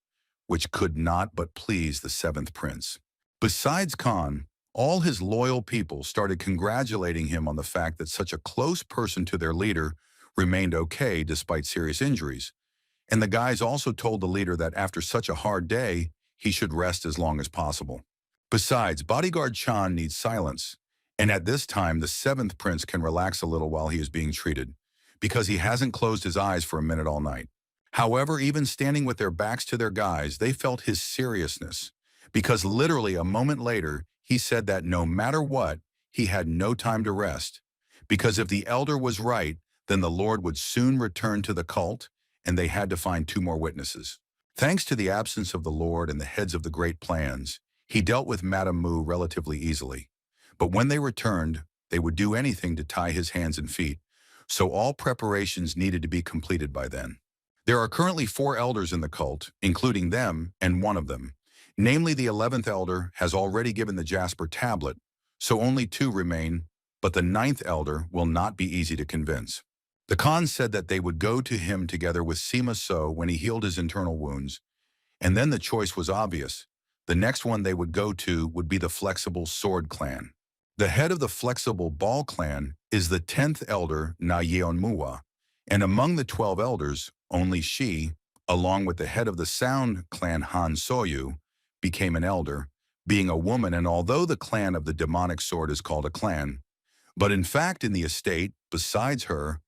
which could not but please the 7th Prince. Besides Khan, all his loyal people started congratulating him on the fact that such a close person to their leader remained okay despite serious injuries. And the guys also told the leader that after such a hard day, he should rest as long as possible. Besides, bodyguard Chan needs silence, and at this time the 7th Prince can relax a little while he is being treated, because he hasn't closed his eyes for a minute all night. However, even standing with their backs to their guys, they felt his seriousness, because literally a moment later, he said that no matter what, he had no time to rest, because if the elder was right, then the Lord would soon return to the cult, and they had to find 2 more witnesses. Thanks to the absence of the Lord and the heads of the great plans, he dealt with Madame Mu relatively easily. But when they returned, they would do anything to tie his hands and feet, so all preparations needed to be completed by then. There are currently 4 elders in the cult, including them and one of them. Namely, the 11th elder has already given the Jasper tablet, so only 2 remain, but the 9th elder will not be easy to convince. The Khan said that they would go to him together with Sima So when he healed his internal wounds, and then the choice was obvious. The next one they would go to would be the Flexible Sword Clan. The head of the Flexible Ball Clan is the 10th elder Na Yeonmuwa, and among the 12 elders, only she, along with the head of the Sound Clan Han Soyu, became an elder, being a woman, and although the clan of the demonic sword is called a clan, but in fact in the estate, besides her,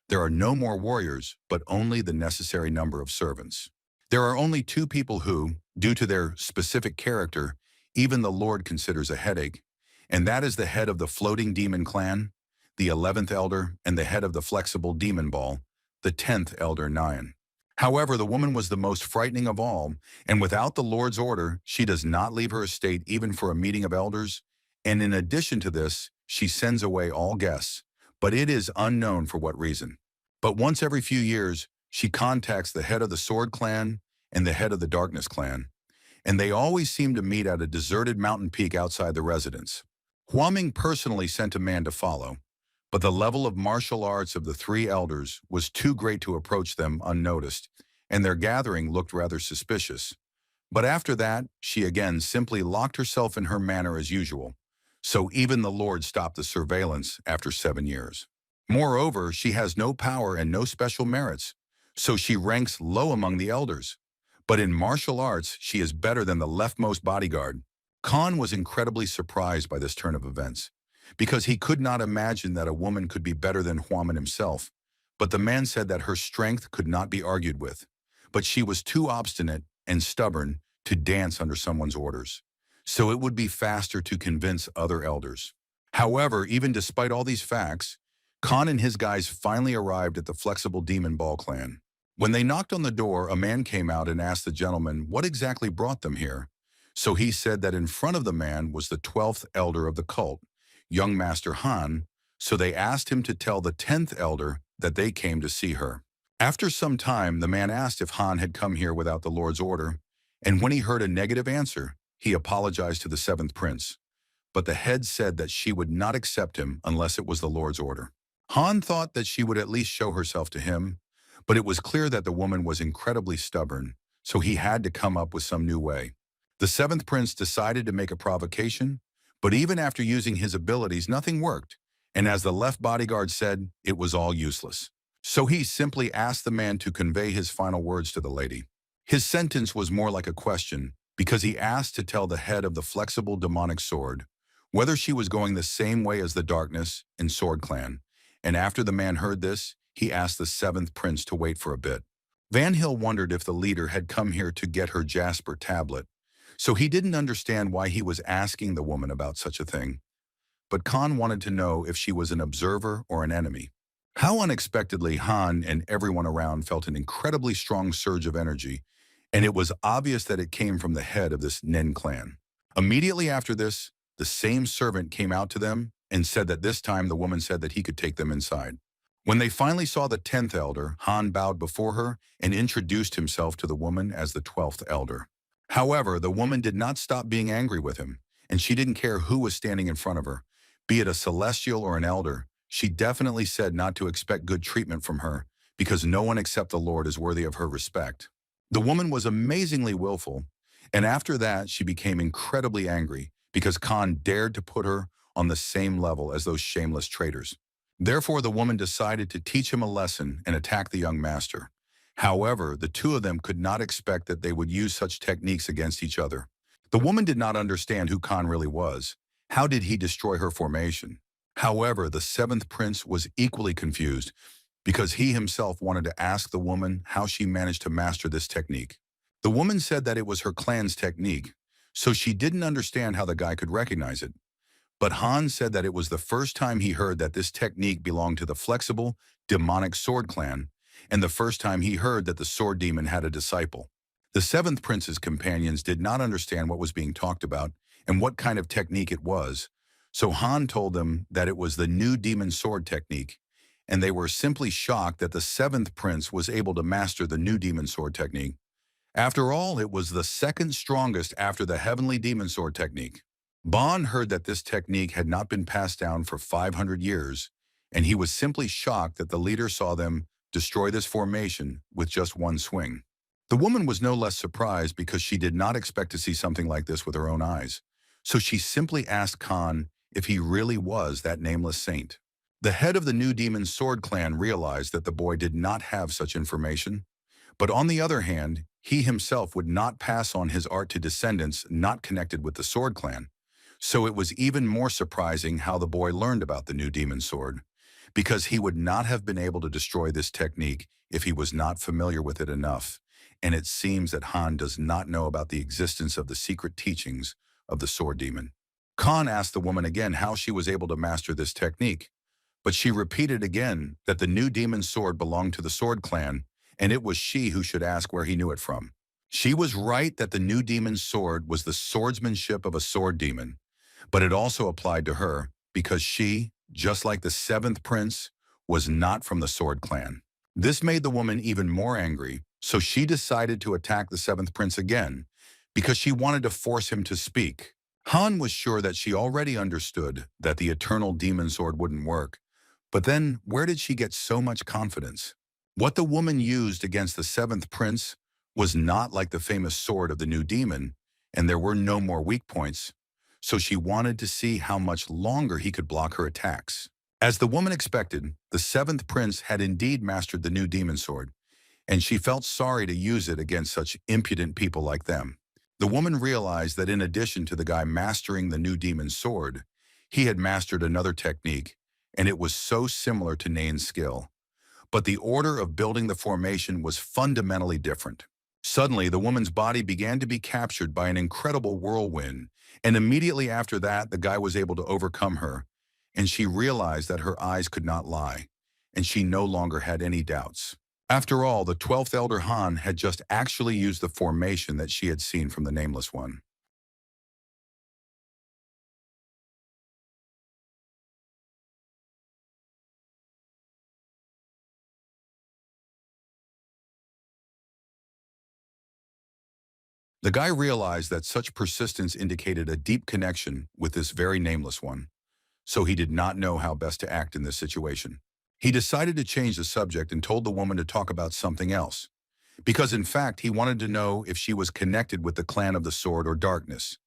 there are no more warriors, but only the necessary number of servants. There are only two people who, due to their specific character, even the Lord considers a headache, and that is the head of the floating demon clan, the 11th elder, and the head of the flexible demon ball, the 10th elder Nyan. However, the woman was the most frightening of all, and without the Lord's order, she does not leave her estate even for a meeting of elders, and in addition to this, she sends away all guests, but it is unknown for what reason. But once every few years, she contacts the head of the Sword Clan and the head of the Darkness Clan, and they always seem to meet at a deserted mountain peak outside the residence. Huaming personally sent a man to follow, but the level of martial arts of the three elders was too great to approach them unnoticed, and their gathering looked rather suspicious. But after that, she again simply locked herself in her manner as usual, so even the Lord stopped the surveillance after 7 years. Moreover, she has no power and no special merits, so she ranks low among the elders. But in martial arts, she is better than the leftmost bodyguard. Khan was incredibly surprised by this turn of events, because he could not imagine that a woman could be better than Huaman himself. But the man said that her strength could not be argued with, but she was too obstinate and stubborn to dance under someone's orders, so it would be faster to convince other elders. However, even despite all these facts, Khan and his guys finally arrived at the Flexible Demon Ball clan. When they knocked on the door, a man came out and asked the gentleman what exactly brought them here. So he said that in front of the man was the 12th elder of the cult, young Master Han, so they asked him to tell the 10th elder that they came to see her. After some time, the man asked if Han had come here without the Lord's order, and when he heard a negative answer, he apologized to the 7th prince. But the head said that she would not accept him unless it was the Lord's order. Han thought that she would at least show herself to him, but it was clear that the woman was incredibly stubborn, so he had to come up with some new way. The 7th prince decided to make a provocation, but even after using his abilities, nothing worked, and as the left bodyguard said, it was all useless. So he simply asked the man to convey his final words to the lady. His sentence was more like a question, because he asked to tell the head of the flexible demonic sword whether she was going the same way as the Darkness and Sword Clan, and after the man heard this, he asked the 7th prince to wait for a bit. Van Hill wondered if the leader had come here to get her Jasper tablet, so he didn't understand why he was asking the woman about such a thing. But Khan wanted to know if she was an observer or an enemy. How unexpectedly Han and everyone around felt an incredibly strong surge of energy, and it was obvious that it came from the head of this Nen clan. Immediately after this, the same servant came out to them and said that this time the woman said that he could take them inside. When they finally saw the 10th elder, Han bowed before her and introduced himself to the woman as the 12th elder. However, the woman did not stop being angry with him, and she didn't care who was standing in front of her, be it a celestial or an elder. She definitely said not to expect good treatment from her, because no one except the Lord is worthy of her respect. The woman was amazingly willful, and after that she became incredibly angry because Khan dared to put her on the same level as those shameless traitors. Therefore, the woman decided to teach him a lesson and attack the young master. However, the two of them could not expect that they would use such techniques against each other. The woman did not understand who Khan really was. How did he destroy her formation? However, the 7th prince was equally confused because he himself wanted to ask the woman how she managed to master this technique. The woman said that it was her clan's technique, so she didn't understand how the guy could recognize it. But Han said that it was the first time he heard that this technique belonged to the flexible, demonic sword clan, and the first time he heard that the sword demon had a disciple. The 7th prince's companions did not understand what was being talked about and what kind of technique it was, so Han told them that it was the new demon sword technique, and they were simply shocked that the 7th prince was able to master the new demon sword technique. After all, it was the second strongest after the heavenly demon sword technique. Bon heard that this technique had not been passed down for 500 years, and he was simply shocked that the leader saw them destroy this formation with just one swing. The woman was no less surprised because she did not expect to see something like this with her own eyes, so she simply asked Khan if he really was that nameless saint. The head of the new demon sword clan realized that the boy did not have such information, but on the other hand, he himself would not pass on his art to descendants not connected with the sword clan. So it was even more surprising how the boy learned about the new demon sword, because he would not have been able to destroy this technique if he was not familiar with it enough. And it seems that Han does not know about the existence of the secret teachings of the sword demon. Khan asked the woman again how she was able to master this technique, but she repeated again that the new demon sword belonged to the sword clan, and it was she who should ask where he knew it from. She was right that the new demon's sword was the swordsmanship of a sword demon, but it also applied to her because she, just like the seventh prince, was not from the sword clan. This made the woman even more angry, so she decided to attack the seventh prince again because she wanted to force him to speak. Han was sure that she already understood that the eternal demon sword wouldn't work, but then where did she get so much confidence? What the woman used against the seventh prince was not like the famous sword of the new demon, and there were no more weak points, so she wanted to see how much longer he could block her attacks. As the woman expected, the seventh prince had indeed mastered the new demon sword, and she felt sorry to use it against such impudent people like them. The woman realized that in addition to the guy mastering the new demon sword, he had mastered another technique, and it was so similar to Nain's skill. But the order of building the formation was fundamentally different. Suddenly, the woman's body began to be captured by an incredible whirlwind, and immediately after that, the guy was able to overcome her, and she realized that her eyes could not lie, and she no longer had any doubts. After all, the 12th Elder Han had just actually used the formation that she had seen from the Nameless One. The guy realized that such persistence indicated a deep connection with this very Nameless One, so he did not know how best to act in this situation. He decided to change the subject and told the woman to talk about something else, because in fact he wanted to know if she was connected with the clan of the sword or darkness,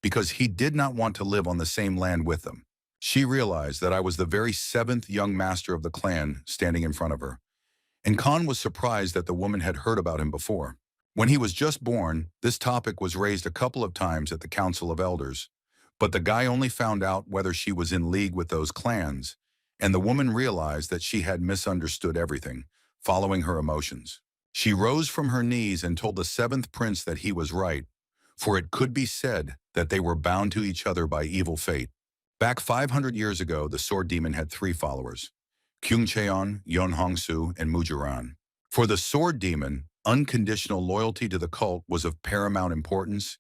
because he did not want to live on the same land with them. She realized that I was the very seventh young master of the clan standing in front of her, and Khan was surprised that the woman had heard about him before. When he was just born, this topic was raised a couple of times at the Council of Elders, but the guy only found out whether she was in league with those clans, and the woman realized that she had misunderstood everything, following her emotions. She rose from her knees and told the seventh prince that he was right, for it could be said that they were bound to each other by evil fate. Back 500 years ago, the sword demon had three followers: Kyungcheon, Yeonhongsu, and Mujiran. For the sword demon, unconditional loyalty to the cult was of paramount importance,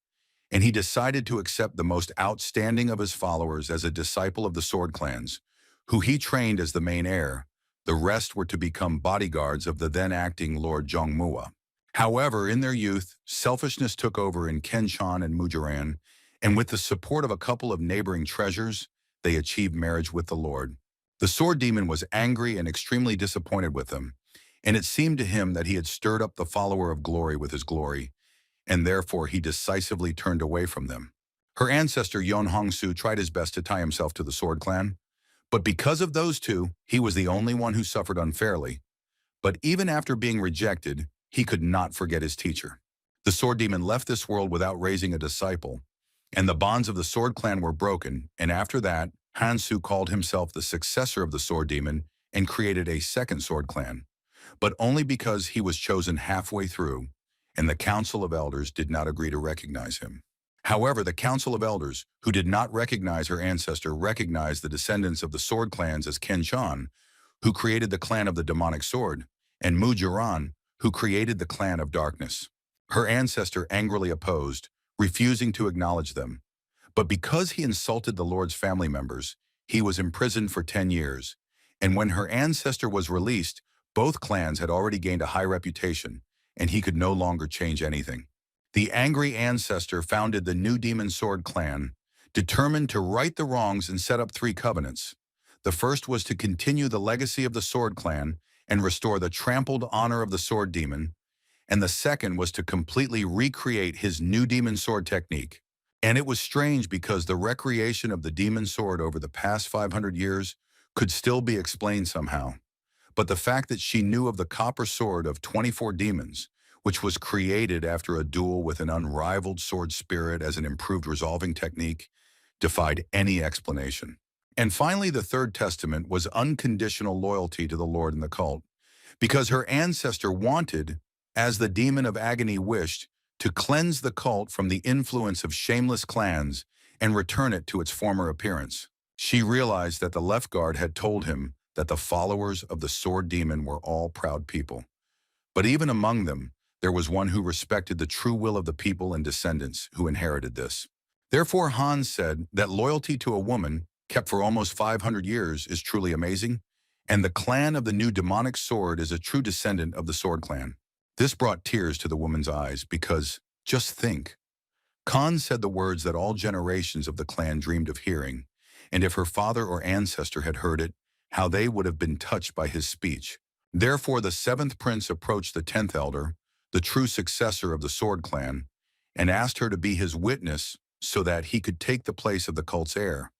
and he decided to accept the most outstanding of his followers as a disciple of the sword clans, who he trained as the main heir. The rest were to become bodyguards of the then-acting Lord Jongmua. However, in their youth, selfishness took over in Kenshan and Mujiran, and with the support of a couple of neighboring treasures, they achieved marriage with the Lord. The sword demon was angry and extremely disappointed with them, and it seemed to him that he had stirred up the follower of glory with his glory, and therefore he decisively turned away from them. Her ancestor Yeon Hongsu tried his best to tie himself to the sword clan, but because of those two, he was the only one who suffered unfairly. But even after being rejected, he could not forget his teacher. The sword demon left this world without raising a disciple, and the bonds of the sword clan were broken, and after that, Hansu called himself the successor of the sword demon and created a second sword clan, but only because he was chosen halfway through, and the Council of Elders did not agree to recognize him. However, the Council of Elders, who did not recognize her ancestor, recognized the descendants of the sword clans as Kenshan, who created the clan of the demonic sword, and Mujiran, who created the clan of darkness. Her ancestor angrily opposed, refusing to acknowledge them. But because he insulted the Lord's family members, he was imprisoned for 10 years, and when her ancestor was released, both clans had already gained a high reputation, and he could no longer change anything. The angry ancestor founded the New Demon Sword clan, determined to right the wrongs and set up three covenants. The first was to continue the legacy of the Sword clan and restore the trampled honor of the Sword Demon, and the second was to completely recreate his new Demon Sword technique. And it was strange because the recreation of the Demon Sword over the past 500 years could still be explained somehow. But the fact that she knew of the copper sword of 24 demons, which was created after a duel with an unrivaled sword spirit as an improved resolving technique, defied any explanation. And finally, the third testament was unconditional loyalty to the Lord and the cult, because her ancestor wanted, as the demon of agony wished, to cleanse the cult from the influence of shameless clans and return it to its former appearance. She realized that the left guard had told him that the followers of the sword demon were all proud people. But even among them, there was one who respected the true will of the people and descendants who inherited this. Therefore, Hans said that loyalty to a woman, kept for almost 500 years, is truly amazing, and the clan of the new demonic sword is a true descendant of the sword clan. This brought tears to the woman's eyes because, just think, Khan said the words that all generations of the clan dreamed of hearing, and if her father or ancestor had heard it, how they would have been touched by his speech. Therefore the seventh prince approached the 10th elder, the true successor of the sword clan, and asked her to be his witness so that he could take the place of the cult's heir.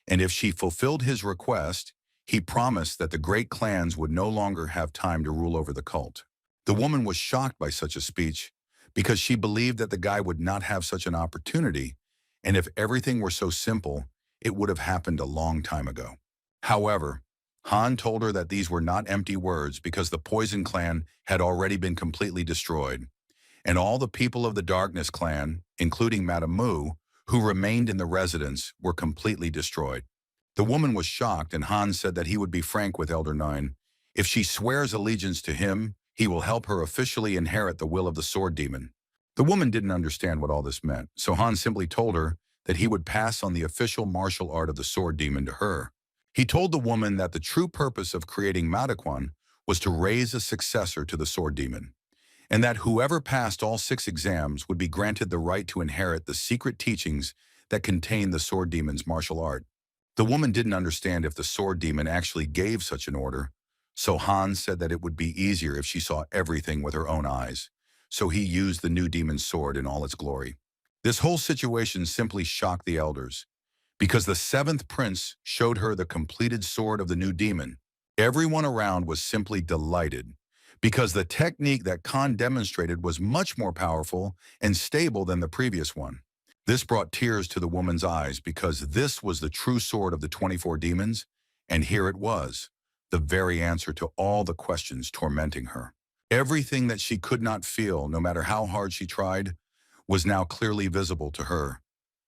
And if she fulfilled his request, he promised that the great clans would no longer have time to rule over the cult. The woman was shocked by such a speech because she believed that the guy would not have such an opportunity, and if everything were so simple, it would have happened a long time ago. However, Han told her that these were not empty words because the Poison Clan had already been completely destroyed, and all the people of the Darkness Clan, including Madame Mu, who remained in the residence, were completely destroyed. The woman was shocked, and Han said that he would be frank with Elder Nine. If she swears allegiance to him, he will help her officially inherit the will of the sword demon. The woman didn't understand what all this meant, so Han simply told her that he would pass on the official martial art of the sword demon to her. He told the woman that the true purpose of creating Madakwan was to raise a successor to the sword demon, and that whoever passed all 6 exams would be granted the right to inherit the secret teachings that contain the sword demon's martial art. The woman didn't understand if the sword demon actually gave such an order, so Han said that it would be easier if she saw everything with her own eyes, so he used the new demon's sword in all its glory. This whole situation simply shocked the elders, because the 7th prince showed her the completed sword of the new demon. Everyone around was simply delighted, because the technique that Khan demonstrated was much more powerful and stable than the previous one. This brought tears to the woman's eyes because this was the true sword of the 24 demons, and here it was, the very answer to all the questions tormenting her. Everything that she could not feel, no matter how hard she tried, was now clearly visible to her,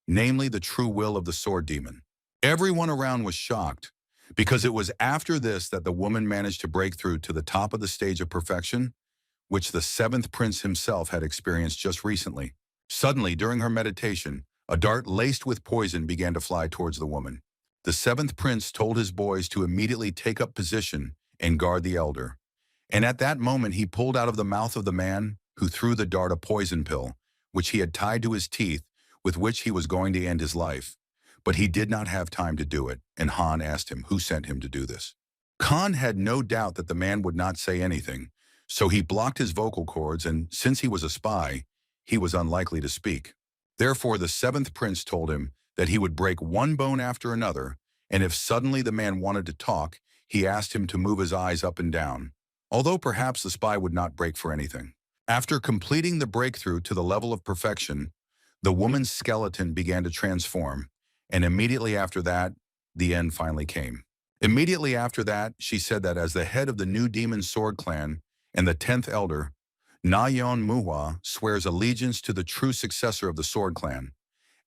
namely the true will of the sword demon. Everyone around was shocked, because it was after this that the woman managed to break through to the top of the stage of perfection, which the 7th prince himself had experienced just recently. Suddenly, during her meditation, a dart laced with poison began to fly towards the woman. The 7th prince told his boys to immediately take up position and guard the elder. And at that moment, he pulled out of the mouth of the man who threw the dart a poison pill, which he had tied to his teeth, with which he was going to end his life. But he did not have time to do it, and Han asked him who sent him to do this. Khan had no doubt that the man would not say anything, so he blocked his vocal cords, and since he was a spy, he was unlikely to speak. Therefore, the 7th prince told him that he would break one bone after another, and if suddenly the man wanted to talk, he asked him to move his eyes up and down, although perhaps the spy would not break for anything. After completing the breakthrough to the level of perfection, the woman's skeleton began to transform, and immediately after that, the end finally came. Immediately after that, she said that as the head of the new demon sword clan and the 10th elder, Nayeon Manhwa swears allegiance to the true successor of the sword clan,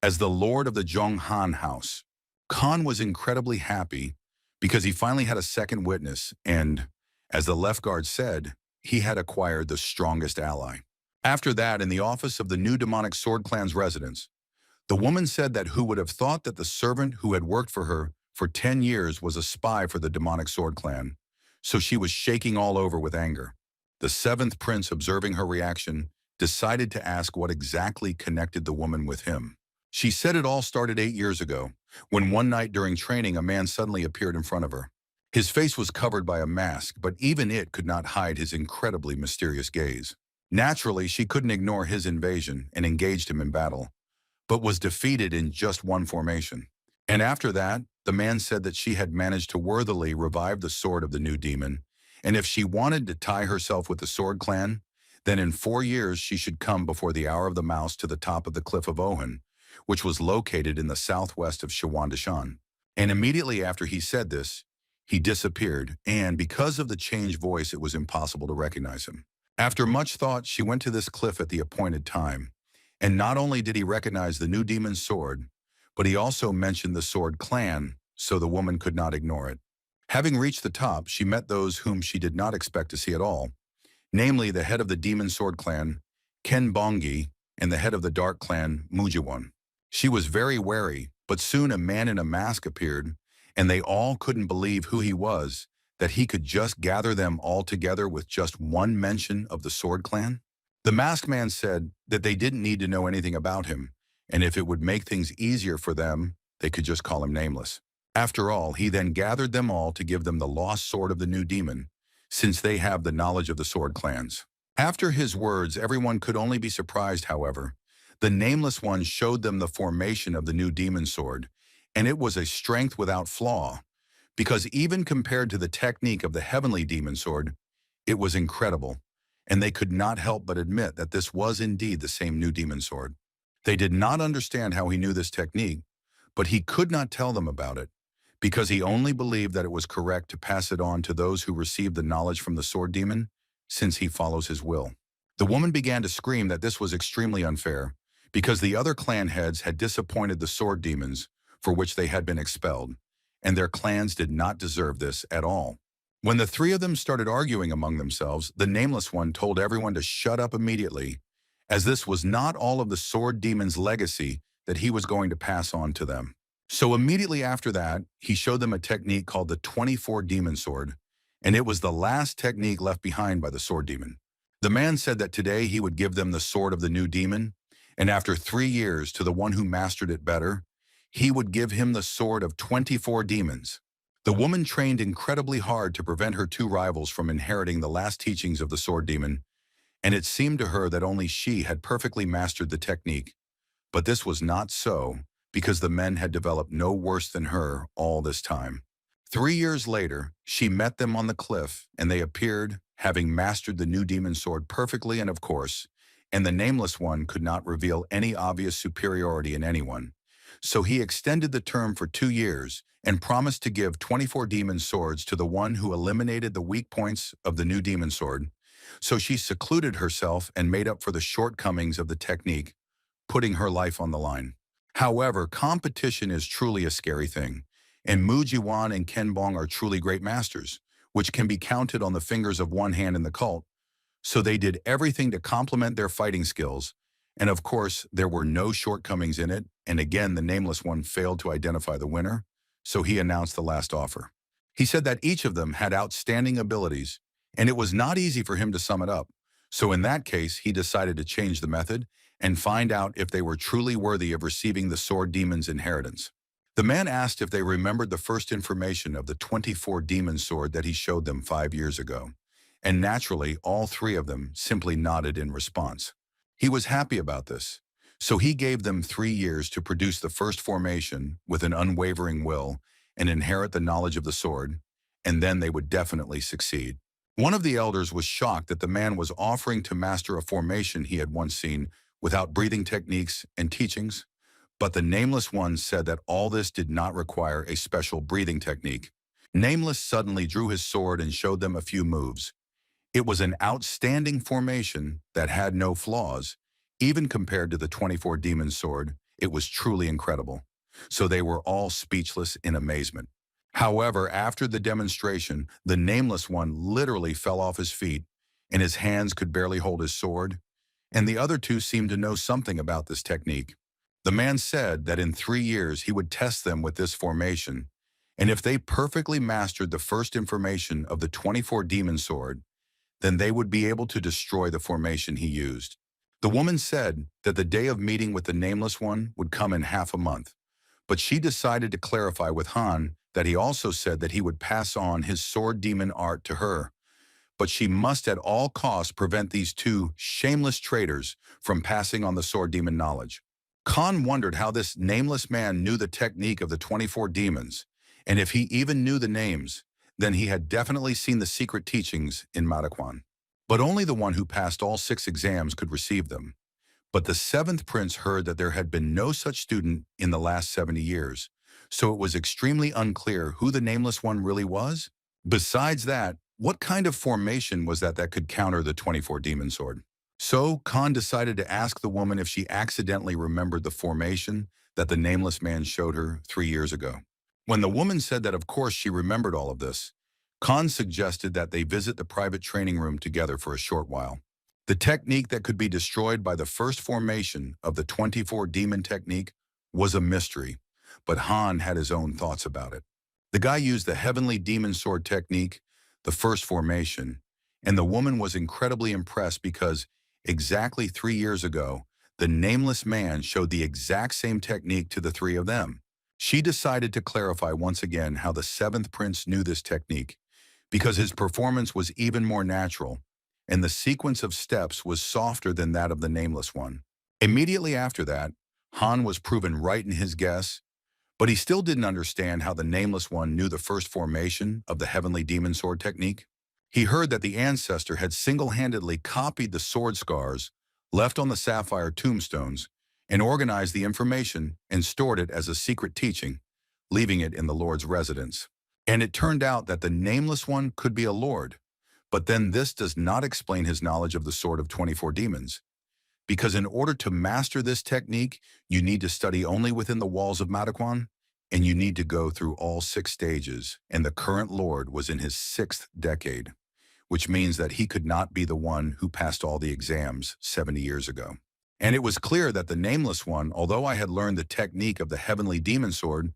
as the lord of the Jonghan house. Khan was incredibly happy because he finally had a second witness, and, as the left guard said, he had acquired the strongest ally. After that, in the office of the new demonic sword clan's residence, the woman said that who would have thought that the servant who had worked for her for 10 years was a spy for the demonic sword clan, so she was shaking all over with anger. The 7th prince, observing her reaction, decided to ask what exactly connected the woman with him. She said it all started 8 years ago, when one night during training a man suddenly appeared in front of her. His face was covered by a mask, but even it could not hide his incredibly mysterious gaze. Naturally, she couldn't ignore his invasion and engaged him in battle, but was defeated in just one formation. And after that, the man said that she had managed to worthily revive the sword of the new demon, and if she wanted to tie herself with the sword clan, Then in 4 years she should come before the hour of the mouse to the top of the cliff of Ohan, which was located in the southwest of Shawandashan. And immediately after he said this, he disappeared, and because of the changed voice, it was impossible to recognize him. After much thought, she went to this cliff at the appointed time, and not only did he recognize the new demon's sword, but he also mentioned the sword clan, so the woman could not ignore it. Having reached the top, she met those whom she did not expect to see at all, namely the head of the demon sword clan, Ken Bongi, and the head of the dark clan, Mujiwon. She was very wary, but soon a man in a mask appeared, and they all couldn't believe who he was, that he could just gather them all together with just one mention of the sword clan. The masked man said that they didn't need to know anything about him, and if it would make things easier for them, they could just call him Nameless. After all, he then gathered them all to give them the lost sword of the new demon, since they have the knowledge of the sword clans. After his words, everyone could only be surprised, however. The Nameless One showed them the formation of the new demon sword, and it was a strength without flaw, because even compared to the technique of the heavenly demon sword, it was incredible, and they could not help but admit that this was indeed the same new demon sword. They did not understand how he knew this technique, but he could not tell them about it, because he only believed that it was correct to pass it on to those who received the knowledge from the sword demon, since he follows his will. The woman began to scream that this was extremely unfair, because the other clan heads had disappointed the sword demons, for which they had been expelled, and their clans did not deserve this at all. When the three of them started arguing among themselves, the Nameless One told everyone to shut up immediately, as this was not all of the sword demon's legacy that he was going to pass on to them. So immediately after that, he showed them a technique called the 24 Demon Sword, and it was the last technique left behind by the sword demon. The man said that today he would give them the sword of the new demon, and after 3 years, to the one who mastered it better, he would give him the sword of 24 demons. The woman trained incredibly hard to prevent her two rivals from inheriting the last teachings of the sword demon, and it seemed to her that only she had perfectly mastered the technique. But this was not so, because the men had developed no worse than her all this time. 3 years later, she met them on the cliff, and they appeared, having mastered the new demon sword perfectly, and of course, and the Nameless One could not reveal any obvious superiority in anyone. So he extended the term for 2 years and promised to give 24 demon swords to the one who eliminated the weak points of the new demon sword. So she secluded herself and made up for the shortcomings of the technique, putting her life on the line. However, competition is truly a scary thing, and Mu Jiwan and Ken Bong are truly great masters, which can be counted on the fingers of one hand in the cult. So they did everything to complement their fighting skills, and of course, there were no shortcomings in it, and again, the Nameless One failed to identify the winner, so he announced the last offer. He said that each of them had outstanding abilities, and it was not easy for him to sum it up. So in that case, he decided to change the method and find out if they were truly worthy of receiving the sword demon's inheritance. The man asked if they remembered the first information of the 24 demon sword that he showed them 5 years ago, and naturally, all three of them simply nodded in response. He was happy about this, so he gave them 3 years to produce the first formation with an unwavering will and inherit the knowledge of the sword, and then they would definitely succeed. One of the elders was shocked that the man was offering to master a formation he had once seen without breathing techniques and teachings, but the Nameless One said that all this did not require a special breathing technique. Nameless suddenly drew his sword and showed them a few moves. It was an outstanding formation that had no flaws. Even compared to the 24 Demon Sword, it was truly incredible. So they were all speechless in amazement. However, after the demonstration, the Nameless One literally fell off his feet, and his hands could barely hold his sword, and the other two seemed to know something about this technique. The man said that in 3 years he would test them with this formation, and if they perfectly mastered the first information of the 24 Demon Sword, then they would be able to destroy the formation he used. The woman said that the day of meeting with the Nameless One would come in half a month, but she decided to clarify with Han that he also said that he would pass on his sword demon art to her, but she must at all costs prevent these two shameless traitors from passing on the sword demon knowledge. Khan wondered how this nameless man knew the technique of the 24 demons, and if he even knew the names, then he had definitely seen the secret teachings in Madaquan. but only the one who passed all 6 exams could receive them. But the 7th prince heard that there had been no such student in the last 70 years, so it was extremely unclear who the nameless one really was. Besides that, what kind of formation was that could counter the 24 demon sword? So Khan decided to ask the woman if she accidentally remembered the formation that the nameless man showed her 3 years ago. When the woman said that of course she remembered all of this, Khan suggested that they visit the private training room together for a short while. The technique that could be destroyed by the first formation of the 24 demon technique was a mystery, but Han had his own thoughts about it. The guy used the heavenly demon sword technique, the first formation, and the woman was incredibly impressed because exactly 3 years ago, the nameless man showed the exact same technique to the 3 of them. She decided to clarify once again how the 7th prince knew this technique, because his performance was even more natural, and the sequence of steps was softer than that of the nameless one. Immediately after that, Han was proven right in his guess, but he still didn't understand how the nameless one knew the first formation of the heavenly demon sword technique. He heard that the ancestor had single-handedly copied the sword scars left on the sapphire tombstones and organized the information and stored it as a secret teaching, leaving it in the Lord's residence. And it turned out that the nameless one could be a lord, but then this does not explain his knowledge of the sword of 24 demons. Because in order to master this technique, you need to study only within the walls of Manhwa, and you need to go through all 6 stages, and the current lord was in his 6th decade, which means that he could not be the one who passed all the exams 70 years ago. And it was clear that the nameless one, although I had learned the technique of the heavenly demon sword,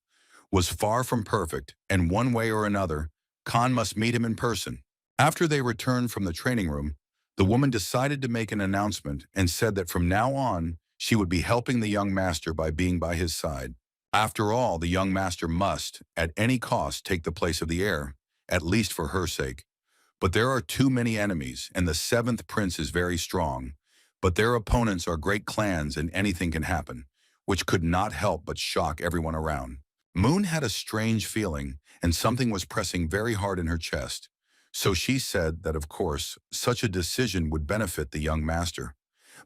was far from perfect, and one way or another, Khan must meet him in person. After they returned from the training room, the woman decided to make an announcement and said that from now on, she would be helping the young master by being by his side. After all, the young master must, at any cost, take the place of the heir, at least for her sake. But there are too many enemies, and the 7th prince is very strong, but their opponents are great clans and anything can happen, which could not help but shock everyone around. Moon had a strange feeling, and something was pressing very hard in her chest. So she said that, of course, such a decision would benefit the young master.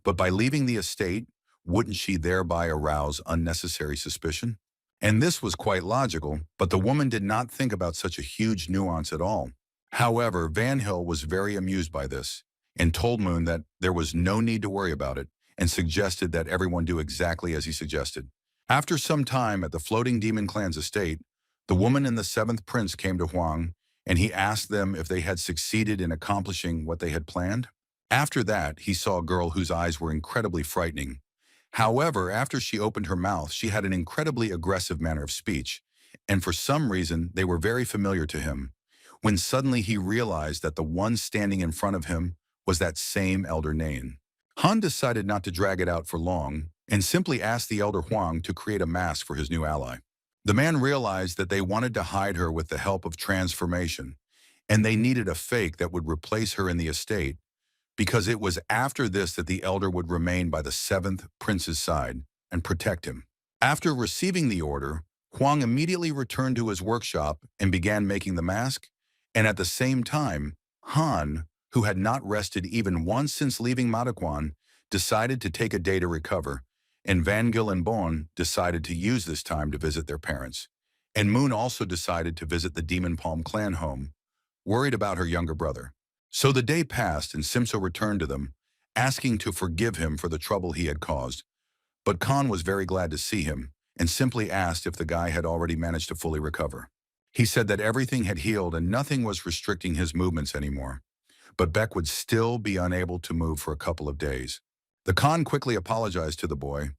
But by leaving the estate, wouldn't she thereby arouse unnecessary suspicion? And this was quite logical, but the woman did not think about such a huge nuance at all. However, Van Hill was very amused by this, and told Moon that there was no need to worry about it, and suggested that everyone do exactly as he suggested. After some time at the Floating Demon Clan's estate, the woman and the 7th prince came to Huang, and he asked them if they had succeeded in accomplishing what they had planned. After that, he saw a girl whose eyes were incredibly frightening. However, after she opened her mouth, she had an incredibly aggressive manner of speech, and for some reason, they were very familiar to him, when suddenly he realized that the one standing in front of him was that same Elder Nain. Han decided not to drag it out for long, and simply asked the Elder Huang to create a mask for his new ally. The man realized that they wanted to hide her with the help of transformation, and they needed a fake that would replace her in the estate, because it was after this that the elder would remain by the 7th prince's side and protect him. After receiving the order, Huang immediately returned to his workshop and began making the mask, and at the same time, Han, who had not rested even once since leaving Manhwa, decided to take a day to recover, and Van Gil and Bon decided to use this time to visit their parents. And Moon also decided to visit the Demon Palm clan home, worried about her younger brother. So the day passed and Simso returned to them, asking to forgive him for the trouble he had caused. But Khan was very glad to see him and simply asked if the guy had already managed to fully recover. He said that everything had healed and nothing was restricting his movements anymore, but Beck would still be unable to move for a couple of days. The Khan quickly apologized to the boy,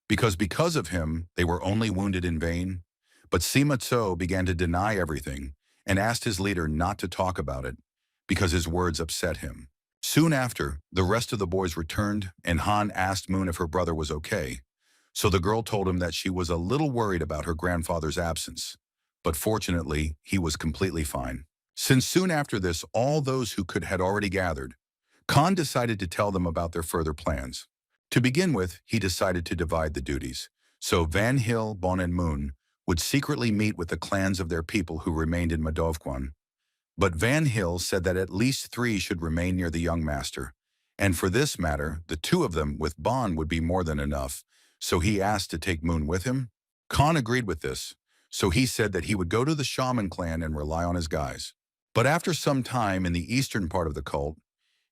because of him, they were only wounded in vain, but Sima Tso began to deny everything and asked his leader not to talk about it, because his words upset him. Soon after, the rest of the boys returned, and Han asked Moon if her brother was okay, so the girl told him that she was a little worried about her grandfather's absence, but fortunately, he was completely fine. Since soon after this, all those who could had already gathered, Khan decided to tell them about their further plans. To begin with, he decided to divide the duties, so Van Hill, Bon and Moon would secretly meet with the clans of their people who remained in Madovquan, But Van Hill said that at least 3 should remain near the young master, and for this matter, the 2 of them with Bond would be more than enough, so he asked to take Moon with him. Khan agreed with this, so he said that he would go to the shaman clan and rely on his guys. But after some time in the eastern part of the cult,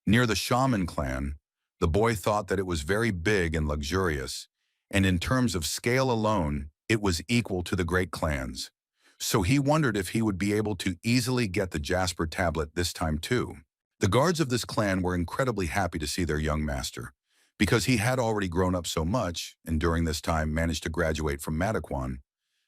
near the shaman clan, the boy thought that it was very big and luxurious, and in terms of scale alone, it was equal to the great clans. So he wondered if he would be able to easily get the Jasper tablet this time too. The guards of this clan were incredibly happy to see their young master, because he had already grown up so much and during this time managed to graduate from Madaquan.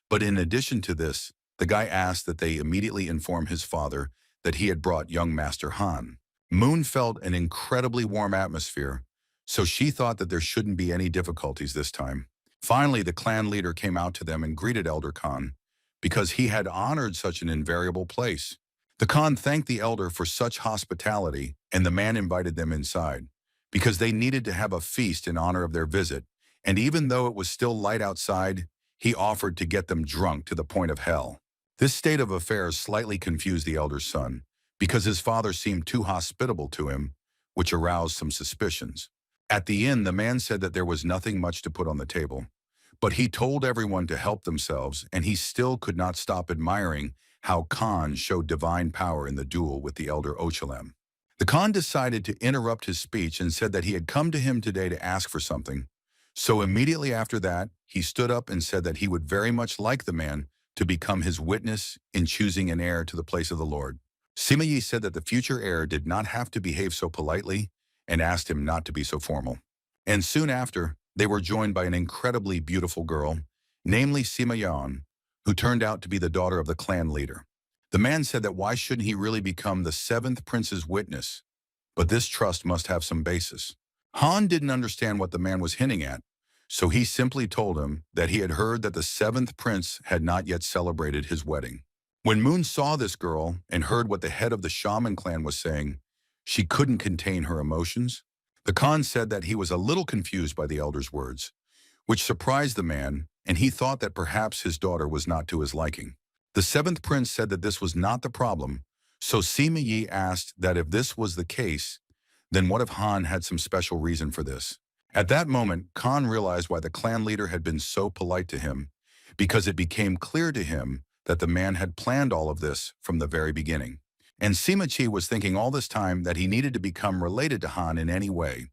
But in addition to this, the guy asked that they immediately inform his father that he had brought young Master Han. Moon felt an incredibly warm atmosphere, so she thought that there shouldn't be any difficulties this time. Finally, the clan leader came out to them and greeted Elder Khan, because he had honored such an invariable place. The Khan thanked the elder for such hospitality, and the man invited them inside, because they needed to have a feast in honor of their visit, and even though it was still light outside, he offered to get them drunk to the point of hell. This state of affairs slightly confused the elder's son, because his father seemed too hospitable to him, which aroused some suspicions. At the end, the man said that there was nothing much to put on the table, but he told everyone to help themselves, and he still could not stop admiring how Khan showed divine power in the duel with the elder Ochalem. The Khan decided to interrupt his speech and said that he had come to him today to ask for something. So immediately after that, he stood up and said that he would very much like the man to become his witness in choosing an heir to the place of the Lord. Sima Yi said that the future heir did not have to behave so politely and asked him not to be so formal. And soon after, they were joined by an incredibly beautiful girl, namely Sima Yan, who turned out to be the daughter of the clan leader. The man said that why shouldn't he really become the 7th prince's witness? But this trust must have some basis. Han didn't understand what the man was hinting at, so he simply told him that he had heard that the 7th prince had not yet celebrated his wedding. When Moon saw this girl and heard what the head of the shaman clan was saying, she couldn't contain her emotions. The Khan said that he was a little confused by the elder's words, which surprised the man, and he thought that perhaps his daughter was not to his liking. The 7th prince said that this was not the problem, so Sima Yi asked that if this was the case, then what if Han had some special reason for this? At that moment, Khan realized why the clan leader had been so polite to him, because it became clear to him that the man had planned all of this from the very beginning. And Sima Chi was thinking all this time that he needed to become related to Han in any way,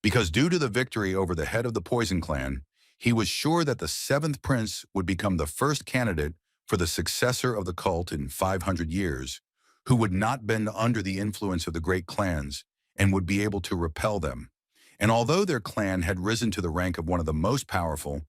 because due to the victory over the head of the Poison Clan, he was sure that the 7th prince would become the first candidate for the successor of the cult in 500 years, who would not bend under the influence of the great clans and would be able to repel them. And although their clan had risen to the rank of one of the most powerful,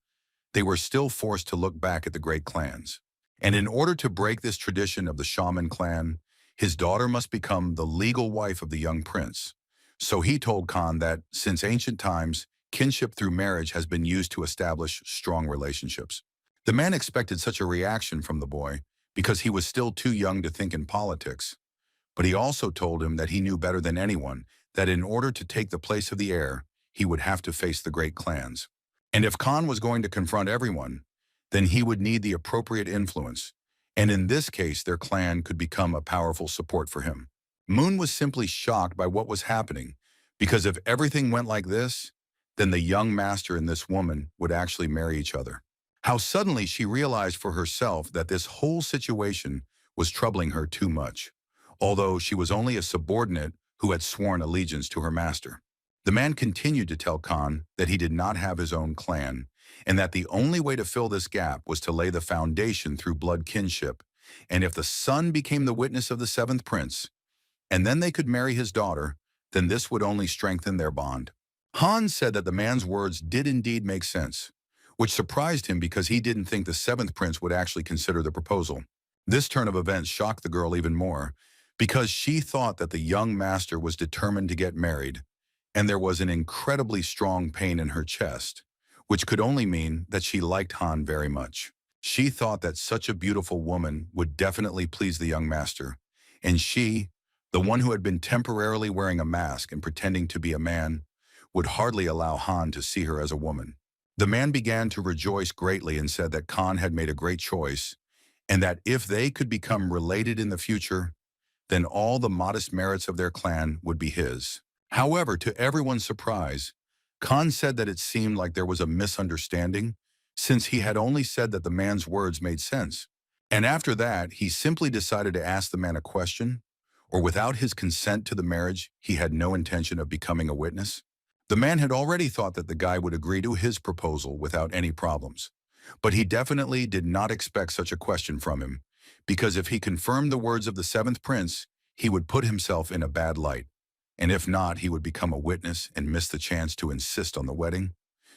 they were still forced to look back at the great clans. And in order to break this tradition of the shaman clan, his daughter must become the legal wife of the young prince. So he told Khan that, since ancient times, kinship through marriage has been used to establish strong relationships. The man expected such a reaction from the boy because he was still too young to think in politics. But he also told him that he knew better than anyone that in order to take the place of the heir, he would have to face the great clans. And if Khan was going to confront everyone, then he would need the appropriate influence, and in this case their clan could become a powerful support for him. Moon was simply shocked by what was happening, because if everything went like this, then the young master and this woman would actually marry each other. How suddenly she realized for herself that this whole situation was troubling her too much, although she was only a subordinate who had sworn allegiance to her master. The man continued to tell Khan that he did not have his own clan, and that the only way to fill this gap was to lay the foundation through blood kinship, and if the son became the witness of the 7th prince, and then they could marry his daughter, then this would only strengthen their bond. Han said that the man's words did indeed make sense, which surprised him because he didn't think the 7th prince would actually consider the proposal. This turn of events shocked the girl even more, because she thought that the young master was determined to get married, and there was an incredibly strong pain in her chest, which could only mean that she liked Han very much. She thought that such a beautiful woman would definitely please the young master, and she, the one who had been temporarily wearing a mask and pretending to be a man, would hardly allow Han to see her as a woman. The man began to rejoice greatly and said that Khan had made a great choice, and that if they could become related in the future, then all the modest merits of their clan would be his. However, to everyone's surprise, Khan said that it seemed like there was a misunderstanding, since he had only said that the man's words made sense. And after that, he simply decided to ask the man a question, or without his consent to the marriage, he had no intention of becoming a witness. The man had already thought that the guy would agree to his proposal without any problems. But he definitely did not expect such a question from him, because if he confirmed the words of the seventh prince, he would put himself in a bad light. And if not, he would become a witness and miss the chance to insist on the wedding.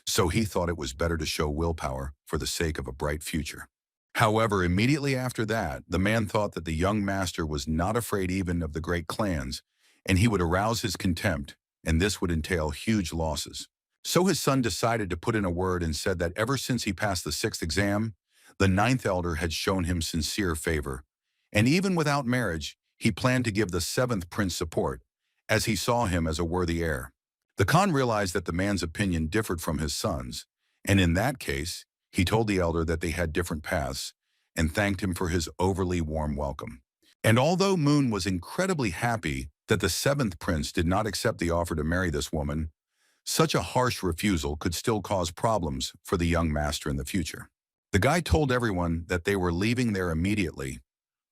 So he thought it was better to show willpower for the sake of a bright future. However, immediately after that, the man thought that the young master was not afraid even of the great clans, and he would arouse his contempt, and this would entail huge losses. So his son decided to put in a word and said that ever since he passed the sixth exam, the ninth elder had shown him sincere favor. And even without marriage, he planned to give the seventh prince support, as he saw him as a worthy heir. The Khan realized that the man's opinion differed from his son's, and in that case, he told the elder that they had different paths and thanked him for his overly warm welcome. And although Moon was incredibly happy that the seventh prince did not accept the offer to marry this woman, such a harsh refusal could still cause problems for the young master in the future. The guy told everyone that they were leaving there immediately,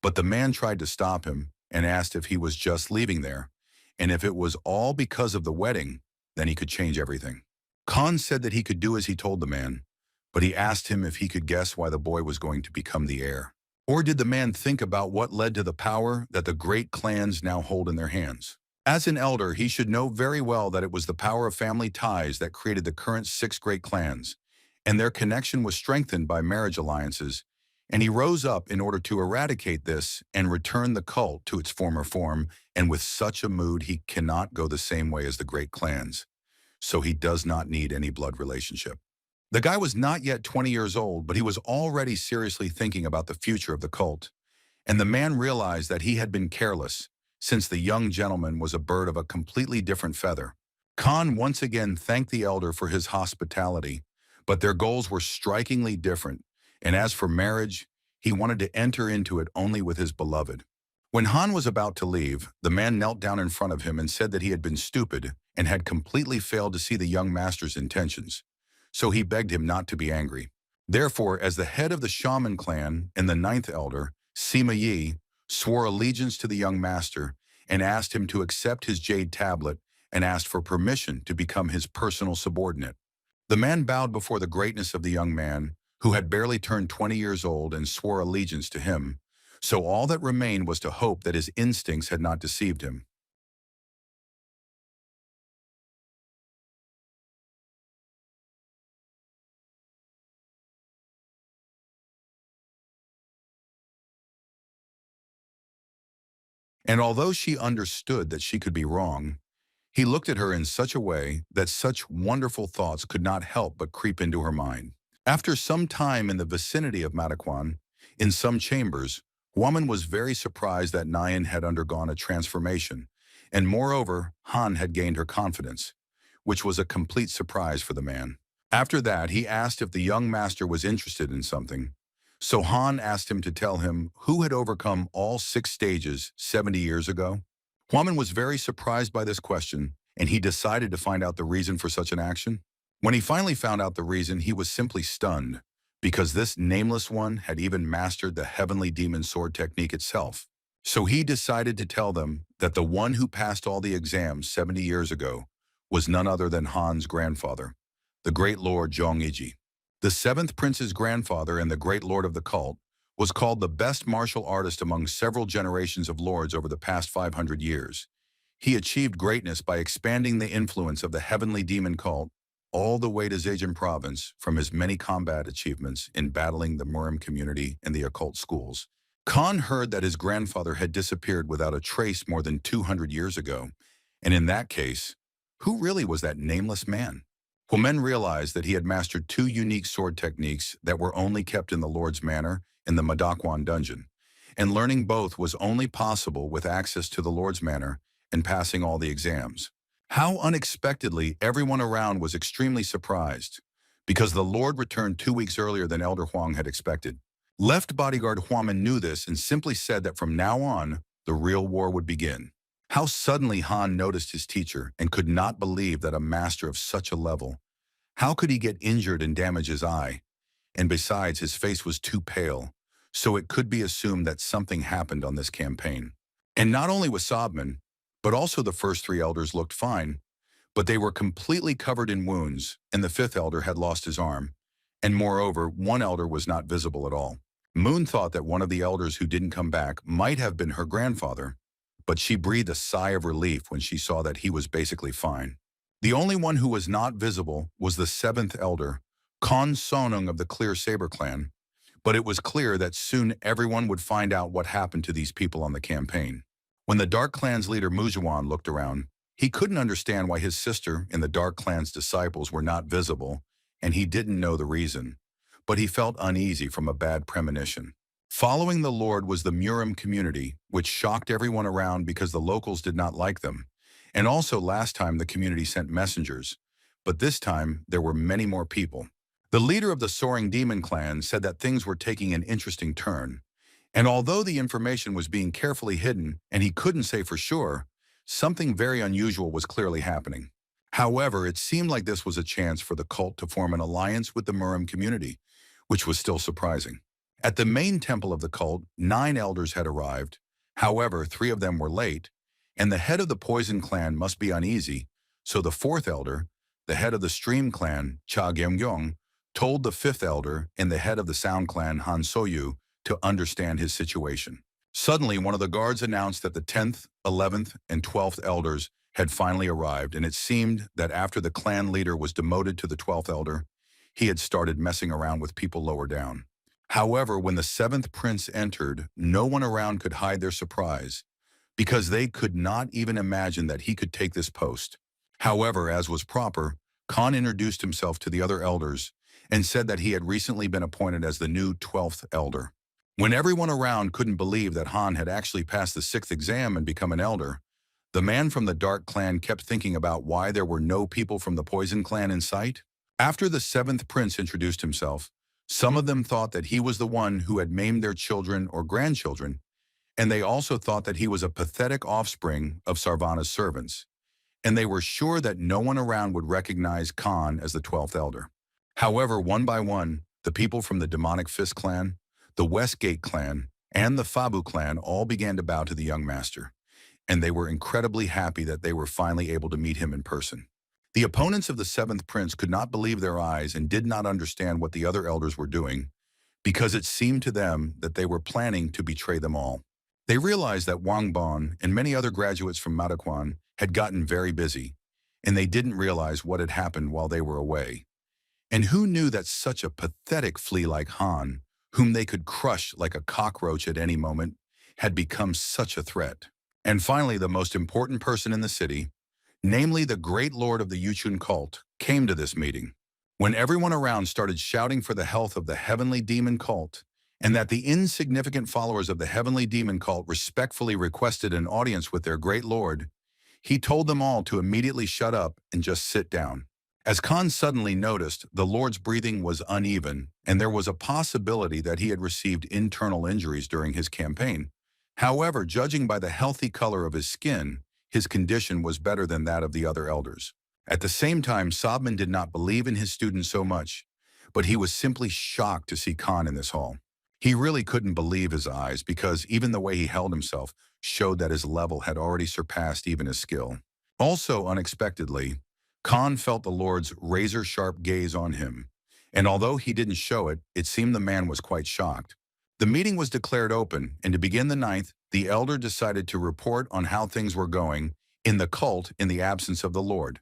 but the man tried to stop him and asked if he was just leaving there, and if it was all because of the wedding, then he could change everything. Khan said that he could do as he told the man, but he asked him if he could guess why the boy was going to become the heir. Or did the man think about what led to the power that the great clans now hold in their hands? As an elder, he should know very well that it was the power of family ties that created the current six great clans, and their connection was strengthened by marriage alliances, and he rose up in order to eradicate this and return the cult to its former form, and with such a mood he cannot go the same way as the great clans, so he does not need any blood relationship. The guy was not yet 20 years old, but he was already seriously thinking about the future of the cult, and the man realized that he had been careless, since the young gentleman was a bird of a completely different feather. Khan once again thanked the elder for his hospitality, but their goals were strikingly different, and as for marriage, he wanted to enter into it only with his beloved. When Han was about to leave, the man knelt down in front of him and said that he had been stupid and had completely failed to see the young master's intentions. So he begged him not to be angry. Therefore, as the head of the shaman clan and the ninth elder, Sima Yi, swore allegiance to the young master and asked him to accept his jade tablet and asked for permission to become his personal subordinate. The man bowed before the greatness of the young man, who had barely turned 20 years old, and swore allegiance to him. So all that remained was to hope that his instincts had not deceived him. And although she understood that she could be wrong, he looked at her in such a way that such wonderful thoughts could not help but creep into her mind. After some time in the vicinity of Matakwan, in some chambers, Woman was very surprised that Nyan had undergone a transformation, and moreover, Han had gained her confidence, which was a complete surprise for the man. After that, he asked if the young master was interested in something, so Han asked him to tell him who had overcome all 6 stages 70 years ago. Woman was very surprised by this question, and he decided to find out the reason for such an action. When he finally found out the reason, he was simply stunned, because this nameless one had even mastered the heavenly demon sword technique itself. So he decided to tell them that the one who passed all the exams 70 years ago was none other than Han's grandfather, the great lord Zhong-Iji. The 7th prince's grandfather and the great lord of the cult was called the best martial artist among several generations of lords over the past 500 years. He achieved greatness by expanding the influence of the heavenly demon cult all the way to Zhejiang province from his many combat achievements in battling the Murim community and the occult schools. Khan heard that his grandfather had disappeared without a trace more than 200 years ago, and in that case, who really was that nameless man? Men realized that he had mastered 2 unique sword techniques that were only kept in the Lord's Manor in the Madakwan dungeon, and learning both was only possible with access to the Lord's Manor and passing all the exams. How unexpectedly everyone around was extremely surprised, because the Lord returned 2 weeks earlier than Elder Huang had expected. Left bodyguard Huaman knew this and simply said that from now on, the real war would begin. How suddenly Han noticed his teacher and could not believe that a master of such a level. How could he get injured and damage his eye? And besides, his face was too pale, so it could be assumed that something happened on this campaign. And not only was Sobman, but also the first three elders looked fine, but they were completely covered in wounds, and the fifth elder had lost his arm. And moreover, one elder was not visible at all. Moon thought that one of the elders who didn't come back might have been her grandfather, but she breathed a sigh of relief when she saw that he was basically fine. The only one who was not visible was the seventh elder, Kon Sonung of the Clear Saber clan, but it was clear that soon everyone would find out what happened to these people on the campaign. When the Dark Clan's leader Mujuan looked around, he couldn't understand why his sister and the Dark Clan's disciples were not visible, and he didn't know the reason, but he felt uneasy from a bad premonition. Following the Lord was the Murim community, which shocked everyone around because the locals did not like them. And also last time the community sent messengers, but this time there were many more people. The leader of the Soaring Demon clan said that things were taking an interesting turn, and although the information was being carefully hidden and he couldn't say for sure, something very unusual was clearly happening. However, it seemed like this was a chance for the cult to form an alliance with the Murim community, which was still surprising. At the main temple of the cult, 9 elders had arrived. However, 3 of them were late, and the head of the Poison clan must be uneasy, so the 4th elder, the head of the Stream clan, Cha Gyeongyong, told the 5th elder and the head of the Sound clan, Han Soyu, to understand his situation. Suddenly, one of the guards announced that the 10th, 11th, and 12th elders had finally arrived, and it seemed that after the clan leader was demoted to the 12th elder, he had started messing around with people lower down. However, when the 7th prince entered, no one around could hide their surprise, because they could not even imagine that he could take this post. However, as was proper, Khan introduced himself to the other elders and said that he had recently been appointed as the new 12th elder. When everyone around couldn't believe that Han had actually passed the 6th exam and become an elder, the man from the Dark Clan kept thinking about why there were no people from the Poison Clan in sight. After the 7th prince introduced himself, some of them thought that he was the one who had maimed their children or grandchildren, and they also thought that he was a pathetic offspring of Sarvana's servants, and they were sure that no one around would recognize Khan as the 12th elder. However, one by one, the people from the Demonic Fist clan, the Westgate clan, and the Fabu clan all began to bow to the young master, and they were incredibly happy that they were finally able to meet him in person. The opponents of the 7th prince could not believe their eyes and did not understand what the other elders were doing, because it seemed to them that they were planning to betray them all. They realized that Wang Bon and many other graduates from Madaquan had gotten very busy, and they didn't realize what had happened while they were away. And who knew that such a pathetic flea like Han, whom they could crush like a cockroach at any moment, had become such a threat? And finally, the most important person in the city, namely the great lord of the Yuchun cult, came to this meeting. When everyone around started shouting for the health of the heavenly demon cult, and that the insignificant followers of the heavenly demon cult respectfully requested an audience with their great lord, he told them all to immediately shut up and just sit down. As Khan suddenly noticed, the Lord's breathing was uneven, and there was a possibility that he had received internal injuries during his campaign. However, judging by the healthy color of his skin, his condition was better than that of the other elders. At the same time, Sobman did not believe in his student so much, but he was simply shocked to see Khan in this hall. He really couldn't believe his eyes because even the way he held himself showed that his level had already surpassed even his skill. Also, unexpectedly, Khan felt the Lord's razor-sharp gaze on him, and although he didn't show it, it seemed the man was quite shocked. The meeting was declared open, and to begin the 9th, the elder decided to report on how things were going in the cult in the absence of the Lord.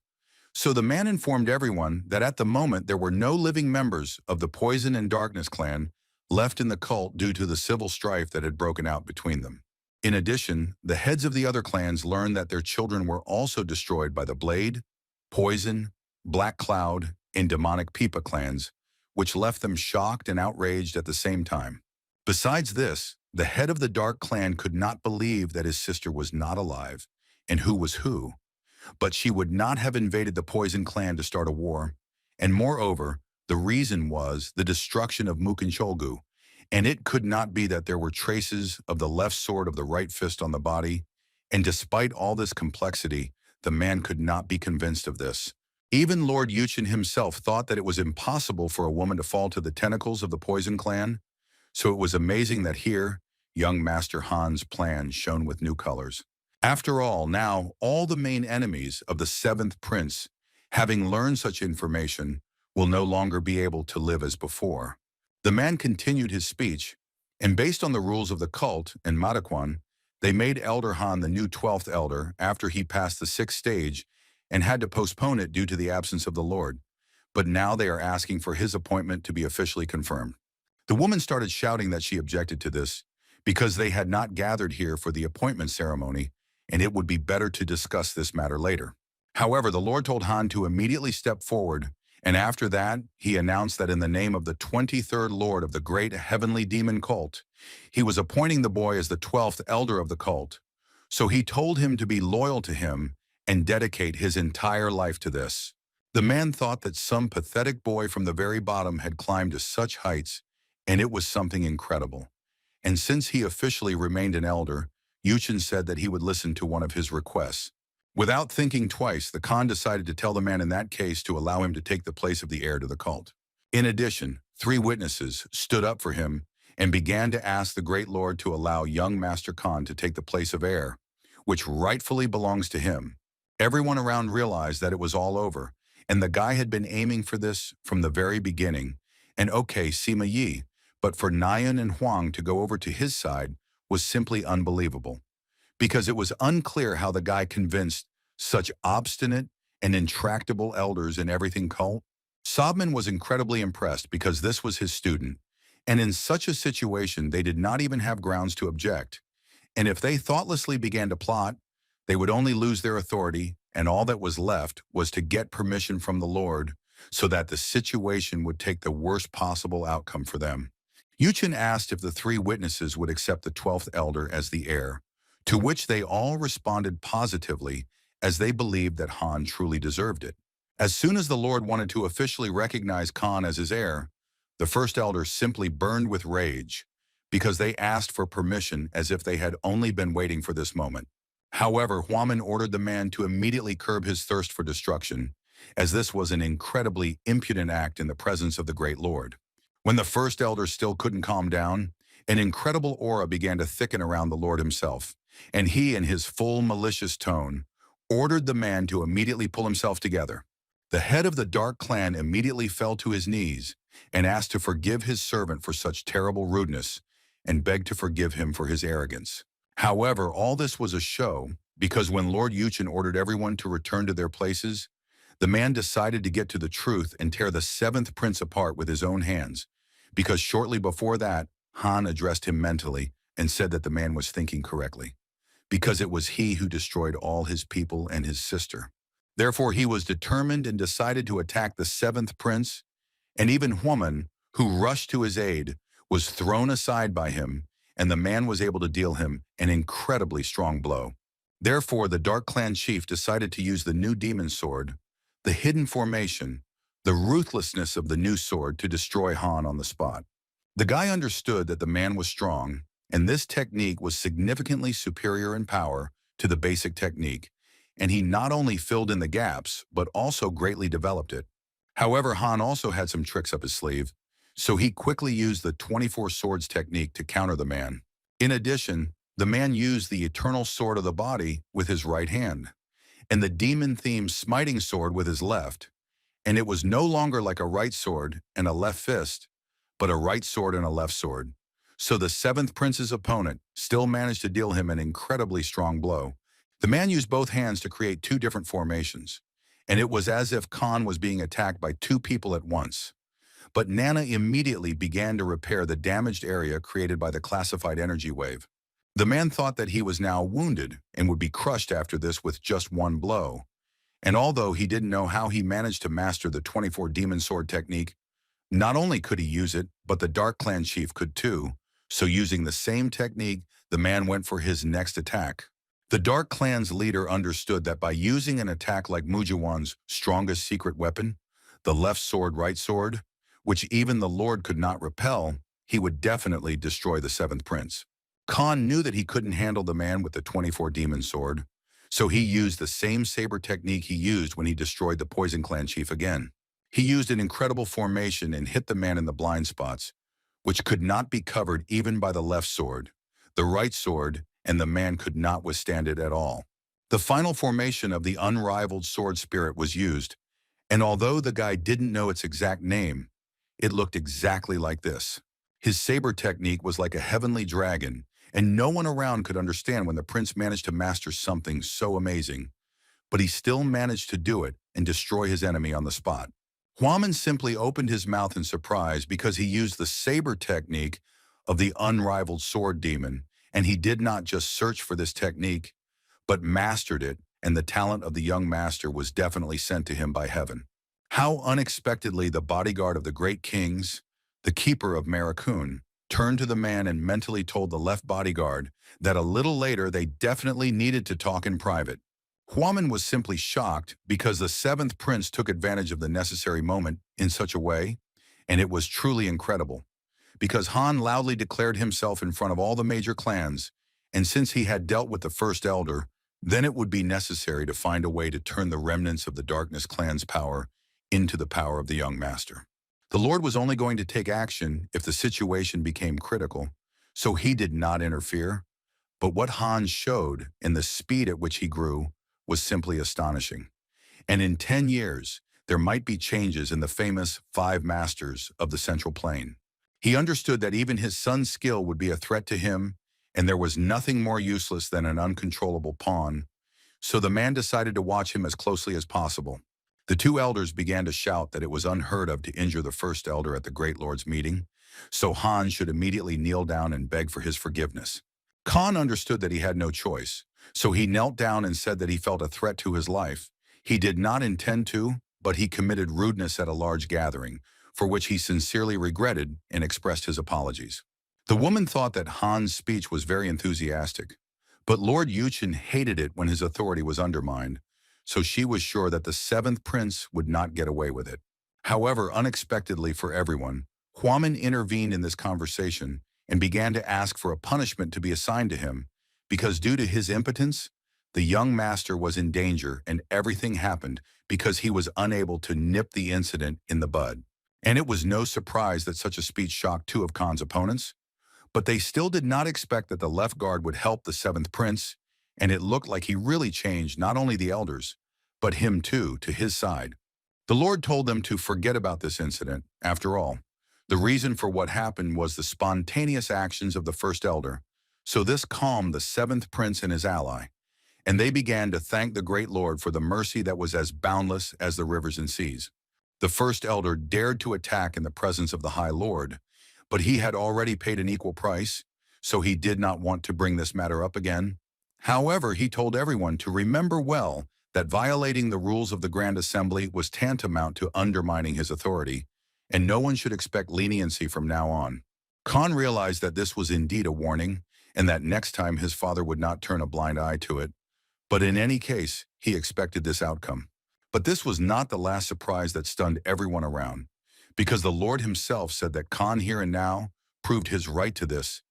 So the man informed everyone that at the moment there were no living members of the Poison and Darkness clan left in the cult due to the civil strife that had broken out between them. In addition, the heads of the other clans learned that their children were also destroyed by the Blade, Poison, Black Cloud, and Demonic Pipa clans, which left them shocked and outraged at the same time. Besides this, the head of the Dark Clan could not believe that his sister was not alive, and who was who. But she would not have invaded the Poison clan to start a war, and moreover, the reason was the destruction of Mukincholgu, And it could not be that there were traces of the left sword of the right fist on the body, and despite all this complexity, the man could not be convinced of this. Even Lord Yuchen himself thought that it was impossible for a woman to fall to the tentacles of the Poison Clan, so it was amazing that here, young Master Han's plan shone with new colors. After all, now, all the main enemies of the seventh prince, having learned such information, will no longer be able to live as before. The man continued his speech, and based on the rules of the cult and Madakwan, they made Elder Han the new 12th elder after he passed the 6th stage and had to postpone it due to the absence of the Lord. But now they are asking for his appointment to be officially confirmed. The woman started shouting that she objected to this because they had not gathered here for the appointment ceremony, and it would be better to discuss this matter later. However, the Lord told Han to immediately step forward, and after that, he announced that in the name of the 23rd Lord of the great heavenly demon cult, he was appointing the boy as the 12th elder of the cult. So he told him to be loyal to him and dedicate his entire life to this. The man thought that some pathetic boy from the very bottom had climbed to such heights, and it was something incredible. And since he officially remained an elder, Yuchen said that he would listen to one of his requests. Without thinking twice, the Khan decided to tell the man in that case to allow him to take the place of the heir to the cult. In addition, 3 witnesses stood up for him and began to ask the Great Lord to allow young Master Khan to take the place of heir, which rightfully belongs to him. Everyone around realized that it was all over, and the guy had been aiming for this from the very beginning. And okay, Sima Yi, but for Nyan and Huang to go over to his side was simply unbelievable, because it was unclear how the guy convinced such obstinate and intractable elders in everything cult. Sobman was incredibly impressed because this was his student, and in such a situation they did not even have grounds to object. And if they thoughtlessly began to plot, they would only lose their authority, and all that was left was to get permission from the Lord so that the situation would take the worst possible outcome for them. Yuchen asked if the 3 witnesses would accept the 12th elder as the heir, to which they all responded positively as they believed that Han truly deserved it. As soon as the Lord wanted to officially recognize Khan as his heir, the first elder simply burned with rage because they asked for permission as if they had only been waiting for this moment. However, Huaman ordered the man to immediately curb his thirst for destruction, as this was an incredibly impudent act in the presence of the Great Lord. When the first elder still couldn't calm down, an incredible aura began to thicken around the Lord himself, and he, in his full malicious tone, ordered the man to immediately pull himself together. The head of the Dark Clan immediately fell to his knees and asked to forgive his servant for such terrible rudeness and begged to forgive him for his arrogance. However, all this was a show because when Lord Yuchen ordered everyone to return to their places, the man decided to get to the truth and tear the 7th prince apart with his own hands, because shortly before that, Han addressed him mentally and said that the man was thinking correctly, because it was he who destroyed all his people and his sister. Therefore, he was determined and decided to attack the 7th prince, and even Huaman, who rushed to his aid, was thrown aside by him, and the man was able to deal him an incredibly strong blow. Therefore, the Dark Clan chief decided to use the new demon sword, the hidden formation, the ruthlessness of the new sword to destroy Han on the spot. The guy understood that the man was strong, and this technique was significantly superior in power to the basic technique, and he not only filled in the gaps, but also greatly developed it. However, Han also had some tricks up his sleeve, so he quickly used the 24 swords technique to counter the man. In addition, the man used the eternal sword of the body with his right hand, and the demon-themed smiting sword with his left, and it was no longer like a right sword and a left fist, but a right sword and a left sword. So the 7th prince's opponent still managed to deal him an incredibly strong blow. The man used both hands to create 2 different formations, and it was as if Khan was being attacked by 2 people at once. But Nana immediately began to repair the damaged area created by the classified energy wave. The man thought that he was now wounded and would be crushed after this with just 1 blow. And although he didn't know how he managed to master the 24 demon sword technique, not only could he use it, but the Dark Clan chief could too. So using the same technique, the man went for his next attack. The Dark Clan's leader understood that by using an attack like Mujawan's strongest secret weapon, the left sword, right sword, which even the Lord could not repel, he would definitely destroy the seventh prince. Khan knew that he couldn't handle the man with the 24 demon sword, so he used the same saber technique he used when he destroyed the Poison Clan chief again. He used an incredible formation and hit the man in the blind spots, which could not be covered even by the left sword, the right sword, and the man could not withstand it at all. The final formation of the unrivaled sword spirit was used, and although the guy didn't know its exact name, it looked exactly like this. His saber technique was like a heavenly dragon, and no one around could understand when the prince managed to master something so amazing. But he still managed to do it and destroy his enemy on the spot. Huaman simply opened his mouth in surprise because he used the saber technique of the unrivaled sword demon, and he did not just search for this technique, but mastered it, and the talent of the young master was definitely sent to him by heaven. How unexpectedly the bodyguard of the great kings, the keeper of Marakun, turned to the man and mentally told the left bodyguard that a little later they definitely needed to talk in private. Huaman was simply shocked because the seventh prince took advantage of the necessary moment in such a way, and it was truly incredible. Because Han loudly declared himself in front of all the major clans, and since he had dealt with the first elder, then it would be necessary to find a way to turn the remnants of the Darkness clan's power into the power of the young master. The Lord was only going to take action if the situation became critical, so he did not interfere. But what Han showed and the speed at which he grew was simply astonishing. And in 10 years, there might be changes in the famous 5 masters of the Central Plain. He understood that even his son's skill would be a threat to him, and there was nothing more useless than an uncontrollable pawn, so the man decided to watch him as closely as possible. The 2 elders began to shout that it was unheard of to injure the first elder at the Great Lord's meeting, so Han should immediately kneel down and beg for his forgiveness. Khan understood that he had no choice, so he knelt down and said that he felt a threat to his life. He did not intend to, but he committed rudeness at a large gathering, for which he sincerely regretted and expressed his apologies. The woman thought that Han's speech was very enthusiastic, but Lord Yuchen hated it when his authority was undermined, so she was sure that the seventh prince would not get away with it. However, unexpectedly for everyone, Huaman intervened in this conversation and began to ask for a punishment to be assigned to him, because due to his impotence, the young master was in danger and everything happened because he was unable to nip the incident in the bud. And it was no surprise that such a speech shocked 2 of Khan's opponents, but they still did not expect that the left guard would help the seventh prince, and it looked like he really changed not only the elders, but him too, to his side. The Lord told them to forget about this incident. After all, the reason for what happened was the spontaneous actions of the first elder, so this calmed the seventh prince and his ally, and they began to thank the great Lord for the mercy that was as boundless as the rivers and seas. The first elder dared to attack in the presence of the High Lord, but he had already paid an equal price, so he did not want to bring this matter up again. However, he told everyone to remember well that violating the rules of the Grand Assembly was tantamount to undermining his authority, and no one should expect leniency from now on. Khan realized that this was indeed a warning, and that next time his father would not turn a blind eye to it. But in any case, he expected this outcome. But this was not the last surprise that stunned everyone around, because the Lord himself said that Khan here and now proved his right to this,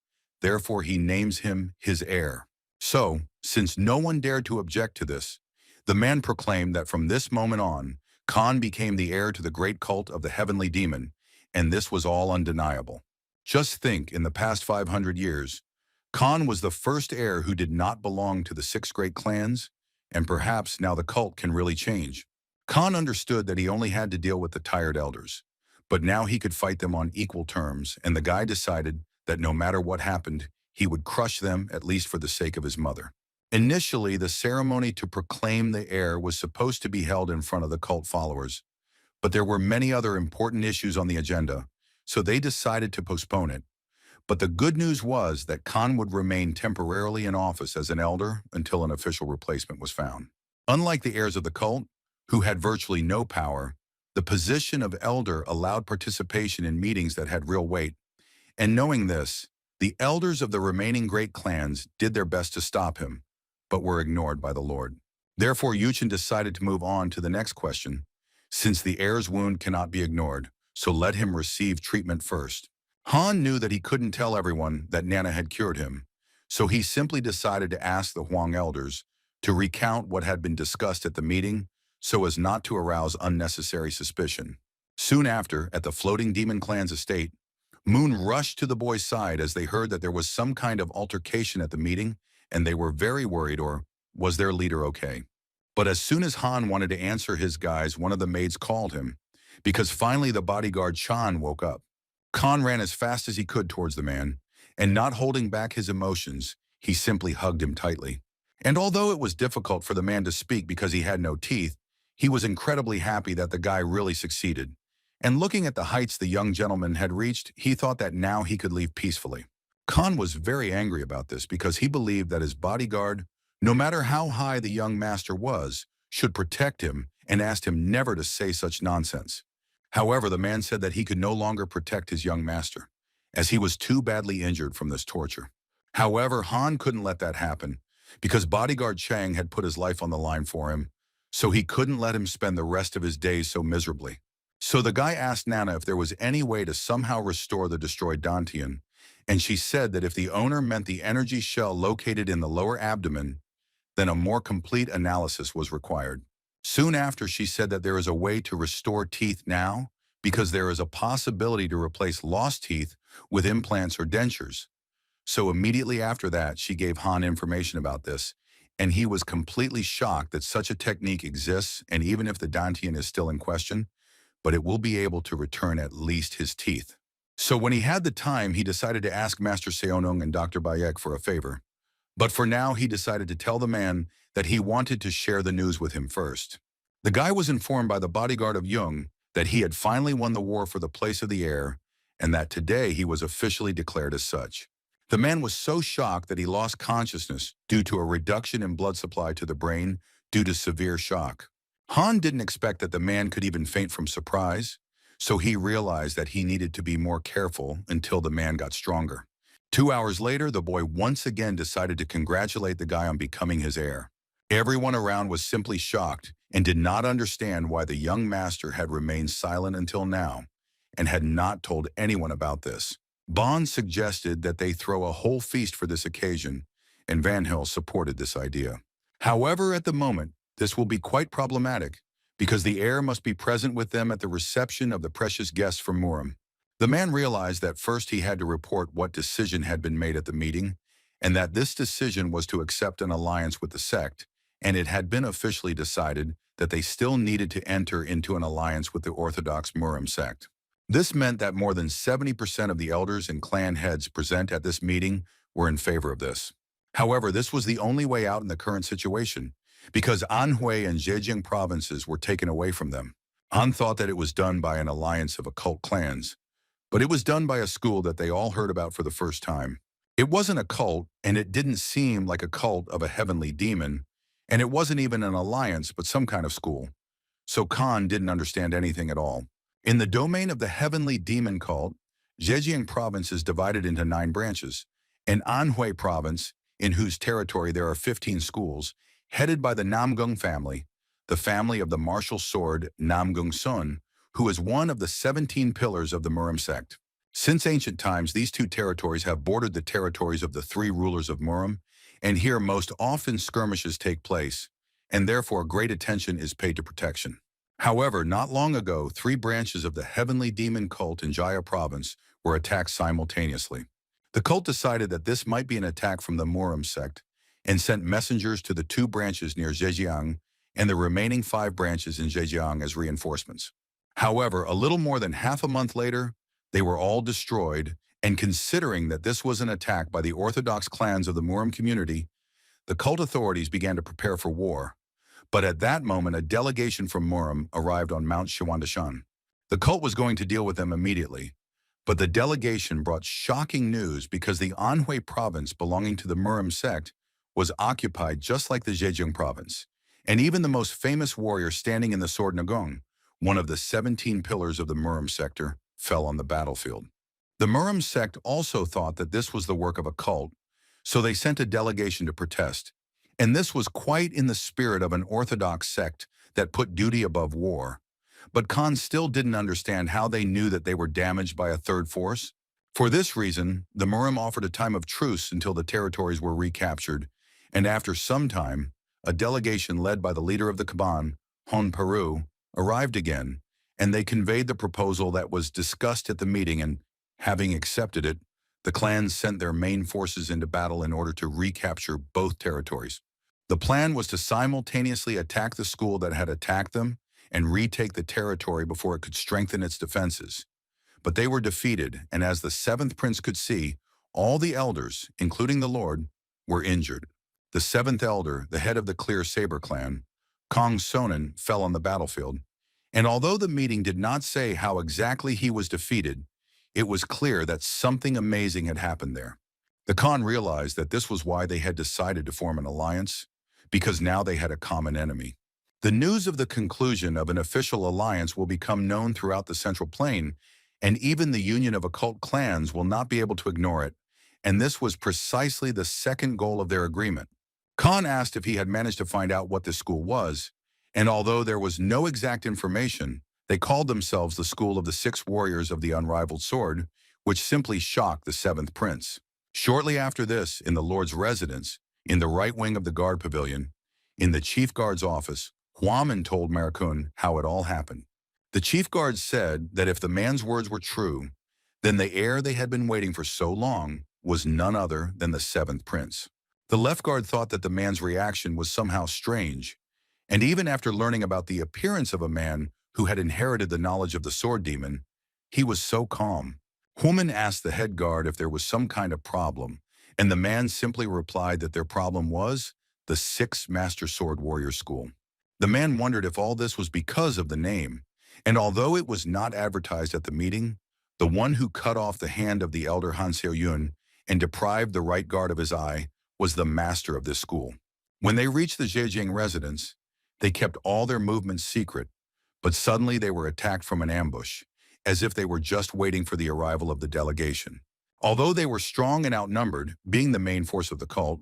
therefore he names him his heir. So, since no one dared to object to this, the man proclaimed that from this moment on, Khan became the heir to the great cult of the heavenly demon, and this was all undeniable. Just think, in the past 500 years, Khan was the first heir who did not belong to the 6 great clans, and perhaps now the cult can really change. Khan understood that he only had to deal with the tired elders, but now he could fight them on equal terms, and the guy decided that no matter what happened, he would crush them, at least for the sake of his mother. Initially, the ceremony to proclaim the heir was supposed to be held in front of the cult followers, but there were many other important issues on the agenda, so they decided to postpone it. But the good news was that Khan would remain temporarily in office as an elder until an official replacement was found. Unlike the heirs of the cult, who had virtually no power, the position of elder allowed participation in meetings that had real weight. And knowing this, the elders of the remaining great clans did their best to stop him, but were ignored by the Lord. Therefore, Yuchen decided to move on to the next question, since the heir's wound cannot be ignored, so let him receive treatment first. Han knew that he couldn't tell everyone that Nana had cured him, so he simply decided to ask the Huang elders to recount what had been discussed at the meeting so as not to arouse unnecessary suspicion. Soon after, at the floating demon clan's estate, Moon rushed to the boys' side as they heard that there was some kind of altercation at the meeting, and they were very worried, or was their leader okay? But as soon as Han wanted to answer his guys, one of the maids called him, because finally the bodyguard Chan woke up. Khan ran as fast as he could towards the man, and not holding back his emotions, he simply hugged him tightly. And although it was difficult for the man to speak because he had no teeth, he was incredibly happy that the guy really succeeded. And looking at the heights the young gentleman had reached, he thought that now he could leave peacefully. Khan was very angry about this because he believed that his bodyguard, no matter how high the young master was, should protect him and asked him never to say such nonsense. However, the man said that he could no longer protect his young master, as he was too badly injured from this torture. However, Han couldn't let that happen, because bodyguard Chang had put his life on the line for him, so he couldn't let him spend the rest of his days so miserably. So the guy asked Nana if there was any way to somehow restore the destroyed Dantian, and she said that if the owner meant the energy shell located in the lower abdomen, then a more complete analysis was required. Soon after, she said that there is a way to restore teeth now because there is a possibility to replace lost teeth with implants or dentures. So immediately after that, she gave Han information about this, and he was completely shocked that such a technique exists, and even if the Dantian is still in question, but it will be able to return at least his teeth. So when he had the time, he decided to ask Master Seonung and Dr. Bayek for a favor. But for now, he decided to tell the man that he wanted to share the news with him first. The guy was informed by the bodyguard of Jung that he had finally won the war for the place of the heir, and that today he was officially declared as such. The man was so shocked that he lost consciousness due to a reduction in blood supply to the brain due to severe shock. Han didn't expect that the man could even faint from surprise, so he realized that he needed to be more careful until the man got stronger. 2 hours later, the boy once again decided to congratulate the guy on becoming his heir. Everyone around was simply shocked and did not understand why the young master had remained silent until now and had not told anyone about this. Bond suggested that they throw a whole feast for this occasion, and Van Hill supported this idea. However, at the moment, this will be quite problematic because the heir must be present with them at the reception of the precious guests from Murim. The man realized that first he had to report what decision had been made at the meeting, and that this decision was to accept an alliance with the sect, and it had been officially decided that they still needed to enter into an alliance with the Orthodox Murim sect. This meant that more than 70% of the elders and clan heads present at this meeting were in favor of this. However, this was the only way out in the current situation, because Anhui and Zhejiang provinces were taken away from them. Han thought that it was done by an alliance of occult clans, but it was done by a school that they all heard about for the first time. It wasn't a cult, and it didn't seem like a cult of a heavenly demon, and it wasn't even an alliance, but some kind of school. So Khan didn't understand anything at all. In the domain of the heavenly demon cult, Zhejiang province is divided into 9 branches, and Anhui province, in whose territory there are 15 schools, headed by the Namgung family, the family of the martial sword Namgung Sun, who is one of the 17 pillars of the Murim sect. Since ancient times, these 2 territories have bordered the territories of the 3 rulers of Murim, and here most often skirmishes take place, and therefore great attention is paid to protection. However, not long ago, 3 branches of the heavenly demon cult in Jaya province were attacked simultaneously. The cult decided that this might be an attack from the Murim sect, and sent messengers to the 2 branches near Zhejiang and the remaining 5 branches in Zhejiang as reinforcements. However, a little more than half a month later, they were all destroyed, and considering that this was an attack by the Orthodox clans of the Murim community, the cult authorities began to prepare for war. But at that moment, a delegation from Murim arrived on Mount Shawandashan. The cult was going to deal with them immediately, but the delegation brought shocking news because the Anhui province belonging to the Murim sect was occupied just like the Zhejiang province, and even the most famous warrior standing in the sword Nagong, one of the 17 pillars of the Murim sector, fell on the battlefield. The Murim sect also thought that this was the work of a cult, so they sent a delegation to protest, and this was quite in the spirit of an orthodox sect that put duty above war. But Khan still didn't understand how they knew that they were damaged by a third force. For this reason, the Murim offered a time of truce until the territories were recaptured, and after some time, a delegation led by the leader of the Kaban, Hon Peru, arrived again, and they conveyed the proposal that was discussed at the meeting and, having accepted it, the clans sent their main forces into battle in order to recapture both territories. The plan was to simultaneously attack the school that had attacked them and retake the territory before it could strengthen its defenses. But they were defeated, and as the seventh prince could see, all the elders, including the lord, were injured. The seventh elder, the head of the Clear Saber clan, Kong Sonnen, fell on the battlefield, and although the meeting did not say how exactly he was defeated, it was clear that something amazing had happened there. The Khan realized that this was why they had decided to form an alliance, because now they had a common enemy. The news of the conclusion of an official alliance will become known throughout the Central Plain, and even the union of occult clans will not be able to ignore it, and this was precisely the second goal of their agreement. Khan asked if he had managed to find out what this school was, and although there was no exact information, they called themselves the School of the Six Warriors of the Unrivaled Sword, which simply shocked the seventh prince. Shortly after this, in the Lord's residence, in the right wing of the guard pavilion, in the chief guard's office, Huaman told Marakun how it all happened. The chief guard said that if the man's words were true, then the heir they had been waiting for so long was none other than the seventh prince. The left guard thought that the man's reaction was somehow strange, and even after learning about the appearance of a man who had inherited the knowledge of the sword demon, he was so calm. Human asked the head guard if there was some kind of problem, and the man simply replied that their problem was the Sixth Master Sword Warrior School. The man wondered if all this was because of the name, and although it was not advertised at the meeting, the one who cut off the hand of the elder Han Seo-yun and deprived the right guard of his eye was the master of this school. When they reached the Zhejiang residence, they kept all their movements secret, but suddenly they were attacked from an ambush, as if they were just waiting for the arrival of the delegation. Although they were strong and outnumbered, being the main force of the cult,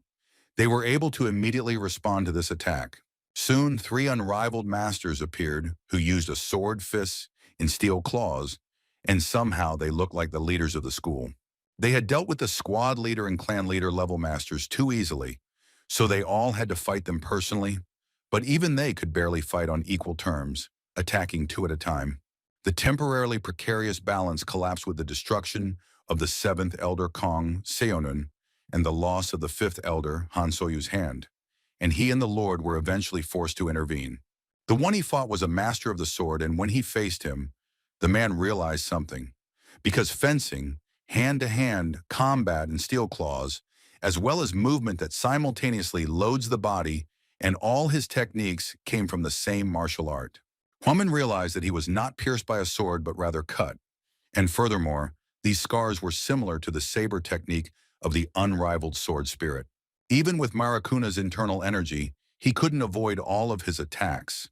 they were able to immediately respond to this attack. Soon, 3 unrivaled masters appeared who used a sword, fists, and steel claws, and somehow they looked like the leaders of the school. They had dealt with the squad leader and clan leader level masters too easily, so they all had to fight them personally, but even they could barely fight on equal terms, attacking 2 at a time. The temporarily precarious balance collapsed with the destruction of the 7th elder Kong Seonun and the loss of the 5th elder Han Soyu's hand, and he and the Lord were eventually forced to intervene. The one he fought was a master of the sword, and when he faced him, the man realized something. Because fencing, hand-to-hand combat and steel claws, as well as movement that simultaneously loads the body, and all his techniques came from the same martial art. Huaman realized that he was not pierced by a sword but rather cut, and furthermore, these scars were similar to the saber technique of the unrivaled sword spirit. Even with Marakuna's internal energy, he couldn't avoid all of his attacks.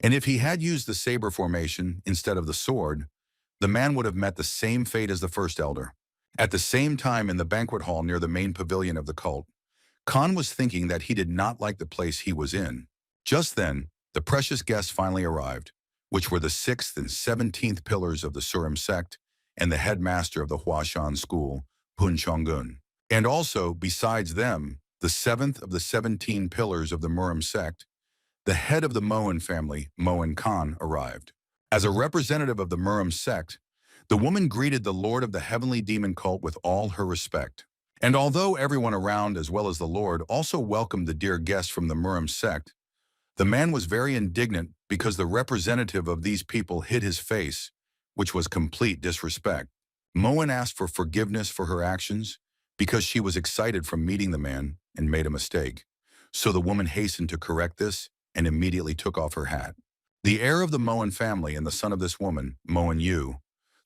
And if he had used the saber formation instead of the sword, the man would have met the same fate as the first elder. At the same time, in the banquet hall near the main pavilion of the cult, Khan was thinking that he did not like the place he was in. Just then, the precious guests finally arrived, which were the 6th and 17th pillars of the Murim sect and the headmaster of the Huashan school, Pun Chonggun. And also, besides them, the 7th of the 17 pillars of the Murim sect, the head of the Moen family, Moen Khan, arrived. As a representative of the Murim sect, the woman greeted the lord of the heavenly demon cult with all her respect. And although everyone around, as well as the lord, also welcomed the dear guest from the Murim sect, the man was very indignant because the representative of these people hid his face, which was complete disrespect. Moen asked for forgiveness for her actions because she was excited from meeting the man and made a mistake. So the woman hastened to correct this and immediately took off her hat. The heir of the Moen family and the son of this woman, Moen Yu,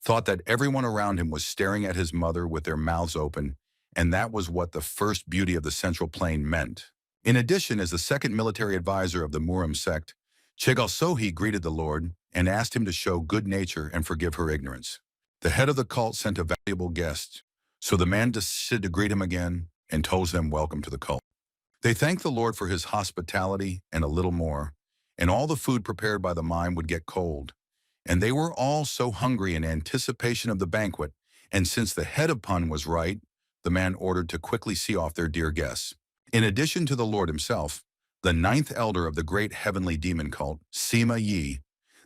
thought that everyone around him was staring at his mother with their mouths open, and that was what the first beauty of the Central Plain meant. In addition, as the second military advisor of the Murim sect, Chegal Sohi greeted the Lord and asked him to show good nature and forgive her ignorance. The head of the cult sent a valuable guest, so the man descended to greet him again and told them welcome to the cult. They thanked the Lord for his hospitality and a little more, and all the food prepared by the mime would get cold. And they were all so hungry in anticipation of the banquet And since the head of Pun was right, the man ordered to quickly see off their dear guests. In addition to the Lord himself, the ninth elder of the great heavenly demon cult, Sima Yi,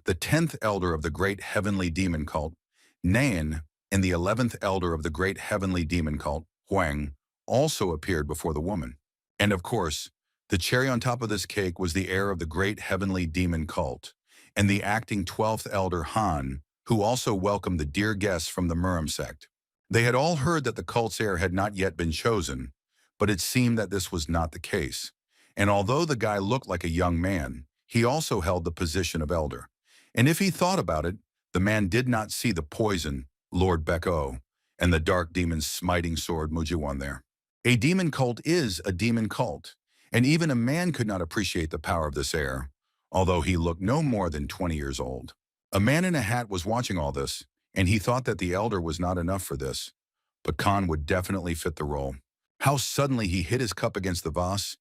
the 10th elder of the great heavenly demon cult, Nain, and the 11th elder of the great heavenly demon cult, Huang, also appeared before the woman. And of course, the cherry on top of this cake was the heir of the great heavenly demon cult, and the acting 12th elder Han, who also welcomed the dear guests from the Murim sect. They had all heard that the cult's heir had not yet been chosen, but it seemed that this was not the case. And although the guy looked like a young man, he also held the position of elder. And if he thought about it, the man did not see the poison, Lord Beko, and the dark demon's smiting sword Mujiwan there. A demon cult is a demon cult, and even a man could not appreciate the power of this heir, although he looked no more than 20 years old. A man in a hat was watching all this, and he thought that the elder was not enough for this, but Khan would definitely fit the role. How suddenly he hit his cup against the vase,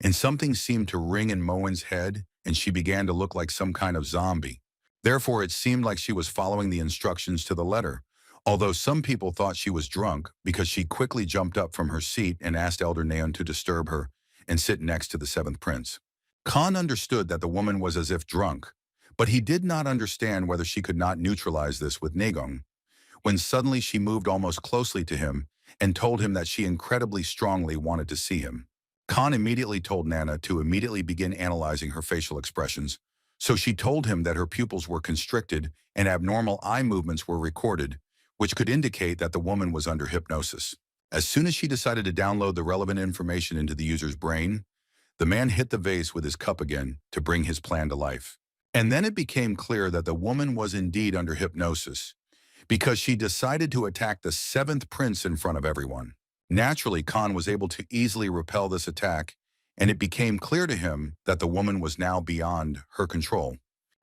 and something seemed to ring in Moen's head, and she began to look like some kind of zombie. Therefore, it seemed like she was following the instructions to the letter, although some people thought she was drunk because she quickly jumped up from her seat and asked Elder Naeon to disturb her and sit next to the seventh prince. Khan understood that the woman was as if drunk, but he did not understand whether she could not neutralize this with Negong, when suddenly she moved almost closely to him and told him that she incredibly strongly wanted to see him. Khan immediately told Nana to immediately begin analyzing her facial expressions, so she told him that her pupils were constricted and abnormal eye movements were recorded, which could indicate that the woman was under hypnosis. As soon as she decided to download the relevant information into the user's brain, the man hit the vase with his cup again to bring his plan to life. And then it became clear that the woman was indeed under hypnosis, because she decided to attack the seventh prince in front of everyone. Naturally, Khan was able to easily repel this attack, and it became clear to him that the woman was now beyond her control.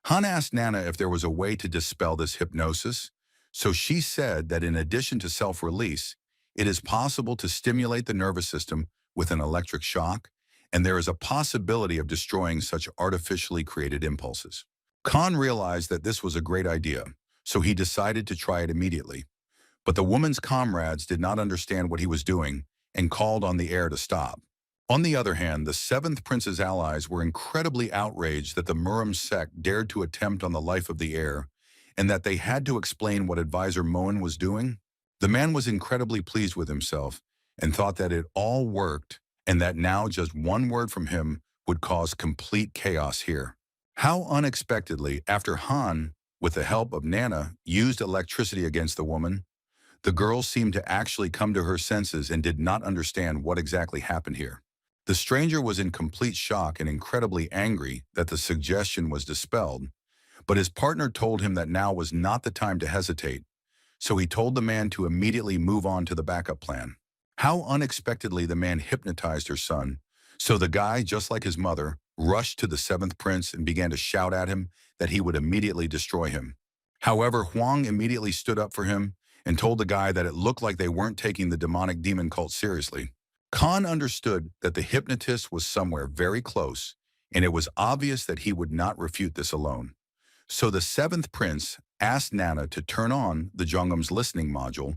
Han asked Nana if there was a way to dispel this hypnosis, so she said that in addition to self-release, it is possible to stimulate the nervous system with an electric shock, and there is a possibility of destroying such artificially created impulses. Khan realized that this was a great idea, so he decided to try it immediately. But the woman's comrades did not understand what he was doing and called on the heir to stop. On the other hand, the seventh prince's allies were incredibly outraged that the Murim sect dared to attempt on the life of the heir and that they had to explain what advisor Moen was doing. The man was incredibly pleased with himself and thought that it all worked and that now just one word from him would cause complete chaos here. How unexpectedly, after Han, with the help of Nana, used electricity against the woman, the girl seemed to actually come to her senses and did not understand what exactly happened here. The stranger was in complete shock and incredibly angry that the suggestion was dispelled, but his partner told him that now was not the time to hesitate, so he told the man to immediately move on to the backup plan. How unexpectedly the man hypnotized her son, so the guy, just like his mother, rushed to the seventh prince and began to shout at him that he would immediately destroy him. However, Huang immediately stood up for him and told the guy that it looked like they weren't taking the demonic demon cult seriously. Khan understood that the hypnotist was somewhere very close, and it was obvious that he would not refute this alone. So the seventh prince asked Nana to turn on the Jongum's listening module,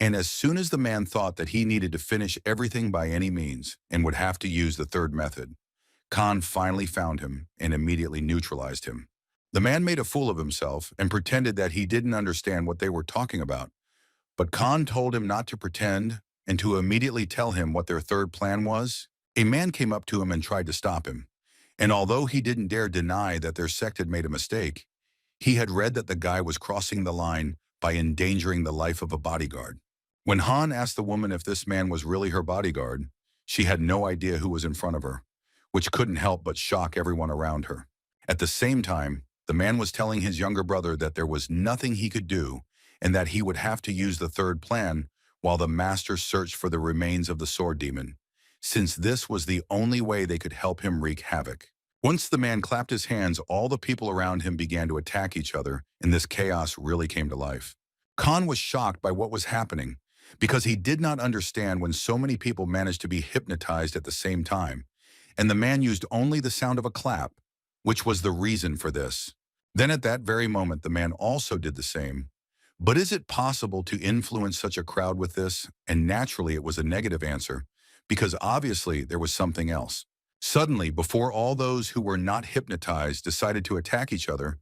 and as soon as the man thought that he needed to finish everything by any means and would have to use the third method, Khan finally found him and immediately neutralized him. The man made a fool of himself and pretended that he didn't understand what they were talking about, but Khan told him not to pretend and to immediately tell him what their third plan was. A man came up to him and tried to stop him, and although he didn't dare deny that their sect had made a mistake, he had read that the guy was crossing the line by endangering the life of a bodyguard. When Han asked the woman if this man was really her bodyguard, she had no idea who was in front of her, which couldn't help but shock everyone around her. At the same time, the man was telling his younger brother that there was nothing he could do and that he would have to use the third plan while the master searched for the remains of the sword demon, since this was the only way they could help him wreak havoc. Once the man clapped his hands, all the people around him began to attack each other, and this chaos really came to life. Khan was shocked by what was happening, because he did not understand when so many people managed to be hypnotized at the same time, and the man used only the sound of a clap, which was the reason for this. Then at that very moment, the man also did the same, But is it possible to influence such a crowd with this? And naturally, it was a negative answer, because obviously there was something else. Suddenly, before all those who were not hypnotized decided to attack each other,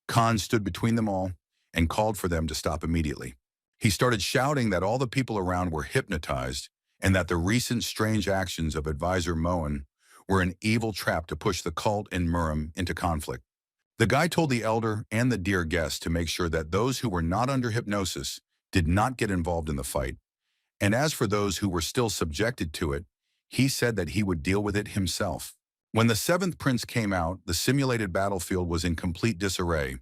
Khan stood between them all and called for them to stop immediately. He started shouting that all the people around were hypnotized and that the recent strange actions of advisor Moen were an evil trap to push the cult and Murim into conflict. The guy told the elder and the dear guest to make sure that those who were not under hypnosis did not get involved in the fight, and as for those who were still subjected to it, he said that he would deal with it himself. When the seventh prince came out, the simulated battlefield was in complete disarray.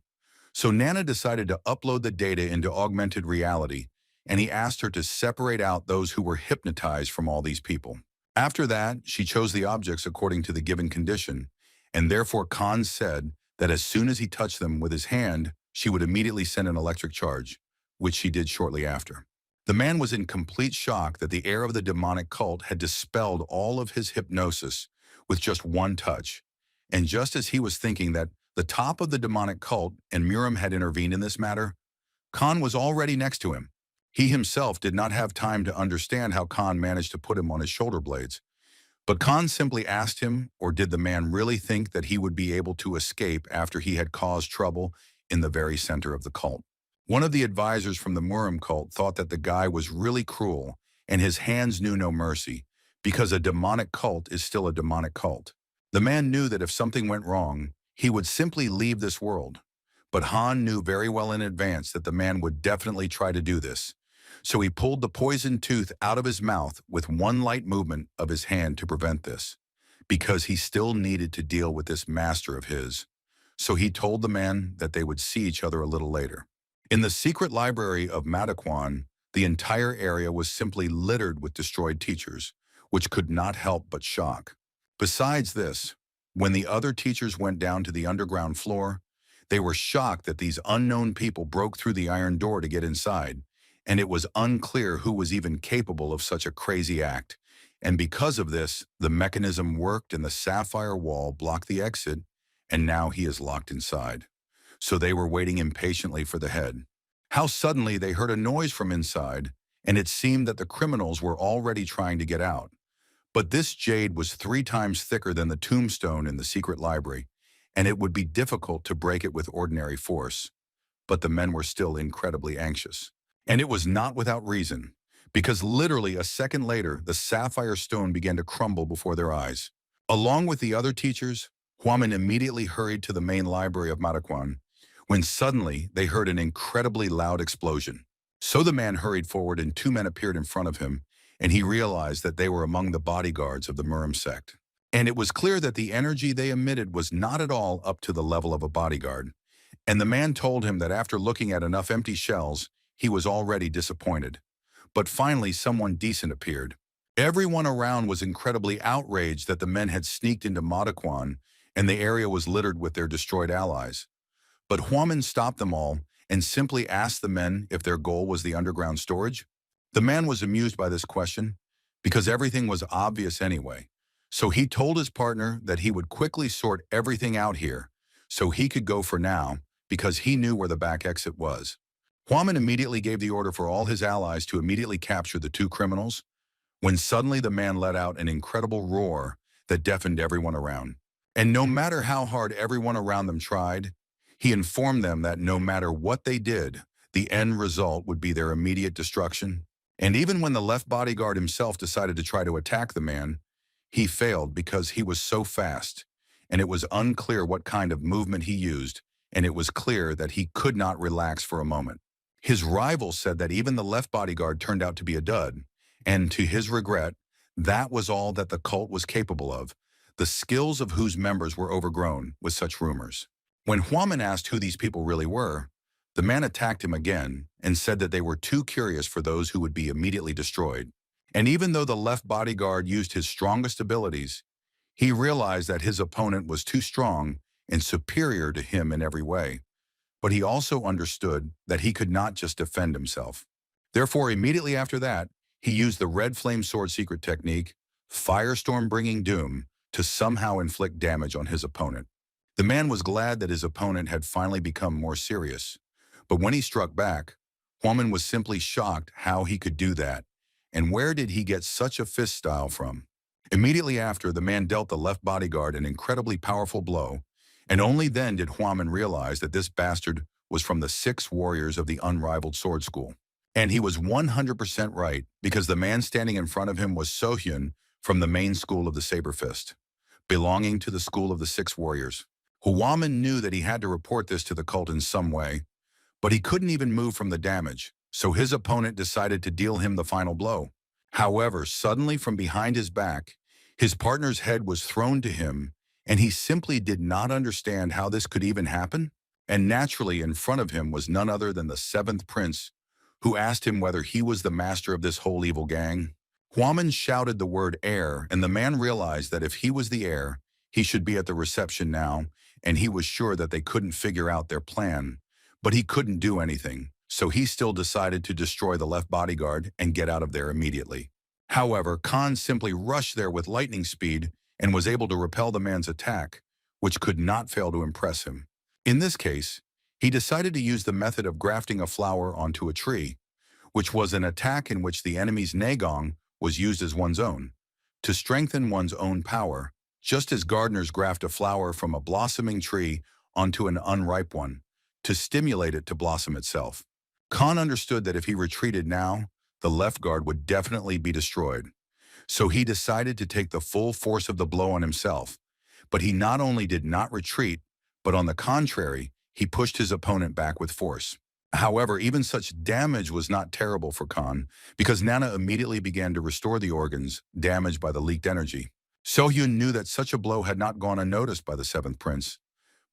So Nana decided to upload the data into augmented reality, and he asked her to separate out those who were hypnotized from all these people. After that, she chose the objects according to the given condition, and therefore Khan said that as soon as he touched them with his hand, she would immediately send an electric charge, which she did shortly after. The man was in complete shock that the heir of the demonic cult had dispelled all of his hypnosis with just one touch. And just as he was thinking that the top of the demonic cult and Murim had intervened in this matter, Khan was already next to him. He himself did not have time to understand how Khan managed to put him on his shoulder blades. But Khan simply asked him, or did the man really think that he would be able to escape after he had caused trouble in the very center of the cult? One of the advisors from the Murim cult thought that the guy was really cruel and his hands knew no mercy, because a demonic cult is still a demonic cult. The man knew that if something went wrong, he would simply leave this world. But Han knew very well in advance that the man would definitely try to do this. So he pulled the poisoned tooth out of his mouth with one light movement of his hand to prevent this, because he still needed to deal with this master of his. So he told the man that they would see each other a little later. In the secret library of Manhwa, the entire area was simply littered with destroyed teachers, which could not help but shock. Besides this, when the other teachers went down to the underground floor, they were shocked that these unknown people broke through the iron door to get inside, and it was unclear who was even capable of such a crazy act. And because of this, the mechanism worked and the sapphire wall blocked the exit, and now he is locked inside. So they were waiting impatiently for the head. How suddenly they heard a noise from inside, and it seemed that the criminals were already trying to get out. But this jade was 3 times thicker than the tombstone in the secret library, and it would be difficult to break it with ordinary force. But the men were still incredibly anxious. And it was not without reason, because literally a second later, the sapphire stone began to crumble before their eyes. Along with the other teachers, Huaman immediately hurried to the main library of Manhwa, when suddenly they heard an incredibly loud explosion. So the man hurried forward and 2 men appeared in front of him, and he realized that they were among the bodyguards of the Murim sect. And it was clear that the energy they emitted was not at all up to the level of a bodyguard. And the man told him that after looking at enough empty shells, he was already disappointed. But finally, someone decent appeared. Everyone around was incredibly outraged that the men had sneaked into Manhwa, and the area was littered with their destroyed allies. But Huaman stopped them all and simply asked the men if their goal was the underground storage. The man was amused by this question, because everything was obvious anyway. So he told his partner that he would quickly sort everything out here, so he could go for now, because he knew where the back exit was. Huaman immediately gave the order for all his allies to immediately capture the 2 criminals, when suddenly the man let out an incredible roar that deafened everyone around. And no matter how hard everyone around them tried, he informed them that no matter what they did, the end result would be their immediate destruction. And even when the left bodyguard himself decided to try to attack the man, he failed because he was so fast, and it was unclear what kind of movement he used, and it was clear that he could not relax for a moment. His rival said that even the left bodyguard turned out to be a dud, and to his regret, that was all that the cult was capable of, the skills of whose members were overgrown with such rumors. When Huaman asked who these people really were, the man attacked him again and said that they were too curious for those who would be immediately destroyed. And even though the left bodyguard used his strongest abilities, he realized that his opponent was too strong and superior to him in every way. But he also understood that he could not just defend himself. Therefore, immediately after that, he used the red flame sword secret technique, Firestorm bringing doom, to somehow inflict damage on his opponent. The man was glad that his opponent had finally become more serious. But when he struck back, Huaman was simply shocked how he could do that, and where did he get such a fist style from? Immediately after, the man dealt the left bodyguard an incredibly powerful blow, and only then did Huaman realize that this bastard was from the 6 warriors of the unrivaled sword school. And he was 100% right, because the man standing in front of him was Sohyun from the main school of the Saber Fist, belonging to the school of the 6 warriors. Huaman knew that he had to report this to the cult in some way, but he couldn't even move from the damage, so his opponent decided to deal him the final blow. However, suddenly from behind his back, his partner's head was thrown to him, and he simply did not understand how this could even happen. And naturally, in front of him was none other than the 7th prince, who asked him whether he was the master of this whole evil gang. Huaman shouted the word heir, and the man realized that if he was the heir, he should be at the reception now, and he was sure that they couldn't figure out their plan. But he couldn't do anything, so he still decided to destroy the left bodyguard and get out of there immediately. However, Khan simply rushed there with lightning speed and was able to repel the man's attack, which could not fail to impress him. In this case, he decided to use the method of grafting a flower onto a tree, which was an attack in which the enemy's nagong was used as one's own, to strengthen one's own power, just as gardeners graft a flower from a blossoming tree onto an unripe one, to stimulate it to blossom itself. Khan understood that if he retreated now, the left guard would definitely be destroyed. So he decided to take the full force of the blow on himself. But he not only did not retreat, but on the contrary, he pushed his opponent back with force. However, even such damage was not terrible for Khan, because Nana immediately began to restore the organs damaged by the leaked energy. Sohyun knew that such a blow had not gone unnoticed by the 7th prince,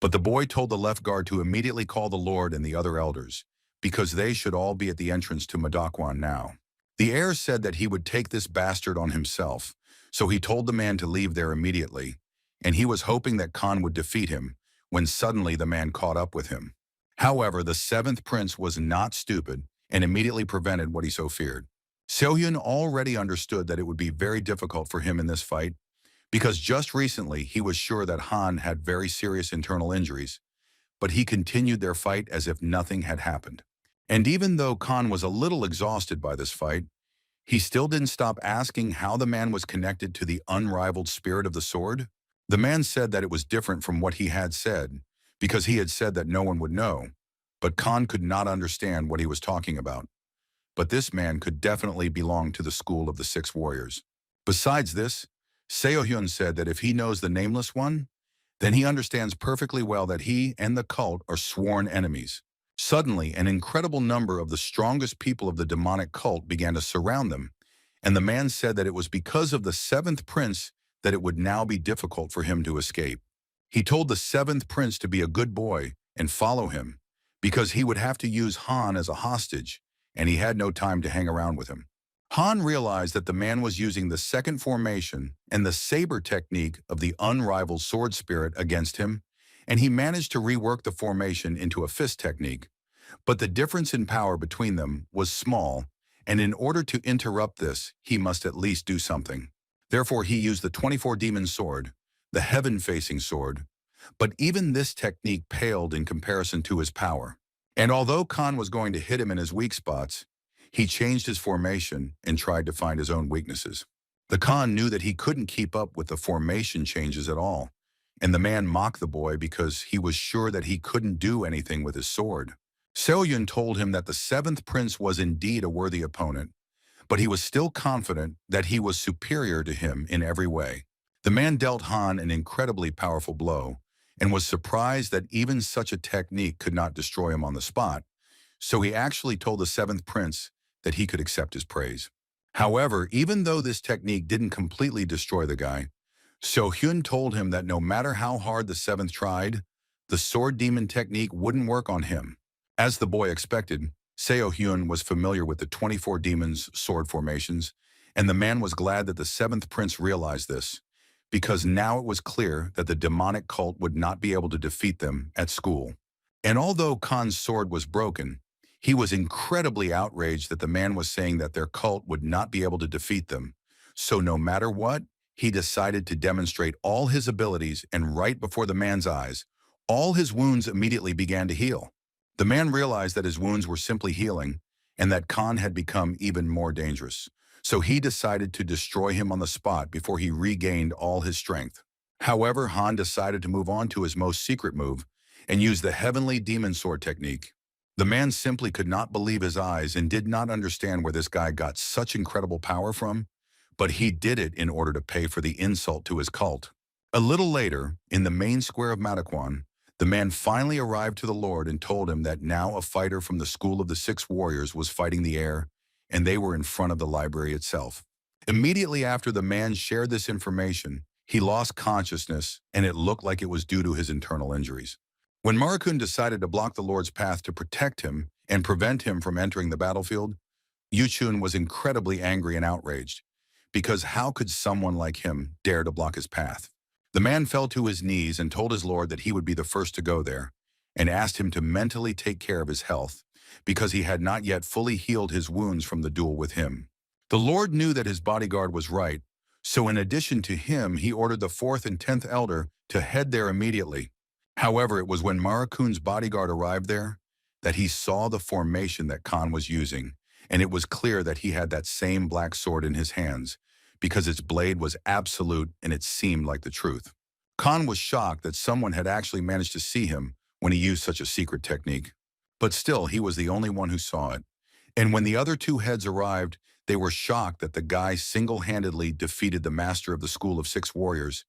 but the boy told the left guard to immediately call the Lord and the other elders, because they should all be at the entrance to Madakwan now. The heir said that he would take this bastard on himself, so he told the man to leave there immediately, and he was hoping that Khan would defeat him, when suddenly the man caught up with him. However, the 7th prince was not stupid and immediately prevented what he so feared. Sohyun already understood that it would be very difficult for him in this fight, because just recently he was sure that Han had very serious internal injuries, but he continued their fight as if nothing had happened. And even though Khan was a little exhausted by this fight, he still didn't stop asking how the man was connected to the unrivaled spirit of the sword. The man said that it was different from what he had said, because he had said that no one would know, but Khan could not understand what he was talking about. But this man could definitely belong to the school of the 6 warriors. Besides this, Seo-hyun said that if he knows the Nameless One, then he understands perfectly well that he and the cult are sworn enemies. Suddenly, an incredible number of the strongest people of the demonic cult began to surround them, and the man said that it was because of the 7th prince that it would now be difficult for him to escape. He told the 7th prince to be a good boy and follow him, because he would have to use Han as a hostage, and he had no time to hang around with him. Han realized that the man was using the second formation and the saber technique of the unrivaled sword spirit against him, and he managed to rework the formation into a fist technique. But the difference in power between them was small, and in order to interrupt this, he must at least do something. Therefore, he used the 24-demon sword, the heaven-facing sword, but even this technique paled in comparison to his power. And although Khan was going to hit him in his weak spots, he changed his formation and tried to find his own weaknesses. The Khan knew that he couldn't keep up with the formation changes at all, and the man mocked the boy because he was sure that he couldn't do anything with his sword. Seo-yun told him that the 7th prince was indeed a worthy opponent, but he was still confident that he was superior to him in every way. The man dealt Han an incredibly powerful blow, and was surprised that even such a technique could not destroy him on the spot, so he actually told the 7th prince that he could accept his praise. However, even though this technique didn't completely destroy the guy, So-hyun told him that no matter how hard the 7th tried, the sword demon technique wouldn't work on him. As the boy expected, Seo-hyun was familiar with the 24 demons' sword formations, and the man was glad that the 7th prince realized this, because now it was clear that the demonic cult would not be able to defeat them at school. And although Khan's sword was broken, he was incredibly outraged that the man was saying that their cult would not be able to defeat them. So no matter what, he decided to demonstrate all his abilities, and right before the man's eyes, all his wounds immediately began to heal. The man realized that his wounds were simply healing, and that Khan had become even more dangerous. So he decided to destroy him on the spot before he regained all his strength. However, Han decided to move on to his most secret move and use the heavenly demon sword technique. The man simply could not believe his eyes and did not understand where this guy got such incredible power from, but he did it in order to pay for the insult to his cult. A little later, in the main square of Manhwa, the man finally arrived to the Lord and told him that now a fighter from the School of the Six Warriors was fighting the heir, and they were in front of the library itself. Immediately after the man shared this information, he lost consciousness, and it looked like it was due to his internal injuries. When Marakun decided to block the Lord's path to protect him and prevent him from entering the battlefield, Yuchun was incredibly angry and outraged, because how could someone like him dare to block his path? The man fell to his knees and told his lord that he would be the first to go there, and asked him to mentally take care of his health, because he had not yet fully healed his wounds from the duel with him. The lord knew that his bodyguard was right, so in addition to him, he ordered the 4th and 10th elder to head there immediately. However, it was when Marakun's bodyguard arrived there that he saw the formation that Khan was using, and it was clear that he had that same black sword in his hands, because its blade was absolute and it seemed like the truth. Khan was shocked that someone had actually managed to see him when he used such a secret technique. But still, he was the only one who saw it. And when the other two heads arrived, they were shocked that the guy single-handedly defeated the master of the School of Six Warriors,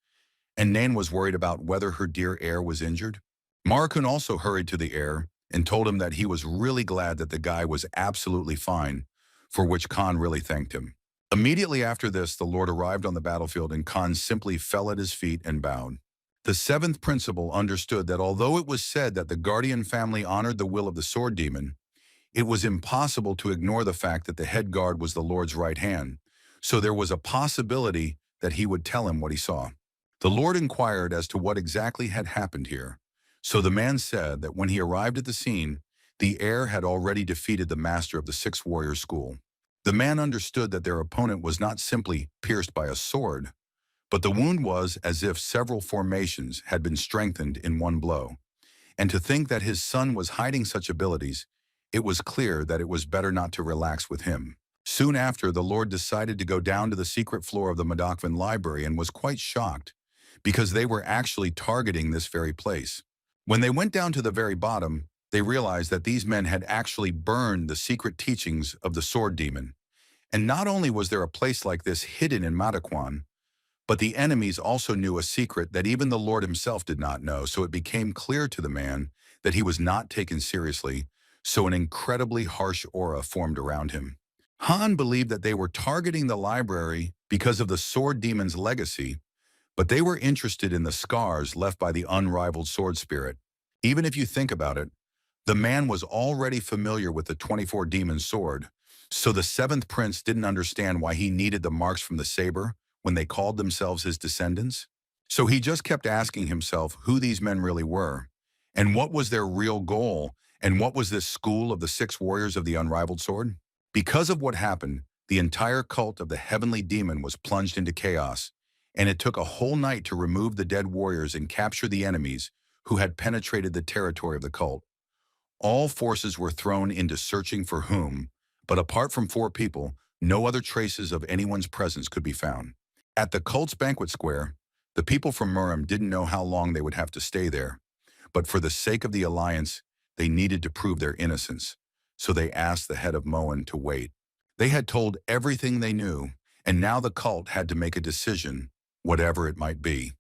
and Nan was worried about whether her dear heir was injured. Marakun also hurried to the heir and told him that he was really glad that the guy was absolutely fine, for which Khan really thanked him. Immediately after this, the Lord arrived on the battlefield and Khan simply fell at his feet and bowed. The 7th principal understood that although it was said that the guardian family honored the will of the sword demon, it was impossible to ignore the fact that the head guard was the Lord's right hand, so there was a possibility that he would tell him what he saw. The Lord inquired as to what exactly had happened here, so the man said that when he arrived at the scene, the heir had already defeated the master of the Six Warriors School. The man understood that their opponent was not simply pierced by a sword, but the wound was as if several formations had been strengthened in one blow. And to think that his son was hiding such abilities, it was clear that it was better not to relax with him. Soon after, the Lord decided to go down to the secret floor of the Madokvan library and was quite shocked, because they were actually targeting this very place. When they went down to the very bottom, they realized that these men had actually burned the secret teachings of the sword demon. And not only was there a place like this hidden in Madokwan, but the enemies also knew a secret that even the Lord himself did not know, so it became clear to the man that he was not taken seriously, so an incredibly harsh aura formed around him. Han believed that they were targeting the library because of the sword demon's legacy, but they were interested in the scars left by the unrivaled sword spirit. Even if you think about it, the man was already familiar with the 24 demon sword, so the 7th prince didn't understand why he needed the marks from the saber when they called themselves his descendants. So he just kept asking himself who these men really were, and what was their real goal, and what was this school of the 6 warriors of the unrivaled sword? Because of what happened, the entire cult of the heavenly demon was plunged into chaos, and it took a whole night to remove the dead warriors and capture the enemies who had penetrated the territory of the cult. All forces were thrown into searching for whom, but apart from 4 people, no other traces of anyone's presence could be found. At the cult's banquet square, the people from Murim didn't know how long they would have to stay there, but for the sake of the alliance, they needed to prove their innocence, so they asked the head of Moen to wait. They had told everything they knew, and now the cult had to make a decision, whatever it might be.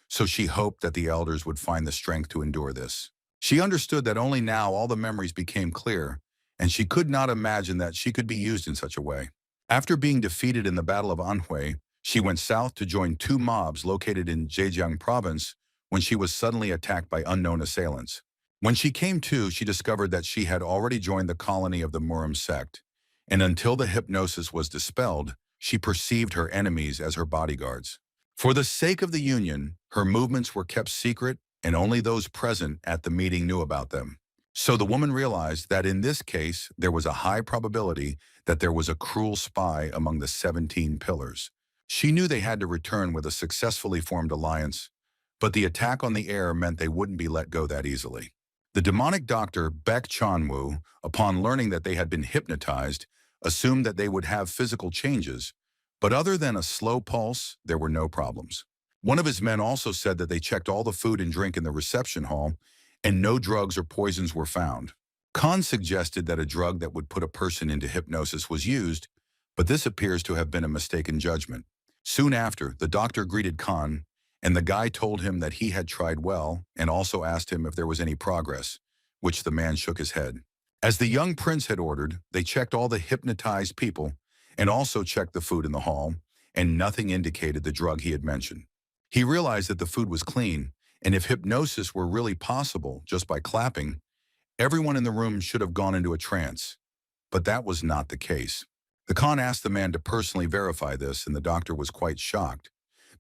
So she hoped that the elders would find the strength to endure this. She understood that only now all the memories became clear, and she could not imagine that she could be used in such a way. After being defeated in the Battle of Anhui, she went south to join 2 mobs located in Zhejiang province when she was suddenly attacked by unknown assailants. When she came to, she discovered that she had already joined the colony of the Murim sect, and until the hypnosis was dispelled, she perceived her enemies as her bodyguards. For the sake of the Union, her movements were kept secret, and only those present at the meeting knew about them. So the woman realized that in this case, there was a high probability that there was a cruel spy among the 17 pillars. She knew they had to return with a successfully formed alliance, but the attack on the heir meant they wouldn't be let go that easily. The demonic doctor Baek Chanwoo, upon learning that they had been hypnotized, assumed that they would have physical changes, but other than a slow pulse, there were no problems. One of his men also said that they checked all the food and drink in the reception hall, and no drugs or poisons were found. Khan suggested that a drug that would put a person into hypnosis was used, but this appears to have been a mistaken judgment. Soon after, the doctor greeted Khan, and the guy told him that he had tried well and also asked him if there was any progress, which the man shook his head. As the young prince had ordered, they checked all the hypnotized people and also checked the food in the hall, and nothing indicated the drug he had mentioned. He realized that the food was clean, and if hypnosis were really possible just by clapping, everyone in the room should have gone into a trance. But that was not the case. The Khan asked the man to personally verify this, and the doctor was quite shocked,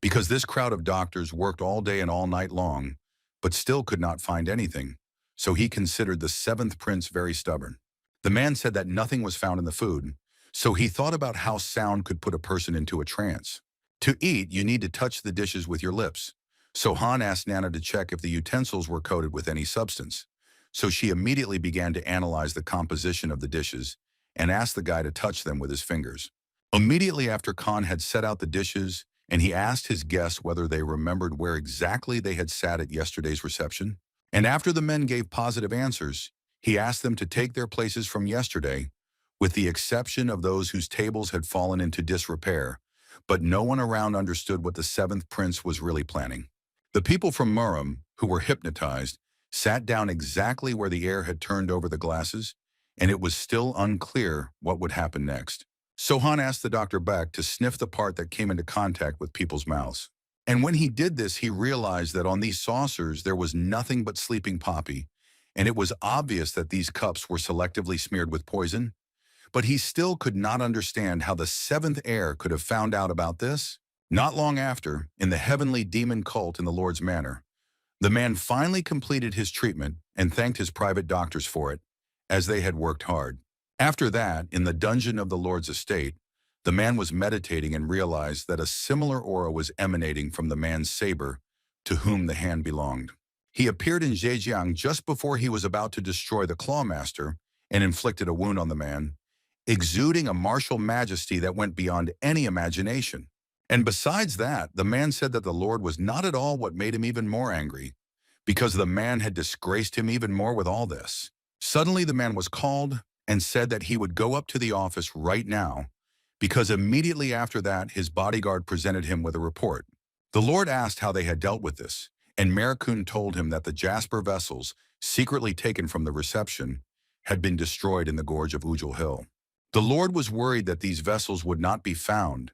because this crowd of doctors worked all day and all night long, but still could not find anything, so he considered the seventh prince very stubborn. The man said that nothing was found in the food, so he thought about how sound could put a person into a trance. To eat, you need to touch the dishes with your lips, so Han asked Nana to check if the utensils were coated with any substance. So she immediately began to analyze the composition of the dishes and asked the guy to touch them with his fingers. Immediately after Khan had set out the dishes, and he asked his guests whether they remembered where exactly they had sat at yesterday's reception. And after the men gave positive answers, he asked them to take their places from yesterday, with the exception of those whose tables had fallen into disrepair, but no one around understood what the seventh prince was really planning. The people from Murim, who were hypnotized, sat down exactly where the heir had turned over the glasses, and it was still unclear what would happen next. Sohan asked the doctor back to sniff the part that came into contact with people's mouths. And when he did this, he realized that on these saucers there was nothing but sleeping poppy, and it was obvious that these cups were selectively smeared with poison. But he still could not understand how the seventh heir could have found out about this. Not long after, in the heavenly demon cult in the Lord's Manor, the man finally completed his treatment and thanked his private doctors for it, as they had worked hard. After that, in the dungeon of the Lord's estate, the man was meditating and realized that a similar aura was emanating from the man's saber to whom the hand belonged. He appeared in Zhejiang just before he was about to destroy the Clawmaster and inflicted a wound on the man, exuding a martial majesty that went beyond any imagination. And besides that, the man said that the Lord was not at all what made him even more angry, because the man had disgraced him even more with all this. Suddenly the man was called and said that he would go up to the office right now, because immediately after that his bodyguard presented him with a report. The Lord asked how they had dealt with this, and Merakun told him that the jasper vessels, secretly taken from the reception, had been destroyed in the gorge of Ujul Hill. The Lord was worried that these vessels would not be found,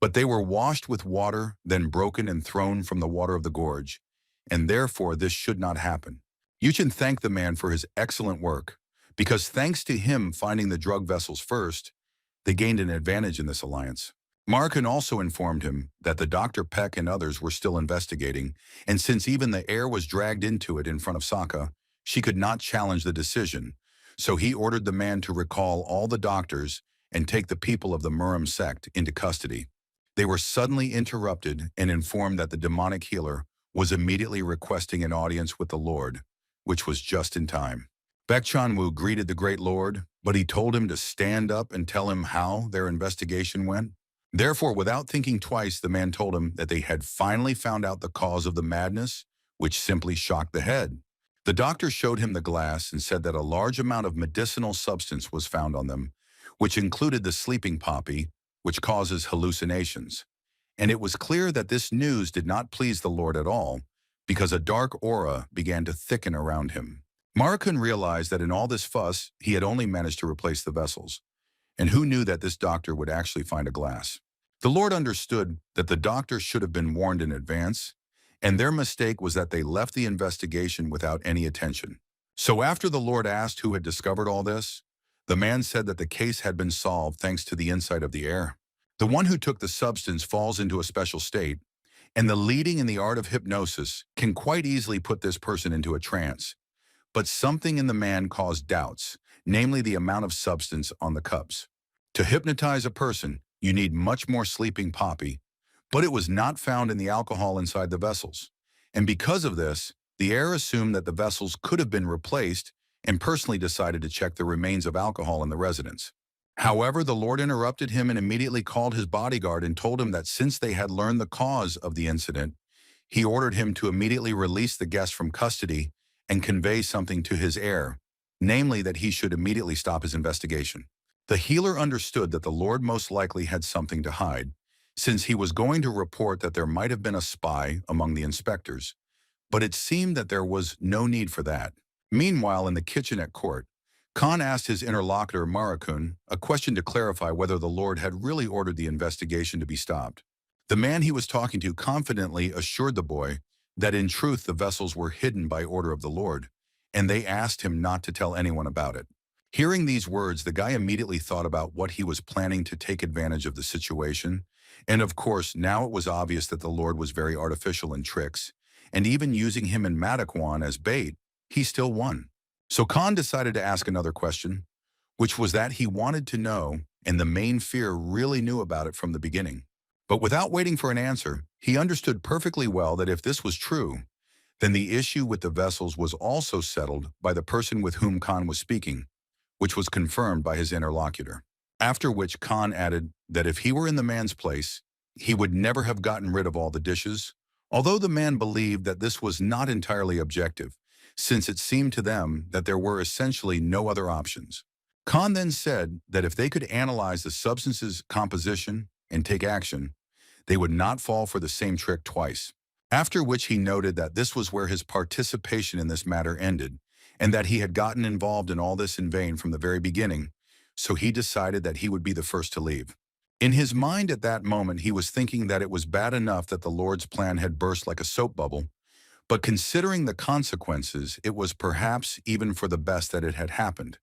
but they were washed with water, then broken and thrown from the water of the gorge, and therefore this should not happen. Yuchen thanked the man for his excellent work, because thanks to him finding the drug vessels first, they gained an advantage in this alliance. Markin also informed him that the Dr. Peck and others were still investigating, and since even the heir was dragged into it in front of Sokka, she could not challenge the decision, so he ordered the man to recall all the doctors and take the people of the Murim sect into custody. They were suddenly interrupted and informed that the demonic healer was immediately requesting an audience with the Lord, which was just in time. Baek Chanwoo greeted the great Lord, but he told him to stand up and tell him how their investigation went. Therefore, without thinking twice, the man told him that they had finally found out the cause of the madness, which simply shocked the head. The doctor showed him the glass and said that a large amount of medicinal substance was found on them, which included the sleeping poppy, which causes hallucinations. And it was clear that this news did not please the Lord at all, because a dark aura began to thicken around him. Marakun realized that in all this fuss, he had only managed to replace the vessels. And who knew that this doctor would actually find a glass? The Lord understood that the doctor should have been warned in advance, and their mistake was that they left the investigation without any attention. So after the Lord asked who had discovered all this, the man said that the case had been solved thanks to the insight of the heir. The one who took the substance falls into a special state, and the leading in the art of hypnosis can quite easily put this person into a trance. But something in the man caused doubts, namely the amount of substance on the cups. To hypnotize a person, you need much more sleeping poppy, but it was not found in the alcohol inside the vessels. And because of this, The heir assumed that the vessels could have been replaced and personally decided to check the remains of alcohol in the residence. However, the Lord interrupted him and immediately called his bodyguard and told him that since they had learned the cause of the incident, he ordered him to immediately release the guest from custody and convey something to his heir, namely that he should immediately stop his investigation. The healer understood that the Lord most likely had something to hide, since he was going to report that there might have been a spy among the inspectors, but it seemed that there was no need for that. Meanwhile, in the kitchen at court, Khan asked his interlocutor Marakun a question to clarify whether the Lord had really ordered the investigation to be stopped. The man he was talking to confidently assured the boy that in truth the vessels were hidden by order of the Lord, and they asked him not to tell anyone about it. Hearing these words, the guy immediately thought about what he was planning to take advantage of the situation, and of course now it was obvious that the Lord was very artificial in tricks, and even using him in Matakwan as bait, he still won. So Khan decided to ask another question, which was that he wanted to know, and the main fear really knew about it from the beginning. But without waiting for an answer, he understood perfectly well that if this was true, then the issue with the vessels was also settled by the person with whom Khan was speaking, which was confirmed by his interlocutor. After which Khan added that if he were in the man's place, he would never have gotten rid of all the dishes, although the man believed that this was not entirely objective, since it seemed to them that there were essentially no other options. Khan then said that if they could analyze the substance's composition and take action, they would not fall for the same trick twice. After which he noted that this was where his participation in this matter ended, and that he had gotten involved in all this in vain from the very beginning, so he decided that he would be the first to leave. In his mind at that moment, he was thinking that it was bad enough that the Lord's plan had burst like a soap bubble, but considering the consequences, it was perhaps even for the best that it had happened,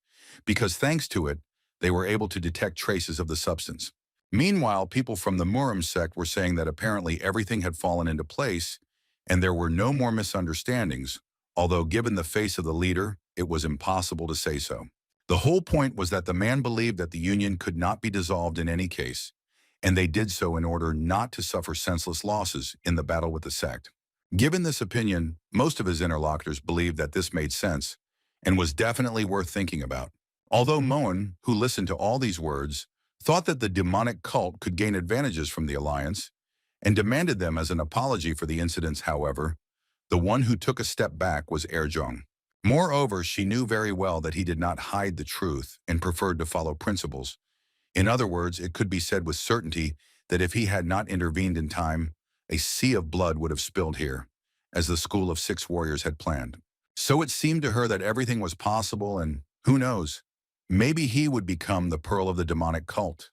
because thanks to it, they were able to detect traces of the substance. Meanwhile, people from the Murim sect were saying that apparently everything had fallen into place and there were no more misunderstandings, although given the face of the leader, it was impossible to say so. The whole point was that the man believed that the union could not be dissolved in any case, and they did so in order not to suffer senseless losses in the battle with the sect. Given this opinion, most of his interlocutors believed that this made sense and was definitely worth thinking about. Although Moen, who listened to all these words, thought that the demonic cult could gain advantages from the alliance and demanded them as an apology for the incidents, however, the one who took a step back was Erjong. Moreover, she knew very well that he did not hide the truth and preferred to follow principles. In other words, it could be said with certainty that if he had not intervened in time, a sea of blood would have spilled here, as the School of Six Warriors had planned. So it seemed to her that everything was possible and, who knows, maybe he would become the pearl of the demonic cult,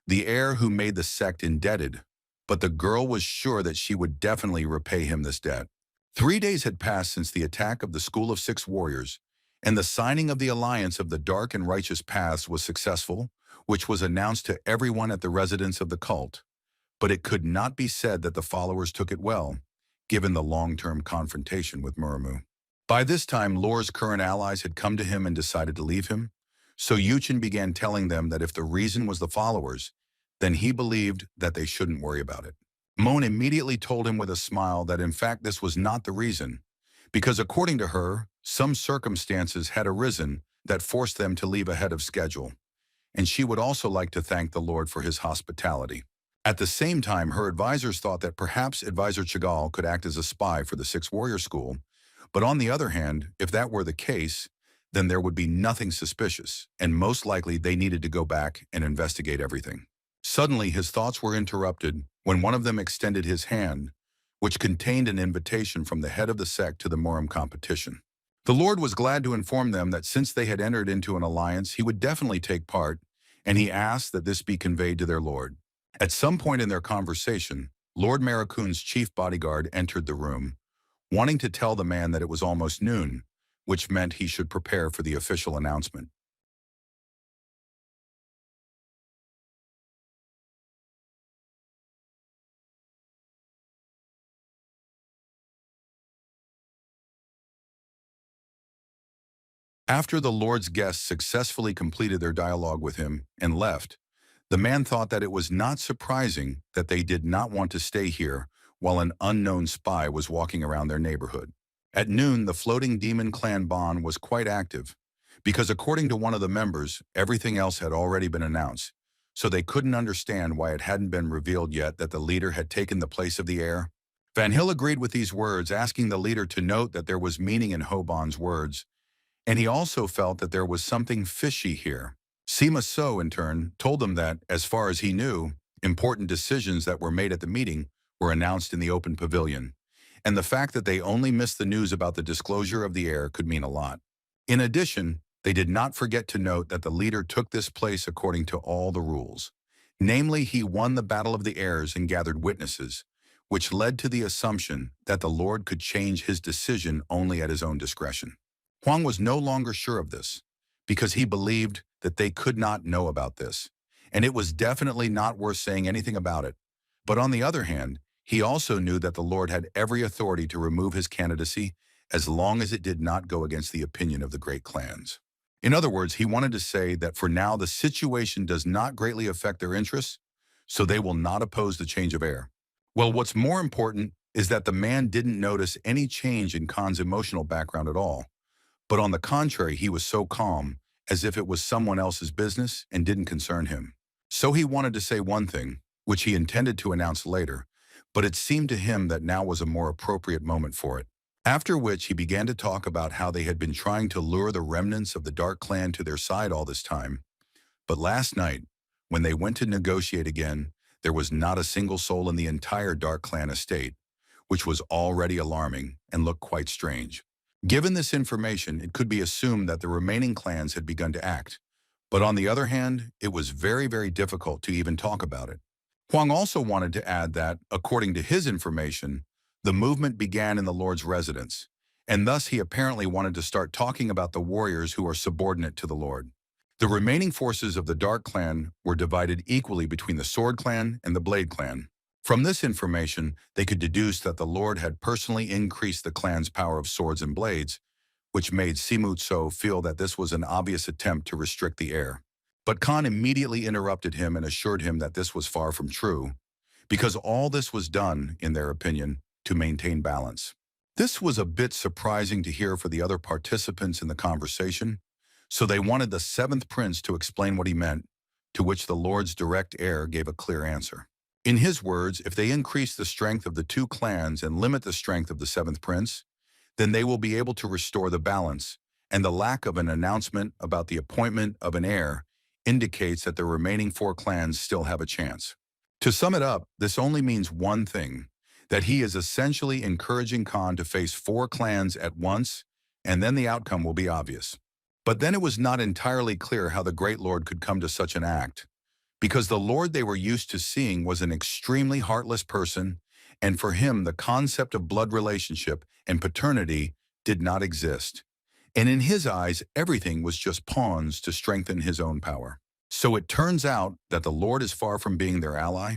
the heir who made the sect indebted, but the girl was sure that she would definitely repay him this debt. 3 days had passed since the attack of the School of Six Warriors, and the signing of the alliance of the dark and righteous paths was successful, which was announced to everyone at the residence of the cult. But it could not be said that the followers took it well, given the long-term confrontation with Murimu. By this time, Lore's current allies had come to him and decided to leave him, so Yuchen began telling them that if the reason was the followers, then he believed that they shouldn't worry about it. Moan immediately told him with a smile that in fact this was not the reason, because according to her, some circumstances had arisen that forced them to leave ahead of schedule, and she would also like to thank the Lord for his hospitality. At the same time, her advisors thought that perhaps Advisor Chagall could act as a spy for the Six Warrior School, but on the other hand, if that were the case, then there would be nothing suspicious, and most likely they needed to go back and investigate everything. Suddenly, his thoughts were interrupted when one of them extended his hand, which contained an invitation from the head of the sect to the Murim competition. The Lord was glad to inform them that since they had entered into an alliance, he would definitely take part, and he asked that this be conveyed to their Lord. At some point in their conversation, Lord Marakun's chief bodyguard entered the room, wanting to tell the man that it was almost noon, which meant he should prepare for the official announcement. After the Lord's guests successfully completed their dialogue with him and left, the man thought that it was not surprising that they did not want to stay here while an unknown spy was walking around their neighborhood. At noon, the floating demon clan Bon was quite active, because according to one of the members, everything else had already been announced, so they couldn't understand why it hadn't been revealed yet that the leader had taken the place of the heir. Van Hill agreed with these words, asking the leader to note that there was meaning in Hobon's words, and he also felt that there was something fishy here. Sima So, in turn, told them that, as far as he knew, important decisions that were made at the meeting were announced in the open pavilion, and the fact that they only missed the news about the disclosure of the heir could mean a lot. In addition, they did not forget to note that the leader took this place according to all the rules. Namely, he won the battle of the heirs and gathered witnesses, which led to the assumption that the Lord could change his decision only at his own discretion. Huang was no longer sure of this, because he believed that they could not know about this, and it was definitely not worth saying anything about it. But on the other hand, he also knew that the Lord had every authority to remove his candidacy as long as it did not go against the opinion of the great clans. In other words, he wanted to say that for now the situation does not greatly affect their interests, so they will not oppose the change of heir. Well, what's more important is that the man didn't notice any change in Khan's emotional background at all, but on the contrary, he was so calm, as if it was someone else's business and didn't concern him. So he wanted to say one thing, which he intended to announce later, but it seemed to him that now was a more appropriate moment for it. After which he began to talk about how they had been trying to lure the remnants of the Dark Clan to their side all this time. But last night, when they went to negotiate again, there was not a single soul in the entire Dark Clan estate, which was already alarming and looked quite strange. Given this information, it could be assumed that the remaining clans had begun to act. But on the other hand, it was very, very difficult to even talk about it. Huang also wanted to add that, according to his information, the movement began in the Lord's residence, and thus he apparently wanted to start talking about the warriors who are subordinate to the Lord. The remaining forces of the Dark Clan were divided equally between the Sword Clan and the Blade Clan. From this information, they could deduce that the Lord had personally increased the clan's power of swords and blades, which made Simutso feel that this was an obvious attempt to restrict the heir. But Khan immediately interrupted him and assured him that this was far from true, because all this was done, in their opinion, to maintain balance. This was a bit surprising to hear for the other participants in the conversation, so they wanted the seventh prince to explain what he meant, to which the Lord's direct heir gave a clear answer. In his words, if they increase the strength of the two clans and limit the strength of the seventh prince, then they will be able to restore the balance, and the lack of an announcement about the appointment of an heir indicates that the remaining four clans still have a chance. To sum it up, this only means one thing, that he is essentially encouraging Khan to face four clans at once, and then the outcome will be obvious. But then it was not entirely clear how the Great Lord could come to such an act, because the Lord they were used to seeing was an extremely heartless person, and for him the concept of blood relationship and paternity did not exist. And in his eyes, everything was just pawns to strengthen his own power. So it turns out that the Lord is far from being their ally,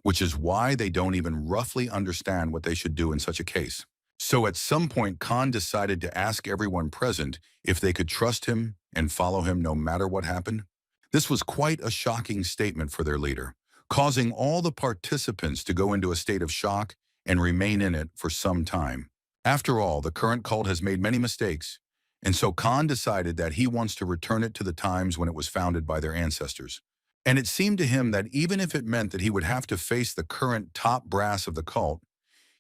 which is why they don't even roughly understand what they should do in such a case. So at some point, Khan decided to ask everyone present if they could trust him and follow him no matter what happened. This was quite a shocking statement for their leader, causing all the participants to go into a state of shock and remain in it for some time. After all, the current cult has made many mistakes, and so Khan decided that he wants to return it to the times when it was founded by their ancestors. And it seemed to him that even if it meant that he would have to face the current top brass of the cult,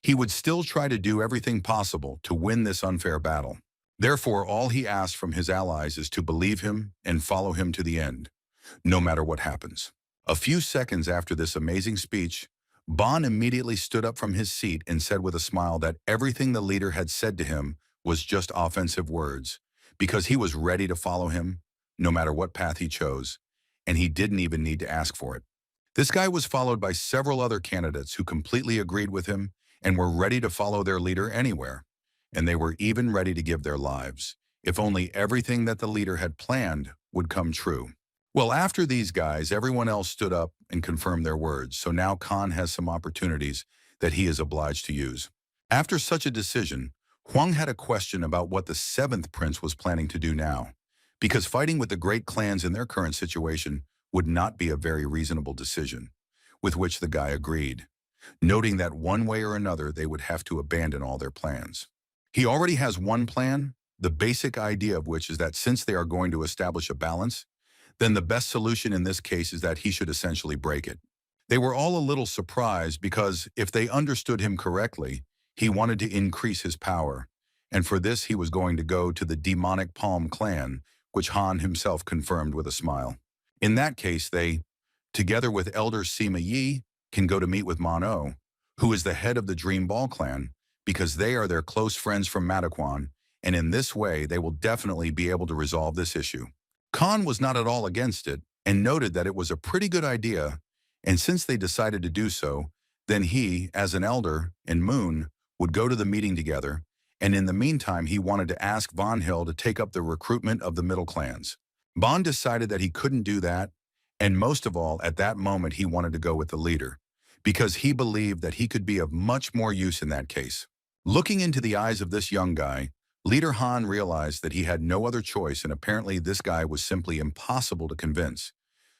he would still try to do everything possible to win this unfair battle. Therefore, all he asked from his allies is to believe him and follow him to the end, no matter what happens. A few seconds after this amazing speech, Bon immediately stood up from his seat and said with a smile that everything the leader had said to him was just offensive words, because he was ready to follow him, no matter what path he chose, and he didn't even need to ask for it. This guy was followed by several other candidates who completely agreed with him and were ready to follow their leader anywhere, and they were even ready to give their lives, if only everything that the leader had planned would come true. Well, after these guys, everyone else stood up and confirmed their words, so now Khan has some opportunities that he is obliged to use. After such a decision, Huang had a question about what the seventh prince was planning to do now, because fighting with the great clans in their current situation would not be a very reasonable decision, with which the guy agreed, noting that one way or another they would have to abandon all their plans. He already has one plan, the basic idea of which is that since they are going to establish a balance, then the best solution in this case is that he should essentially break it. They were all a little surprised because if they understood him correctly, he wanted to increase his power, and for this he was going to go to the demonic Palm clan, which Han himself confirmed with a smile. In that case, they, together with Elder Sima Yi, can go to meet with Mano, who is the head of the Dream Ball clan, because they are their close friends from Mataquan, and in this way they will definitely be able to resolve this issue. Khan was not at all against it and noted that it was a pretty good idea, and since they decided to do so, then he, as an elder, and Moon, would go to the meeting together, and in the meantime he wanted to ask Von Hill to take up the recruitment of the middle clans. Bond decided that he couldn't do that, and most of all, at that moment he wanted to go with the leader, because he believed that he could be of much more use in that case. Looking into the eyes of this young guy, Leader Han realized that he had no other choice, and apparently this guy was simply impossible to convince.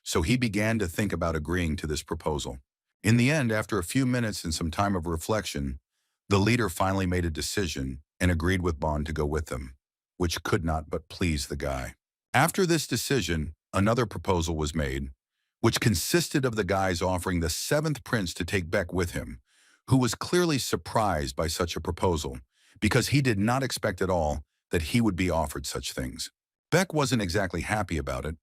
So he began to think about agreeing to this proposal. In the end, after a few minutes and some time of reflection, the leader finally made a decision and agreed with Bond to go with them, which could not but please the guy. After this decision, another proposal was made, which consisted of the guys offering the seventh prince to take Beck with him, who was clearly surprised by such a proposal, because he did not expect at all that he would be offered such things. Beck wasn't exactly happy about it,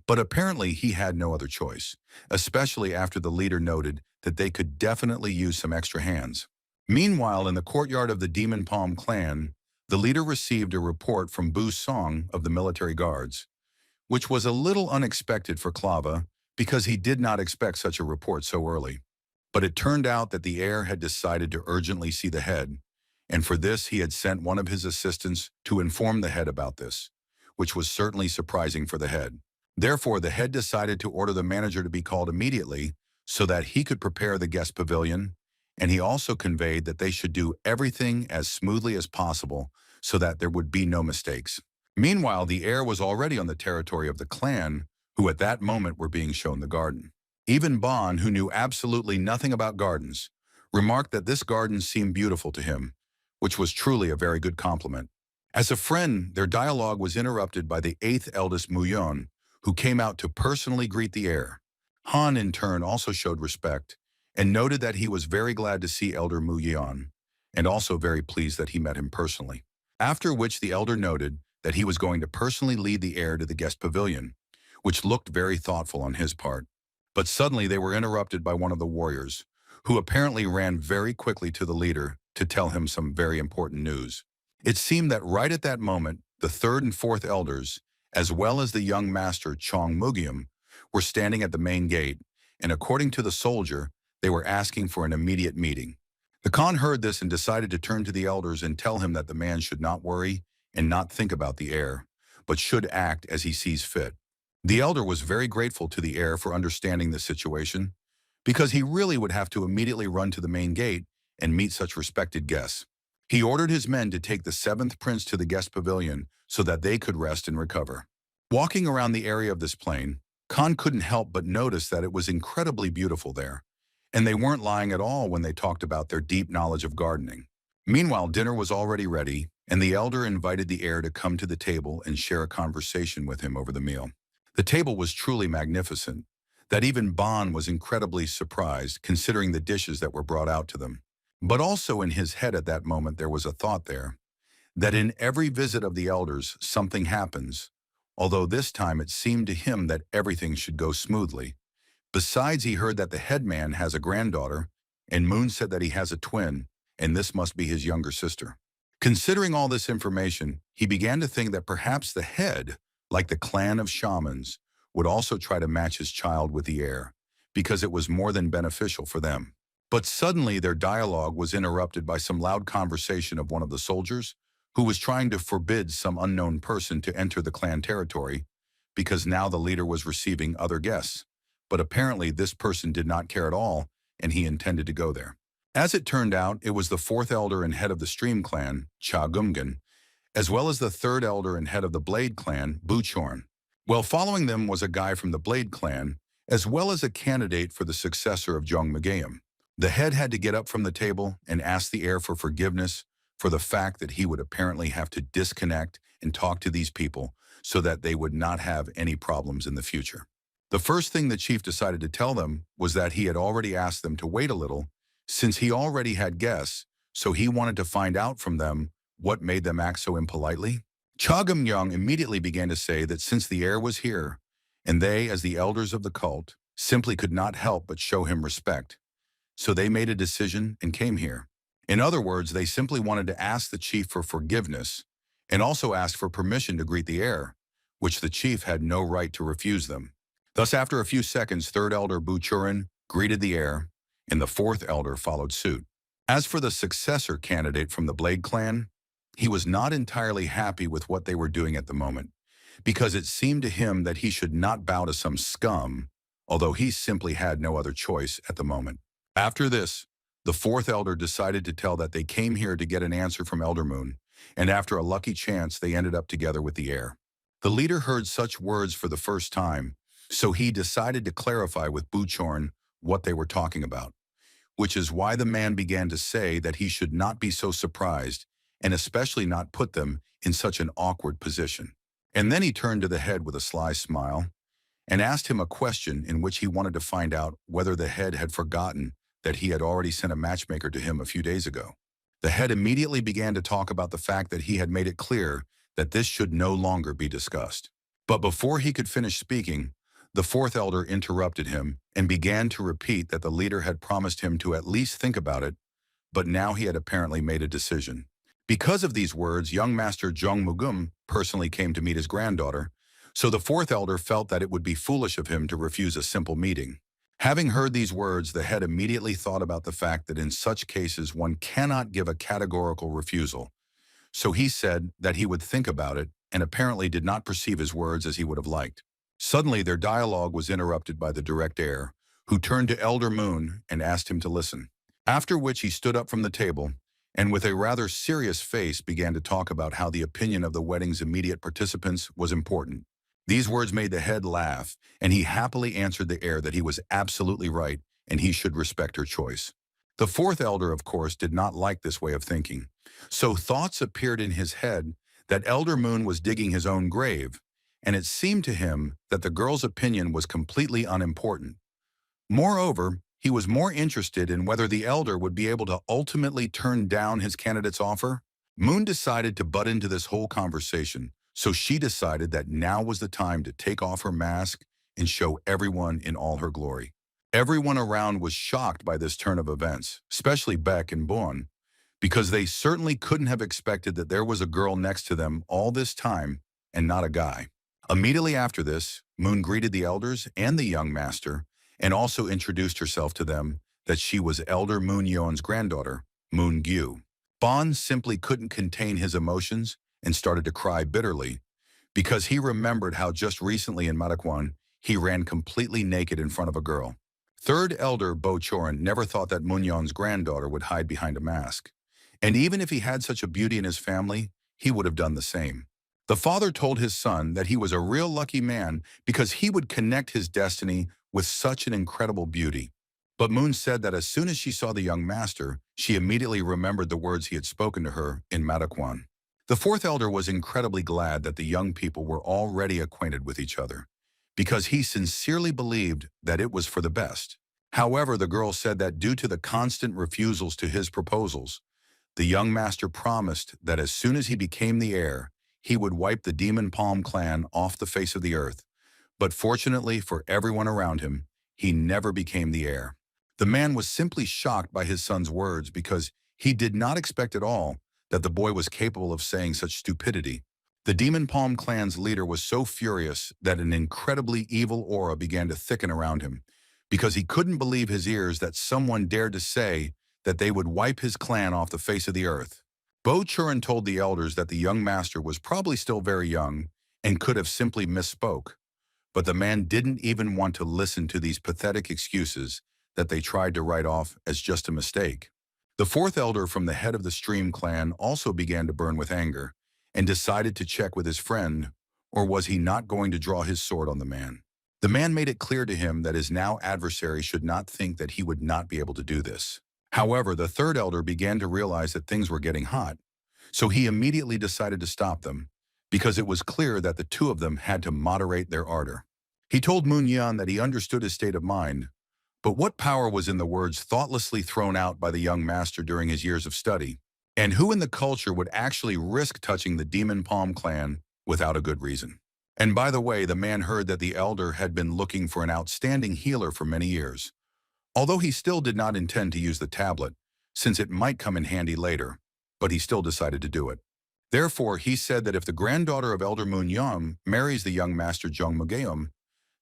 but apparently he had no other choice, especially after the leader noted that they could definitely use some extra hands. Meanwhile, in the courtyard of the Demon Palm clan, the leader received a report from Bu Song of the military guards, which was a little unexpected for Clava because he did not expect such a report so early. But it turned out that the heir had decided to urgently see the head, and for this he had sent one of his assistants to inform the head about this, which was certainly surprising for the head. Therefore, the head decided to order the manager to be called immediately so that he could prepare the guest pavilion, and he also conveyed that they should do everything as smoothly as possible so that there would be no mistakes. Meanwhile, the heir was already on the territory of the clan, who at that moment were being shown the garden. Even Bon, who knew absolutely nothing about gardens, remarked that this garden seemed beautiful to him, which was truly a very good compliment. As a friend, their dialogue was interrupted by the eighth eldest Muyon, who came out to personally greet the heir. Han, in turn, also showed respect and noted that he was very glad to see Elder Muyon, and also very pleased that he met him personally. After which the elder noted that he was going to personally lead the heir to the guest pavilion, which looked very thoughtful on his part. But suddenly they were interrupted by one of the warriors, who apparently ran very quickly to the leader to tell him some very important news. It seemed that right at that moment, the third and fourth elders, as well as the young master Chong Mugium, were standing at the main gate, and according to the soldier, they were asking for an immediate meeting. The Khan heard this and decided to turn to the elders and tell him that the man should not worry and not think about the heir, but should act as he sees fit. The elder was very grateful to the heir for understanding the situation, because he really would have to immediately run to the main gate and meet such respected guests. He ordered his men to take the seventh prince to the guest pavilion so that they could rest and recover. Walking around the area of this plain, Khan couldn't help but notice that it was incredibly beautiful there, and they weren't lying at all when they talked about their deep knowledge of gardening. Meanwhile, dinner was already ready, and the elder invited the heir to come to the table and share a conversation with him over the meal. The table was truly magnificent, that even Bon was incredibly surprised considering the dishes that were brought out to them. But also in his head at that moment there was a thought there, that in every visit of the elders something happens, although this time it seemed to him that everything should go smoothly. Besides, he heard that the headman has a granddaughter, and Moon said that he has a twin, and this must be his younger sister. Considering all this information, he began to think that perhaps the head, like the clan of shamans, would also try to match his child with the heir, because it was more than beneficial for them. But suddenly their dialogue was interrupted by some loud conversation of one of the soldiers, who was trying to forbid some unknown person to enter the clan territory, because now the leader was receiving other guests. But apparently this person did not care at all, and he intended to go there. As it turned out, it was the fourth elder and head of the Stream clan, Cha Gumgan, as well as the third elder and head of the Blade clan, Buchorn. Well, following them was a guy from the Blade clan, as well as a candidate for the successor of Jong Magaeum. The head had to get up from the table and ask the heir for forgiveness for the fact that he would apparently have to disconnect and talk to these people so that they would not have any problems in the future. The first thing the chief decided to tell them was that he had already asked them to wait a little since he already had guests, so he wanted to find out from them what made them act so impolitely. Cha Gum-young immediately began to say that since the heir was here, and they, as the elders of the cult, simply could not help but show him respect, so they made a decision and came here. In other words, they simply wanted to ask the chief for forgiveness and also ask for permission to greet the heir, which the chief had no right to refuse them. Thus, after a few seconds, third elder Buchurin greeted the heir, and the fourth elder followed suit. As for the successor candidate from the Blade clan, he was not entirely happy with what they were doing at the moment, because it seemed to him that he should not bow to some scum, although he simply had no other choice at the moment. After this, the fourth elder decided to tell that they came here to get an answer from Elder Moon, and after a lucky chance, they ended up together with the heir. The leader heard such words for the first time, so he decided to clarify with Buchorn what they were talking about, which is why the man began to say that he should not be so surprised and especially not put them in such an awkward position. And then he turned to the head with a sly smile and asked him a question in which he wanted to find out whether the head had forgotten that he had already sent a matchmaker to him a few days ago. The head immediately began to talk about the fact that he had made it clear that this should no longer be discussed. But before he could finish speaking, the fourth elder interrupted him and began to repeat that the leader had promised him to at least think about it, but now he had apparently made a decision. Because of these words, young master Jung Mugum personally came to meet his granddaughter, so the fourth elder felt that it would be foolish of him to refuse a simple meeting. Having heard these words, the head immediately thought about the fact that in such cases one cannot give a categorical refusal, so he said that he would think about it and apparently did not perceive his words as he would have liked. Suddenly, their dialogue was interrupted by the direct heir, who turned to Elder Moon and asked him to listen. After which he stood up from the table and with a rather serious face began to talk about how the opinion of the wedding's immediate participants was important. These words made the head laugh, and he happily answered the heir that he was absolutely right and he should respect her choice. The fourth elder, of course, did not like this way of thinking, so thoughts appeared in his head that Elder Moon was digging his own grave, and it seemed to him that the girl's opinion was completely unimportant. Moreover, he was more interested in whether the elder would be able to ultimately turn down his candidate's offer. Moon decided to butt into this whole conversation, so she decided that now was the time to take off her mask and show everyone in all her glory. Everyone around was shocked by this turn of events, especially Beck and Bon, because they certainly couldn't have expected that there was a girl next to them all this time and not a guy. Immediately after this, Moon greeted the elders and the young master and also introduced herself to them that she was Elder Moon Yeon's granddaughter, Moon Gyu. Bon simply couldn't contain his emotions and started to cry bitterly because he remembered how just recently in Marakwon he ran completely naked in front of a girl. Third elder Bo Chorin never thought that Moon Yeon's granddaughter would hide behind a mask. And even if he had such a beauty in his family, he would have done the same. The father told his son that he was a real lucky man because he would connect his destiny with such an incredible beauty. But Moon said that as soon as she saw the young master, she immediately remembered the words he had spoken to her in Marakwon. The fourth elder was incredibly glad that the young people were already acquainted with each other, because he sincerely believed that it was for the best. However, the girl said that due to the constant refusals to his proposals, the young master promised that as soon as he became the heir, he would wipe the Demon Palm clan off the face of the earth. But fortunately for everyone around him, he never became the heir. The man was simply shocked by his son's words because he did not expect at all that the boy was capable of saying such stupidity. The Demon Palm clan's leader was so furious that an incredibly evil aura began to thicken around him because he couldn't believe his ears that someone dared to say that they would wipe his clan off the face of the earth. Bo Churin told the elders that the young master was probably still very young and could have simply misspoke. But the man didn't even want to listen to these pathetic excuses that they tried to write off as just a mistake. The fourth elder from the head of the Stream clan also began to burn with anger and decided to check with his friend, or was he not going to draw his sword on the man? The man made it clear to him that his now adversary should not think that he would not be able to do this. However, the third elder began to realize that things were getting hot, So he immediately decided to stop them, because it was clear that the two of them had to moderate their ardor. He told Moon Yan that he understood his state of mind, but what power was in the words thoughtlessly thrown out by the young master during his years of study? And who in the culture would actually risk touching the Demon Palm clan without a good reason? And by the way, the man heard that the elder had been looking for an outstanding healer for many years, although he still did not intend to use the tablet, since it might come in handy later, but he still decided to do it. Therefore, he said that if the granddaughter of Elder Moon Yum marries the young master Jung Mugeum,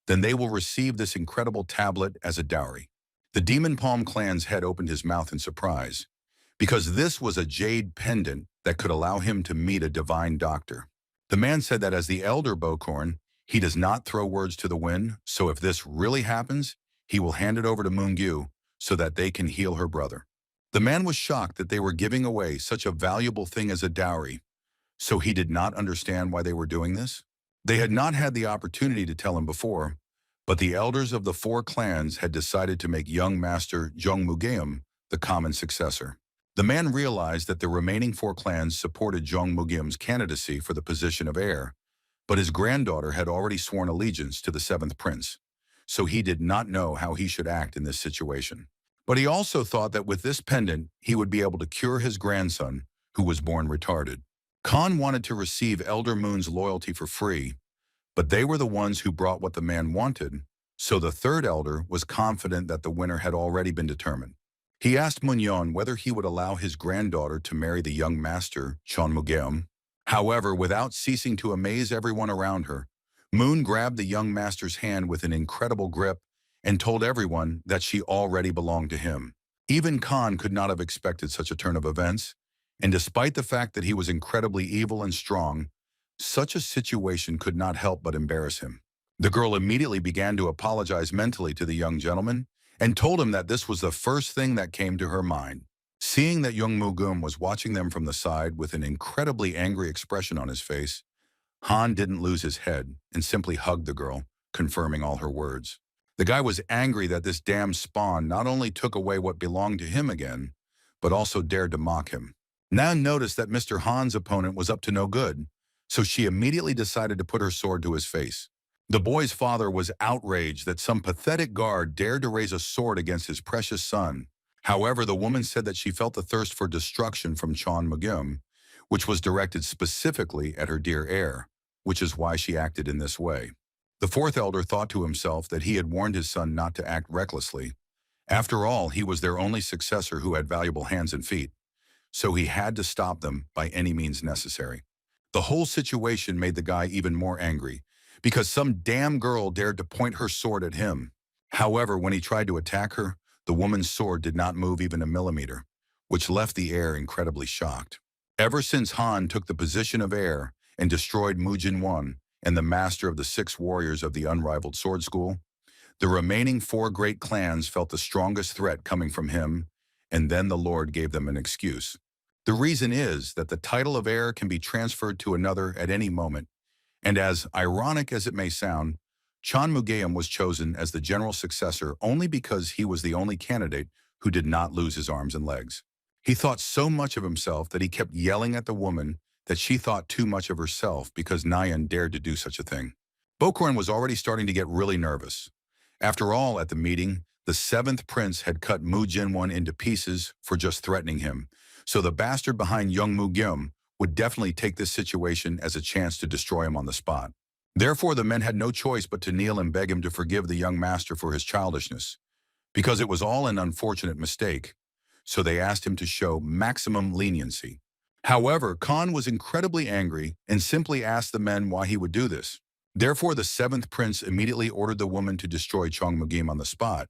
then they will receive this incredible tablet as a dowry. The Demon Palm clan's head opened his mouth in surprise, because this was a jade pendant that could allow him to meet a divine doctor. The man said that as the elder Bokorn, he does not throw words to the wind, so if this really happens, he will hand it over to Moongyu so that they can heal her brother. The man was shocked that they were giving away such a valuable thing as a dowry, so he did not understand why they were doing this. They had not had the opportunity to tell him before, but the elders of the four clans had decided to make young master Jung Mugeum the common successor. The man realized that the remaining four clans supported Jung Mugeum's candidacy for the position of heir, but his granddaughter had already sworn allegiance to the seventh prince, so he did not know how he should act in this situation. But he also thought that with this pendant, he would be able to cure his grandson, who was born retarded. Khan wanted to receive Elder Moon's loyalty for free, but they were the ones who brought what the man wanted, so the third elder was confident that the winner had already been determined. He asked Munyon whether he would allow his granddaughter to marry the young master, Chon Mugeum. However, without ceasing to amaze everyone around her, Moon grabbed the young master's hand with an incredible grip and told everyone that she already belonged to him. Even Khan could not have expected such a turn of events, and despite the fact that he was incredibly evil and strong, such a situation could not help but embarrass him. The girl immediately began to apologize mentally to the young gentleman and told him that this was the first thing that came to her mind. Seeing that young Mugum was watching them from the side with an incredibly angry expression on his face, Han didn't lose his head and simply hugged the girl, confirming all her words. The guy was angry that this damn spawn not only took away what belonged to him again, but also dared to mock him. Nan noticed that Mr. Han's opponent was up to no good, so she immediately decided to put her sword to his face. The boy's father was outraged that some pathetic guard dared to raise a sword against his precious son. However, the woman said that she felt the thirst for destruction from Chon Mugum, which was directed specifically at her dear heir, which is why she acted in this way. The fourth elder thought to himself that he had warned his son not to act recklessly. After all, he was their only successor who had valuable hands and feet, so he had to stop them by any means necessary. The whole situation made the guy even more angry, because some damn girl dared to point her sword at him. However, when he tried to attack her, the woman's sword did not move even a millimeter, which left the heir incredibly shocked. Ever since Han took the position of heir and destroyed Mujin Wan and the master of the 6 warriors of the unrivaled sword school, the remaining 4 great clans felt the strongest threat coming from him, and then the Lord gave them an excuse. The reason is that the title of heir can be transferred to another at any moment, and as ironic as it may sound, Chon Mugeum was chosen as the general successor only because he was the only candidate who did not lose his arms and legs. He thought so much of himself that he kept yelling at the woman that she thought too much of herself because Nyan dared to do such a thing. Bokorn was already starting to get really nervous. After all, at the meeting, the 7th prince had cut Mu Jinwon into pieces for just threatening him, so the bastard behind young Mugeum would definitely take this situation as a chance to destroy him on the spot. Therefore, the men had no choice but to kneel and beg him to forgive the young master for his childishness, because it was all an unfortunate mistake, so they asked him to show maximum leniency. However, Khan was incredibly angry and simply asked the men why he would do this. Therefore, the 7th prince immediately ordered the woman to destroy Chong Mugim on the spot,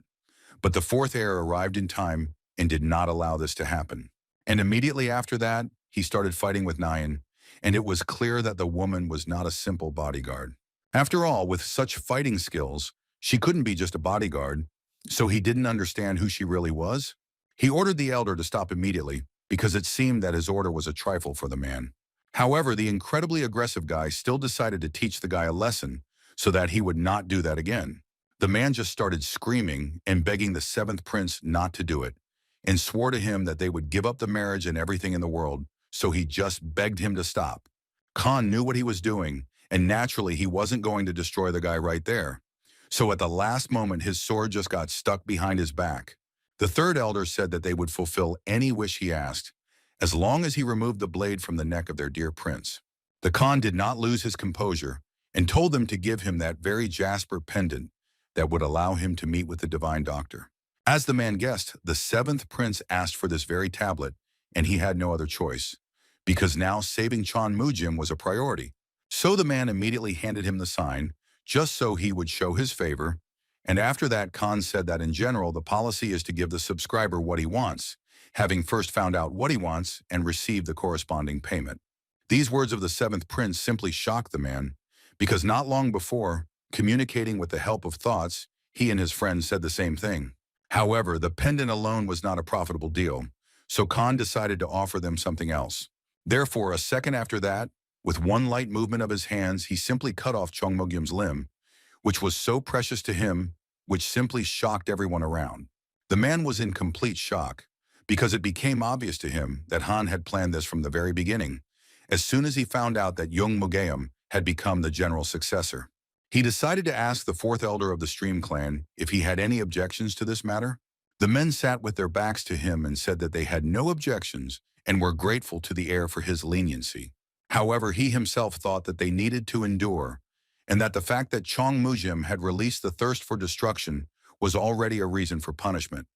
but the 4th heir arrived in time and did not allow this to happen. And immediately after that, he started fighting with Nyan, and it was clear that the woman was not a simple bodyguard. After all, with such fighting skills, she couldn't be just a bodyguard, so he didn't understand who she really was. He ordered the elder to stop immediately, because it seemed that his order was a trifle for the man. However, the incredibly aggressive guy still decided to teach the guy a lesson so that he would not do that again. The man just started screaming and begging the 7th prince not to do it, and swore to him that they would give up the marriage and everything in the world so he just begged him to stop. Khan knew what he was doing, and naturally he wasn't going to destroy the guy right there. So at the last moment, his sword just got stuck behind his back. The third elder said that they would fulfill any wish he asked, as long as he removed the blade from the neck of their dear prince. The Khan did not lose his composure and told them to give him that very jasper pendant that would allow him to meet with the divine doctor. As the man guessed, the seventh prince asked for this very tablet, and he had no other choice, because now saving Chon Mujim was a priority. So the man immediately handed him the sign, just so he would show his favor, and after that Khan said that in general the policy is to give the subscriber what he wants, having first found out what he wants and received the corresponding payment. These words of the seventh prince simply shocked the man, because not long before, communicating with the help of thoughts, he and his friends said the same thing. However, the pendant alone was not a profitable deal, so Khan decided to offer them something else. Therefore, a second after that, with one light movement of his hands, he simply cut off Chong Mogyum's limb, which was so precious to him, which simply shocked everyone around. The man was in complete shock, because it became obvious to him that Han had planned this from the very beginning, as soon as he found out that Young Mogeum had become the general successor. He decided to ask the fourth elder of the Stream clan if he had any objections to this matter. The men sat with their backs to him and said that they had no objections and were grateful to the heir for his leniency. However, he himself thought that they needed to endure, and that the fact that Chong Mujim had released the thirst for destruction was already a reason for punishment.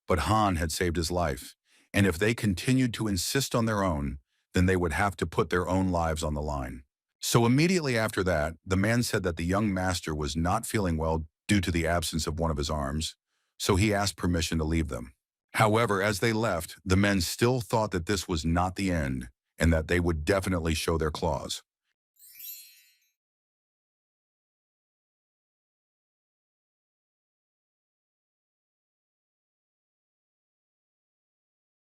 But Han had saved his life, and if they continued to insist on their own, then they would have to put their own lives on the line. So immediately after that, the man said that the young master was not feeling well due to the absence of one of his arms, so he asked permission to leave them. However, as they left, the men still thought that this was not the end, and that they would definitely show their claws.